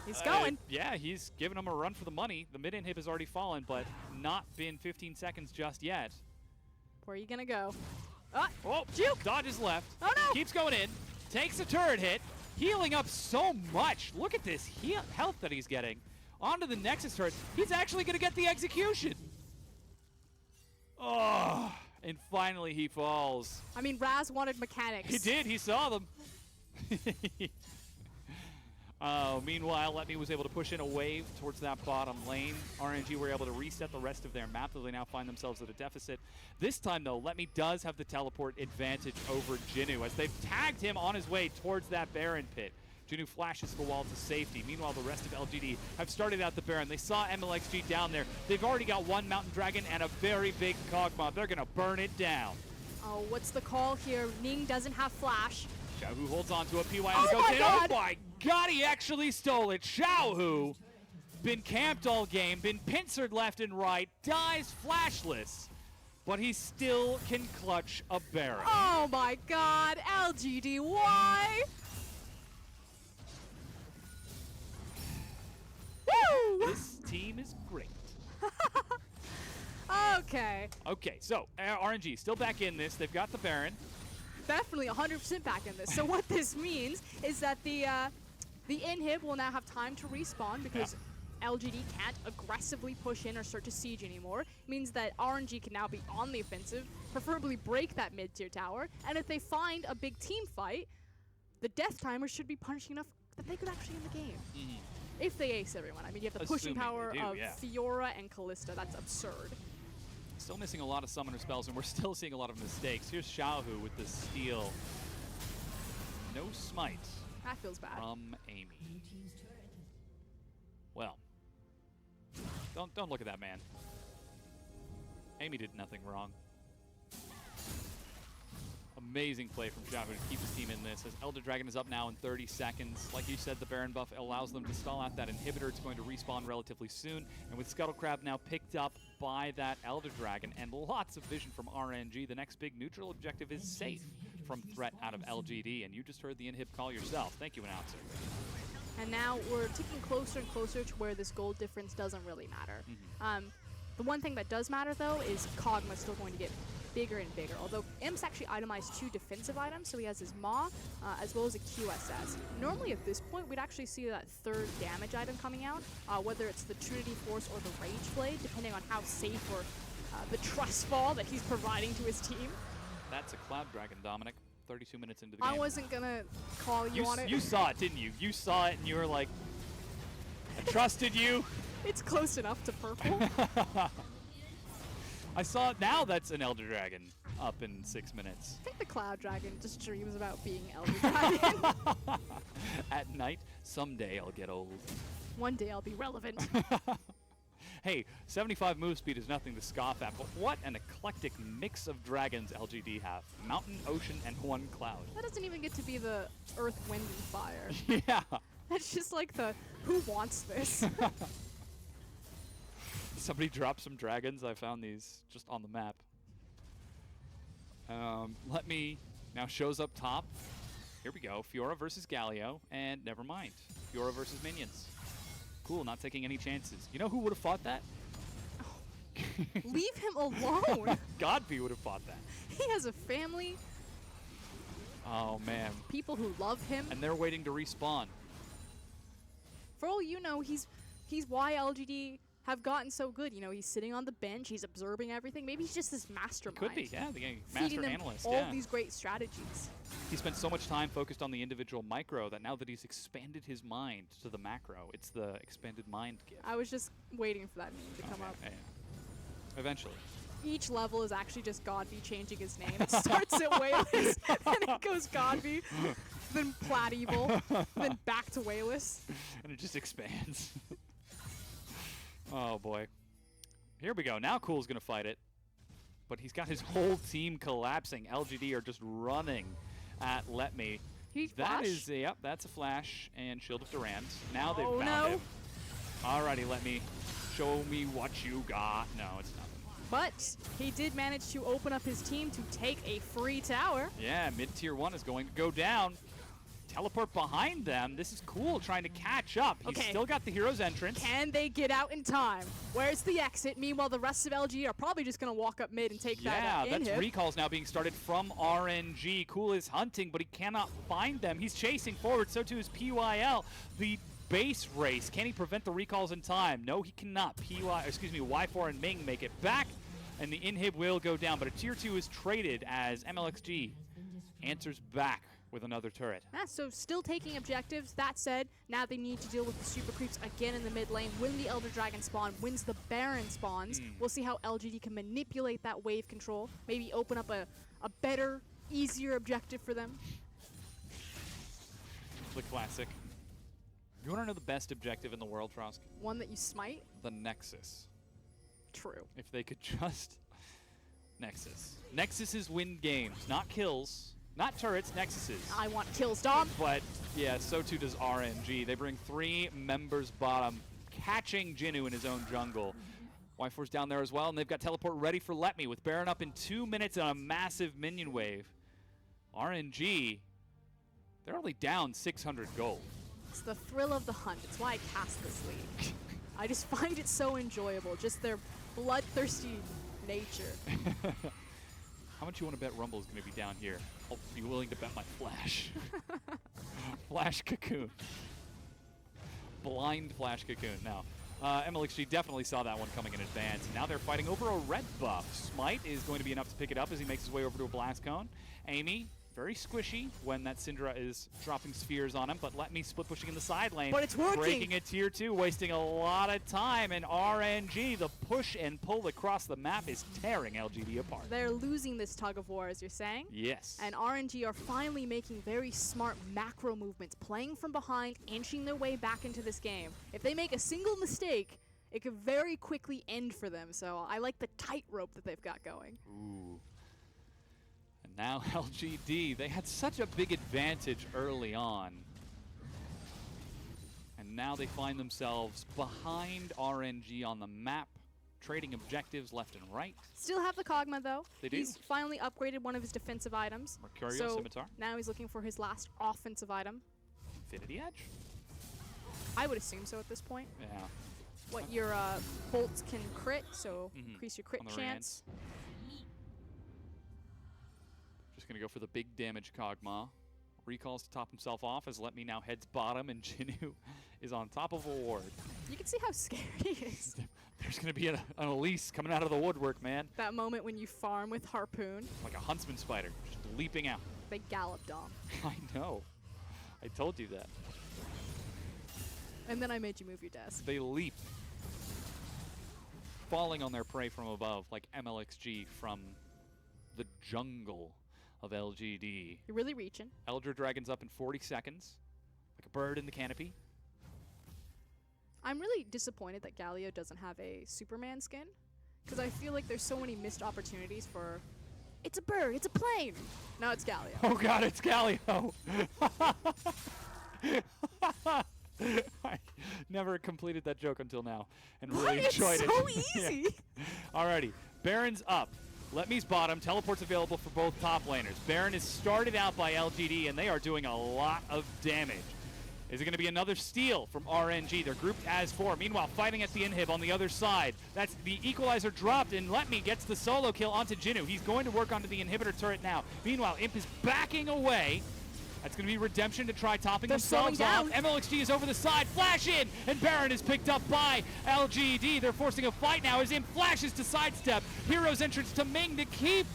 He's going. Yeah, he's giving them a run for the money. The mid-inhib has already fallen, but not been 15 seconds just yet. Where are you going to go? Oh, Juke! Dodges left. Oh, no! Keeps going in. Takes a turret hit. Healing up so much. Look at this health that he's getting. Onto the Nexus turret. He's actually going to get the execution. Oh, and finally he falls. I mean, Raz wanted mechanics. He did. He saw them. Meanwhile, Let Me was able to push in a wave towards that bottom lane. RNG were able to reset the rest of their map, though they now find themselves at a deficit. This time, though, Let Me does have the teleport advantage over Jinnu as they've tagged him on his way towards that Baron pit. Jinnu flashes the wall to safety. Meanwhile, the rest of LGD have started out the Baron. They saw MLXG down there. They've already got one Mountain Dragon and a very big Cogma. They're going to burn it down. Oh, what's the call here? Ning doesn't have Flash. Xiaohu holds on to a PY Oh goes my in. God. Oh my god, he actually stole it. Xiaohu, been camped all game, been pincered left and right, dies flashless, but he still can clutch a Baron. Oh my god, LGD, why? Woo! This team is great. Okay. Okay, so RNG still back in this. They've got the Baron. Definitely 100% back in this. So what this means is that the inhib will now have time to respawn because LGD can't aggressively push in or start to siege anymore. It means that RNG can now be on the offensive, preferably break that mid-tier tower, and if they find a big team fight, the death timers should be punishing enough that they could actually end the game. If they ace everyone. I mean, you have the pushing Assuming power they do, of yeah. Fiora and Callista. That's absurd. Still missing a lot of summoner spells, and we're still seeing a lot of mistakes. Here's Xiaohu with the steal. No smite That feels bad. from Amy. Well, don't look at that man. Amy did nothing wrong. Amazing play from Xiaohu to keep his team in this, as Elder Dragon is up now in 30 seconds. Like you said, the Baron buff allows them to stall out that inhibitor. It's going to respawn relatively soon, and with Scuttle Crab now picked up by that Elder Dragon and lots of vision from RNG, the next big neutral objective is safe from threat out of LGD, and you just heard the inhib call yourself. Thank you, announcer. And now we're ticking closer and closer to where this gold difference doesn't really matter. The one thing that does matter, though, is Kog'Maw's still going to get bigger and bigger. Although Imps actually itemized 2 defensive items, so he has his Maw as well as a QSS. Normally at this point, we'd actually see that 3rd damage item coming out, whether it's the Trinity Force or the Rage Blade, depending on how safe or the Trust Fall that he's providing to his team. That's a Cloud Dragon, Dominic. 32 minutes into the game. I wasn't gonna call you on it. You saw it, didn't you? You saw it, and you were like, I trusted you. It's close enough to purple. I saw it now. That's an Elder Dragon up in 6 minutes. I think the Cloud Dragon just dreams about being Elder Dragon. At night, someday I'll get old. One day I'll be relevant. Hey, 75 move speed is nothing to scoff at, but what an eclectic mix of dragons LGD have. Mountain, ocean, and 1 cloud. That doesn't even get to be the Earth, Wind, and Fire. Yeah. That's just like the, who wants this? Somebody dropped some dragons. I found these just on the map. Let me now shows up top. Here we go. Fiora versus Galio, and never mind. Fiora versus minions. Cool, not taking any chances. You know who would have fought that? Leave him alone. Godby would have fought that. He has a family, Oh man. people who love him. And they're waiting to respawn. For all you know, he's why LGD have gotten so good. You know, he's sitting on the bench, he's observing everything. Maybe he's just this mastermind. Could be, yeah, the feeding master them analyst. all Yeah. these great strategies. He spent so much time focused on the individual micro that now that he's expanded his mind to the macro, it's the expanded mind gift. I was just waiting for that meme to come up. Yeah. Eventually. Each level is actually just Godby changing his name. It starts at Wayless, then it goes Godby, then Plat Evil, then back to Wayless. And it just expands. Oh boy. Here we go. Now Cool's gonna fight it. But he's got his whole team collapsing. LGD are just running at Let Me. He That flash? is, yep, that's a flash and Shield of Durand. Now they've Oh, found no. him. Alrighty, Let Me. Show me what you got. No, it's nothing. But he did manage to open up his team to take a free tower. Yeah, mid-tier 1 is going to go down. Teleport behind them. This is Cool trying to catch up. He's Okay. still got the hero's entrance. Can they get out in time? Where's the exit? Meanwhile, the rest of LG are probably just going to walk up mid and take Yeah, that that's inhib. recalls now being started from RNG. Cool is hunting, but he cannot find them. He's chasing forward, so too is PYL. The base race, can he prevent the recalls in time? No, he cannot. Y4 and Ming make it back, and the inhib will go down, but a tier 2 is traded as MLXG answers back with another turret. So still taking objectives. That said, now they need to deal with the super creeps again in the mid lane. When the Elder Dragon spawn, wins the Baron spawns. We'll see how LGD can manipulate that wave control. Maybe open up a better, easier objective for them. The classic. You want to know the best objective in the world, Trosk? One that you smite? The Nexus. True. If they could just... Nexus. Nexuses win games, not kills. Not turrets, Nexuses. I want kills, Dom. But, yeah, so too does RNG. They bring 3 members bottom, catching Jinnu in his own jungle. Y4's down there as well, and they've got teleport ready for Let Me with Baron up in 2 minutes and a massive minion wave. RNG, they're only down 600 gold. It's the thrill of the hunt. It's why I cast this league. I just find it so enjoyable. Just their bloodthirsty nature. How much you want to bet Rumble is going to be down here? I'll be willing to bet my Flash. Flash Cocoon. Blind Flash Cocoon. Now, MLXG definitely saw that one coming in advance. Now they're fighting over a red buff. Smite is going to be enough to pick it up as he makes his way over to a Blast Cone. Amy, very squishy when that Syndra is dropping spheres on him, but let me split pushing in the side lane. But it's working. Breaking a tier 2, wasting a lot of time, and RNG, the push and pull across the map is tearing LGD apart. They're losing this tug of war, as you're saying. Yes. And RNG are finally making very smart macro movements, playing from behind, inching their way back into this game. If they make a single mistake, it could very quickly end for them. So I like the tightrope that they've got going. Ooh. And now LGD, they had such a big advantage early on. And now they find themselves behind RNG on the map, trading objectives left and right. Still have the Kog'Maw, though. They do. He's finally upgraded one of his defensive items. Mercurial so Scimitar. now he's looking for his last offensive item. Infinity Edge? I would assume so at this point. Yeah. What your bolts can crit, so increase your crit On the chance. Just going to go for the big damage Kog'Maw. Recalls to top himself off as Let Me now heads bottom, and Jinnu is on top of a ward. You can see how scary he is. There's going to be an Elise coming out of the woodwork, man. That moment when you farm with Harpoon, Like a huntsman spider, just leaping out. they gallop Dom. I know. I told you that. And then I made you move your desk. They leap, falling on their prey from above, like MLXG from the jungle of LGD. You're really reaching. Elder Dragon's up in 40 seconds, like a bird in the canopy. I'm really disappointed that Galio doesn't have a Superman skin, because I feel like there's so many missed opportunities for, it's a bird, it's a plane. Now it's Galio. Oh god, it's Galio! I never completed that joke until now, and really What? enjoyed It's so it. easy. Alrighty, Baron's up. Let Me's bottom. Teleport's available for both top laners. Baron is started out by LGD, and they are doing a lot of damage. Is it going to be another steal from RNG? They're grouped as 4. Meanwhile, fighting at the inhib on the other side. That's the equalizer dropped, and Let Me gets the solo kill onto Jinnu. He's going to work onto the inhibitor turret now. Meanwhile, Imp is backing away. That's going to be redemption to try topping They're themselves slowing off. down. MLXG is over the side. Flash in, and Baron is picked up by LGD. They're forcing a fight now as Imp flashes to sidestep. Hero's entrance to Ming to keep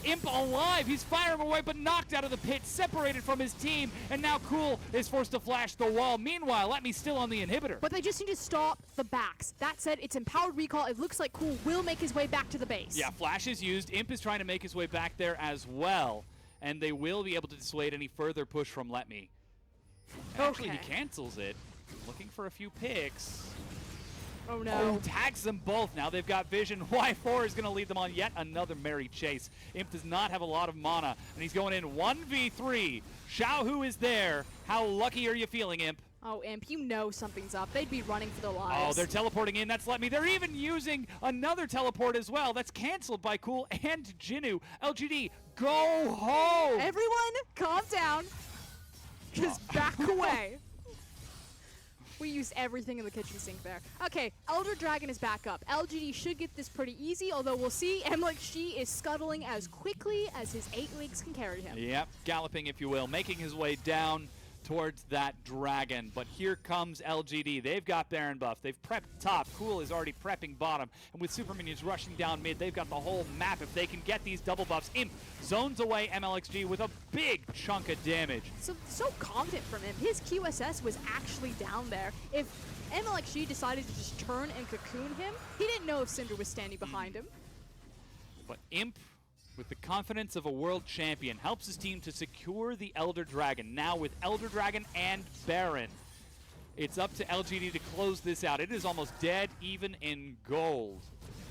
Imp alive. He's firing away, but knocked out of the pit, separated from his team, and now Cool is forced to flash the wall. Meanwhile, Let Me still on the inhibitor. But they just need to stop the backs. That said, it's empowered recall. It looks like Cool will make his way back to the base. Yeah, Flash is used. Imp is trying to make his way back there as well, and they will be able to dissuade any further push from Let Me. Actually, he Okay. cancels it. Looking for a few picks. Oh Oh, no. tags them both. Now they've got vision. Y4 is going to lead them on yet another merry chase. Imp does not have a lot of mana, and he's going in 1v3. Xiaohu is there. How lucky are you feeling, Imp? Oh, Imp, you know something's up. They'd be running for their Oh, lives. they're teleporting in. That's Let Me. They're even using another teleport as well. That's canceled by Cool and Jinnu. LGD, go home! Everyone, calm down. Just back away. We used everything in the kitchen sink there. Okay, Elder Dragon is back up. LGD should get this pretty easy, although we'll see. MLXG is scuttling as quickly as his 8 legs can carry him. Yep, galloping, if you will, making his way down towards that dragon. But here comes LGD. They've got Baron buff. They've prepped top. Cool is already prepping bottom. And with super minions rushing down mid, they've got the whole map if they can get these double buffs. Imp zones away MLXG with a big chunk of damage. So confident from him. His QSS was actually down there. If MLXG decided to just turn and cocoon him, he didn't know if Cinder was standing behind him. But Imp, with the confidence of a world champion, helps his team to secure the Elder Dragon. Now with Elder Dragon and Baron, it's up to LGD to close this out. It is almost dead even in gold.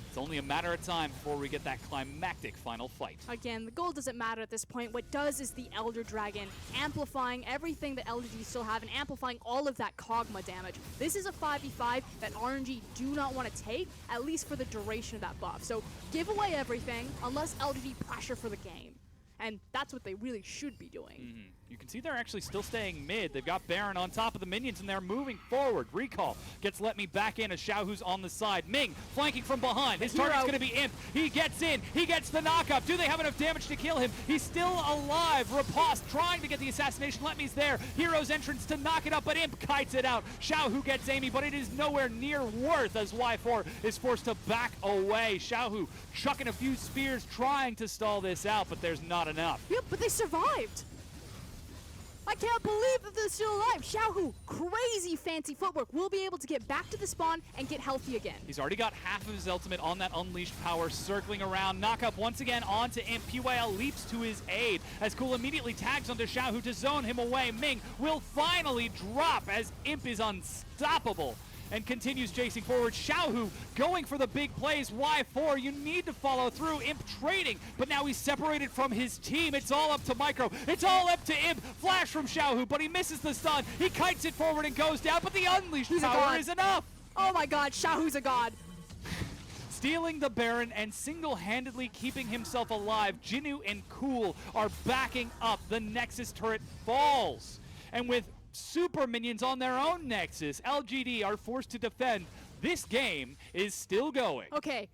It's only a matter of time before we get that climactic final fight. Again, the gold doesn't matter at this point. What does is the Elder Dragon amplifying everything that LGD still have and amplifying all of that Kog'Maw damage. This is a 5v5 that RNG do not want to take, at least for the duration of that buff. So give away everything unless LGD pressure for the game. and that's what they really should be doing. You can see they're actually still staying mid. They've got Baron on top of the minions, and they're moving forward. Recall gets Let Me back in as Xiaohu's on the side. Ming flanking from behind. His target's going to be Imp. He gets in. He gets the knockup. Do they have enough damage to kill him? He's still alive. Riposte trying to get the assassination. Let Me's there. Hero's entrance to knock it up, but Imp kites it out. Xiaohu gets Amy, but it is nowhere near worth as Y4 is forced to back away. Xiaohu chucking a few spears trying to stall this out, but there's not enough. Yep, but they survived. I can't believe that they're still alive. Xiaohu, crazy fancy footwork, will be able to get back to the spawn and get healthy again. He's already got half of his ultimate on that unleashed power, circling around. Knockup once again onto Imp. PYL leaps to his aid as Cool immediately tags onto Xiaohu to zone him away. Ming will finally drop as Imp is unstoppable and continues chasing forward. Xiaohu going for the big plays. Y4, you need to follow through. Imp trading, but now he's separated from his team. It's all up to Micro. It's all up to Imp. Flash from Xiaohu, but he misses the stun. He kites it forward and goes down, but the unleashed power is enough. Oh my god, Xiaohu's a god. Stealing the Baron and single-handedly keeping himself alive, Jinnu and Cool are backing up. The Nexus turret falls. And with super minions on their own Nexus, LGD are forced to defend. This game is still going. Okay,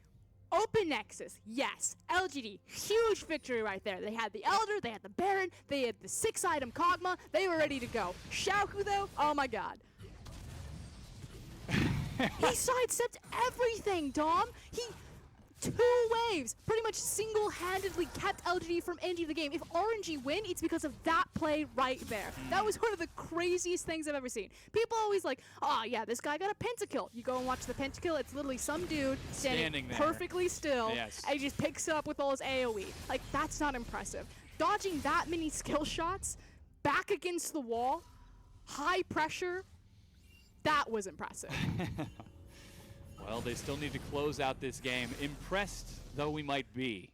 open Nexus, yes. LGD, huge victory right there. They had the Elder, they had the Baron, they had the 6-item Kog'Maw, they were ready to go. Xiaohu though, oh my god. He sidestepped everything, Dom. He 2 waves pretty much single-handedly kept LGD from ending the game. If RNG win, it's because of that play right there. That was one of the craziest things I've ever seen. People always like, oh yeah, this guy got a pentakill. You go and watch the pentakill, it's literally some dude standing there. perfectly still, Yes. and he just picks it up with all his AoE. Like, that's not impressive. Dodging that many skill shots, back against the wall, high pressure, that was impressive. Well, they still need to close out this game. Impressed though we might be,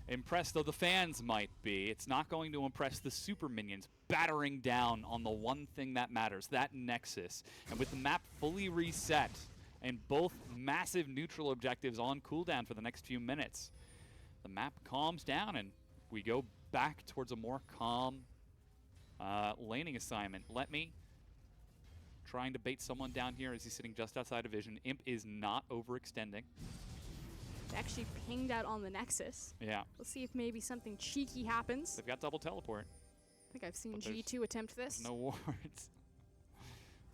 impressed though the fans might be, it's not going to impress the super minions battering down on the one thing that matters, that Nexus. And with the map fully reset and both massive neutral objectives on cooldown for the next few minutes, the map calms down and we go back towards a more calm laning assignment. Let Me trying to bait someone down here as he's sitting just outside of vision. Imp is not overextending. They actually pinged out on the Nexus. Yeah. Let's see if maybe something cheeky happens. They've got double teleport. I think I've seen But there's G2 attempt this. No wards.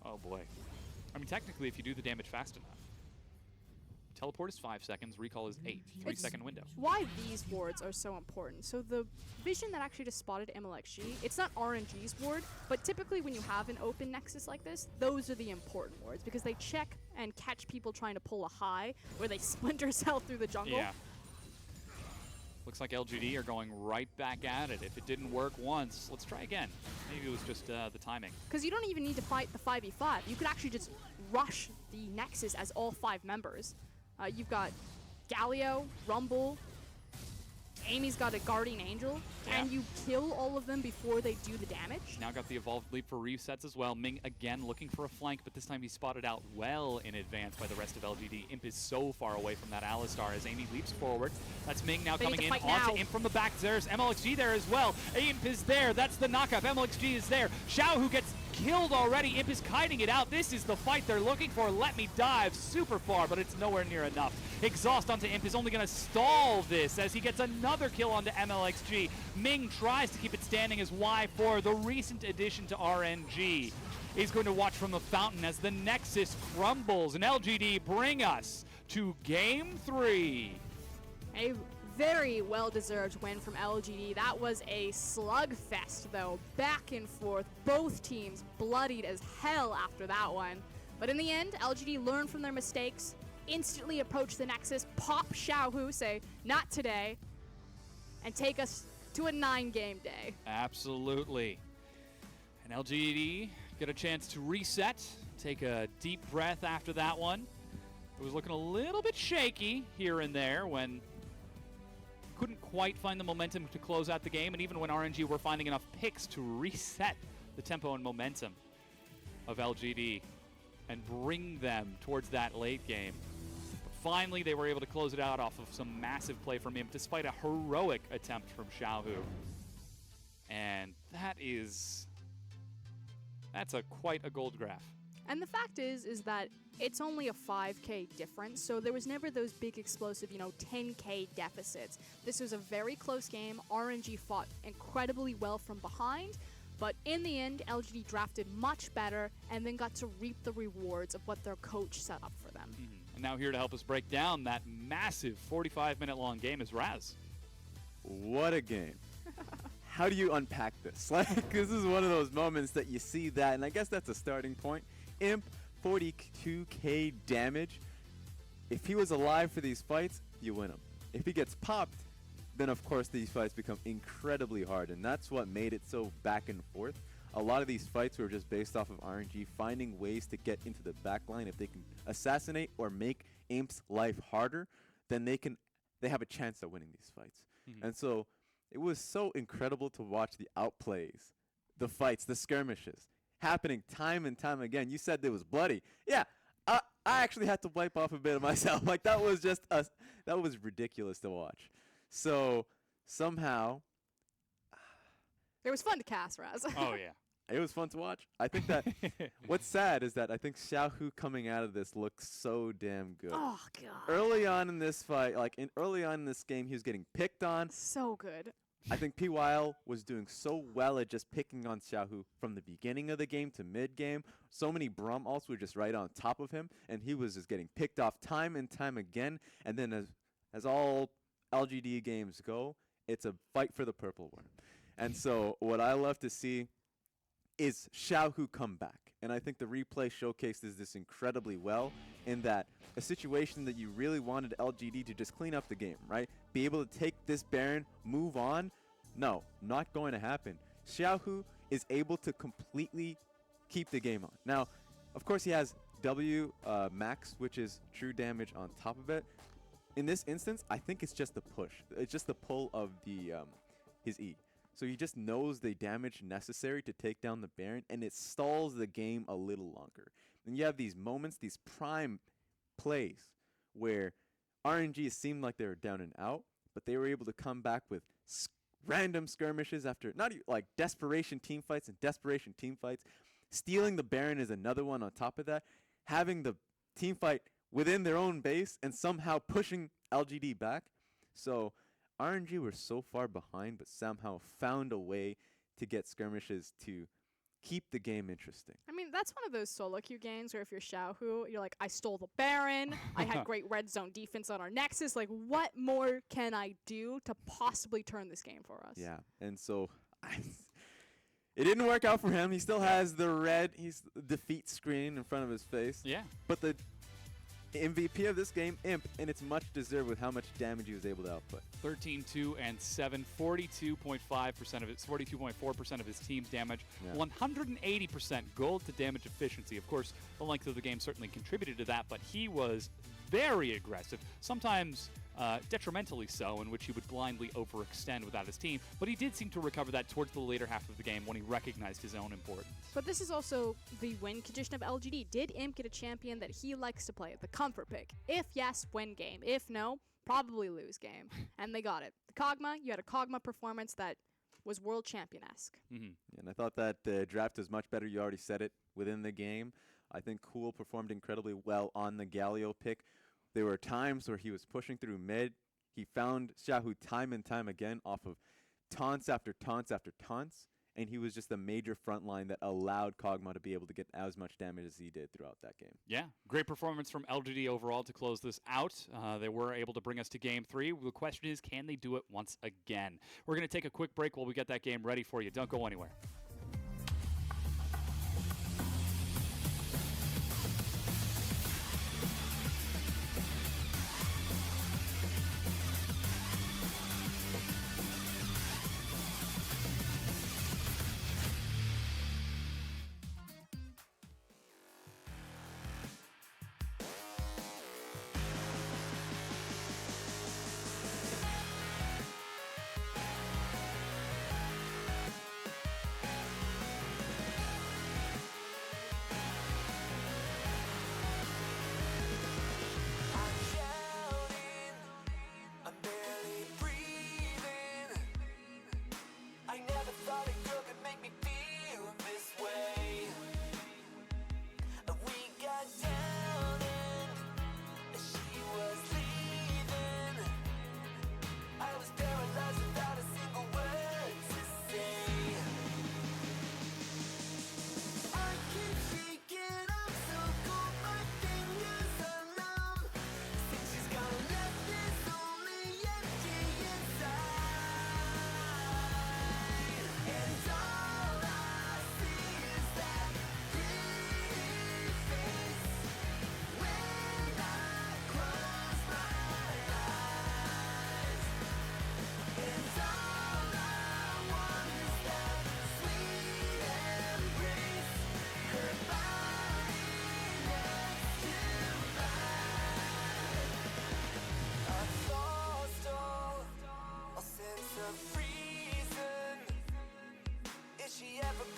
Oh boy. I mean, technically, if you do the damage fast enough. Teleport is 5 seconds, recall is 8. 3-second window. Why these wards are so important. So the vision that actually just spotted MLXG, it's not RNG's ward, but typically when you have an open Nexus like this, those are the important wards because they check and catch people trying to pull a high where they splinter cell through the jungle. Yeah. Looks like LGD are going right back at it. If it didn't work once, let's try again. Maybe it was just the timing. Because you don't even need to fight the 5v5. You could actually just rush the Nexus as all 5 members. You've got Galio, Rumble, Amy's got a Guardian Angel. Can you kill all of them before they do the damage? Now got the Evolved Leap for resets as well. Ming again looking for a flank, but this time he's spotted out well in advance by the rest of LGD. Imp is so far away from that Alistar as Amy leaps forward. That's Ming now coming in onto Imp from the back. There's MLXG there as well. Imp is there. That's the knockup. MLXG is there. Xiaohu gets killed already. Imp is kiting it out. This is the fight they're looking for. Let Me dive super far, but it's nowhere near enough. Exhaust onto Imp is only going to stall this as he gets another kill onto MLXG. Ming tries to keep it standing as Y4, the recent addition to RNG, is going to watch from the fountain as the Nexus crumbles. And LGD bring us to Game 3. A very well-deserved win from LGD. That was a slugfest, though, back and forth. Both teams bloodied as hell after that one. But in the end, LGD learned from their mistakes, instantly approach the Nexus, pop Xiaohu, say, not today, and take us to a 9-game day. Absolutely. And LGD get a chance to reset, take a deep breath after that one. It was looking a little bit shaky here and there when couldn't quite find the momentum to close out the game, and even when RNG were finding enough picks to reset the tempo and momentum of LGD and bring them towards that late game. But finally, they were able to close it out off of some massive play from him, despite a heroic attempt from Xiaohu. that's quite a gold graph. And the fact is that it's only a 5K difference, so there was never those big explosive, 10K deficits. This was a very close game. RNG fought incredibly well from behind, but in the end, LGD drafted much better and then got to reap the rewards of what their coach set up for them. And now here to help us break down that massive 45-minute long game is Raz. What a game. How do you unpack this? Like, this is one of those moments that you see that, and I guess that's a starting point. Imp, 42k damage. If he was alive for these fights, you win him. If he gets popped, then of course these fights become incredibly hard, and that's what made it so back and forth. A lot of these fights were just based off of RNG finding ways to get into the back line. If they can assassinate or make Imp's life harder, then they have a chance at winning these fights. And so it was so incredible to watch the outplays, the fights, the skirmishes happening time and time again. You said it was bloody. Yeah, I actually had to wipe off a bit of myself. Like, that was just that was ridiculous to watch. So somehow It was fun to cast, Raz. Oh, yeah. it was fun to watch. I think that what's sad is that I think Xiaohu coming out of this looks so damn good. Oh, God. Early on in this fight, early on in this game, he was getting picked on. So good. I think PYL was doing so well at just picking on Xiaohu from the beginning of the game to mid-game. So many Brum ults were just right on top of him, and he was just getting picked off time and time again. And then as all LGD games go, it's a fight for the purple one. And so what I love to see is Xiaohu come back. And I think the replay showcases this incredibly well in that a situation that you really wanted LGD to just clean up the game, right? Be able to take this Baron, move on. No, not going to happen. Xiaohu is able to completely keep the game on. Now, of course, he has W max, which is true damage on top of it. In this instance, I think it's just the push. It's just the pull of the his E. So he just knows the damage necessary to take down the Baron, and it stalls the game a little longer. And you have these moments, these prime plays, where RNG seemed like they were down and out, but they were able to come back with random skirmishes after like desperation team fights and desperation team fights. Stealing the Baron is another one on top of that. Having the team fight within their own base and somehow pushing LGD back. So RNG were so far behind, but somehow found a way to get skirmishes to keep the game interesting. I mean, that's one of those solo queue games where if you're Xiaohu, you're like, I stole the Baron, I had great red zone defense on our Nexus, like, what more can I do to possibly turn this game for us? Yeah, and so it didn't work out for him. He still has the defeat screen in front of his face. Yeah. But the MVP of this game, Imp, and it's much deserved with how much damage he was able to output. 13-2 and 7, 42.5% of his, 42.4% of his team's damage, Yeah. 180% gold to damage efficiency. Of course, the length of the game certainly contributed to that, but he was very aggressive, sometimes detrimentally so, in which he would blindly overextend without his team. But he did seem to recover that towards the later half of the game when he recognized his own importance. But this is also the win condition of LGD. Did Imp get a champion that he likes to play, the comfort pick? If yes, win game. If no, probably lose game. And they got it. The Kog'Maw, you had a Kog'Maw performance that was world champion-esque. And I thought that the draft was much better. You already said it within the game. I think Cool performed incredibly well on the Galio pick. There were times where he was pushing through mid. He found Xiaohu time and time again off of taunts after taunts after taunts, and he was just a major front line that allowed Kog'Maw to be able to get as much damage as he did throughout that game. Yeah, great performance from LGD overall to close this out. They were able to bring us to Game 3. The question is, can they do it once again? We're going to take a quick break while we get that game ready for you. Don't go anywhere.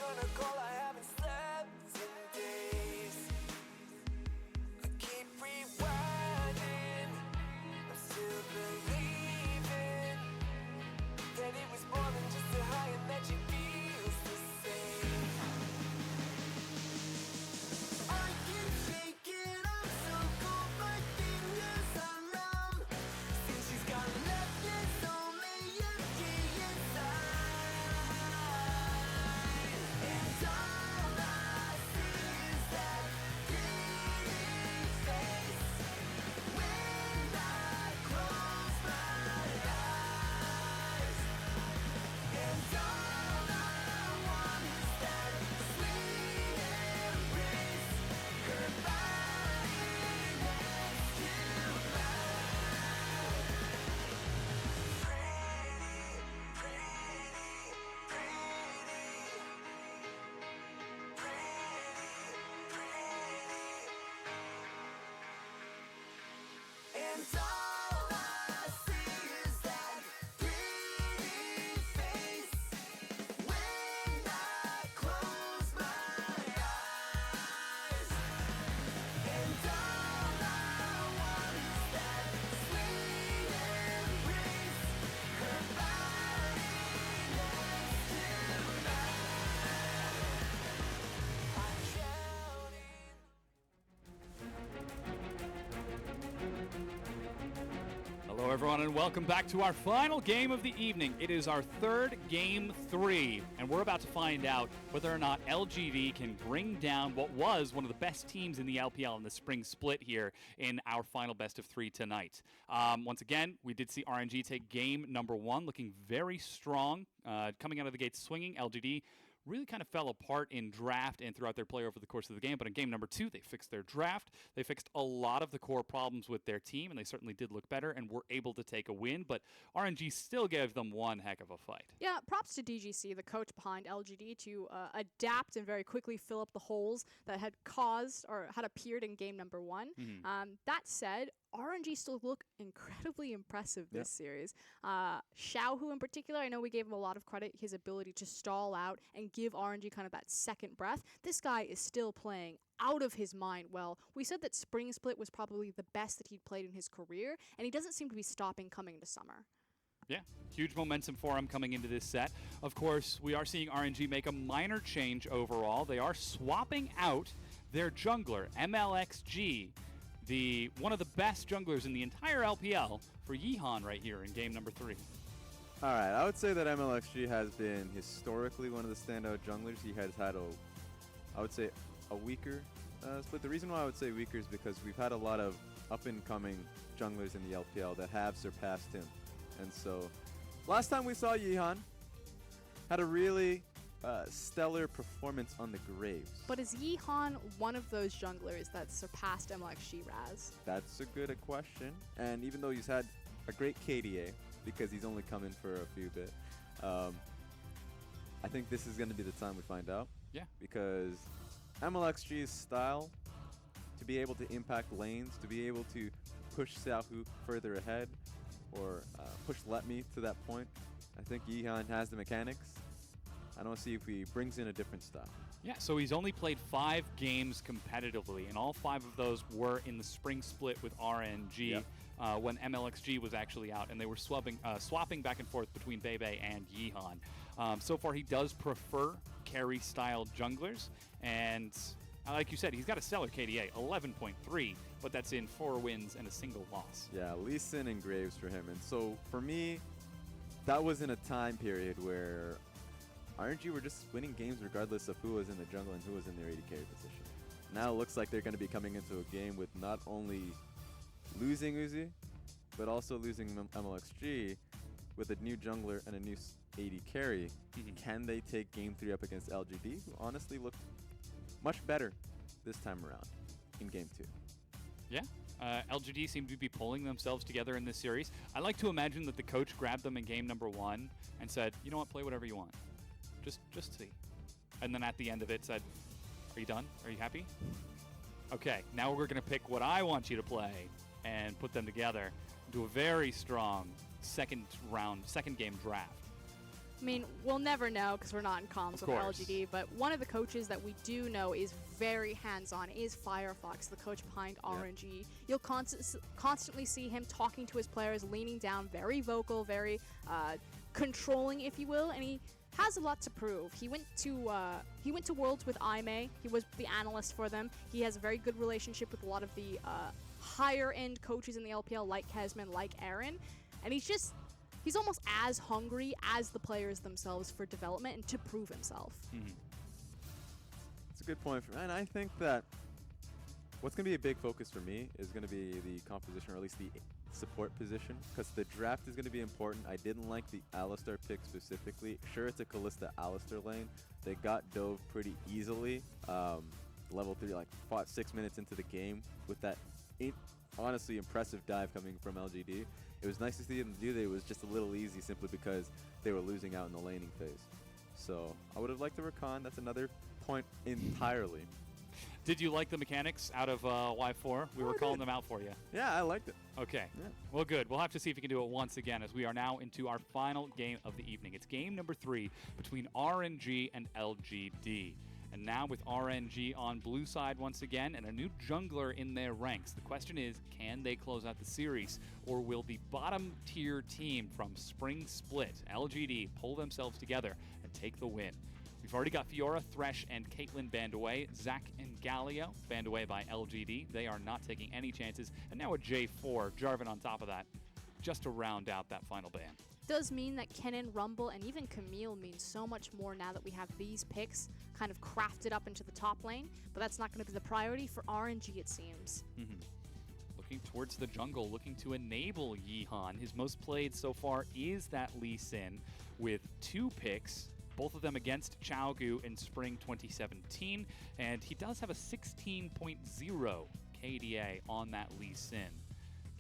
gonna call, I haven't slept in days. I keep rewinding, I'm still believing that it was more than just a high and that you feels the same. I can shake it, I'm so cold, my fingers are numb. Since she's gone left, it's only empty inside. And all I see is that pretty face when I close my eyes. And all I want is that sweet embrace, her body next to mine. Pretty, pretty, pretty. And all I see is that pretty face when I close my eyes. And all I want is that sweet embrace, her body next to mine. I'm drowning. Hello, everyone, and welcome back to our final game of the evening. It is our third Game 3, and we're about to find out whether or not LGD can bring down what was one of the best teams in the LPL in the spring split here in our final best of 3 tonight. Once again, we did see RNG take game number 1, looking very strong, coming out of the gate swinging. LGD really kind of fell apart in draft and throughout their play over the course of the game. But in game number 2, they fixed their draft. They fixed a lot of the core problems with their team, and they certainly did look better and were able to take a win. But RNG still gave them one heck of a fight. Yeah, props to DGC, the coach behind LGD, to adapt and very quickly fill up the holes that had caused or had appeared in game number 1. That said, RNG still look incredibly impressive this series. Xiaohu in particular, I know we gave him a lot of credit, his ability to stall out and give RNG kind of that second breath. This guy is still playing out of his mind well. We said that Spring Split was probably the best that he'd played in his career, and he doesn't seem to be stopping coming to Summer. Yeah, huge momentum for him coming into this set. Of course, we are seeing RNG make a minor change overall. They are swapping out their jungler, MLXG, one of the best junglers in the entire LPL, for Yeehan right here in game number 3. All right, I would say that MLXG has been historically one of the standout junglers. He has had I would say, a weaker split. The reason why I would say weaker is because we've had a lot of up-and-coming junglers in the LPL that have surpassed him. And so, last time we saw Yeehan, had a really stellar performance on the Graves. But is Yeehan one of those junglers that surpassed MLXG Raz? That's a good question. And even though he's had a great KDA, because he's only come in for a few bit, I think this is going to be the time we find out. Yeah. Because MLXG's style, to be able to impact lanes, to be able to push Xiaohu further ahead, or push Let Me to that point, I think Yeehan has the mechanics. I don't see if he brings in a different style. Yeah, so he's only played 5 games competitively, and all 5 of those were in the spring split with RNG when MLXG was actually out, and they were swapping back and forth between Bebe and Yeehan. So far, he does prefer carry-style junglers, and like you said, he's got a stellar KDA, 11.3, but that's in 4 wins and a single loss. Yeah, Lee Sin and Graves for him. And so, for me, that was in a time period where RNG were just winning games regardless of who was in the jungle and who was in their AD carry position. Now it looks like they're going to be coming into a game with not only losing Uzi, but also losing MLXG with a new jungler and a new AD carry. Can they take game 3 up against LGD, who honestly looked much better this time around in game 2? Yeah. LGD seem to be pulling themselves together in this series. I like to imagine that the coach grabbed them in game number 1 and said, you know what, play whatever you want. Just see. And then at the end of it said, are you done? Are you happy? Okay, now we're going to pick what I want you to play and put them together into a very strong second game draft. I mean, we'll never know because we're not in comms Of with course. LGD, but one of the coaches that we do know is very hands-on is Firefox, the coach behind RNG. You'll constantly see him talking to his players, leaning down, very vocal, very controlling, if you will, and he has a lot to prove. He went to Worlds with IMA. He was the analyst for them. He has a very good relationship with a lot of the higher-end coaches in the LPL, like Kesman, like Aaron, and he's almost as hungry as the players themselves for development and to prove himself. It's a good point. And I think that what's going to be a big focus for me is going to be the composition, or at least the support position, because the draft is going to be important. I didn't like the Alistar pick specifically. Sure, it's a Kalista Alistar lane. They got dove pretty easily. Level 3, like 6 minutes into the game with that honestly impressive dive coming from LGD. It was nice to see them do that. It was just a little easy simply because they were losing out in the laning phase. So I would have liked to recon. That's another point entirely. Did you like the mechanics out of Y4? We were calling them out for you. Yeah, I liked it. Okay. Yeah. Well, good. We'll have to see if we can do it once again, as we are now into our final game of the evening. It's game number 3 between RNG and LGD. And now with RNG on blue side once again and a new jungler in their ranks, the question is, can they close out the series, or will the bottom tier team from Spring Split, LGD, pull themselves together and take the win? We've already got Fiora, Thresh, and Caitlyn banned away. Zac and Galio banned away by LGD. They are not taking any chances. And now a J4, Jarvan on top of that, just to round out that final ban. Does mean that Kennen, Rumble, and even Camille mean so much more now that we have these picks kind of crafted up into the top lane, but that's not going to be the priority for RNG, it seems. Looking towards the jungle, looking to enable Yihan. His most played so far is that Lee Sin with 2 picks, both of them against Chaogu in spring 2017, and he does have a 16.0 KDA on that Lee Sin.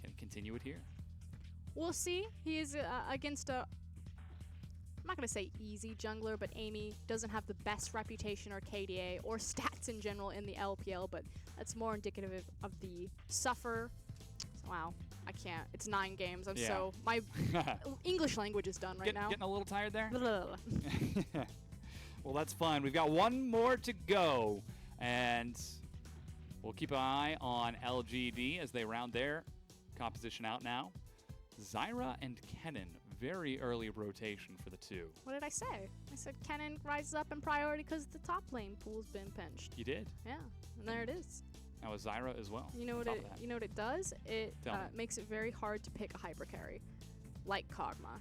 Can he continue it here? We'll see. He is against a, I'm not going to say easy jungler, but Amy doesn't have the best reputation or KDA or stats in general in the LPL, but that's more indicative of the suffer. Wow, I can't. It's 9 games. I'm so, my English language is done right now. Getting a little tired there? Blah, blah, blah. Well, that's fine. We've got one more to go, and we'll keep an eye on LGD as they round their composition out now. Zyra and Kennen, very early rotation for the two. What did I say? I said Kennen rises up in priority because the top lane pool's been pinched. You did. Yeah, and there it is. Now with Zyra as well. You know what on it? top of that. You know what it does? It Tell me. makes it very hard to pick a hyper carry, like Kog'Maw.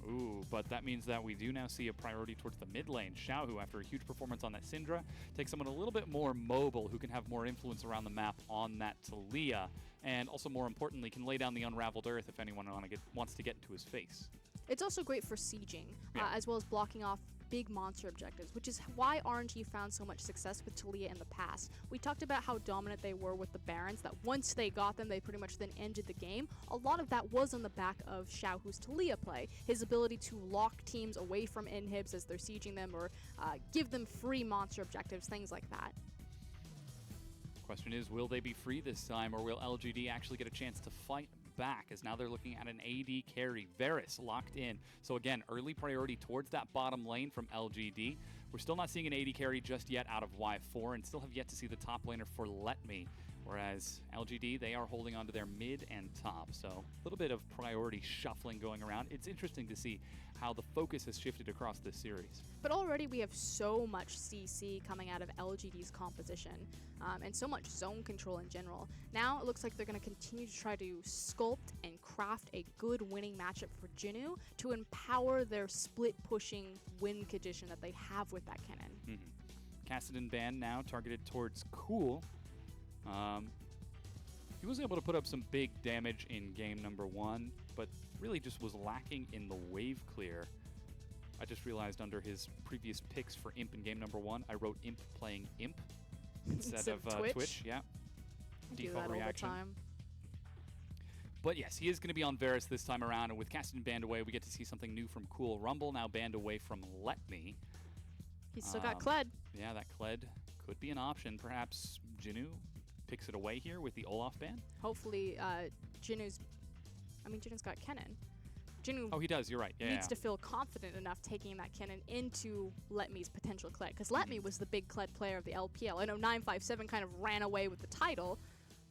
Ooh, but that means that we do now see a priority towards the mid lane. Xiaohu, after a huge performance on that Syndra, takes someone a little bit more mobile who can have more influence around the map on that Talia, and also more importantly, can lay down the Unraveled Earth if anyone wants to get into his face. It's also great for sieging, Yeah. as well as blocking off big monster objectives, which is why RNG found so much success with Talia in the past. We talked about how dominant they were with the Barons, that once they got them, they pretty much then ended the game. A lot of that was on the back of Xiaohu's Talia play, his ability to lock teams away from inhibs as they're sieging them, or give them free monster objectives, things like that. Question is, will they be free this time, or will LGD actually get a chance to fight back, as now they're looking at an AD carry. Varus locked in. So again, early priority towards that bottom lane from LGD. We're still not seeing an AD carry just yet out of Y4, and still have yet to see the top laner for Let Me. Whereas LGD, they are holding on to their mid and top. So a little bit of priority shuffling going around. It's interesting to see how the focus has shifted across this series. But already we have so much CC coming out of LGD's composition, and so much zone control in general. Now it looks like they're going to continue to try to sculpt and craft a good winning matchup for Jinnu to empower their split pushing win condition that they have with that Kennen. Kassadin ban now targeted towards Cool. He was able to put up some big damage in game number 1, but really just was lacking in the wave clear. I just realized under his previous picks for Imp in game number 1, I wrote Imp playing Imp instead of Twitch. Yeah. I do Default that all reaction. the time. But yes, he is going to be on Varus this time around, and with Kassadin banned away, we get to see something new from Cool. Rumble now banned away from Let Me. He's still got Kled. Yeah, that Kled could be an option. Perhaps Jinnu picks it away here with the Olaf ban. Hopefully, Jinnu's got Kennen. Jinwoo Oh, he does. You're right. Yeah. needs to feel confident enough taking that cannon into Letme's potential Kled, because Letme was the big Kled player of the LPL. I know 957 kind of ran away with the title,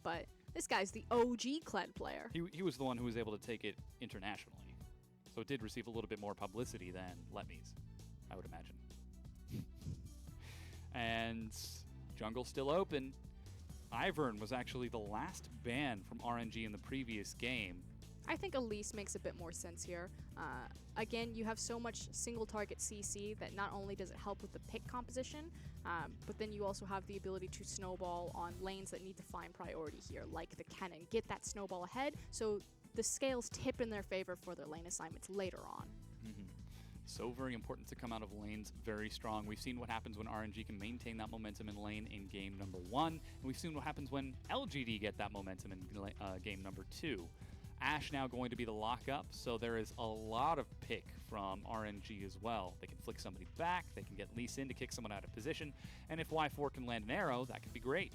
but this guy's the OG Kled player. He was the one who was able to take it internationally, so it did receive a little bit more publicity than Letme's, I would imagine. And jungle's still open. Ivern was actually the last ban from RNG in the previous game. I think Elise makes a bit more sense here. Again, you have so much single target CC that not only does it help with the pick composition, but then you also have the ability to snowball on lanes that need to find priority here, like the cannon. Get that snowball ahead, so the scales tip in their favor for their lane assignments later on. So very important to come out of lanes very strong. We've seen what happens when RNG can maintain that momentum in lane in game number 1, and we've seen what happens when LGD get that momentum in game number 2. Ashe now going to be the lockup, so there is a lot of pick from RNG as well. They can flick somebody back, they can get Lee Sin to kick someone out of position, and if Y4 can land an arrow, that could be great.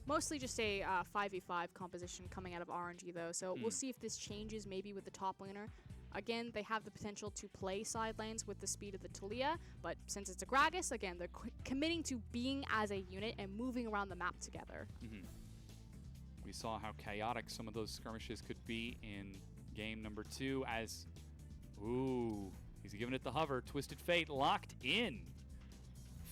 Mostly just a 5v5 composition coming out of RNG though, so we'll see if this changes maybe with the top laner. Again, they have the potential to play side lanes with the speed of the Talia, but since it's a Gragas, again, they're committing to being as a unit and moving around the map together. We saw how chaotic some of those skirmishes could be in game number 2 as, ooh, he's giving it the hover. Twisted Fate locked in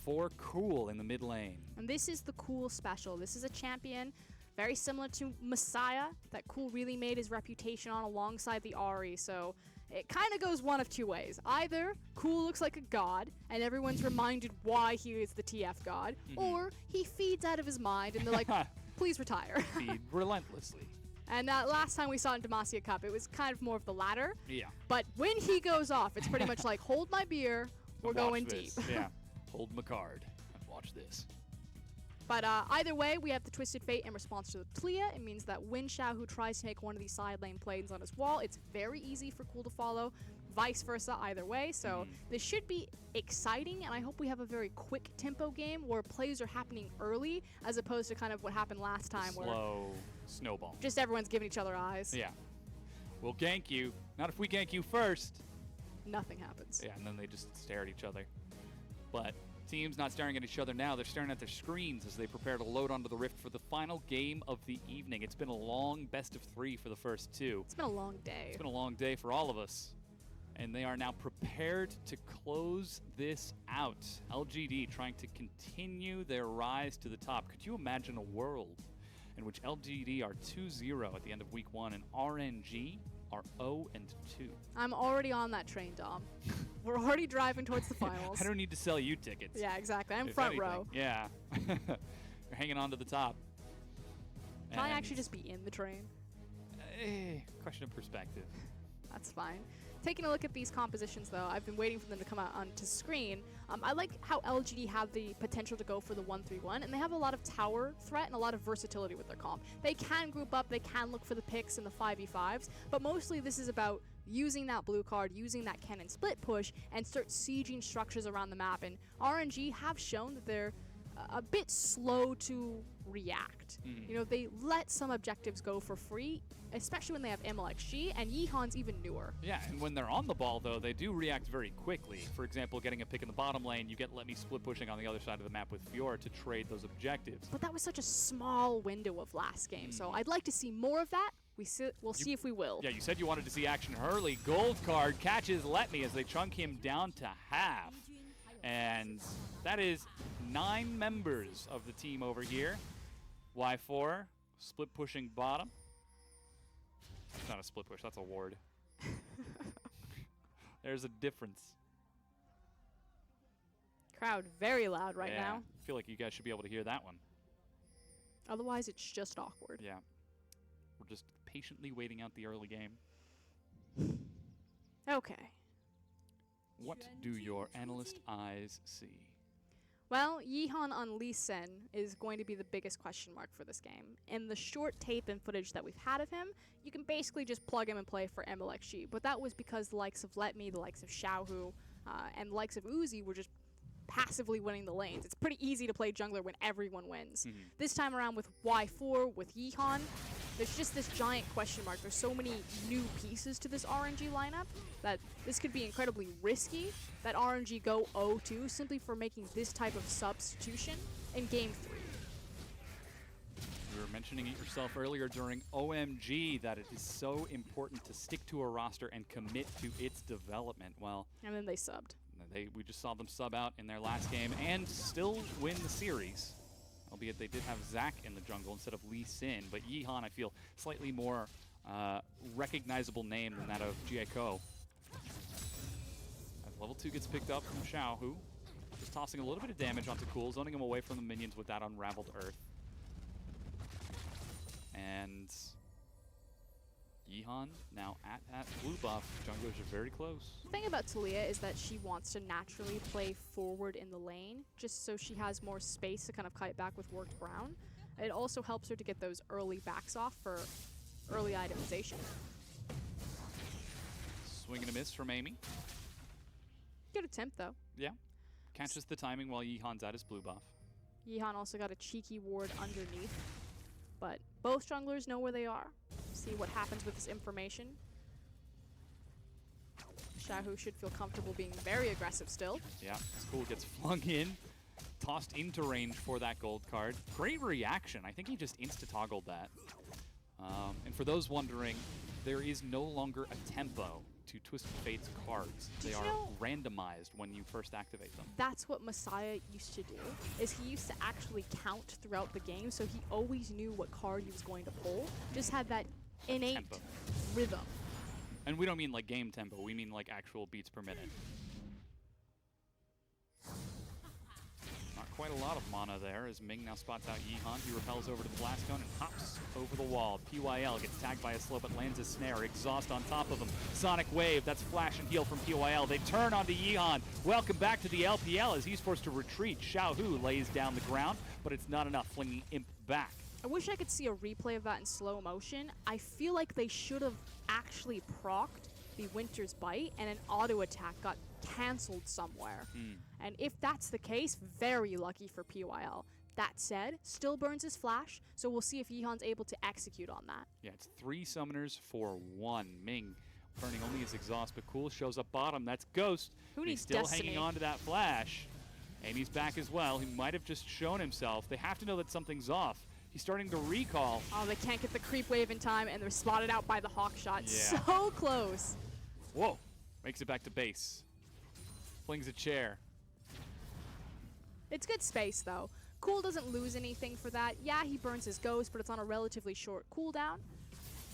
for Cool in the mid lane. And this is the Cool special. This is a champion very similar to Messiah that Cool really made his reputation on alongside the Ahri, so it kind of goes one of two ways. Either Cool looks like a god, and everyone's reminded why he is the TF god, or he feeds out of his mind, and they're like, please retire. Feed relentlessly. And last time we saw in Demacia Cup, it was kind of more of the latter. Yeah. But when he goes off, it's pretty much like, hold my beer, we're Watch going this. deep. Yeah. Hold my card and watch this. But either way, we have the Twisted Fate in response to the Talia. It means that when Xiaohu tries to make one of these side lane plays on his wall, it's very easy for Cool to follow, vice versa either way. So this should be exciting, and I hope we have a very quick tempo game where plays are happening early as opposed to kind of what happened last time where Slow snowball. just everyone's giving each other eyes. Yeah. We'll gank you. Not if we gank you first. Nothing happens. Yeah, and then they just stare at each other. But teams not staring at each other now. They're staring at their screens as they prepare to load onto the Rift for the final game of the evening. It's been a long best of 3 for the first 2. It's been a long day. It's been a long day for all of us. And they are now prepared to close this out. LGD trying to continue their rise to the top. Could you imagine a world in which LGD are 2-0 at the end of week 1 and RNG are 0-2? I'm already on that train, Dom. We're already driving towards the finals. I don't need to sell you tickets. Yeah, exactly. I'm if front anything. row. Yeah. You're hanging on to the top. Can I And, actually just be in the train? question of perspective. That's fine. Taking a look at these compositions, though, I've been waiting for them to come out onto screen. I like how LGD have the potential to go for the 1-3-1, and they have a lot of tower threat and a lot of versatility with their comp. They can group up, they can look for the picks and the 5v5s, but mostly this is about using that blue card, using that cannon split push, and start sieging structures around the map. And RNG have shown that they're a bit slow to react. You know, they let some objectives go for free, especially when they have MLXG, and Yeehan's even newer. Yeah, and when they're on the ball, though, they do react very quickly. For example, getting a pick in the bottom lane, you get Let Me split pushing on the other side of the map with Fiora to trade those objectives. But that was such a small window of last game, so I'd like to see more of that. We'll see if we will. Yeah, you said you wanted to see action early. Gold card catches Let Me as they chunk him down to half. And that is 9 members of the team over here. Y4, split pushing bottom. It's not a split push, that's a ward. There's a difference. Crowd very loud right Yeah, now. I feel like you guys should be able to hear that one. Otherwise, it's just awkward. Yeah. We're just patiently waiting out the early game. Okay. What do your analyst eyes see? Well, Yeehan on Lee Sin is going to be the biggest question mark for this game. In the short tape and footage that we've had of him, you can basically just plug him and play for MLXG. But that was because the likes of Let Me, the likes of Xiaohu, and the likes of Uzi were just passively winning the lanes. It's pretty easy to play jungler when everyone wins. This time around with Y4, with Yeehan, there's just this giant question mark. There's so many new pieces to this RNG lineup that this could be incredibly risky that RNG go 0-2 simply for making this type of substitution in Game 3. You were mentioning it yourself earlier during OMG that it is so important to stick to a roster and commit to its development. Well, And then they subbed. we just saw them sub out in their last game and still win the series. Albeit they did have Zac in the jungle instead of Lee Sin, but Yeehan, I feel, slightly more recognizable name than that of Jieko. As level 2 gets picked up from Xiaohu, just tossing a little bit of damage onto Cool, zoning him away from the minions with that Unraveled Earth. And Yeehan now at that blue buff. Junglers are very close. The thing about Talia is that she wants to naturally play forward in the lane, just so she has more space to kind of kite back with Worked Brown. It also helps her to get those early backs off for early itemization. Swing and a miss from Amy. Good attempt, though. Yeah. Catches the timing while Yeehan's at his blue buff. Yeehan also got a cheeky ward underneath. But both junglers know where they are. See what happens with this information. Xiaohu should feel comfortable being very aggressive still. Yeah, Cool gets flung in, tossed into range for that gold card. Great reaction. I think he just insta-toggled that. And for those wondering, there is no longer a tempo to Twisted Fate's cards. They you are know- randomized when you first activate them. That's what Messiah used to do, is he used to actually count throughout the game, so he always knew what card he was going to pull. Just had that innate Tempo. rhythm. And we don't mean like game tempo, we mean like actual beats per minute. Not quite a lot of mana there as Ming now spots out Yeehan. He repels over to the blast cone and hops over the wall. PYL gets tagged by a slow but lands a snare. Exhaust on top of him. Sonic Wave, that's flash and heal from PYL. They turn onto Yeehan. Welcome back to the LPL as he's forced to retreat. Xiaohu lays down the ground, but it's not enough, flinging Imp back. I wish I could see a replay of that in slow motion. I feel like they should have actually procced the Winter's Bite and an auto attack got cancelled somewhere. And if that's the case, very lucky for PYL. That said, still burns his flash, so we'll see if Yeehan's able to execute on that. Yeah, it's 3 summoners for 1. Ming burning only his exhaust, but Cool shows up bottom. That's Ghost. Who And needs he's still Destiny? hanging on to that flash. Amy's back as well. He might have just shown himself. They have to know that something's off. He's starting to recall. Oh, they can't get the creep wave in time, and they're spotted out by the hawk shot. Yeah. So close. Whoa. Makes it back to base. Flings a chair. It's good space, though. Cool doesn't lose anything for that. Yeah, he burns his ghost, but it's on a relatively short cooldown,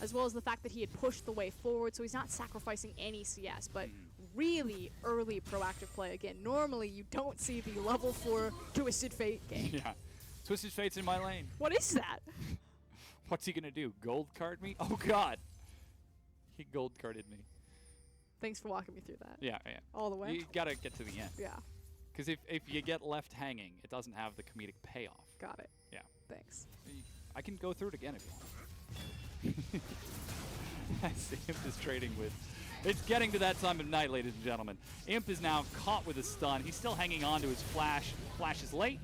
as well as the fact that he had pushed the way forward, so he's not sacrificing any CS, but really early proactive play. Again, normally you don't see the level 4 Twisted Fate game. Yeah. Twisted Fate's in my lane. What is that? What's he gonna do? Gold card me? Oh god. He gold carded me. Thanks for walking me through that. Yeah. All the way? You gotta get to the end. Yeah, Because if you get left hanging, it doesn't have the comedic payoff. got it. Yeah. Thanks. I can go through it again if you want. As Imp is trading with. It's getting to that time of night, ladies and gentlemen. Imp is now caught with a stun. He's still hanging on to his flash. Flash is late.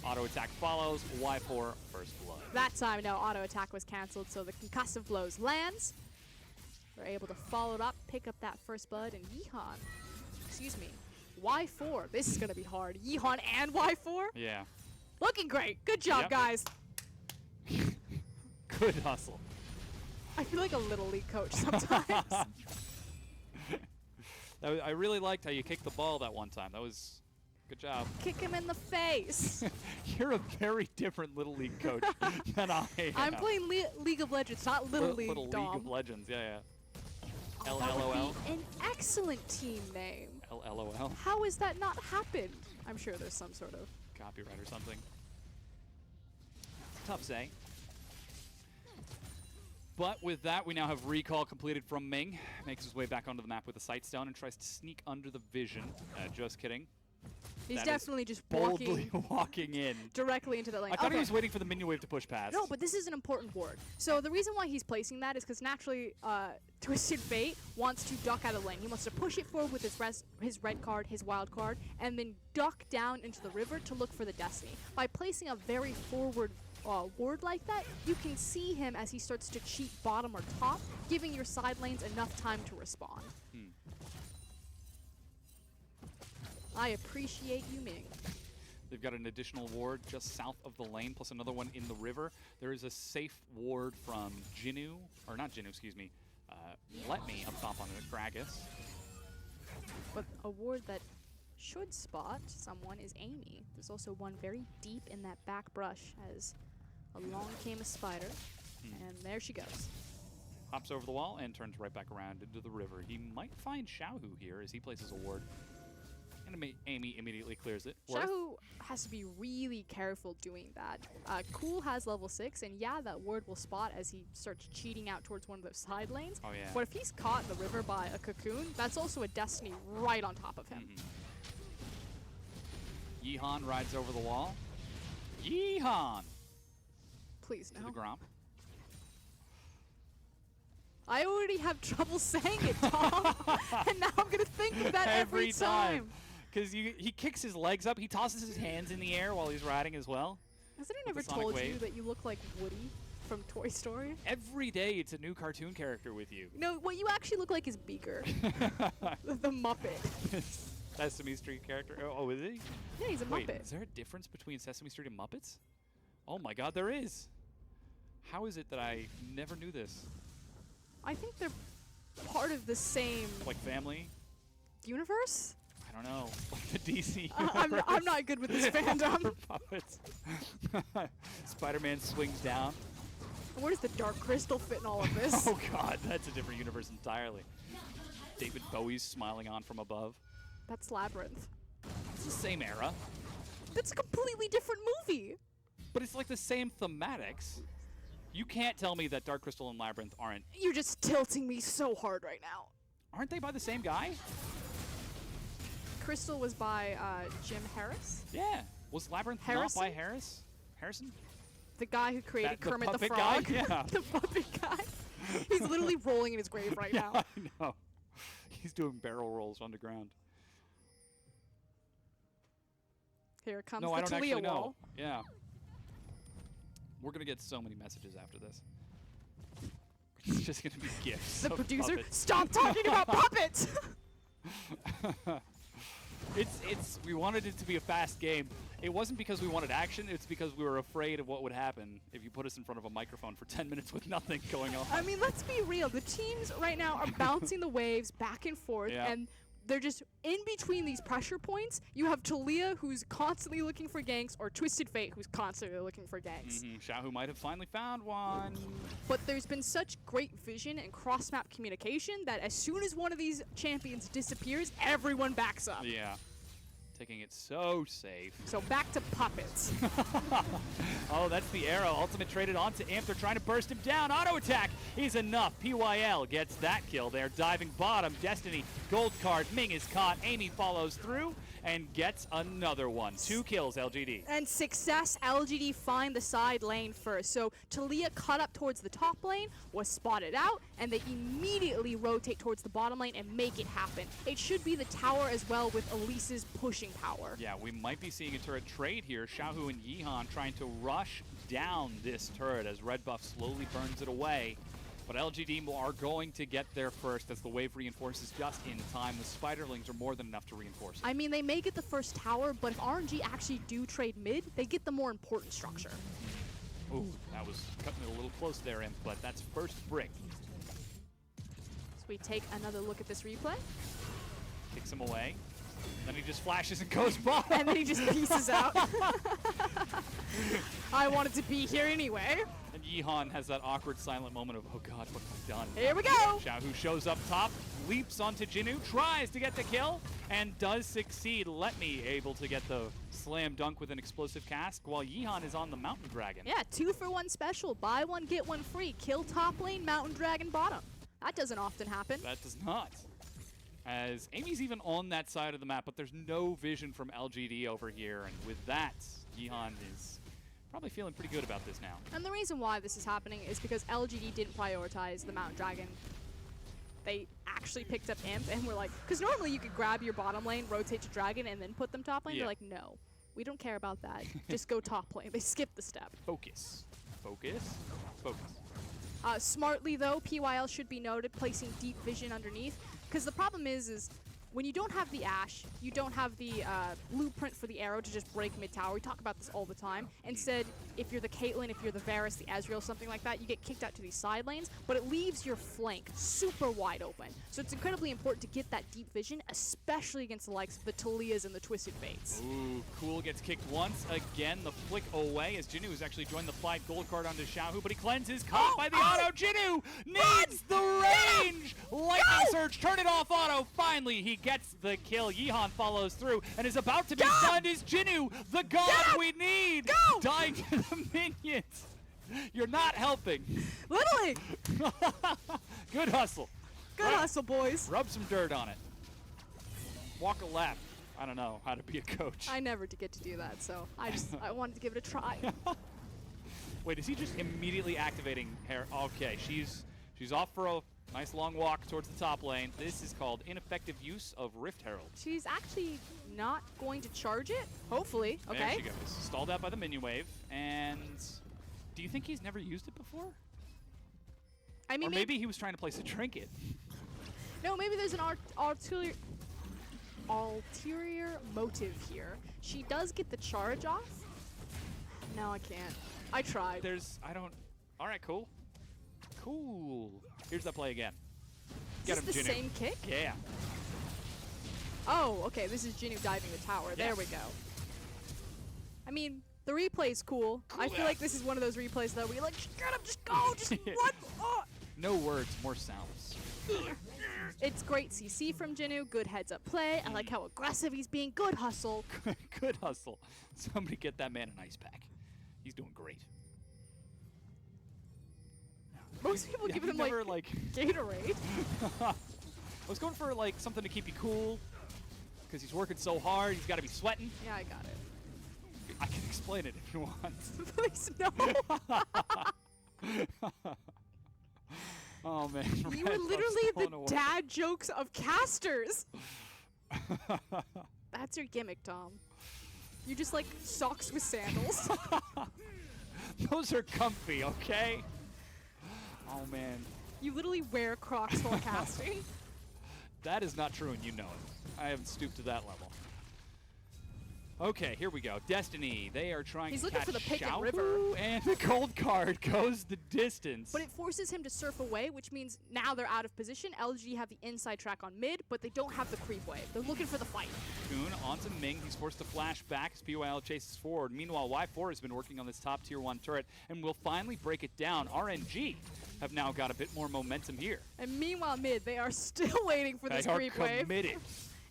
Auto attack follows. Y4 first blood. That time, no, auto attack was canceled, so the concussive blows lands. They're able to follow it up, pick up that first blood, and Yeehan, excuse me, Y4. This is going to be hard. Yeehan and Y4? Yeah. Looking great. Good job, Yep. guys. Good hustle. I feel like a little league coach sometimes. I really liked how you kicked the ball that one time. That was good job. Kick him in the face. You're a very different Little League coach than I am. I'm playing League of Legends, not Little League, Little Dom. League of Legends, yeah. Oh, that would LLOL. be an excellent team name. LLOL. How has that not happened? I'm sure there's some sort of... Copyright or something. Tough say. But with that, we now have recall completed from Ming. Makes his way back onto the map with a sight stone and tries to sneak under the vision. Just kidding. He's That is definitely just Boldly walking walking in. directly into the lane. I thought Okay. he was waiting for the minion wave to push past. No, but this is an important ward. So the reason why he's placing that is because naturally Twisted Fate wants to duck out of the lane. He wants to push it forward with his red card, his wild card, and then duck down into the river to look for the Destiny. By placing a very forward ward like that, you can see him as he starts to cheat bottom or top, giving your side lanes enough time to respond. I appreciate you, Ming. They've got an additional ward just south of the lane, plus another one in the river. There is a safe ward from Jinnu, or not Jinnu, excuse me, Let Me up top on the Gragas. But a ward that should spot someone is Amy. There's also one very deep in that back brush as along came a spider, and there she goes. Hops over the wall and turns right back around into the river. He might find Xiaohu here as he places a ward. And Amy immediately clears it. Worth. Xiaohu has to be really careful doing that. Cool has level 6, and yeah, that ward will spot as he starts cheating out towards one of those side lanes. Oh, yeah. But if he's caught in the river by a cocoon, that's also a Destiny right on top of him. Yeehan rides over the wall. Yeehan! Please, To no. the Gromp. I already have trouble saying it, Tom. And now I'm going to think of that every time. Because he kicks his legs up. He tosses his hands in the air while he's riding as well. Hasn't With he never the sonic told you wave. that you look like Woody from Toy Story? Every day it's a new cartoon character with you. No, what you actually look like is Beaker, the Muppet. Sesame Street character. Oh, is he? Yeah, he's a Wait, Muppet. is there a difference between Sesame Street and Muppets? Oh my god, there is. How is it that I never knew this? I think they're part of the same Like family? universe. I don't know. Like the DC I'm not good with this fandom. Puppets. Spider-Man swings down. Where does the Dark Crystal fit in all of this? Oh god, that's a different universe entirely. David Bowie's smiling on from above. That's Labyrinth. It's the same era, That's a completely different movie. but it's like the same thematics. You can't tell me that Dark Crystal and Labyrinth aren't. You're just tilting me so hard right now. Aren't they by the same guy? Crystal was by Jim Harris, Yeah. Was Labyrinth Harrison? not by Harrison? the guy who created The Kermit the puppet Frog. guy? Yeah. The puppet guy. He's literally rolling in his grave right now. I know. He's doing barrel rolls underground. Here comes No, the I don't Talia actually know. wall. Yeah. We're going to get so many messages after this. It's just going to be gifts. The of producer, puppets. stop talking about puppets! We wanted it to be a fast game. It wasn't because we wanted action, it's because we were afraid of what would happen if you put us in front of a microphone for 10 minutes with nothing going on. I mean, let's be real. The teams right now are bouncing the waves back and forth, Yeah. and they're just in between these pressure points. You have Talia, who's constantly looking for ganks, or Twisted Fate, who's constantly looking for ganks. Xiaohu might have finally found one. But there's been such great vision and cross-map communication that as soon as one of these champions disappears, everyone backs up. Yeah. Taking it so safe. So back to puppets. Oh, that's the arrow. Ultimate traded onto Imp. They're trying to burst him down. Auto attack is enough. PYL gets that kill. They're diving bottom. Destiny, gold card. Ming is caught. Amy follows through and gets another one. 2 kills, LGD. And success, LGD find the side lane first. So Talia cut up towards the top lane, was spotted out, and they immediately rotate towards the bottom lane and make it happen. It should be the tower as well with Elise's pushing power. Yeah, we might be seeing a turret trade here. Xiaohu and Yeehan trying to rush down this turret as red buff slowly burns it away. But LGD are going to get there first as the wave reinforces just in time. The Spiderlings are more than enough to reinforce it. I mean, they may get the first tower, but if RNG actually do trade mid, they get the more important structure. Ooh, that was cutting it a little close there, Imp, but that's first brick. So we take another look at this replay. Kicks him away. Then he just flashes and goes bottom. And then he just pieces out. I wanted to be here anyway. And Yeehan has that awkward silent moment of, oh god, what have I done? Here we go. Xiaohu shows up top, leaps onto Jinnu, tries to get the kill, and does succeed. Let Me able to get the slam dunk with an explosive cask, while Yeehan is on the Mountain Dragon. Yeah, 2-for-1 special. Buy one, get one free. Kill top lane, Mountain Dragon bottom. That doesn't often happen. That does not. As Amy's even on that side of the map, but there's no vision from LGD over here, and with that, Yeehan is probably feeling pretty good about this now. And the reason why this is happening is because LGD didn't prioritize the Mountain Dragon. They actually picked up Imp and were like, because normally you could grab your bottom lane, rotate to Dragon, and then put them top lane. Yeah. They're like, no. We don't care about that. Just go top lane. They skip the step. Focus. Focus. Focus. Smartly, though, PYL should be noted, placing deep vision underneath. Because the problem is when you don't have the Ashe, you don't have the blueprint for the arrow to just break mid-tower. We talk about this all the time. Instead, if you're the Caitlyn, if you're the Varus, the Ezreal, something like that, you get kicked out to these side lanes, but it leaves your flank super wide open. So it's incredibly important to get that deep vision, especially against the likes of the Talias and the Twisted Fates. Ooh, Cool gets kicked once again. The flick away as Jinnu has actually joined the fight. Gold card onto Xiaohu, but he cleanses. Caught by the auto. Jinnu needs the range. Lightning surge. Turn it off auto. Finally, he gets the kill. Yeehan follows through and is about to be stunned. Is Jinnu the god we need? Go! Dying to the minions. You're not helping. Literally! Good hustle. Good hustle, boys. Rub some dirt on it. Walk a lap. I don't know how to be a coach. I never did get to do that, so I wanted to give it a try. Wait, is he just immediately activating hair? Okay, she's off for a nice long walk towards the top lane. This is called ineffective use of Rift Herald. She's actually not going to charge it, hopefully. There Okay. she goes. Stalled out by the minion wave. And do you think he's never used it before? I mean, Or maybe he was trying to place a trinket. no, maybe there's an ulterior motive here. She does get the charge off. No, I can't. I tried. All right, cool. Cool. Here's that play again. Is Get this him, the Jinnu. same kick? Yeah. Oh, okay. This is Jinnu diving the tower. Yeah. There we go. I mean, the replay's cool. I feel like this is one of those replays though where you're like, get him, just go, just run. Oh. No words, more sounds. It's great CC from Jinnu. Good heads up play. I like how aggressive he's being. Good hustle. Good hustle. Somebody get that man an ice pack. He's doing great. Most people give you him never, like Gatorade. I was going for like something to keep you cool, because he's working so hard. He's got to be sweating. Yeah, I got it. I can explain it if you want. Please no. Oh man, You were literally the dad jokes of casters. That's your gimmick, Tom. You just like socks with sandals. Those are comfy, okay? Oh man, You literally wear Crocs while casting. that is not true, and you know it. I haven't stooped to that level. Okay, here we go. Destiny. They are trying He's to looking catch for the pick and Xiaohu, river. and the gold card goes the distance. But it forces him to surf away, which means now they're out of position. LG have the inside track on mid, but they don't have the creep wave. They're looking for the fight. Kuhn onto Ming. He's forced to flash back as PYL chases forward. Meanwhile, Y4 has been working on this top tier 1 turret and will finally break it down. RNG have now got a bit more momentum here. And meanwhile, mid, they are still waiting for this They are creep wave. committed.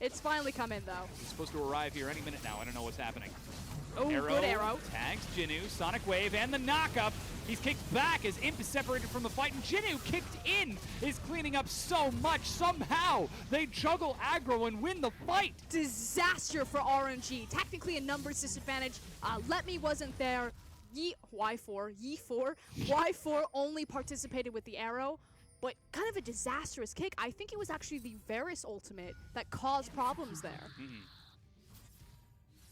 It's finally come in, though. He's supposed to arrive here any minute now. I don't know what's happening. Oh, good arrow. Tags Jinnu, Sonic Wave, and the knockup. He's kicked back as Imp is separated from the fight, and Jinnu kicked in is cleaning up so much. Somehow, they juggle aggro and win the fight. Disaster for RNG. Technically a numbers disadvantage. Let Me wasn't there. Y4 only participated with the arrow, but kind of a disastrous kick. I think it was actually the Varus ultimate that caused problems there.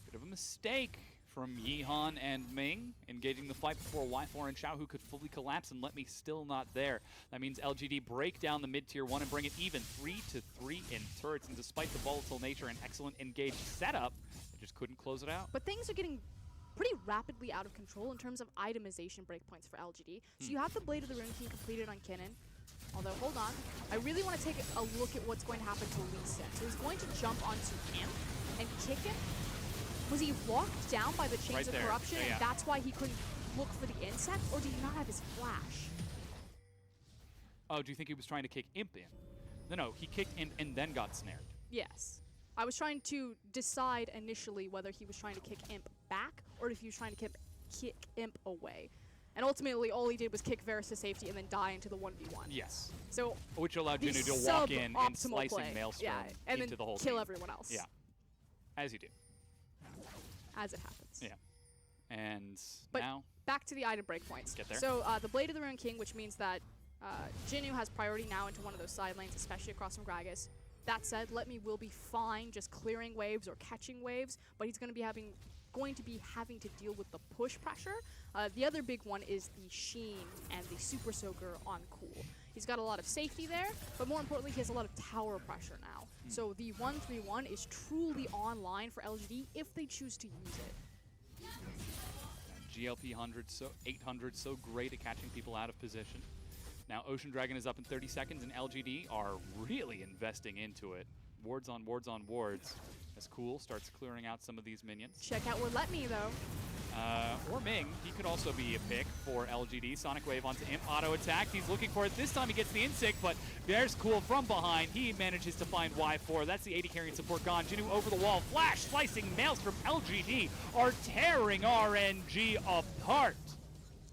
Bit of a mistake from Yeehan and Ming, engaging the fight before Y4 and Xiaohu could fully collapse, and Let Me still not there. That means LGD break down the mid-tier 1 and bring it even 3-3 in turrets, and despite the volatile nature and excellent engaged setup, they just couldn't close it out. But things are getting pretty rapidly out of control in terms of itemization breakpoints for LGD. So you have the Blade of the Rune King completed on Kinnan. Although, hold on. I really want to take a look at what's going to happen to Lee Sin. So he's going to jump onto Imp and kick him. Was he locked down by the chains Right of there. corruption, Yeah, and that's why he couldn't look for the insect, or did he not have his flash? Oh, do you think he was trying to kick Imp in? No, he kicked Imp and then got snared. Yes. I was trying to decide initially whether he was trying to kick Imp back, or if he was trying to kick Imp away. And ultimately, all he did was kick Varus to safety and then die into the 1v1. Yes. So Which allowed the Jinnu to walk in and suboptimal slicing play. Maelstrom and into then the whole kill team. everyone else. Yeah. As you do. As it happens. Yeah. And But now, back to the item breakpoints. Get there. So the Blade of the Rune King, which means that Jinnu has priority now into one of those side lanes, especially across from Gragas. That said, Let Me will be fine just clearing waves or catching waves, but he's going to be having to deal with the push pressure. The other big one is the Sheen and the Super Soaker on Cool. He's got a lot of safety there, but more importantly, he has a lot of tower pressure now. So the 1-3-1 is truly online for LGD if they choose to use it. GLP 800 so great at catching people out of position. Now Ocean Dragon is up in 30 seconds, and LGD are really investing into it. Wards on wards on wards. As Cool starts clearing out some of these minions. Check out where Let Me, though. Or Ming, he could also be a pick for LGD. Sonic Wave onto Imp, auto attack. He's looking for it. This time he gets the Insect, but there's Cool from behind. He manages to find Y4. That's the 80 carrying support gone. Jinu over the wall. Flash, slicing Maelstrom. LGD are tearing RNG apart.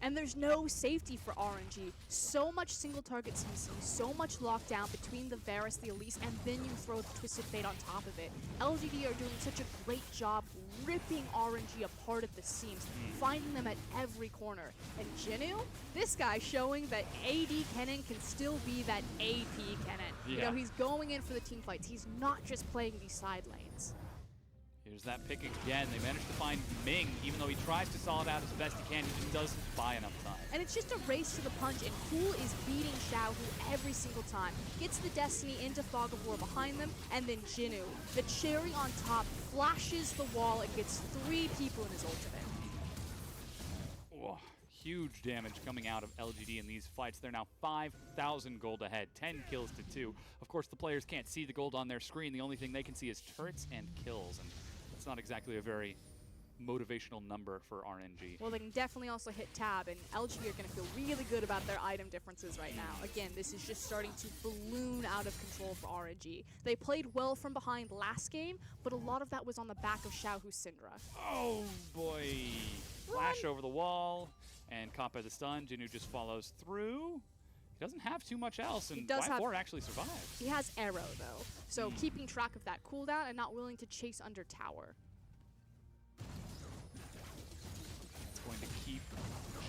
And there's no safety for RNG. So much single target CC, so much lockdown between the Varus, the Elise, and then you throw the Twisted Fate on top of it. LGD are doing such a great job ripping RNG apart at the seams, finding them at every corner. And Jinu, this guy showing that AD Kennen can still be that AP Kennen. Yeah. You know, he's going in for the team fights. He's not just playing these side lanes. Here's that pick again. They managed to find Ming. Even though he tries to stall it out as best he can, he just doesn't buy enough time. And it's just a race to the punch, and Cool is beating Xiaohu every single time. Gets the Destiny into Fog of War behind them, and then Jinu, the cherry on top, flashes the wall and gets 3 people in his ultimate. Oh, huge damage coming out of LGD in these fights. They're now 5,000 gold ahead, 10 kills to 2. Of course, the players can't see the gold on their screen. The only thing they can see is turrets and kills, and that's not exactly a very motivational number for RNG. Well, they can definitely also hit tab, and LG are going to feel really good about their item differences right now. Again, this is just starting to balloon out of control for RNG. They played well from behind last game, but a lot of that was on the back of Xiaohu's Syndra. Oh boy! Flash over the wall, and caught by the stun. Jinu just follows through. He doesn't have too much else, and Y4 actually survives. He has Arrow, though, so keeping track of that cooldown and not willing to chase under tower. It's going to keep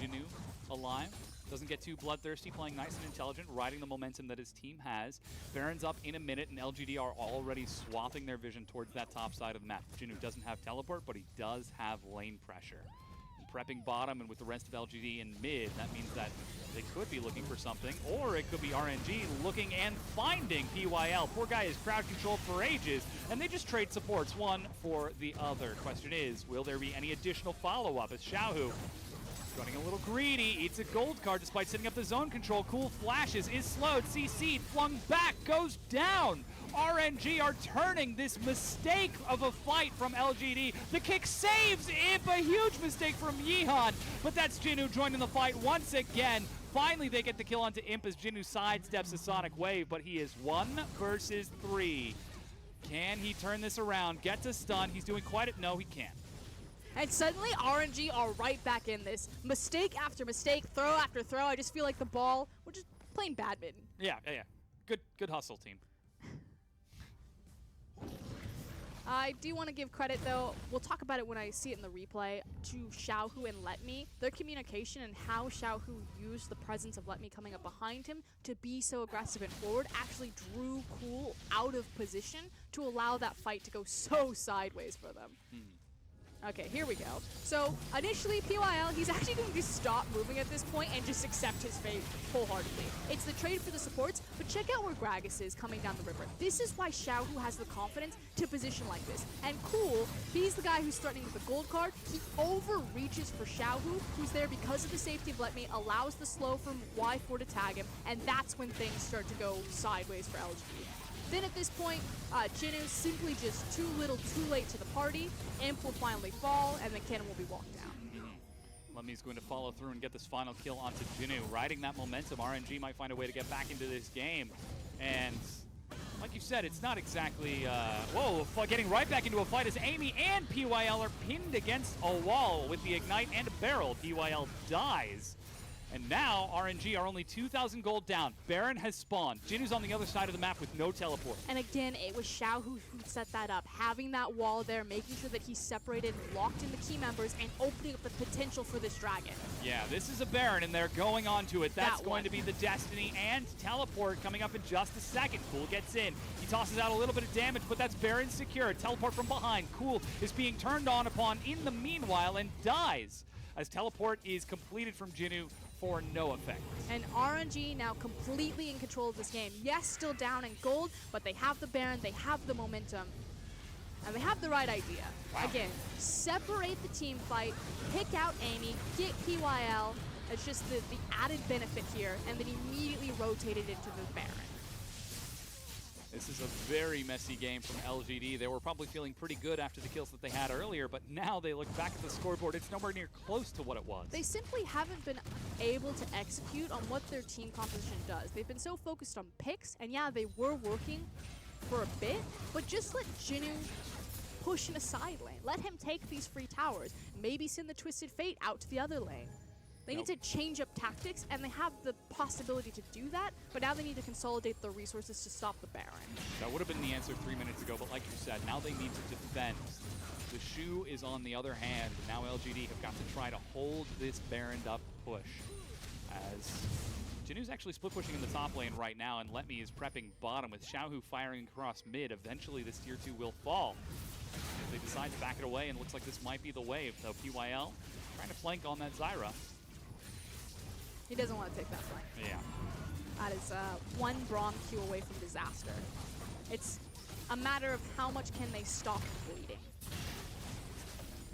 Jinu alive. Doesn't get too bloodthirsty, playing nice and intelligent, riding the momentum that his team has. Baron's up in a minute, and LGD are already swapping their vision towards that top side of the map. Jinu doesn't have teleport, but he does have lane pressure. Prepping bottom, and with the rest of LGD in mid, that means that they could be looking for something, or it could be RNG looking and finding PYL. Poor guy is crowd controlled for ages, and they just trade supports one for the other. Question is, will there be any additional follow-up as Xiaohu, running a little greedy, eats a gold card despite setting up the zone control. Cool flashes, is slowed, CC'd, flung back, goes down. RNG are turning this mistake of a fight from LGD. The kick saves Imp, a huge mistake from Yeehan, but that's Jinu joining the fight once again. Finally, they get the kill onto Imp as Jinu sidesteps a Sonic Wave, but he is 1 versus 3. Can he turn this around? Get to stun. He's doing quite it. No, he can't. And suddenly, RNG are right back in this. Mistake after mistake, throw after throw. I just feel like the ball, we're just playing badminton. Yeah. Good hustle, team. I do want to give credit, though, we'll talk about it when I see it in the replay, to Xiaohu and Let Me. Their communication and how Xiaohu used the presence of Let Me coming up behind him to be so aggressive and forward actually drew Cool out of position to allow that fight to go so sideways for them. Okay, here we go. So, initially, PYL, he's actually going to stop moving at this point and just accept his fate wholeheartedly. It's the trade for the supports, but check out where Gragas is coming down the river. This is why Xiaohu has the confidence to position like this. And Cool, he's the guy who's threatening with the gold card. He overreaches for Xiaohu, who's there because of the safety of Let Me, allows the slow from Y4 to tag him, and that's when things start to go sideways for LGD. Then at this point, Jinu simply just too little, too late to the party. Imp will finally fall, and then Cannon will be walked down. Lemmy's going to follow through and get this final kill onto Jinu. Riding that momentum, RNG might find a way to get back into this game. And like you said, it's not exactly, getting right back into a fight as Amy and PYL are pinned against a wall with the Ignite and a barrel. PYL dies. And now RNG are only 2,000 gold down. Baron has spawned. Jinu's on the other side of the map with no teleport. And again, it was Xiao who set that up, having that wall there, making sure that he separated, locked in the key members, and opening up the potential for this dragon. Yeah, this is a Baron, and they're going on to it. That's That going one. to be the Destiny and teleport coming up in just a second. Cool gets in. He tosses out a little bit of damage, but that's Baron secure. Teleport from behind. Cool is being turned on upon in the meanwhile and dies as teleport is completed from Jinu for no effect. And RNG now completely in control of this game. Yes, still down in gold, but they have the Baron, they have the momentum, and they have the right idea. Wow. Again, separate the team fight, pick out Amy, get PYL. It's just the added benefit here, and then immediately rotate it into the Baron. This is a very messy game from LGD. They were probably feeling pretty good after the kills that they had earlier, but now they look back at the scoreboard. It's nowhere near close to what it was. They simply haven't been able to execute on what their team composition does. They've been so focused on picks, and yeah, they were working for a bit, but just let Jinu push in a side lane. Let him take these free towers. Maybe send the Twisted Fate out to the other lane. They need to change up tactics, and they have the possibility to do that, but now they need to consolidate the resources to stop the Baron. That would have been the answer 3 minutes ago, but like you said, now they need to defend. The shoe is on the other hand. Now LGD have got to try to hold this Baroned up push. As Jinu's actually split pushing in the top lane right now, and Letme is prepping bottom with Xiaohu firing across mid. Eventually this tier 2 will fall. If they decide to back it away, and it looks like this might be the wave, though PYL trying to flank on that Zyra. He doesn't want to take that flank. Yeah. That is one Braum Q away from disaster. It's a matter of how much can they stop bleeding.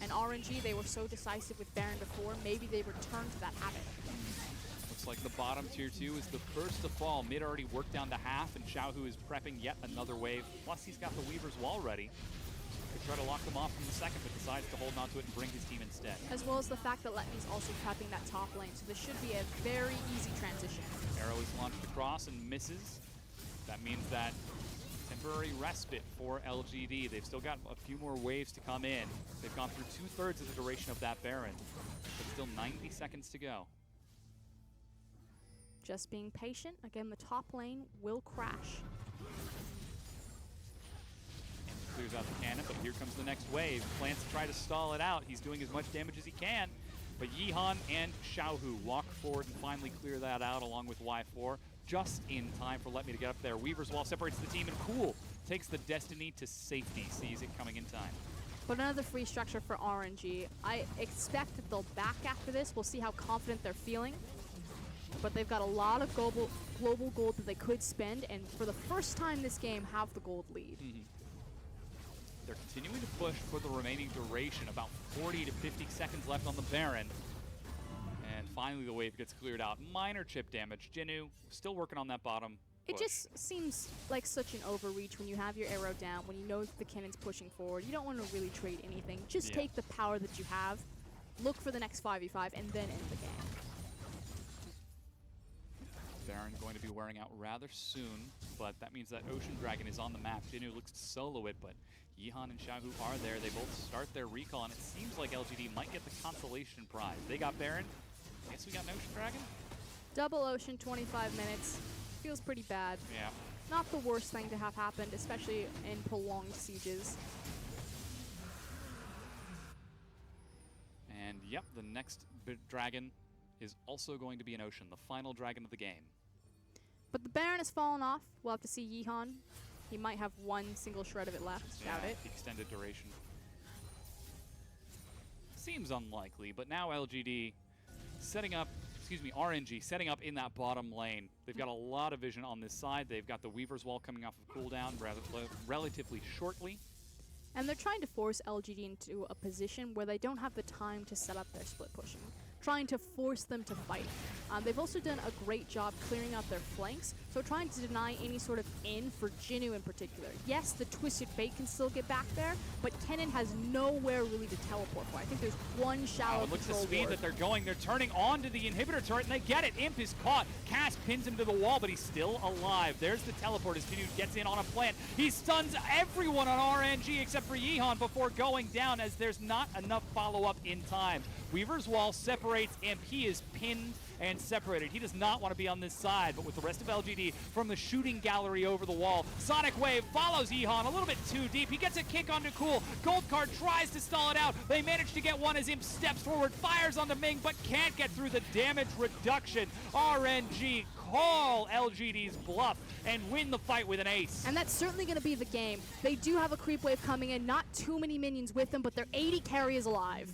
And RNG, they were so decisive with Baron before, maybe they return to that habit. Looks like the bottom tier 2 is the first to fall. Mid already worked down to half, and Xiaohu is prepping yet another wave. Plus he's got the Weaver's Wall ready. Could try to lock them off from the second, but decides to hold on to it and bring his team instead. As well as the fact that Letme's also prepping that top lane, so this should be a very easy transition. Arrow is launched across and misses. That means that temporary respite for LGD. They've still got a few more waves to come in. They've gone through 2/3 of the duration of that Baron, but still 90 seconds to go. Just being patient. Again, the top lane will crash. Clears out the cannon, but here comes the next wave. Plans to try to stall it out. He's doing as much damage as he can, but Yihan and Xiaohu walk forward and finally clear that out along with Y4, just in time for Letme to get up there. Weaver's Wall separates the team, and Cool takes the Destiny to safety, sees it coming in time. But another free structure for RNG. I expect that they'll back after this. We'll see how confident they're feeling. But they've got a lot of global gold that they could spend, and for the first time this game, have the gold lead. They're continuing to push for the remaining duration, about 40 to 50 seconds left on the Baron. And finally the wave gets cleared out. Minor chip damage. Jinu still working on that bottom It push. just seems like such an overreach when you have your arrow down, when you know that the cannon's pushing forward. You don't want to really trade anything. Just Yeah. take the power that you have, look for the next 5v5, and then end the game. Baron going to be wearing out rather soon, but that means that Ocean Dragon is on the map. Jinu looks to solo it, but Yihan and Xiaohu are there. They both start their recall, and it seems like LGD might get the consolation prize. They got Baron. I guess we got an Ocean Dragon? Double Ocean, 25 minutes. Feels pretty bad. Yeah. Not the worst thing to have happened, especially in prolonged sieges. And yep, the next dragon is also going to be an Ocean, the final dragon of the game. But the Baron has fallen off. We'll have to see Yihan. He might have one single shred of it left. Doubt Yeah, it. the extended duration. Seems unlikely, but now LGD setting up, RNG setting up in that bottom lane. They've got a lot of vision on this side. They've got the Weaver's Wall coming off of cooldown relatively shortly. And they're trying to force LGD into a position where they don't have the time to set up their split pushing. Trying to force them to fight. They've also done a great job clearing out their flanks, so trying to deny any sort of in for Jinu in particular. Yes, the Twisted Fate can still get back there, but Kennen has nowhere really to teleport for. I think there's one shallow Wow, look at the control speed ward. that they're going. They're turning onto the inhibitor turret, and they get it. Imp is caught. Cass pins him to the wall, but he's still alive. There's the teleport as Jinu gets in on a plant. He stuns everyone on RNG except for Yihan before going down, as there's not enough follow-up in time. Weaver's Wall separates Imp. He is pinned and separated. He does not want to be on this side, but with the rest of LGD from the shooting gallery over the wall, Sonic Wave follows Yeehan a little bit too deep. He gets a kick onto Cool. Gold Card tries to stall it out. They manage to get one as Imp steps forward, fires onto Ming, but can't get through the damage reduction. RNG call LGD's bluff and win the fight with an ace. And that's certainly going to be the game. They do have a creep wave coming in, not too many minions with them, but their 80 carry is alive.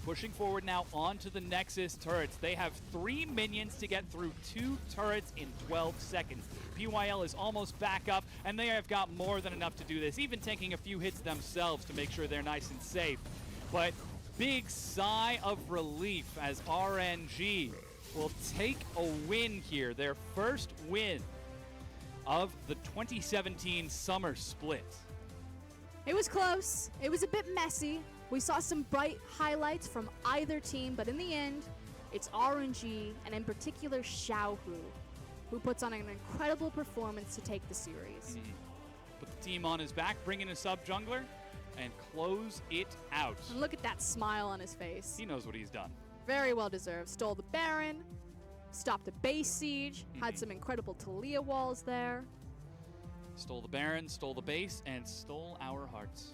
Pushing forward now onto the Nexus turrets. They have 3 minions to get through 2 turrets in 12 seconds. PYL is almost back up, and they have got more than enough to do this, even taking a few hits themselves to make sure they're nice and safe. But big sigh of relief as RNG will take a win here, their first win of the 2017 Summer Split. It was close. It was a bit messy. We saw some bright highlights from either team, but in the end, it's RNG, and in particular Xiaohu, who puts on an incredible performance to take the series. Put the team on his back, bring in a sub-jungler, and close it out. And look at that smile on his face. He knows what he's done. Very well deserved. Stole the Baron, stopped a base siege, had some incredible Talia walls there. Stole the Baron, stole the base, and stole our hearts.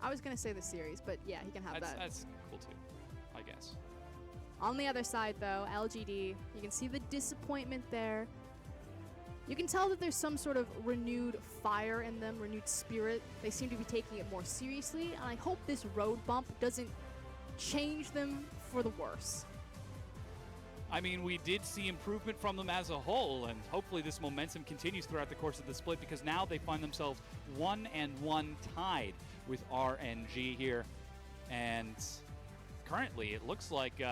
I was going to say the series, but yeah, he can have that. That's cool too, I guess. On the other side, though, LGD, you can see the disappointment there. You can tell that there's some sort of renewed fire in them, renewed spirit. They seem to be taking it more seriously, and I hope this road bump doesn't change them for the worse. I mean, we did see improvement from them as a whole, and hopefully this momentum continues throughout the course of the split, because now they find themselves 1-1 tied with RNG here. And currently, it looks like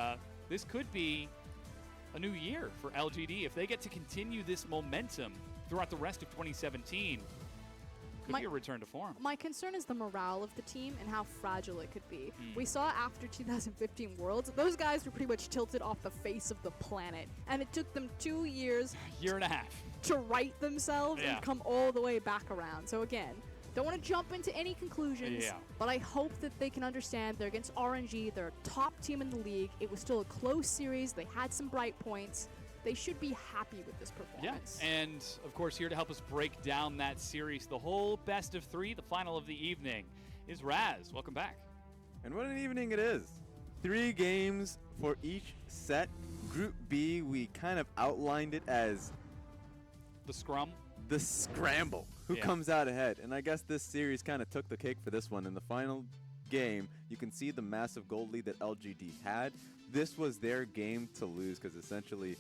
this could be a new year for LGD. If they get to continue this momentum throughout the rest of 2017, could be a return to form. My concern is the morale of the team and how fragile it could be. We saw after 2015 Worlds, those guys were pretty much tilted off the face of the planet. And it took them 2 years, Year and a half. to right themselves Yeah. and come all the way back around. So again, don't want to jump into any conclusions, Yeah. but I hope that they can understand they're against RNG. They're a top team in the league. It was still a close series. They had some bright points. They should be happy with this performance. Yeah, and of course here to help us break down that series, the whole best of 3, the final of the evening, is Raz. Welcome back. And what an evening it is. 3 games for each set. Group B, we kind of outlined it as The scrum. the scramble. Who Yeah. comes out ahead? And I guess this series kind of took the cake for this one. In the final game, you can see the massive gold lead that LGD had. This was their game to lose because essentially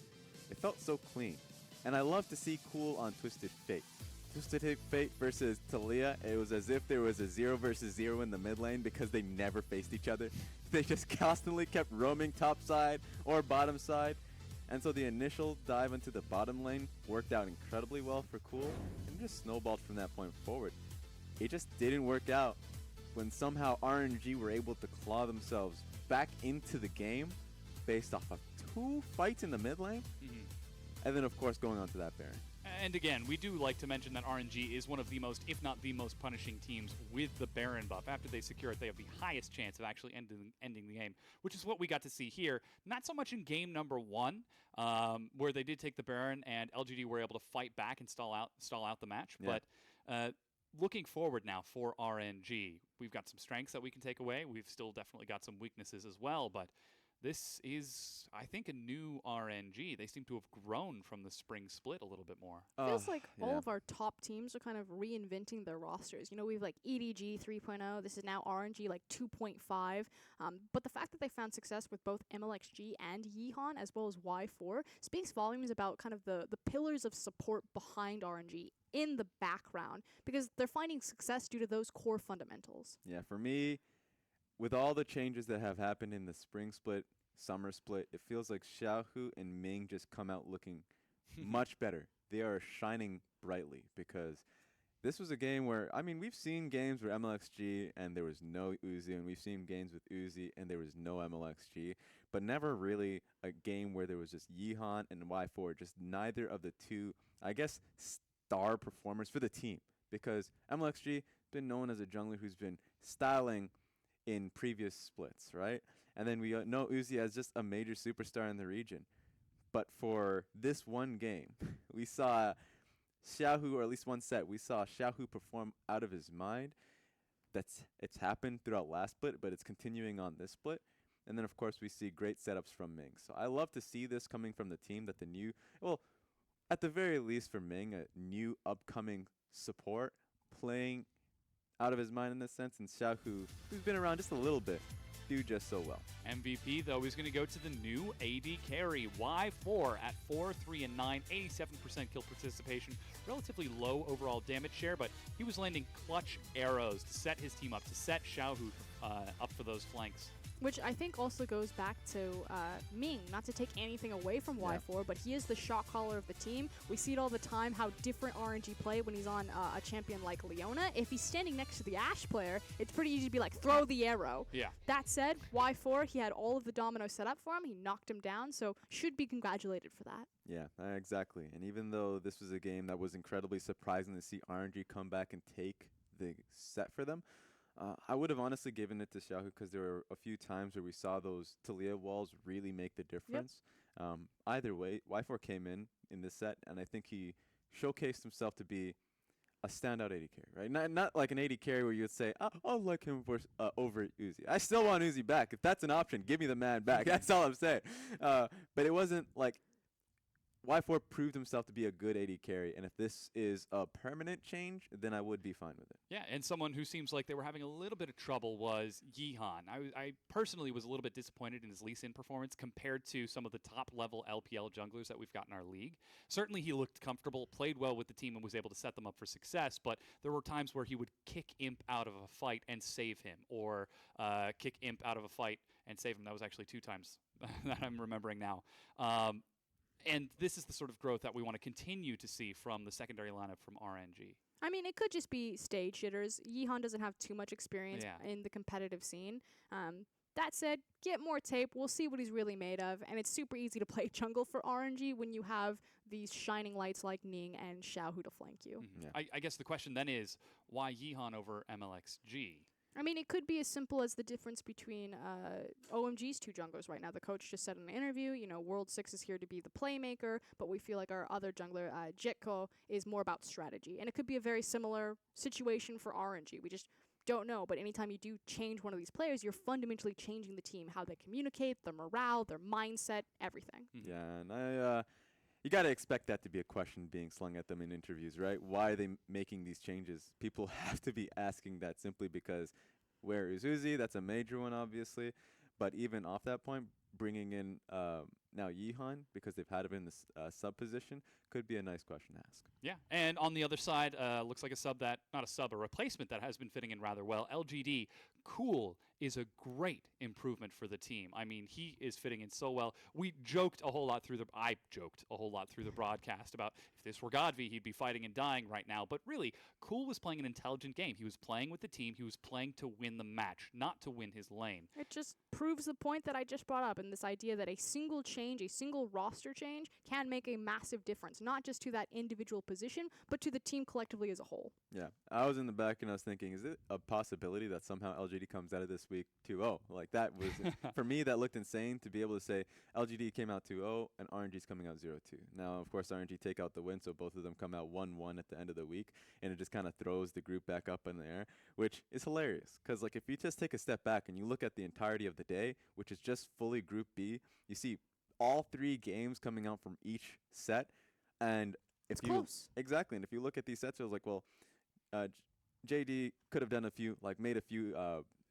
it felt so clean. And I love to see Cool on Twisted Fate. Twisted Fate versus Talia, it was as if there was a 0 versus 0 in the mid lane because they never faced each other. They just constantly kept roaming top side or bottom side. And so the initial dive into the bottom lane worked out incredibly well for Cool and just snowballed from that point forward. It just didn't work out when somehow RNG were able to claw themselves back into the game based off of 2 fights in the mid lane. And then, of course, going on to that Baron. And again, we do like to mention that RNG is one of the most, if not the most punishing teams with the Baron buff. After they secure it, they have the highest chance of actually ending the game, which is what we got to see here. Not so much in game number 1, where they did take the Baron and LGD were able to fight back and stall out the match. Yeah. But looking forward now for RNG, we've got some strengths that we can take away. We've still definitely got some weaknesses as well, but this is, I think, a new RNG. They seem to have grown from the spring split a little bit more. Feels like all yeah. of our top teams are kind of reinventing their rosters. You know, we've like EDG 3.0. This is now RNG like 2.5. But the fact that they found success with both MLXG and Yeehan as well as Y4 speaks volumes about kind of the pillars of support behind RNG in the background, because they're finding success due to those core fundamentals. Yeah, for me, with all the changes that have happened in the spring split, summer split, it feels like Xiaohu and Ming just come out looking much better. They are shining brightly because this was a game where, I mean, we've seen games where MLXG and there was no Uzi, and we've seen games with Uzi and there was no MLXG, but never really a game where there was just Yeehan and Y4, just neither of the two, I guess, star performers for the team, because MLXG been known as a jungler who's been styling in previous splits, right? And then we know Uzi as just a major superstar in the region. But for this one game, we saw Xiaohu, or at least one set, we saw Xiaohu perform out of his mind. It's happened throughout last split, but it's continuing on this split. And then, of course, we see great setups from Ming. So I love to see this coming from the team that at the very least for Ming, a new upcoming support playing out of his mind in this sense, and Xiaohu, who's been around just a little bit, do just so well. MVP, though, is going to go to the new AD carry, Y4 at 4, 3, and 9, 87% kill participation, relatively low overall damage share, but he was landing clutch arrows to set his team up, to set Xiaohu up for those flanks. Which I think also goes back to Ming, not to take anything away from Y4, but he is the shot caller of the team. We see it all the time, how different RNG play when he's on a champion like Leona. If he's standing next to the Ashe player, it's pretty easy to be like, throw the arrow. Yeah. That said, Y4, he had all of the dominoes set up for him. He knocked him down, so should be congratulated for that. Yeah, exactly. And even though this was a game that was incredibly surprising to see RNG come back and take the set for them, I would have honestly given it to Xiaohu because there were a few times where we saw those Talia walls really make the difference. Either way, Y4 came in this set, and I think he showcased himself to be a standout AD carry, right? Not like an AD carry where you would say, I'll like him over Uzi. I still want Uzi back. If that's an option, give me the man back. That's all I'm saying. But it wasn't like Y4 proved himself to be a good AD carry, and if this is a permanent change, then I would be fine with it. Yeah, and someone who seems like they were having a little bit of trouble was Yihan. I personally was a little bit disappointed in his Lee Sin performance compared to some of the top-level LPL junglers that we've got in our league. Certainly he looked comfortable, played well with the team, and was able to set them up for success, but there were times where he would kick Imp out of a fight and save him, or kick Imp out of a fight and save him. That was actually 2 times that I'm remembering now. And this is the sort of growth that we want to continue to see from the secondary lineup from RNG. I mean, it could just be stage jitters. Yihan doesn't have too much experience Yeah. in the competitive scene. That said, get more tape. We'll see what he's really made of. And it's super easy to play jungle for RNG when you have these shining lights like Ning and Xiaohu to flank you. Mm-hmm. Yeah. I guess the question then is, why Yihan over MLXG? I mean, it could be as simple as the difference between OMG's 2 junglers right now. The coach just said in an interview, World 6 is here to be the playmaker, but we feel like our other jungler, Jetko, is more about strategy. And it could be a very similar situation for RNG. We just don't know, but anytime you do change one of these players, you're fundamentally changing the team, how they communicate, their morale, their mindset, everything. Mm-hmm. Yeah, and you got to expect that to be a question being slung at them in interviews, right? Why are they making these changes? People have to be asking that simply because where is Uzi? That's a major one, obviously. But even off that point, bringing in now Yihan, because they've had him in this sub position, could be a nice question to ask. Yeah, and on the other side, looks like a replacement that has been fitting in rather well. LGD, Cool is a great improvement for the team. I mean, he is fitting in so well. I joked a whole lot through the broadcast about if this were Godvi, he'd be fighting and dying right now. But really, Cool was playing an intelligent game. He was playing with the team. He was playing to win the match, not to win his lane. It just proves the point that I just brought up, and this idea that a single change, a single roster change, can make a massive difference, not just to that individual position, but to the team collectively as a whole. Yeah, I was in the back and I was thinking, is it a possibility that somehow LGD comes out of this week 2-0? Like that was, for me, that looked insane to be able to say LGD came out 2-0 and RNG's coming out 0-2. Now, of course, RNG take out the win, so both of them come out 1-1 at the end of the week, and it just kind of throws the group back up in the air, which is hilarious. Because like if you just take a step back and you look at the entirety of the day, which is just fully Group B, you see all 3 games coming out from each set, and if It's close. Exactly, and if you look at these sets, it was like, well, JD could have done made a few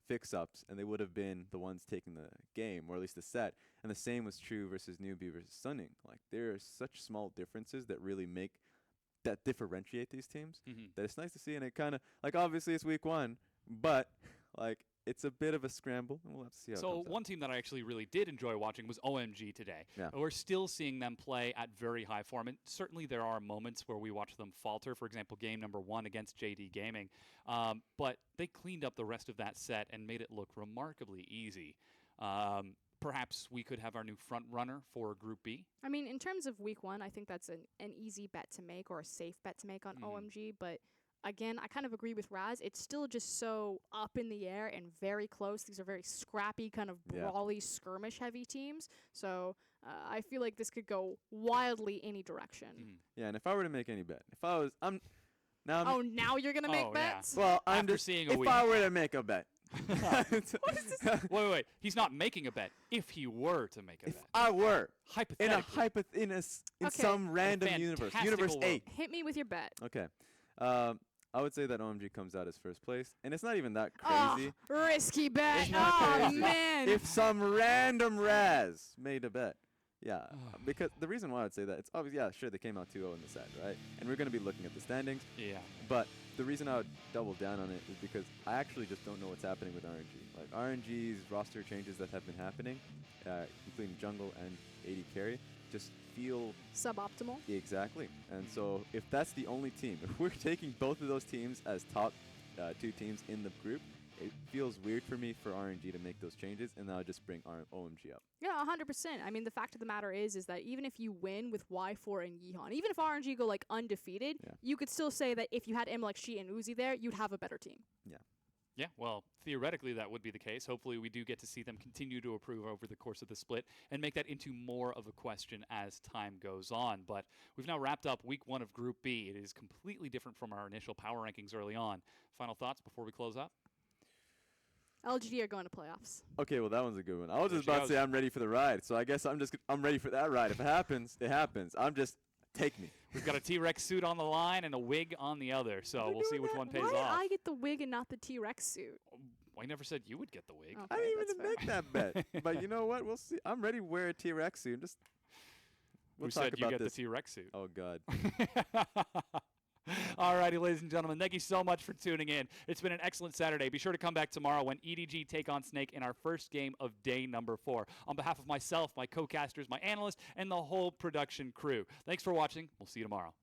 fix-ups, and they would have been the ones taking the game, or at least the set. And the same was true versus NewBee versus Sunning. Like, there are such small differences that really differentiate these teams, that it's nice to see. And it kind of, like, obviously it's week 1, but, like, it's a bit of a scramble, and we'll have to see how it comes out. One team that I actually really did enjoy watching was OMG today. Yeah. We're still seeing them play at very high form, and certainly there are moments where we watch them falter. For example, game number 1 against JD Gaming. But they cleaned up the rest of that set and made it look remarkably easy. Perhaps we could have our new front runner for Group B. I mean, in terms of week 1, I think that's an easy bet to make or a safe bet to make on OMG, but again, I kind of agree with Raz. It's still just so up in the air and very close. These are very scrappy, kind of Yeah. brawly, skirmish-heavy teams. So I feel like this could go wildly any direction. Mhm. Yeah, and if I were to make any bet, if I was, I'm now. Oh, now you're gonna make Oh, yeah. bets? Well, I'm After just seeing a if week. I were to make a bet. Wait. He's not making a bet. If he were to make a If bet. I were Hypothetically. in Okay. some random universe, fantastical universe world. 8. Hit me with your bet. Okay. I would say that OMG comes out as first place, and it's not even that Oh, crazy. risky bet. It's not Oh, crazy. man. If some random Raz made a bet. Yeah, because the reason why I'd say that, it's obvious, yeah, sure, they came out 2-0 in the set, right? And we're going to be looking at the standings, Yeah. but the reason I would double down on it is because I actually just don't know what's happening with RNG. Like, RNG's roster changes that have been happening, including jungle and AD carry, just feel Suboptimal. exactly. And so if that's the only team, if we're taking both of those teams as top 2 teams in the group, it feels weird for me for RNG to make those changes, and I'll just bring OMG up. Yeah, 100%. I mean, the fact of the matter is that even if you win with Y4 and Yeehaun, even if RNG go like undefeated, Yeah. you could still say that if you had She and Uzi there, you'd have a better team. Yeah, well, theoretically that would be the case. Hopefully we do get to see them continue to improve over the course of the split and make that into more of a question as time goes on. But we've now wrapped up week 1 of Group B. It is completely different from our initial power rankings early on. Final thoughts before we close up? LGD are going to playoffs. Okay, well that one's a good one. I was There just she about to goes. say I'm ready for the ride, so I guess I'm ready for that ride. If it happens, it happens. Take me. We've got a T-Rex suit on the line and a wig on the other, so We're we'll see doing which that. one pays Why did off. I get the wig and not the T-Rex suit? I never said you would get the wig. Okay, I didn't that's even fair. make that bet. But you know what? We'll see. I'm ready to wear a T-Rex suit. We'll Who talk said you about get this. the T-Rex suit? Oh God. Alrighty, ladies and gentlemen, thank you so much for tuning in. It's been an excellent Saturday. Be sure to come back tomorrow when EDG take on Snake in our first game of day number 4. On behalf of myself, my co-casters, my analyst, and the whole production crew, thanks for watching. We'll see you tomorrow.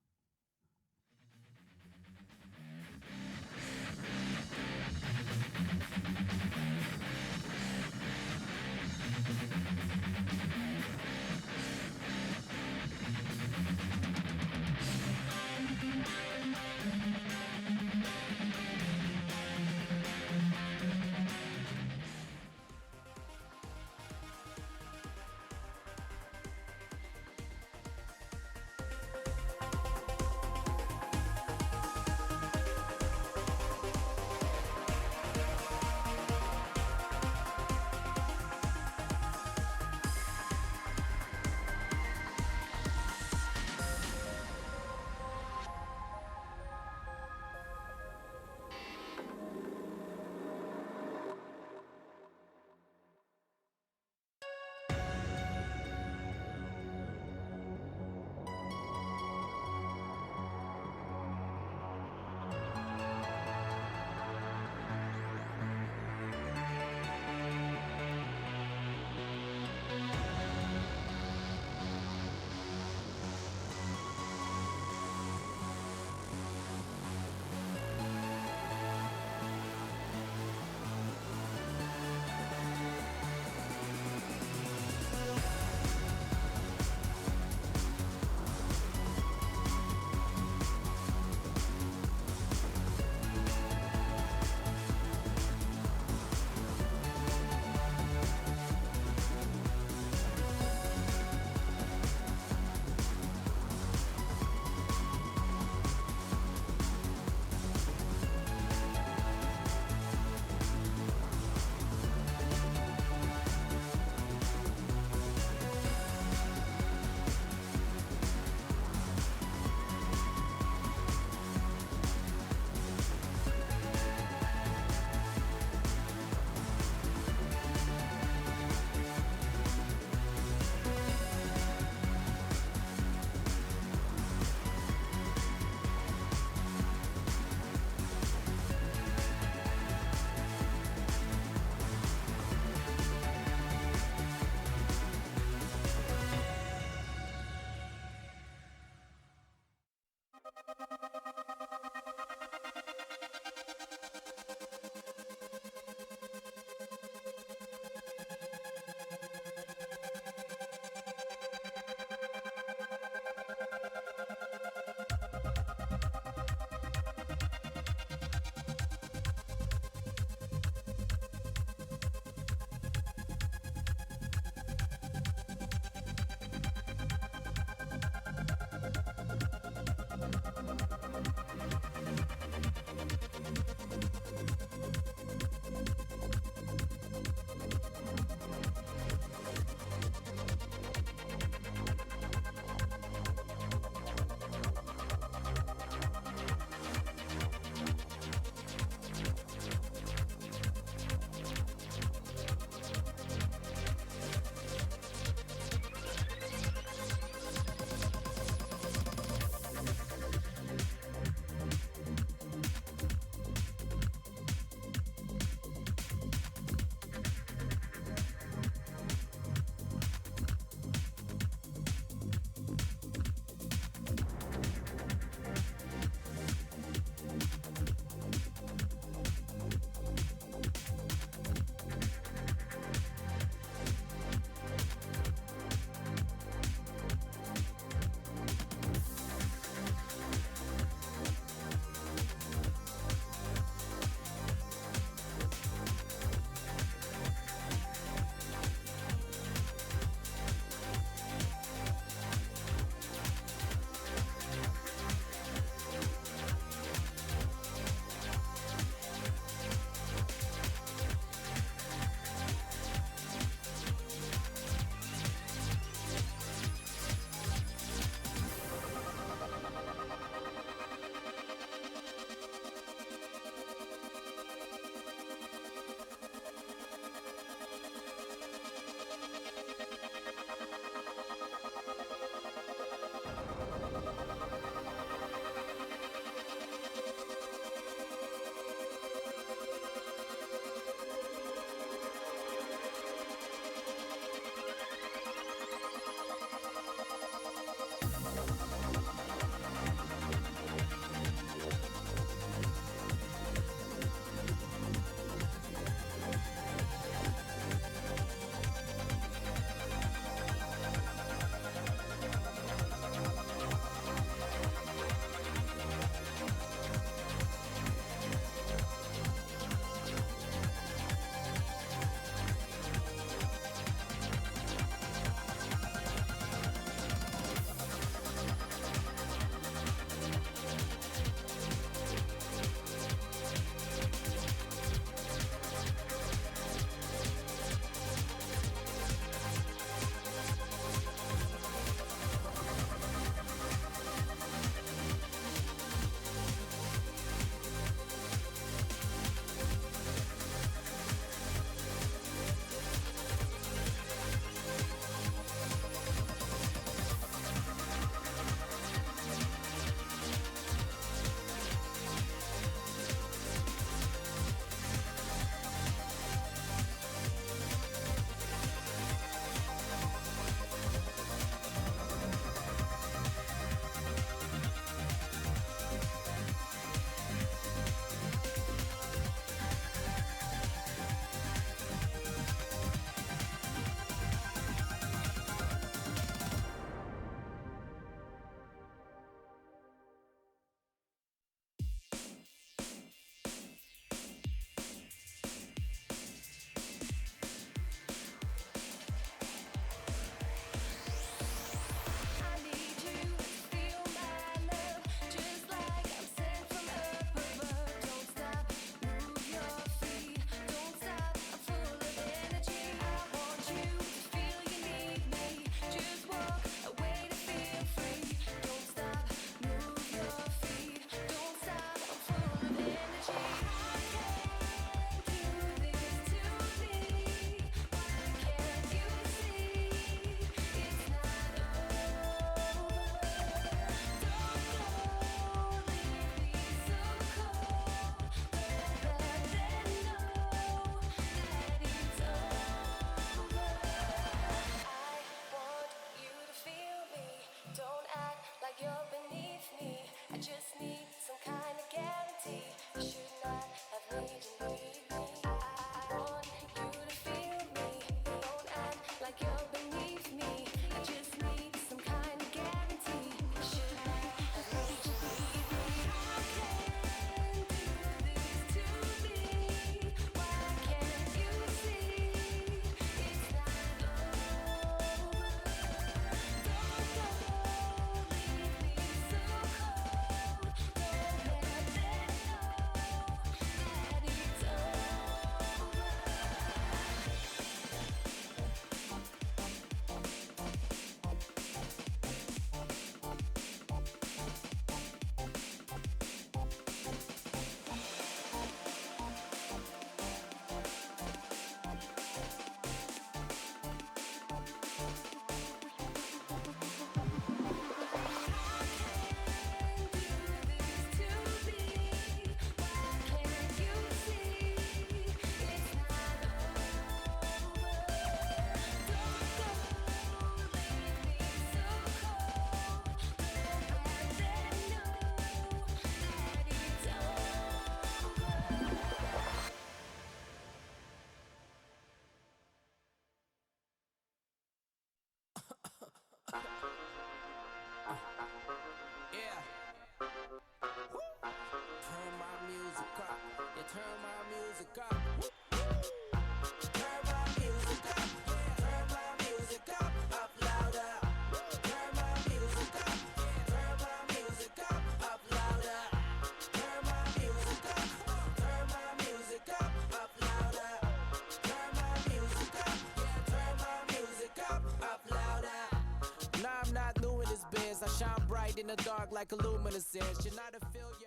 light in the dark like a luminescence. You're not a failure.